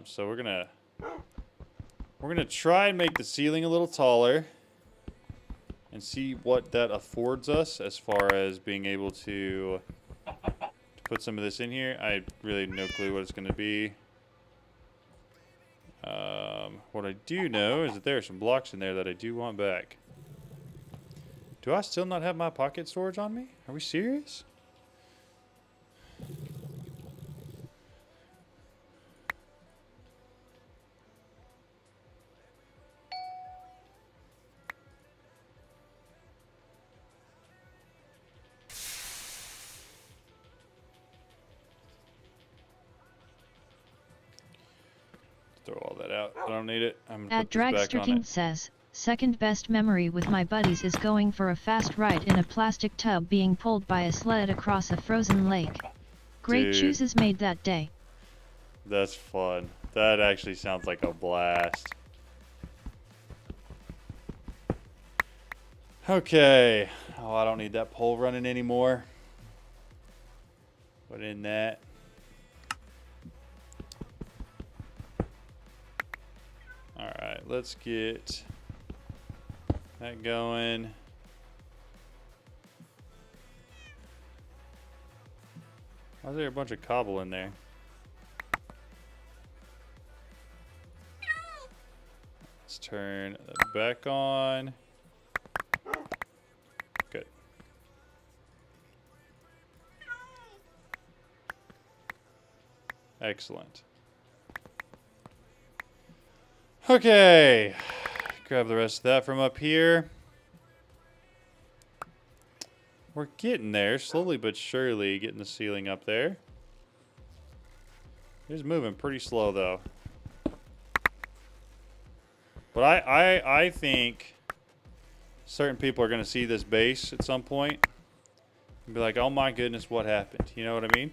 So we're gonna try and make the ceiling a little taller and see what that affords us as far as being able to put some of this in here. I really have no clue what it's gonna be. What I do know is that there are some blocks in there that I do want back. Do I still not have my pocket storage on me? Are we serious? Throw all that out. I don't need it. I'm gonna At put this back on Dragster it. says, second best memory with my buddies is going for a fast ride in a plastic tub being pulled by a sled across a frozen lake. Great Dude. choices made that day. That's fun. That actually sounds like a blast. Okay. Oh, I don't need that pole running anymore. Put in that. Alright, let's get that going. Why is there a bunch of cobble in there? Let's turn that back on. Good. Excellent. Okay. Grab the rest of that from up here. We're getting there, slowly but surely, getting the ceiling up there. It's moving pretty slow, though. But I think certain people are going to see this base at some point and be like, oh my goodness, what happened? You know what I mean?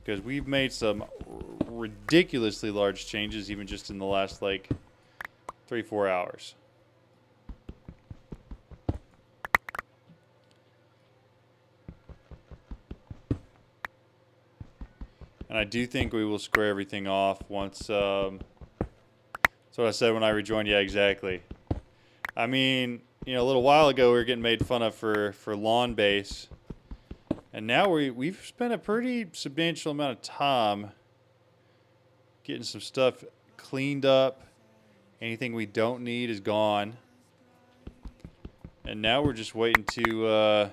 Because we've made some ridiculously large changes even just in the last, like, 3-4 hours. And I do think we will square everything off once, that's what I said when I rejoined. Yeah, exactly. I mean, you know, a little while ago we were getting made fun of for lawn base. And now we've spent a pretty substantial amount of time getting some stuff cleaned up. Anything we don't need is gone. And now we're just waiting to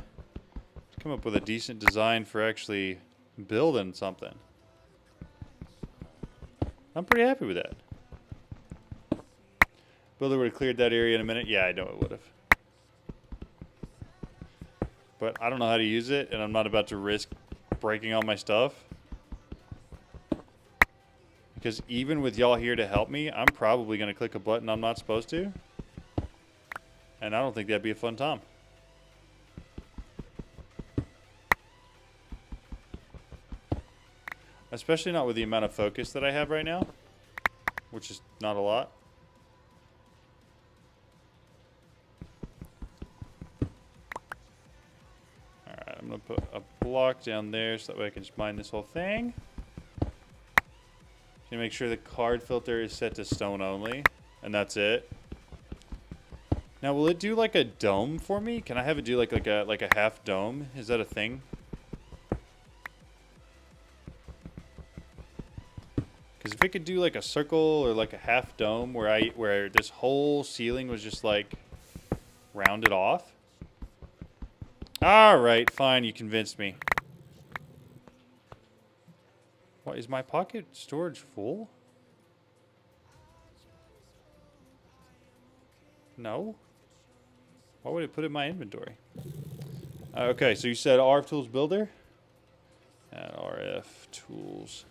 come up with a decent design for actually building something. I'm pretty happy with that. Builder would have cleared that area in a minute. Yeah, I know it would have. But I don't know how to use it, and I'm not about to risk breaking all my stuff. Because even with y'all here to help me, I'm probably going to click a button I'm not supposed to. And I don't think that'd be a fun time. Especially not with the amount of focus that I have right now, which is not a lot. Alright, I'm going to put a block down there so that way I can just mine this whole thing. To make sure the card filter is set to stone only, and that's it. Now, will it do like a dome for me? Can I have it do like a half dome? Is that a thing? Because if it could do like a circle or like a half dome where this whole ceiling was just like rounded off. All right, fine, you convinced me. What, is my pocket storage full? No. Why would it put it in my inventory? Okay, so you said RF Tools Builder? And RF Tools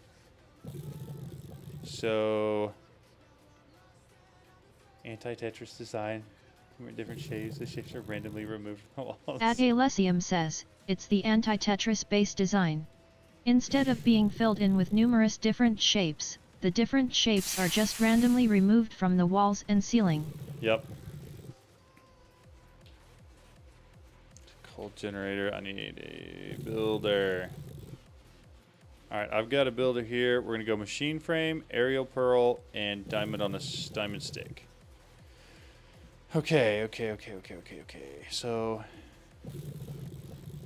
So, anti-Tetris design. Different shapes. The shapes are randomly removed from the walls. At Alessium says, it's the anti-Tetris base design. Instead of being filled in with numerous different shapes, the different shapes are just randomly removed from the walls and ceiling. Yep. Cold generator. I need a builder. Alright, I've got a builder here. We're going to go machine frame, aerial pearl, and diamond on a diamond stick. Okay. So,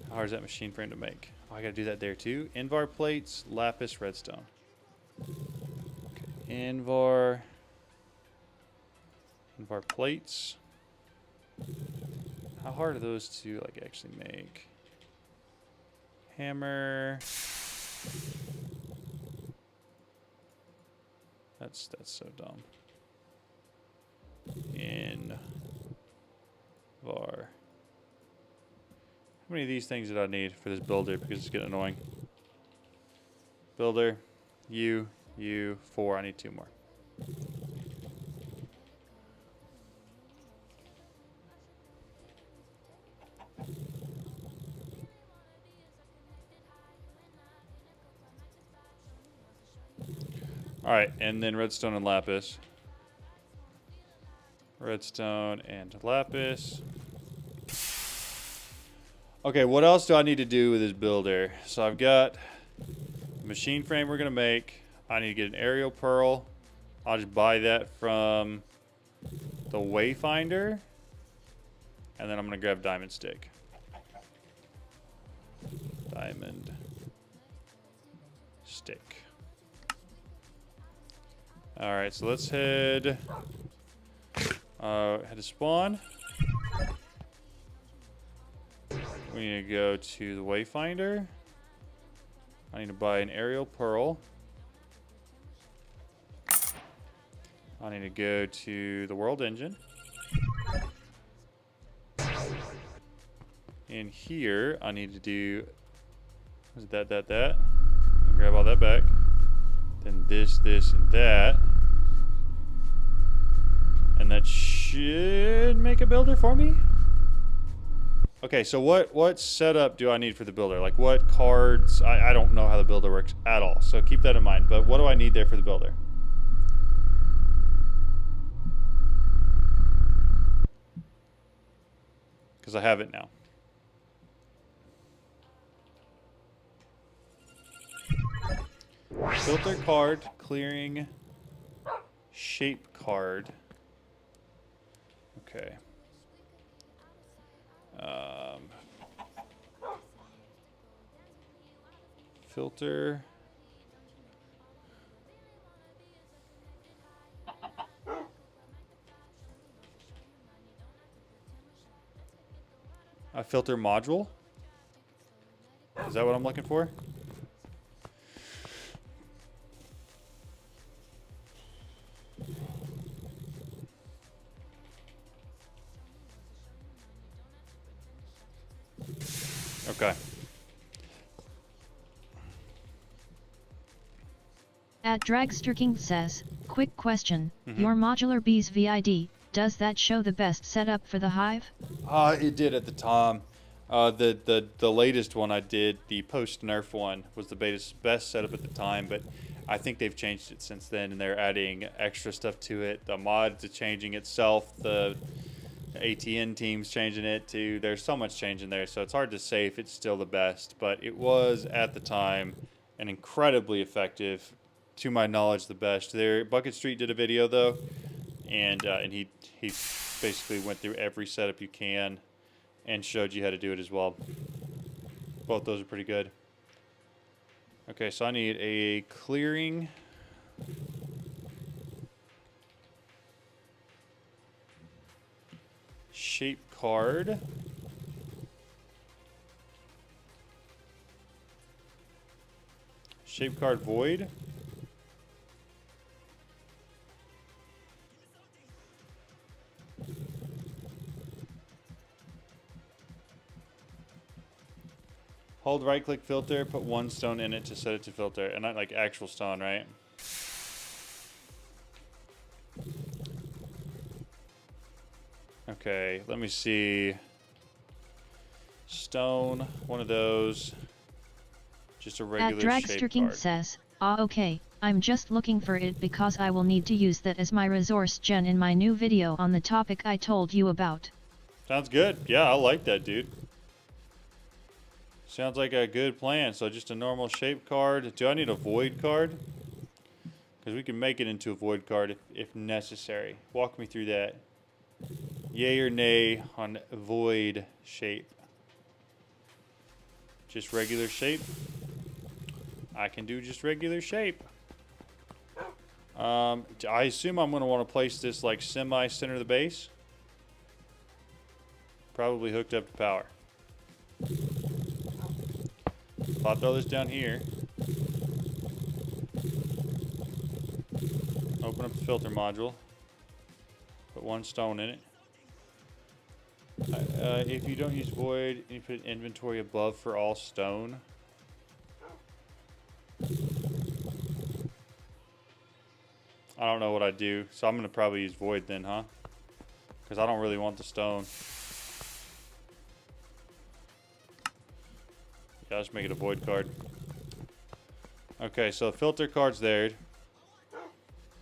how hard is that machine frame to make? Oh, I got to do that there too. Invar plates, lapis, redstone. Okay, Invar plates. How hard are those to like actually make? Hammer. That's so dumb. Invar. How many of these things did I need for this builder? Because it's getting annoying. Builder, you, 4. I need 2 more. Alright, and then redstone and lapis. Redstone and lapis. Okay, what else do I need to do with this builder? So I've got a machine frame we're going to make. I need to get an aerial pearl. I'll just buy that from the Wayfinder. And then I'm going to grab diamond stick. Diamond stick. Alright, so let's head to spawn. We need to go to the Wayfinder. I need to buy an aerial pearl. I need to go to the world engine. In here, I need to do that. And grab all that back. Then this, and that. And that should make a builder for me. Okay, so what setup do I need for the builder? Like what cards? I don't know how the builder works at all. So keep that in mind. But what do I need there for the builder? Because I have it now. Filter card, clearing, shape card. Okay. Filter. A filter module. Is that what I'm looking for? Okay. At Dragsterking says, quick question, your modular bees VID, does that show the best setup for the hive? It did at the time. The latest one I did, the post-nerf one, was the best setup at the time, but I think they've changed it since then, and they're adding extra stuff to it. The mods are changing itself. The ATN team's changing it too. There's so much change in there, so it's hard to say if it's still the best, but it was at the time an incredibly effective, to my knowledge, the best. There, Bucket Street did a video though, and he basically went through every setup you can and showed you how to do it as well. Both those are pretty good. Okay, so I need a clearing. Shape card. Shape card void. Hold right click filter, put 1 stone in it to set it to filter. And not like actual stone, right? Okay, let me see. Stone, one of those. Just a regular Dragster shape King card. says, ah okay, I'm just looking for it because I will need to use that as my resource gen in my new video on the topic I told you about. Sounds good. Yeah, I like that, dude. Sounds like a good plan. So just a normal shape card. Do I need a void card? Because we can make it into a void card if necessary. Walk me through that. Yay or nay on void shape? Just regular shape? I can do just regular shape. I assume I'm going to want to place this like semi-center of the base. Probably hooked up to power. I'll throw this down here. Open up the filter module. Put one stone in it. If you don't use void, you put inventory above for all stone. I don't know what I do, so I'm going to probably use void then, huh? Because I don't really want the stone. Yeah, let's make it a void card. Okay, so the filter card's there.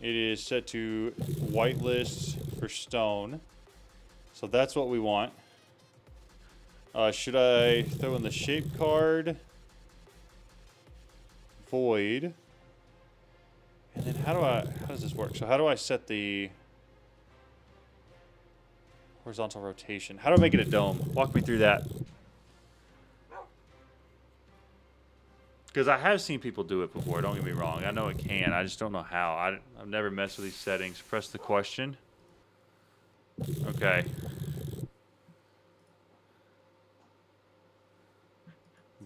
It is set to whitelist for stone. So that's what we want. Should I throw in the shape card? Void. And then how does this work? So how do I set the horizontal rotation? How do I make it a dome? Walk me through that. Because I have seen people do it before, don't get me wrong. I know it can, I just don't know how. I've never messed with these settings. Press the question. Okay.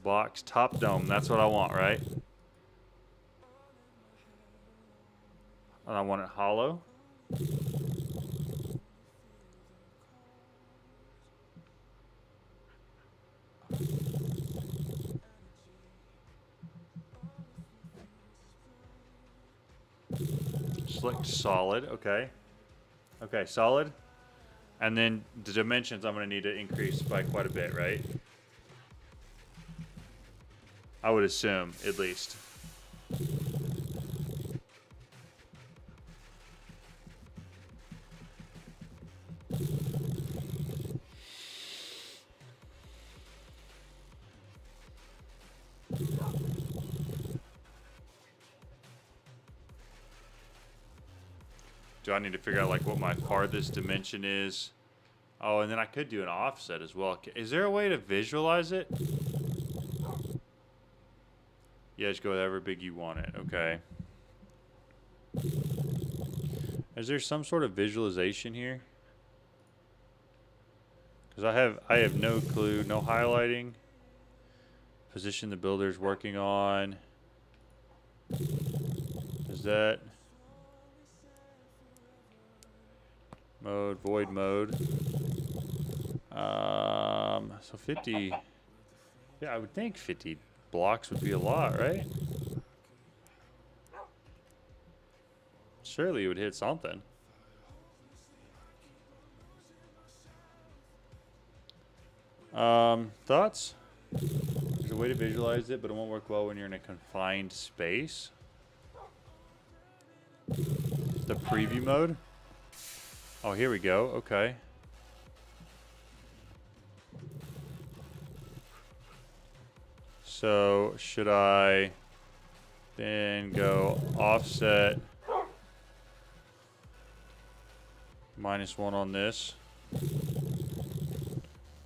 Box, top dome, that's what I want, right? And I want it hollow. Select solid, okay. Okay, solid. And then the dimensions I'm going to need to increase by quite a bit, right? I would assume, at least. Do I need to figure out like what my farthest dimension is? Oh, and then I could do an offset as well. Is there a way to visualize it? Yeah, just go however big you want it. Okay. Is there some sort of visualization here? Because I have no clue. No highlighting. Position the builder's working on. Is that mode, void mode? So 50. Yeah, I would think 50 blocks would be a lot, right? Surely it would hit something. Thoughts? There's a way to visualize it, but it won't work well when you're in a confined space. The preview mode? Oh, here we go. Okay. So, should I then go offset -1 on this?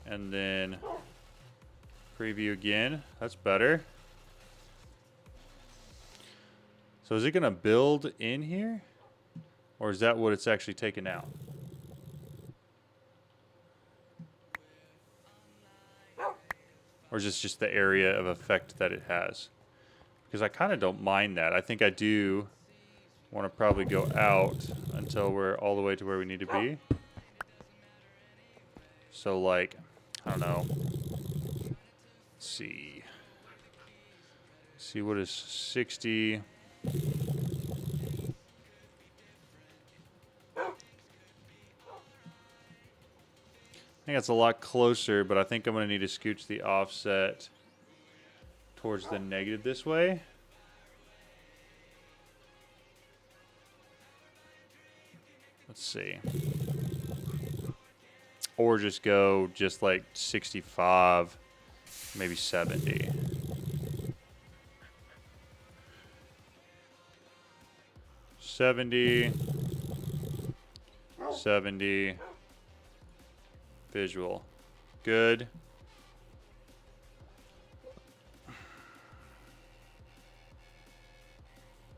And then preview again. That's better. So is it going to build in here? Or is that what it's actually taken out? Or is this just the area of effect that it has? Because I kind of don't mind that. I think I do want to probably go out until we're all the way to where we need to be. So like, I don't know. Let's see. See what is 60. that's a lot closer, but I think I'm going to need to scooch the offset towards the negative this way. Let's see. Or just go just like 65, maybe 70. $70 visual. Good.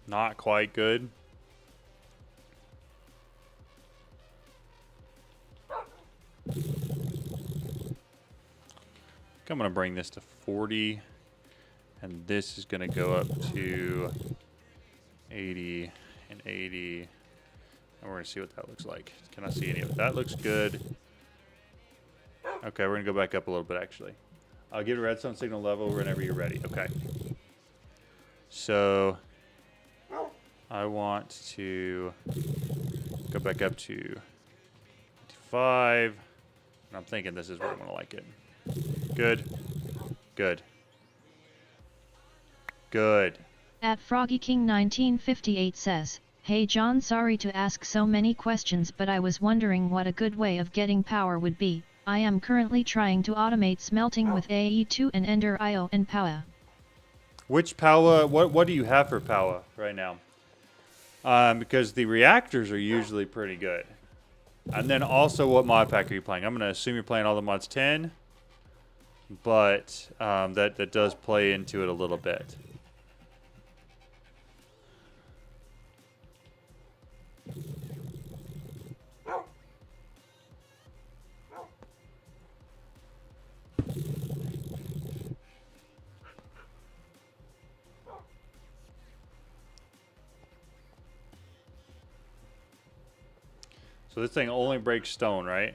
Not quite good. I'm going to bring this to 40, and this is going to go up to 80 and 80, and we're going to see what that looks like. Can I see any of it? That looks good. Okay, we're going to go back up a little bit, actually. I'll give a redstone signal level whenever you're ready. Okay. So I want to go back up to 55, and I'm thinking this is where I'm going to like it. Good. Good. Good. At Froggy King 1958 says, "Hey John, sorry to ask so many questions, but I was wondering what a good way of getting power would be. I am currently trying to automate smelting with AE2 and Ender IO and Power." Which Power? What do you have for Power right now? Because the reactors are usually pretty good. And then also, what mod pack are you playing? I'm going to assume you're playing all the mods 10, but that does play into it a little bit. So this thing only breaks stone, right?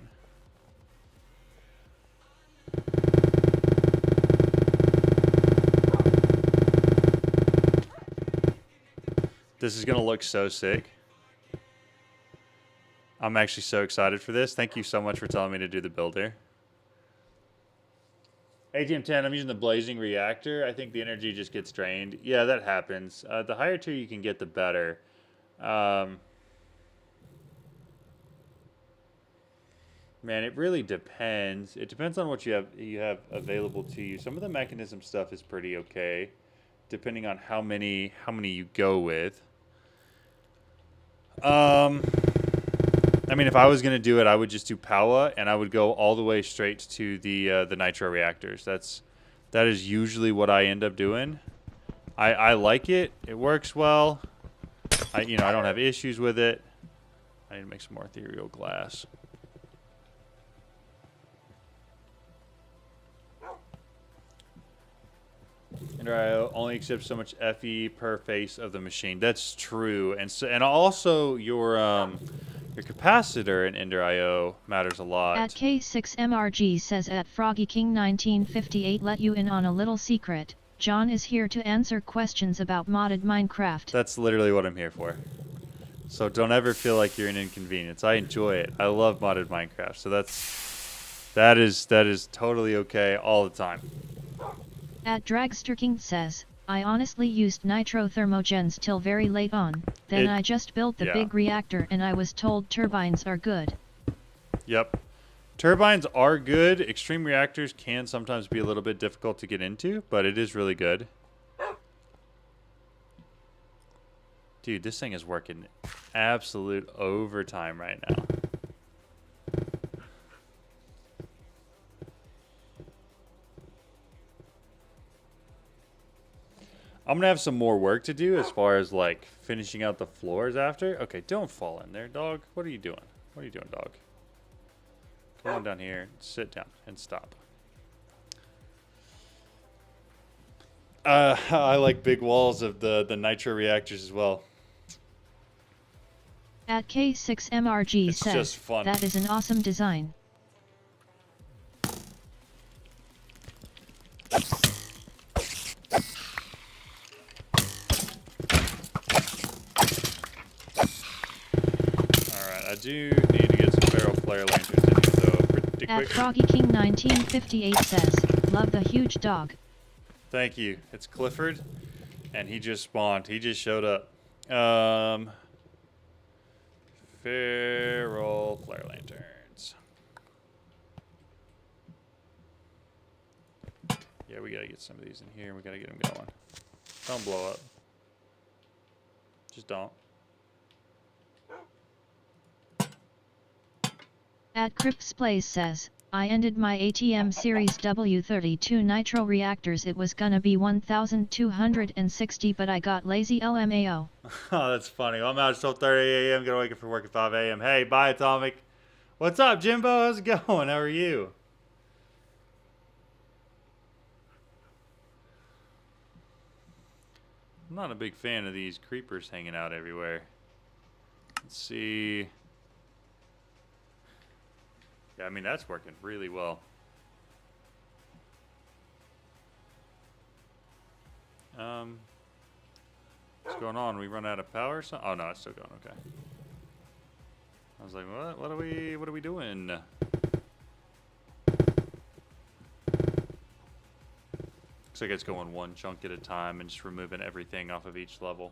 This is going to look so sick. I'm actually so excited for this. Thank you so much for telling me to do the build here. ATM10, I'm using the blazing reactor. I think the energy just gets drained. Yeah, that happens. The higher tier you can get, the better. Man, it really depends. It depends on what you have available to you. Some of the mechanism stuff is pretty okay, depending on how many you go with. I mean, if I was gonna do it, I would just do Power, and I would go all the way straight to the nitro reactors. That is usually what I end up doing. I like it. It works well. I don't have issues with it. I need to make some more ethereal glass. Ender only accepts so much FE per face of the machine. That's true, and also your capacitor in Ender IO matters a lot. At K6MRG says, at Froggy King 1958, let you in on a little secret. John is here to answer questions about modded Minecraft. That's literally what I'm here for. So don't ever feel like you're an inconvenience. I enjoy it. I love modded Minecraft. So that is totally okay all the time. At Dragsterking says, I honestly used nitro thermogens till very late on, then I just built the big reactor and I was told turbines are good. Yep. Turbines are good. Extreme reactors can sometimes be a little bit difficult to get into, but it is really good. Dude, this thing is working absolute overtime right now. I'm going to have some more work to do as far as, like, finishing out the floors after. Okay, don't fall in there, dog. What are you doing? What are you doing, dog? Come on down here, sit down, and stop. I like big walls of the nitro reactors as well. At K6MRG It's says, just fun. that is an awesome design. I do need to get some barrel flare lanterns in here, though, pretty it At quick. Froggy King 1958 says, love the huge dog. Thank you. It's Clifford, and he just spawned. He just showed up. Feral flare lanterns. Yeah, we gotta get some of these in here. We gotta get them going. Don't blow up. Just don't. At Crips Plays says, I ended my ATM Series W32 Nitro reactors. It was gonna be 1,260, but I got lazy LMAO. Oh, that's funny. Well, I'm out till 30 a.m. Gonna wake up for work at 5 a.m. Hey, bye, Atomic. What's up, Jimbo? How's it going? How are you? I'm not a big fan of these creepers hanging out everywhere. Let's see. Yeah, I mean, that's working really well. What's going on? We run out of power or something? Oh, no, it's still going. Okay. I was like, what are we doing? Looks like it's going one chunk at a time and just removing everything off of each level.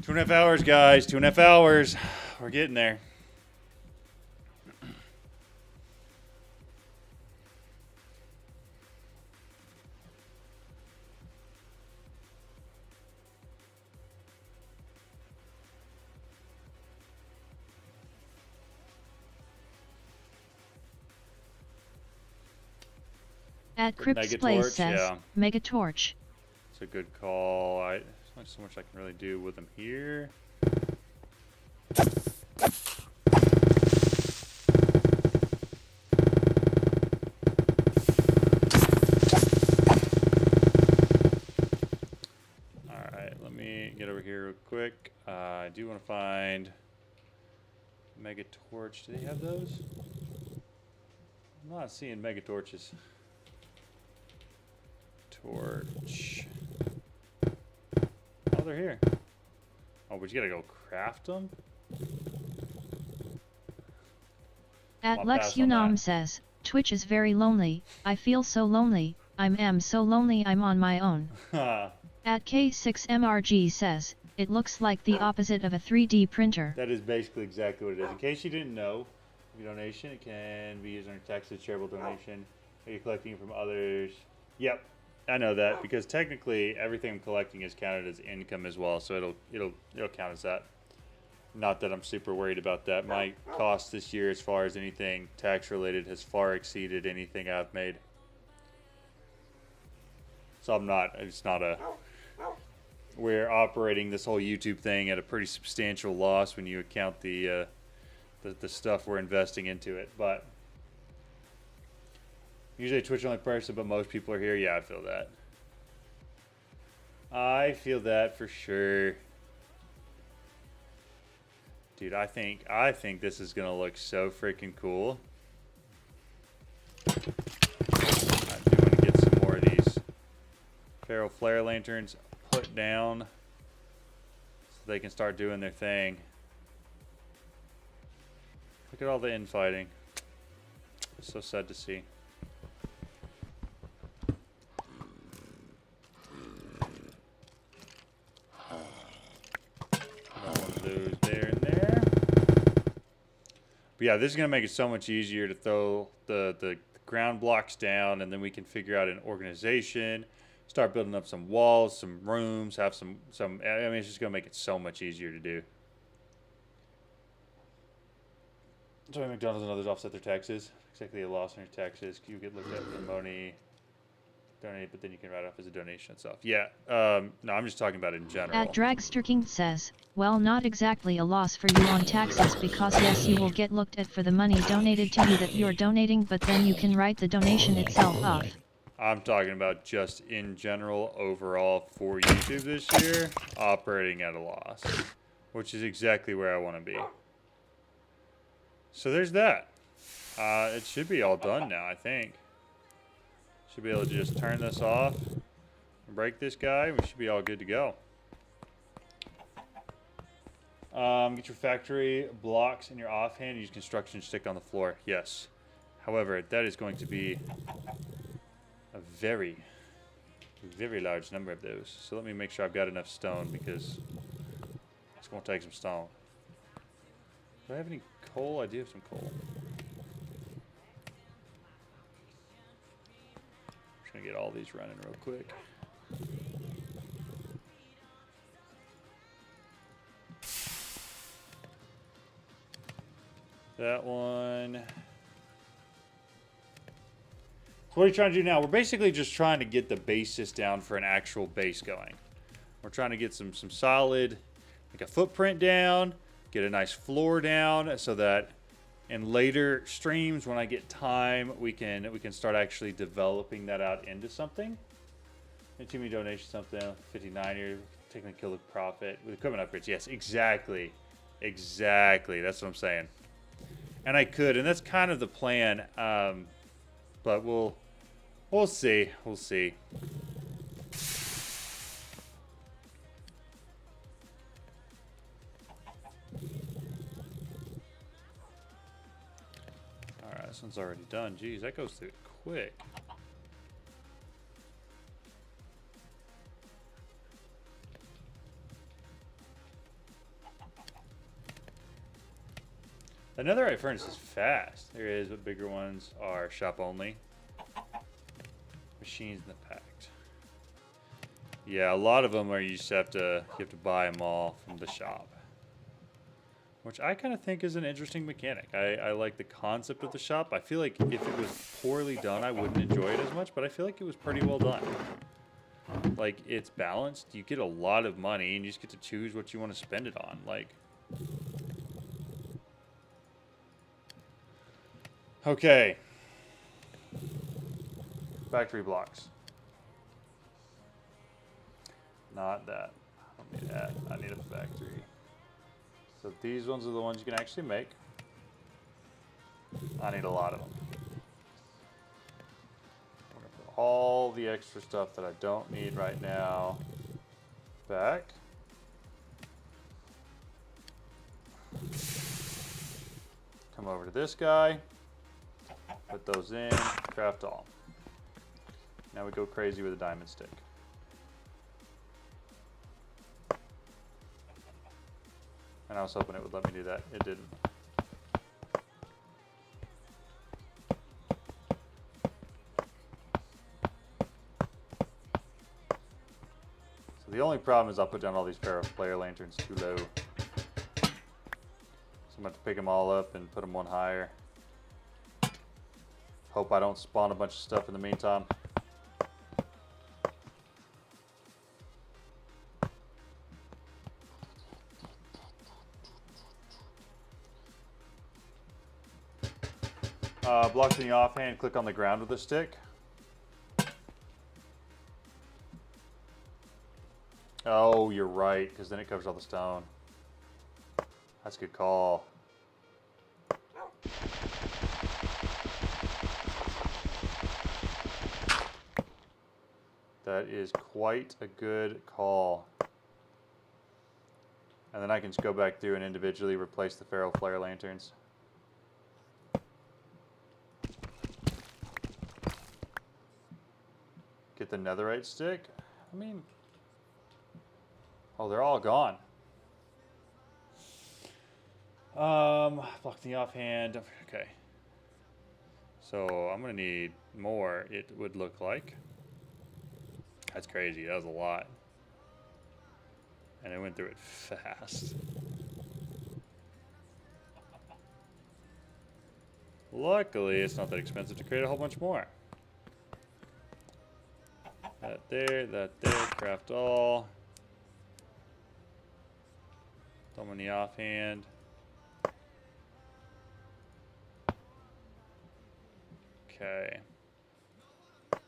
2.5 hours, guys. 2.5 hours. We're getting there. At Crips Megatorch, Plays says, yeah. Megatorch. It's a good call. There's not so much I can really do with them here. Alright, let me get over here real quick. I do want to find Megatorch. Do they have those? I'm not seeing Megatorches. Torch. Oh, they're here. Oh, but you gotta go craft them? At I'll Lex pass on Unam that. says, Twitch is very lonely. I feel so lonely. I'm so lonely I'm on my own. At K6MRG says, it looks like the opposite of a 3D printer. That is basically exactly what it is. In case you didn't know, your donation, it can be used on a taxes charitable donation. Are you collecting from others? Yep, I know that because technically everything I'm collecting is counted as income as well, so it'll count as that. Not that I'm super worried about that. My cost this year, as far as anything tax related, has far exceeded anything I've made. So I'm not. It's not a. We're operating this whole YouTube thing at a pretty substantial loss when you account the stuff we're investing into it. But usually a Twitch only person, but most people are here. Yeah, I feel that. I feel that for sure. Dude, I think this is gonna look so freaking cool. I do want to get some more of these feral flare lanterns put down so they can start doing their thing. Look at all the infighting. So sad to see. One of those there and there. But yeah, this is going to make it so much easier to throw the ground blocks down, and then we can figure out an organization, start building up some walls, some rooms, have some I mean, it's just going to make it so much easier to do. Sorry, McDonald's and others offset their taxes. Exactly a loss on your taxes. You get looked at for money. Donate, but then you can write off as a donation itself. Yeah, no, I'm just talking about it in general. At Dragsterking says, well, not exactly a loss for you on taxes because yes, you will get looked at for the money donated to you that you're donating, but then you can write the donation itself off. I'm talking about just in general, overall for YouTube this year, operating at a loss, which is exactly where I want to be. So there's that. It should be all done now, I think. Should be able to just turn this off and break this guy. We should be all good to go. Get your factory blocks in your offhand. Use construction stick on the floor. Yes. However, that is going to be a very, very large number of those. So let me make sure I've got enough stone because it's going to take some stone. Do I have any coal? I do have some coal. Just going to get all these running real quick. That one. So what are you trying to do now? We're basically just trying to get the basis down for an actual base going. We're trying to get some solid, like a footprint down, get a nice floor down, so that in later streams, when I get time, we can start actually developing that out into something. And too many donations, something 59 here, technically kill the profit with equipment upgrades. Yes, exactly, that's what I'm saying. And I could, and that's kind of the plan. But we'll see. We'll see. All right, this one's already done. Jeez, that goes through quick. The netherite furnace is fast. There is, but bigger ones are shop only. Machines in the packed. Yeah, a lot of them are you just have to buy them all from the shop, which I kind of think is an interesting mechanic. I like the concept of the shop. I feel like if it was poorly done, I wouldn't enjoy it as much, but I feel like it was pretty well done. Like, it's balanced. You get a lot of money, and you just get to choose what you want to spend it on. Like. Okay. Factory blocks. Not that. I don't need that. I need a factory. So these ones are the ones you can actually make. I need a lot of them. I'm going to put all the extra stuff that I don't need right now back. Come over to this guy. Put those in, craft all. Now we go crazy with a diamond stick. And I was hoping it would let me do that. It didn't. So the only problem is I'll put down all these flare lanterns too low. So I'm going to have to pick them all up and put them one higher. Hope I don't spawn a bunch of stuff in the meantime. Blocks in the offhand, click on the ground with the stick. Oh, you're right, because then it covers all the stone. That's a good call. That is quite a good call. And then I can just go back through and individually replace the feral flare lanterns. Get the netherite stick. I mean, oh, they're all gone. Block the offhand. Okay. So I'm gonna need more, it would look like. That's crazy. That was a lot. And I went through it fast. Luckily, it's not that expensive to create a whole bunch more. That there, craft all. Throw them in the offhand. Okay. What's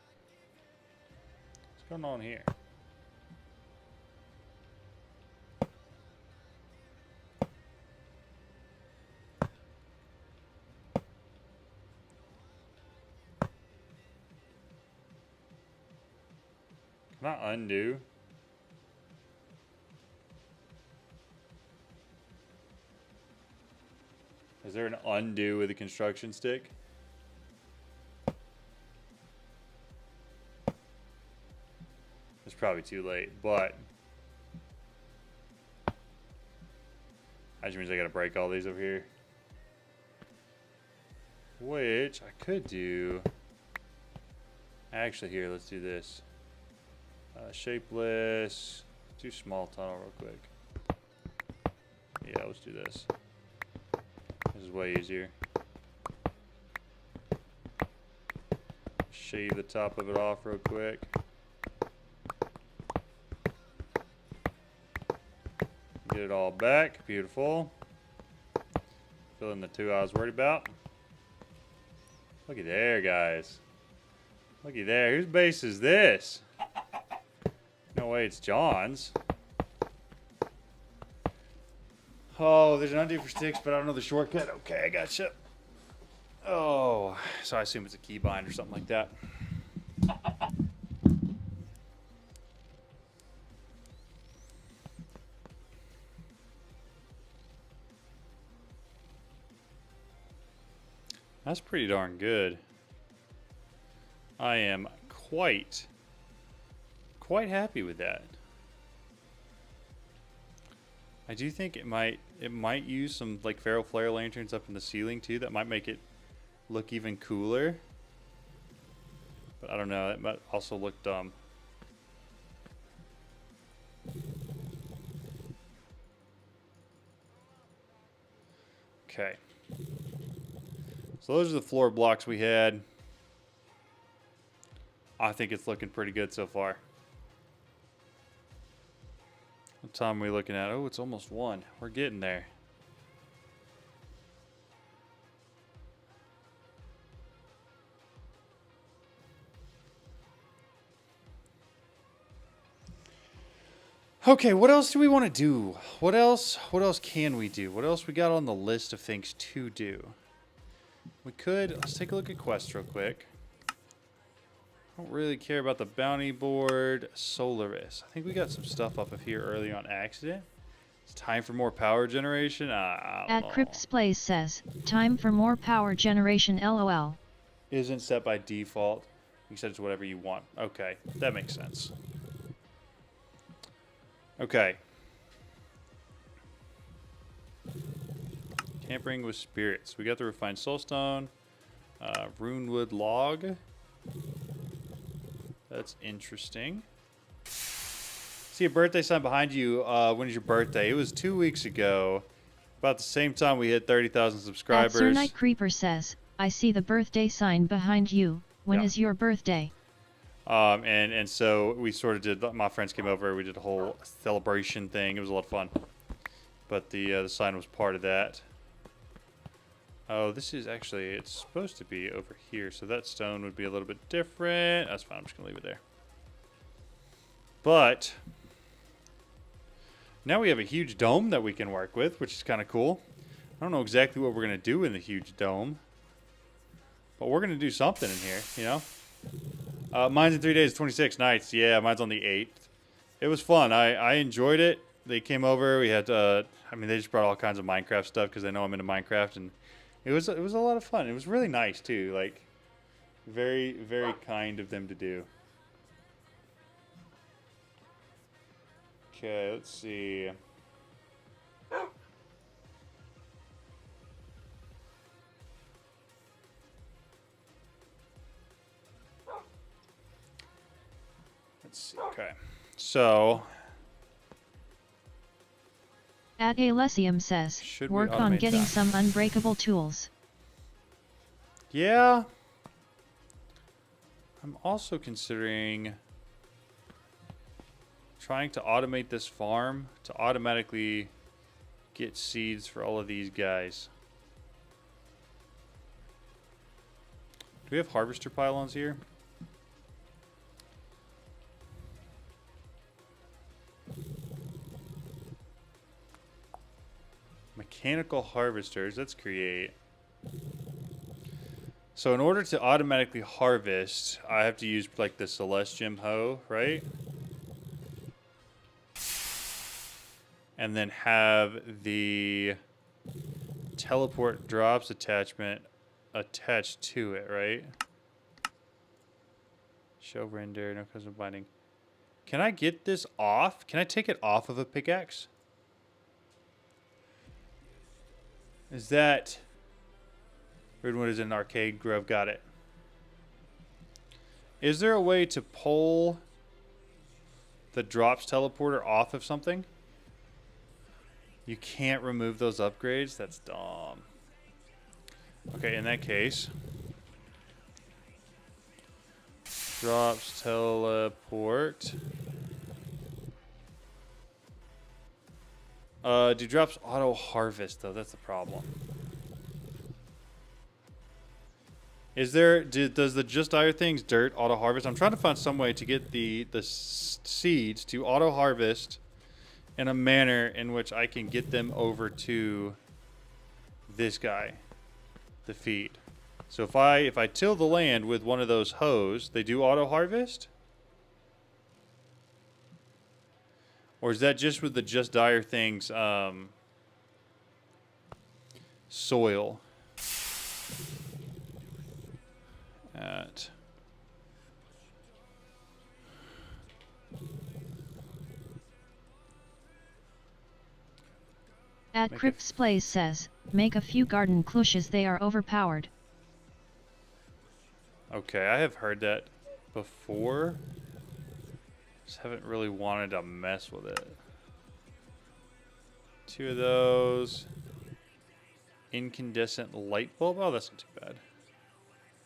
going on here? Can I undo? there an undo with a construction stick? It's probably too late, but that just means I gotta break all these over here. Which I could do. Actually, here, let's do this. Shapeless. Do small tunnel real quick. Yeah, let's do this. This is way easier. Shave the top of it off real quick. Get it all back. Beautiful. Fill in the 2 I was worried about. Looky there, guys. Looky there. Whose base is this? No way, it's John's. Oh, there's an undo for sticks, but I don't know the shortcut. Okay, I gotcha. Oh, so I assume it's a keybind or something like that. That's pretty darn good. I am quite happy with that. I do think it might use some like ferro flare lanterns up in the ceiling too. That might make it look even cooler. But I don't know. That might also look dumb. Okay. So those are the floor blocks we had. I think it's looking pretty good so far. What time are we looking at? Oh, it's almost 1. We're getting there. Okay, what else do we want to do? What else can we do? What else we got on the list of things to do? We could, let's take a look at quests real quick. I don't really care about the bounty board. Solaris. I think we got some stuff up of here early on accident. It's time for more power generation. I don't know. Crypt's Place says, time for more power generation LOL. Isn't set by default. You set it to whatever you want. Okay, that makes sense. Okay. Tampering with spirits. We got the refined soulstone, runewood log. That's interesting. See a birthday sign behind you. When is your birthday? It was 2 weeks ago. About the same time we hit 30,000 subscribers. Sir Night Creeper says, I see the birthday sign behind you. When is your birthday? And so we sort of did. My friends came over. We did a whole celebration thing. It was a lot of fun. But the sign was part of that. Oh, this is actually, it's supposed to be over here, so that stone would be a little bit different. That's fine, I'm just going to leave it there. But now we have a huge dome that we can work with, which is kind of cool. I don't know exactly what we're going to do in the huge dome, but we're going to do something in here, you know? Mine's in 3 days, 26 nights. Yeah, mine's on the 8th. It was fun. I enjoyed it. They came over. We had, I mean, they just brought all kinds of Minecraft stuff because they know I'm into Minecraft, and it was a lot of fun. It was really nice too. Like, very, very kind of them to do. Okay, let's see. Let's see. Okay, so. Alessium says, work on getting some unbreakable tools. Yeah. I'm also considering trying to automate this farm to automatically get seeds for all of these guys. Do we have harvester pylons here? Mechanical harvesters, let's create. So in order to automatically harvest, I have to use like the Celestium hoe, right? And then have the teleport drops attachment attached to it, right? Show render, no custom binding. Can I get this off? Can I take it off of a pickaxe? Is that... Ridwood is an arcade grove, got it. Is there a way to pull the drops teleporter off of something? You can't remove those upgrades? That's dumb. Okay, in that case... Drops teleport. Do drops auto harvest though? That's the problem. Is there? Does the just dire things dirt auto harvest? I'm trying to find some way to get the seeds to auto harvest in a manner in which I can get them over to this guy, the feed. So if I till the land with one of those hoes, they do auto harvest? Or is that just with the just dire things soil? At Crypt's Place says, make a few garden cloches, they are overpowered. Okay, I have heard that before. Just haven't really wanted to mess with it. 2 of those. Incandescent light bulb. Oh, that's not too bad.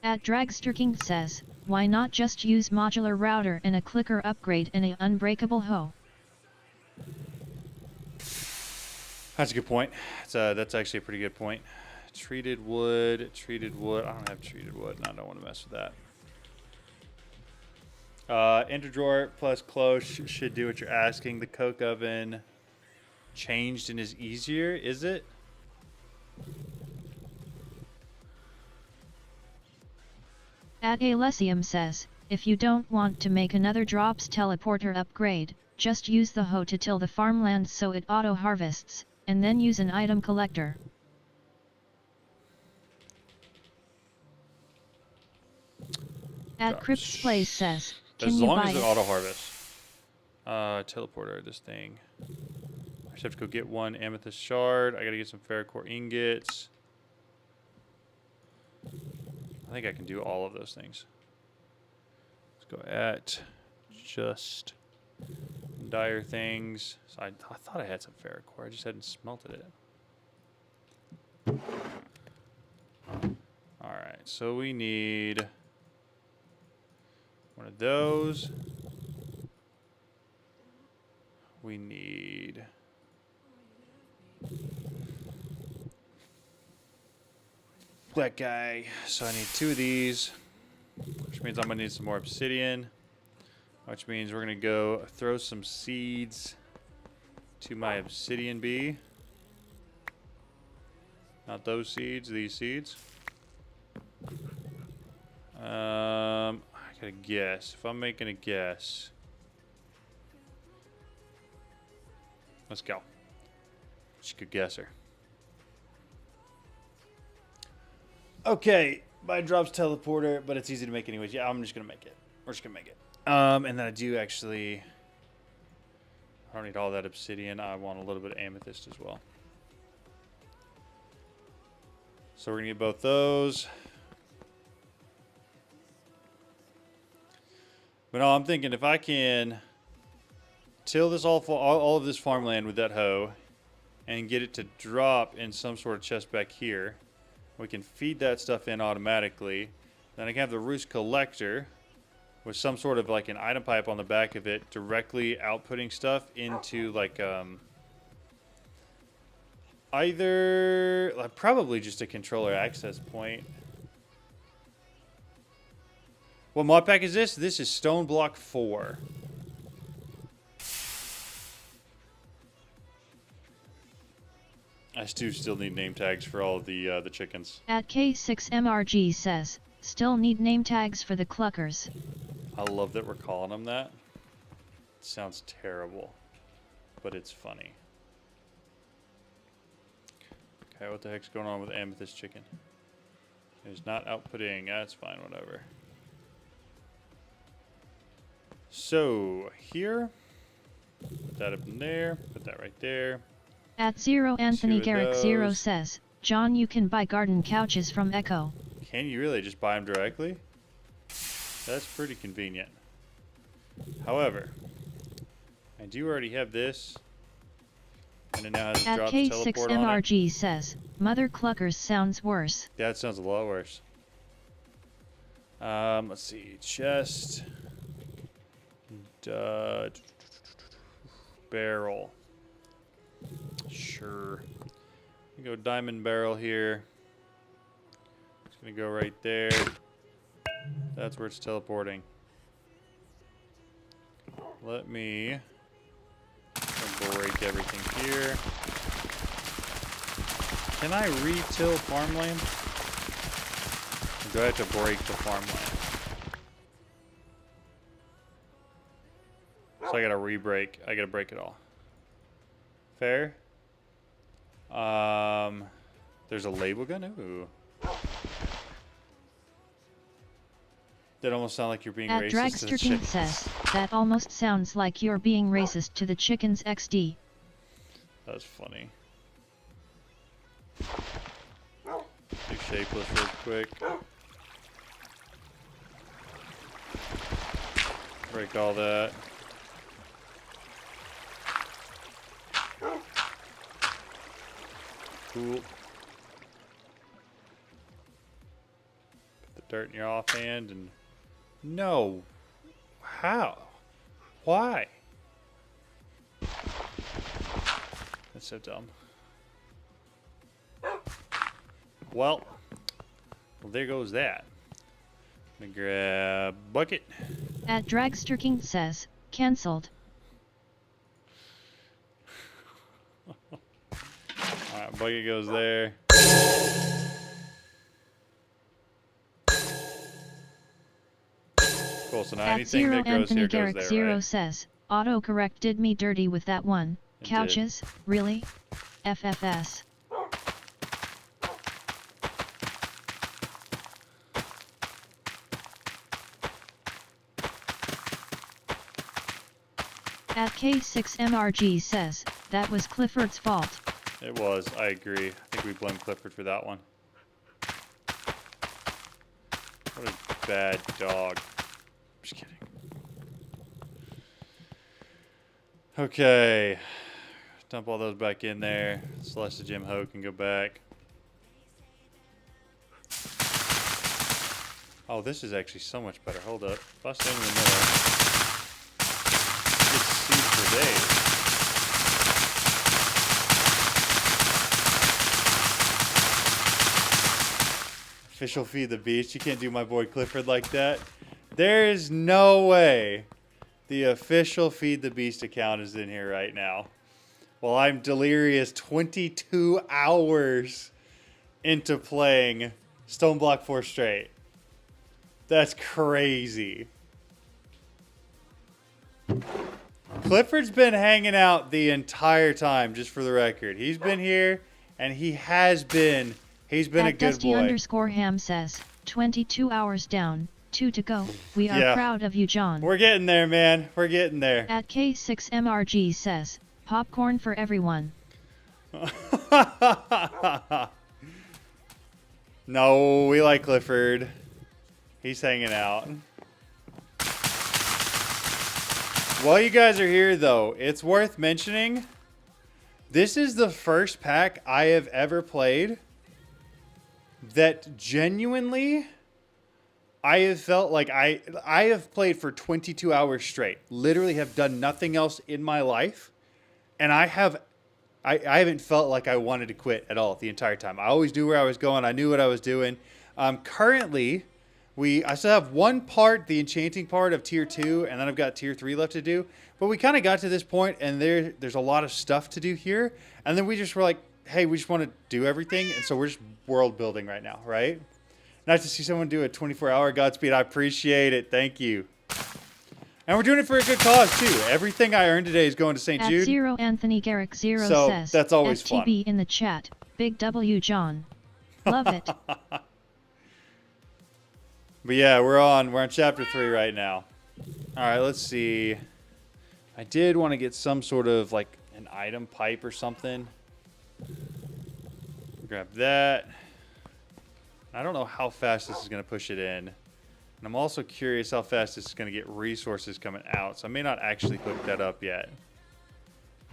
At Dragsterking says, why not just use modular router and a clicker upgrade and a unbreakable hoe? That's a good point. That's actually a pretty good point. Treated wood. I don't have treated wood, and I don't want to mess with that. Enter drawer plus close should do what you're asking. The coke oven changed and is easier, is it? At Alessium says, if you don't want to make another drops teleporter upgrade, just use the hoe to till the farmland so it auto harvests, and then use an item collector. At Crypt's Place says, can you buy as long as it auto harvest. Teleporter, this thing. I just have to go get one amethyst shard. I gotta get some ferrocore ingots. I think I can do all of those things. Let's go at just dire things. So I thought I had some ferrocore. I just hadn't smelted it. Alright, so we need one of those. We need that guy. So I need 2 of these, which means I'm gonna need some more obsidian, which means we're gonna go throw some seeds to my obsidian bee. Not those seeds, these seeds. I gotta guess. If I'm making a guess, let's go. She's a good guesser. Okay, my drops teleporter, but it's easy to make anyways. Yeah, I'm just gonna make it. We're just gonna make it. And then I do actually. I don't need all that obsidian. I want a little bit of amethyst as well. So we're gonna get both those. But no, I'm thinking if I can till this all of this farmland with that hoe and get it to drop in some sort of chest back here, we can feed that stuff in automatically. Then I can have the roost collector with some sort of like an item pipe on the back of it directly outputting stuff into like either like probably just a controller access point. What mod pack is this? This is Stone Block 4. I do still need name tags for all of the chickens. At K6MRG says, still need name tags for the cluckers. I love that we're calling them that. It sounds terrible, but it's funny. Okay, what the heck's going on with Amethyst Chicken? It's not outputting. That's fine, whatever. So, here. Put that up in there. Put that right there. At Zero Anthony Two of Garrick Zero those. says, John, you can buy garden couches from Echo. Can you really just buy them directly? That's pretty convenient. However, I do already have this. And it now has a At drop teleport on it. K6MRG says, Mother Cluckers sounds worse. That sounds a lot worse. Let's see. Chest. Barrel. Sure. We go diamond barrel here. It's gonna go right there. That's where it's teleporting. Let me break everything here. Can I re-till farmland? Or do I have to break the farmland? So I gotta re-break. I gotta break it all. Fair? There's a label gun? Ooh. That almost sounds like you're being At racist to the Dragster King chickens. says, that almost sounds like you're being racist to the chickens XD. That's funny. Do shapeless real quick. Break all that. Cool. Put the dirt in your offhand and... No! How? Why? That's so dumb. Well, there goes that. I'm gonna grab bucket. At Dragster King says, cancelled. Alright, bucket goes there. Cool, so now At anything Zero that grows Anthony here goes Garrick there, Zero right? says, autocorrect did me dirty with that one. It Couches? Really? FFS. At K6MRG says, that was Clifford's fault. It was, I agree. I think we blame Clifford for that one. What a bad dog. Just kidding. Okay. Dump all those back in there. Celeste Jim Ho can go back. Oh, this is actually so much better. Hold up. If I stand in the middle, get seed for days. Official Feed the Beast. You can't do my boy Clifford like that. There is no way the official Feed the Beast account is in here right now. Well, I'm delirious 22 hours into playing Stone Block 4 straight. That's crazy. Clifford's been hanging out the entire time, just for the record. He's been here, and he has been... He's been a good boy. Dusty_Ham says, 22 hours down, 2 to go. We are proud of you, John. We're getting there, man. We're getting there. At K6MRG says, popcorn for everyone. No, we like Clifford. He's hanging out. While you guys are here, though, it's worth mentioning, this is the first pack I have ever played that genuinely I have felt like I have played for 22 hours straight. Literally have done nothing else in my life. And I haven't felt like I wanted to quit at all the entire time. I always knew where I was going. I knew what I was doing. Currently, I still have one part, the enchanting part of tier 2, and then I've got tier 3 left to do. But we kind of got to this point, and there's a lot of stuff to do here. And then we just were like, hey, we just want to do everything. And so we're just world building right now, right? Nice to see someone do a 24-hour Godspeed. I appreciate it. Thank you. And we're doing it for a good cause, too. Everything I earned today is going to St. At Jude. Zero Anthony Garrick Zero So says, that's always fun. FTB in the chat. Big W John. Love it. But yeah, we're on chapter 3 right now. All right, let's see. I did want to get some sort of like an item pipe or something. Grab that. I don't know how fast this is going to push it in. And I'm also curious how fast this is going to get resources coming out. So I may not actually hook that up yet.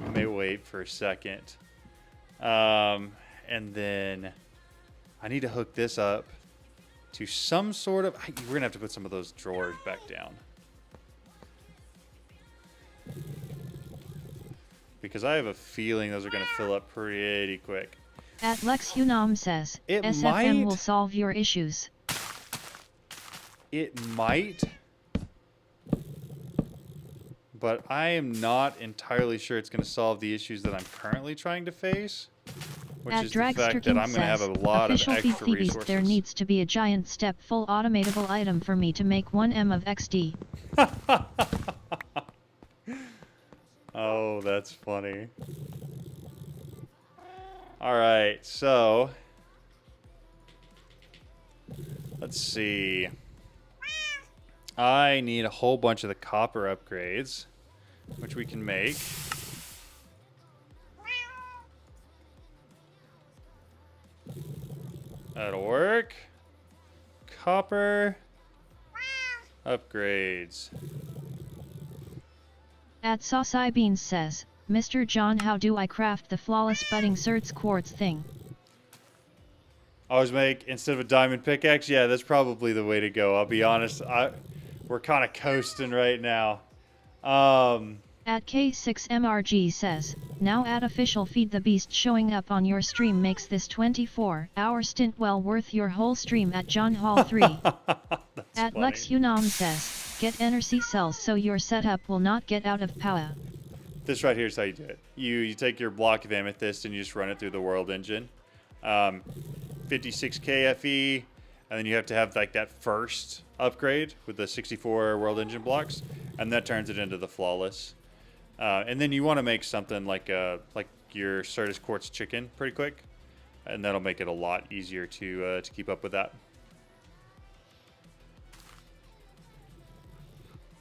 I may wait for a second. And then I need to hook this up to some sort of... We're going to have to put some of those drawers back down. Because I have a feeling those are going to fill up pretty quick. At Lex Hunam says, It SFM might. will solve your issues. It might. But I am not entirely sure it's going to solve the issues that I'm currently trying to face. Which At is the fact that Dragster I'm going to have a says, lot of official extra Phoebes, resources. there needs to be a giant step full automatable item for me to make 1M of XD. Oh, that's funny. Alright, so... Let's see. I need a whole bunch of the copper upgrades, which we can make. That'll work. Copper upgrades. At Saucy Beans says, Mr. John, how do I craft the flawless budding certs quartz thing? Always make, instead of a diamond pickaxe, yeah, that's probably the way to go. I'll be honest, we're kind of coasting right now. At K6MRG says, now at official Feed the Beast showing up on your stream makes this 24-hour stint well worth your whole stream at John Hall 3. At funny. Lex Hunam says, get NRC cells so your setup will not get out of power. This right here is how you do it. You take your block of amethyst and you just run it through the world engine. 56k FE, and then you have to have like that first upgrade with the 64 world engine blocks, and that turns it into the flawless. And then you want to make something like your Certus Quartz chicken pretty quick, and that'll make it a lot easier to keep up with that.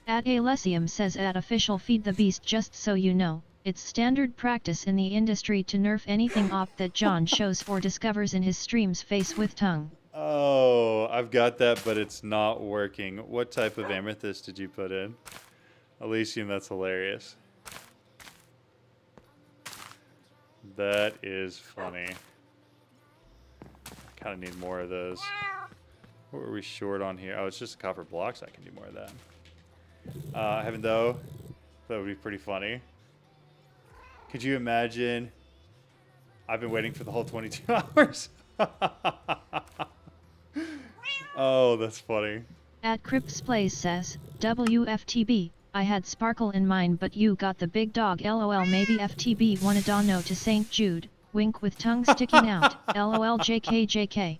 At Alessium says, at official Feed the Beast, just so you know, it's standard practice in the industry to nerf anything op that John shows or discovers in his streams face with tongue. Oh, I've got that, but it's not working. What type of amethyst did you put in? Elysium, that's hilarious. That is funny. I kind of need more of those. What were we short on here? Oh, it's just copper blocks. I can do more of that. Heaven though, that would be pretty funny. Could you imagine? I've been waiting for the whole 22 hours. Oh, that's funny. At Crips Plays says, WFTB, I had Sparkle in mind but you got the big dog, lol. Maybe FTB wanna dono to St. Jude, wink with tongue sticking out, lol. JK.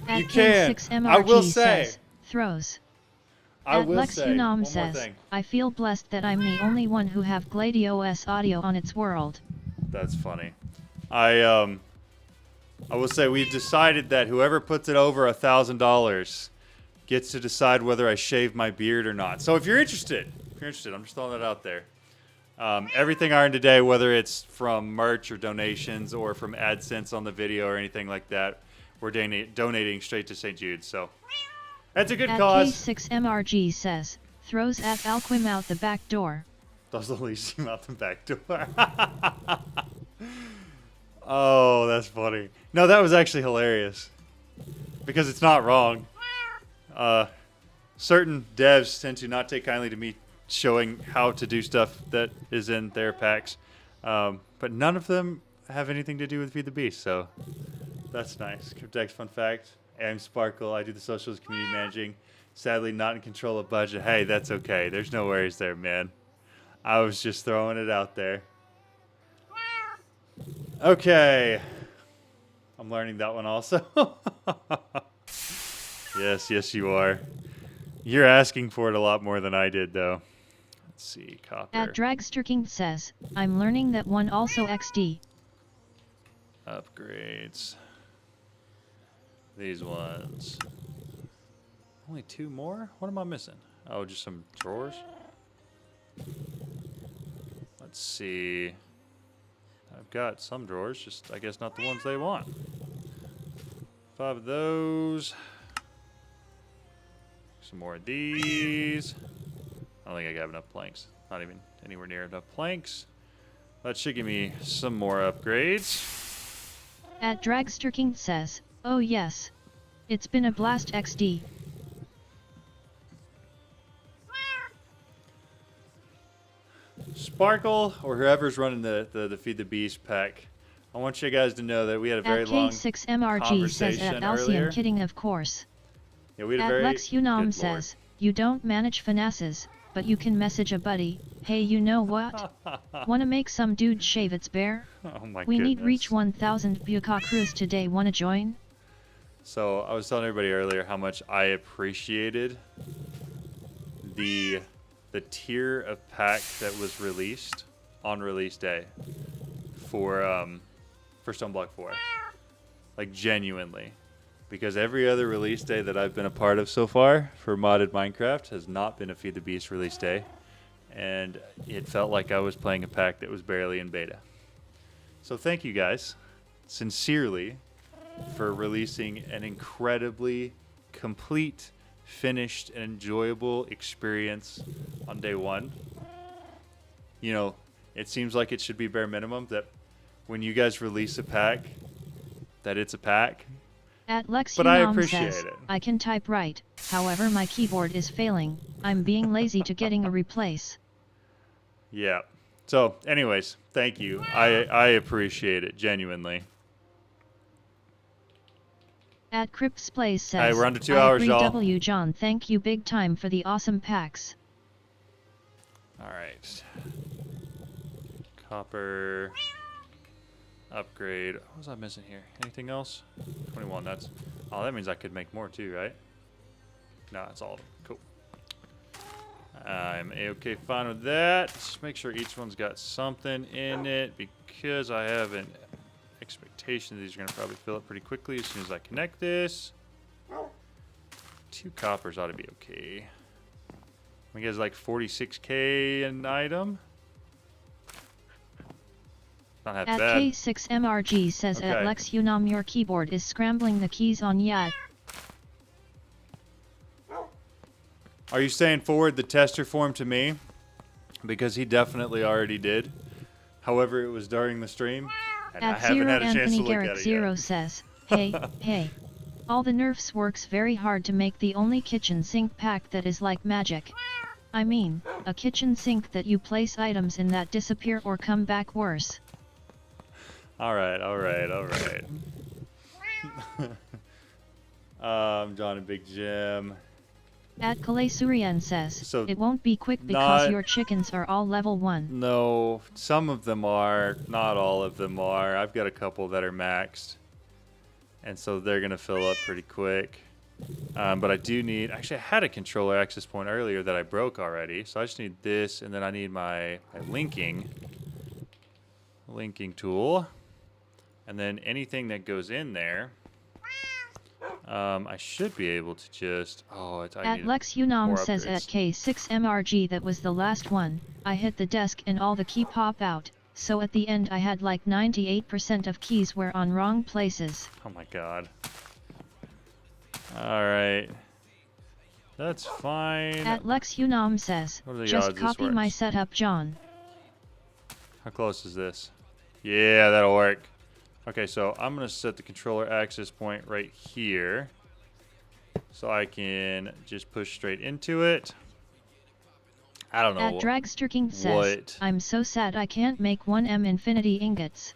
At You can. King6MRG I will say. says, throws. I At will Lex say Hunam one more says, thing. I feel blessed that I'm the only one who have GladeOS audio on its world. That's funny. I will say we've decided that whoever puts it over $1,000 gets to decide whether I shave my beard or not. So if you're interested, I'm just throwing that out there. Everything I earned today, whether it's from merch or donations or from AdSense on the video or anything like that, we're donating straight to St. Jude. So that's a good At cause. K6MRG says, throws at Alquim out the back door. Does Elysium out the back door. Oh, that's funny. No, that was actually hilarious. Because it's not wrong. Certain devs tend to not take kindly to me showing how to do stuff that is in their packs. But none of them have anything to do with Feed the Beast, so that's nice. Cryptex fun fact. I'm Sparkle. I do the socials, community managing. Sadly, not in control of budget. Hey, that's okay. There's no worries there, man. I was just throwing it out there. Okay. I'm learning that one also. Yes, you are. You're asking for it a lot more than I did, though. Let's see, copper. At Dragster King says, I'm learning that one also XD. Upgrades. These ones. Only 2 more? What am I missing? Oh, just some drawers? Let's see. I've got some drawers, just I guess not the ones they want. 5 of those. Some more of these. I don't think I got enough planks. Not even anywhere near enough planks. That should give me some more upgrades. At Dragsterking says, oh yes. It's been a blast XD. Sparkle, or whoever's running the Feed the Beast pack, I want you guys to know that we had a very At long K6MRG says at conversation Alcian earlier. kidding of course. Yeah, we had a At very Lex Unam good says, you don't manage finesses, but you can message a buddy, hey you know what? Wanna make some dude shave its bear? Oh my We need goodness. reach 1000 Buka crews today, wanna join? So I was telling everybody earlier how much I appreciated the tier of pack that was released on release day for Stoneblock 4. Like genuinely. Because every other release day that I've been a part of so far for modded Minecraft has not been a Feed the Beast release day. And it felt like I was playing a pack that was barely in beta. So thank you guys, sincerely, for releasing an incredibly complete, finished, and enjoyable experience on day 1. You know, it seems like it should be bare minimum that when you guys release a pack, that it's a pack. At Lex But I Unam appreciate says, it. I can type right, however my keyboard is failing, I'm being lazy to getting a replace. Yeah. So, anyways, thank you. I appreciate it, genuinely. At Crips Plays says, Hey, we're under 2 I hours, agree y'all. W John, thank you big time for the awesome packs. Alright. Copper. Upgrade. What was I missing here? Anything else? 21, that's... Oh, that means I could make more too, right? No, that's all of them. Cool. I'm a-okay fine with that. Just make sure each one's got something in it because I have an expectation these are going to probably fill up pretty quickly as soon as I connect this. 2 coppers ought to be okay. We guys like 46k an item. Not half At bad. K6MRG says at Okay. Lex Unam your keyboard is scrambling the keys on Yad. Are you saying forward the tester form to me? Because he definitely already did. However, it was during the stream, and I At haven't Zero had a chance Anthony to look Garrick at it Zero yet. says, hey, hey. All the nerfs works very hard to make the only kitchen sink pack that is like magic. I mean, a kitchen sink that you place items in that disappear or come back worse. Alright, alright, alright. John and Big Jim. At Kalei Suryan says, So, it won't be quick because not- your chickens are all level 1. No, some of them are. Not all of them are. I've got a couple that are maxed. And so they're going to fill up pretty quick. But I do need... Actually, I had a controller access point earlier that I broke already. So I just need this, and then I need my linking tool. And then anything that goes in there, I should be able to just... Oh, I At need Lex more Unam says at upgrades. K6MRG that was the last one, I hit the desk and all the key pop out, so at the end I had like 98% of keys were on wrong places. Oh my god. Alright. That's fine. At Lex Unam says, What are the just odds this copy my works? setup John. How close is this? Yeah, that'll work. Okay, so I'm going to set the controller access point right here. So I can just push straight into it. I don't know. At Dragsterking says, what- I'm so sad I can't make 1M infinity ingots.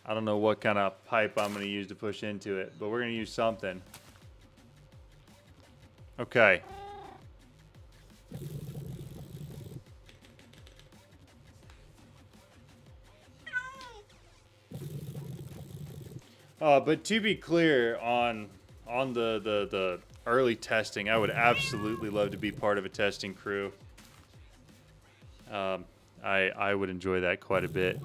I don't know what kind of pipe I'm going to use to push into it, but we're going to use something. Okay. But to be clear on the early testing, I would absolutely love to be part of a testing crew. I would enjoy that quite a bit.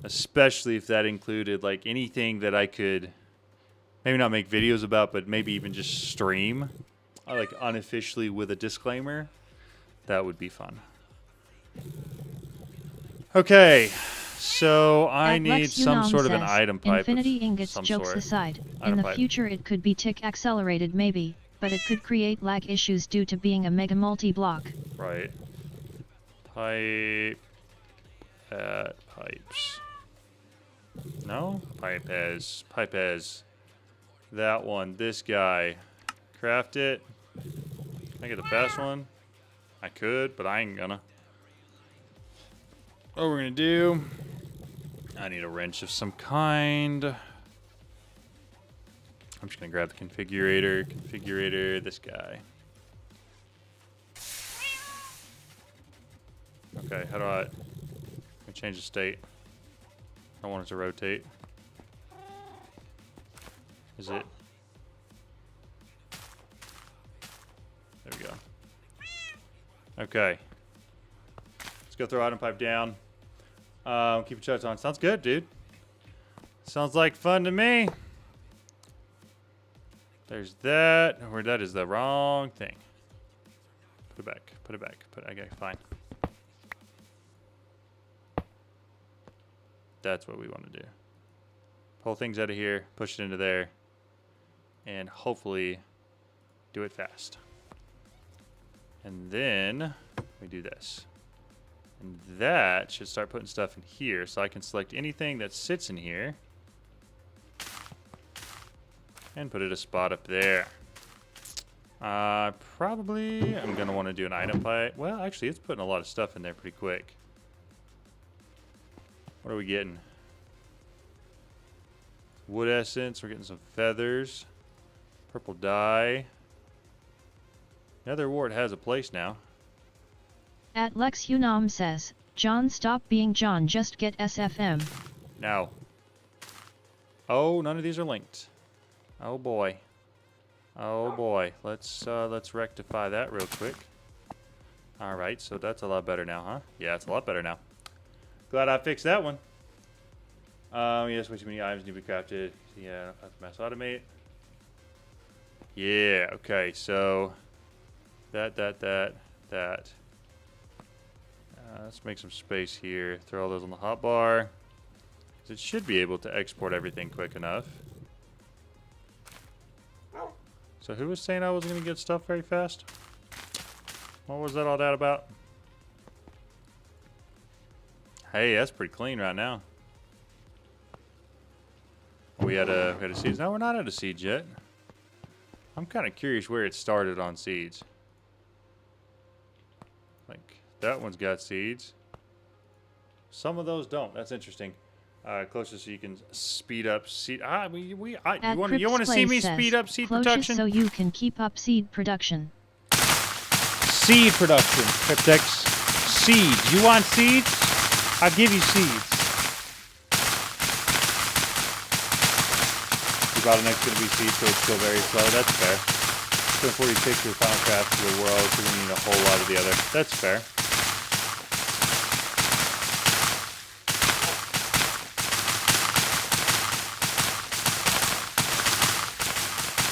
Especially if that included like anything that I could maybe not make videos about, but maybe even just stream, like unofficially with a disclaimer. That would be fun. Okay, so I At need Lex some Unam sort of an says, item pipe. Infinity of ingots some jokes sort. aside, Item in the pipe. future it could be tick accelerated maybe, but it could create lag issues due to being a mega multi-block. Right. Pipe at pipes. No? Pipe as that one. This guy. Craft it. Can I get the fast one? I could, but I ain't gonna. What we're gonna do, I need a wrench of some kind. I'm just gonna grab the configurator, this guy. Okay, how do I change the state? I want it to rotate. Is it? There we go. Okay. Let's go throw item pipe down. Keep your shots on. Sounds good, dude. Sounds like fun to me. There's that. Where that is the wrong thing. Put it back. Put it back. Okay, fine. That's what we want to do. Pull things out of here, push it into there, and hopefully do it fast. And then we do this. And that should start putting stuff in here, so I can select anything that sits in here and put it a spot up there. Probably I'm going to want to do an item pipe. Well, actually, it's putting a lot of stuff in there pretty quick. What are we getting? Wood essence. We're getting some feathers. Purple dye. Nether wart has a place now. At Lex Unam says, John stop being John, just get SFM. Now. Oh, none of these are linked. Oh boy. Oh boy. Let's rectify that real quick. Alright, so that's a lot better now, huh? Yeah, it's a lot better now. Glad I fixed that one. Yes, way too many items need to be crafted. Yeah, mass automate. Yeah, okay, so that. Let's make some space here. Throw all those on the hotbar. It should be able to export everything quick enough. So who was saying I wasn't going to get stuff very fast? What was that all that about? Hey, that's pretty clean right now. We had a seeds. No, we're not at a siege yet. I'm kind of curious where it started on seeds. Like that one's got seeds. Some of those don't. That's interesting. Closest so you can speed up seed. You want to see me speed up seed production? So you can keep up seed production. Seed production, Cryptex. Seeds. You want seeds? I'll give you seeds. The bottleneck's going to be seeds, so it's still very slow. That's fair. 246 for the final craft of the world, so we need a whole lot of the other. That's fair.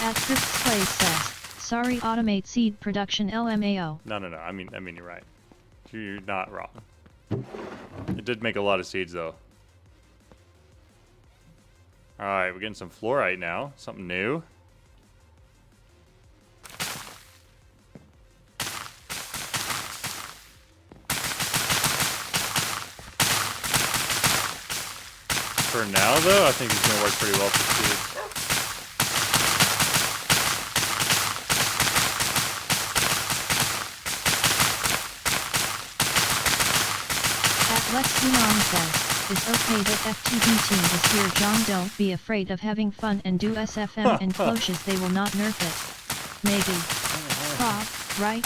At Crypt's Place says, sorry automate seed production LMAO. No. I mean you're right. You're not wrong. It did make a lot of seeds though. Alright, we're getting some fluorite now. Something new. For now though, I think it's going to work pretty well for seeds. Lex Unam says, it's okay that FTB team is here, John, don't be afraid of having fun and do SFM and cloches, they will not nerf it. Maybe. Prof, right?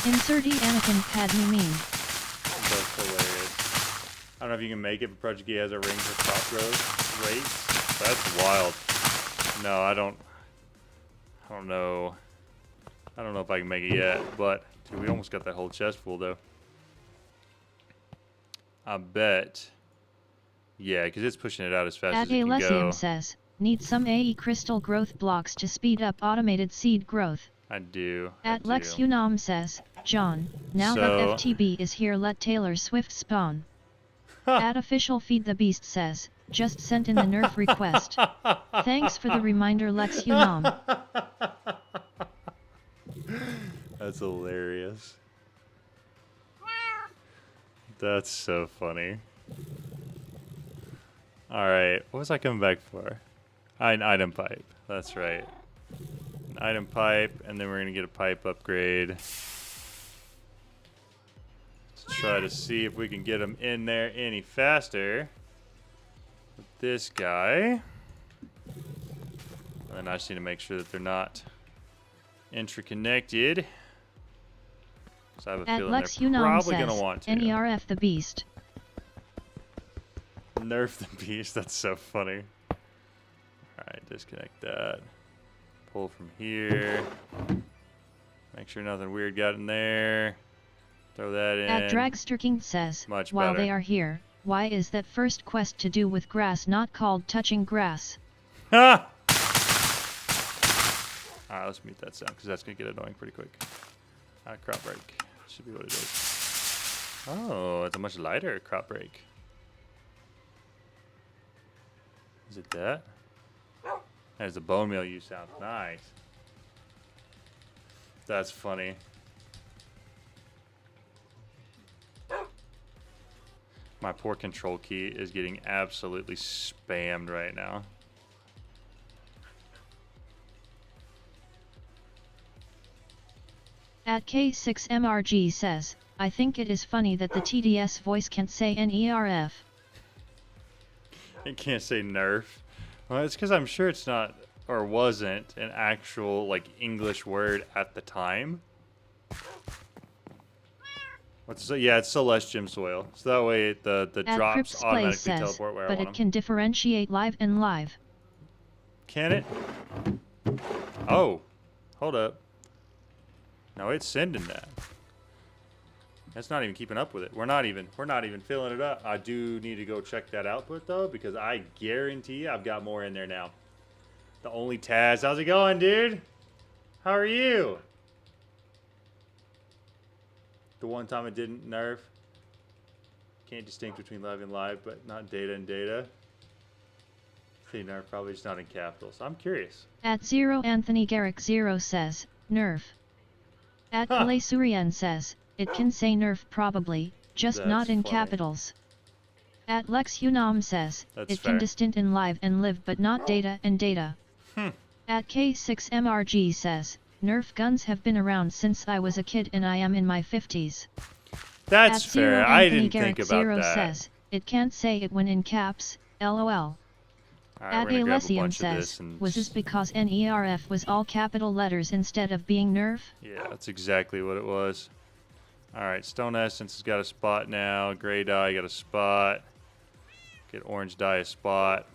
Insert Anakin Padme meme. That's hilarious. I don't know if you can make it, but Project E has a ring for crop growth rates. That's wild. No, I don't know. I don't know if I can make it yet, but dude, we almost got that whole chest full though. I bet Yeah, because it's pushing it out as fast At as it can go. Alessium says, need some AE crystal growth blocks to speed up automated seed growth. I do. At Lex Unam says, John, now that FTB is here, let Taylor Swift spawn. At Official Feed the Beast says, just sent in the nerf request. Thanks for the reminder, Lex Unam. That's hilarious. That's so funny. Alright, what was I coming back for? An item pipe. That's right. An item pipe, and then we're going to get a pipe upgrade. Let's try to see if we can get them in there any faster. With this guy. And then I just need to make sure that they're not interconnected. So I have a At feeling Lex they're Unam probably says, going to want to. NERF the Beast. Nerf the beast. That's so funny. Alright, disconnect that. Pull from here. Make sure nothing weird got in there. Throw that in. At Dragsterking says, Much while better. they are here, why is that first quest to do with grass not called touching grass? Ha! Alright, let's mute that sound because that's going to get annoying pretty quick. Crop break. Should be what it is. Oh, it's a much lighter crop break. Is it that? That is a bone meal you sound. Nice. That's funny. My poor control key is getting absolutely spammed right now. At K6MRG says, I think it is funny that the TDS voice can't say NERF. It can't say nerf. Well, it's because I'm sure it's not, or wasn't, an actual, like, English word at the time. Yeah, it's Celestium Soil. So that way the At drops Cripsplace automatically says, teleport where I but want it them. can differentiate live and live. Can it? Oh, hold up. No, it's sending that. That's not even keeping up with it. We're not even filling it up. I do need to go check that output though, because I guarantee you I've got more in there now. The only Taz, how's it going, dude? How are you? The one time it didn't nerf. Can't distinguish between live and live, but not data and data. See, nerf probably just not in capitals. I'm curious. At Zero Anthony Garrick Zero says, nerf. At Kalei Suryan says, it can say nerf probably, just That's not in funny. capitals. At Lex Unam says, That's it fair. can distinct in live and live but not data and data. At K6MRG says, nerf guns have been around since I was a kid and I am in my 50s. That's At Zero fair. I Anthony didn't Garrick think about Zero that. says, it can't say it when in caps, lol. All right, At we're gonna grab a Alessium bunch of this says, and was this because NERF was all capital letters instead of being nerf? yeah, that's exactly what it was. All right, Stone Essence has got a spot now. Gray Dye got a spot. Get Orange Dye a spot.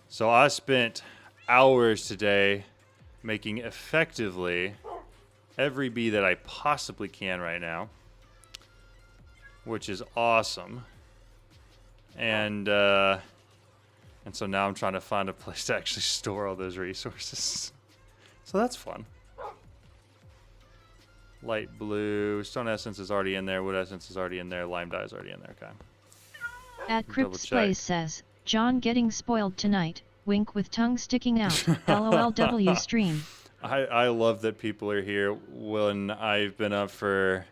So I spent hours today making effectively every bee that I possibly can right now, which is awesome. And so now I'm trying to find a place to actually store all those resources. So that's fun. Light blue. Stone Essence is already in there. Wood Essence is already in there. Lime Dye is already in there. Okay. At Double Cripsplace check. says, John getting spoiled tonight, wink with tongue sticking out, LOLW stream. I love that people are here when I've been up for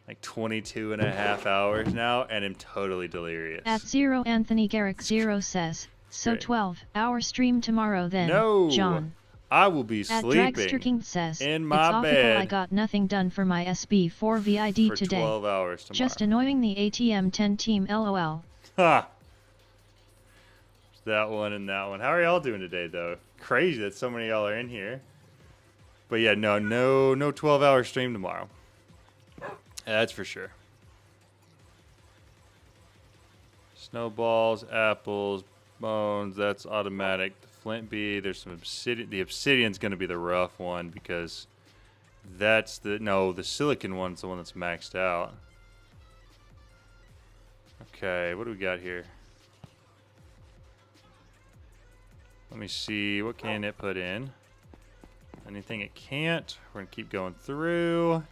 like 22 and a half hours now and am totally delirious. At Zero Anthony Garrick Zero says, so Great. 12-hour stream tomorrow then, No! John. I will be At sleeping Dragsterking says, in it's my awful bed I got nothing done for my SB4 VID for today. 12 hours tomorrow. Just annoying the ATM 10 team LOL. Ha! That one and that one. How are y'all doing today, though? Crazy that so many of y'all are in here. But yeah, no 12-hour stream tomorrow. That's for sure. Snowballs, apples, bones, that's automatic. The flint bee, there's some obsidian. The obsidian's going to be the rough one because that's the silicon one's the one that's maxed out. Okay, what do we got here? Let me see. What can it put in? Anything it can't? We're going to keep going through.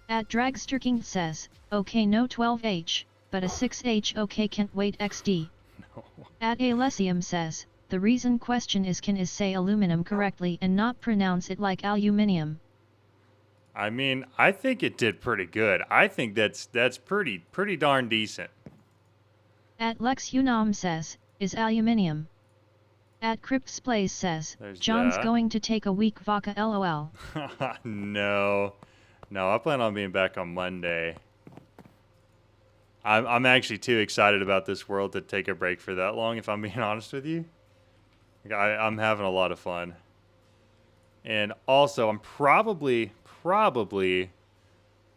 At Dragsterking says, okay no 12H, but a 6H okay can't wait XD. No. At Alessium says, the reason question is can is say aluminum correctly and not pronounce it like aluminium. I mean, I think it did pretty good. I think that's pretty darn decent. At Lex Unam says, is aluminium. At Crips Plays says, There's John's that. going to take a week vodka lol. No. No, I plan on being back on Monday. I'm actually too excited about this world to take a break for that long, if I'm being honest with you. Like, I'm having a lot of fun. And also, I'm probably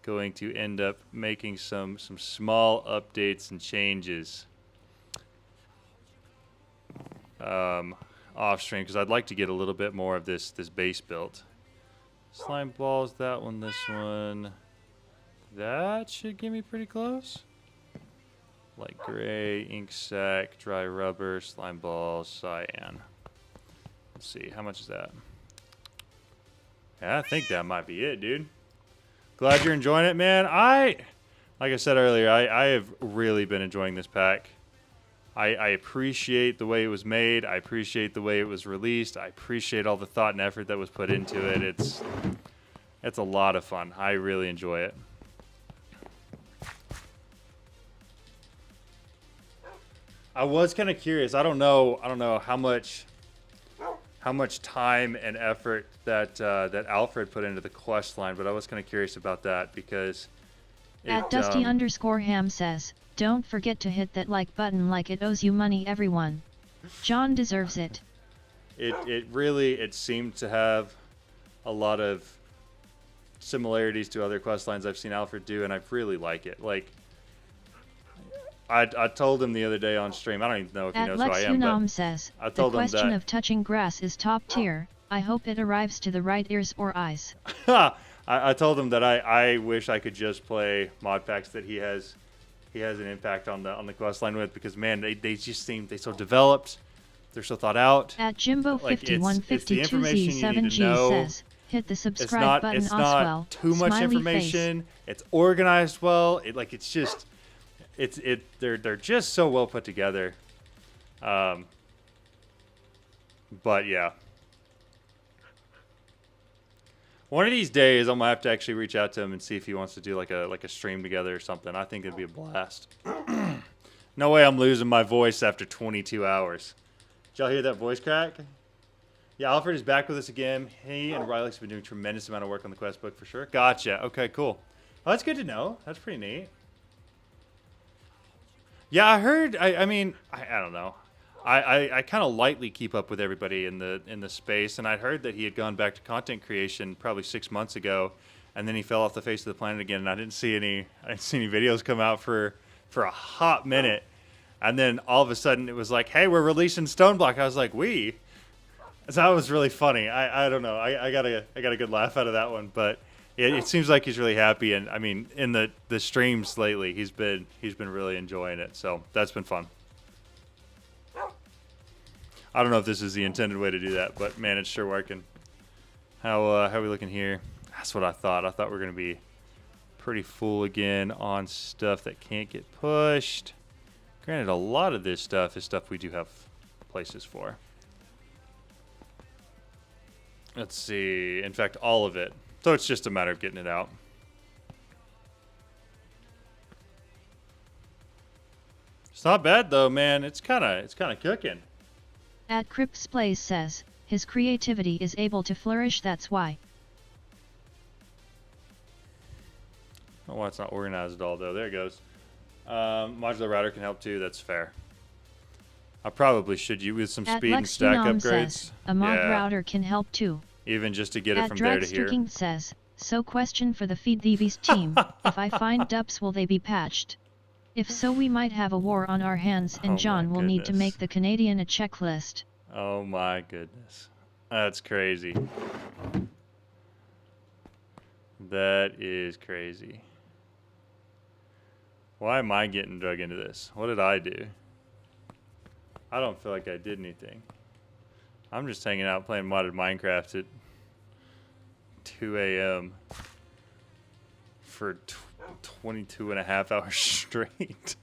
going to end up making some small updates and changes off stream, because I'd like to get a little bit more of this base built. Slime balls, that one, this one. That should get me pretty close. Light gray, ink sac, dry rubber, slime balls, cyan. Let's see, how much is that? Yeah, I think that might be it, dude. Glad you're enjoying it, man. Like I said earlier, I have really been enjoying this pack. I appreciate the way it was made. I appreciate the way it was released. I appreciate all the thought and effort that was put into it. It's a lot of fun. I really enjoy it. I was kind of curious. I don't know how much time and effort that Alfred put into the quest line, but I was kind of curious about that because At Dusty_Ham says, don't forget to hit that like button like it owes you money everyone. John deserves it. It really seemed to have a lot of similarities to other quest lines I've seen Alfred do, and I really like it. Like, I told him the other day on stream, I don't even know if he knows who I am, but says, I told the him question that of touching grass is top tier. I hope it arrives to the right ears or eyes. I told him that I wish I could just play mod packs that he has an impact on the quest line with, because man, they just seem so developed, they're so thought out. At Jimbo5152Z7G says, hit the It's subscribe button it's Oswell. not too much Smiley information. face. It's organized well. They're just so well put together. But yeah. One of these days, I'm gonna have to actually reach out to him and see if he wants to do like a stream together or something. I think it'd be a blast. No way I'm losing my voice after 22 hours. Did y'all hear that voice crack? Yeah, Alfred is back with us again. He and Riley's been doing a tremendous amount of work on the quest book for sure. Gotcha. Okay, cool. Well, that's good to know. That's pretty neat. Yeah, I heard. I mean, I don't know. I kind of lightly keep up with everybody in the space, and I'd heard that he had gone back to content creation probably 6 months ago, and then he fell off the face of the planet again. And I didn't see any videos come out for a hot minute, and then all of a sudden it was like, hey, we're releasing Stoneblock. I was like, we? So that was really funny. I don't know. I got a good laugh out of that one, but it seems like he's really happy, and I mean, in the streams lately, he's been really enjoying it. So that's been fun. I don't know if this is the intended way to do that, but man, it's sure working. How are we looking here? That's what I thought. I thought we were gonna be pretty full again on stuff that can't get pushed. Granted, a lot of this stuff is stuff we do have places for. Let's see. In fact, all of it. So it's just a matter of getting it out. It's not bad though, man. It's kind of cooking. At Crips Plays says, his creativity is able to flourish, that's why. Oh, well, it's not organized at all though. There it goes. Modular router can help too. That's fair. I probably should use with some At speed and Lex stack Unam upgrades. says, a mod router can help too. Even just to get it At from there to here. Dragsterking says, so question for the Feed the Beast team, if I find dups will they be patched? If so, we might have a war on our hands, and Oh John my will need to goodness. make the Canadian a checklist. Oh my goodness. That's crazy. That is crazy. Why am I getting drug into this? What did I do? I don't feel like I did anything. I'm just hanging out playing modded Minecraft at 2 a.m. for 22 and a half hours straight.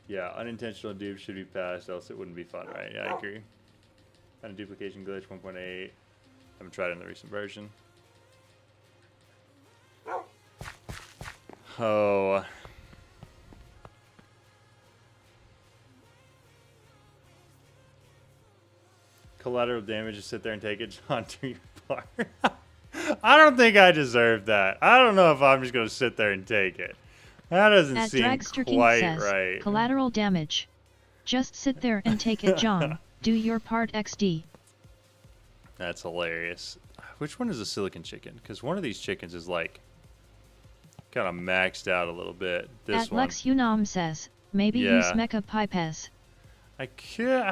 Yeah, unintentional dupes should be passed, else it wouldn't be fun, right? Yeah, I agree. Found a duplication glitch 1.8. Haven't tried it in the recent version. Oh. Collateral damage, just sit there and take it, John, do your part. I don't think I deserve that. I don't know if I'm just going to sit there and take it. That doesn't At seem Dragsterking quite says, right. collateral damage. Just sit there and take it, John. Do your part, XD. That's hilarious. Which one is a silicon chicken? Because one of these chickens is like kind of maxed out a little bit. This At one. Lex Unam says, maybe Yeah. use Mecha Pipes. I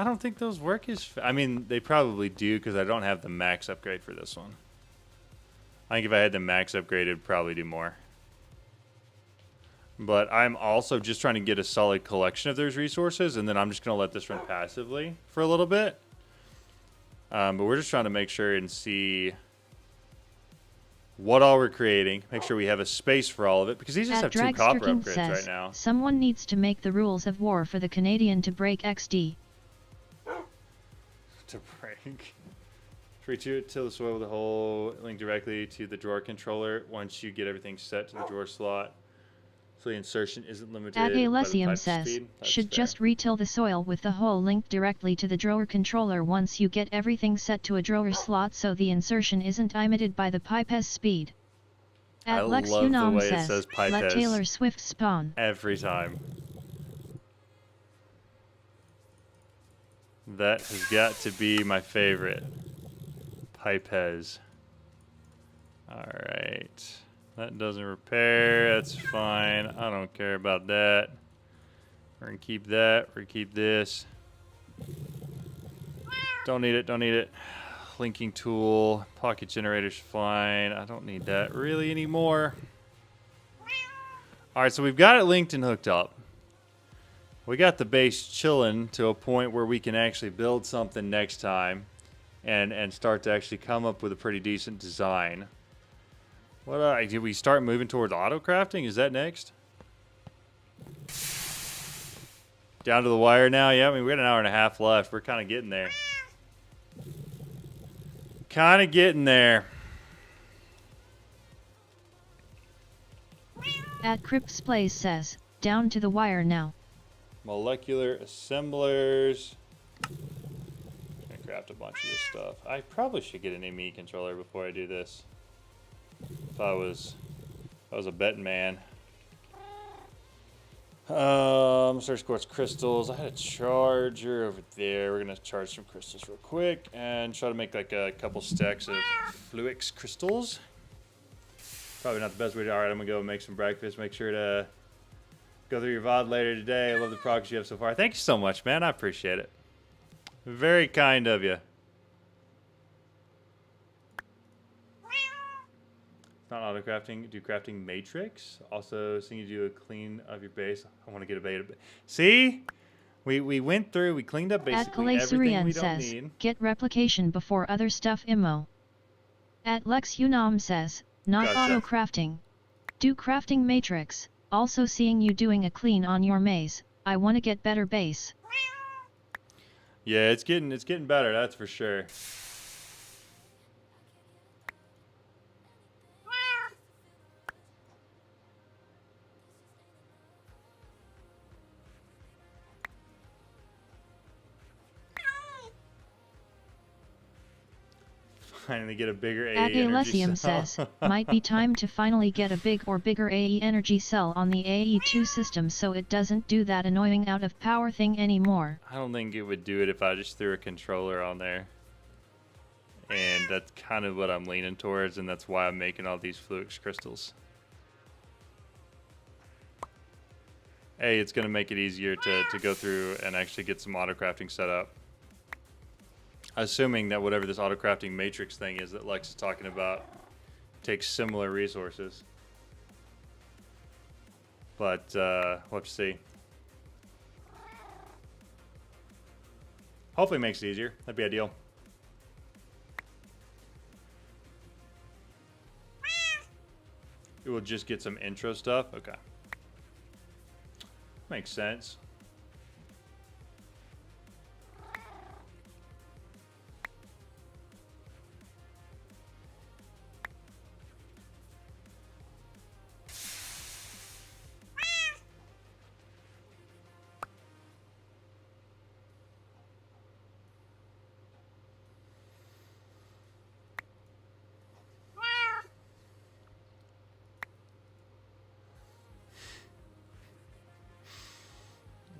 don't think those work as... I mean, they probably do because I don't have the max upgrade for this one. I think if I had the max upgrade, it'd probably do more. But I'm also just trying to get a solid collection of those resources, and then I'm just going to let this run passively for a little bit. But we're just trying to make sure and see what all we're creating. Make sure we have a space for all of it, because these just At have 2 copper Dragsterking upgrades says, right now. someone needs to make the rules of war for the Canadian to break XD. To break. Free to till the soil with the hole, link directly to the drawer controller once you get everything set to the drawer slot. So the insertion isn't limited At by the Alessium pipe says, speed. That's should fair. just retill the soil with the hole linked directly to the drawer controller once you get everything set to a drawer slot so the insertion isn't limited by the pipe's speed. I At Lex love the Unam way it says, says let Pipes. Taylor Swift spawn. Every time. That has got to be my favorite. Pipes. Alright. That doesn't repair. That's fine. I don't care about that. We're going to keep that. We're going to keep this. Don't need it. Don't need it. Linking tool. Pocket generator's fine. I don't need that really anymore. Alright, so we've got it linked and hooked up. We got the base chilling to a point where we can actually build something next time and start to actually come up with a pretty decent design. What did we start moving towards auto crafting? Is that next? Down to the wire now? Yeah, I mean, we got an hour and a half left. We're kind of getting there. Kind of getting there. At Crypt's Place says, down to the wire now. Molecular assemblers. Gonna craft a bunch of this stuff. I probably should get an ME controller before I do this. If I was a betting man. Search quartz crystals. I had a charger over there. We're gonna charge some crystals real quick and try to make like a couple stacks of Fluix crystals. Probably not the best way to. Alright, I'm gonna go make some breakfast. Make sure to go through your VOD later today. I love the progress you have so far. Thank you so much, man. I appreciate it. Very kind of you. Not auto crafting, do crafting matrix. Also, seeing you do a clean of your base. I want to get a beta. See? We went through, we cleaned up basically At everything we Kalaysurian don't says, need. get replication before other stuff immo. At Lex Unam says, not Gotcha. auto crafting. Do crafting matrix. Also seeing you doing a clean on your maze. I want to get better base. Yeah, it's getting better, that's for sure. Finally get a bigger AE At energy Alessium cell. says, might be time to finally get a big or bigger AE energy cell on the AE2 system so it doesn't do that annoying out of power thing anymore. I don't think it would do it if I just threw a controller on there. And that's kind of what I'm leaning towards, and that's why I'm making all these Fluix crystals. A, it's going to make it easier to go through and actually get some auto crafting set up. Assuming that whatever this auto crafting matrix thing is that Lex is talking about takes similar resources. But we'll have to see. Hopefully it makes it easier. That'd be ideal. It will just get some intro stuff. Okay. Makes sense.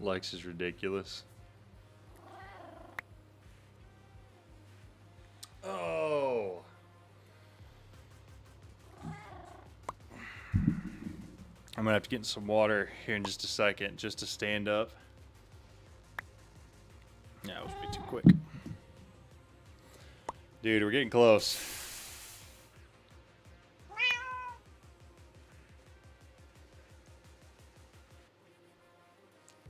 Lex is ridiculous. Oh. I'm gonna have to get in some water here in just a second just to stand up. Yeah, it was way too quick. Dude, we're getting close.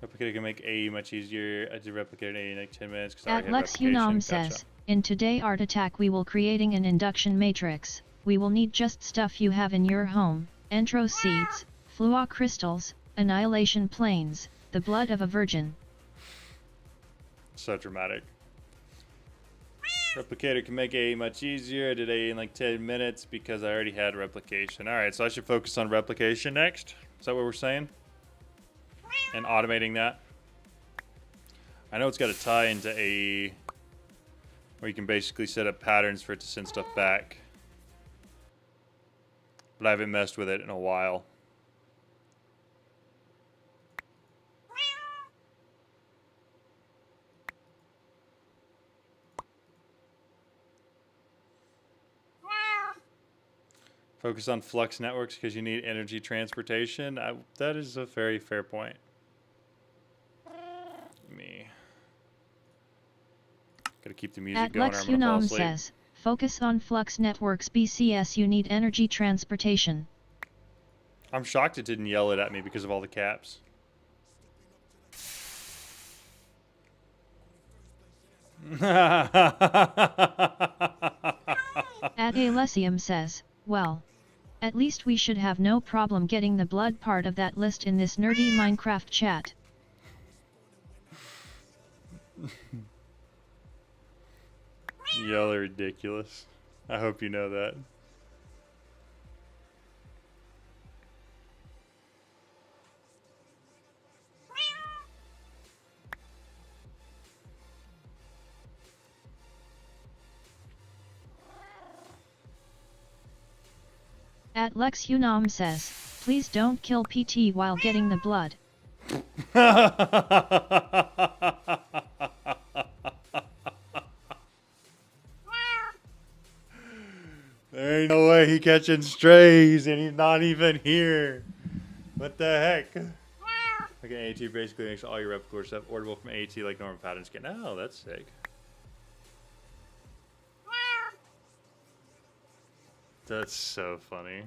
Replicator can make AE much easier. I did replicate AE in like 10 minutes because I already At had Lex replication. Unam Gotcha. says, in today art attack we will creating an induction matrix. We will need just stuff you have in your home. Entro seeds, fluo crystals, annihilation planes, the blood of a virgin. So dramatic. Replicator can make AE much easier. I did AE in like 10 minutes because I already had replication. Alright, so I should focus on replication next. Is that what we're saying? And automating that. I know it's got a tie into AE where you can basically set up patterns for it to send stuff back. But I haven't messed with it in a while. Focus on flux networks because you need energy transportation. That is a very fair point. Me. Gotta keep the music At going or Lex I'm gonna fall Unam asleep. says, focus on flux networks BCS you need energy transportation. I'm shocked it didn't yell it at me because of all the caps. At Alessium says, well, at least we should have no problem getting the blood part of that list in this nerdy Minecraft chat. Y'all are ridiculous. I hope you know that. At Lex Unam says, please don't kill PT while getting the blood. There ain't no way he catching strays and he's not even here. What the heck? Okay, AT basically makes all your replica stuff orderable from AT like normal patterns can. Oh, that's sick. That's so funny.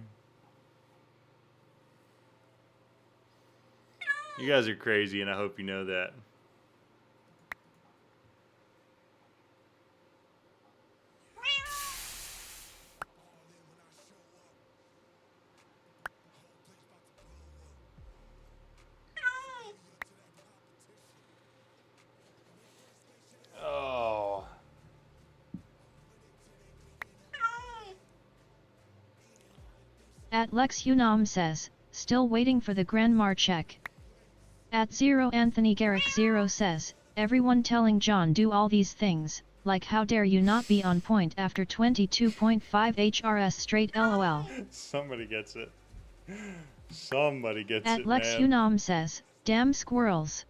You guys are crazy and I hope you know that. Oh. At Lex Unam says, still waiting for the Grandmar check. At Zero Anthony Garrick Zero says, everyone telling John do all these things, like how dare you not be on point after 22.5 HRS straight LOL. Somebody gets it. Somebody gets At it, Lex man. Unam says, damn squirrels.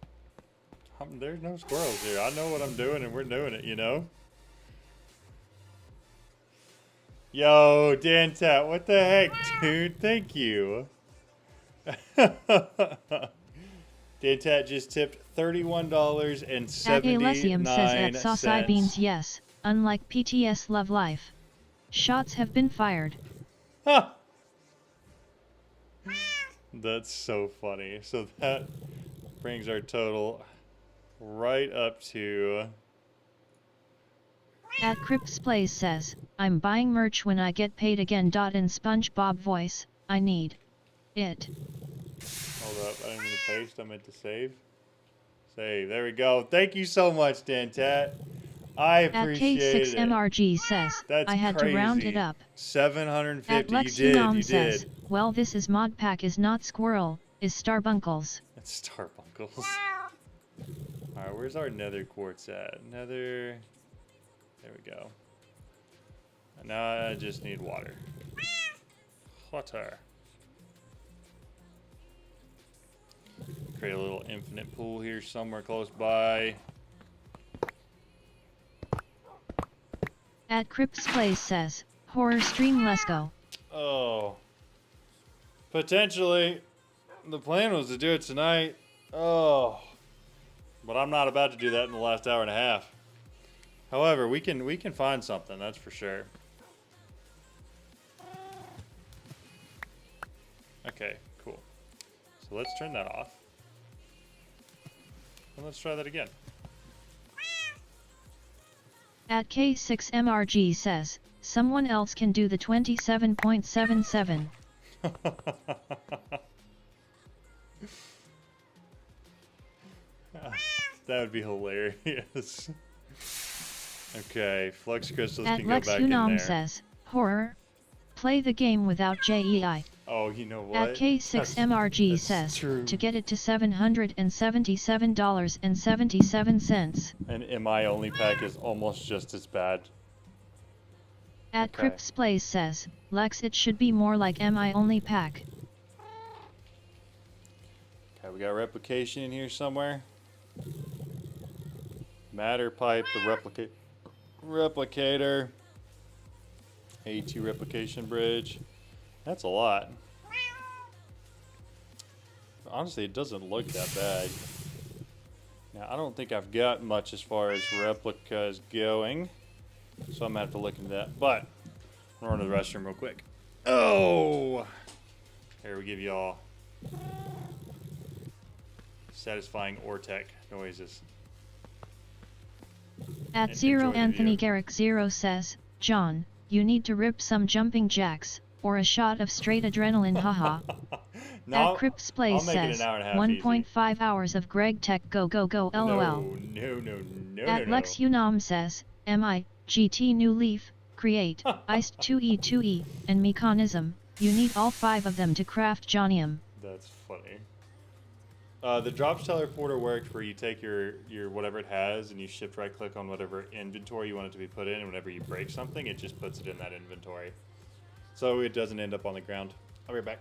There's no squirrels here. I know what I'm doing and we're doing it, you know? Yo, Dantat, what the heck, dude? Thank you. Dantat just tipped $31.79. At Alessium says at Sauce Beans yes, unlike PTS Love Life. Shots have been fired. Huh. That's so funny. So that brings our total right up to... At Crips Plays says, I'm buying merch when I get paid again. In SpongeBob voice, I need it. Hold up, I didn't mean to paste, I meant to save. Save, there we go. Thank you so much, Dantat. I At appreciate it. K6MRG says, That's I had crazy. to round it up. 750, At Lex you Unam did. says, well, this is mod pack is not squirrel, is Starbunkles. That's Starbunkles. Alright, where's our nether quartz at? Nether... There we go. And now I just need water. Water. Create a little infinite pool here somewhere close by. At Crips Plays says, horror stream, let's go. Oh. Potentially. The plan was to do it tonight. Oh. But I'm not about to do that in the last hour and a half. However, we can find something, that's for sure. Okay, cool. So let's turn that off. And let's try that again. At K6MRG says, someone else can do the 27.77. That would be hilarious. Okay, Flux Crystals At can go Lex back in Unam there. says, horror. Play the game without JEI. Oh, you know what? At K6MRG That's says, true. to get it to $777.77. An MI only pack is almost just as bad. At Okay. Crips Plays says, Lex, it should be more like MI only pack. Okay, we got replication in here somewhere. Matter pipe, the replicator. A2 replication bridge. That's a lot. Honestly, it doesn't look that bad. Now, I don't think I've got much as far as replicas going. So I'm going to have to look into that. But, I'm going to run to the restroom real quick. Oh! Here, we give you all satisfying Ortec noises. At And Zero enjoy the Anthony view. Garrick Zero says, John, you need to rip some jumping jacks, or a shot of straight adrenaline, haha. No, At Crips Plays I'll make it says, an hour and a half easy. 1.5 hours of Greg Tech go go go lol. No. At Lex Unam says, MI, GT New Leaf, Create, Iced 2E2E, and Mechanism, you need all 5 of them to craft Johnium. That's funny. The drop teleporter works where you take your whatever it has and you shift right click on whatever inventory you want it to be put in, and whenever you break something, it just puts it in that inventory. So it doesn't end up on the ground. I'll be right back.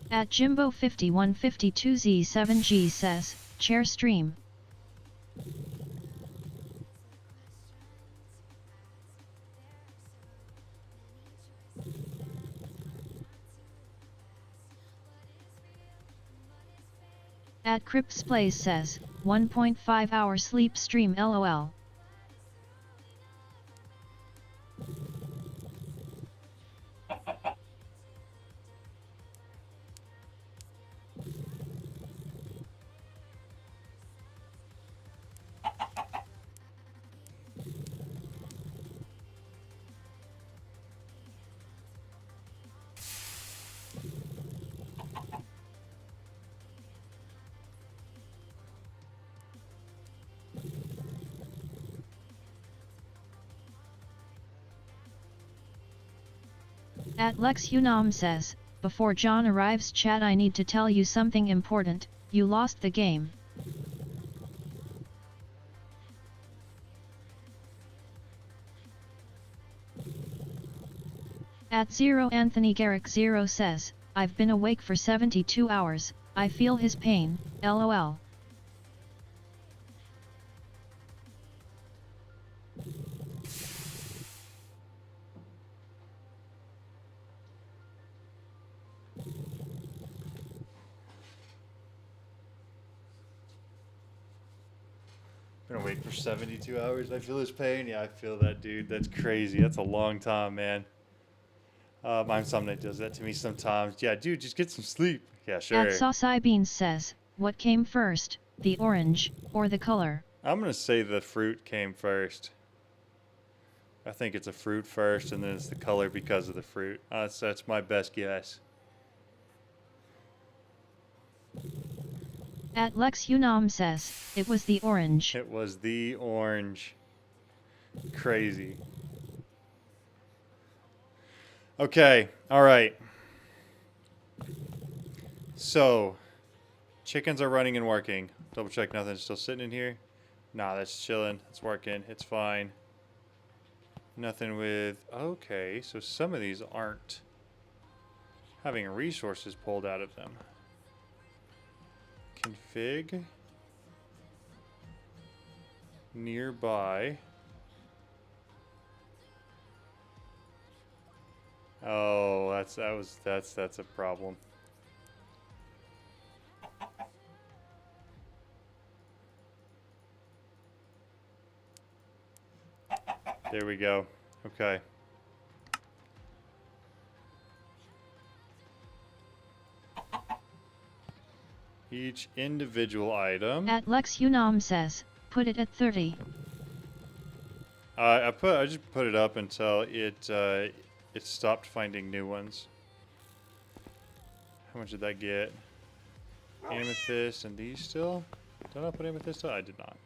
At Jimbo5152Z7G says, chair stream. At Crips Plays says, 1.5 hour sleep stream lol. At Lex Unam says, before John arrives chat, I need to tell you something important, you lost the game. At Zero Anthony Garrick Zero says, I've been awake for 72 hours, I feel his pain, lol. Been awake for 72 hours. I feel his pain. Yeah, I feel that, dude. That's crazy. That's a long time, man. My insomnia does that to me sometimes. Yeah, dude, just get some sleep. Yeah, sure. At Saucy Beans says, what came first, the orange, or the color? I'm going to say the fruit came first. I think it's a fruit first, and then it's the color because of the fruit. That's my best guess. At Lex Unam says, it was the orange. It was the orange. Crazy. Okay, alright. So, chickens are running and working. Double check nothing's still sitting in here. Nah, that's chilling. It's working. It's fine. Nothing with... Okay, so some of these aren't having resources pulled out of them. Config. Nearby. Oh, that's a problem. There we go. Okay. Each individual item. At Lex Unam says, put it at 30. I just put it up until it stopped finding new ones. How much did that get? Amethyst and these still? Did I put amethyst still? I did not.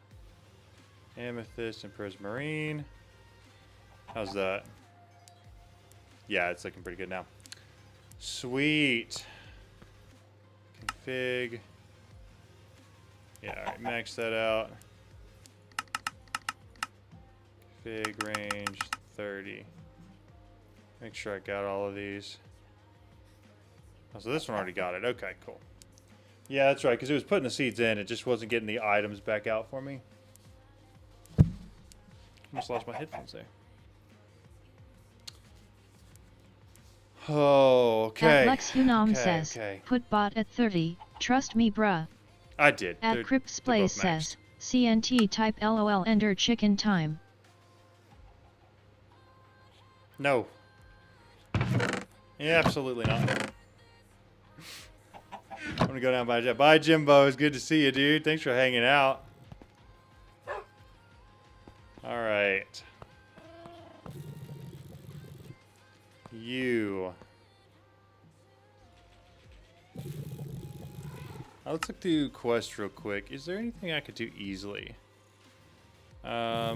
Amethyst and prismarine. How's that? Yeah, it's looking pretty good now. Sweet. Config. Yeah, alright, max that out. Config range 30. Make sure I got all of these. Oh, so this one already got it. Okay, cool. Yeah, that's right, because it was putting the seeds in. It just wasn't getting the items back out for me. Almost lost my headphones there. Oh, okay. At Lex Unam says, put bot at 30. Trust me, bruh. I did. At Cripsplays says, CNT type LOL ender chicken time. No. Yeah, absolutely not. I'm gonna go down by Jeff. Bye, Jimbo. It's good to see you, dude. Thanks for hanging out. All right. You. Let's look through quest real quick. Is there anything I could do easily? Yeah,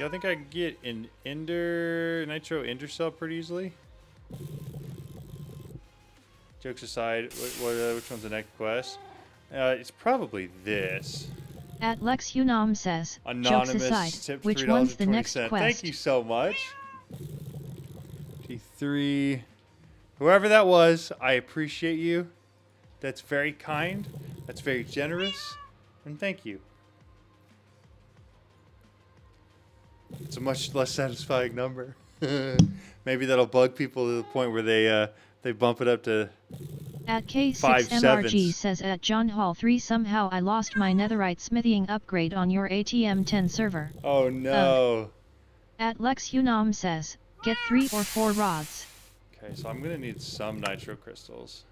I think I can get an nitro ender cell pretty easily. Jokes aside, which one's the next quest? It's probably this. At Lex Unam says, Anonymous jokes aside, tip which one's the next $3.20. quest? Thank you so much. G3. Whoever that was, I appreciate you. That's very kind. That's very generous. And thank you. It's a much less satisfying number. Maybe that'll bug people to the point where they bump it up to At 5 K6MRG sevens. says at John Hall 3 somehow I lost my netherite smithing upgrade on your ATM 10 server. Oh no. At Lex Unam says, get 3 or 4 rods. Okay, so I'm gonna need some nitro crystals.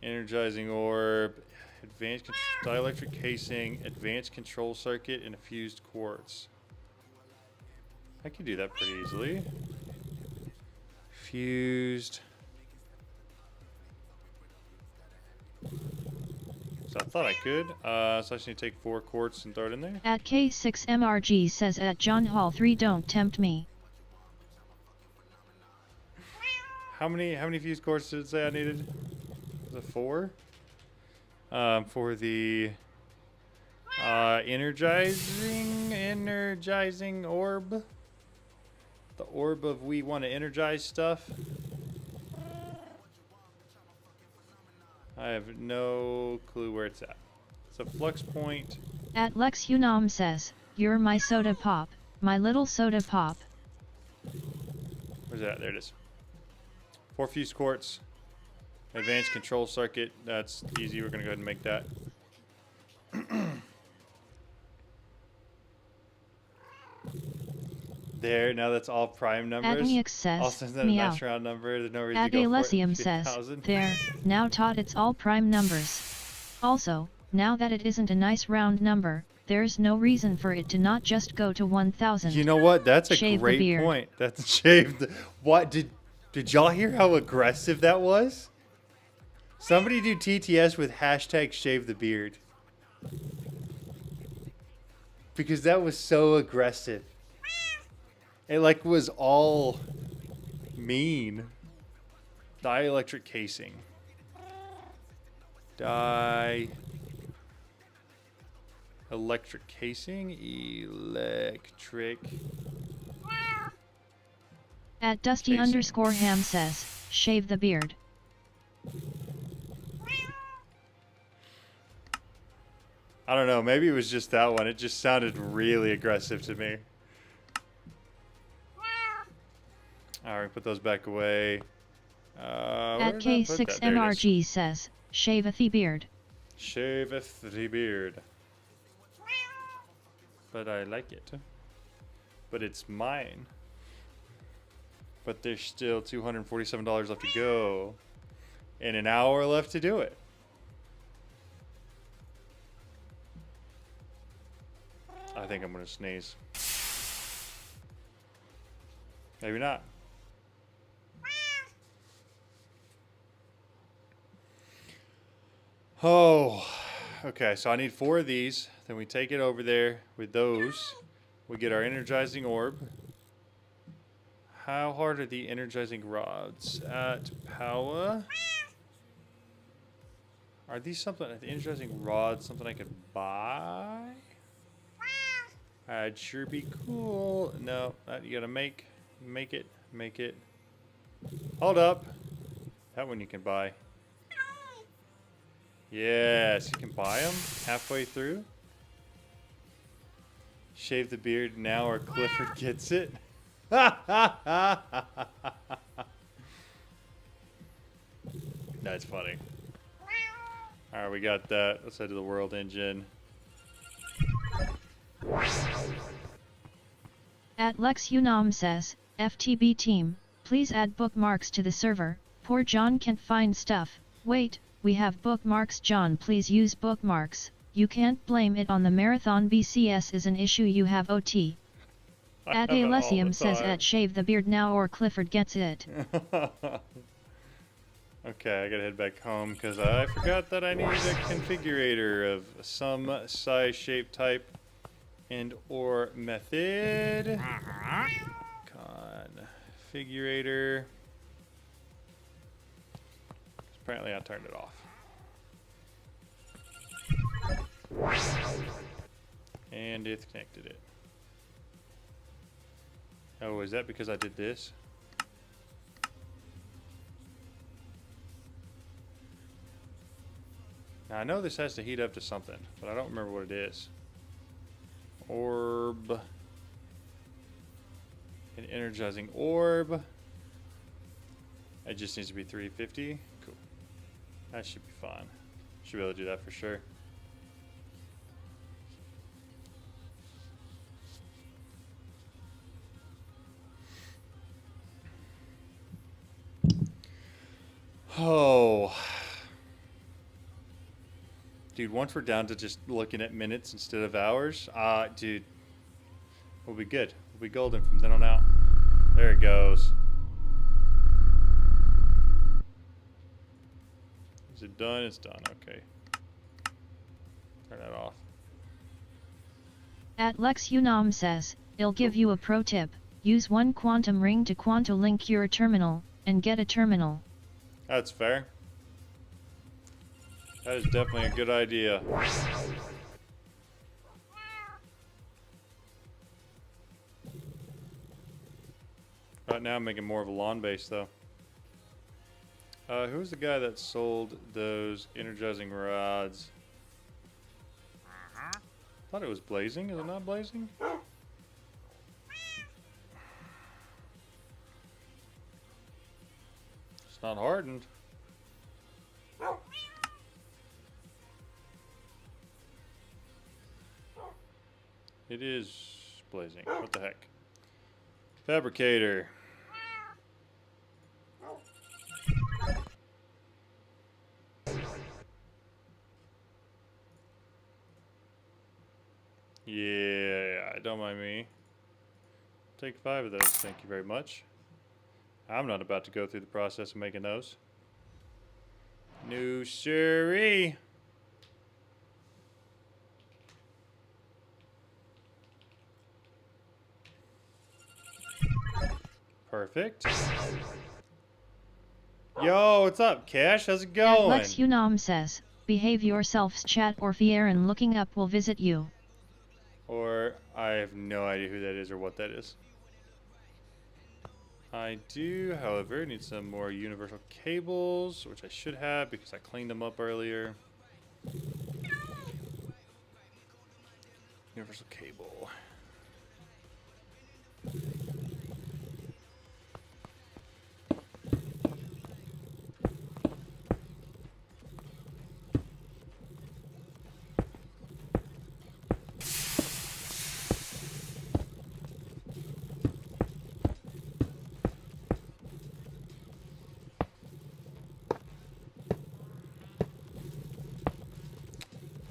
Energizing orb, advanced dielectric casing, advanced control circuit, and a fused quartz. I can do that pretty easily. Fused. So I thought I could. So I just need to take 4 quartz and throw it in there. At K6MRG says at John Hall 3 don't tempt me. How many fused quartz did it say I needed? Was it 4? For the energizing orb. The orb of we want to energize stuff. I have no clue where it's at. It's a flux point. At Lex Unam says, you're my soda pop, my little soda pop. Where's it at? There it is. 4 fused quartz. Advanced control circuit. That's easy. We're going to go ahead and make that. There, now that's all prime numbers. Adnix says, Also, is that a meow. nice round number? There's no reason to At go for it. Alessium says, 3,000. there, now taught it's all prime numbers. Also, now that it isn't a nice round number, there's no reason for it to not just go to 1,000. You know what? That's a Shave the great beard. point. That's shaved. What did y'all hear how aggressive that was? Somebody do TTS with hashtag shave the beard. Because that was so aggressive. It like was all mean. Dielectric casing. Electric casing. Electric. At Dusty Casing. underscore Ham says, shave the beard. I don't know. Maybe it was just that one. It just sounded really aggressive to me. Alright, put those back away. Where At did I put that? There it is. K6MRG says, shaveth the beard. Shaveth the beard. But I like it. But it's mine. But there's still $247 left to go. And an hour left to do it. I think I'm gonna sneeze. Maybe not. Oh, okay, so I need 4 of these. Then we take it over there with those. We get our energizing orb. How hard are the energizing rods at power? Are these something, the energizing rods, something I could buy? I'd sure be cool. No, you gotta make it. Hold up. That one you can buy. Yes, you can buy them halfway through. Shave the beard now or Clifford gets it. That's funny. Alright, we got that. Let's head to the world engine. At Lex Unam says, FTB team, please add bookmarks to the server. Poor John can't find stuff. Wait, we have bookmarks. John, please use bookmarks. You can't blame it on the marathon. BCS is an issue you have. OT. At have it all the Alessium says time. at shave the beard now or Clifford gets it. Okay, I gotta head back home because I forgot that I need a configurator of some size, shape, type, and or method. Configurator. Apparently I turned it off. And disconnected it. Oh, is that because I did this? Now, I know this has to heat up to something, but I don't remember what it is. Orb. An energizing orb. It just needs to be 350. Cool. That should be fine. Should be able to do that for sure. Oh. Dude, once we're down to just looking at minutes instead of hours, dude, we'll be good. We'll be golden from then on out. There it goes. Is it done? It's done. Okay. Turn that off. At Lex Unam says, it'll give you a pro tip. Use one quantum ring to quanto-link your terminal, and get a terminal. That's fair. That is definitely a good idea. Right now I'm making more of a lawn base though. Who's the guy that sold those energizing rods? I thought it was Blazing. Is it not Blazing? It's not hardened. It is Blazing. What the heck? Fabricator. Yeah, don't mind me. Take 5 of those, thank you very much. I'm not about to go through the process of making those. No siree. Perfect. Yo, what's up, Cash? How's it going? Lex Unam says, behave yourselves chat or Fieran looking up will visit you. Or I have no idea who that is or what that is. I do, however, need some more universal cables, which I should have because I cleaned them up earlier. Universal cable.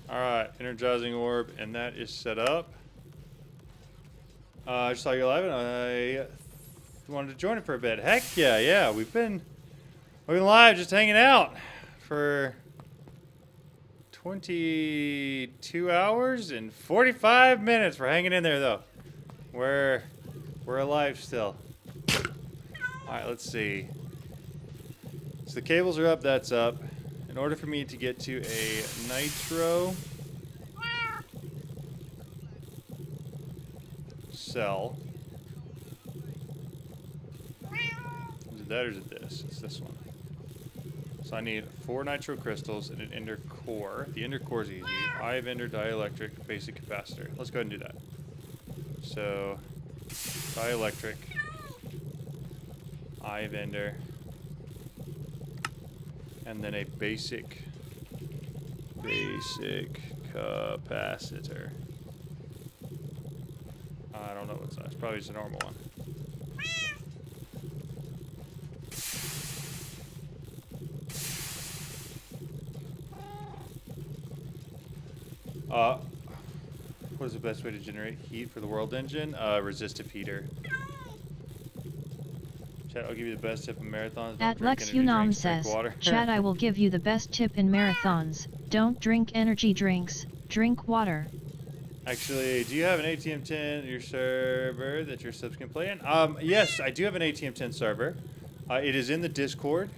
Alright, energizing orb, and that is set up. I just saw you live and I wanted to join it for a bit. Heck yeah, yeah. We've been live just hanging out for 22 hours and 45 minutes. We're hanging in there though. We're alive still. Alright, let's see. So the cables are up, that's up. In order for me to get to a nitro cell. Is it that or is it this? It's this one. So I need 4 nitro crystals and an ender core. The ender core is easy. Eye of ender, dielectric, basic capacitor. Let's go ahead and do that. So dielectric, eye of ender, and then a basic capacitor. I don't know what size. Probably just a normal one. What is the best way to generate heat for the world engine? Resistive heater. Chat, I'll give you the best tip in marathons. At Lex Unam says, Chat, I will give you the best tip in marathons. Don't drink energy drinks, drink water. Actually, do you have an ATM 10 in your server that your subs can play in? Yes, I do have an ATM 10 server. It is in the Discord,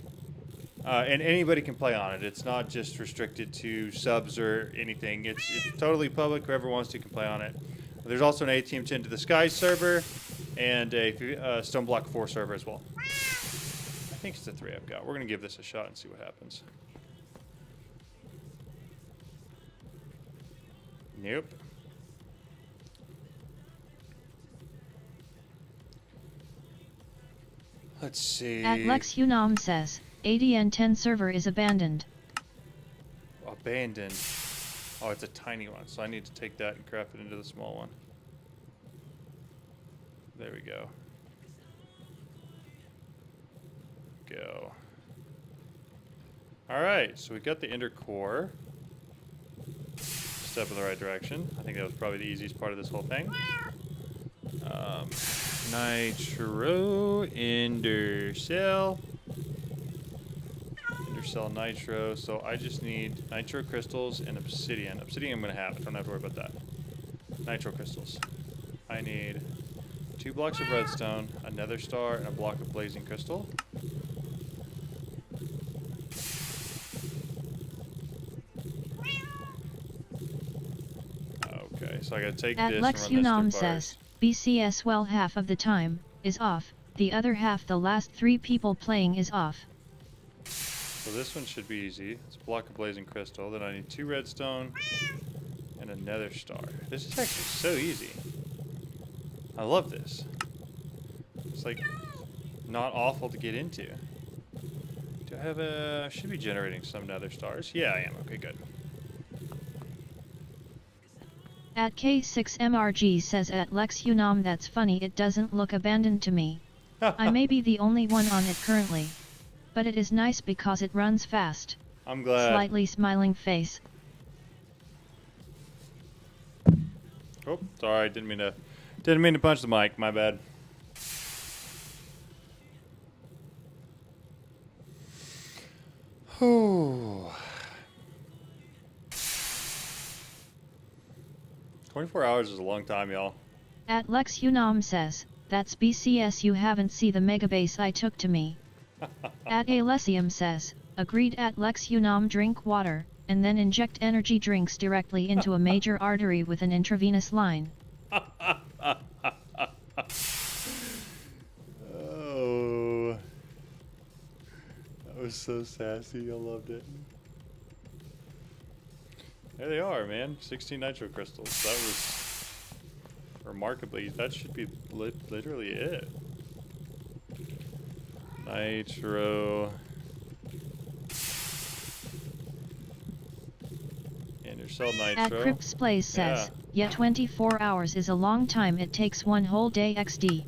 and anybody can play on it. It's not just restricted to subs or anything. It's totally public. Whoever wants to can play on it. There's also an ATM 10 to the Sky server and a Stone Block 4 server as well. I think it's the 3 I've got. We're going to give this a shot and see what happens. Nope. Let's see. At Lex Unam says, ADN 10 server is abandoned. Abandoned. Oh, it's a tiny one, so I need to take that and craft it into the small one. There we go. Go. Alright, so we got the ender core. Step in the right direction. I think that was probably the easiest part of this whole thing. Nitro, ender cell. Ender cell nitro. So I just need nitro crystals and obsidian. Obsidian I'm going to have. I don't have to worry about that. Nitro crystals. I need 2 blocks of redstone, a nether star, and a block of blazing crystal. Okay, so I gotta take At this Lex and run Unam this through says, BCS well half of the time is off, the other half the last 3 people playing is off. So this one should be easy. It's a block of blazing crystal. Then I need 2 redstone and a nether star. This is actually so easy. I love this. It's like not awful to get into. Do I have a... I should be generating some nether stars. Yeah, I am. Okay, good. At K6MRG says at Lex Unam that's funny, it doesn't look abandoned to me. I may be the only one on it currently. But it is nice because it runs fast. I'm glad. Slightly smiling face. Oh, sorry, didn't mean to punch the mic. My bad. Whew. 24 hours is a long time, y'all. At Lex Unam says, that's BCS, you haven't see the megabase I took to me. At Alessium says, agreed. At Lex Unam drink water, and then inject energy drinks directly into a major artery with an intravenous line. Oh. That was so sassy, I loved it. There they are, man. 16 nitro crystals. That was remarkably, that should be literally it. Nitro. And your cell nitro. At Crips Plays says, yeah 24 hours is a long time, it takes one whole day XD.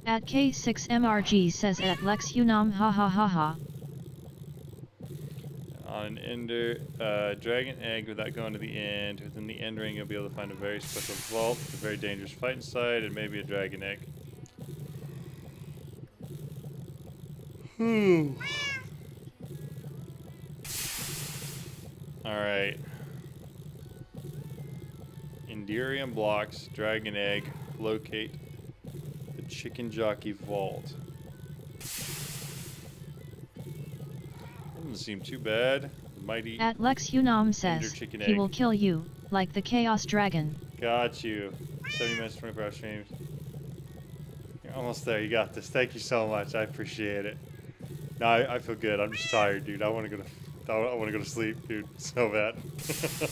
At K6MRG says at Lex Unam ha ha ha ha. On an ender, dragon egg without going to the end. Within the end ring, you'll be able to find a very special vault with a very dangerous fight inside, and maybe a dragon egg. Alright. Enderium blocks, dragon egg, locate the chicken jockey vault. Doesn't seem too bad. Mighty. At Lex Unam says, chicken he egg. will kill you, like the Chaos Dragon. Got you. 70 minutes, 24 hour streams. You're almost there. You got this. Thank you so much. I appreciate it. No, I feel good. I'm just tired, dude. I want to go to sleep, dude. So bad.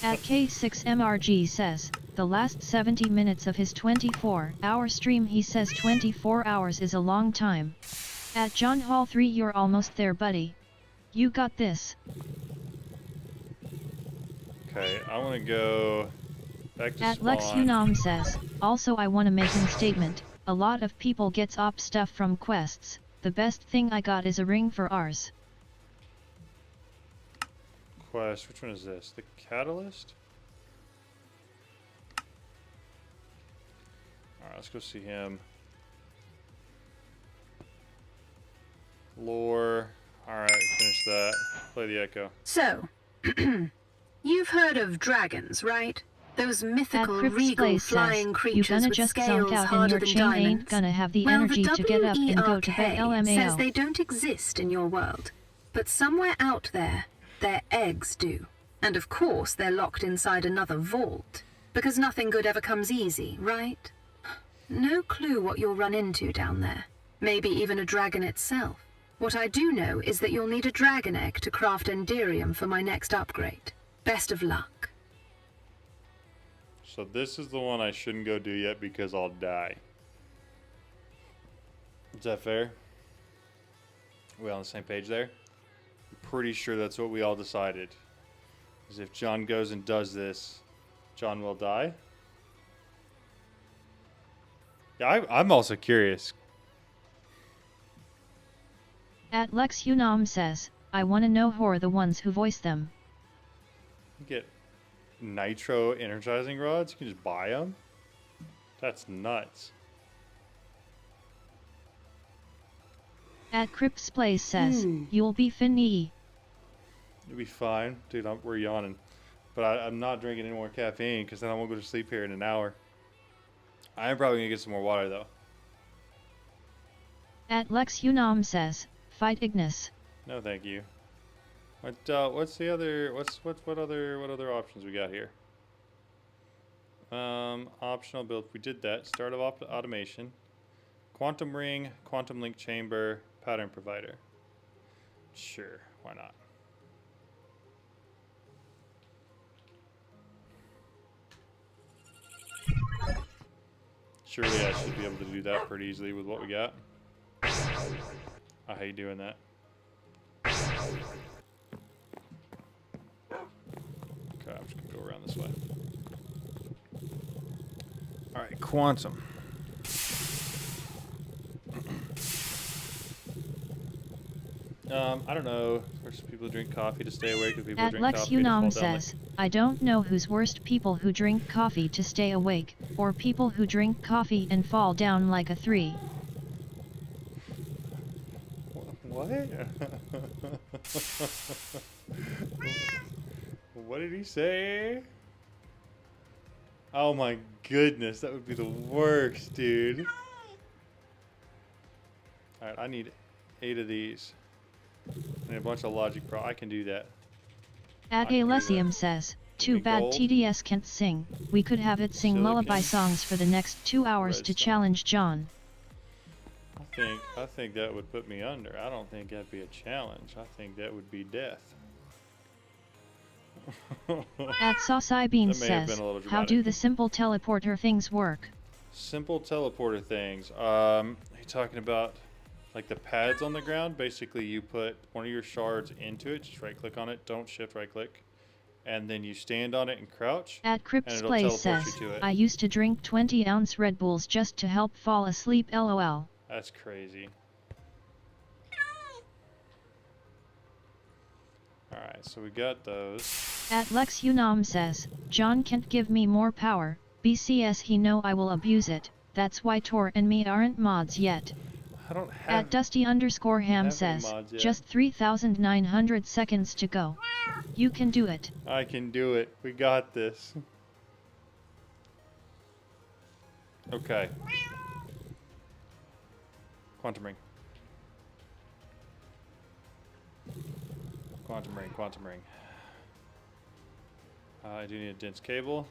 At K6MRG says, the last 70 minutes of his 24-hour stream, he says 24 hours is a long time. At John Hall 3, you're almost there, buddy. You got this. Okay, I want to go back to At spawn. Lex Unam says, also I want to make a statement, a lot of people gets op stuff from quests, the best thing I got is a ring for ours. Quest, which one is this? The Catalyst? Alright, let's go see him. Lore. Alright, finish that. Play the echo. So, you've heard of dragons, right? Those At mythical, Crips regal, Plays flying says, you creatures gonna with just zonked scales out and harder your than chain diamonds. ain't gonna have the Well, energy to get up and go to bed WERK says they LMAO. don't exist in your world. But somewhere out there, their eggs do. And of course, they're locked inside another vault. Because nothing good ever comes easy, right? No clue what you'll run into down there. Maybe even a dragon itself. What I do know is that you'll need a dragon egg to craft Enderium for my next upgrade. Best of luck. So this is the one I shouldn't go do yet because I'll die. Is that fair? Are we on the same page there? I'm pretty sure that's what we all decided. Is if John goes and does this, John will die. Yeah, I'm also curious. At Lex Unam says, I wanna know who are the ones who voice them. You get nitro energizing rods. You can just buy them. That's nuts. At Crips Plays says, you'll be finny. You'll be fine, dude. We're yawning, but I'm not drinking any more caffeine because then I won't go to sleep here in an hour. I am probably gonna get some more water though. At Lex Unam says, fight Ignis. No, thank you. What's the other? What other options we got here? Optional build. We did that. Start of automation. Quantum ring, quantum link chamber, pattern provider. Sure, why not? Surely I should be able to do that pretty easily with what we got. I hate doing that. Okay, I'm just gonna go around this way. Alright, quantum. I don't know. There's people who drink coffee to stay awake, and people who At drink Lex coffee to fall Unam down. says, I don't know who's worst, people who drink coffee to stay awake, or people who drink coffee and fall down like a 3. What? What did he say? Oh my goodness, that would be the worst, dude. Alright, I need 8 of these. And a bunch of logic pro. I can do that. At I can do Alessium that. says, Give too me bad gold. TDS can't sing. We could have it sing lullaby Silicon. songs for the next 2 hours to Redstone. challenge John. I think that would put me under. I don't think that'd be a challenge. I think that would be death. At Saucy Beans That may have says, been a little how dramatic. do the simple teleporter things work? Simple teleporter things. You talking about like the pads on the ground? Basically, you put one of your shards into it. Just right click on it. Don't shift right click. And then you stand on it and crouch. At Crips And it'll Place teleport says, you to it. I used to drink 20-ounce Red Bulls just to help fall asleep lol. That's crazy. Alright, so we got those. At Lex Unam says, John can't give me more power, BCS he know I will abuse it, that's why Tor and me aren't mods yet. I don't have At Dusty_Ham have any says, mods yet. just 3,900 seconds to go. You can do it. I can do it. We got this. Okay. Quantum ring. Quantum ring, quantum ring. I do need a dense cable.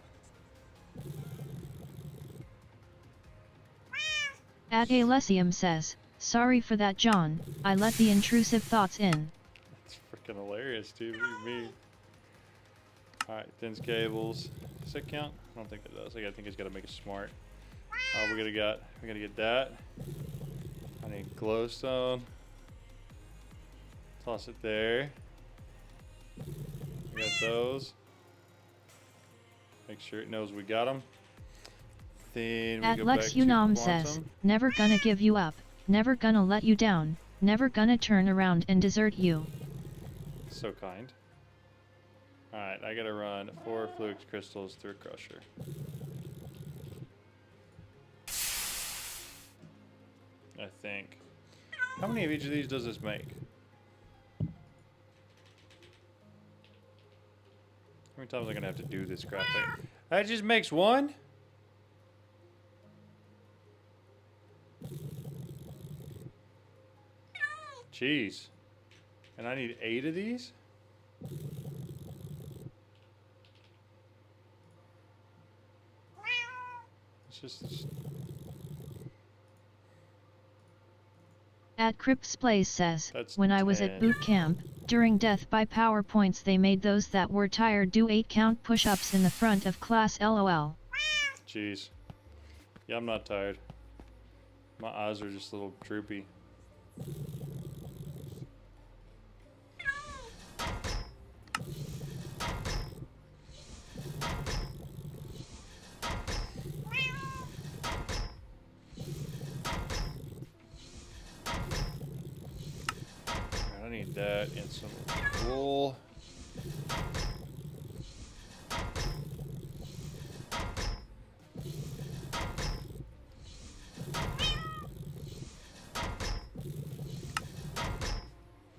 At Alessium says, sorry for that John, I let the intrusive thoughts in. That's freaking hilarious, dude. What do you mean? Alright, dense cables. Does that count? I don't think it does. I think it's gotta make it smart. We gotta get that. I need glowstone. Toss it there. We got those. Make sure it knows we got them. Then we At go Lex back to Unam quantum. says, never gonna give you up, never gonna let you down, never gonna turn around and desert you. So kind. Alright, I gotta run 4 flux crystals through a crusher. I think. How many of each of these does this make? How many times am I gonna have to do this crap thing? That just makes 1? Jeez. And I need 8 of these? It's just... At Crips Place says, That's when I was 10. at boot camp, during death by PowerPoints they made those that were tired do 8 count push-ups in the front of class lol. Jeez. Yeah, I'm not tired. My eyes are just a little droopy. I need that and some wool.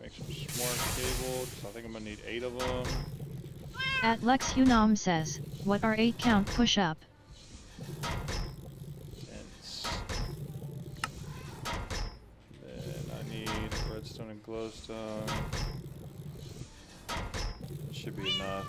Make some smart cable, 'cause I think I'm gonna need 8 of them. At Lex Unam says, what are 8 count push-up? Then I need redstone and glowstone. Should be enough.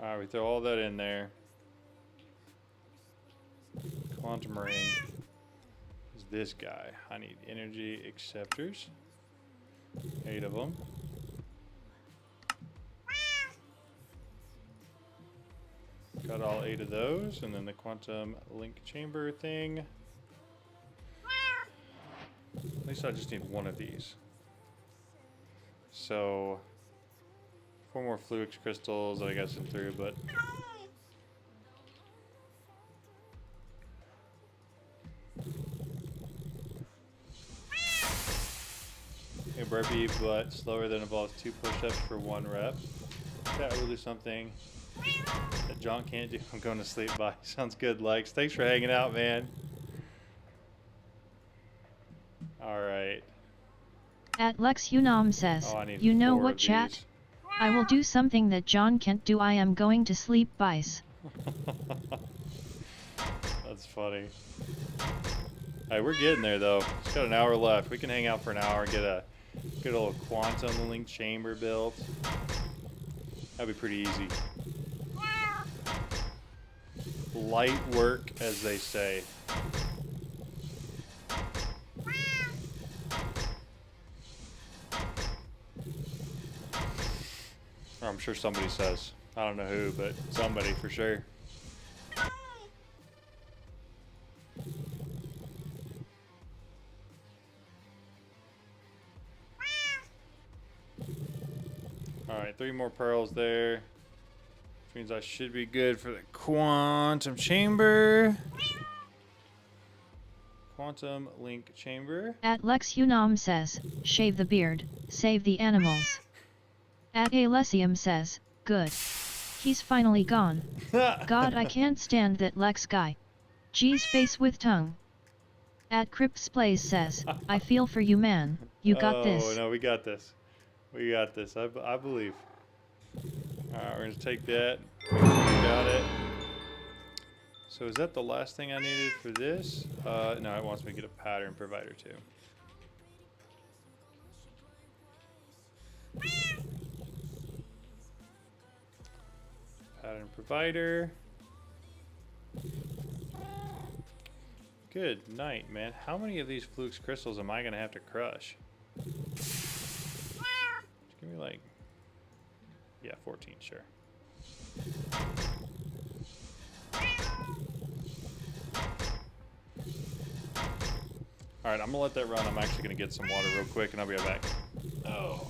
Alright, we throw all that in there. Quantum ring is this guy. I need energy acceptors. 8 of them. Got all 8 of those, and then the quantum link chamber thing. At least I just need 1 of these. So 4 more fluix crystals that I got sent through, but a burpee, but slower than involves 2 push-ups for 1 rep. That will do something that John can't do. I'm going to sleep. Bye. Sounds good, Lex. Thanks for hanging out, man. All right. At Lex Unam says, Oh, I need you know 4 what, of chat? these. I will do something that John can't do. I am going to sleep, bice. That's funny. Hey, we're getting there though. Just got an hour left. We can hang out for an hour and get a good old quantum link chamber built. That'd be pretty easy. Light work, as they say. Or I'm sure somebody says. I don't know who, but somebody for sure. Alright, 3 more pearls there. Which means I should be good for the quantum chamber. Quantum link chamber. At Lex Unam says, shave the beard, save the animals. At Alessium says, good. He's finally gone. God, I can't stand that Lex guy. G's face with tongue. At Cripsplays says, I feel for you, man. You got this. Oh, no, we got this. We got this. I believe. Alright, we're going to take that. We got it. So is that the last thing I needed for this? No, it wants me to get a pattern provider too. Pattern provider. Good night, man. How many of these flux crystals am I going to have to crush? Just give me like... Yeah, 14, sure. Alright, I'm going to let that run. I'm actually going to get some water real quick and I'll be right back. Oh.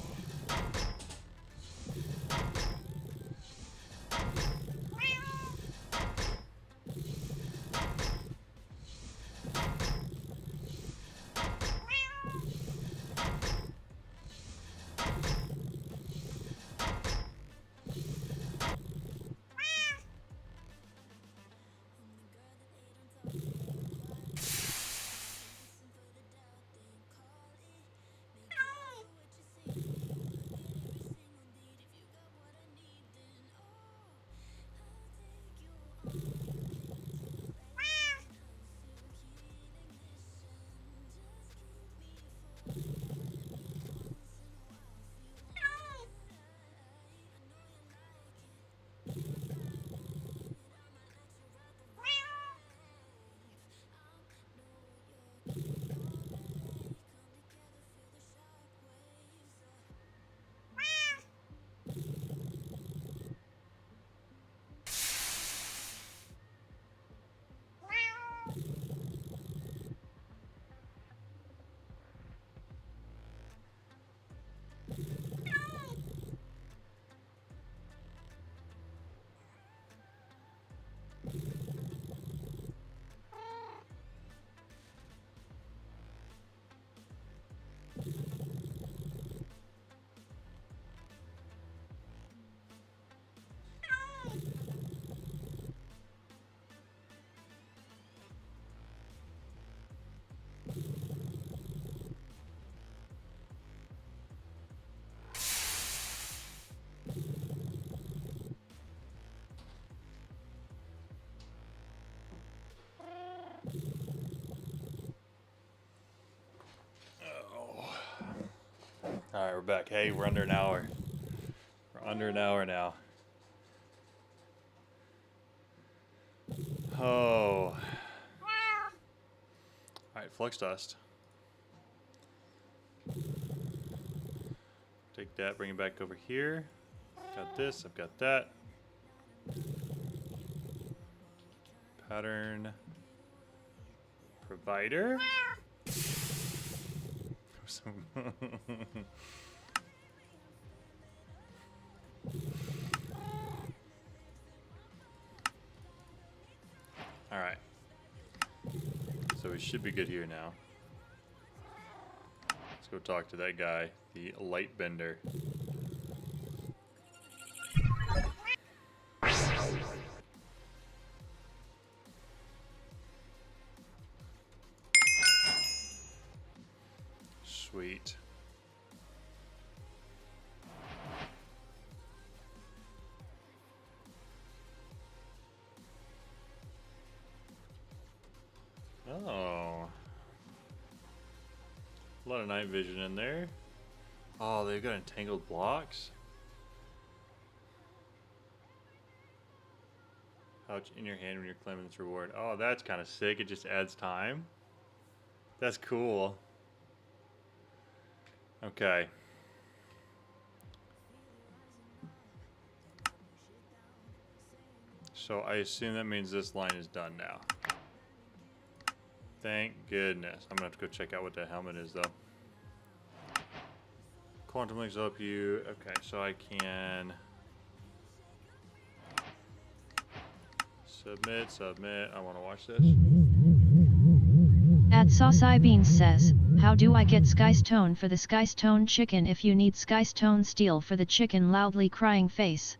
Alright, we're back. Hey, we're under an hour. We're under an hour now. Oh. Alright, flux dust. Take that, bring it back over here. Got this, I've got that. Pattern provider. All right. So we should be good here now. Let's go talk to that guy, the light bender. Sweet. Oh. A lot of night vision in there. Oh, they've got entangled blocks. Pouch in your hand when you're claiming this reward. Oh, that's kind of sick. It just adds time. That's cool. Okay. So I assume that means this line is done now. Thank goodness. I'm gonna have to go check out what that helmet is though. Quantum links help you. Okay, so I can submit. I want to watch this. At Saucy Beans says, how do I get Skystone for the Skystone chicken if you need Skystone steel for the chicken loudly crying face?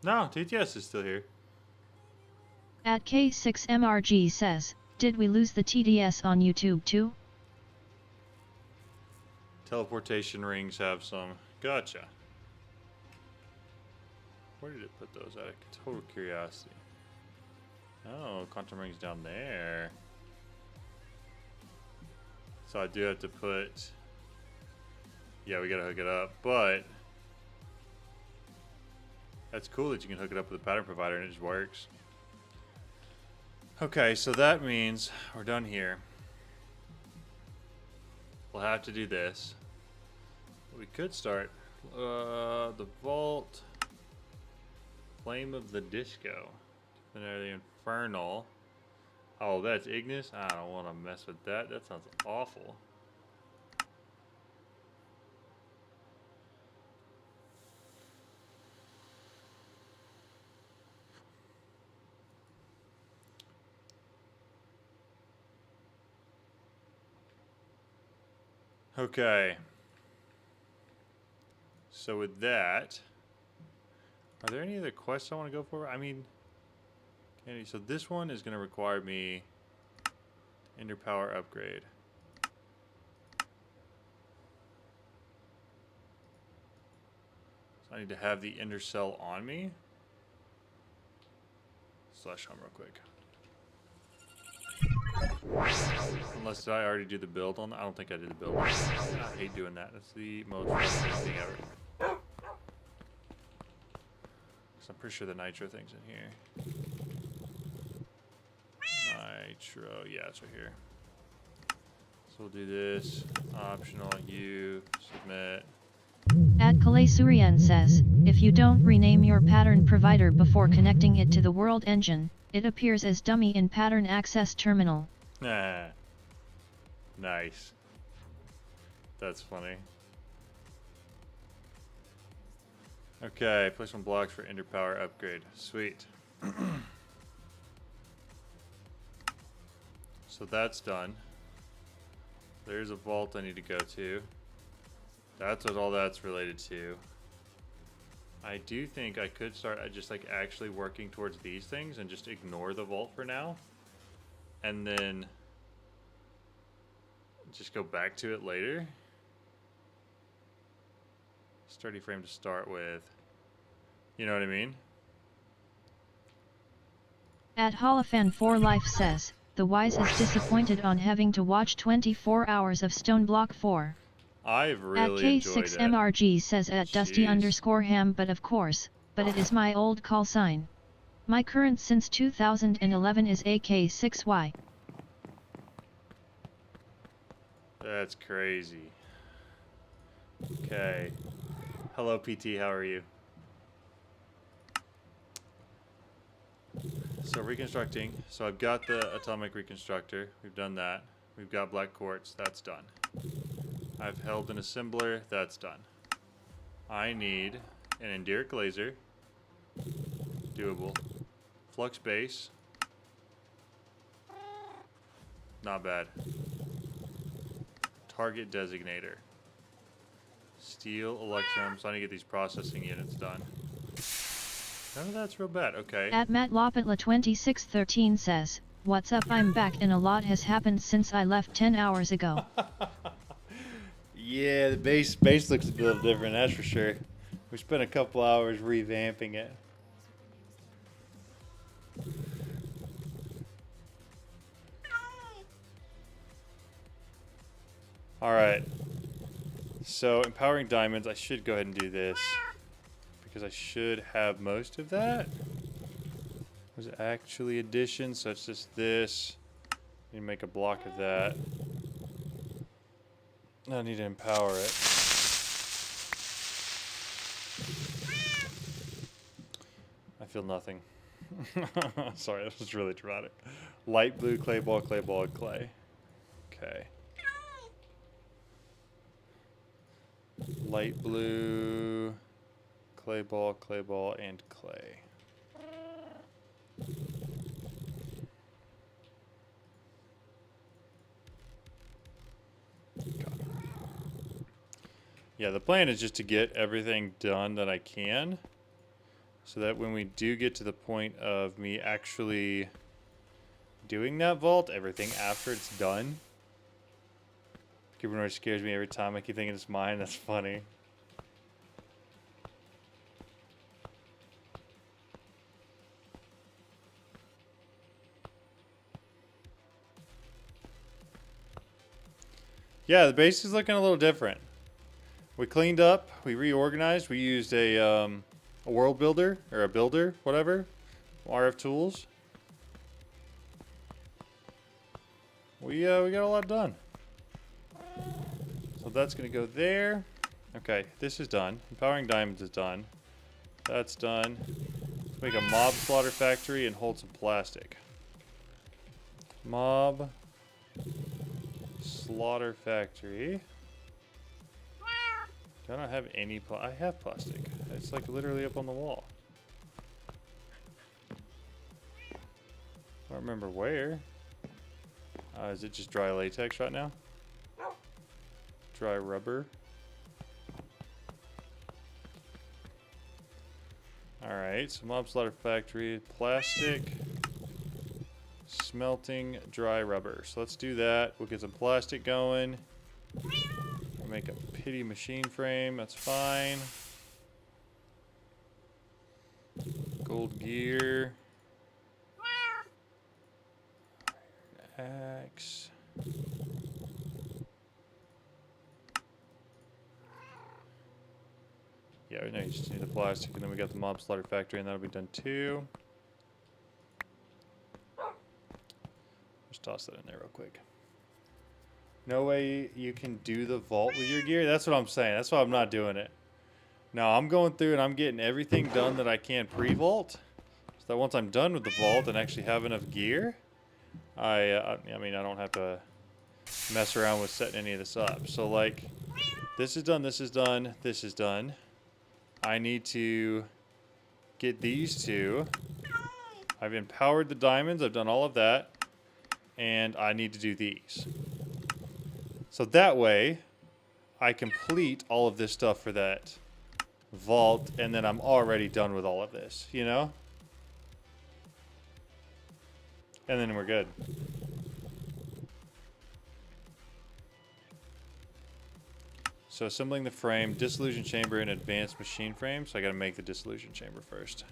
No, TTS is still here. At K6MRG says, did we lose the TDS on YouTube too? Teleportation rings have some. Gotcha. Where did it put those out of total curiosity? Oh, quantum rings down there. So I do have to put... Yeah, we gotta hook it up, but... That's cool that you can hook it up with a pattern provider and it just works. Okay, so that means we're done here. We'll have to do this. We could start the vault, flame of the disco, then the infernal. Oh, that's Ignis. I don't want to mess with that. That sounds awful. Okay. So with that, are there any other quests I want to go for? I mean, so this one is going to require me Ender Power upgrade. So I need to have the Ender Cell on me. Slash home real quick. Unless did I already do the build on that? I don't think I did the build. I hate doing that. That's the most frustrating thing ever. So I'm pretty sure the nitro thing's in here. Nitro, yeah, it's right here. So we'll do this. Optional, you, submit. At Kalei Suryan says, if you don't rename your pattern provider before connecting it to the world engine, it appears as dummy in pattern access terminal. Nah. Nice. That's funny. Okay, place some blocks for Ender Power upgrade. Sweet. So that's done. There's a vault I need to go to. That's what all that's related to. I do think I could start just like actually working towards these things and just ignore the vault for now. And then just go back to it later. Sturdy frame to start with. You know what I mean? At Holofan4 Life says, the wise is disappointed on having to watch 24 hours of Stone Block 4. I've really at enjoyed it. K6MRG says at Jeez. Dusty_ham but of course, but it is my old call sign. My current since 2011 is AK6Y. That's crazy. Okay. Hello, PT. How are you? So reconstructing. So I've got the atomic reconstructor. We've done that. We've got black quartz. That's done. I've held an assembler. That's done. I need an enderic laser. Doable. Flux base. Not bad. Target designator. Steel electrum. So I need to get these processing units done. None of that's real bad. Okay. At MattLopatla2613 says, "What's up? I'm back and a lot has happened since I left 10 hours ago." Yeah, the base looks a little different, that's for sure. We spent a couple hours revamping it. Alright. So, empowering diamonds, I should go ahead and do this. Because I should have most of that. Was it actually addition? So it's just this. Need to make a block of that. I need to empower it. I feel nothing. Sorry, that was really dramatic. Light blue, clay ball, and clay. Okay. Light blue, clay ball, and clay. Yeah, the plan is just to get everything done that I can, so that when we do get to the point of me actually doing that vault, everything after it's done. Cubernor scares me every time. I keep thinking it's mine. That's funny. Yeah, the base is looking a little different. We cleaned up, we reorganized, we used a world builder, or a builder, whatever, RF tools. We got a lot done. So that's gonna go there. Okay, this is done. Empowering diamonds is done. That's done. Let's make a mob slaughter factory and hold some plastic. Mob slaughter factory. Do I not have any I have plastic. It's like literally up on the wall. I don't remember where. Is it just dry latex right now? Dry rubber. Alright, so mob slaughter factory, plastic, smelting, dry rubber. So let's do that. We'll get some plastic going. We'll make a pity machine frame, that's fine. Gold gear. Axe. Yeah, we know you just need the plastic, and then we got the mob slaughter factory, and that'll be done too. Just toss that in there real quick. No way you can do the vault with your gear? That's what I'm saying. That's why I'm not doing it. No, I'm going through and I'm getting everything done that I can pre-vault. So that once I'm done with the vault and actually have enough gear, I mean, I don't have to mess around with setting any of this up. So, like, this is done, this is done, this is done. I need to get these two. I've empowered the diamonds. I've done all of that. And I need to do these. So that way, I complete all of this stuff for that vault, and then I'm already done with all of this, you know? And then we're good. So assembling the frame, dissolution chamber, and advanced machine frame. So I gotta make the dissolution chamber first.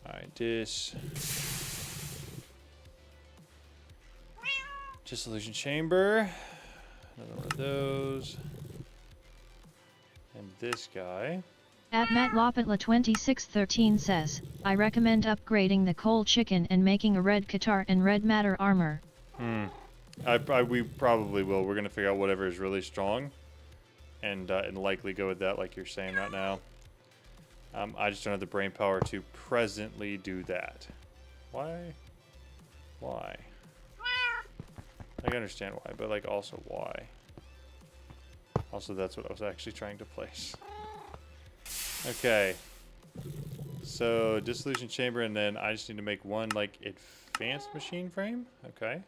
Alright, dissolution chamber. Another one of those. And this guy. At MattLopatla2613 says, "I recommend upgrading the coal chicken and making a red Qatar and red matter armor." We probably will. We're gonna figure out whatever is really strong, and likely go with that, like you're saying right now. I just don't have the brain power to presently do that. Why? Why? I can understand why, but like also why? Also, that's what I was actually trying to place. Okay. So dissolution chamber, and then I just need to make one like advanced machine frame. Okay.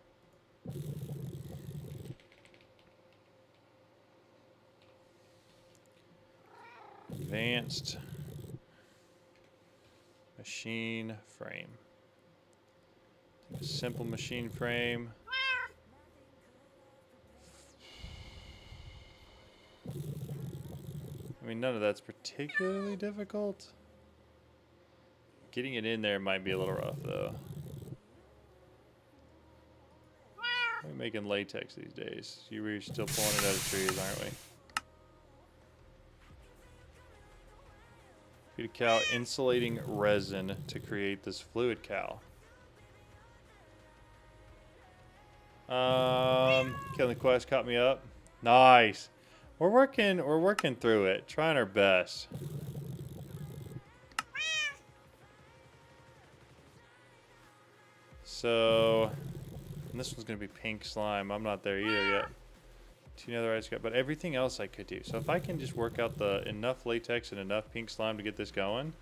Advanced machine frame. A simple machine frame. I mean, none of that's particularly difficult. Getting it in there might be a little rough, though. We're making latex these days. We're still pulling it out of trees, aren't we? Feed a cow insulating resin to create this fluid cow. Killing quest caught me up. Nice. We're working through it, trying our best. So, and this one's gonna be pink slime. I'm not there either yet. Two other items got, but everything else I could do. So if I can just work out the enough latex and enough pink slime to get this going,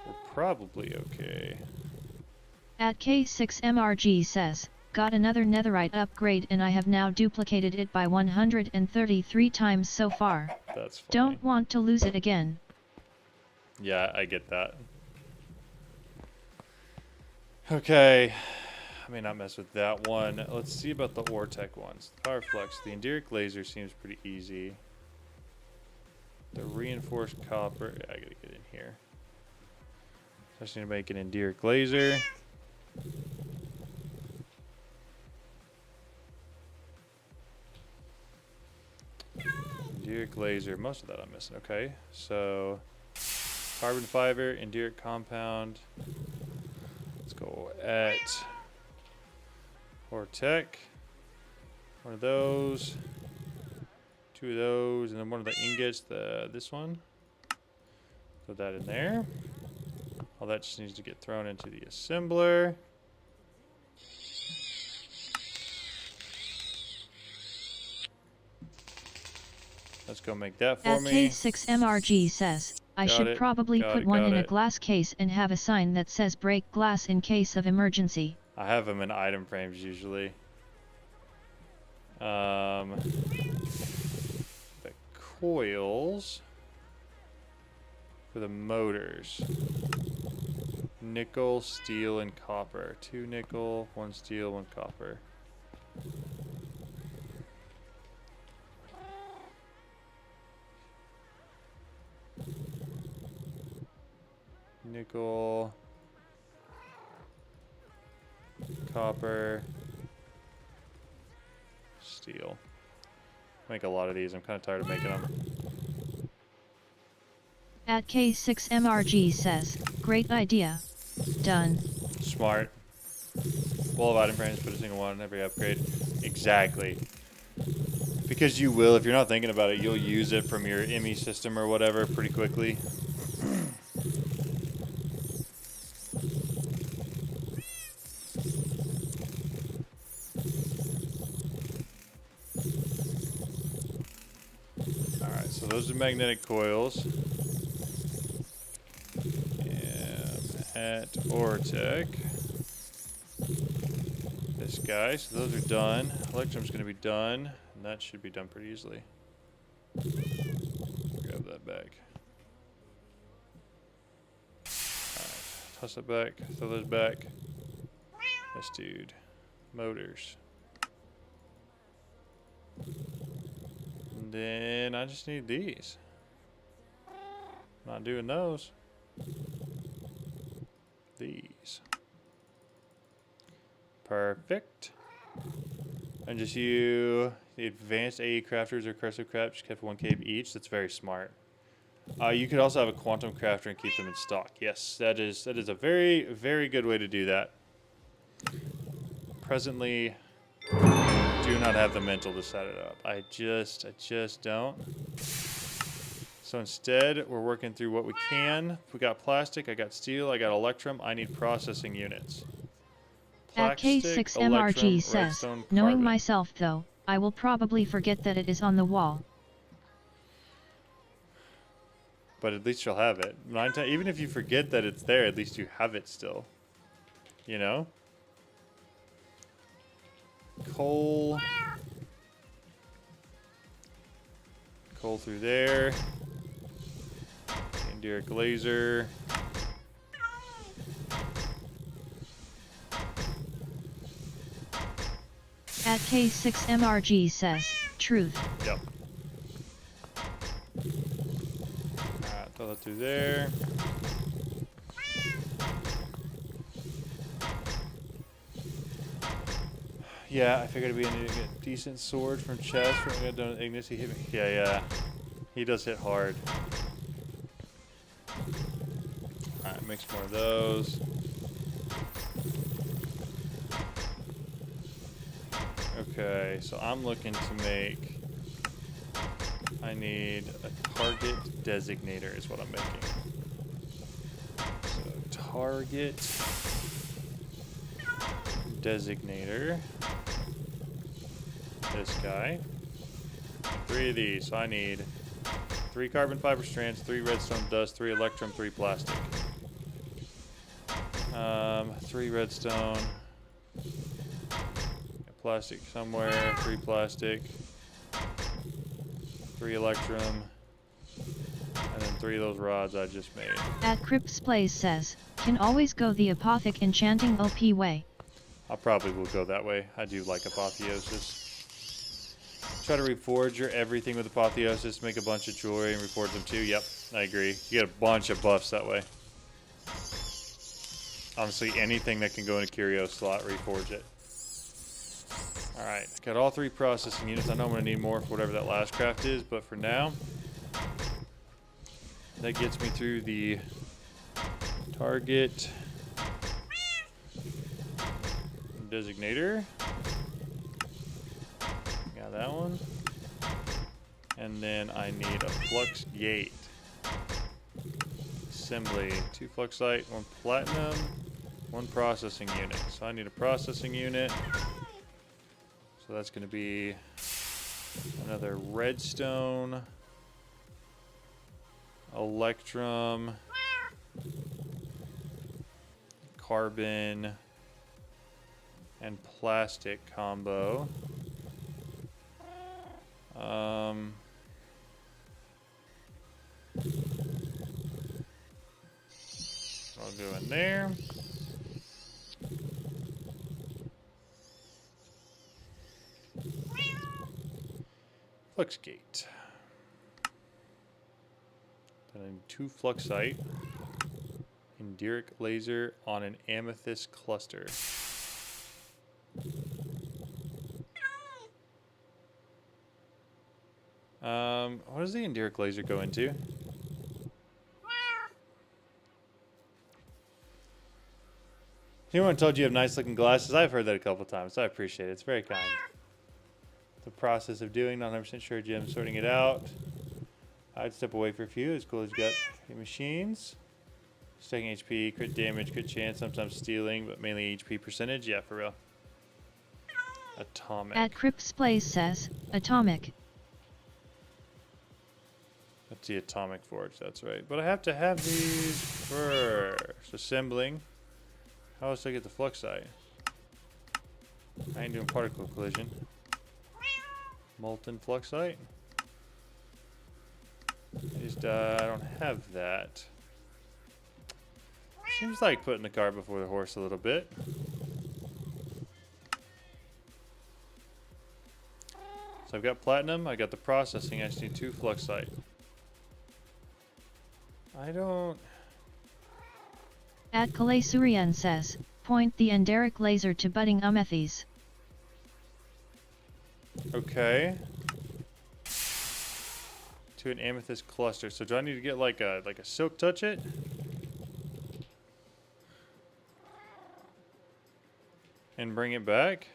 we're probably okay. At K6MRG says, got another netherite upgrade and I have now duplicated it by 133 times so far. That's funny. Don't want to lose it again. Yeah, I get that. Okay. I may not mess with that one. Let's see about the Ortec ones. Power Flux. The Enduric Laser seems pretty easy. The Reinforced Copper. Yeah, I gotta get in here. So I just need to make an Enduric Laser. Enduric Laser. Most of that I'm missing. Okay. So, Carbon Fiber, Enduric Compound. Let's go at Ortec. One of those. Two of those. And then one of the ingots. This one. Put that in there. All that just needs to get thrown into the assembler. Let's go make that for At me. K6MRG says, I should probably put one in a glass case and have a sign that says break glass in case of emergency. I have them in item frames usually. The coils for the motors. Nickel, steel, and copper. 2 nickel, 1 steel, 1 copper. Nickel, copper, steel. Make a lot of these. I'm kind of tired of making them. At K6MRG says, great idea. Done. Smart. Wall of item frames, put a single one in every upgrade. Exactly. Because you will, if you're not thinking about it, you'll use it from your ME system or whatever pretty quickly. Alright, so those are magnetic coils. At Ortec. This guy, so those are done. Electrum's going to be done, and that should be done pretty easily. Grab that back. Alright, toss that back, throw those back. This dude. Motors. And then I just need these. Not doing those. These. Perfect. And just you, the advanced AE crafters or cursive craft, just kept 1 cave each. That's very smart. You could also have a quantum crafter and keep them in stock. Yes, that is a very, very good way to do that. presently do not have the mental to set it up. I just don't. So instead, we're working through what we can. We got plastic, I got steel, I got electrum. I need processing units. At Plastic, K6MRG electrum, says, redstone, knowing carbon. myself though, I will probably forget that it is on the wall. But at least you'll have it. Even if you forget that it's there, at least you have it still. You know? Coal. Coal through there. Indirect laser. At K6MRG says, truth. Yep. Alright, throw that through there. Yeah, I figured it'd be a decent sword from chest from what I done with Ignis. He hit me. Yeah. He does hit hard. Alright, mix more of those. Okay, so I'm looking to make... I need a target designator is what I'm making. So target designator. This guy. 3 of these. So I need 3 carbon fiber strands, 3 redstone dust, 3 electrum, 3 plastic. 3 redstone. Plastic somewhere, 3 plastic, 3 electrum, and then 3 of those rods I just made. At Crips Plays says, can always go the apothic enchanting OP way. I probably will go that way. I do like apotheosis. Try to reforge your everything with apotheosis, make a bunch of jewelry and reforge them too. Yep, I agree. You get a bunch of buffs that way. Honestly, anything that can go in a curio slot, reforge it. Alright, got all 3 processing units. I know I'm going to need more for whatever that last craft is, but for now, that gets me through the target designator. Got that one. And then I need a flux gate. Assembly. 2 fluxite, 1 platinum, 1 processing unit. So I need a processing unit. So that's going to be another redstone, electrum, carbon, and plastic combo. I'll go in there. Flux gate. Then I need 2 fluxite. Indirect laser on an amethyst cluster. What does the indirect laser go into? Anyone told you have nice looking glasses? I've heard that a couple times. I appreciate it. It's very kind. The process of doing, not 100% sure, Jim, sorting it out. I'd step away for a few. It's cool as you got your machines. Stacking HP, crit damage, crit chance, sometimes stealing, but mainly HP percentage. Yeah, for real. Atomic. At Crips Plays says, atomic. That's the atomic forge, that's right. But I have to have these first. Assembling. How else do I get the fluxite? I ain't doing particle collision. Molten fluxite. I don't have that. Seems like putting the cart before the horse a little bit. So I've got platinum, I got the processing, I just need 2 fluxite. I don't... At Kalesurian says, point the enderic laser to budding amethyst. Okay. To an amethyst cluster. So do I need to get like a silk touch it? and bring it back?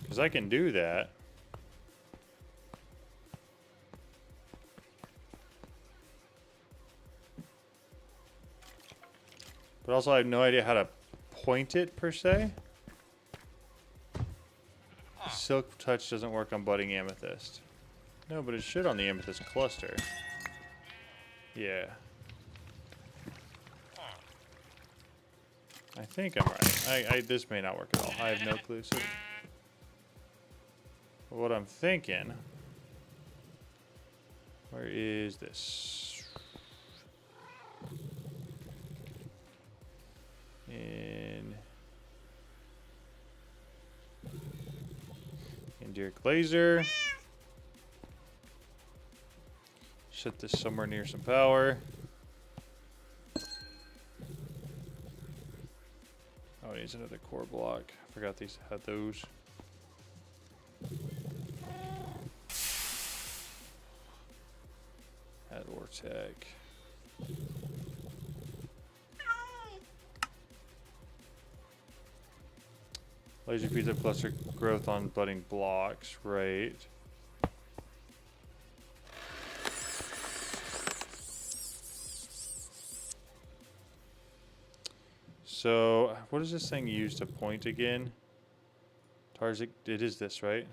Because I can do that. But also I have no idea how to point it per se. Silk touch doesn't work on budding amethyst. No, but it should on the amethyst cluster. Yeah. I think I'm right. This may not work at all. I have no clue. So what I'm thinking. Where is this? In Dirk Laser. Set this somewhere near some power. Oh, it needs another core block. I forgot these had those. Add Ortec. Laser speeds up cluster growth on budding blocks, right? So, what is this thing used to point again? Tarzik, it is this, right?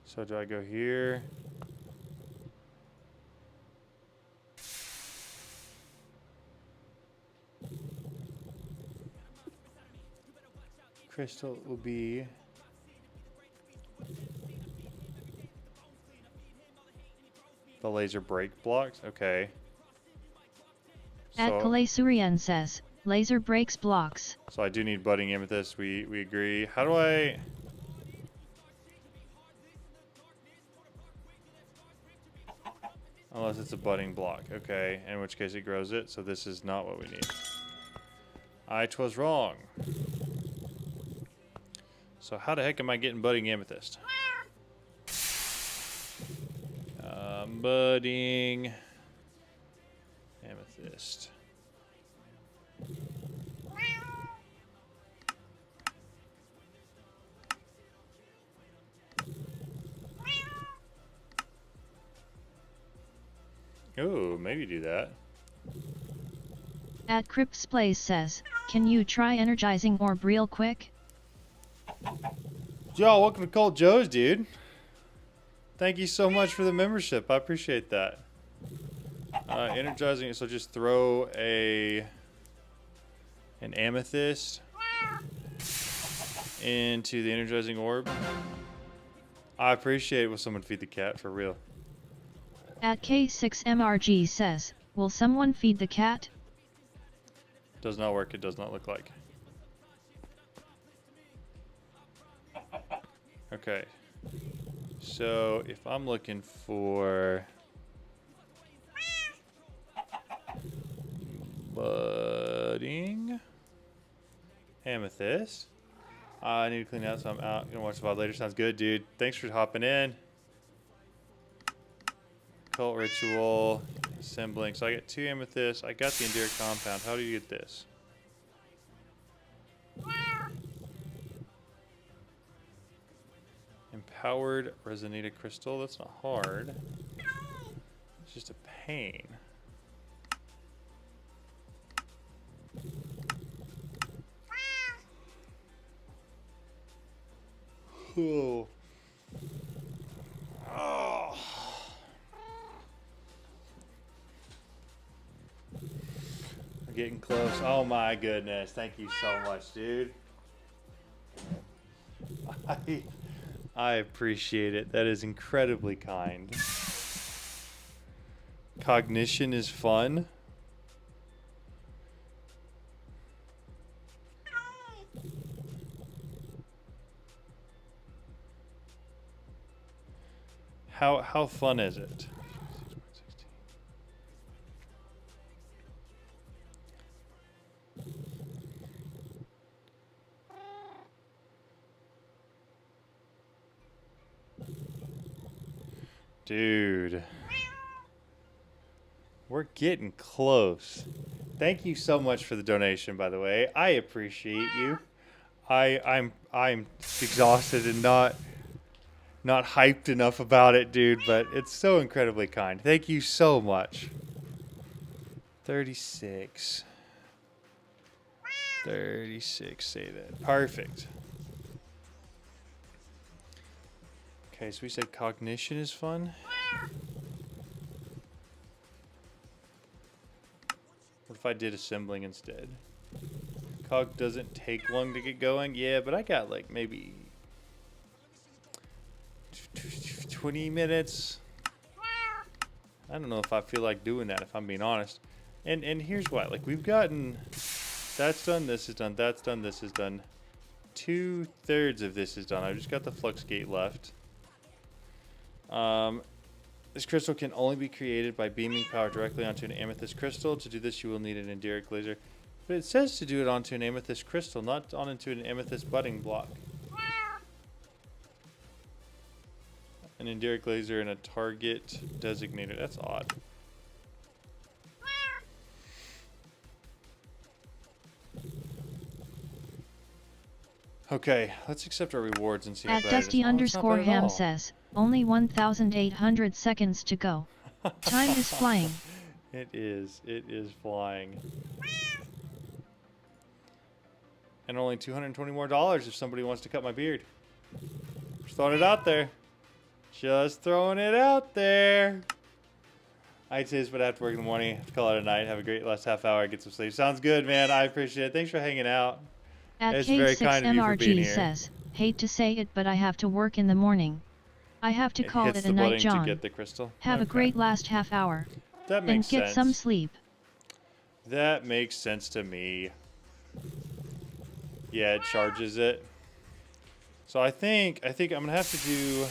So do I go here? Crystal will be... the laser break blocks? Okay. At Kale says, laser breaks blocks. So I do need budding amethyst, we agree. How do I... Unless it's a budding block. Okay, in which case it grows it, so this is not what we need. I 'twas wrong. So how the heck am I getting budding amethyst? Budding amethyst. Oh, maybe do that. At Cripsplays says, can you try energizing orb real quick? Yo, welcome to Cold Joe's, dude. Thank you so much for the membership. I appreciate that. Energizing, so just throw an amethyst into the energizing orb. I appreciate it when someone feed the cat, for real. At K6MRG says, will someone feed the cat? Does not work, it does not look like. Okay. So if I'm looking for budding amethyst, I need to clean out, so I'm out. Gonna watch the VOD later. Sounds good, dude. Thanks for hopping in. Cult ritual, assembling. So I get 2 amethysts. I got the Endear compound. How do you get this? Empowered Resonita crystal. That's not hard. It's just a pain. Oh. Oh. I'm getting close. Oh my goodness. Thank you so much, dude. I appreciate it. That is incredibly kind. Cognition is fun. How fun is it? Dude. We're getting close. Thank you so much for the donation, by the way. I appreciate you. I'm exhausted and not hyped enough about it, dude, but it's so incredibly kind. Thank you so much. 36. 36, say that. Perfect. Okay, so we said cognition is fun. What if I did assembling instead? Cog doesn't take long to get going. Yeah, but I got like maybe 20 minutes. I don't know if I feel like doing that, if I'm being honest. And here's why. Like, we've gotten... That's done, this is done, that's done, this is done. 2/3 of this is done. I've just got the flux gate left. This crystal can only be created by beaming power directly onto an amethyst crystal. To do this, you will need an enduric laser. But it says to do it onto an amethyst crystal, not onto an amethyst budding block. An enduric laser and a target designator. That's odd. Okay, let's accept our rewards and see At what that is. Dusty Oh, it's not bad at _ all. Ham says, only 1,800 seconds to go. Time is flying. It is flying. And only $220 more if somebody wants to cut my beard. Just throwing it out there. Just throwing it out there. I'd say this, but after work in the morning, have to call it a night. Have a great last half hour. Get some sleep. Sounds good, man. I appreciate it. Thanks for hanging out. At It's very kind of you for being K6MRG here. says, hate to say it, but I have to work in the morning. I have to call hits it the a night, button John. to get the crystal. Have a Okay. great last half hour. That And makes get sense. some sleep. That makes sense to me. Yeah, it charges it. So I think I'm gonna have to do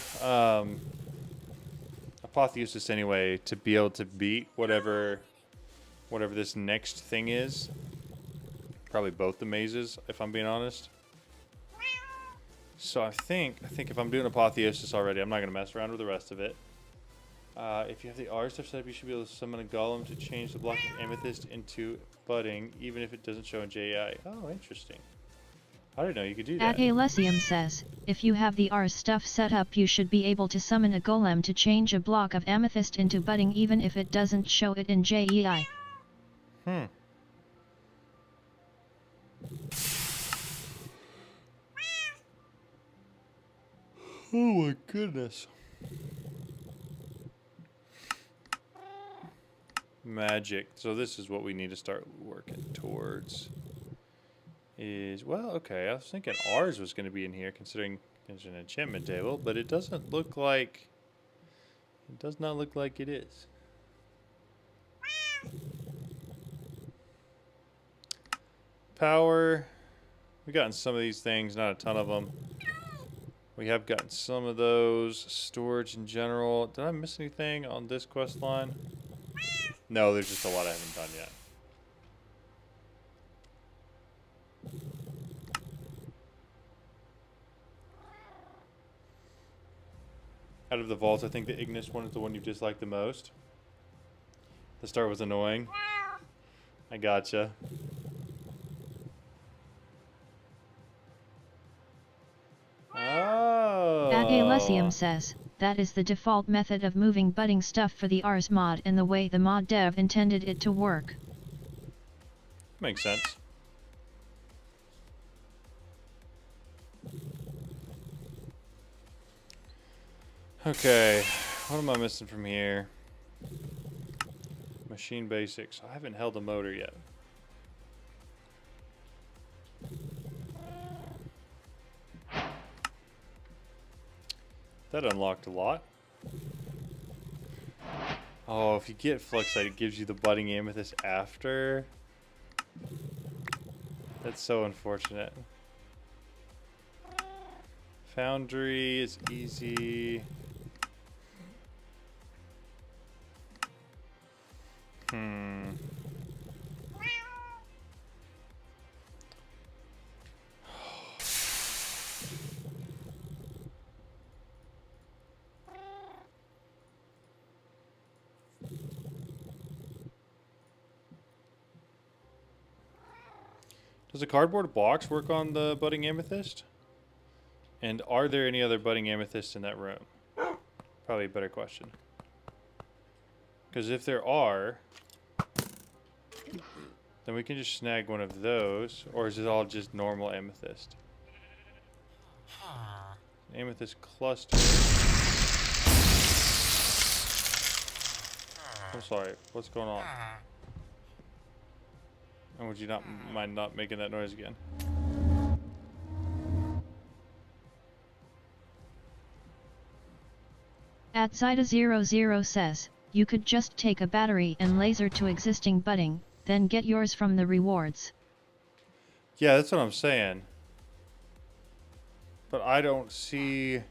apotheosis anyway to be able to beat whatever this next thing is. Probably both the mazes, if I'm being honest. So I think if I'm doing apotheosis already, I'm not gonna mess around with the rest of it. If you have the R stuff set up, you should be able to summon a golem to change the block of amethyst into budding, even if it doesn't show in JI. Oh, interesting. I didn't know you could do At that. Alessium says, if you have the R stuff set up, you should be able to summon a golem to change a block of amethyst into budding, even if it doesn't show it in JEI. Oh my goodness. Magic. So this is what we need to start working towards. Well, okay, I was thinking ours was going to be in here, considering there's an enchantment table, but it doesn't look like... It does not look like it is. Power. We've gotten some of these things, not a ton of them. We have gotten some of those. Storage in general. Did I miss anything on this quest line? No, there's just a lot I haven't done yet. Out of the vaults, I think the Ignis one is the one you dislike the most. The start was annoying. I gotcha. Oh. At Alessium says, that is the default method of moving budding stuff for the Rs mod and the way the mod dev intended it to work. Makes sense. Okay, what am I missing from here? Machine basics. I haven't held a motor yet. That unlocked a lot. Oh, if you get Fluxite, it gives you the budding amethyst after. That's so unfortunate. Foundry is easy. Does a cardboard box work on the budding amethyst? And are there any other budding amethysts in that room? Probably a better question. Because if there are, then we can just snag one of those. Or is it all just normal amethyst? Amethyst cluster. I'm sorry, what's going on? And would you not mind not making that noise again? At Zida00 says, you could just take a battery and laser to existing budding, then get yours from the rewards. Yeah, that's what I'm saying. But I don't see...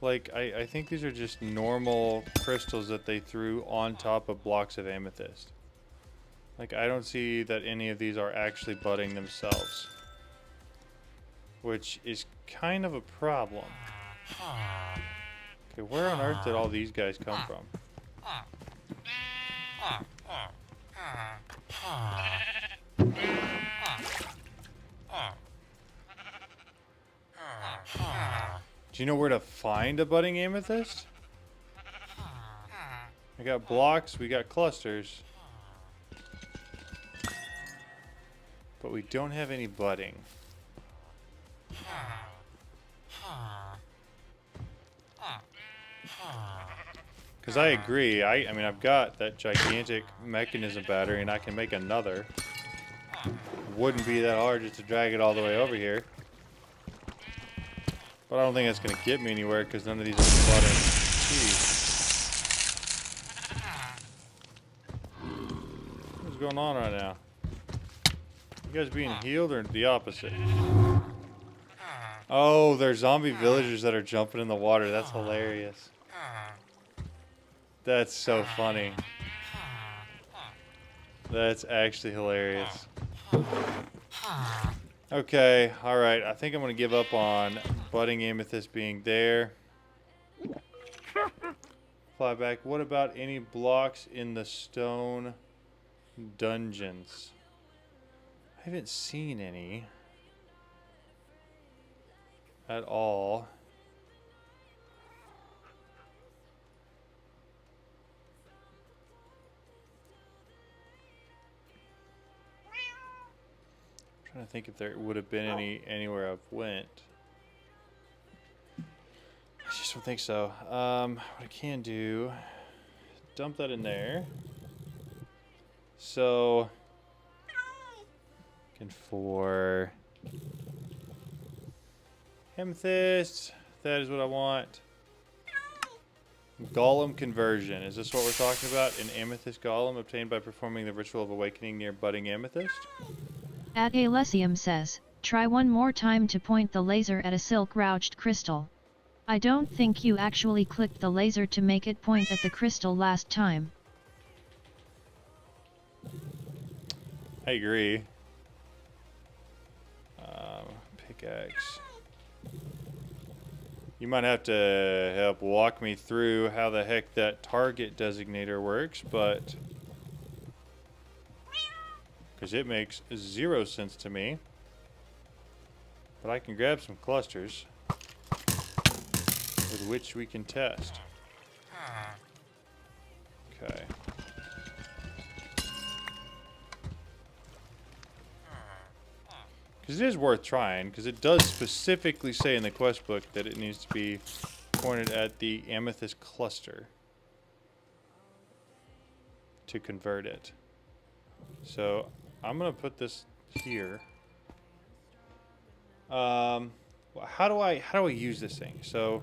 Like, I think these are just normal crystals that they threw on top of blocks of amethyst. Like, I don't see that any of these are actually budding themselves. Which is kind of a problem. Okay, where on earth did all these guys come from? Do you know where to find a budding amethyst? I got blocks, we got clusters. But we don't have any budding. Because I agree, I mean, I've got that gigantic mechanism battery and I can make another. Wouldn't be that hard just to drag it all the way over here. But I don't think that's going to get me anywhere because none of these are budding. Jeez. What's going on right now? You guys being healed or the opposite? Oh, there's zombie villagers that are jumping in the water. That's hilarious. That's so funny. That's actually hilarious. Okay, alright. I think I'm going to give up on budding amethyst being there. Fly back. What about any blocks in the stone dungeons? I haven't seen any at all. I'm trying to think if there would have been any anywhere I've went. I just don't think so. What I can do, dump that in there. So, looking for amethyst. That is what I want. Golem conversion. Is this what we're talking about? An amethyst golem obtained by performing the ritual of awakening near budding amethyst? At Alessium says, try one more time to point the laser at a silk-rouged crystal. I don't think you actually clicked the laser to make it point at the crystal last time. I agree. Pickaxe. You might have to help walk me through how the heck that target designator works, but... because it makes 0 sense to me. But I can grab some clusters with which we can test. Okay. Because it is worth trying, because it does specifically say in the quest book that it needs to be pointed at the amethyst cluster to convert it. So I'm gonna put this here. How do I use this thing? So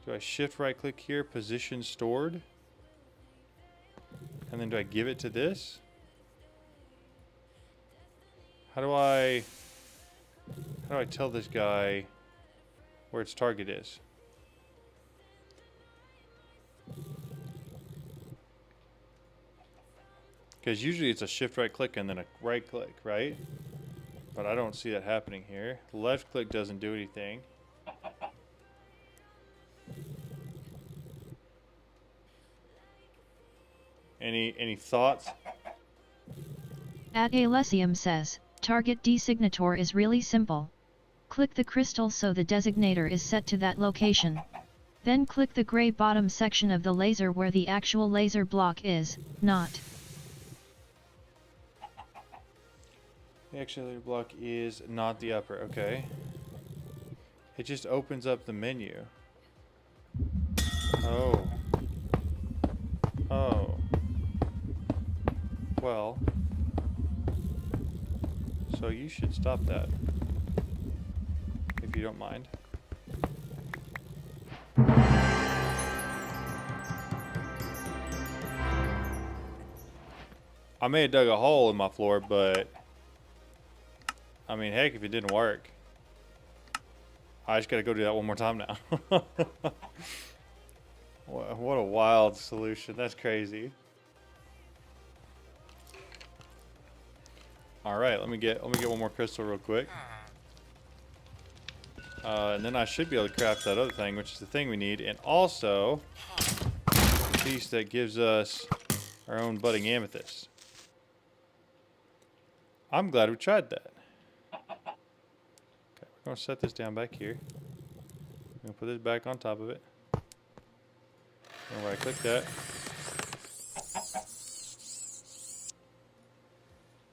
do I shift right click here, position stored, and then do I give it to this? How do I tell this guy where its target is? Because usually it's a shift right click and then a right click, right? But I don't see that happening here. Left click doesn't do anything. Any thoughts? Alessium says, target designator is really simple. Click the crystal so the designator is set to that location. Then click the gray bottom section of the laser where the actual laser block is, not. The actual laser block is not the upper, okay. It just opens up the menu. Oh. Oh. Well. So you should stop that. If you don't mind. I may have dug a hole in my floor, but I mean, heck, if it didn't work, I just gotta go do that one more time now. What a wild solution. That's crazy. All right, let me get one more crystal real quick. And then I should be able to craft that other thing, which is the thing we need, and also a piece that gives us our own budding amethyst. I'm glad we tried that. Okay, we're gonna set this down back here. I'm gonna put this back on top of it. And right click that.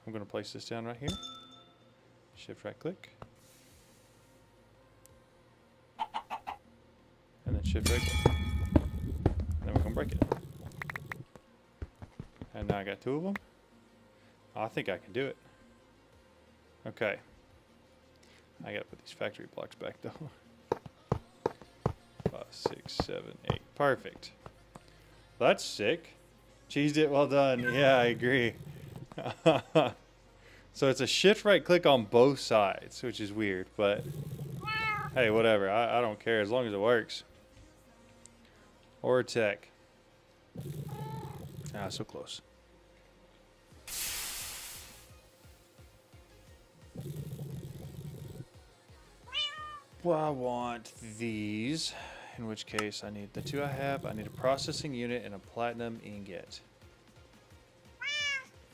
I'm gonna place this down right here. Shift right click. And then shift right click. And then we're gonna break it. And now I got 2 of them. I think I can do it. Okay. I gotta put these factory blocks back though. 5, 6, 7, 8. Perfect. That's sick. Cheesed it, well done. Yeah, I agree. So it's a shift right click on both sides, which is weird, but hey, whatever. I don't care as long as it works. Or tech. Ah, so close. Well, I want these, in which case I need the 2 I have. I need a processing unit and a platinum ingot.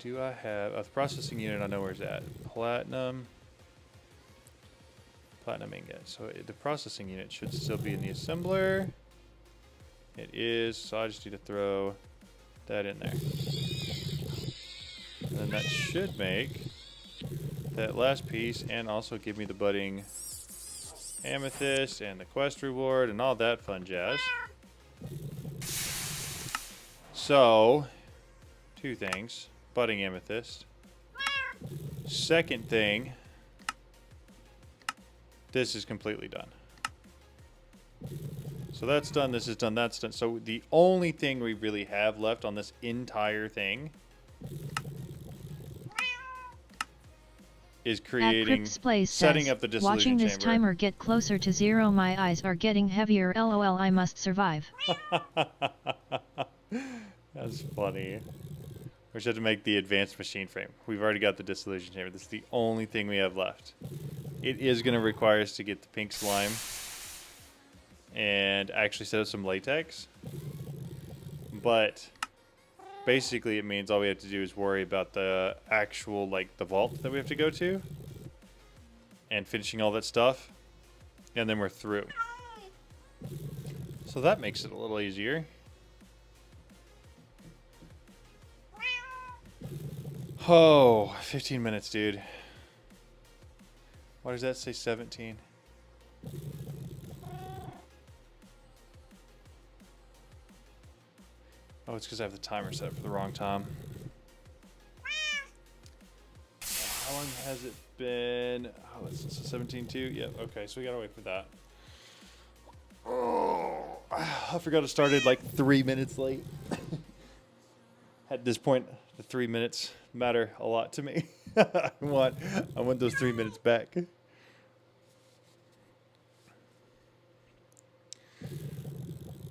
Do I have the processing unit? I know where it's at. Platinum ingot. So the processing unit should still be in the assembler. It is, so I just need to throw that in there. And then that should make that last piece and also give me the budding amethyst and the quest reward and all that fun jazz. So, 2 things. Budding amethyst. Second thing, this is completely done. So that's done, this is done, that's done. So the only thing we really have left on this entire thing is creating, setting up the dissolution watching this chamber. timer get closer to 0, my eyes are getting heavier. LOL, I must survive. That's funny. We should have to make the advanced machine frame. We've already got the dissolution chamber. This is the only thing we have left. It is going to require us to get the pink slime and actually set up some latex. But basically it means all we have to do is worry about the actual, like, the vault that we have to go to and finishing all that stuff, and then we're through. So that makes it a little easier. Oh, 15 minutes, dude. Why does that say 17? Oh, it's because I have the timer set for the wrong time. How long has it been? Oh, this is 17-2? Yep, okay, so we gotta wait for that. Oh, I forgot it started like 3 minutes late. At this point, the 3 minutes matter a lot to me. I want those 3 minutes back.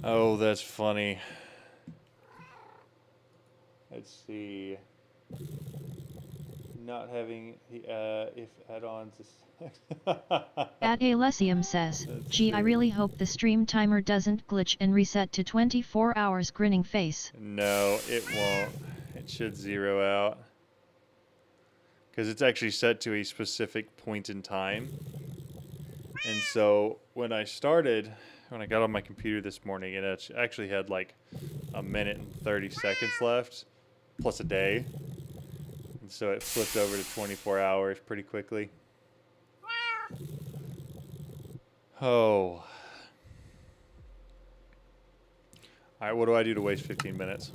Oh, that's funny. Let's see. Not having if add-ons. Alessium says, gee, I really hope the stream timer doesn't glitch and reset to 24 hours. Grinning face. No, it won't. It should zero out. because it's actually set to a specific point in time. And so when I got on my computer this morning, it actually had like a minute and 30 seconds left, plus a day. And so it flipped over to 24 hours pretty quickly. Oh. Alright, what do I do to waste 15 minutes?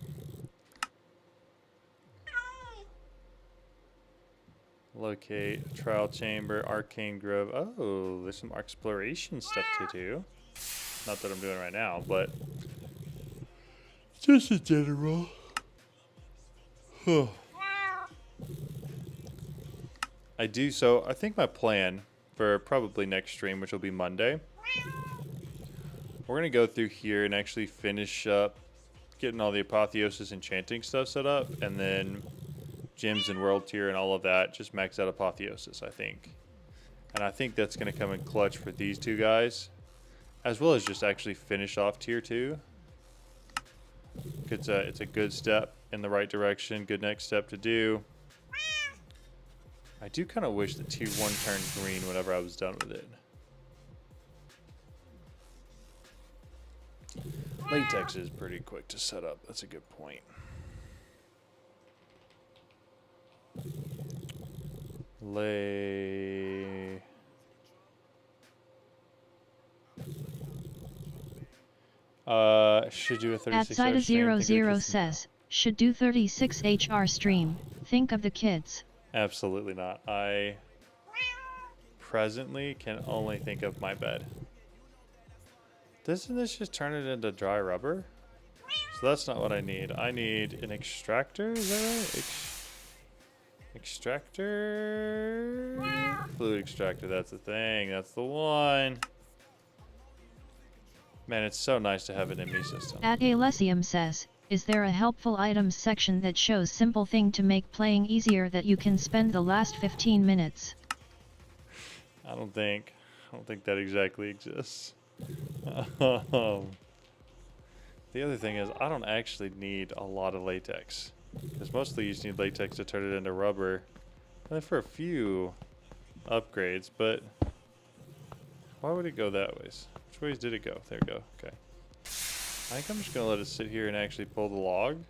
Locate, trial chamber, arcane grove. Oh, there's some exploration stuff to do. Not that I'm doing right now, but just in general. I think my plan for probably next stream, which will be Monday, we're going to go through here and actually finish up getting all the apotheosis enchanting stuff set up, and then gyms and world tier and all of that, just max out apotheosis, I think. And I think that's going to come in clutch for these two guys, as well as just actually finish off tier 2. It's a good step in the right direction, good next step to do. I do kind of wish that tier 1 turned green whenever I was done with it. Latex is pretty quick to set up, that's a good point. Should do a 36 hour stream. @Zida00 says, should do 36 HR stream. Think of the kids. Absolutely not. I presently can only think of my bed. Doesn't this just turn it into dry rubber? So that's not what I need. I need an extractor, is that right? Extractor? Fluid extractor, that's the thing. That's the one. Man, it's so nice to have an ME system. @Alessium says, is there a helpful items section that shows simple thing to make playing easier that you can spend the last 15 minutes? I don't think that exactly exists. The other thing is, I don't actually need a lot of latex. Because mostly you just need latex to turn it into rubber. And then for a few upgrades, but why would it go that ways? Which ways did it go? There we go. Okay. I think I'm just going to let it sit here and actually pull the log.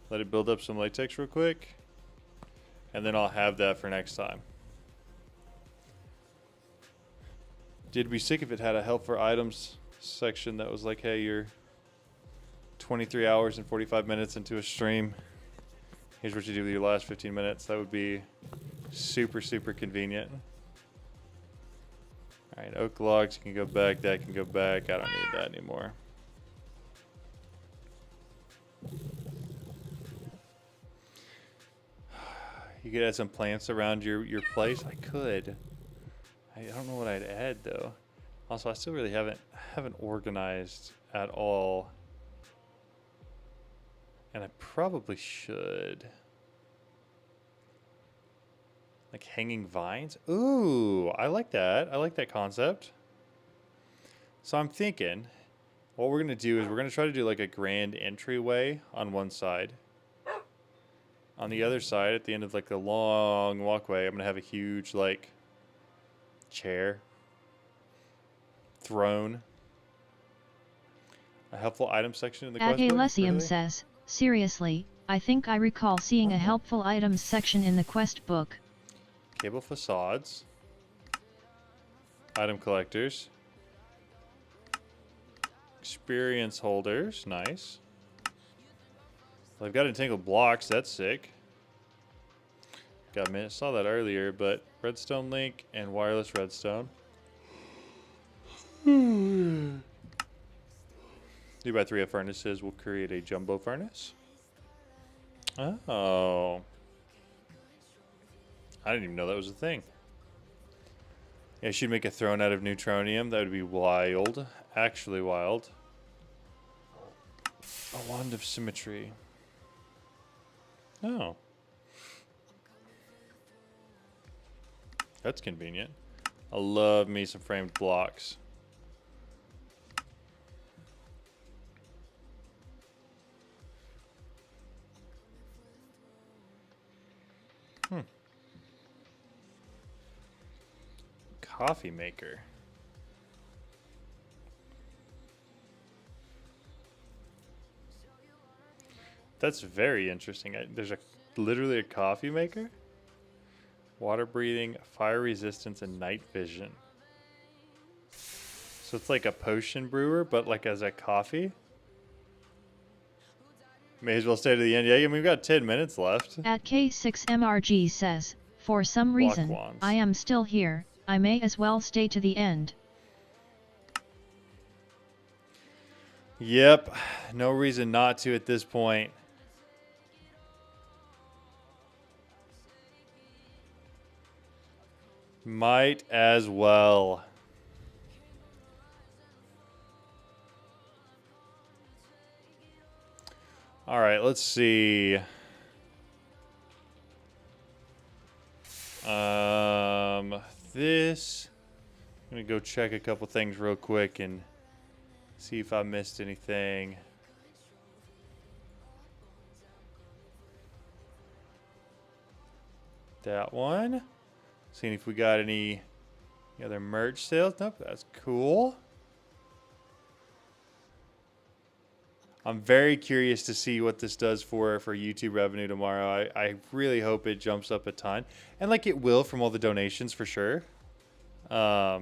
Let it build up some latex real quick. And then I'll have that for next time. Did be sick if it had a help for items section that was like, hey, you're 23 hours and 45 minutes into a stream. Here's what you do with your last 15 minutes. That would be super, super convenient. Alright, oak logs can go back. That can go back. I don't need that anymore. You could add some plants around your place. I could. I don't know what I'd add though. Also, I still really haven't organized at all. And I probably should. Like hanging vines? Ooh, I like that. I like that concept. So I'm thinking what we're going to do is we're going to try to do like a grand entryway on one side. On the other side, at the end of like the long walkway, I'm going to have a huge like chair, throne, a helpful item section in the quest book. @Alessium says, seriously, I think I recall seeing a helpful items section in the quest book. Cable facades, item collectors, experience holders, nice. Well, I've got entangled blocks, that's sick. Got a minute, saw that earlier, but redstone link and wireless redstone. 3x3 furnaces will create a jumbo furnace. Oh. I didn't even know that was a thing. Yeah, I should make a throne out of neutronium. That would be wild. Actually wild. A wand of symmetry. Oh. That's convenient. I love me some framed blocks. coffee maker. That's very interesting. There's literally a coffee maker? Water breathing, fire resistance, and night vision. So it's like a potion brewer, but like as a coffee? May as well stay to the end. Yeah, I mean, we've got 10 minutes left. At K6MRG says, for some reason, wands. I am still here, I may as well stay to the end. Yep. No reason not to at this point. Might as well. All right, let's see. This. I'm gonna go check a couple things real quick and see if I missed anything. That one. Seeing if we got any other merch sales. Nope, that's cool. I'm very curious to see what this does for YouTube revenue tomorrow. I really hope it jumps up a ton. And like it will from all the donations for sure. But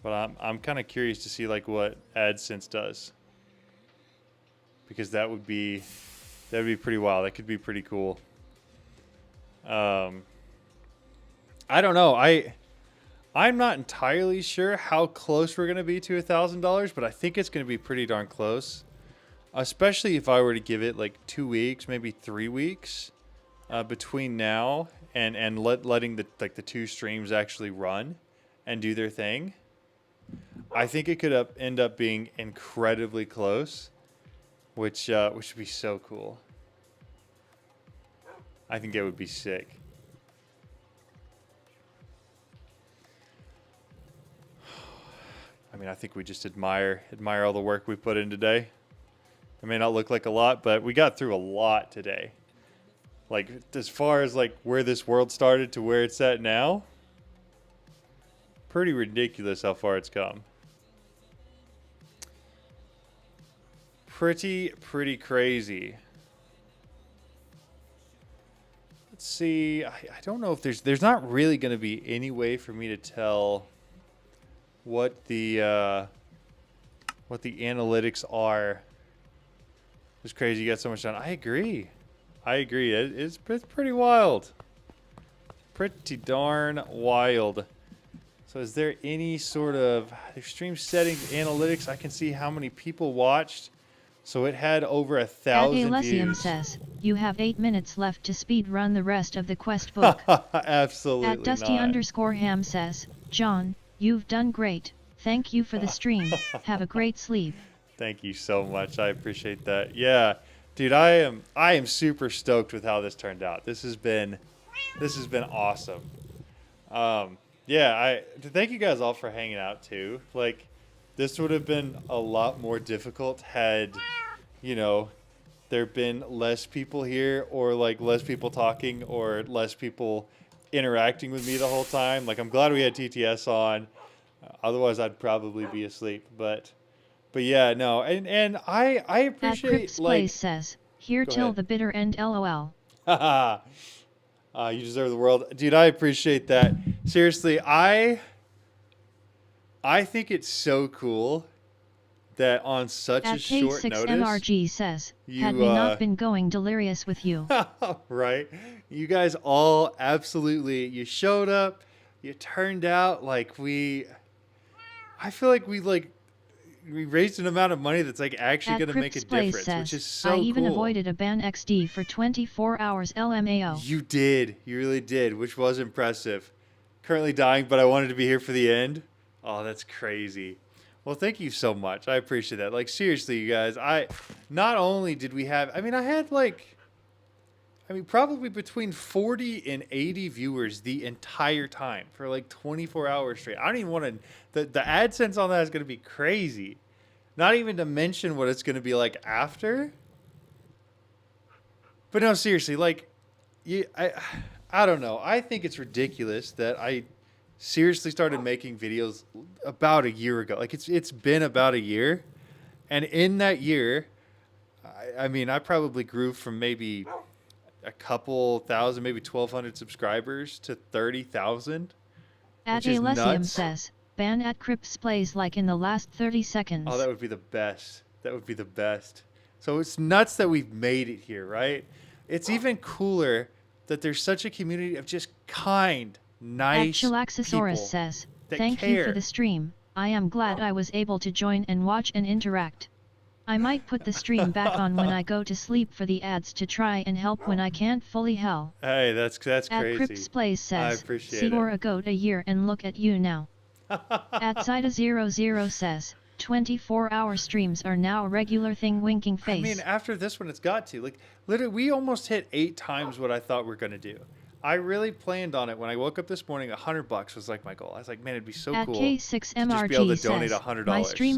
I'm kind of curious to see like what AdSense does. Because that would be pretty wild. That could be pretty cool. I don't know. I'm not entirely sure how close we're going to be to $1,000, but I think it's going to be pretty darn close. Especially if I were to give it like 2 weeks, maybe 3 weeks between now and letting the 2 streams actually run and do their thing. I think it could end up being incredibly close, which would be so cool. I think it would be sick. I mean, I think we just admire all the work we put in today. It may not look like a lot, but we got through a lot today. Like, as far as like where this world started to where it's at now, pretty ridiculous how far it's come. Pretty crazy. Let's see. I don't know if there's not really going to be any way for me to tell what the analytics are. It's crazy you got so much done. I agree. It's pretty wild. Pretty darn wild. So is there any sort of stream settings, analytics? I can see how many people watched. So it had over 1,000 Elysium views. says, you have 8 minutes left to speed run the rest of the quest book. Absolutely At Dusty not. _Ham says, John, you've done great. Thank you for the stream. Have a great sleep. Thank you so much. I appreciate that. Yeah, dude, I am super stoked with how this turned out. This has been awesome. Yeah, thank you guys all for hanging out too. Like, this would have been a lot more difficult had, there been less people here or like less people talking or less people interacting with me the whole time. Like, I'm glad we had TTS on. Otherwise, I'd probably be asleep. But yeah, no, and I appreciate. At Crips Plays says, here Go till ahead. the bitter end. LOL. You deserve the world, dude. I appreciate that. Seriously, I think it's so cool that on such At a short notice, K6MRG says, had we not been going delirious with you. right? You guys all absolutely. You showed up. You turned out like I feel like we raised an amount of money that's like actually going to make a difference, says, which is so I cool. even avoided a ban XD for 24 hours LMAO. You did. You really did, which was impressive. Currently dying, but I wanted to be here for the end. Oh, that's crazy. Well, thank you so much. I appreciate that. Like, seriously, you guys, not only did we have, I had probably between 40 and 80 viewers the entire time for like 24 hours straight. I don't even want to, the AdSense on that is going to be crazy. Not even to mention what it's going to be like after. But no, seriously, like, I don't know. I think it's ridiculous that I seriously started making videos about a year ago. Like it's been about a year, and in that year, I mean, I probably grew from maybe a couple thousand, maybe 1,200 subscribers to 30,000. At Which is Alessium nuts. says, ban at Crips plays like in the last 30 seconds. Oh, that would be the best. That would be the best. So it's nuts that we've made it here, right? It's even cooler that there's such a community of just kind, nice At Chilaxosaurus people says, that thank you for care. the stream. I am glad I was able to join and watch and interact. I might put the stream back on when I go to sleep for the ads to try and help when I can't fully hell. Hey, that's At crazy. Crips Plays says, appreciate see it. you're a goat a year and look at you now. At Sida00 says, 24-hour streams are now a regular thing winking face. I mean, after this one, it's got to. Like, literally, we almost hit 8 times what I thought we were going to do. I really planned on it. When I woke up this morning, $100 was like my goal. I was like, man, it'd be so At cool K6MRG to just be able to donate says, $100. my stream